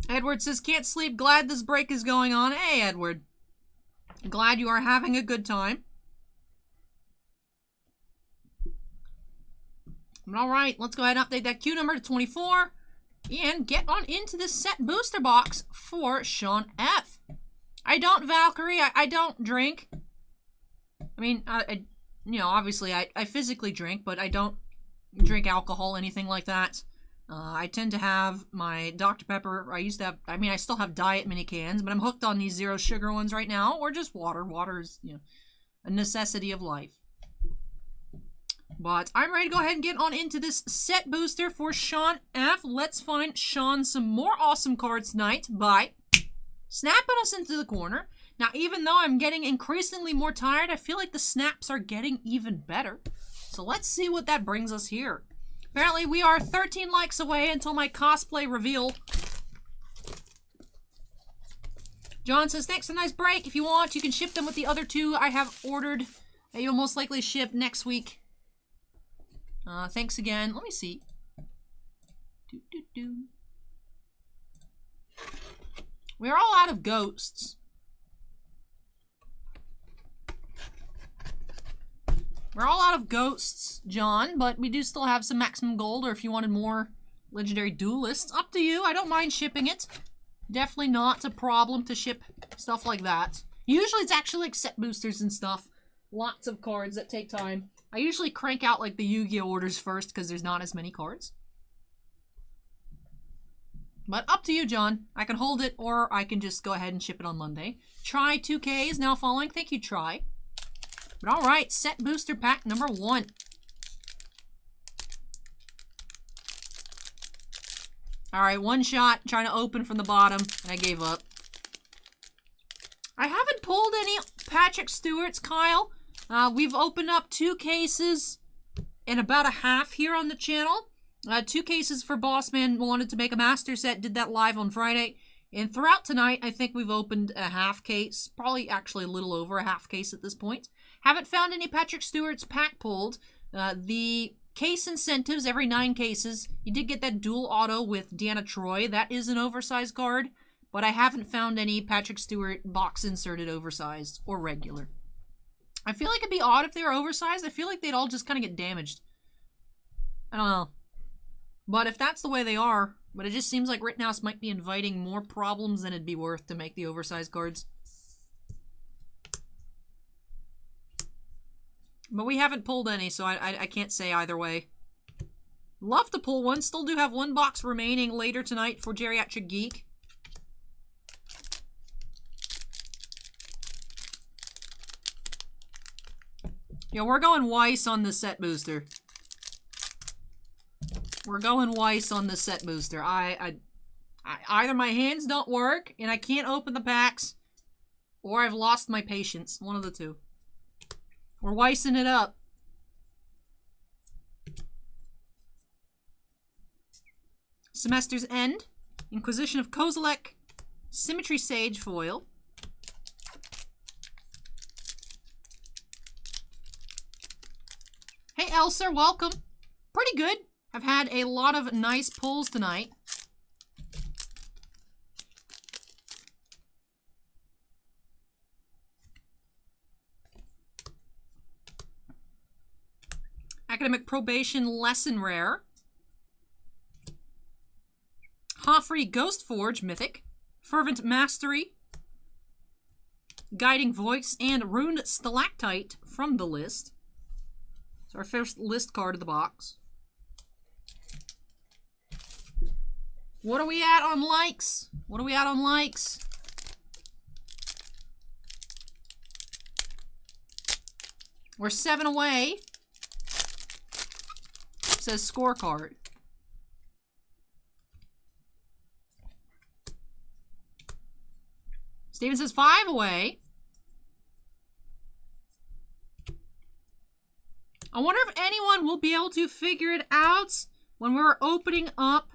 Edward says, can't sleep, glad this break is going on. Hey, Edward. Glad you are having a good time. All right, let's go ahead and update that queue number to 24 and get on into the set booster box for Sean F. I don't, Valkyrie, I don't drink. I mean, you know, obviously I physically drink, but I don't drink alcohol, anything like that. I tend to have my Dr. Pepper. I used to have, I mean, I still have diet mini cans, but I'm hooked on these 0 sugar ones right now, or just water. Water is, you know, a necessity of life. But I'm ready to go ahead and get on into this set booster for Sean F. Let's find Sean some more awesome cards tonight by snapping us into the corner. Now, even though I'm getting increasingly more tired, I feel like the snaps are getting even better. So let's see what that brings us here. Apparently, we are 13 likes away until my cosplay reveal. John says, thanks for a nice break. If you want, you can ship them with the other 2 I have ordered. You'll most likely ship next week. Thanks again. Let me see. We're all out of ghosts. We're all out of ghosts, John, but we do still have some maximum gold, or if you wanted more Legendary Duelists. Up to you. I don't mind shipping it. Definitely not a problem to ship stuff like that. Usually it's actually like set boosters and stuff. Lots of cards that take time. I usually crank out like the Yu-Gi-Oh orders first because there's not as many cards. But up to you, John. I can hold it or I can just go ahead and ship it on Monday. Try 2K is now following. Thank you, Try. But alright, set booster pack number 1. Alright, one shot, trying to open from the bottom, and I gave up. I haven't pulled any Patrick Stewart's, Kyle. We've opened up 2 cases and about a half here on the channel. 2 cases for Bossman, wanted to make a master set, did that live on Friday. And throughout tonight, I think we've opened a half case, probably actually a little over a half case at this point. Haven't found any Patrick Stewart's pack pulled. The case incentives, every 9 cases. You did get that dual auto with Deanna Troy. That is an oversized card. But I haven't found any Patrick Stewart box inserted oversized or regular. I feel like it'd be odd if they were oversized. I feel like they'd all just kind of get damaged. I don't know. But if that's the way they are, but it just seems like Rittenhouse might be inviting more problems than it'd be worth to make the oversized cards. But we haven't pulled any, so I can't say either way. Love to pull one. Still do have 1 box remaining later tonight for Geriatric Geek. Yeah, we're going Weiss on the set booster. We're going Weiss on the set booster. Either my hands don't work and I can't open the packs, or I've lost my patience. One of the two. We're Weissing it up. Semester's End. Inquisition of Kozilek. Symmetry Sage foil. Hey Elser, welcome. Pretty good. I've had a lot of nice pulls tonight. Academic Probation Lesson Rare. Hoffrey Ghost Forge Mythic. Fervent Mastery. Guiding Voice and Runed Stalactite from the list. It's our first list card of the box. What are we at on likes? What are we at on likes? We're 7 away. It says scorecard. Steven says 5 away. I wonder if anyone will be able to figure it out when we're opening up.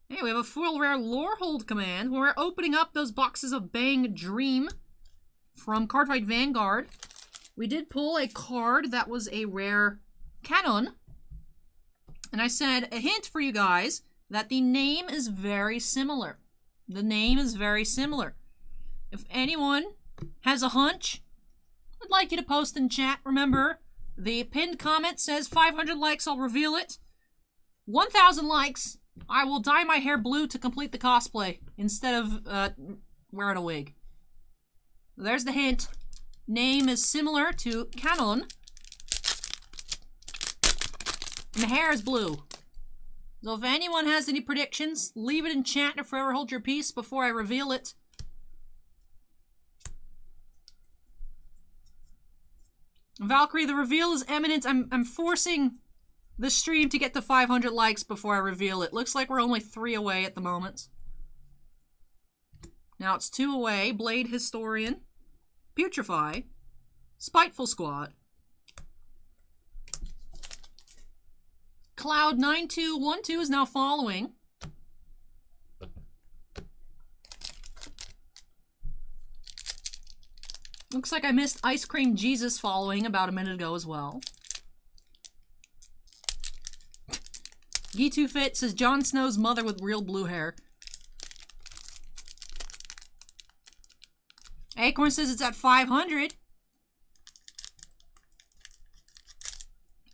Hey, we have a foil rare Lorehold command. When we're opening up those boxes of Bang Dream from Cardfight Vanguard, we did pull a card that was a rare Canon. And I said, a hint for you guys, that the name is very similar. The name is very similar. If anyone has a hunch, I'd like you to post in chat. Remember, the pinned comment says 500 likes, I'll reveal it. 1,000 likes, I will dye my hair blue to complete the cosplay instead of wearing a wig. There's the hint. Name is similar to Canon. And the hair is blue. So if anyone has any predictions, leave it in chat or forever hold your peace before I reveal it. Valkyrie, the reveal is imminent. I'm forcing the stream to get to 500 likes before I reveal it. Looks like we're only 3 away at the moment. Now it's 2 away. Blade Historian. Putrefy. Spiteful Squad. Cloud9212 is now following. Looks like I missed Ice Cream Jesus following about a minute ago as well. G2Fit says Jon Snow's mother with real blue hair. Acorn says it's at 500.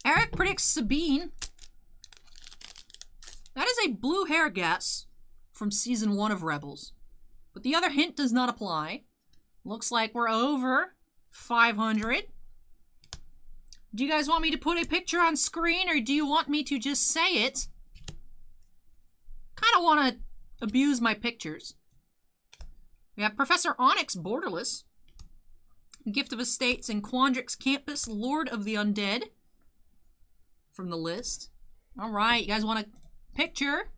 Erik predicts Sabine. That is a blue hair guess from season 1 of Rebels. But the other hint does not apply. Looks like we're over 500. Do you guys want me to put a picture on screen, or do you want me to just say it? Kind of want to abuse my pictures. We have Professor Onyx Borderless, Gift of Estates and Quandrix Campus, Lord of the Undead, from the list. All right, you guys want a picture?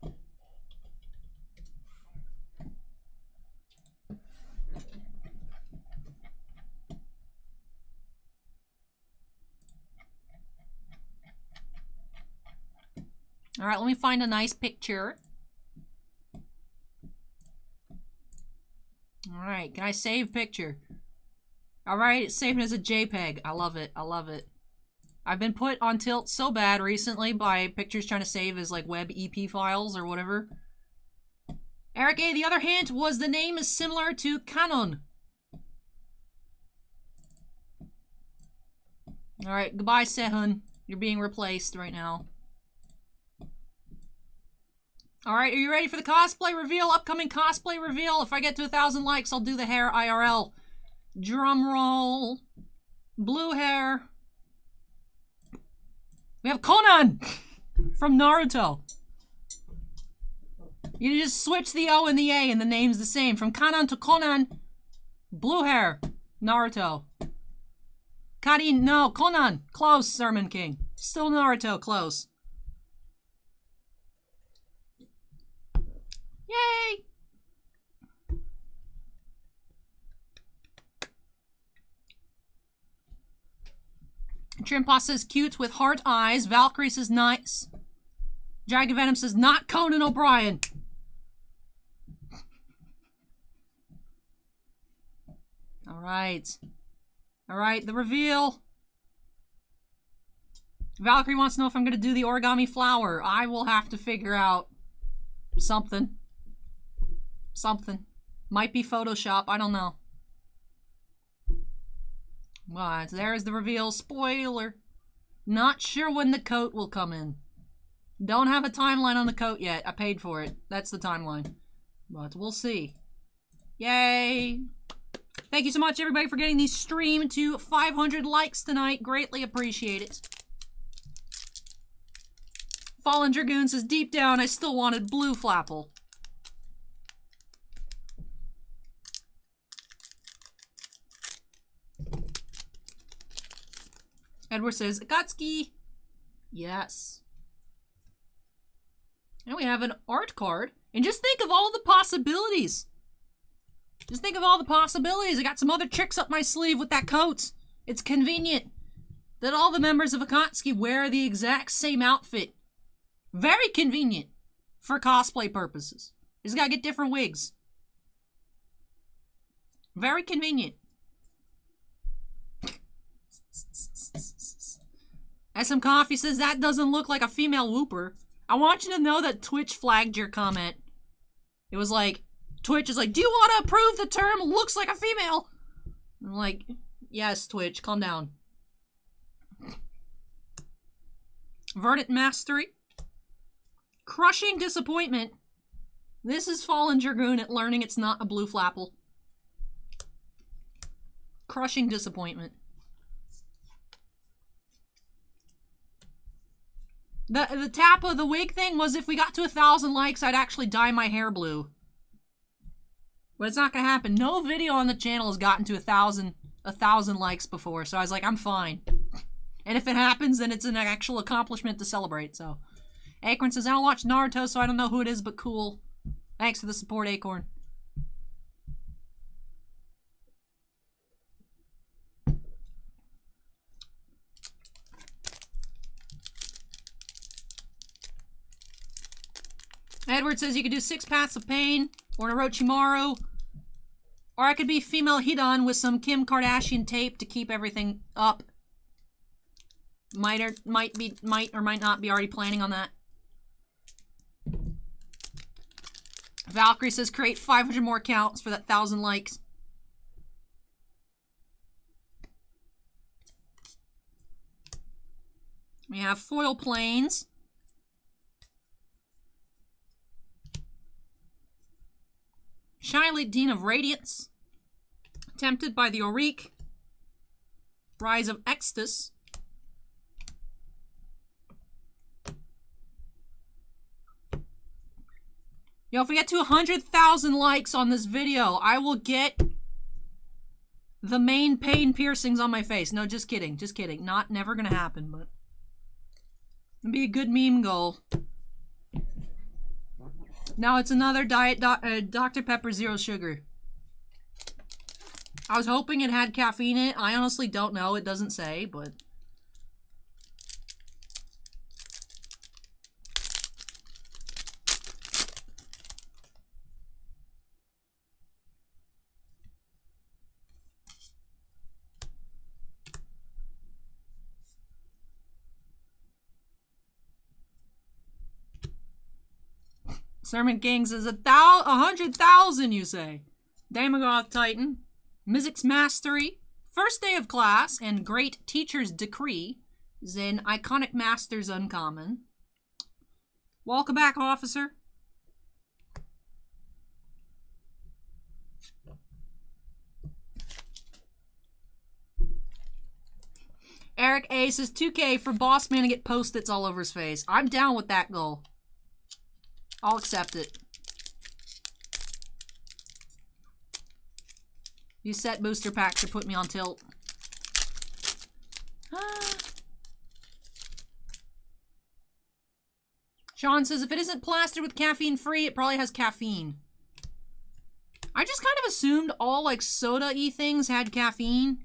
All right, let me find a nice picture. All right, can I save picture? All right, it's saved as a JPEG. I love it. I love it. I've been put on tilt so bad recently by pictures trying to save as like web EP files or whatever. Erik A, the other hint was the name is similar to Canon. All right, goodbye, Sehun. You're being replaced right now. All right, are you ready for the cosplay reveal? Upcoming cosplay reveal. If I get to 1,000 likes, I'll do the hair IRL. Drum roll. Blue hair. We have Conan from Naruto. You just switch the O and the A and the name's the same. From Kanan to Conan. Blue hair. Naruto. Karin, no. Conan. Close, Sermon King. Still Naruto, close. Yay! Trimpa says cute with heart eyes. Valkyrie says nice. Dragon Venom says not Conan O'Brien. Alright. Alright, the reveal. Valkyrie wants to know if I'm going to do the origami flower. I will have to figure out something. Something. Might be Photoshop. I don't know. What? There's the reveal. Spoiler. Not sure when the coat will come in. Don't have a timeline on the coat yet. I paid for it. That's the timeline. But we'll see. Yay! Thank you so much, everybody, for getting the stream to 500 likes tonight. Greatly appreciate it. Fallen Dragoon says, deep down, I still wanted Blue Flapple. Edward says, Akatsuki. Yes. And we have an art card. And just think of all the possibilities. Just think of all the possibilities. I got some other tricks up my sleeve with that coat. It's convenient that all the members of Akatsuki wear the exact same outfit. Very convenient for cosplay purposes. You just gotta get different wigs. Very convenient. SM Coffee says that doesn't look like a female whooper. I want you to know that Twitch flagged your comment. It was like, Twitch is like, do you want to approve the term looks like a female? I'm like, yes, Twitch, calm down. Verdant Mastery. Crushing Disappointment. This is Fallen Dragoon at learning it's not a Blue Flapple. Crushing Disappointment. The tap of the wig thing was if we got to 1,000 likes, I'd actually dye my hair blue. But it's not gonna happen. No video on the channel has gotten to 1,000 likes before, so I was like, I'm fine. And if it happens, then it's an actual accomplishment to celebrate, so. Acorn says, I don't watch Naruto, so I don't know who it is, but cool. Thanks for the support, Acorn. Edward says you could do 6 Paths of Pain, or an Orochimaru, or I could be female Hidan with some Kim Kardashian tape to keep everything up. Might or might not be already planning on that. Valkyrie says create 500 more accounts for that 1,000 likes. We have foil planes. Shailendra D of Radiance. Tempted by the Erik. Rise of Extus. Yo, if we get to 100,000 likes on this video, I will get the main pain piercings on my face. No, just kidding. Just kidding. Never gonna happen, but it'd be a good meme goal. Now it's another Diet Dr. Pepper Zero Sugar. I was hoping it had caffeine in it. I honestly don't know. It doesn't say, but... Sermon King says 100,000, you say. Damagoth Titan. Mizzix Mastery. First day of class and Great Teacher's Decree. Zen Iconic Masters Uncommon. Welcome back, officer. Erik A says 2K for Boss Man to get post-its all over his face. I'm down with that goal. I'll accept it. You set booster packs to put me on tilt. Sean says if it isn't plastered with caffeine free, it probably has caffeine. I just kind of assumed all like soda-y things had caffeine.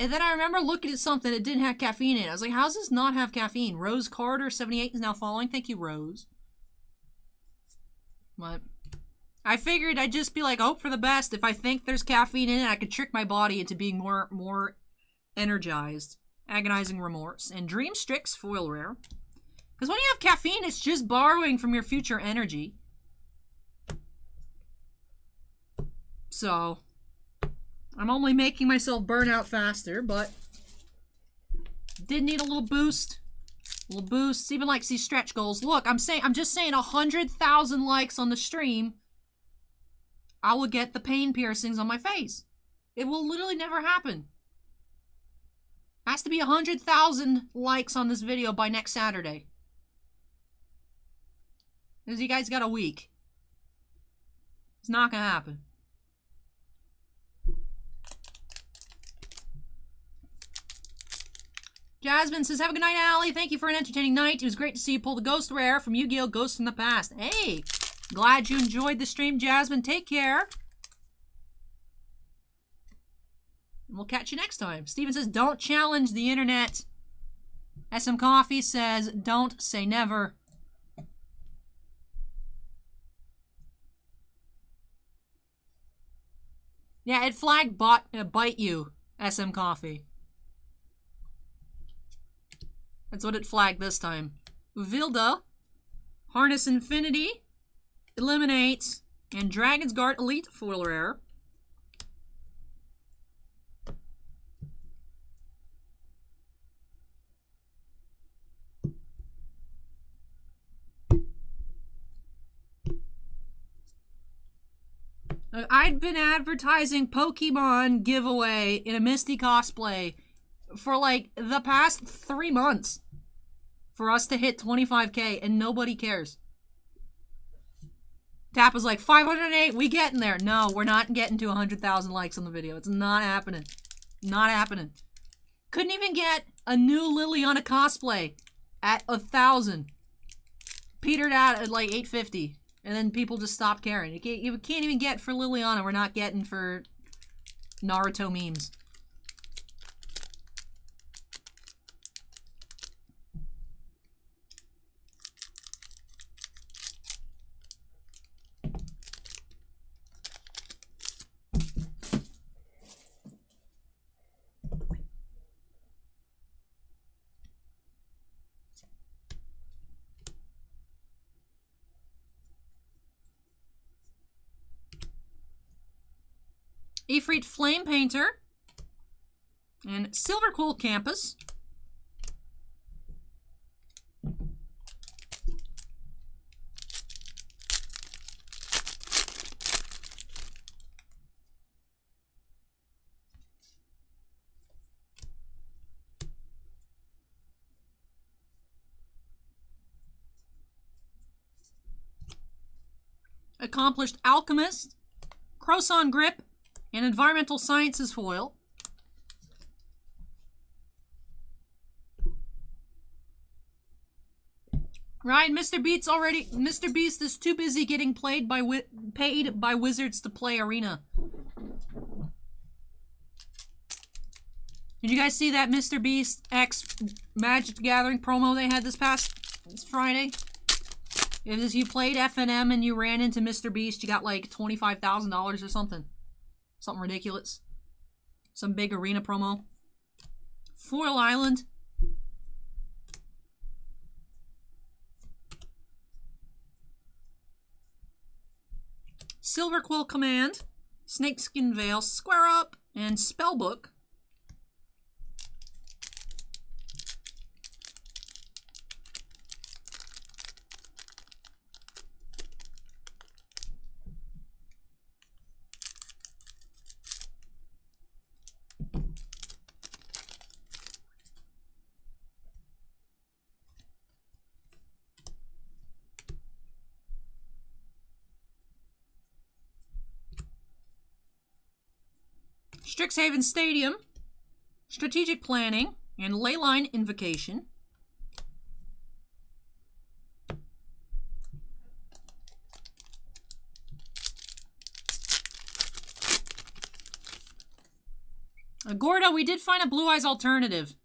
And then I remember looking at something that didn't have caffeine in it. I was like, how does this not have caffeine? Rose Carter 78 is now following. Thank you, Rose. But I figured I'd just be like, hope for the best. If I think there's caffeine in it, I could trick my body into being more energized. Agonizing Remorse. And Dream Strix foil rare. Because when you have caffeine, it's just borrowing from your future energy. So I'm only making myself burn out faster, but did need a little boost. A little boost. Even likes these stretch goals. Look, I'm just saying 100,000 likes on the stream, I will get the pain piercings on my face. It will literally never happen. Has to be 100,000 likes on this video by next Saturday. Because you guys got a week. It's not gonna happen. Jasmine says, have a good night, Allie. Thank you for an entertaining night. It was great to see you pull the Ghost Rare from Yu-Gi-Oh! Ghosts in the Past. Hey, glad you enjoyed the stream, Jasmine. Take care. And we'll catch you next time. Steven says, don't challenge the internet. SM Coffee says, don't say never. Yeah, it flagged bite you, SM Coffee. That's what it flagged this time. Vilda, Harness Infinity, Eliminate, and Dragon's Guard Elite foil rare. I'd been advertising Pokemon giveaway in a Misty cosplay for like the past 3 months for us to hit 25K and nobody cares. Tap was like 508, we getting there. No, we're not getting to 100,000 likes on the video. It's not happening. Not happening. Couldn't even get a new Liliana cosplay at 1,000. Petered out at like 850. And then people just stopped caring. You can't even get for Liliana. We're not getting for Naruto memes. Ifrit Flame Painter and Silverquill Campus. Accomplished Alchemist, Croson Grip, and Environmental Sciences foil. Right, Mr. Beast is too busy getting paid by Wizards to play Arena. Did you guys see that Mr. Beast X Magic the Gathering promo they had this Friday? If you played FNM and you ran into Mr. Beast, you got like $25,000 or something. Something ridiculous. Some big Arena promo. Foil Island. Silverquill Command, Snakeskin Veil, Square Up, and Spellbook. Strixhaven Stadium, Strategic Planning, and Leyline Invocation. Gordo, we did find a Blue Eyes alternative.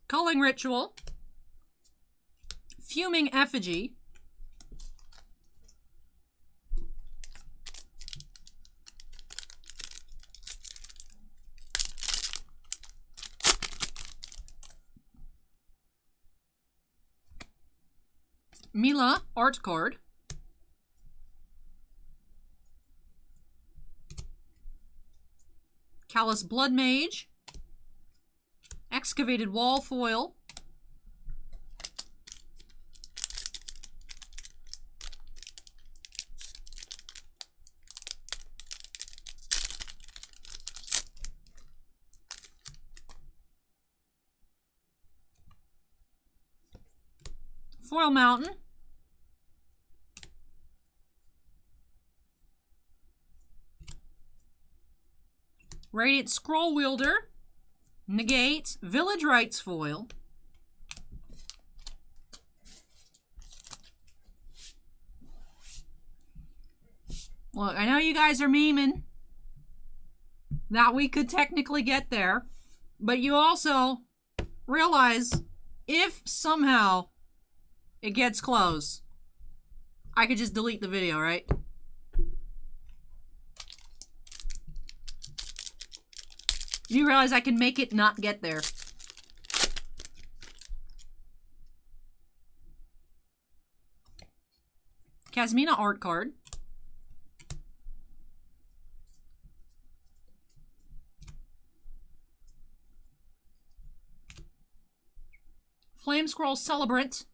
Culling Ritual. Fuming Effigy. Mila Art Card. Callous Blood Mage. Excavated Wall Foil. Foil Mountain. Radiant Scroll Wielder. Negate. Village Rites foil. Look, I know you guys are memeing that we could technically get there, but you also realize if somehow it gets close, I could just delete the video, right? You realize I can make it not get there. Kasmina Art Card. Flame Scroll Celebrant.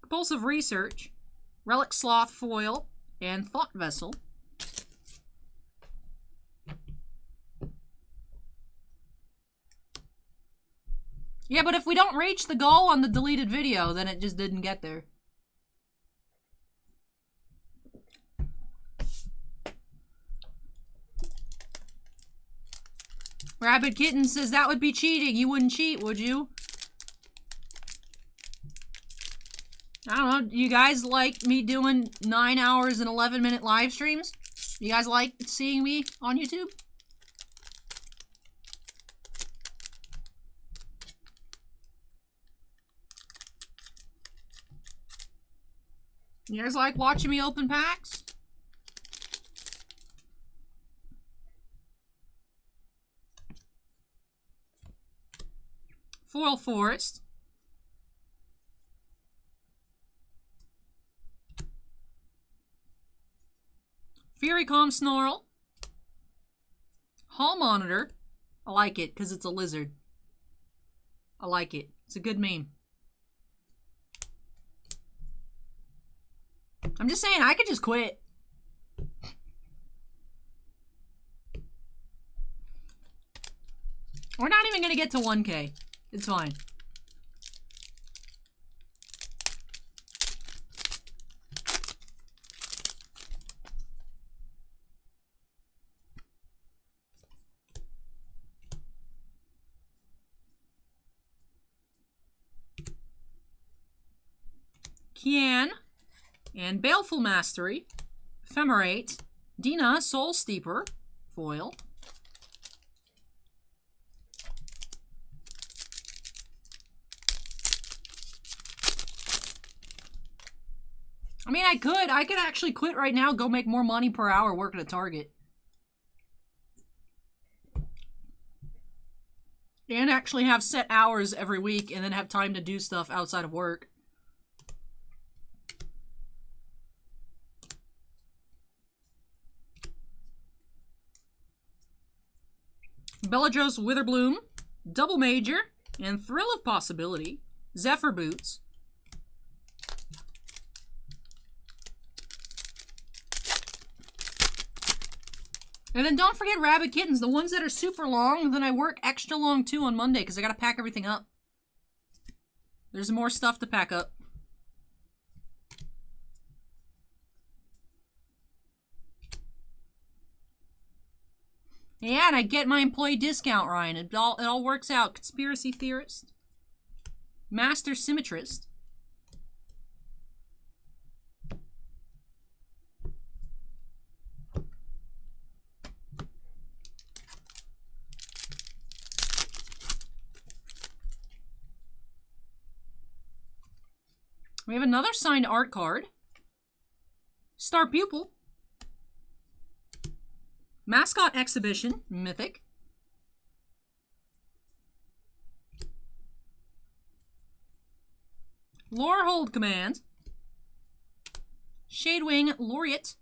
Compulsive Research. Relic Sloth Foil. And Thought Vessel. Yeah, but if we don't reach the goal on the deleted video, then it just didn't get there. Rabid Kitten says that would be cheating. You wouldn't cheat, would you? I don't know. Do you guys like me doing 9 hours and 11-minute live streams? You guys like seeing me on YouTube? You guys like watching me open packs? Foil Forest. Fury Calm Snarl. Hall Monitor. I like it because it's a lizard. I like it. It's a good meme. I'm just saying, I could just quit. We're not even gonna get to 1K. It's fine. Kian and Baleful Mastery, Ephemerate, Dina, Soul Steeper, foil. I mean, I could actually quit right now, go make more money per hour working at Target. And actually have set hours every week and then have time to do stuff outside of work. Bellatrix Witherbloom, Double Major, and Thrill of Possibility, Zephyr Boots. And then don't forget Rabbit Kittens, the ones that are super long, then I work extra long too on Monday because I gotta pack everything up. There's more stuff to pack up. Yeah, and I get my employee discount, Ryan. It all works out. Conspiracy Theorist. Master Symmetrist. We have another signed art card. Star Pupil. Mascot Exhibition, Mythic. Lorehold Command. Shadewing Laureate.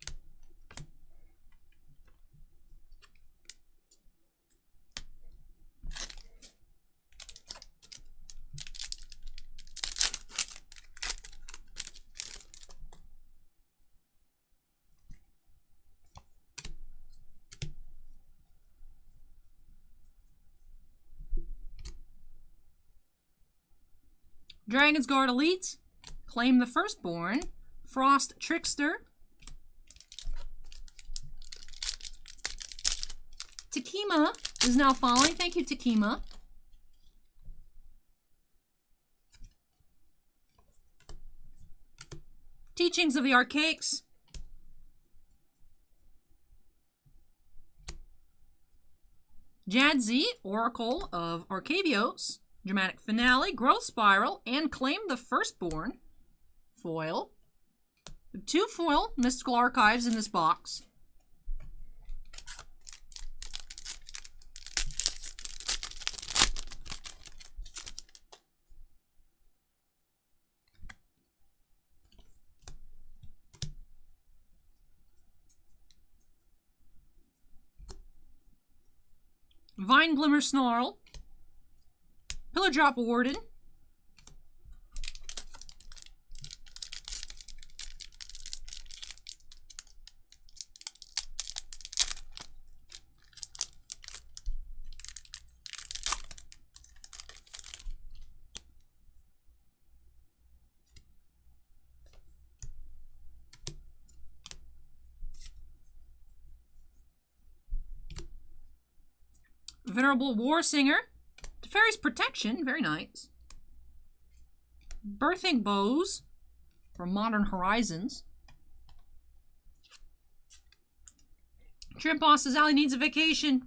Dragon's Guard Elite, Claim the Firstborn, Frost Trickster, Takima is now following. Thank you, Takima. Teachings of the Archaics, Jadzi, Oracle of Arcavios, Dramatic Finale, Growth Spiral, and Claim the Firstborn. Foil. 2 foil Mystical Archives in this box. Vine Glimmer Snarl. Pillar Drop Warden. Venerable War Singer. Teferi's Protection, very nice. Birthing Bows from Modern Horizons. Trim Boss says Allie needs a vacation.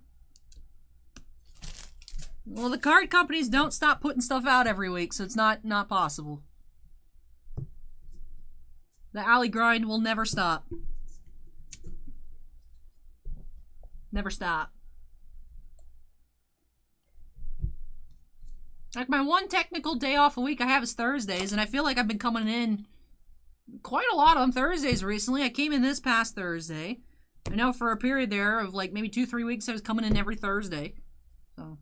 Well, the card companies don't stop putting stuff out every week, so it's not possible. The Allie grind will never stop. Never stop. Like, my one technical day off a week I have is Thursdays, and I feel like I've been coming in quite a lot on Thursdays recently. I came in this past Thursday. I know for a period there of like maybe 2-3 weeks I was coming in every Thursday. So.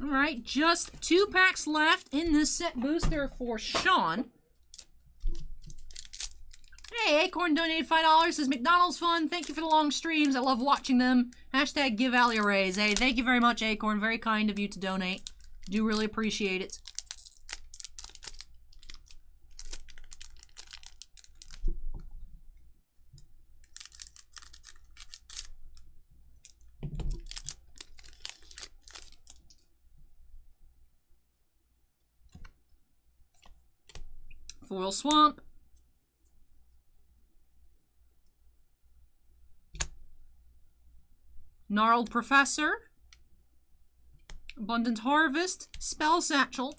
Alright, just 2 packs left in this set booster for Sean. Hey, Acorn donated $5. Says McDonald's fun. Thank you for the long streams. I love watching them. Hashtag give Ali a raise. Hey, thank you very much, Acorn. Very kind of you to donate. Do really appreciate it. Foil Swamp. Gnarled Professor. Abundant Harvest. Spell Satchel.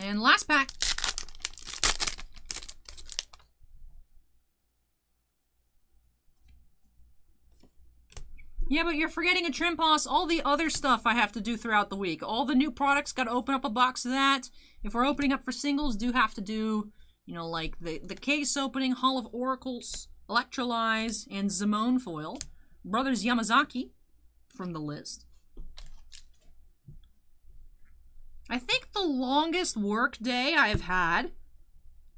And last pack. Yeah, but you're forgetting a Trimposs, all the other stuff I have to do throughout the week. All the new products, got to open up a box of that. If we're opening up for singles, do have to do, you know, like the case opening, Hall of Oracles, Electrolyze, and Zimone foil. Brothers Yamazaki from the list. I think the longest work day I've had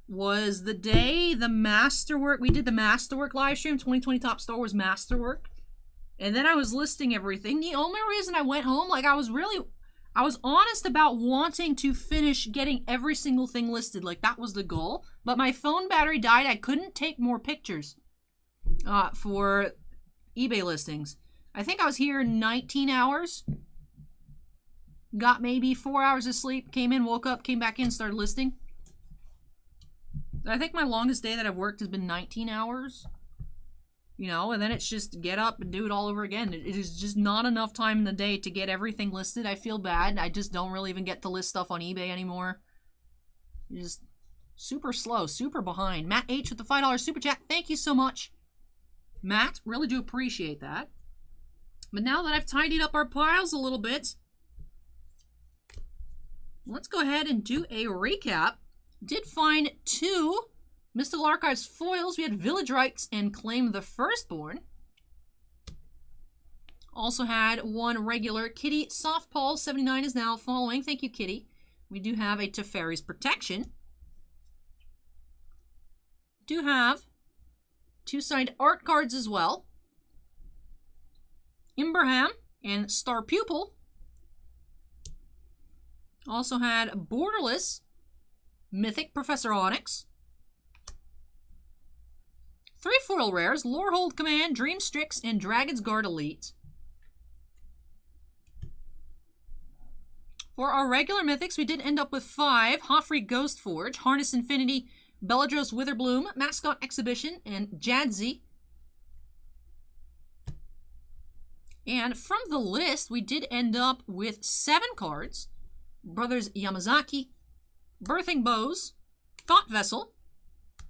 was the day the Masterwork, we did the Masterwork live stream, 2020 Top Star Wars Masterwork. And then I was listing everything. The only reason I went home, like I was honest about wanting to finish getting every single thing listed. Like that was the goal. But my phone battery died. I couldn't take more pictures for eBay listings. I think I was here 19 hours. Got maybe 4 hours of sleep. Came in, woke up, came back in, started listing. I think my longest day that I've worked has been 19 hours. You know, and then it's just get up and do it all over again. It is just not enough time in the day to get everything listed. I feel bad. I just don't really even get to list stuff on eBay anymore. Just super slow, super behind. Matt H with the $5 super chat. Thank you so much, Matt. Really do appreciate that. But now that I've tidied up our piles a little bit, let's go ahead and do a recap. Did find 2 Mystical Archives foils. We had Village Rites and Claim the Firstborn. Also had 1 regular. Kitty Softpaw 79 is now following. Thank you, Kitty. We do have a Teferi's Protection. Do have 2 signed art cards as well. Imberham and Star Pupil. Also had Borderless, Mythic Professor Onyx. 3 foil rares, Lorehold Command, Dream Strix, and Dragon's Guard Elite. For our regular mythics, we did end up with 5. Hoffrey Ghost Forge, Harness Infinity, Beladros Witherbloom, Mascot Exhibition, and Jadzi. And from the list, we did end up with 7 cards. Brothers Yamazaki, Birthing Bows, Thought Vessel,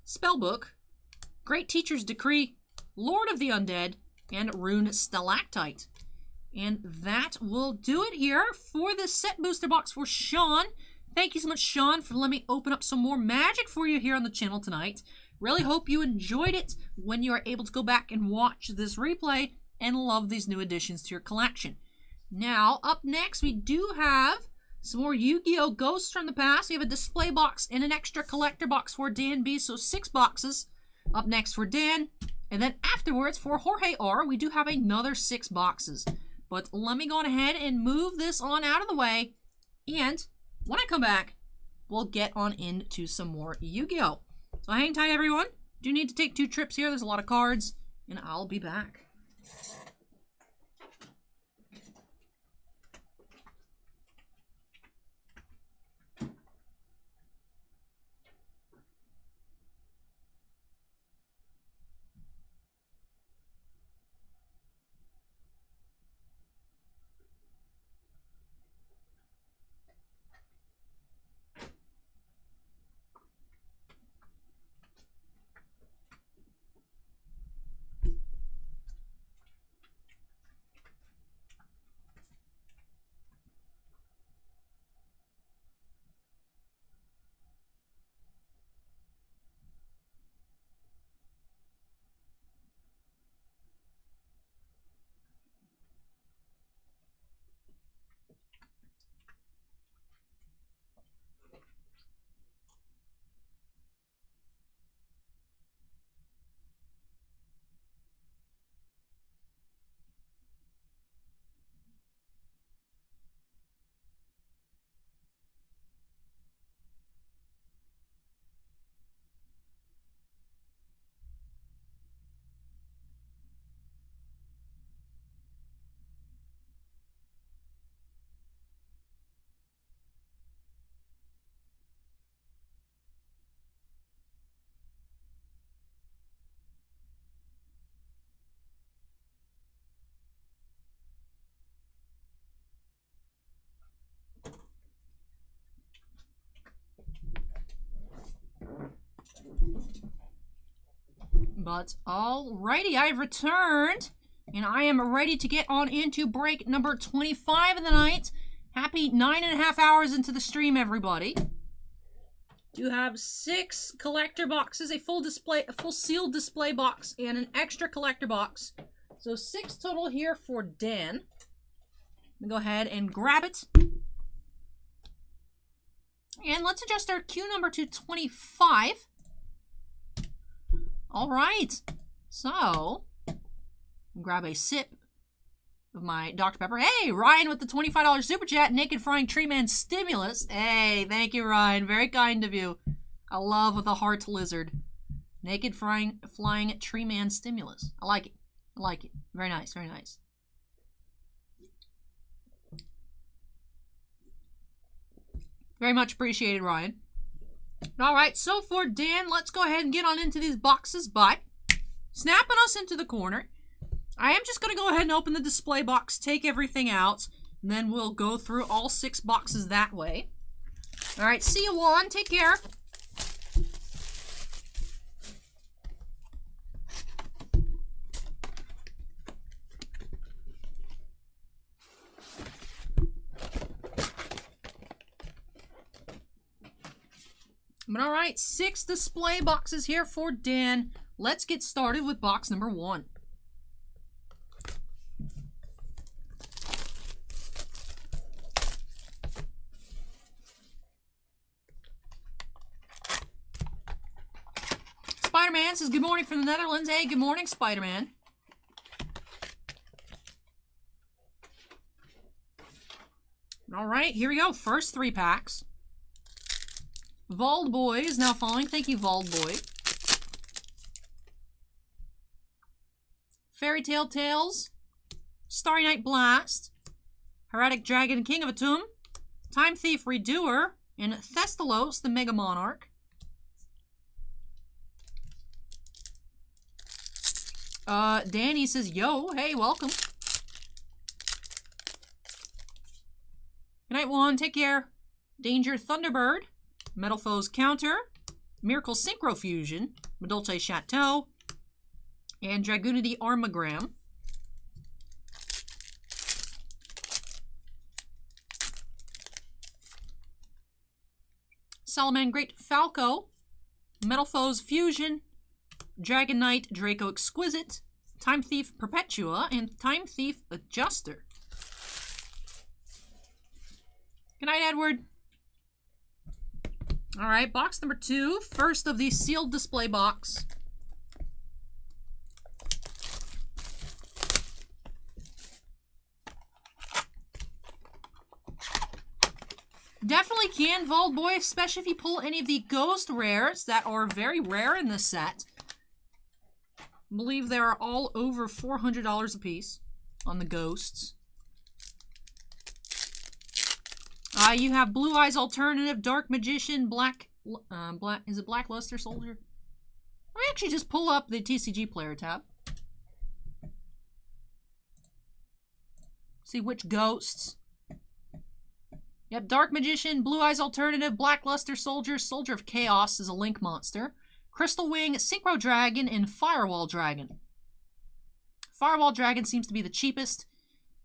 Spellbook, Great Teacher's Decree, Lord of the Undead, and Rune Stalactite. And that will do it here for the set booster box for Sean. Thank you so much, Sean, for letting me open up some more magic for you here on the channel tonight. Really hope you enjoyed it when you are able to go back and watch this replay and love these new additions to your collection. Now, up next, we do have some more Yu-Gi-Oh! Ghosts from the past. We have a display box and an extra collector box for Dan B, so 6 boxes. Up next for Dan, and then afterwards for Jorge R, we do have another 6 boxes. But let me go ahead and move this on out of the way, and when I come back, we'll get on into some more Yu-Gi-Oh! So hang tight, everyone. Do need to take 2 trips here. There's a lot of cards, and I'll be back. But alrighty, I've returned. And I am ready to get on into break number 25 of the night. Happy 9.5 hours into the stream, everybody. Do have 6 collector boxes, a full sealed display box, and an extra collector box. So 6 total here for Dan. Let me go ahead and grab it. And let's adjust our queue number to 25. All right. So, grab a sip of my Dr. Pepper. Hey, Ryan with the $25 super chat. Naked Frying Tree Man Stimulus. Hey, thank you, Ryan. Very kind of you. I love the heart lizard. Naked Flying Tree Man Stimulus. I like it. I like it. Very nice. Very nice. Very much appreciated, Ryan. All right, so for Dan, let's go ahead and get on into these boxes by snapping us into the corner. I am just going to go ahead and open the display box, take everything out, and then we'll go through all 6 boxes that way. All right, see you, Juan. Take care. But all right, 6 display boxes here for Dan. Let's get started with box number 1. Spider-Man says, good morning from the Netherlands. Hey, good morning, Spider-Man. All right, here we go. First 3 packs. Vald Boy is now following. Thank you, Vald Boy. Fairy Tale Tales. Starry Night Blast. Heretic Dragon, King of Atum. Time Thief Redoer. And Thestalos, the Mega Monarch. Danny says, yo, hey, welcome. Good night, Juan. Take care. Danger Thunderbird. Metal Foes Counter, Miracle Synchro Fusion, Medolce Chateau, and Dragoonity Armagram. Salaman Great Falco, Metal Foes Fusion, Dragon Knight Draco Exquisite, Time Thief Perpetua, and Time Thief Adjuster. Good night, Edward. All right, box number 2, first of the sealed display box. Definitely can, Vald Boy, especially if you pull any of the ghost rares that are very rare in this set. I believe they are all over $400 a piece on the ghosts. You have Blue Eyes Alternative, Dark Magician, is it Black Luster Soldier? Let me actually just pull up the TCG Player tab. See which ghosts. Yep, Dark Magician, Blue Eyes Alternative, Black Luster Soldier, Soldier of Chaos is a Link monster, Crystal Wing, Synchro Dragon, and Firewall Dragon. Firewall Dragon seems to be the cheapest,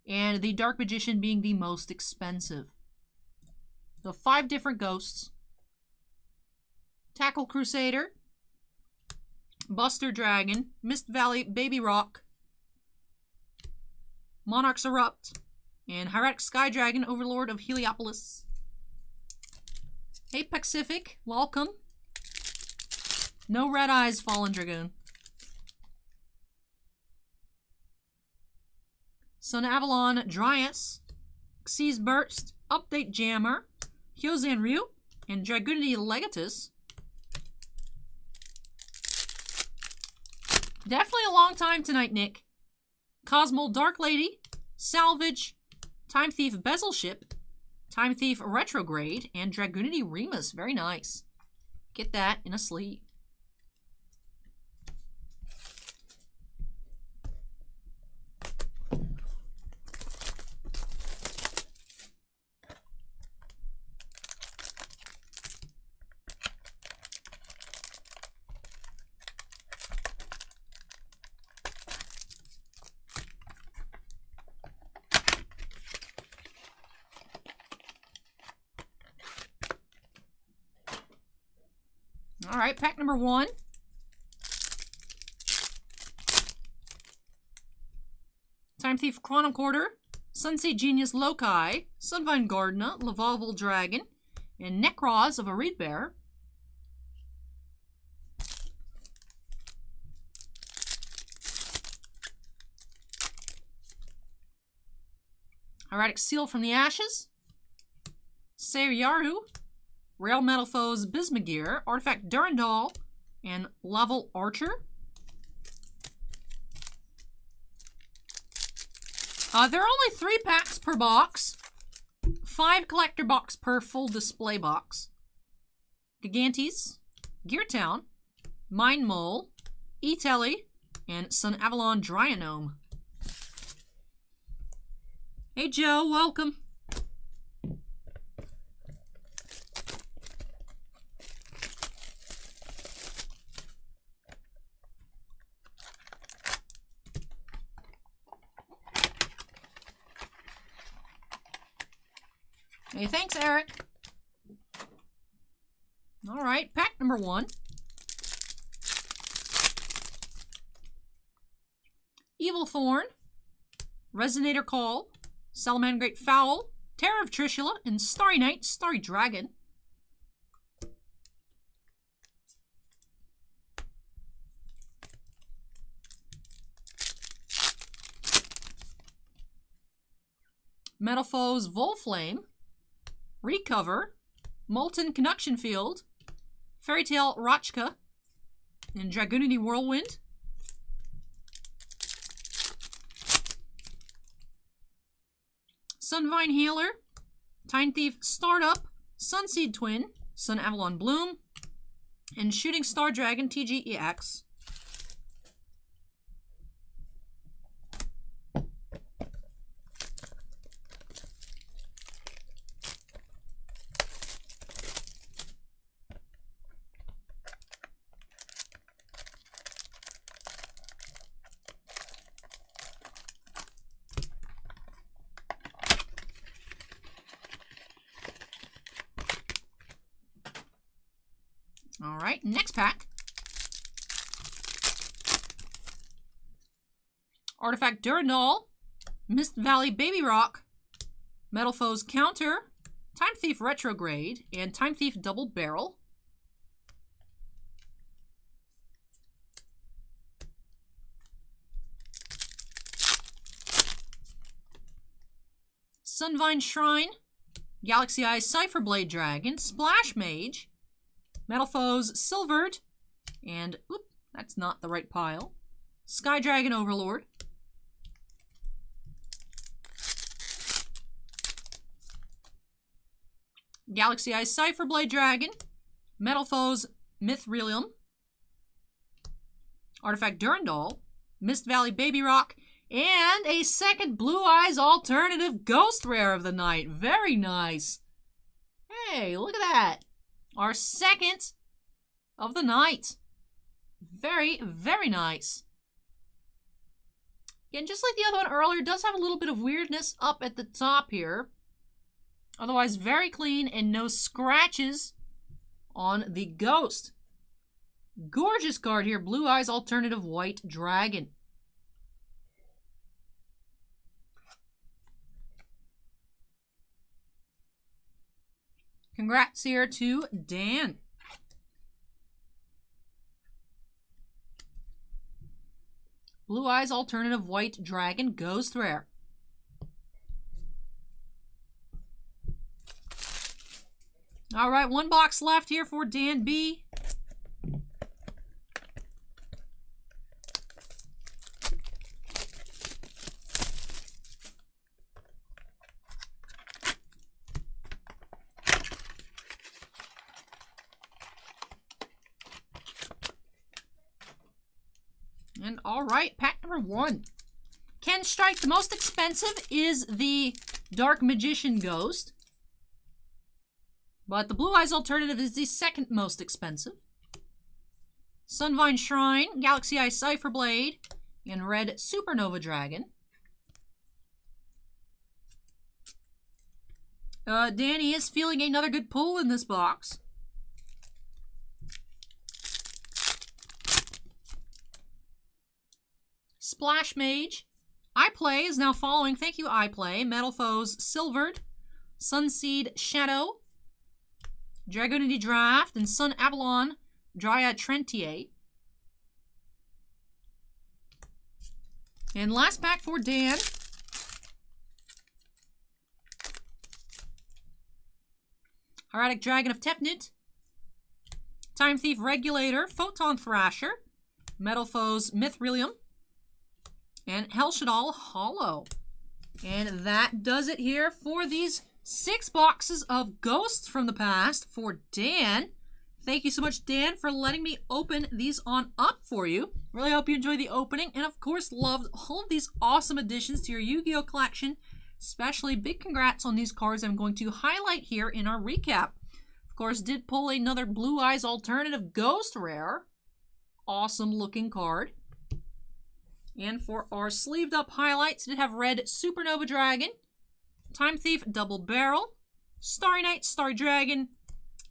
and the Dark Magician being the most expensive. So 5 different ghosts. Tackle Crusader, Buster Dragon, Mist Valley Baby Rock, Monarchs Erupt, and Heretic Sky Dragon, Overlord of Heliopolis. Hey Pacific, welcome. No Red Eyes, Fallen Dragoon. Sun Avalon, Dryas, Xyz Burst, Update Jammer, Hyozan Ryu, and Dragoonity Legatus. Definitely a long time tonight, Nick. Cosmo Dark Lady, Salvage, Time Thief Bezel Ship, Time Thief Retrograde, and Dragoonity Remus. Very nice. Get that in a sleeve. Alright, pack number 1. Time Thief Quantum Quarter, Sunset Genius Loci, Sunvine Gardena, Lavalval Dragon, and Necros of a Reed Bear. Erratic Seal from the Ashes, Sayyaru, Rail Metal Foes Bismugear, Artifact Durandal, and Laval Archer. There are only 3 packs per box, 5 collector box per full display box. Gigantes, Geartown, Mind Mole, E-Telly, and Sun Avalon Dryanome. Hey Joe, welcome. Hey, thanks, Erik. All right, pack number 1. Evil Thorn, Resonator Call, Salaman Great Fowl, Terror of Trishula, and Starry Night, Starry Dragon. Metal Foes Volflame, Recover, Molten Conduction Field, Fairy Tale Rachka, and Dragoonity Whirlwind. Sunvine Healer, Time Thief Startup, Sunseed Twin, Sun Avalon Bloom, and Shooting Star Dragon TGEX. All right, next pack. Artifact Durandal, Mist Valley Baby Rock, Metal Foes Counter, Time Thief Retrograde, and Time Thief Double Barrel. Sunvine Shrine, Galaxy Eyes Cipherblade Dragon, Splash Mage, Metal Foes Silvered, and, oop, that's not the right pile, Sky Dragon Overlord. Galaxy Eyes Cipherblade Dragon, Metal Foes Mithrilium, Artifact Durandal, Mist Valley Baby Rock, and a second Blue Eyes alternative Ghost Rare of the night. Very nice. Hey, look at that. Our second of the night. Very, very nice. Again, just like the other one earlier, it does have a little bit of weirdness up at the top here. Otherwise, very clean and no scratches on the Ghost. Gorgeous card here. Blue Eyes Alternative White Dragon. Congrats here to Dan. Blue Eyes Alternative White Dragon Ghost Rare. All right, 1 box left here for Dan B. And all right, pack number 1. Ken Strike, the most expensive is the Dark Magician Ghost. But the Blue Eyes alternative is the second most expensive. Sunvine Shrine, Galaxy Eye Cipherblade, and Red Supernova Dragon. Danny is feeling another good pull in this box. Splash Mage. iPlay is now following. Thank you, iPlay. Metal Foes Silvered. Sunseed Shadow. Dragonity Draft. And Sun Avalon Dryad Trentier. And last pack for Dan. Hieratic Dragon of Tefnut. Time Thief Regulator. Photon Thrasher. Metal Foes Mithrilium. And Helshadal Hollow. And that does it here for these 6 boxes of Ghosts from the Past for Dan. Thank you so much, Dan, for letting me open these on up for you. Really hope you enjoyed the opening, and of course loved all of these awesome additions to your Yu-Gi-Oh! Collection. Especially big congrats on these cards I'm going to highlight here in our recap. Of course, did pull another Blue Eyes Alternative Ghost Rare. Awesome looking card. And for our sleeved up highlights, did have Red Supernova Dragon, Time Thief Double Barrel, Starry Night Starry Dragon,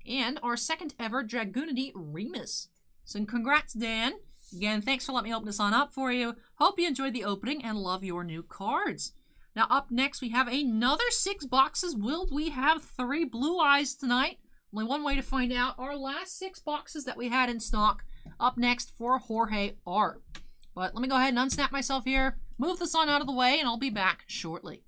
and our second ever Dragoonity Remus. So congrats, Dan. Again, thanks for letting me open this on up for you. Hope you enjoyed the opening and love your new cards. Now up next, we have another 6 boxes. Will we have 3 Blue Eyes tonight? Only one way to find out. Our last 6 boxes that we had in stock. Up next for Jorge R. But let me go ahead and unsnap myself here, move the sun out of the way, and I'll be back shortly.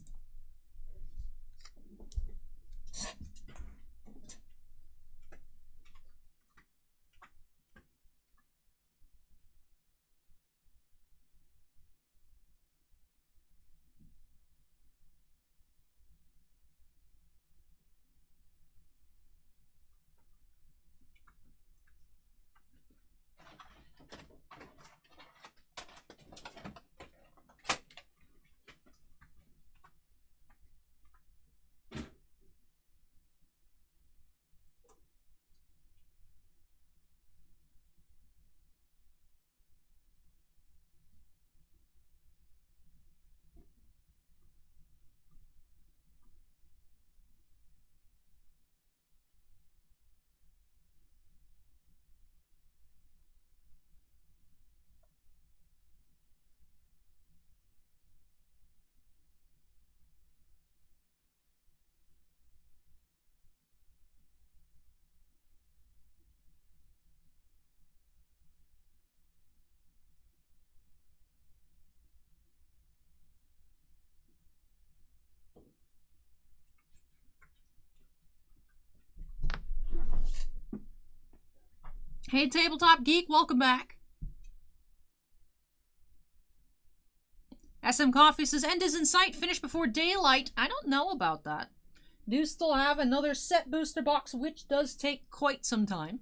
Hey, Tabletop Geek, welcome back. SM Coffee says, end is in sight, finish before daylight. I don't know about that. Do still have another set booster box, which does take quite some time.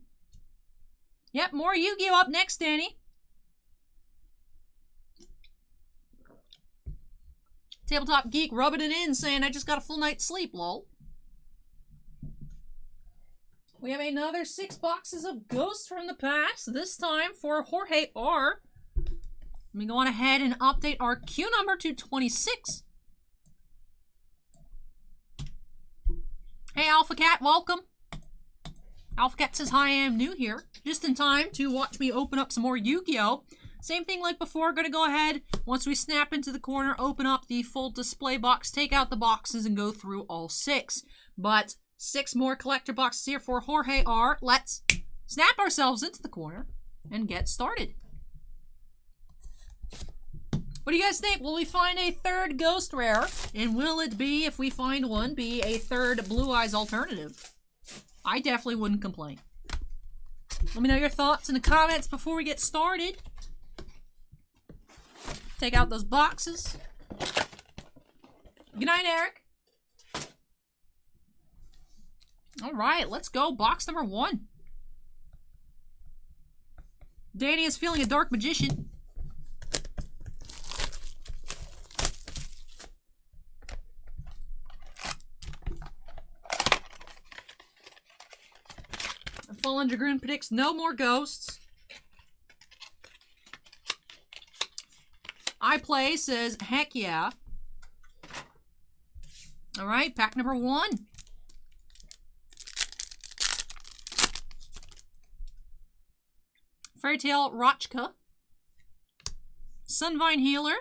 Yep, more Yu-Gi-Oh! Up next, Danny. Tabletop Geek rubbing it in, saying, I just got a full night's sleep, lol. We have another 6 boxes of Ghosts from the Past, this time for Jorge R. Let me go on ahead and update our queue number to 26. Hey, Alpha Cat, welcome. Alpha Cat says, hi, I am new here. Just in time to watch me open up some more Yu-Gi-Oh! Same thing like before, gonna go ahead, once we snap into the corner, open up the full display box, take out the boxes, and go through all 6. But 6 more collector boxes here for Jorge R. Let's snap ourselves into the corner and get started. What do you guys think? Will we find a 3rd Ghost Rare? And will it be, if we find one, be a 3rd Blue Eyes Alternative? I definitely wouldn't complain. Let me know your thoughts in the comments before we get started. Take out those boxes. Good night, Erik. Alright, let's go. Box number 1. Danny is feeling a Dark Magician. Fallen Dragoon predicts no more ghosts. iPlay says, heck yeah. Alright, pack number 1. Fairy Tale Rochka. Sunvine Healer,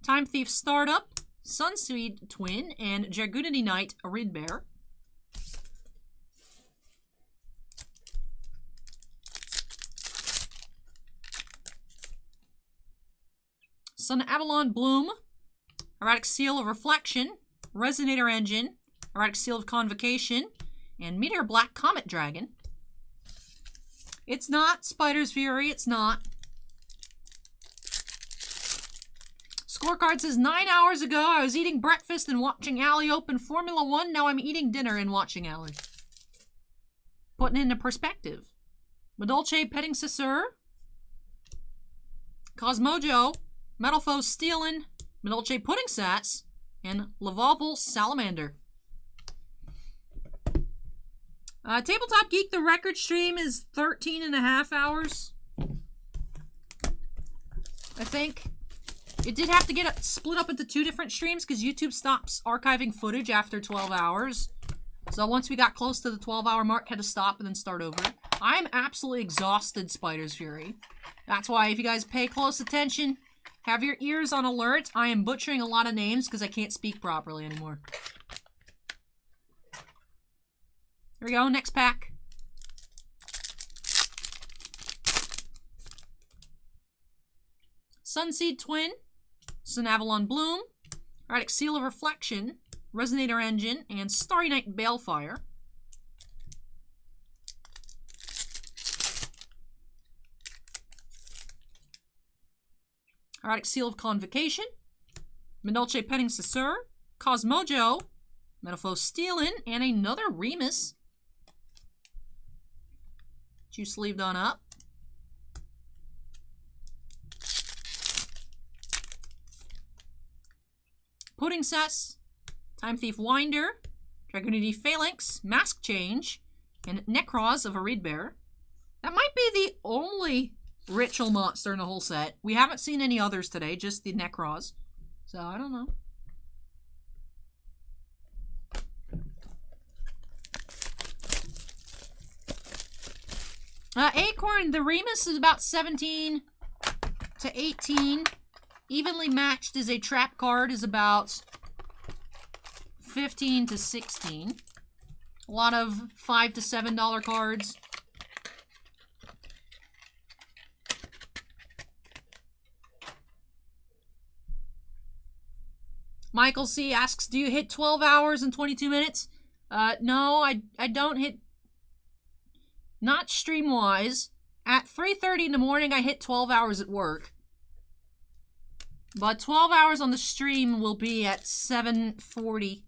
Time Thief Startup, Sunseed Twin, and Jagunity Knight, a Red Bear. Sun Avalon Bloom, Erratic Seal of Reflection, Resonator Engine, Erratic Seal of Convocation, and Meteor Black Comet Dragon. It's not Spider's Fury, it's not. Scorecard says 9 hours ago I was eating breakfast and watching Allie open Formula 1. Now I'm eating dinner and watching Allie. Putting it into perspective. Madolche Petting Cesur, Cosmojo, Metalfoe Steelin, Madolche Pudding Sats, and Lavalval Salamander. Tabletop Geek, the record stream is 13.5 hours. I think. It did have to get split up into 2 different streams because YouTube stops archiving footage after 12 hours. So once we got close to the 12-hour mark, had to stop and then start over. I'm absolutely exhausted, Spider's Fury. That's why if you guys pay close attention, have your ears on alert. I am butchering a lot of names because I can't speak properly anymore. Here we go, next pack. Sunseed Twin, Sun Avalon Bloom, Erratic Seal of Reflection, Resonator Engine, and Starry Night Balefire. Erratic Seal of Convocation, Madolche Petting Cesur, Cosmojo, Metalfoe Steelin, and another Remus. Juice sleeved on up. Pudding Sets, Time Thief Winder, Dragunity Phalanx, Mask Change, and Necros of a Red Bear. That might be the only ritual monster in the whole set. We haven't seen any others today, just the Necros. So, I don't know. Acorn, the Remus is about 17 to 18. Evenly Matched is a trap card, is about 15 to 16. A lot of $5 to $7 cards. Michael C. asks, do you hit 12 hours and 22 minutes? No, I don't hit... Not stream-wise. At 3:30 in the morning, I hit 12 hours at work. But 12 hours on the stream will be at 7:40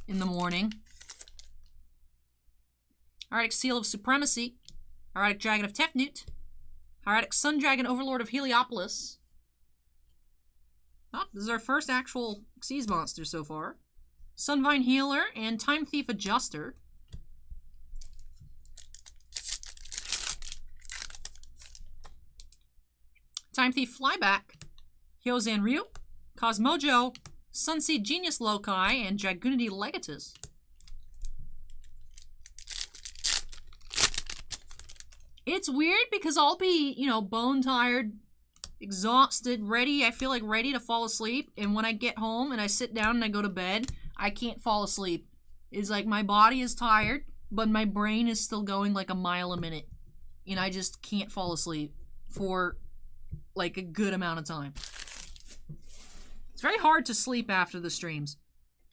in the morning. Erratic Seal of Supremacy. Erratic Dragon of Tefnut. Erratic Sun Dragon Overlord of Heliopolis. Oh, this is our first actual Xyz monster so far. Sunvine Healer and Time Thief Adjuster. Time Thief Flyback. Hyozan Ryu, Cosmojo, Sunseed Genius Loci, and Dragunity Legatus. It's weird because I'll be, you know, bone tired, exhausted, ready, I feel like ready to fall asleep, and when I get home and I sit down and I go to bed, I can't fall asleep. It's like my body is tired, but my brain is still going like a mile a minute, and I just can't fall asleep for like a good amount of time. It's very hard to sleep after the streams.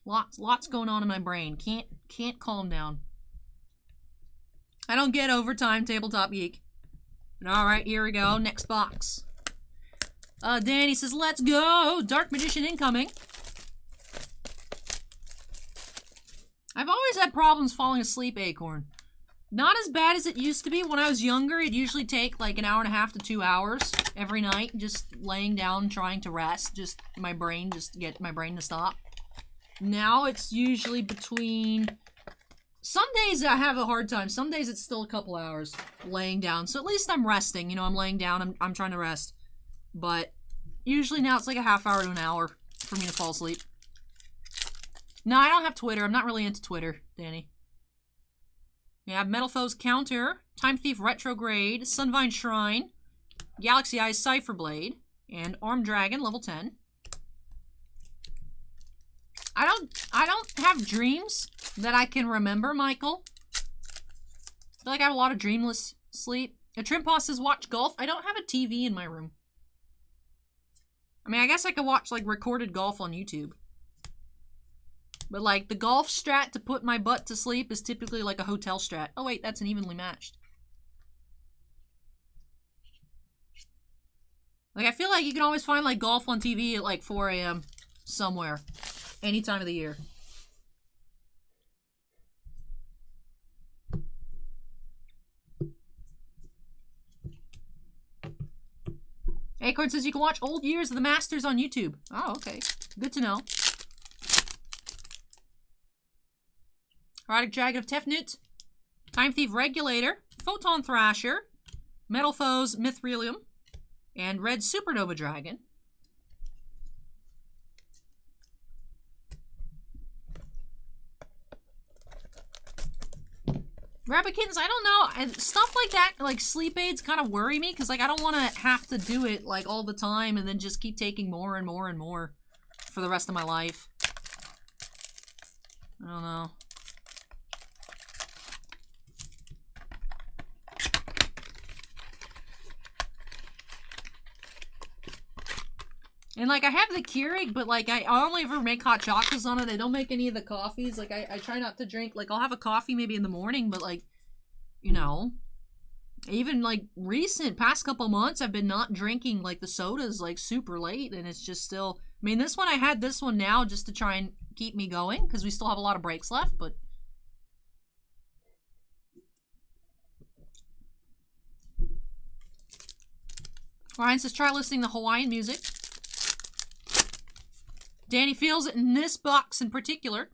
Lots going on in my brain. Can't calm down. I don't get overtime, Tabletop Geek. Alright, here we go. Next box. Danny says, let's go! Dark Magician incoming. I've always had problems falling asleep, Acorn. Not as bad as it used to be. When I was younger, it'd usually take like an hour and a half to 2 hours every night, just laying down, trying to rest, just get my brain to stop. Now it's usually between... Some days I have a hard time. Some days it's still a couple hours laying down. So at least I'm resting. You know, I'm laying down, I'm trying to rest. But usually now it's like a half hour to an hour for me to fall asleep. No, I don't have Twitter. I'm not really into Twitter, Danny. We have Metalfoe's Counter, Time Thief Retrograde, Sunvine Shrine, Galaxy Eyes Cipher Blade, And Armed Dragon, level 10. I don't have dreams that I can remember, Michael. I feel like I have a lot of dreamless sleep. A Trimpa says watch golf. I don't have a TV in my room. I mean, I guess I could watch, like, recorded golf on YouTube. But, like, the golf strat to put my butt to sleep is typically like a hotel strat. Oh, wait, that's an evenly matched. Like, I feel like you can always find, like, golf on TV at, like, 4 a.m. somewhere. Any time of the year. Acorn says you can watch old years of the Masters on YouTube. Oh, okay. Good to know. Erotic Dragon of Tefnut. Time Thief Regulator. Photon Thrasher. Metal Foes Mithrilium. And Red Supernova Dragon. Rabbit Kittens, I don't know. And stuff like that, like sleep aids kind of worry me because, like, I don't want to have to do it, like, all the time and then just keep taking more and more and more for the rest of my life. I don't know. And, like, I have the Keurig, but, like, I only ever make hot chocolates on it. I don't make any of the coffees. Like, I try not to drink. Like, I'll have a coffee maybe in the morning, but, like, you know, even, like, past couple months, I've been not drinking, like, the sodas, like, super late, and it's just still... I mean, this one, I had this one now just to try and keep me going, because we still have a lot of breaks left, but... Ryan says, try listening to Hawaiian music. Danny feels it in this box in particular.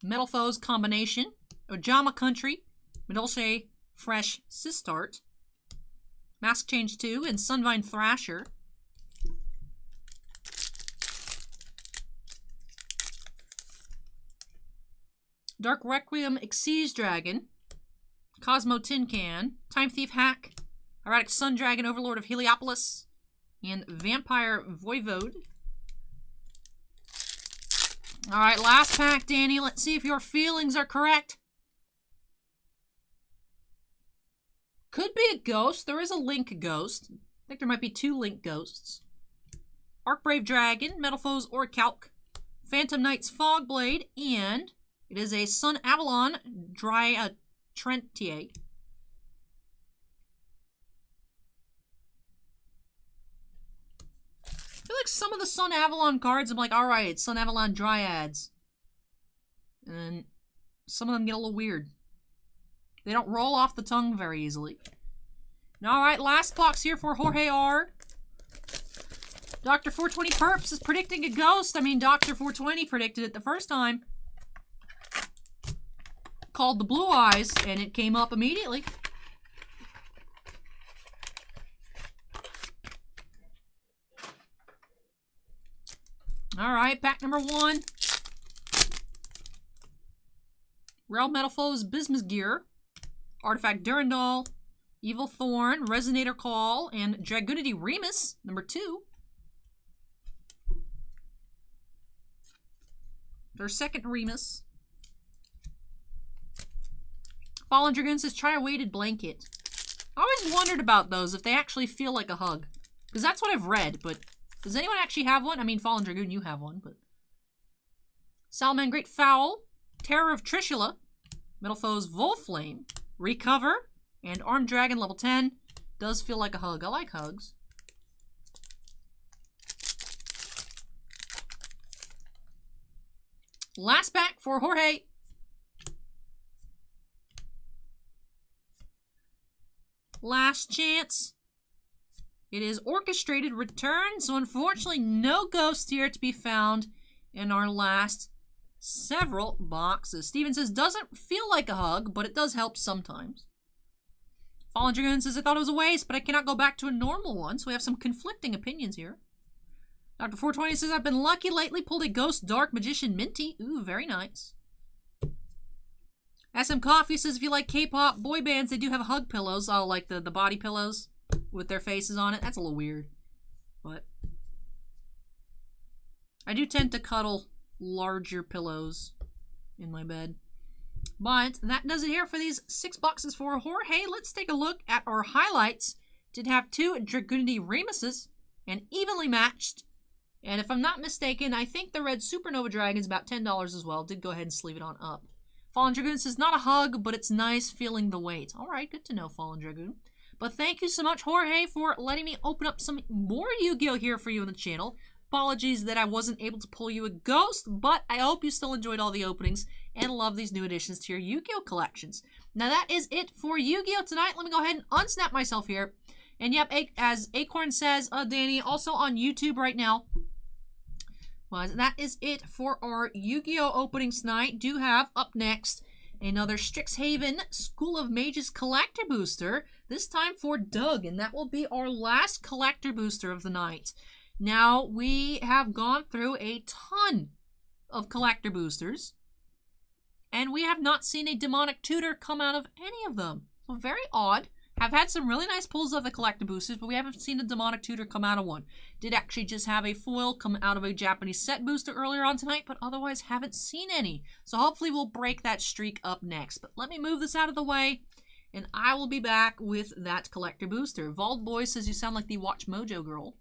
Metal Foes Combination. Ojama Country. Medolce Fresh Sistart. Mask Change 2 and Sunvine Thrasher. Dark Requiem Xyz Dragon. Cosmo Tin Can. Time Thief Hack. Erratic Sun Dragon Overlord of Heliopolis. And Vampire Voivode. Alright, last pack, Danny. Let's see if your feelings are correct. Could be a ghost. There is a Link ghost. I think there might be 2 Link ghosts. Arcbrave Dragon, Metal Foes Orichalc, Phantom Knight's Fogblade, and it is a Sun Avalon Trentier. I feel like some of the Sun Avalon cards, I'm like, alright, it's Sun Avalon Dryads. And then some of them get a little weird. They don't roll off the tongue very easily. Alright, last box here for Jorge R. Dr. 420 Perps is predicting a ghost. I mean, Dr. 420 predicted it the first time. Called the Blue Eyes, and it came up immediately. Alright, pack number 1. Realm Metal Foes Bismuth Artifact Durandal, Evil Thorn, Resonator Call, and Dragoonity Remus, number 2. Their second Remus. Fallen Dragoon says, try a weighted blanket. I always wondered about those, if they actually feel like a hug. Because that's what I've read, but does anyone actually have one? I mean, Fallen Dragoon, you have one, but... Salaman Great Foul, Terror of Trishula, Metal Foes Volflame, Recover, and Armed Dragon level 10. Does feel like a hug. I like hugs. Last pack for Jorge. Last chance. It is Orchestrated Return, so unfortunately no ghost here to be found in our last several boxes. Steven says, doesn't feel like a hug, but it does help sometimes. Fallen Dragoon says, I thought it was a waste, but I cannot go back to a normal one, so we have some conflicting opinions here. Dr. 420 says, I've been lucky lately, pulled a Ghost Dark Magician Minty. Ooh, very nice. SM Coffee says, if you like K-pop boy bands, they do have hug pillows. Oh, like the body pillows with their faces on it. That's a little weird. But I do tend to cuddle larger pillows in my bed. But that does it here for these 6 boxes for Jorge. Let's take a look at our highlights. Did have 2 Dragunity Remuses and evenly matched. And if I'm not mistaken, I think the red Supernova Dragon's about $10 as well. Did go ahead and sleeve it on up. Fallen Dragoon says, not a hug, but it's nice feeling the weight. Alright, good to know, Fallen Dragoon. But thank you so much, Jorge, for letting me open up some more Yu-Gi-Oh! Here for you on the channel. Apologies that I wasn't able to pull you a ghost, but I hope you still enjoyed all the openings and love these new additions to your Yu-Gi-Oh! Collections. Now that is it for Yu-Gi-Oh! Tonight. Let me go ahead and unsnap myself here. And yep, as Acorn says, Danny, also on YouTube right now. Well, that is it for our Yu-Gi-Oh! Openings tonight. Do have up next another Strixhaven School of Mages Collector Booster. This time for Doug, and that will be our last Collector Booster of the night. Now, we have gone through a ton of Collector Boosters, and we have not seen a Demonic Tutor come out of any of them. So very odd. Have had some really nice pulls of the Collector Boosters, but we haven't seen a Demonic Tutor come out of one. Did actually just have a foil come out of a Japanese set booster earlier on tonight, but otherwise haven't seen any. So hopefully we'll break that streak up next. But let me move this out of the way, and I will be back with that Collector Booster. Vald Boy says you sound like the Watch Mojo girl.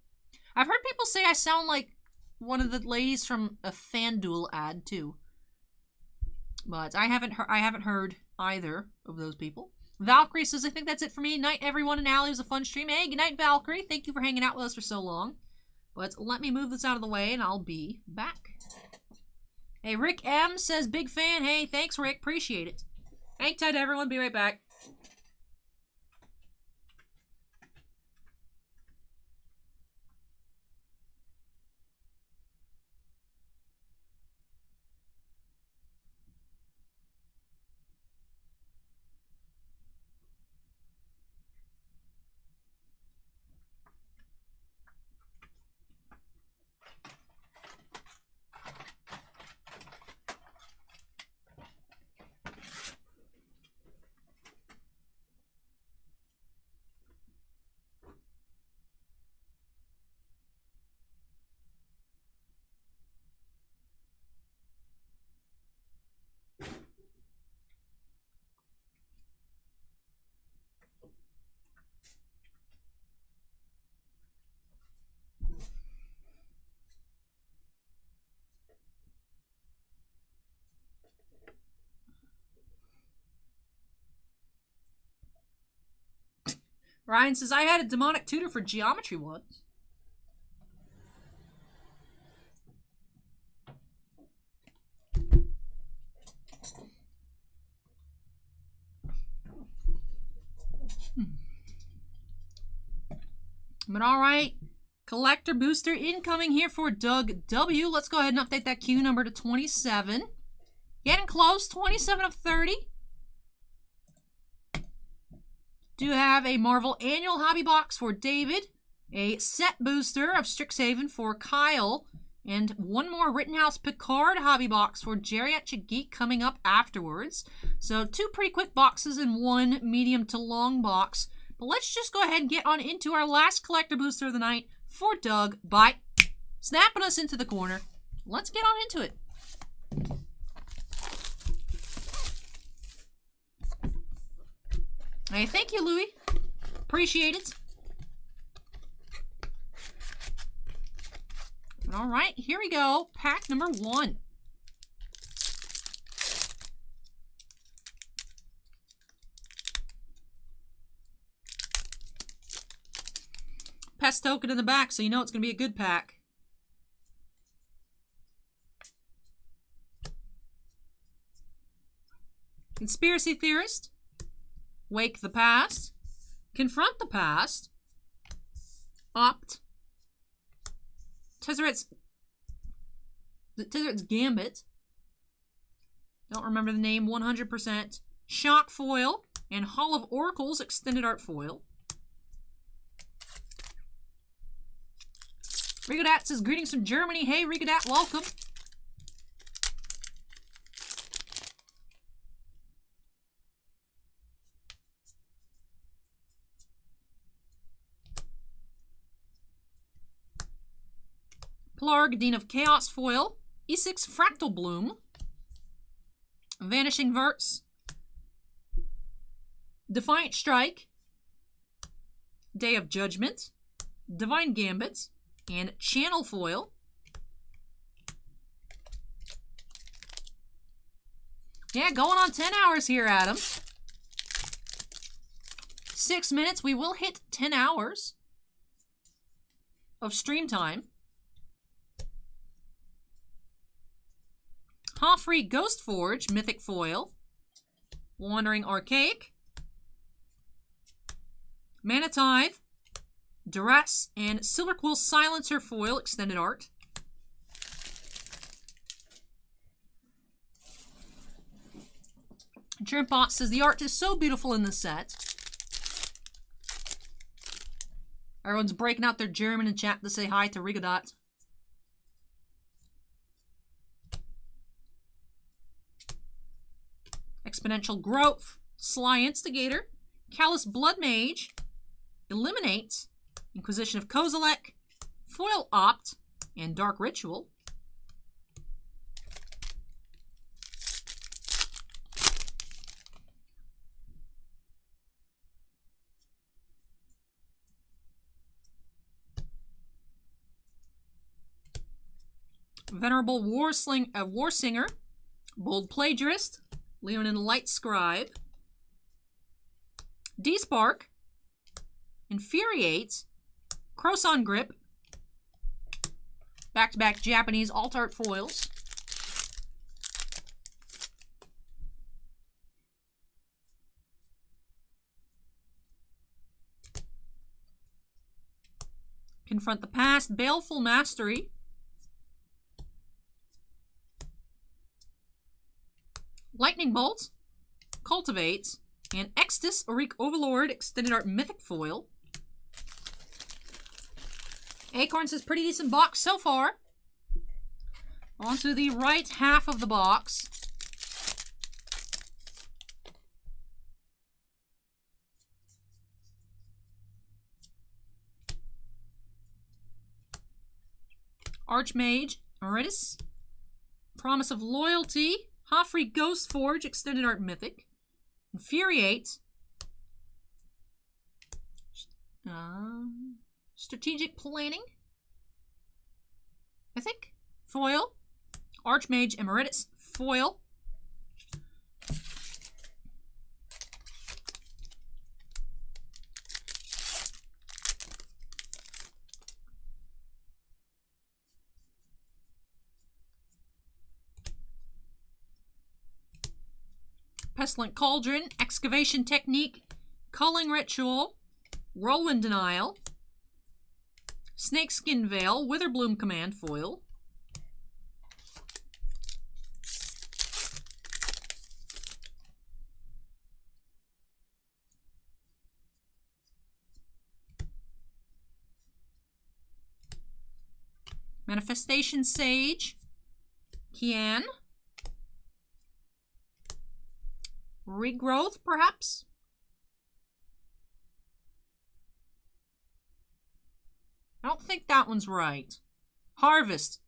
I've heard people say I sound like one of the ladies from a FanDuel ad too. But I haven't heard either of those people. Valkyrie says, I think that's it for me. Night, everyone, and Allie. It was a fun stream. Hey, good night, Valkyrie. Thank you for hanging out with us for so long. But let me move this out of the way, and I'll be back. Hey, Rick M says, big fan. Hey, thanks, Rick. Appreciate it. Hang tight, everyone. Be right back. Ryan says, I had a Demonic Tutor for Geometry once. But alright, Collector Booster incoming here for Doug W. Let's go ahead and update that queue number to 27. Getting close, 27 of 30. Do have a Marvel Annual Hobby Box for David, a set booster of Strixhaven for Kyle, and one more Rittenhouse Picard Hobby Box for Geriatric Geek coming up afterwards. So 2 pretty quick boxes and 1 medium to long box. But let's just go ahead and get on into our last Collector Booster of the night for Doug by snapping us into the corner. Let's get on into it. Hey, thank you, Louie. Appreciate it. All right, here we go. Pack number 1. Pest token in the back, so you know it's going to be a good pack. Conspiracy Theorist. Wake the Past. Confront the Past. Opt. Tezzeret's Gambit. Don't remember the name 100%. Shock Foil. And Hall of Oracles Extended Art Foil. Rigodat says, greetings from Germany. Hey, Rigodat, welcome. Plarg, Dean of Chaos foil. E6 Fractal Bloom. Vanishing Verts. Defiant Strike. Day of Judgment. Divine Gambit. And Channel foil. Yeah, going on 10 hours here, Adam. 6 minutes. We will hit 10 hours of stream time. Hoffrey Ghost Forge, Mythic Foil. Wandering Archaic. Mana Tithe. Duress. And Silverquill Silencer Foil, Extended Art. Germpot says the art is so beautiful in this set. Everyone's breaking out their German in chat to say hi to Rigodot. Exponential Growth, Sly Instigator, Callous Blood Mage, Eliminate, Inquisition of Kozilek, Foil Opt, and Dark Ritual. Venerable Warsinger, Bold Plagiarist, Leonin Light Scribe, D-Spark, Infuriate, Croson Grip, back-to-back Japanese alt-art foils, Confront the Past, Baleful Mastery, Lightning Bolt, Cultivate, and Extus Erik Overlord Extended Art Mythic Foil. Acorn says pretty decent box so far. On to the right half of the box. Archmage, Aridus, Promise of Loyalty, Hoffrey Ghost Forge, Extended Art Mythic, Infuriate, Strategic Planning, I think, Foil, Archmage, Emeritus, Foil, Pestilent Cauldron, Excavation Technique, Culling Ritual, Whirlwind Denial, Snakeskin Veil, Witherbloom Command Foil, Manifestation Sage, Kian, Regrowth, perhaps? I don't think that one's right. Harvest.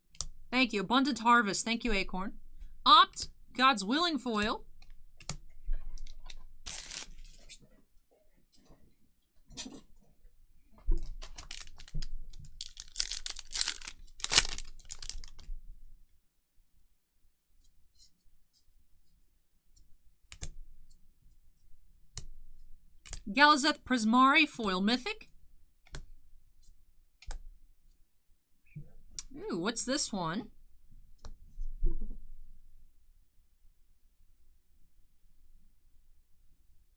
Thank you. Abundant Harvest. Thank you, Acorn. Opt. God's Willing Foil. Galazeth Prismari Foil Mythic. Ooh, what's this one?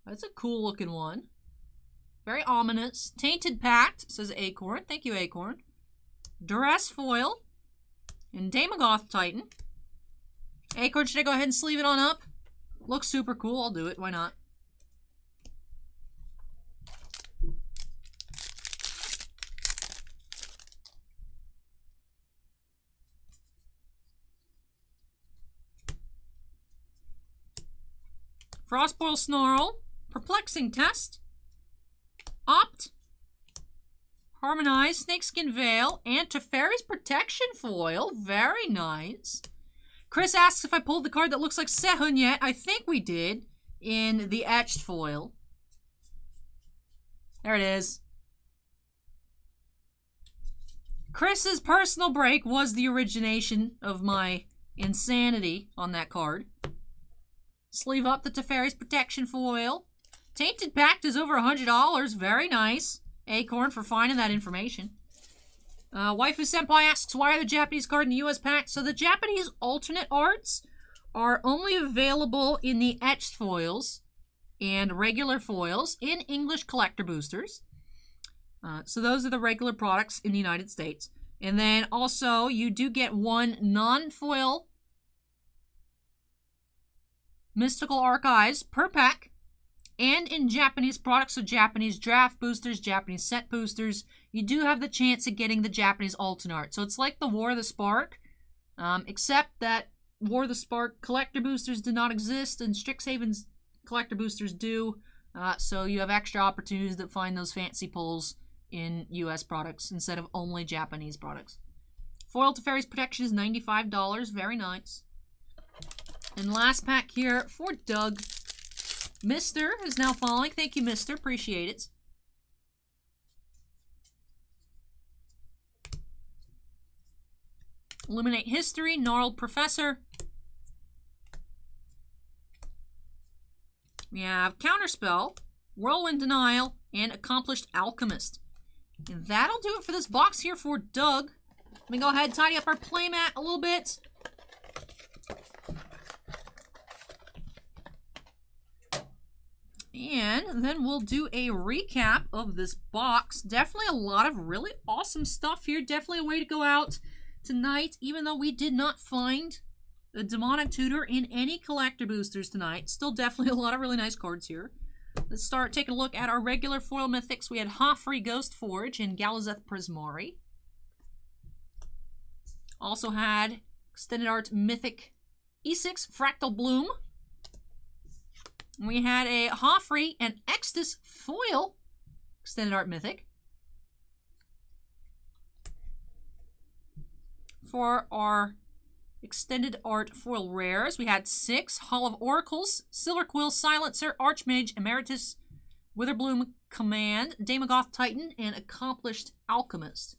That's a cool looking one. Very ominous. Tainted Pact, says Acorn. Thank you, Acorn. Duress Foil. And Daemogoth Titan. Acorn, should I go ahead and sleeve it on up? Looks super cool. I'll do it. Why not? Frostboil Snarl, Perplexing Test, Opt, Harmonized Snakeskin Veil, and Teferi's Protection Foil. Very nice. Chris asks if I pulled the card that looks like Sehun yet. I think we did in the etched foil. There it is. Chris's personal break was the origination of my insanity on that card. Sleeve up the Teferi's Protection Foil. Tainted Pact is over $100. Very nice. Acorn for finding that information. Waifu Senpai asks, why are the Japanese card in the US pack? So the Japanese alternate arts are only available in the etched foils and regular foils in English collector boosters. So those are the regular products in the United States. And then also you do get one non-foil Mystical Archives per pack. And in Japanese products, so Japanese draft boosters, Japanese set boosters, you do have the chance of getting the Japanese alternate art. So it's like the War of the Spark, except that War of the Spark collector boosters do not exist, and Strixhaven's collector boosters do. So you have extra opportunities to find those fancy pulls in US products instead of only Japanese products. Foil Teferi's Protection is $95. Very nice. And last pack here for Doug. Mister is now following. Thank you, Mister. Appreciate it. Eliminate History, Gnarled Professor. We have Counterspell, Whirlwind Denial, and Accomplished Alchemist. And that'll do it for this box here for Doug. Let me go ahead and tidy up our playmat a little bit. And then we'll do a recap of this box. Definitely a lot of really awesome stuff here. Definitely a way to go out tonight, even though we did not find a Demonic Tutor in any collector boosters tonight. Still definitely a lot of really nice cards here. Let's start taking a look at our regular foil mythics. We had Hoffrey Ghost Forge and Galazeth Prismari. Also had extended art mythic E6 Fractal Bloom. We had a Hoffrey and Extus foil extended art mythic. For our extended art foil rares, we had 6 Hall of Oracles, Silverquill, Silencer, Archmage, Emeritus, Witherbloom Command, Daemogoth Titan, and Accomplished Alchemist.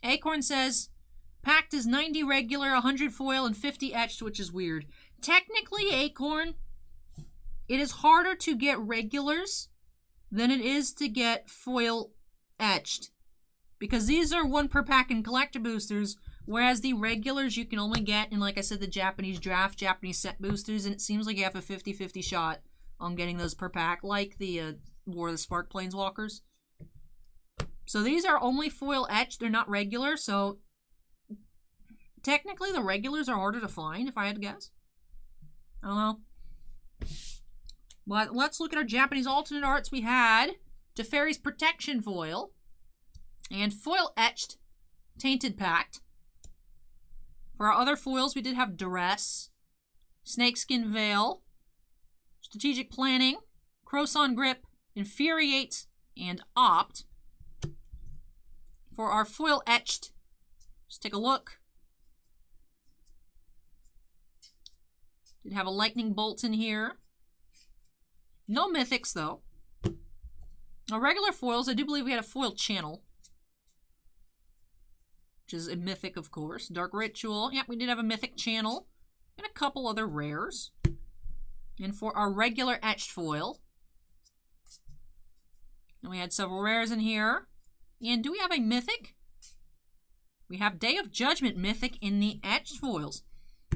Acorn says, Pact is 90 regular, 100 foil, and 50 etched, which is weird. Technically, Acorn, it is harder to get regulars than it is to get foil etched. Because these are 1 per pack in collector boosters, whereas the regulars you can only get in, like I said, the Japanese draft, Japanese set boosters, and it seems like you have a 50-50 shot on getting those per pack, like the War of the Spark Planeswalkers. So these are only foil etched, they're not regular, so technically the regulars are harder to find, if I had to guess. I don't know. But let's look at our Japanese alternate arts. We had Teferi's Protection Foil and foil etched Tainted Pact. For our other foils, we did have Duress, Snakeskin Veil, Strategic Planning, Croson Grip, Infuriate, and Opt. For our foil etched, just take a look. Did have a Lightning Bolt in here. No mythics, though. Our regular foils, I do believe we had a foil channel, which is a mythic, of course. Dark Ritual. Yeah, we did have a mythic channel. And a couple other rares. And for our regular etched foil, and we had several rares in here. And do we have a mythic? We have Day of Judgment mythic in the etched foils.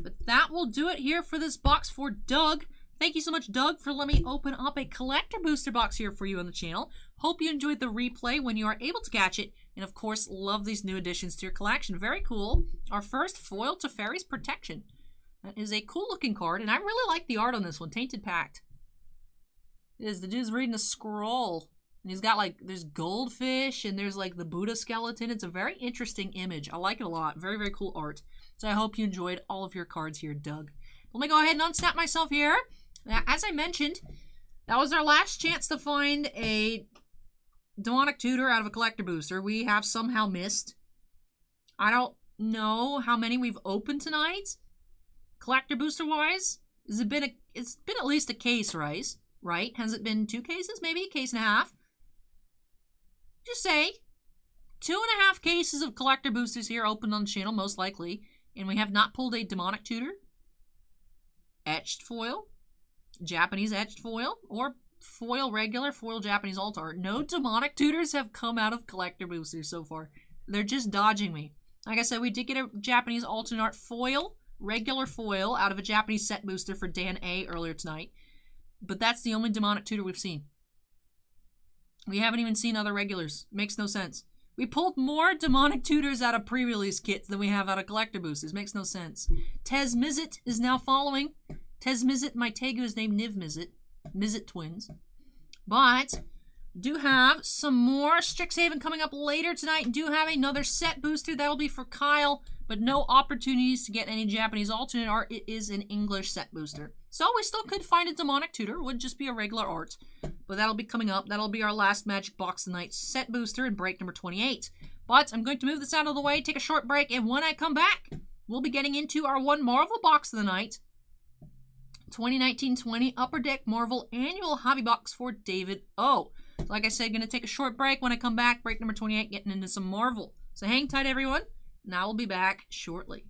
But that will do it here for this box for Doug. Thank you so much, Doug, for letting me open up a collector booster box here for you on the channel. Hope you enjoyed the replay when you are able to catch it. And, of course, love these new additions to your collection. Very cool. Our first foil Teferi's Protection. That is a cool-looking card, and I really like the art on this one, Tainted Pact. It is. The dude's reading a scroll. And he's got, like, there's goldfish, and there's, like, the Buddha skeleton. It's a very interesting image. I like it a lot. Very, very cool art. So I hope you enjoyed all of your cards here, Doug. Let me go ahead and unsnap myself here. Now, as I mentioned, that was our last chance to find a demonic tutor out of a collector booster we have somehow missed. I don't know how many we've opened tonight. Collector booster wise, it's been at least a case, right? Has it been 2 cases? Maybe a case and a half. Just say 2.5 cases of collector boosters here opened on the channel, most likely, and we have not pulled a demonic tutor, etched foil, Japanese etched foil, or foil regular, foil Japanese altar. No demonic tutors have come out of collector boosters so far. They're just dodging me. Like I said, we did get a Japanese alternate art foil, regular foil, out of a Japanese set booster for Dan A earlier tonight. But that's the only demonic tutor we've seen. We haven't even seen other regulars. Makes no sense. We pulled more demonic tutors out of pre-release kits than we have out of collector boosters. Makes no sense. Tez Mizzet is now following. Tez Mizzet, my Tegu is named Niv Mizzet. Mizzet twins. But do have some more Strixhaven coming up later tonight. Do have another set booster. That'll be for Kyle. But no opportunities to get any Japanese alternate art. It is an English set booster. So we still could find a demonic tutor. Would just be a regular art. But that'll be coming up. That'll be our last Magic Box tonight set booster in break number 28. But I'm going to move this out of the way, take a short break, and when I come back, we'll be getting into our one Marvel box of the night. 2019-20 Upper Deck Marvel Annual Hobby Box for David O. So like I said, going to take a short break. When I come back, break number 28, getting into some Marvel. So hang tight, everyone. And I will be back shortly.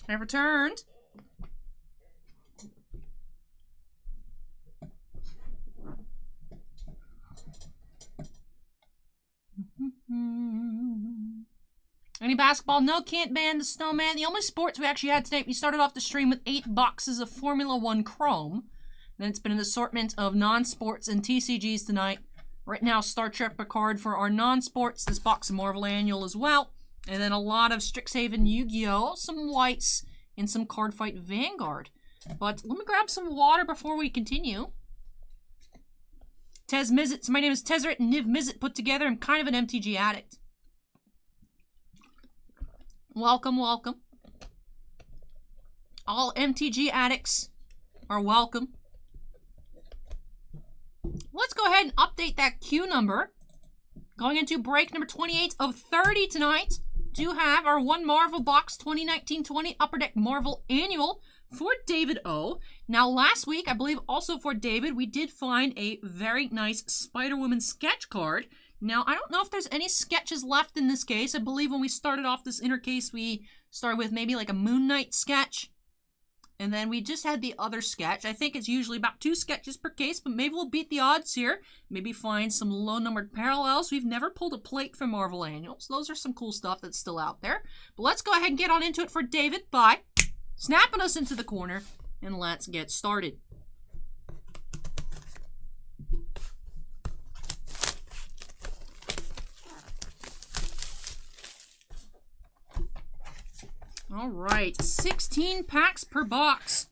I've returned. Any basketball? No, can't ban the snowman. The only sports we actually had today, we started off the stream with 8 boxes of Formula 1 Chrome. Then it's been an assortment of non-sports and TCGs tonight. Right now, Star Trek Picard for our non-sports. This box of Marvel Annual as well. And then a lot of Strixhaven YGO, some whites, and some Card Fight Vanguard. But let me grab some water before we continue. Tez Mizit. So my name is Tezzeret and Niv Mizit put together. I'm kind of an MTG addict. Welcome, welcome. All MTG addicts are welcome. Let's go ahead and update that queue number. Going into break number 28 of 30 tonight. Do have our One Marvel Box 2019-20 Upper Deck Marvel Annual for David O. Now, last week, I believe also for David, we did find a very nice Spider-Woman sketch card. Now, I don't know if there's any sketches left in this case. I believe when we started off this inner case, we started with maybe like a Moon Knight sketch. And then we just had the other sketch. I think it's usually about 2 sketches per case, but maybe we'll beat the odds here. Maybe find some low-numbered parallels. We've never pulled a plate for Marvel Annuals. Those are some cool stuff that's still out there. But let's go ahead and get on into it for David by snapping us into the corner, and let's get started. All right, 16 packs per box,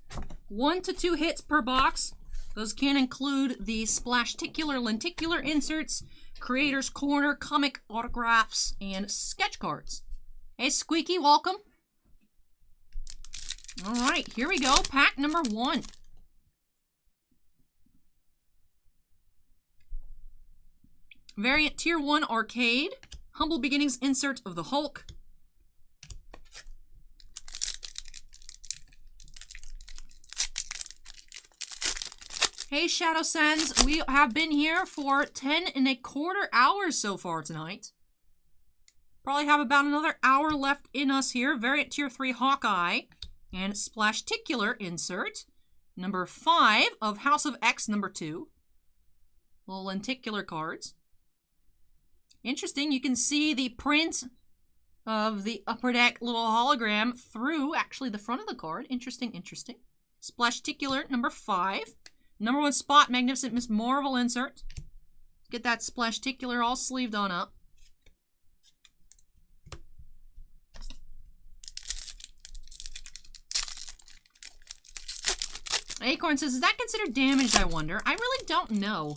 1 to 2 hits per box. Those can include the splashticular, lenticular inserts, creator's corner, comic autographs, and sketch cards. Hey, Squeaky, welcome. All right, here we go. Pack number 1. Variant Tier 1 Arcade, Humble Beginnings insert of the Hulk. Hey, Shadow Sands, we have been here for 10¼ hours so far tonight. Probably have about another hour left in us here. Variant Tier 3 Hawkeye and Splashticular insert. Number 5 of House of X number 2. Little lenticular cards. Interesting, you can see the print of the Upper Deck little hologram through actually the front of the card. Interesting, interesting. Splashticular number 5. Number 1 spot, Magnificent Miss Marvel insert. Get that Splashticular all sleeved on up. Acorn says, is that considered damaged, I wonder? I really don't know.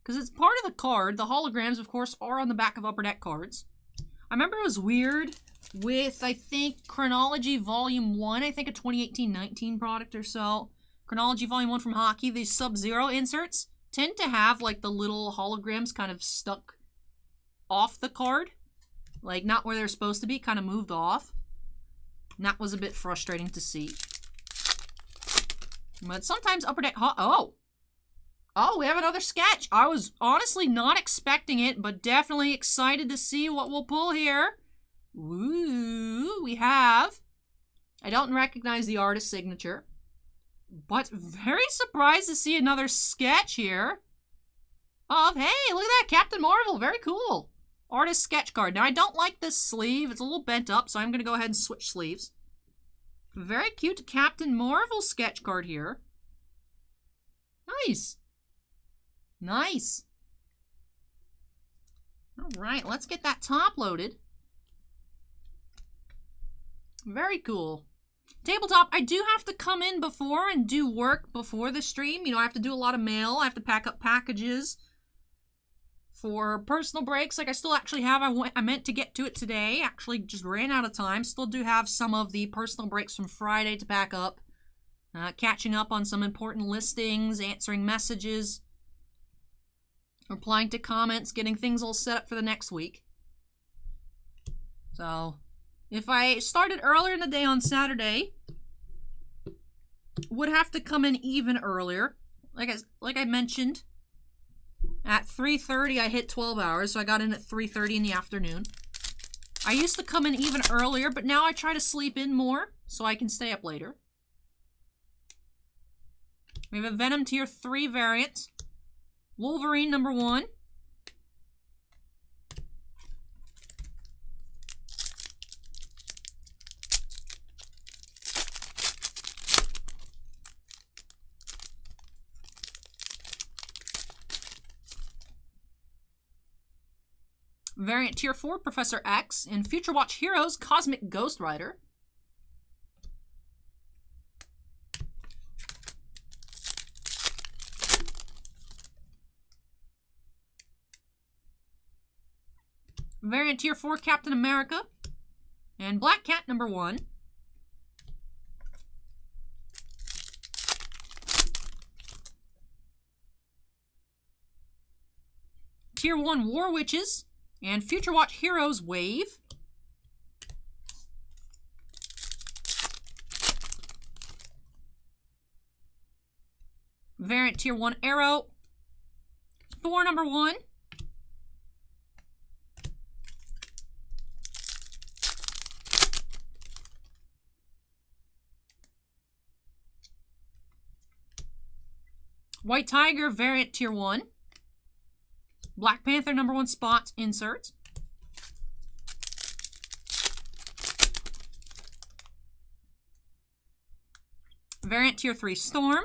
Because it's part of the card. The holograms, of course, are on the back of Upper Deck cards. I remember it was weird with, I think, Chronology Volume 1. I think a 2018-19 product or so. Chronology Volume 1 from Hockey, these Sub-Zero inserts tend to have, like, the little holograms kind of stuck off the card. Like, not where they're supposed to be, kind of moved off. And that was a bit frustrating to see. But sometimes Upper Deck... Oh, we have another sketch. I was honestly not expecting it, but definitely excited to see what we'll pull here. Woo, we have... I don't recognize the artist's signature. But very surprised to see another sketch here of, hey, look at that, Captain Marvel, very cool. Artist sketch card. Now, I don't like this sleeve. It's a little bent up, so I'm going to go ahead and switch sleeves. Very cute Captain Marvel sketch card here. Nice. Nice. All right, let's get that top loaded. Very cool. Tabletop, I do have to come in before and do work before the stream. You know, I have to do a lot of mail. I have to pack up packages for personal breaks. Like, I still actually have, I meant to get to it today. Actually, just ran out of time. Still do have some of the personal breaks from Friday to pack up. Catching up on some important listings, answering messages, replying to comments, getting things all set up for the next week. So... if I started earlier in the day on Saturday, would have to come in even earlier. Like I mentioned, at 3:30 I hit 12 hours, so I got in at 3:30 in the afternoon. I used to come in even earlier, but now I try to sleep in more so I can stay up later. We have a Venom Tier 3 variant. Wolverine number 1. Variant Tier 4, Professor X, and Future Watch Heroes, Cosmic Ghost Rider. Variant Tier 4, Captain America, and Black Cat number 1. Tier 1, War Witches, and Future Watch Heroes Wave. Variant Tier 1 Arrow. Thor number 1. White Tiger Variant Tier 1. Black Panther number 1 spot insert. Variant Tier 3 Storm.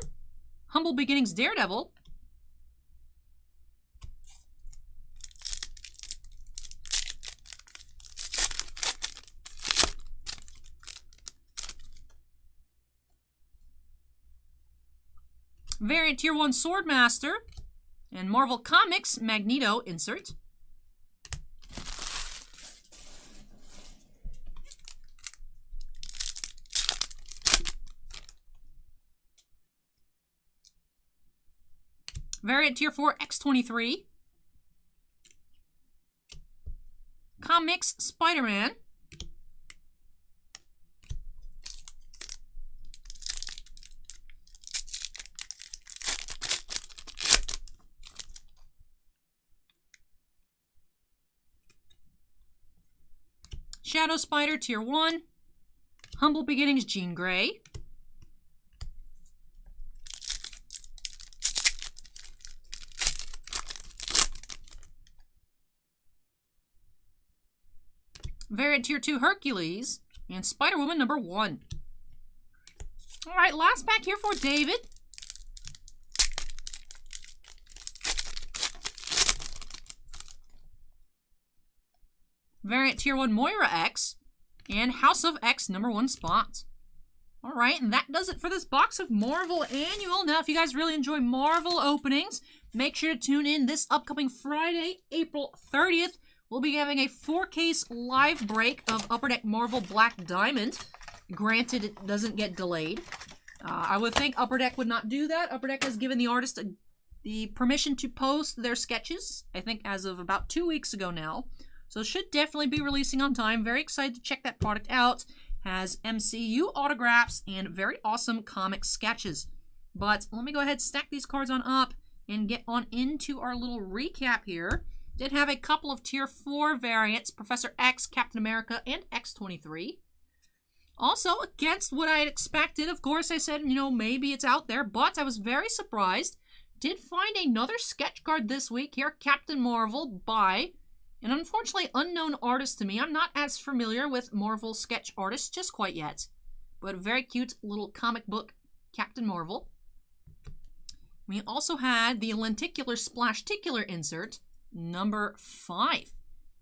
Humble Beginnings Daredevil. Variant Tier 1 Swordmaster. And Marvel Comics Magneto insert. Variant Tier 4 X-23. Comics Spider-Man. Shadow Spider Tier 1. Humble Beginnings Jean Grey. Variant Tier 2 Hercules. And Spider-Woman number 1. Alright, last pack here for David. Variant Tier 1 Moira X, and House of X number 1 spot. Alright, and that does it for this box of Marvel Annual. Now, if you guys really enjoy Marvel openings, make sure to tune in this upcoming Friday, April 30th. We'll be having a 4-case live break of Upper Deck Marvel Black Diamond. Granted, it doesn't get delayed. I would think Upper Deck would not do that. Upper Deck has given the artist the permission to post their sketches, I think as of about 2 weeks ago now. So it should definitely be releasing on time. Very excited to check that product out. Has MCU autographs and very awesome comic sketches. But let me go ahead and stack these cards on up and get on into our little recap here. Did have a couple of Tier 4 variants. Professor X, Captain America, and X-23. Also, against what I had expected. Of course, I said, you know, maybe it's out there. But I was very surprised. Did find another sketch card this week here. Captain Marvel by an unfortunately unknown artist to me. I'm not as familiar with Marvel sketch artists just quite yet. But a very cute little comic book Captain Marvel. We also had the lenticular splashticular insert, number 5.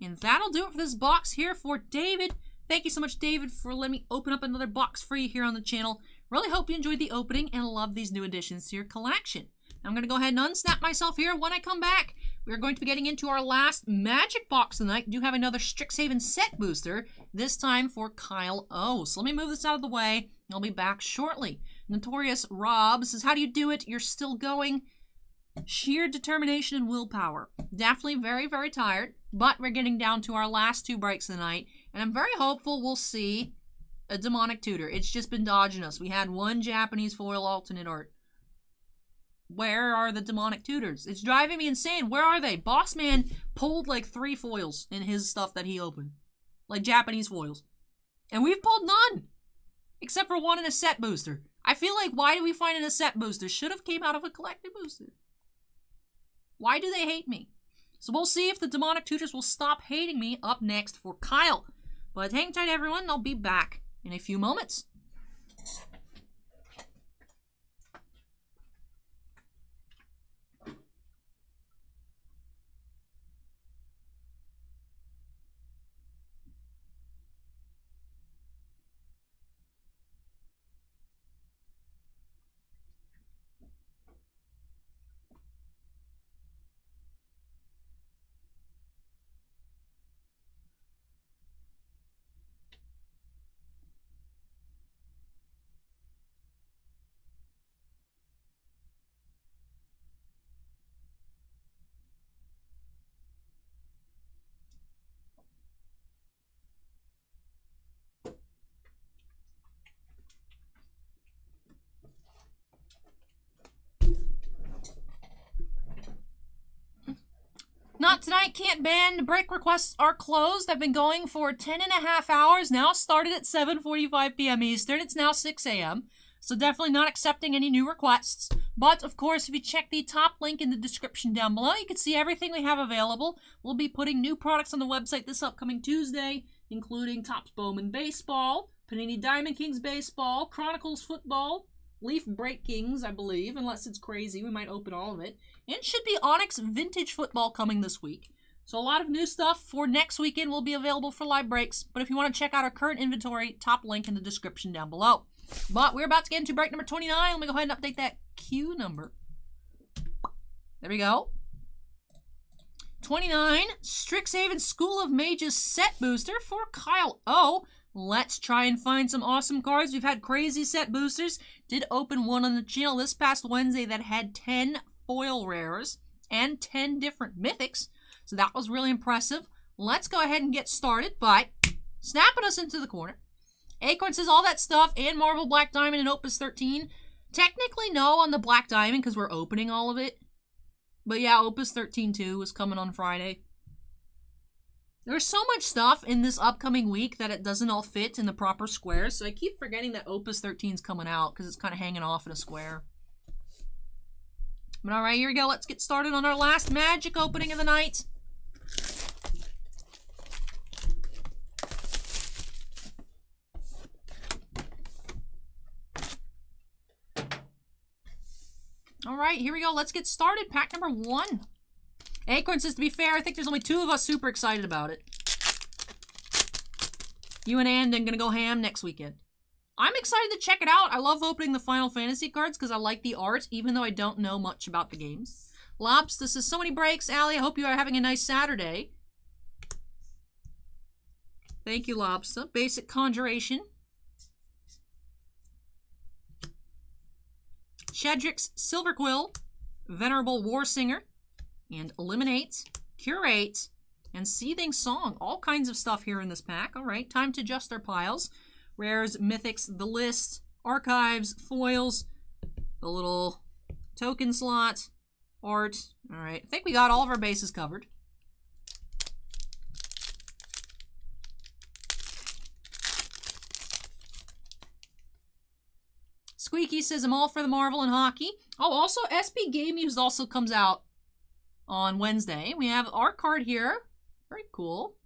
And that'll do it for this box here for David. Thank you so much, David, for letting me open up another box for you here on the channel. Really hope you enjoyed the opening and love these new additions to your collection. I'm going to go ahead and unsnap myself here. When I come back, we're going to be getting into our last magic box tonight. We do have another Strixhaven set booster, this time for Kyle O. So let me move this out of the way. I'll be back shortly. Notorious Rob says, how do you do it? You're still going. Sheer determination and willpower. Definitely very, very tired, but we're getting down to our last 2 breaks of the night, and I'm very hopeful we'll see a demonic tutor. It's just been dodging us. We had 1 Japanese foil alternate art. Where are the demonic tutors? It's driving me insane. Where are they? Bossman pulled like 3 foils in his stuff that he opened. like Japanese foils. And we've pulled none, except for one in a set booster. I feel like, why do we find in a set booster? Should have came out of a collected booster. Why do they hate me? So we'll see if the demonic tutors will stop hating me up next for Kyle. But hang tight, everyone. I'll be back in a few moments. Not tonight, can't ban. Break requests are closed. I've been going for 10.5 hours now. Started at 7:45 p.m. Eastern. It's now 6 a.m. So definitely not accepting any new requests. But, of course, if you check the top link in the description down below, you can see everything we have available. We'll be putting new products on the website this upcoming Tuesday, including Topps Bowman Baseball, Panini Diamond Kings Baseball, Chronicles Football, Leaf Break Kings, I believe, unless it's crazy. We might open all of it. And should be Onyx Vintage Football coming this week. So a lot of new stuff for next weekend will be available for live breaks. But if you want to check out our current inventory, top link in the description down below. But we're about to get into break number 29. Let me go ahead and update that queue number. There we go. 29, Strixhaven School of Mages set booster for Kyle O. Let's try and find some awesome cards. We've had crazy set boosters. Did open one on the channel this past Wednesday that had 10 foil rares and 10 different mythics. So that was really impressive. Let's go ahead and get started by snapping us into the corner. Acorn says all that stuff and Marvel Black Diamond and Opus 13. Technically no on the Black Diamond because we're opening all of it. But yeah, Opus 13 too is coming on Friday. There's so much stuff in this upcoming week that it doesn't all fit in the proper squares. So I keep forgetting that Opus 13 is coming out because it's kind of hanging off in a square. But alright, here we go. Let's get started on our last Magic opening of the night. Alright, here we go. Let's get started. Pack number 1. Acorn says, to be fair, I think there's only 2 of us super excited about it. You and Andon gonna go ham next weekend. I'm excited to check it out. I love opening the Final Fantasy cards because I like the art, even though I don't know much about the games. Lobster says, so many breaks. Allie, I hope you are having a nice Saturday. Thank you, Lobster. Basic Conjuration. Shedrick's Silverquill. Venerable Warsinger. And Eliminate, Curate, and Seething Song. All kinds of stuff here in this pack. Alright, time to adjust our piles. Rares, Mythics, the list, Archives, Foils, the little token slot, art. Alright, I think we got all of our bases covered. Squeaky says, I'm all for the Marvel and hockey. Oh, also, SP Game Used also comes out on Wednesday. We have our card here. Very cool.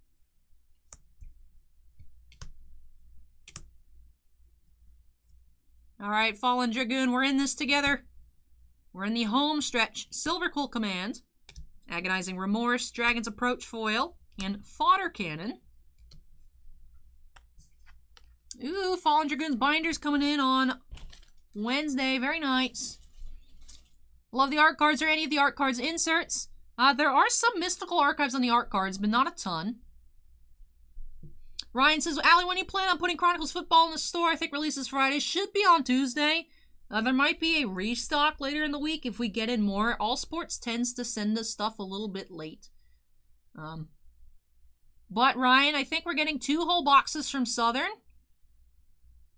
Alright, Fallen Dragoon, we're in this together. We're in the home stretch. Silverquill Command. Agonizing Remorse, Dragon's Approach Foil, and Fodder Cannon. Ooh, Fallen Dragoon's binders coming in on Wednesday. Very nice. Love the art cards. Or any of the art cards inserts. There are some mystical archives on the art cards, but not a ton. Ryan says, Allie, when you plan on putting Chronicles Football in the store, I think releases Friday. Should be on Tuesday. There might be a restock later in the week if we get in more. All Sports tends to send us stuff a little bit late. But Ryan, I think we're getting 2 whole boxes from Southern.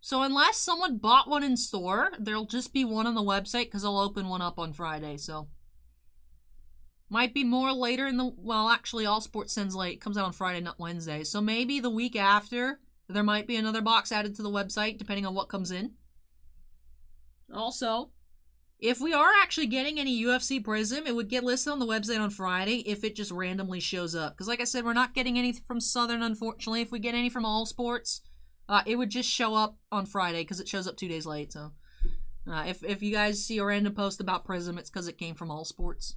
So unless someone bought one in store, there'll just be one on the website because I'll open one up on Friday, so. Might be more later in the... Well, actually, All Sports sends late. It comes out on Friday, not Wednesday. So maybe the week after, there might be another box added to the website, depending on what comes in. Also, if we are actually getting any UFC Prism, it would get listed on the website on Friday if it just randomly shows up. Because like I said, we're not getting any from Southern, unfortunately. If we get any from All Sports, it would just show up on Friday because it shows up 2 days late. So if you guys see a random post about Prism, it's because it came from All Sports.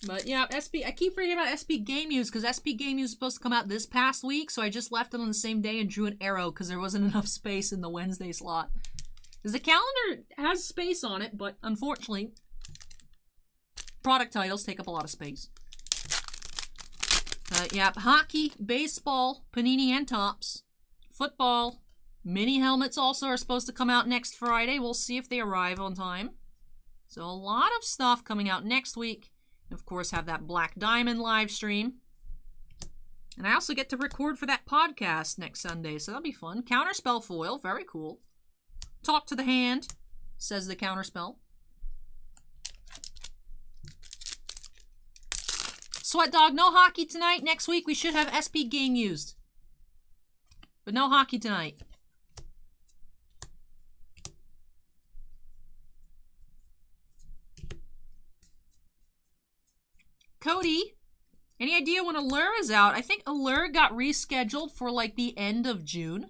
But yeah, I keep forgetting about SP Game News because SP Game News is supposed to come out this past week, so I just left it on the same day and drew an arrow because there wasn't enough space in the Wednesday slot. Because the calendar has space on it, but unfortunately, product titles take up a lot of space. Yeah, hockey, baseball, Panini and Topps, football, mini helmets also are supposed to come out next Friday. We'll see if they arrive on time. So a lot of stuff coming out next week. Of course, have that Black Diamond live stream. And I also get to record for that podcast next Sunday, so that'll be fun. Counterspell foil, very cool. Talk to the hand, says the Counterspell. Sweat Dog, no hockey tonight. Next week we should have SP game used. But no hockey tonight. Cody, any idea when Allure is out? I think Allure got rescheduled for like the end of June.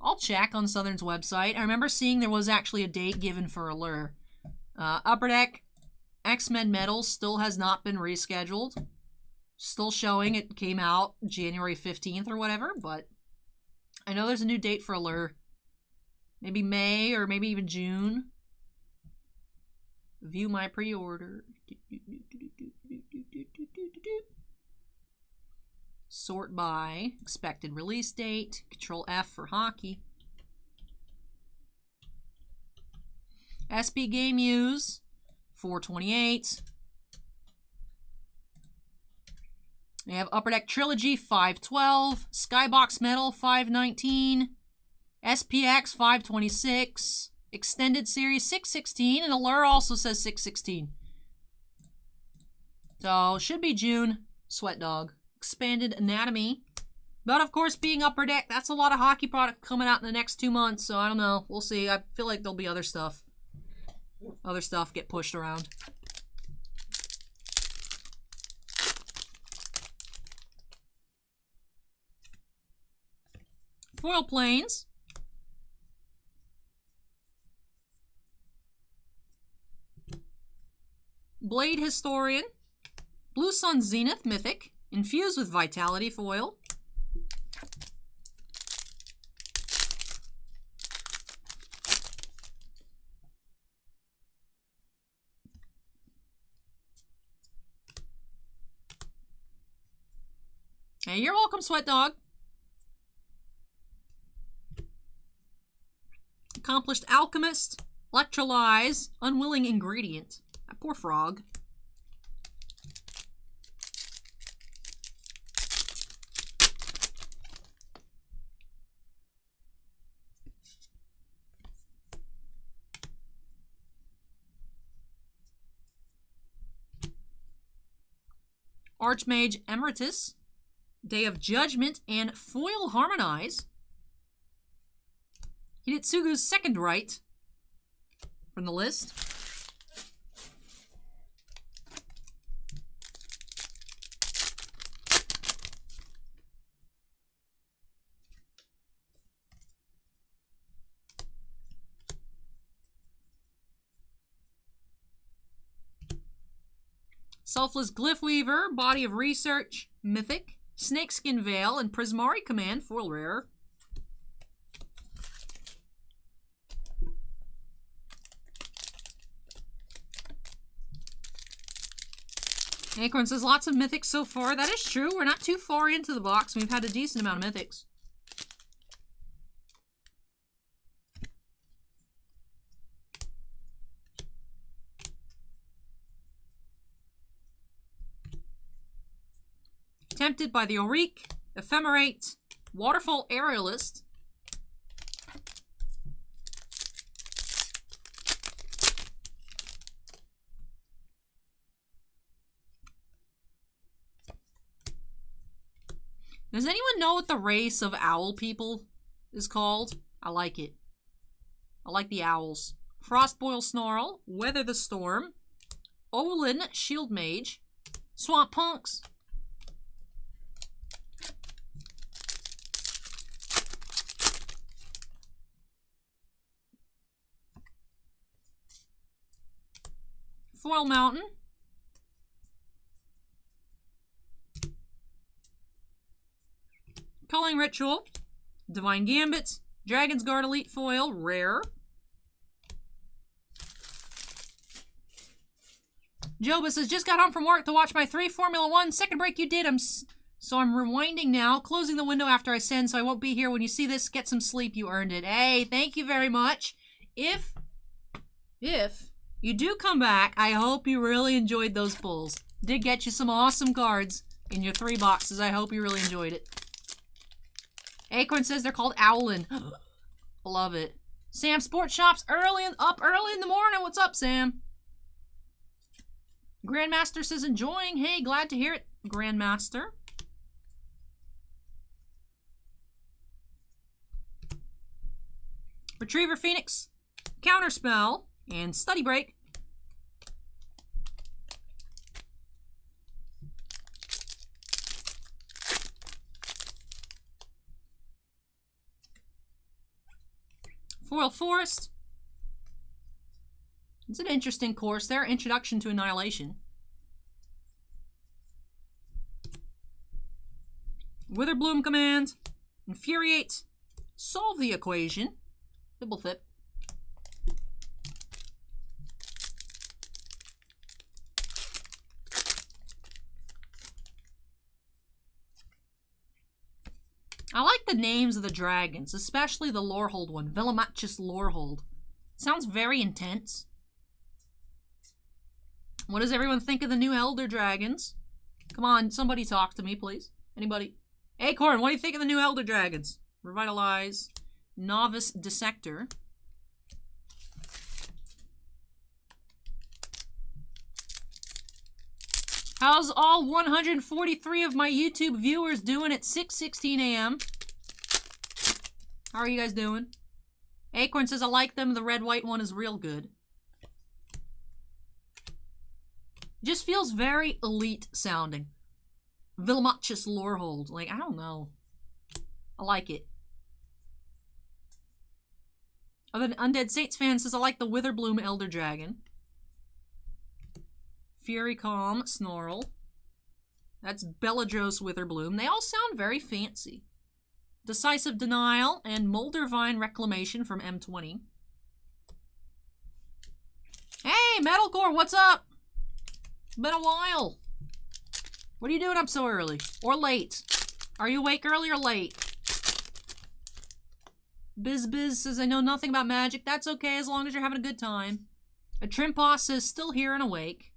I'll check on Southern's website. I remember seeing there was actually a date given for Allure. Upper Deck X-Men Metals still has not been rescheduled. Still showing it came out January 15th or whatever, but I know there's a new date for Allure. Maybe May or maybe even June. View my pre-order. Sort by expected release date. Control F for hockey. SP Game Use 428. We have Upper Deck Trilogy 512. Skybox Metal 519. SPX 526. Extended Series 616, and Allure also says 616. So, should be June. Sweat Dog. Expanded Anatomy. But, of course, being Upper Deck, that's a lot of hockey product coming out in the next 2 months, so I don't know. We'll see. I feel like there'll be other stuff. Other stuff get pushed around. Foil Planes. Blade Historian, Blue Sun Zenith Mythic, infused with Vitality foil. Hey, you're welcome, Sweat Dog. Accomplished Alchemist, Electrolyze, Unwilling Ingredient. That poor frog. Archmage Emeritus, Day of Judgment, and Foil Harmonize. Hidetsugu's Second Right from the list. Selfless Glyphweaver, Body of Research, Mythic, Snakeskin Veil, and Prismari Command, foil rare. Acorn says lots of Mythics so far. That is true. We're not too far into the box. We've had a decent amount of Mythics. Tempted by the Erik, Ephemerate, Waterfall Aerialist, Does anyone know what the race of owl people is called? I like it. I like the owls. Frostboil Snarl, Weather the Storm, Olin Shield Mage, Swamp Punks. Foil Mountain. Culling Ritual. Divine Gambits. Dragon's Guard Elite Foil. Rare. Jobus has just got home from work to watch my 3 Formula 1 second break you did. So I'm rewinding now, closing the window after I send, so I won't be here when you see this. Get some sleep, you earned it. Hey, thank you very much. If you do come back, I hope you really enjoyed those pulls. Did get you some awesome cards in your 3 boxes. I hope you really enjoyed it. Acorn says they're called Owlin. Love it. Sam Sports Shop's up early in the morning. What's up, Sam? Grandmaster says enjoying. Hey, glad to hear it, Grandmaster. Retriever Phoenix, Counterspell, and Study Break. Foil Forest. It's an interesting course there. Introduction to Annihilation. Witherbloom Command. Infuriate. Solve the Equation. Fibblethip. I like the names of the dragons, especially the Lorehold one. Villamachus Lorehold. Sounds very intense. What does everyone think of the new Elder Dragons? Come on, somebody talk to me, please. Anybody? Acorn, what do you think of the new Elder Dragons? Revitalize. Novice Dissector. How's all 143 of my YouTube viewers doing at 6:16 a.m.? How are you guys doing? Acorn says I like them. The red-white one is real good. Just feels very elite sounding. Villamachus Lorehold. Like, I don't know. I like it. Oh, then Undead Saints fan says I like the Witherbloom Elder Dragon. Fury Calm Snarl. That's Beladros Witherbloom. They all sound very fancy. Decisive Denial and Moldervine Reclamation from M20. Hey, Metalcore, what's up? Been a while. What are you doing up so early? Or late? Are you awake early or late? BizBiz says, I know nothing about magic. That's okay as long as you're having a good time. A Trimpaw says, still here and awake.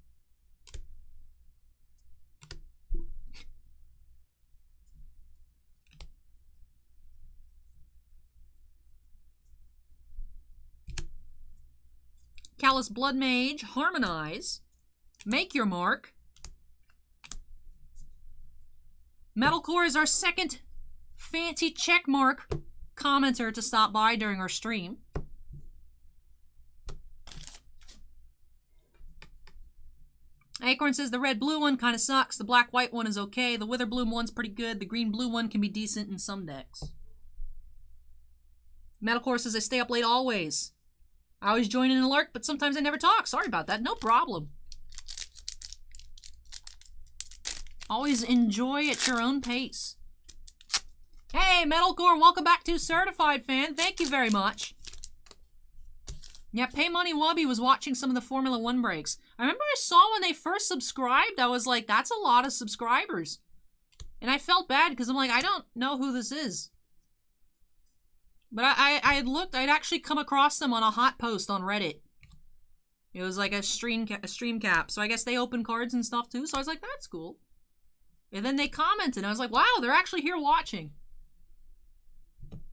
Callous Blood Mage, Harmonize. Make Your Mark. Metalcore is our second fancy checkmark commenter to stop by during our stream. Acorn says the red-blue one kind of sucks. The black-white one is okay. The Witherbloom one's pretty good. The green-blue one can be decent in some decks. Metalcore says I stay up late always. I always join in and lurk, but sometimes I never talk. Sorry about that. No problem. Always enjoy at your own pace. Hey, Metalcore, welcome back to Certified Fan. Thank you very much. Yeah, Pay Money Wubby was watching some of the Formula 1 breaks. I remember I saw when they first subscribed, I was like, that's a lot of subscribers. And I felt bad because I'm like, I don't know who this is. But I had looked, I'd actually come across them on a hot post on Reddit. It was like a stream cap. So I guess they open cards and stuff too. So I was like, that's cool. And then they commented. And I was like, wow, they're actually here watching.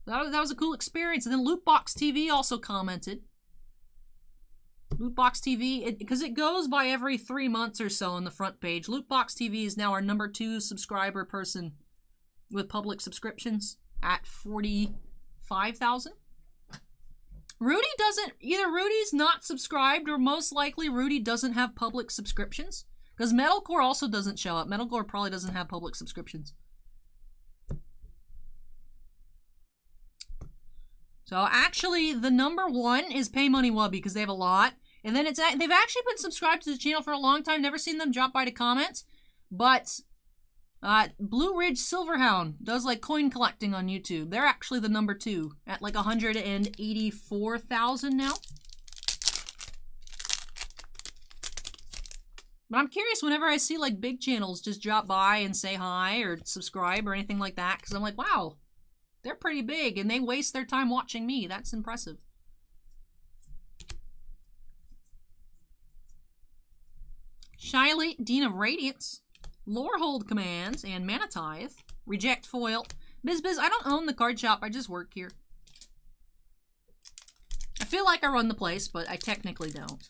That was a cool experience. And then Lootbox TV also commented. Lootbox TV, because it goes by every 3 months or so on the front page. Lootbox TV is now our #2 subscriber person with public subscriptions at 45,000. Rudy doesn't, either Rudy's not subscribed or most likely Rudy doesn't have public subscriptions. Because Metalcore also doesn't show up. Metalcore probably doesn't have public subscriptions. So actually, the number one is Pay Money Wubby because they have a lot. And then they've actually been subscribed to the channel for a long time. Never seen them drop by to comment. But Blue Ridge Silverhound does like coin collecting on YouTube. They're actually the number two at like 184,000 now. But I'm curious whenever I see like big channels just drop by and say hi or subscribe or anything like that. Because I'm like, wow, they're pretty big and they waste their time watching me. That's impressive. Shailendra D of Radiance. Lorehold commands and Mana Tithe. Reject foil. Biz, I don't own the card shop. I just work here. I feel like I run the place, but I technically don't.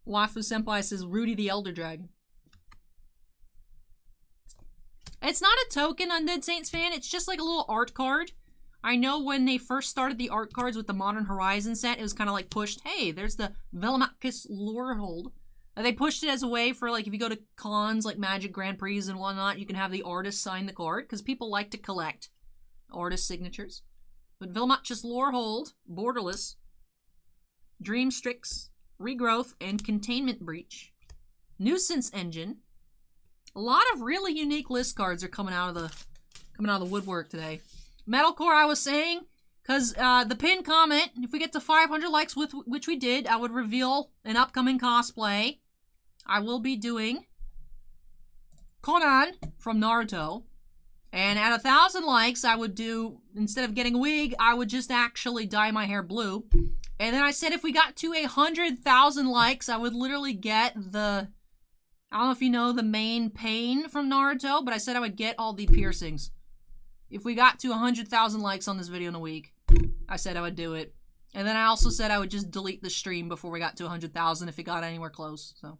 Wafu Senpai says Rudy the Elder Dragon. It's not a token Undead Saints fan. It's just like a little art card. I know when they first started the art cards with the Modern Horizon set, it was kind of like pushed, hey, there's the Velomachus Lorehold. They pushed it as a way for, like, if you go to cons like Magic Grand Prix and whatnot, you can have the artist sign the card, because people like to collect artist signatures. But Velomachus Lorehold, Borderless, Dream Strix, Regrowth, and Containment Breach. Nuisance Engine. A lot of really unique list cards are coming out of the woodwork today. Metalcore, I was saying, because the pinned comment, if we get to 500 likes, which we did, I would reveal an upcoming cosplay. I will be doing Conan from Naruto. And at 1,000 likes, I would do, instead of getting a wig, I would just actually dye my hair blue. And then I said if we got to 100,000 likes, I would literally get the, I don't know if you know the main pain from Naruto, but I said I would get all the piercings. If we got to 100,000 likes on this video in a week, I said I would do it. And then I also said I would just delete the stream before we got to 100,000 if it got anywhere close, so.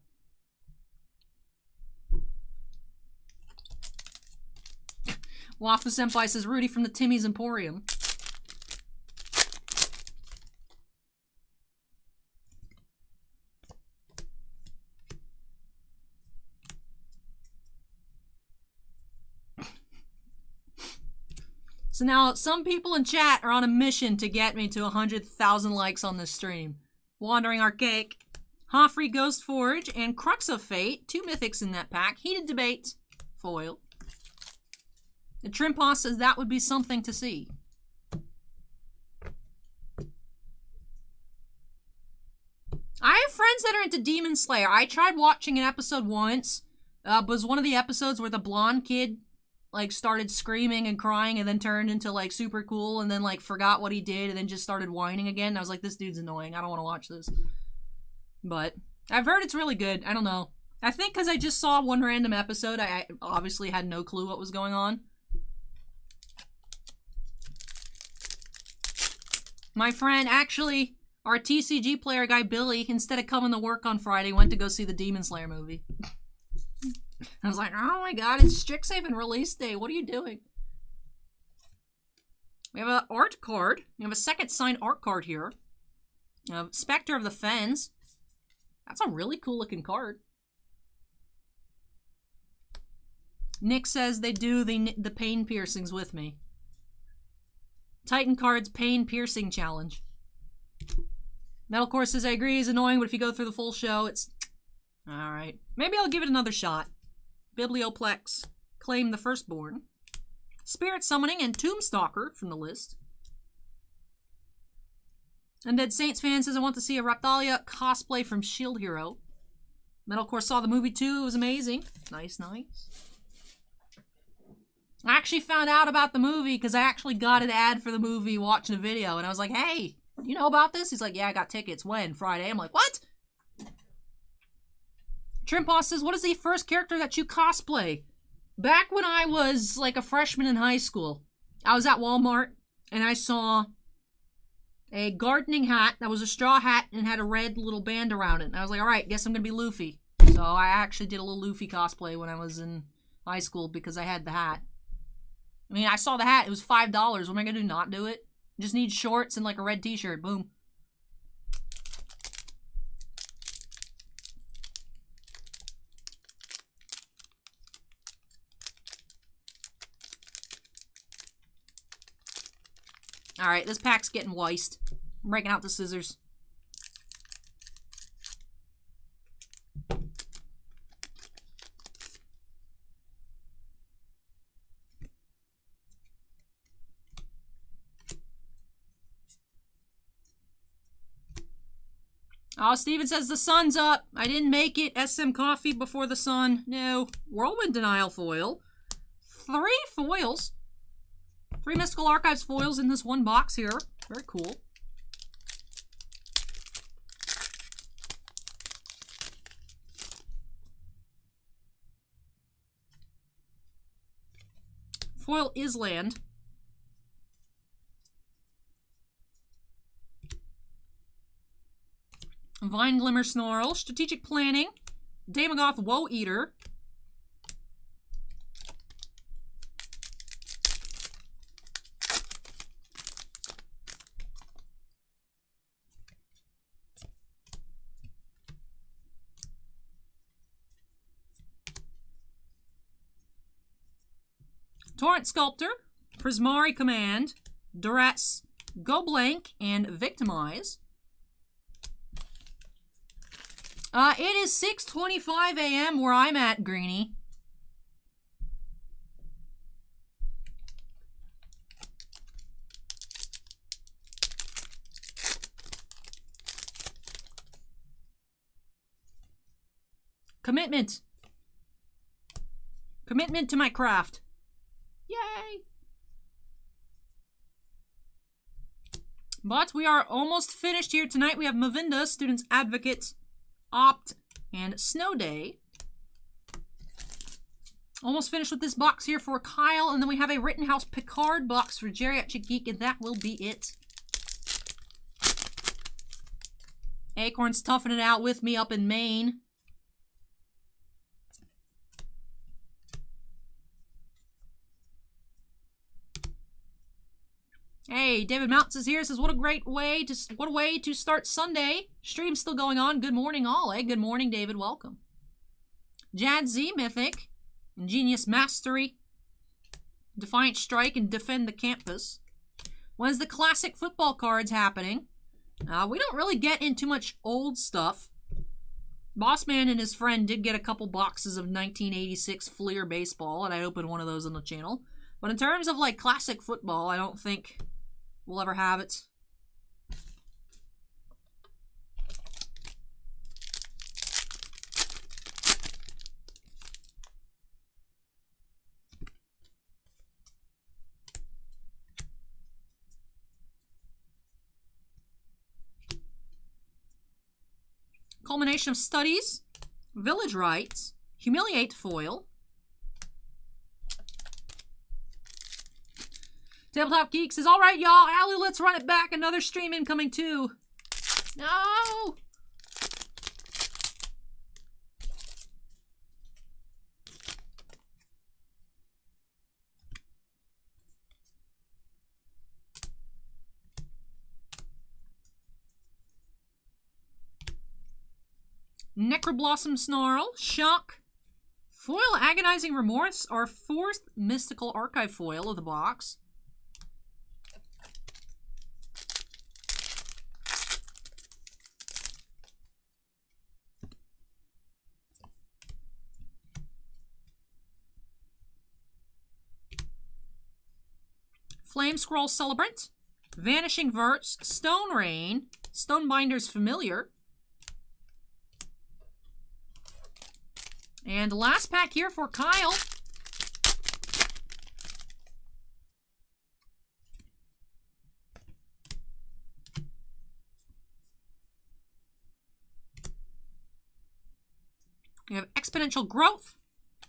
Wafu Senpai says, Rudy from the Timmy's Emporium. So now, some people in chat are on a mission to get me to 100,000 likes on this stream. Wandering Archaic, Hoffrey Ghost Forge, and Crux of Fate, 2 mythics in that pack. Heated Debate, foil. The Trimposs says that would be something to see. I have friends that are into Demon Slayer. I tried watching an episode once, but it was one of the episodes where the blonde kid like started screaming and crying and then turned into like super cool and then like forgot what he did and then just started whining again. And I was like, this dude's annoying. I don't want to watch this. But I've heard it's really good. I don't know. I think because I just saw one random episode, I obviously had no clue what was going on. My friend, actually, our TCG player guy, Billy, instead of coming to work on Friday, went to go see the Demon Slayer movie. I was like, oh my god, it's Strixhaven release day. What are you doing? We have an art card. We have a second signed art card here. Spectre of the Fens. That's a really cool looking card. Nick says they do the pain piercings with me. Titan Cards Pain Piercing Challenge. Metalcore says, I agree, it's annoying, but if you go through the full show, it's... Alright. Maybe I'll give it another shot. Biblioplex, Claim the Firstborn. Spirit Summoning and Tombstalker from the list. Undead Saints fan says, I want to see a Raptalia cosplay from Shield Hero. Metalcore saw the movie too, it was amazing. Nice, nice. I actually found out about the movie because I actually got an ad for the movie watching a video, and I was like, hey, you know about this? He's like, yeah, I got tickets. When? Friday? I'm like, what? Trimposs says, what is the first character that you cosplay? Back when I was like a freshman in high school, I was at Walmart and I saw a gardening hat that was a straw hat and had a red little band around it. And I was like, all right, guess I'm going to be Luffy. So I actually did a little Luffy cosplay when I was in high school because I had the hat. I mean, I saw the hat. It was $5. What am I going to do? Not do it? Just need shorts and like a red t-shirt. Boom. Alright, this pack's getting weist. I'm breaking out the scissors. Oh, Steven says the sun's up. I didn't make it. SM coffee before the sun. No. Whirlwind Denial foil. 3 foils. 3 Mystical Archives foils in this one box here. Very cool. Foil Island. Vine Glimmer Snarl, Strategic Planning, Daemogoth Woe Eater, Torrent Sculptor, Prismari Command, Duress, Go Blank, and Victimize. It is 6:25 a.m. where I'm at, Greenie. Commitment. Commitment to my craft. Yay! But we are almost finished here tonight. We have Mavinda, Students Advocate, Opt, and Snow Day. Almost finished with this box here for Kyle, and then we have a Rittenhouse Picard box for Geriatric Geek, and that will be it. Acorn's toughing it out with me up in Maine. Hey, David Mounts is here. Says, what a way to start Sunday. Stream's still going on. Good morning, all. Hey, good morning, David. Welcome. Jad Z, Mythic. Ingenious Mastery. Defiant Strike and Defend the Campus. When's the classic football cards happening? We don't really get into much old stuff. Bossman and his friend did get a couple boxes of 1986 Fleer baseball, and I opened one of those on the channel. But in terms of, like, classic football, I don't think we'll ever have it. Culmination of Studies, Village Rites, Humiliate Foil, Tabletop Geek says, all right, y'all, Allie, let's run it back. Another stream incoming, too. No! Necroblossom Snarl, Shock, Foil Agonizing Remorse, our 4th Mystical Archive foil of the box. Flame Scroll Celebrant, Vanishing Verts, Stone Rain, Stonebinder's Familiar. And last pack here for Kyle. We have Exponential Growth,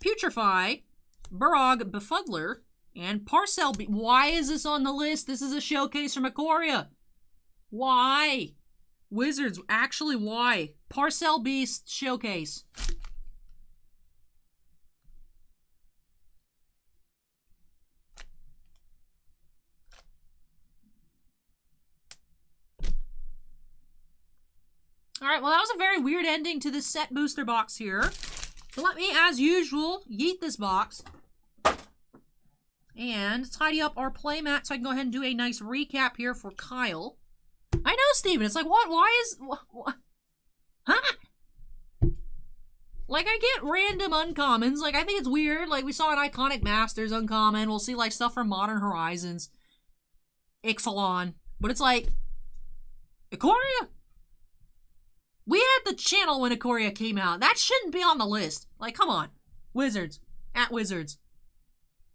Putrefy, Burrog Befuddler, and Parcel Beast. Why is this on the list? This is a showcase from Ikoria. Why? Wizards, actually, why? Parcel Beast showcase. Alright, well that was a very weird ending to this set booster box here. So let me, as usual, yeet this box. And tidy up our playmat so I can go ahead and do a nice recap here for Kyle. I know, Steven, it's like, what? Why is... What? Huh? Like, I get random uncommons. Like, I think it's weird. Like, we saw an Iconic Masters uncommon. We'll see, like, stuff from Modern Horizons. Ixalan. But it's like... Ikoria? We had the channel when Ikoria came out. That shouldn't be on the list. Like, come on. Wizards. At Wizards.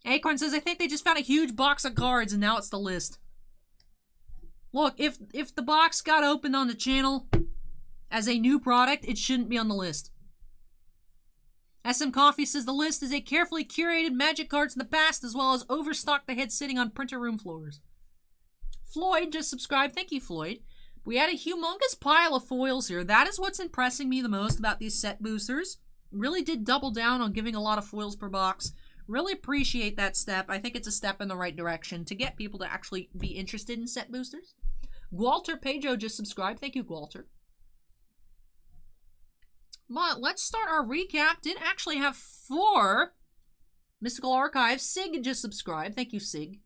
Acorn says, I think they just found a huge box of cards and now it's the list. Look, if the box got opened on the channel as a new product, it shouldn't be on the list. SM Coffee says the list is a carefully curated Magic cards in the past as well as overstock they had sitting on printer room floors. Floyd just subscribed. Thank you, Floyd. We had a humongous pile of foils here. That is what's impressing me the most about these set boosters. Really did double down on giving a lot of foils per box. Really appreciate that step. I think it's a step in the right direction to get people to actually be interested in set boosters. Walter Pejo just subscribed. Thank you, Walter. But let's start our recap. Did actually have 4 Mystical Archives. Sig just subscribed. Thank you, Sig.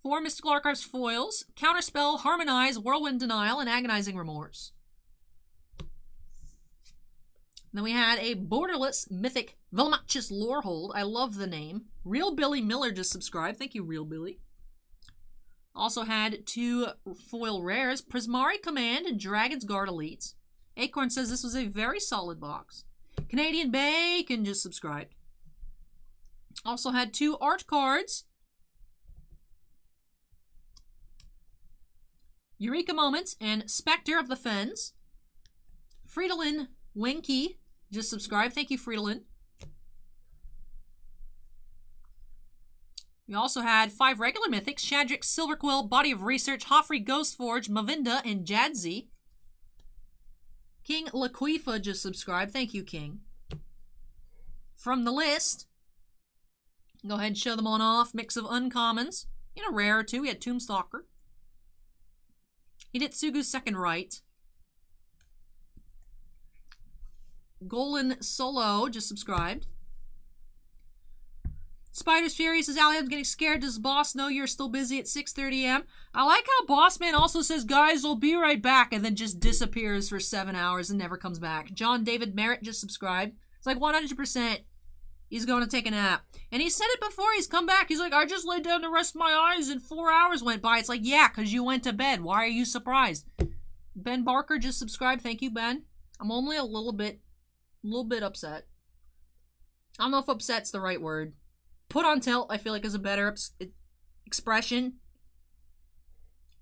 4 Mystical Archives foils. Counterspell, Harmonize, Whirlwind Denial, and Agonizing Remorse. Then we had a Borderless Mythic Velmachus Lorehold. I love the name. Real Billy Miller just subscribed. Thank you, Real Billy. Also had 2 foil rares. Prismari Command and Dragon's Guard Elites. Acorn says this was a very solid box. Canadian Bacon just subscribed. Also had 2 art cards. Eureka Moments and Spectre of the Fens. Fridolin Winky just subscribed. Thank you, Fridolin. We also had 5 regular mythics. Shadrick, Silverquill, Body of Research, Hoffrey, Ghostforge, Mavinda, and Jadzi. King Laquifa just subscribed. Thank you, King. From the list, go ahead and show them on off. Mix of uncommons. You know, rare or 2. We had Tombstalker. Hidetsugu's Second Right. Golan Solo just subscribed. Spider's Fury says, Allie, I'm getting scared. Does boss know you're still busy at 6:30 a.m.? I like how Bossman also says, guys, we'll be right back, and then just disappears for 7 hours and never comes back. John David Merritt just subscribed. It's like 100% he's going to take a nap. And he said it before he's come back. He's like, I just laid down to rest my eyes and 4 hours went by. It's like, yeah, because you went to bed. Why are you surprised? Ben Barker just subscribed. Thank you, Ben. I'm only a little bit upset. I don't know if upset's the right word. Put on tilt, I feel like, is a better expression.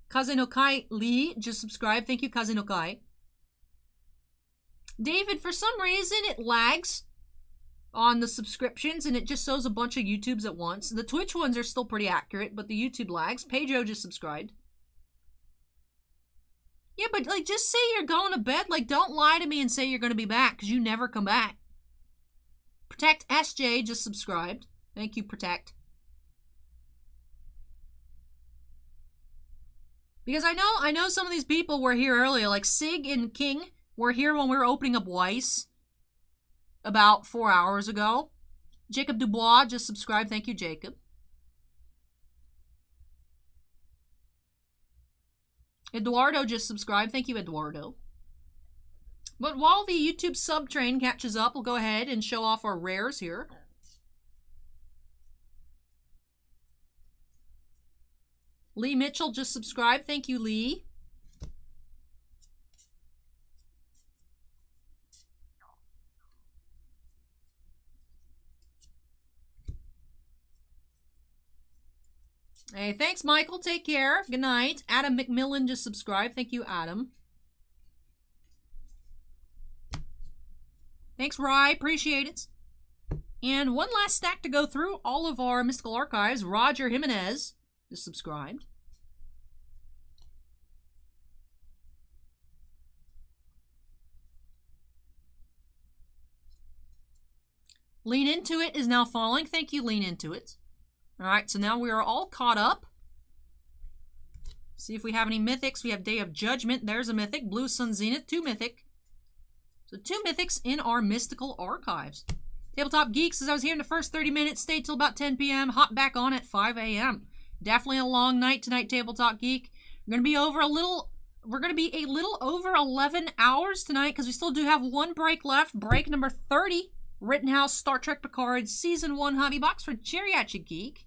Kazenokai Lee just subscribed. Thank you, Kazenokai. David, for some reason, it lags on the subscriptions, and it just shows a bunch of YouTubes at once. The Twitch ones are still pretty accurate, but the YouTube lags. Pedro just subscribed. Yeah, but, like, just say you're going to bed. Like, don't lie to me and say you're going to be back, because you never come back. Protect SJ just subscribed. Thank you, Protect. Because I know some of these people were here earlier, like Sig and King were here when we were opening up Weiss about 4 hours ago. Jacob Dubois just subscribed. Thank you, Jacob. Eduardo just subscribed. Thank you, Eduardo. But while the YouTube sub train catches up, we'll go ahead and show off our rares here. Lee Mitchell just subscribed. Thank you, Lee. Hey, thanks, Michael. Take care. Good night. Adam McMillan just subscribed. Thank you, Adam. Thanks, Rye. Appreciate it. And one last stack to go through. All of our Mystical Archives. Roger Jimenez just subscribed. Lean Into It is now falling. Thank you, Lean Into It. Alright, so now we are all caught up. See if we have any mythics. We have Day of Judgment. There's a mythic. Blue Sun Zenith, 2 mythic. So 2 mythics in our mystical archives. Tabletop Geek says, I was here in the first 30 minutes, stayed till about 10 p.m., hopped back on at 5 a.m. Definitely a long night tonight, Tabletop Geek. We're going to be a little over 11 hours tonight because we still do have one break left. Break number 30, Rittenhouse Star Trek Picard Season 1 Hobby Box for Geriatric Geek.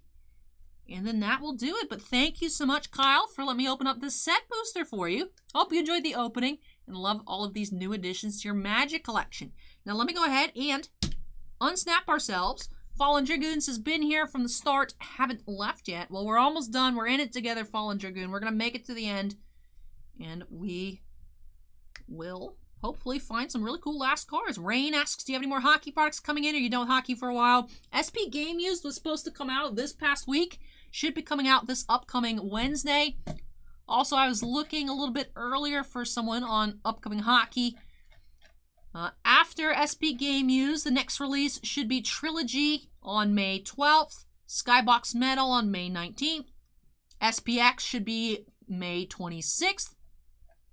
And then that will do it. But thank you so much, Kyle, for letting me open up this set booster for you. Hope you enjoyed the opening and love all of these new additions to your Magic collection. Now let me go ahead and unsnap ourselves. Fallen Dragoons has been here from the start, haven't left yet. Well, we're almost done. We're in it together, Fallen Dragoon. We're going to make it to the end. And we will hopefully find some really cool last cards. Rain asks, do you have any more hockey products coming in, or you done with hockey for a while? SP Game Used was supposed to come out this past week. Should be coming out this upcoming Wednesday. Also, I was looking a little bit earlier for someone on upcoming hockey. After SP Game Used, the next release should be Trilogy on May 12th, Skybox Metal on May 19th, SPX should be May 26th,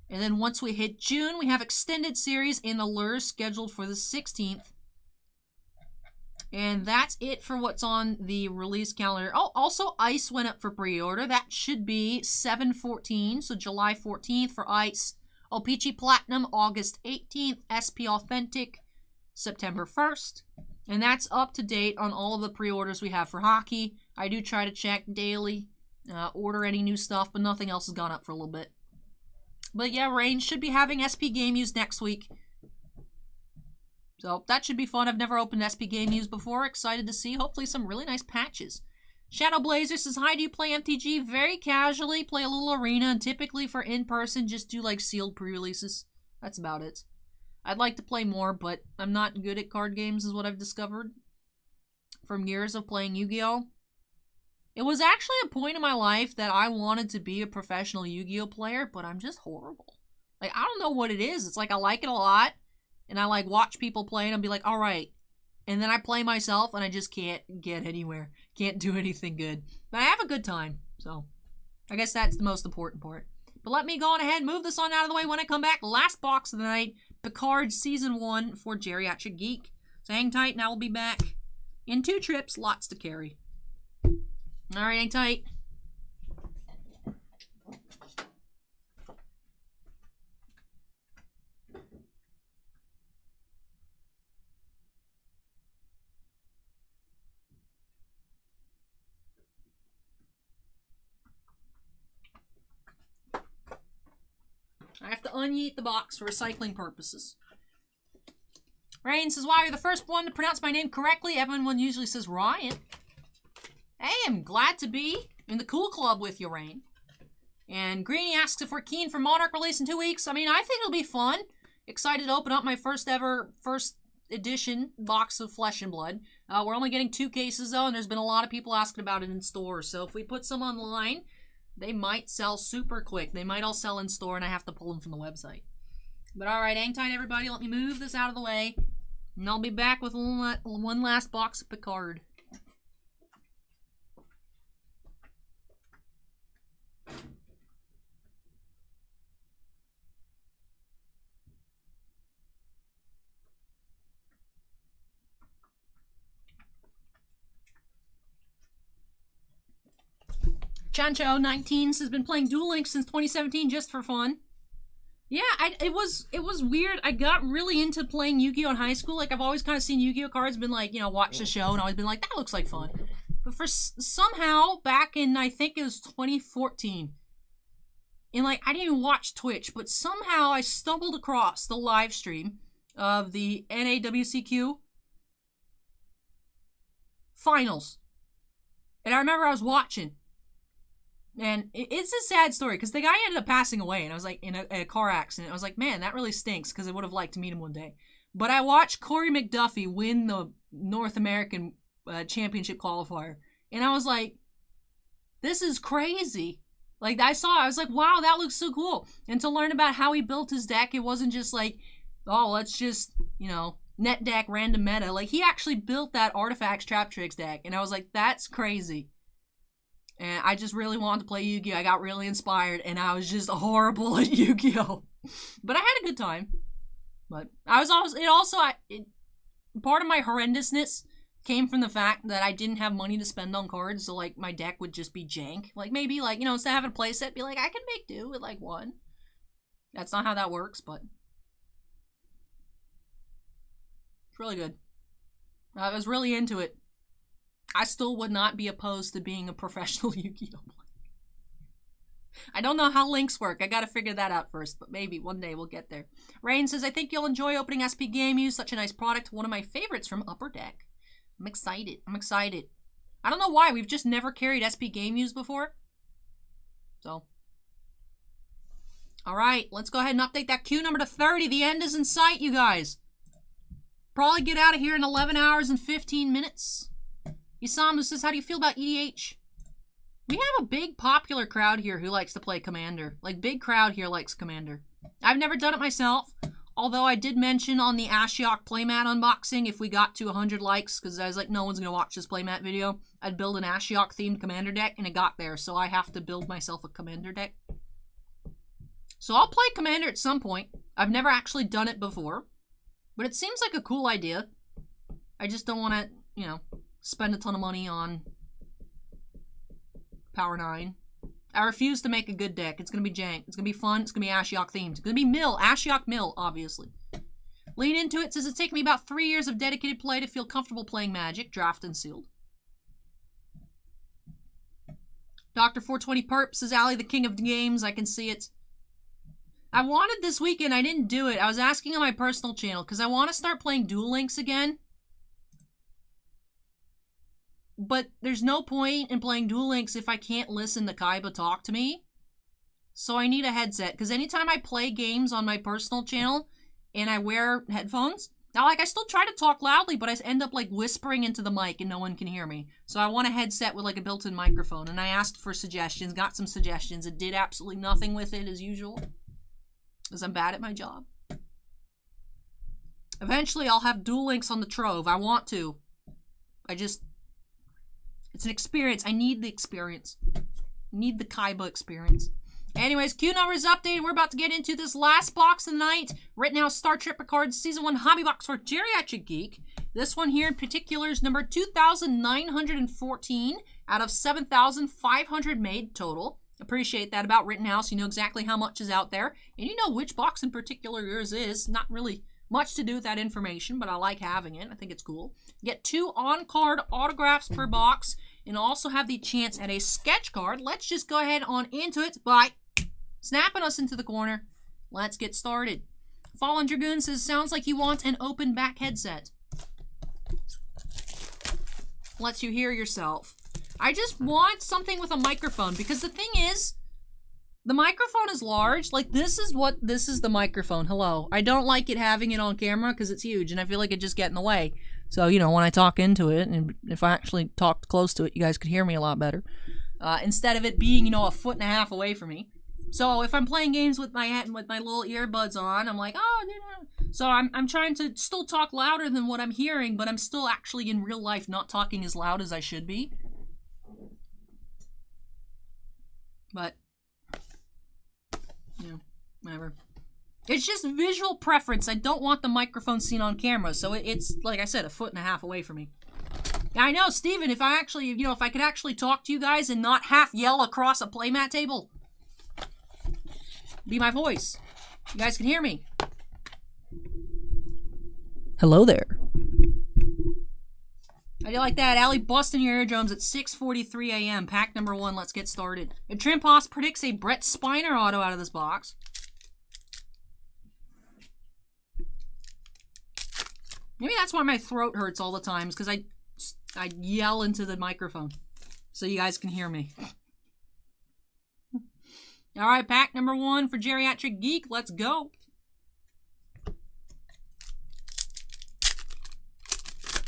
and then once we hit June, we have Extended Series in Allure scheduled for the 16th. And that's it for what's on the release calendar. Oh, also Ice went up for pre-order. That should be 7/14, so July 14th for Ice. OPG Platinum, August 18th. SP Authentic, September 1st. And that's up to date on all of the pre-orders we have for hockey. I do try to check daily, order any new stuff, but nothing else has gone up for a little bit. But yeah, Rain should be having SP Game Used next week. So that should be fun. I've never opened SP Game Used before. Excited to see, hopefully, some really nice patches. Shadow Blazer says, hi, do you play MTG? Very casually, play a little arena, and typically for in-person, just do like sealed pre-releases. That's about it. I'd like to play more, but I'm not good at card games is what I've discovered from years of playing Yu-Gi-Oh! It was actually a point in my life that I wanted to be a professional Yu-Gi-Oh! Player, but I'm just horrible. Like, I don't know what it is. It's like I like it a lot, and I like watch people play, and I'll be like, all right. And then I play myself, and I just can't get anywhere. Can't do anything good. But I have a good time, so I guess that's the most important part. But let me go on ahead and move this on out of the way when I come back. Last box of the night, Picard Season 1 for Geriatric Geek. So hang tight, and I will be back in 2 trips. Lots to carry. All right, hang tight. I have to unyeet the box for recycling purposes. Rain says, wow, you're the first one to pronounce my name correctly. Everyone usually says Ryan. Hey, I'm glad to be in the cool club with you, Rain. And Greeny asks if we're keen for Monarch release in 2 weeks. I mean, I think it'll be fun. Excited to open up my first edition box of Flesh and Blood. We're only getting 2 cases, though, and there's been a lot of people asking about it in stores. So if we put some online, they might sell super quick. They might all sell in store, and I have to pull them from the website. But all right, hang tight, everybody. Let me move this out of the way, and I'll be back with one last box of Picard. Chancho19 has been playing Duel Links since 2017 just for fun. Yeah, it was weird. I got really into playing Yu-Gi-Oh! In high school. Like, I've always kind of seen Yu-Gi-Oh! Cards, been like, you know, watch the show, and always been like, that looks like fun. But for somehow, back in, I think it was 2014, and like, I didn't even watch Twitch, but somehow I stumbled across the live stream of the NAWCQ finals. And I remember I was watching. And it's a sad story, because the guy ended up passing away, and I was like, in a car accident. I was like, man, that really stinks, because I would have liked to meet him one day. But I watched Corey McDuffie win the North American Championship qualifier, and I was like, this is crazy. Like, I was like, wow, that looks so cool. And to learn about how he built his deck, it wasn't just like, oh, let's just, you know, net deck random meta. Like, he actually built that Artifacts Trap Tricks deck, and I was like, that's crazy. And I just really wanted to play Yu-Gi-Oh! I got really inspired, and I was just horrible at Yu-Gi-Oh! But I had a good time. But I was also, part of my horrendousness came from the fact that I didn't have money to spend on cards, so, like, my deck would just be jank. Like, maybe, like, you know, instead of having a playset, be like, I can make do with, like, one. That's not how that works, but it's really good. I was really into it. I still would not be opposed to being a professional Yu-Gi-Oh player. I don't know how links work. I gotta figure that out first, but maybe one day we'll get there. Rain says, I think you'll enjoy opening SP Game Use. Such a nice product. One of my favorites from Upper Deck. I'm excited. I'm excited. I don't know why. We've just never carried SP Game Use before. So. Alright, let's go ahead and update that queue number to 30. The end is in sight, you guys. Probably get out of here in 11 hours and 15 minutes. Isamu says, how do you feel about EDH? We have a big popular crowd here who likes to play Commander. Like, big crowd here likes Commander. I've never done it myself, although I did mention on the Ashiok playmat unboxing if we got to 100 likes, because I was like, no one's going to watch this playmat video, I'd build an Ashiok-themed Commander deck, and it got there, so I have to build myself a Commander deck. So I'll play Commander at some point. I've never actually done it before, but it seems like a cool idea. I just don't want to, you know, spend a ton of money on Power 9. I refuse to make a good deck. It's going to be jank. It's going to be fun. It's going to be Ashiok themed. It's going to be Mill. Ashiok Mill, obviously. Lean Into It says, it's taken me about 3 years of dedicated play to feel comfortable playing Magic. Draft and sealed. Dr. 420 Perp says, Allie, the king of games. I can see it. I wanted this weekend. I didn't do it. I was asking on my personal channel because I want to start playing Duel Links again. But there's no point in playing Duel Links if I can't listen to Kaiba talk to me. So I need a headset. Because anytime I play games on my personal channel and I wear headphones, now, like, I still try to talk loudly, but I end up, like, whispering into the mic and no one can hear me. So I want a headset with, like, a built-in microphone. And I asked for suggestions, got some suggestions. It did absolutely nothing with it, as usual. Because I'm bad at my job. Eventually, I'll have Duel Links on the Trove. I want to. It's an experience. I need the experience. I need the Kaiba experience. Anyways, queue numbers updated. We're about to get into this last box of the night. Rittenhouse Star Trek Picard Season 1 Hobby Box for Geriatric Geek. This one here in particular is number 2,914 out of 7,500 made total. Appreciate that about Rittenhouse. You know exactly how much is out there. And you know which box in particular yours is. Not really much to do with that information, but I like having it. I think it's cool. Get 2 on-card autographs per box, and also have the chance at a sketch card. Let's just go ahead on into it by snapping us into the corner. Let's get started. Fallen Dragoon says, sounds like you want an open back headset. Lets you hear yourself. I just want something with a microphone, because the thing is, the microphone is large. Like, this is the microphone. Hello. I don't like it having it on camera because it's huge, and I feel like it just get in the way. So, you know, when I talk into it, and if I actually talked close to it, you guys could hear me a lot better. Instead of it being, you know, 1.5 feet away from me. So, if I'm playing games with my little earbuds on, I'm like, oh, you know. So, I'm trying to still talk louder than what I'm hearing, but I'm still actually in real life not talking as loud as I should be. But, you know, whatever. It's just visual preference. I don't want the microphone seen on camera, so it's, like I said, 1.5 feet away from me. Yeah, I know, Steven, if I actually, you know, if I could actually talk to you guys and not half yell across a playmat table, be my voice. You guys can hear me. Hello there. I do like that. Allie, busting your eardrums at 6:43 a.m. Pack number 1. Let's get started. And Trimposs predicts a Brett Spiner auto out of this box. Maybe that's why my throat hurts all the time, because I yell into the microphone so you guys can hear me. All right, pack number 1 for Geriatric Geek. Let's go.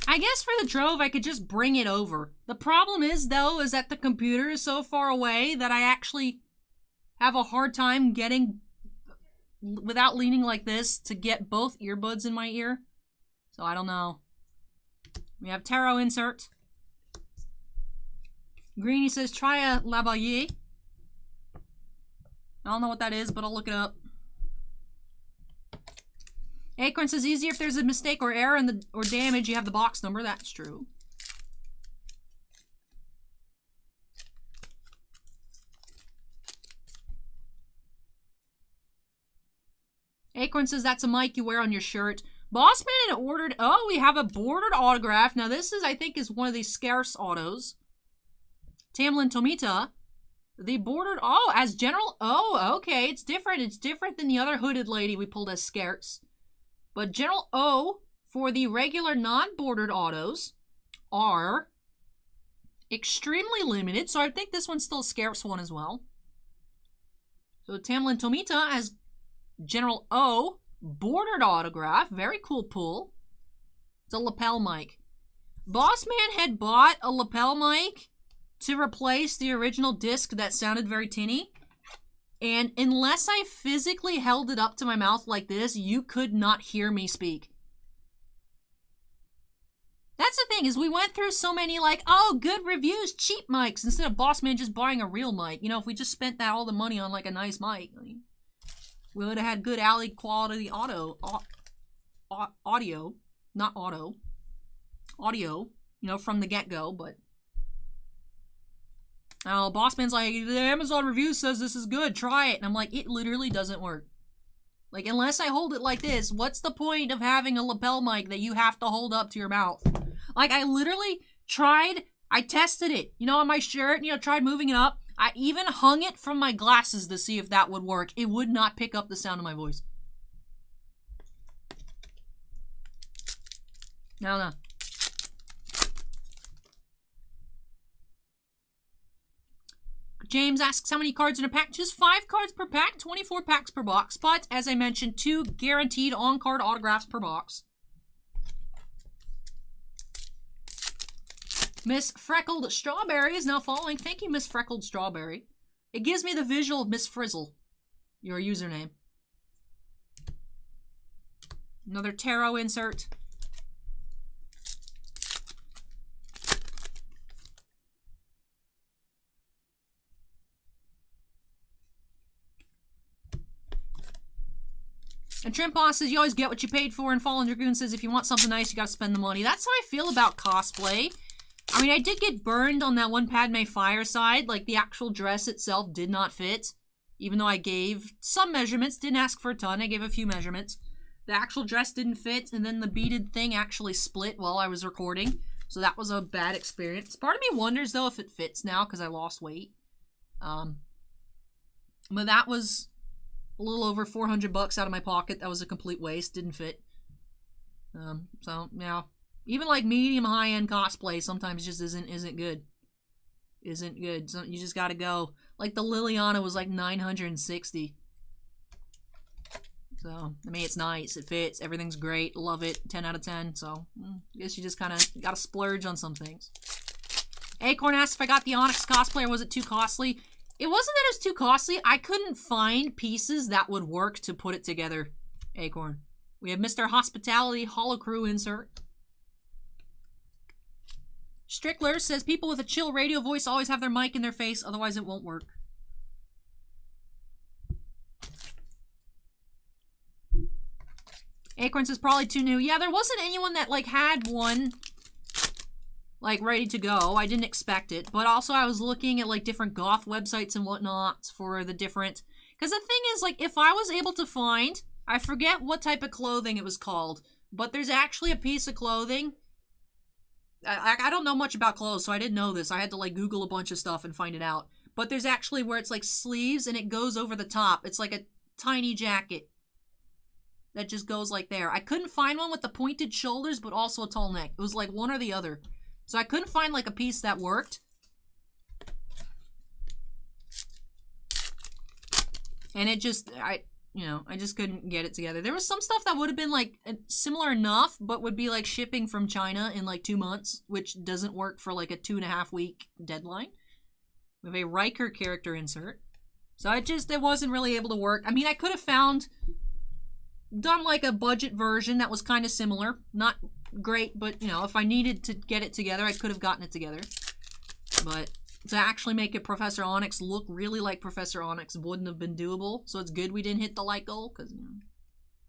I guess for the Trove, I could just bring it over. The problem is, though, is that the computer is so far away that I actually have a hard time getting, without leaning like this, to get both earbuds in my ear. So I don't know. We have tarot insert. Greeny says, try a Lavalier. I don't know what that is, but I'll look it up. Acorn says easier if there's a mistake or error in the or damage, you have the box number. That's true. Acorn says that's a mic you wear on your shirt. Bossman had ordered, oh, we have a bordered autograph. Now this is, I think, is one of these scarce autos. Tamlin Tomita. The bordered, oh, as general, oh, okay, it's different. It's different than the other hooded lady we pulled as scarce. But General O for the regular non-bordered autos are extremely limited. So I think this one's still a scarce one as well. So Tamlin Tomita has General O bordered autograph. Very cool pull. It's a lapel mic. Bossman had bought a lapel mic to replace the original disc that sounded very tinny. And unless I physically held it up to my mouth like this, you could not hear me speak. That's the thing, is we went through so many like, oh, good reviews, cheap mics, instead of Bossman just buying a real mic. You know, if we just spent all the money on like a nice mic, we would have had good alley quality audio, not auto, audio, you know, from the get-go, but... Oh, Bossman's like, the Amazon review says this is good, try it. And I'm like, it literally doesn't work. Like, unless I hold it like this, what's the point of having a lapel mic that you have to hold up to your mouth? Like, I literally tried, I tested it, you know, on my shirt, you know, tried moving it up. I even hung it from my glasses to see if that would work. It would not pick up the sound of my voice. No. James asks how many cards in a pack. Just 5 cards per pack, 24 packs per box. But, as I mentioned, 2 guaranteed on-card autographs per box. Miss Freckled Strawberry is now following. Thank you, Miss Freckled Strawberry. It gives me the visual of Miss Frizzle, your username. Another tarot insert. And Trimpa says, you always get what you paid for, and Fallen Dragoon says, if you want something nice, you gotta spend the money. That's how I feel about cosplay. I mean, I did get burned on that one Padme Fireside. Like, the actual dress itself did not fit. Even though I gave some measurements, didn't ask for a ton, I gave a few measurements. The actual dress didn't fit, and then the beaded thing actually split while I was recording. So that was a bad experience. Part of me wonders, though, if it fits now, because I lost weight. But that was a little over $400 out of my pocket. That was a complete waste. Didn't fit. So, yeah. Even like medium high-end cosplay sometimes just isn't good. Isn't good. So you just gotta go. Like the Liliana was like $960. So, I mean, it's nice. It fits. Everything's great. Love it. 10 out of 10. So, I guess you just kind of gotta splurge on some things. Acorn asked if I got the Onyx cosplay or was it too costly? It wasn't that it was too costly. I couldn't find pieces that would work to put it together, Acorn. We have Mr. Hospitality Holocrew insert. Strickler says people with a chill radio voice always have their mic in their face, otherwise it won't work. Acorn says probably too new. Yeah, there wasn't anyone that like had one like ready to go. I didn't expect it, but also I was looking at like different goth websites and whatnot for the different, because the thing is, like, if I was able to find, I forget what type of clothing it was called, but there's actually a piece of clothing. I don't know much about clothes, so I didn't know this. I had to like Google a bunch of stuff and find it out. But there's actually where it's like sleeves and it goes over the top. It's like a tiny jacket that just goes like there. I couldn't find one with the pointed shoulders, but also a tall neck. It was like one or the other. So I couldn't find like a piece that worked. And it just, I just couldn't get it together. There was some stuff that would have been like similar enough, but would be like shipping from China in like 2 months, which doesn't work for like a 2.5 week deadline. We have a Riker character insert. So it wasn't really able to work. I mean, I could have done like a budget version that was kind of similar. Not great, but, you know, if I needed to get it together, I could have gotten it together. But to actually make it Professor Onyx look really like Professor Onyx wouldn't have been doable. So it's good we didn't hit the like goal, because, you know,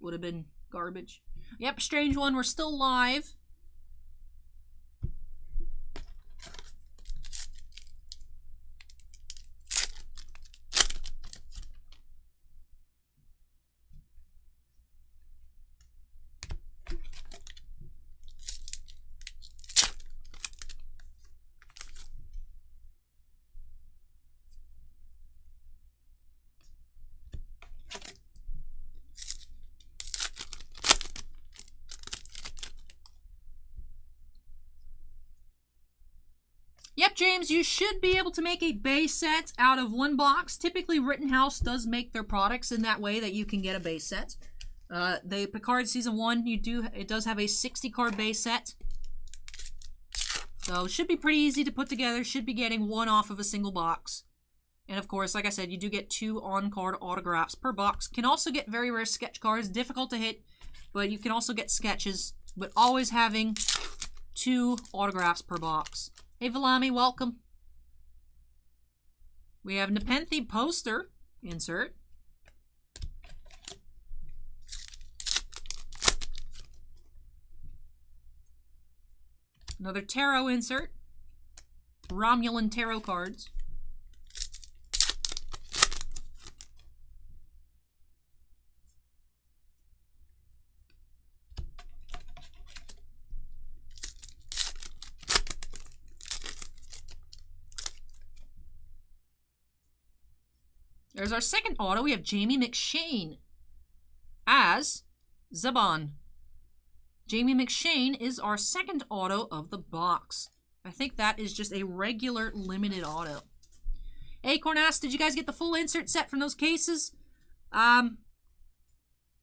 would have been Garbage. Yep, strange one. We're still live. Yep, James, you should be able to make a base set out of one box. Typically, Rittenhouse does make their products in that way that you can get a base set. The Picard Season 1, it does have a 60-card base set. So, it should be pretty easy to put together. Should be getting one off of a single box. And of course, like I said, you do get 2 on-card autographs per box. Can also get very rare sketch cards. Difficult to hit, but you can also get sketches. But always having 2 autographs per box. Hey, Valami, welcome. We have Nepenthe poster insert. Another tarot insert. Romulan tarot cards. There's our second auto. We have Jamie McShane as Zebon. Jamie McShane is our second auto of the box. I think that is just a regular limited auto. Hey, Cornas, did you guys get the full insert set from those cases? I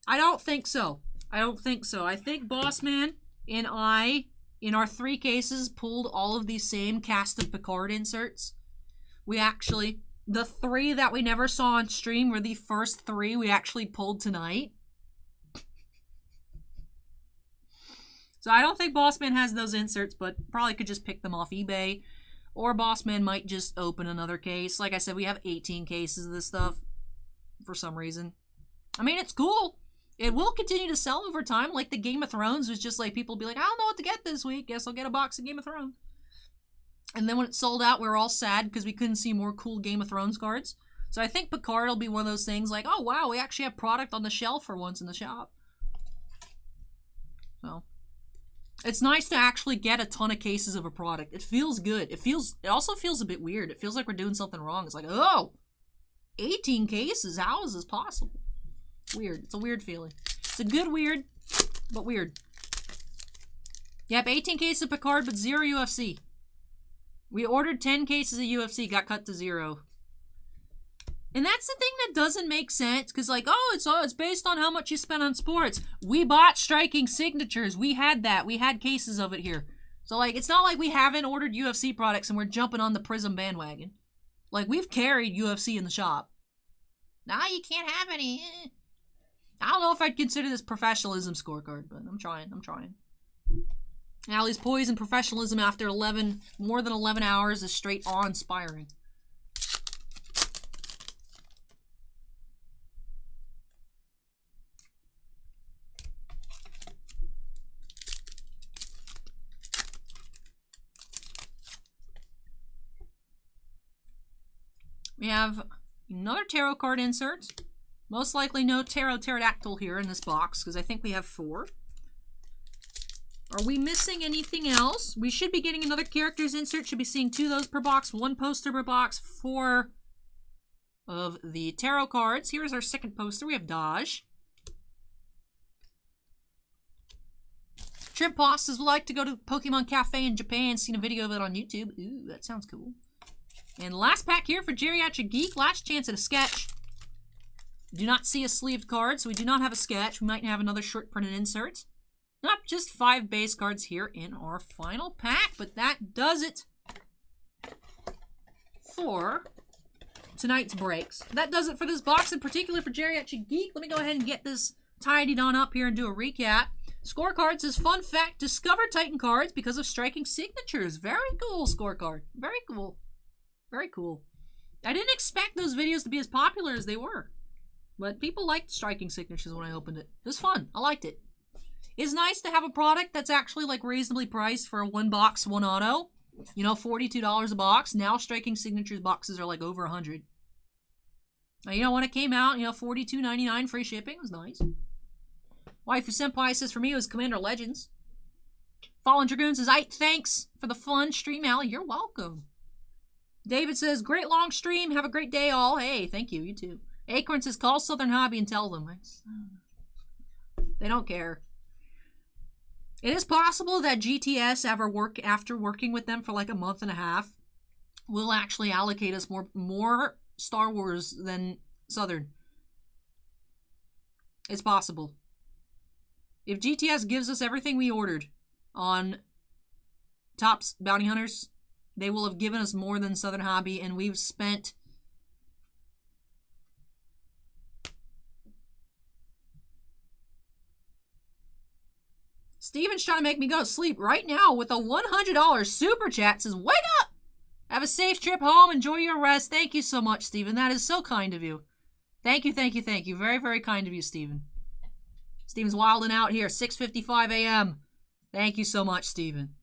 don't think so. I don't think so. I think Bossman and I, in our 3 cases, pulled all of these same cast of Picard inserts. We actually... The 3 that we never saw on stream were the first 3 we actually pulled tonight. So I don't think Bossman has those inserts, but probably could just pick them off eBay. Or Bossman might just open another case. Like I said, we have 18 cases of this stuff for some reason. I mean, it's cool. It will continue to sell over time. Like the Game of Thrones was just like, people be like, I don't know what to get this week. Guess I'll get a box of Game of Thrones. And then when it sold out, we were all sad because we couldn't see more cool Game of Thrones cards. So I think Picard will be one of those things like, oh wow, we actually have product on the shelf for once in the shop. So it's nice to actually get a ton of cases of a product. It feels good. It also feels a bit weird. It feels like we're doing something wrong. It's like, oh, 18 cases. How is this possible? Weird. It's a weird feeling. It's a good weird, but weird. Yep, 18 cases of Picard, but 0 UFC. We ordered 10 cases of UFC, got cut to 0. And that's the thing that doesn't make sense, because like, oh, it's based on how much you spent on sports. We bought striking signatures. We had that. We had cases of it here. So like, it's not like we haven't ordered UFC products and we're jumping on the Prism bandwagon. Like, we've carried UFC in the shop. Nah, you can't have any. I don't know if I'd consider this professionalism scorecard, but I'm trying. Allie's poise and professionalism after more than 11 hours is straight awe-inspiring. We have another tarot card insert. Most likely no tarot pterodactyl here in this box, because I think we have 4. Are we missing anything else? We should be getting another characters insert. Should be seeing 2 of those per box, 1 poster per box, 4 of the tarot cards. Here's our second poster. We have Dodge. Shrimp Boss says, would like to go to Pokemon Cafe in Japan. Seen a video of it on YouTube. Ooh, that sounds cool. And last pack here for Geriatric Geek. Last chance at a sketch. Do not see a sleeved card, so we do not have a sketch. We might have another short printed insert. Not just 5 base cards here in our final pack, but that does it for tonight's breaks. That does it for this box, in particular for Geriatric Geek. Let me go ahead and get this tidied on up here and do a recap. Scorecards is fun fact, discover Titan cards because of striking signatures. Very cool scorecard. Very cool. Very cool. I didn't expect those videos to be as popular as they were. But people liked striking signatures when I opened it. It was fun. I liked it. It's nice to have a product that's actually like reasonably priced for a 1 box, 1 auto. You know, $42 a box. Now striking signatures boxes are like over $100. You know, when it came out, you know, $42.99 free shipping. It was nice. Waifu Senpai says, for me, it was Commander Legends. Fallen Dragoon says, thanks for the fun stream, Allie. You're welcome. David says, great long stream. Have a great day, all. Hey, thank you. You too. Acorn says, call Southern Hobby and tell them. They don't care. It is possible that GTS, after working with them for like a month and a half, will actually allocate us more Star Wars than Southern. It's possible. If GTS gives us everything we ordered on Topps Bounty Hunters, they will have given us more than Southern Hobby, and we've spent... Steven's trying to make me go to sleep right now with a $100 super chat. Says, wake up! Have a safe trip home. Enjoy your rest. Thank you so much, Steven. That is so kind of you. Thank you, thank you, thank you. Very, very kind of you, Steven. Steven's wilding out here. 6:55 a.m. Thank you so much, Steven.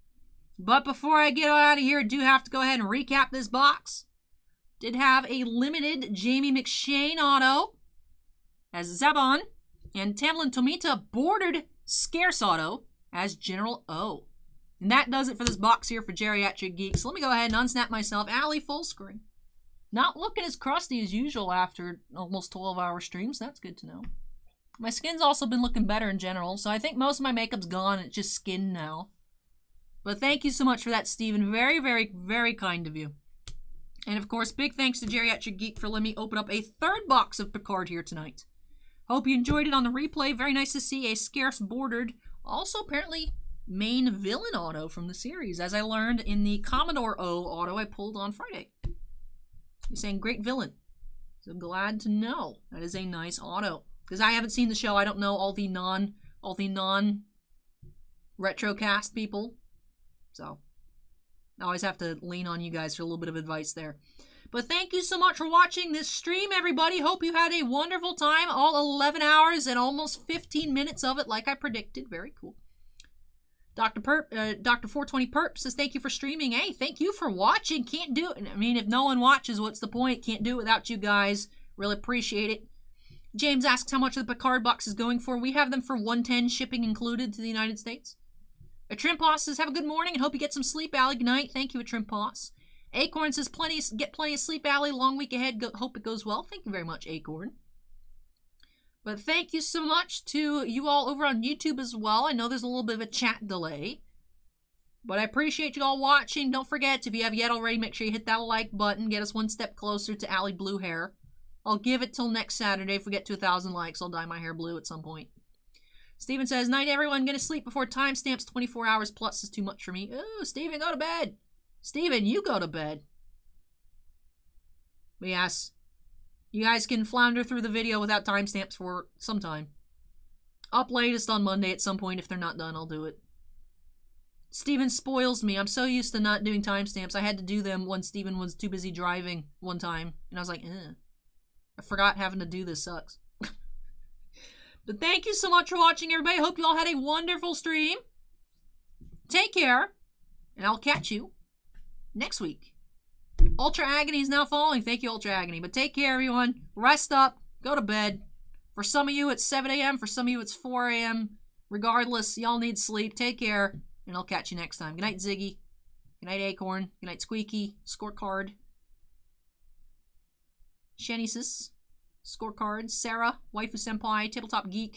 But before I get out of here, I do have to go ahead and recap this box. Did have a limited Jamie McShane auto as Zebon and Tamlin Tomita bordered scarce auto as General O. And that does it for this box here for Geriatric Geek. So let me go ahead and unsnap myself. Allie full screen. Not looking as crusty as usual after almost 12-hour streams. That's good to know. My skin's also been looking better in general, so I think most of my makeup's gone. It's just skin now. But thank you so much for that, Steven. Very, very, very kind of you. And of course, big thanks to Geriatric Geek for letting me open up a third box of Picard here tonight. Hope you enjoyed it on the replay. Very nice to see a scarce bordered, also apparently main villain auto from the series, as I learned in the Commodore O auto I pulled on Friday. You're saying great villain. So glad to know. That is a nice auto. Because I haven't seen the show, I don't know all the non-retrocast people. So I always have to lean on you guys for a little bit of advice there. But thank you so much for watching this stream, everybody. Hope you had a wonderful time. All 11 hours and almost 15 minutes of it, like I predicted. Very cool. Dr. 420 Perp says, thank you for streaming. Hey, thank you for watching. Can't do it. I mean, if no one watches, what's the point? Can't do it without you guys. Really appreciate it. James asks how much the Picard box is going for. We have them for $110, shipping included to the United States. A Trimposs says, have a good morning and hope you get some sleep, Allie. Good night. Thank you, a Trimposs. Acorn says, get plenty of sleep, Allie. Long week ahead. Hope it goes well. Thank you very much, Acorn. But thank you so much to you all over on YouTube as well. I know there's a little bit of a chat delay. But I appreciate you all watching. Don't forget, if you have yet already, make sure you hit that like button. Get us one step closer to Allie Blue Hair. I'll give it till next Saturday. If we get to 1,000 likes, I'll dye my hair blue at some point. Steven says, night everyone, gonna sleep before timestamps. 24 hours plus is too much for me. Ooh, Steven, go to bed. Steven, you go to bed. But yes, you guys can flounder through the video without timestamps for some time. Up latest on Monday at some point. If they're not done, I'll do it. Steven spoils me. I'm so used to not doing timestamps. I had to do them when Steven was too busy driving one time. And I was like, I forgot having to do this sucks. But thank you so much for watching, everybody. Hope you all had a wonderful stream. Take care. And I'll catch you next week. Ultra Agony is now falling. Thank you, Ultra Agony. But take care, everyone. Rest up. Go to bed. For some of you, it's 7 a.m. For some of you, it's 4 a.m. Regardless, y'all need sleep. Take care. And I'll catch you next time. Good night, Ziggy. Good night, Acorn. Good night, Squeaky. Scorecard. Shenisis. Scorecard. Sarah. Waifu Senpai. Tabletop Geek.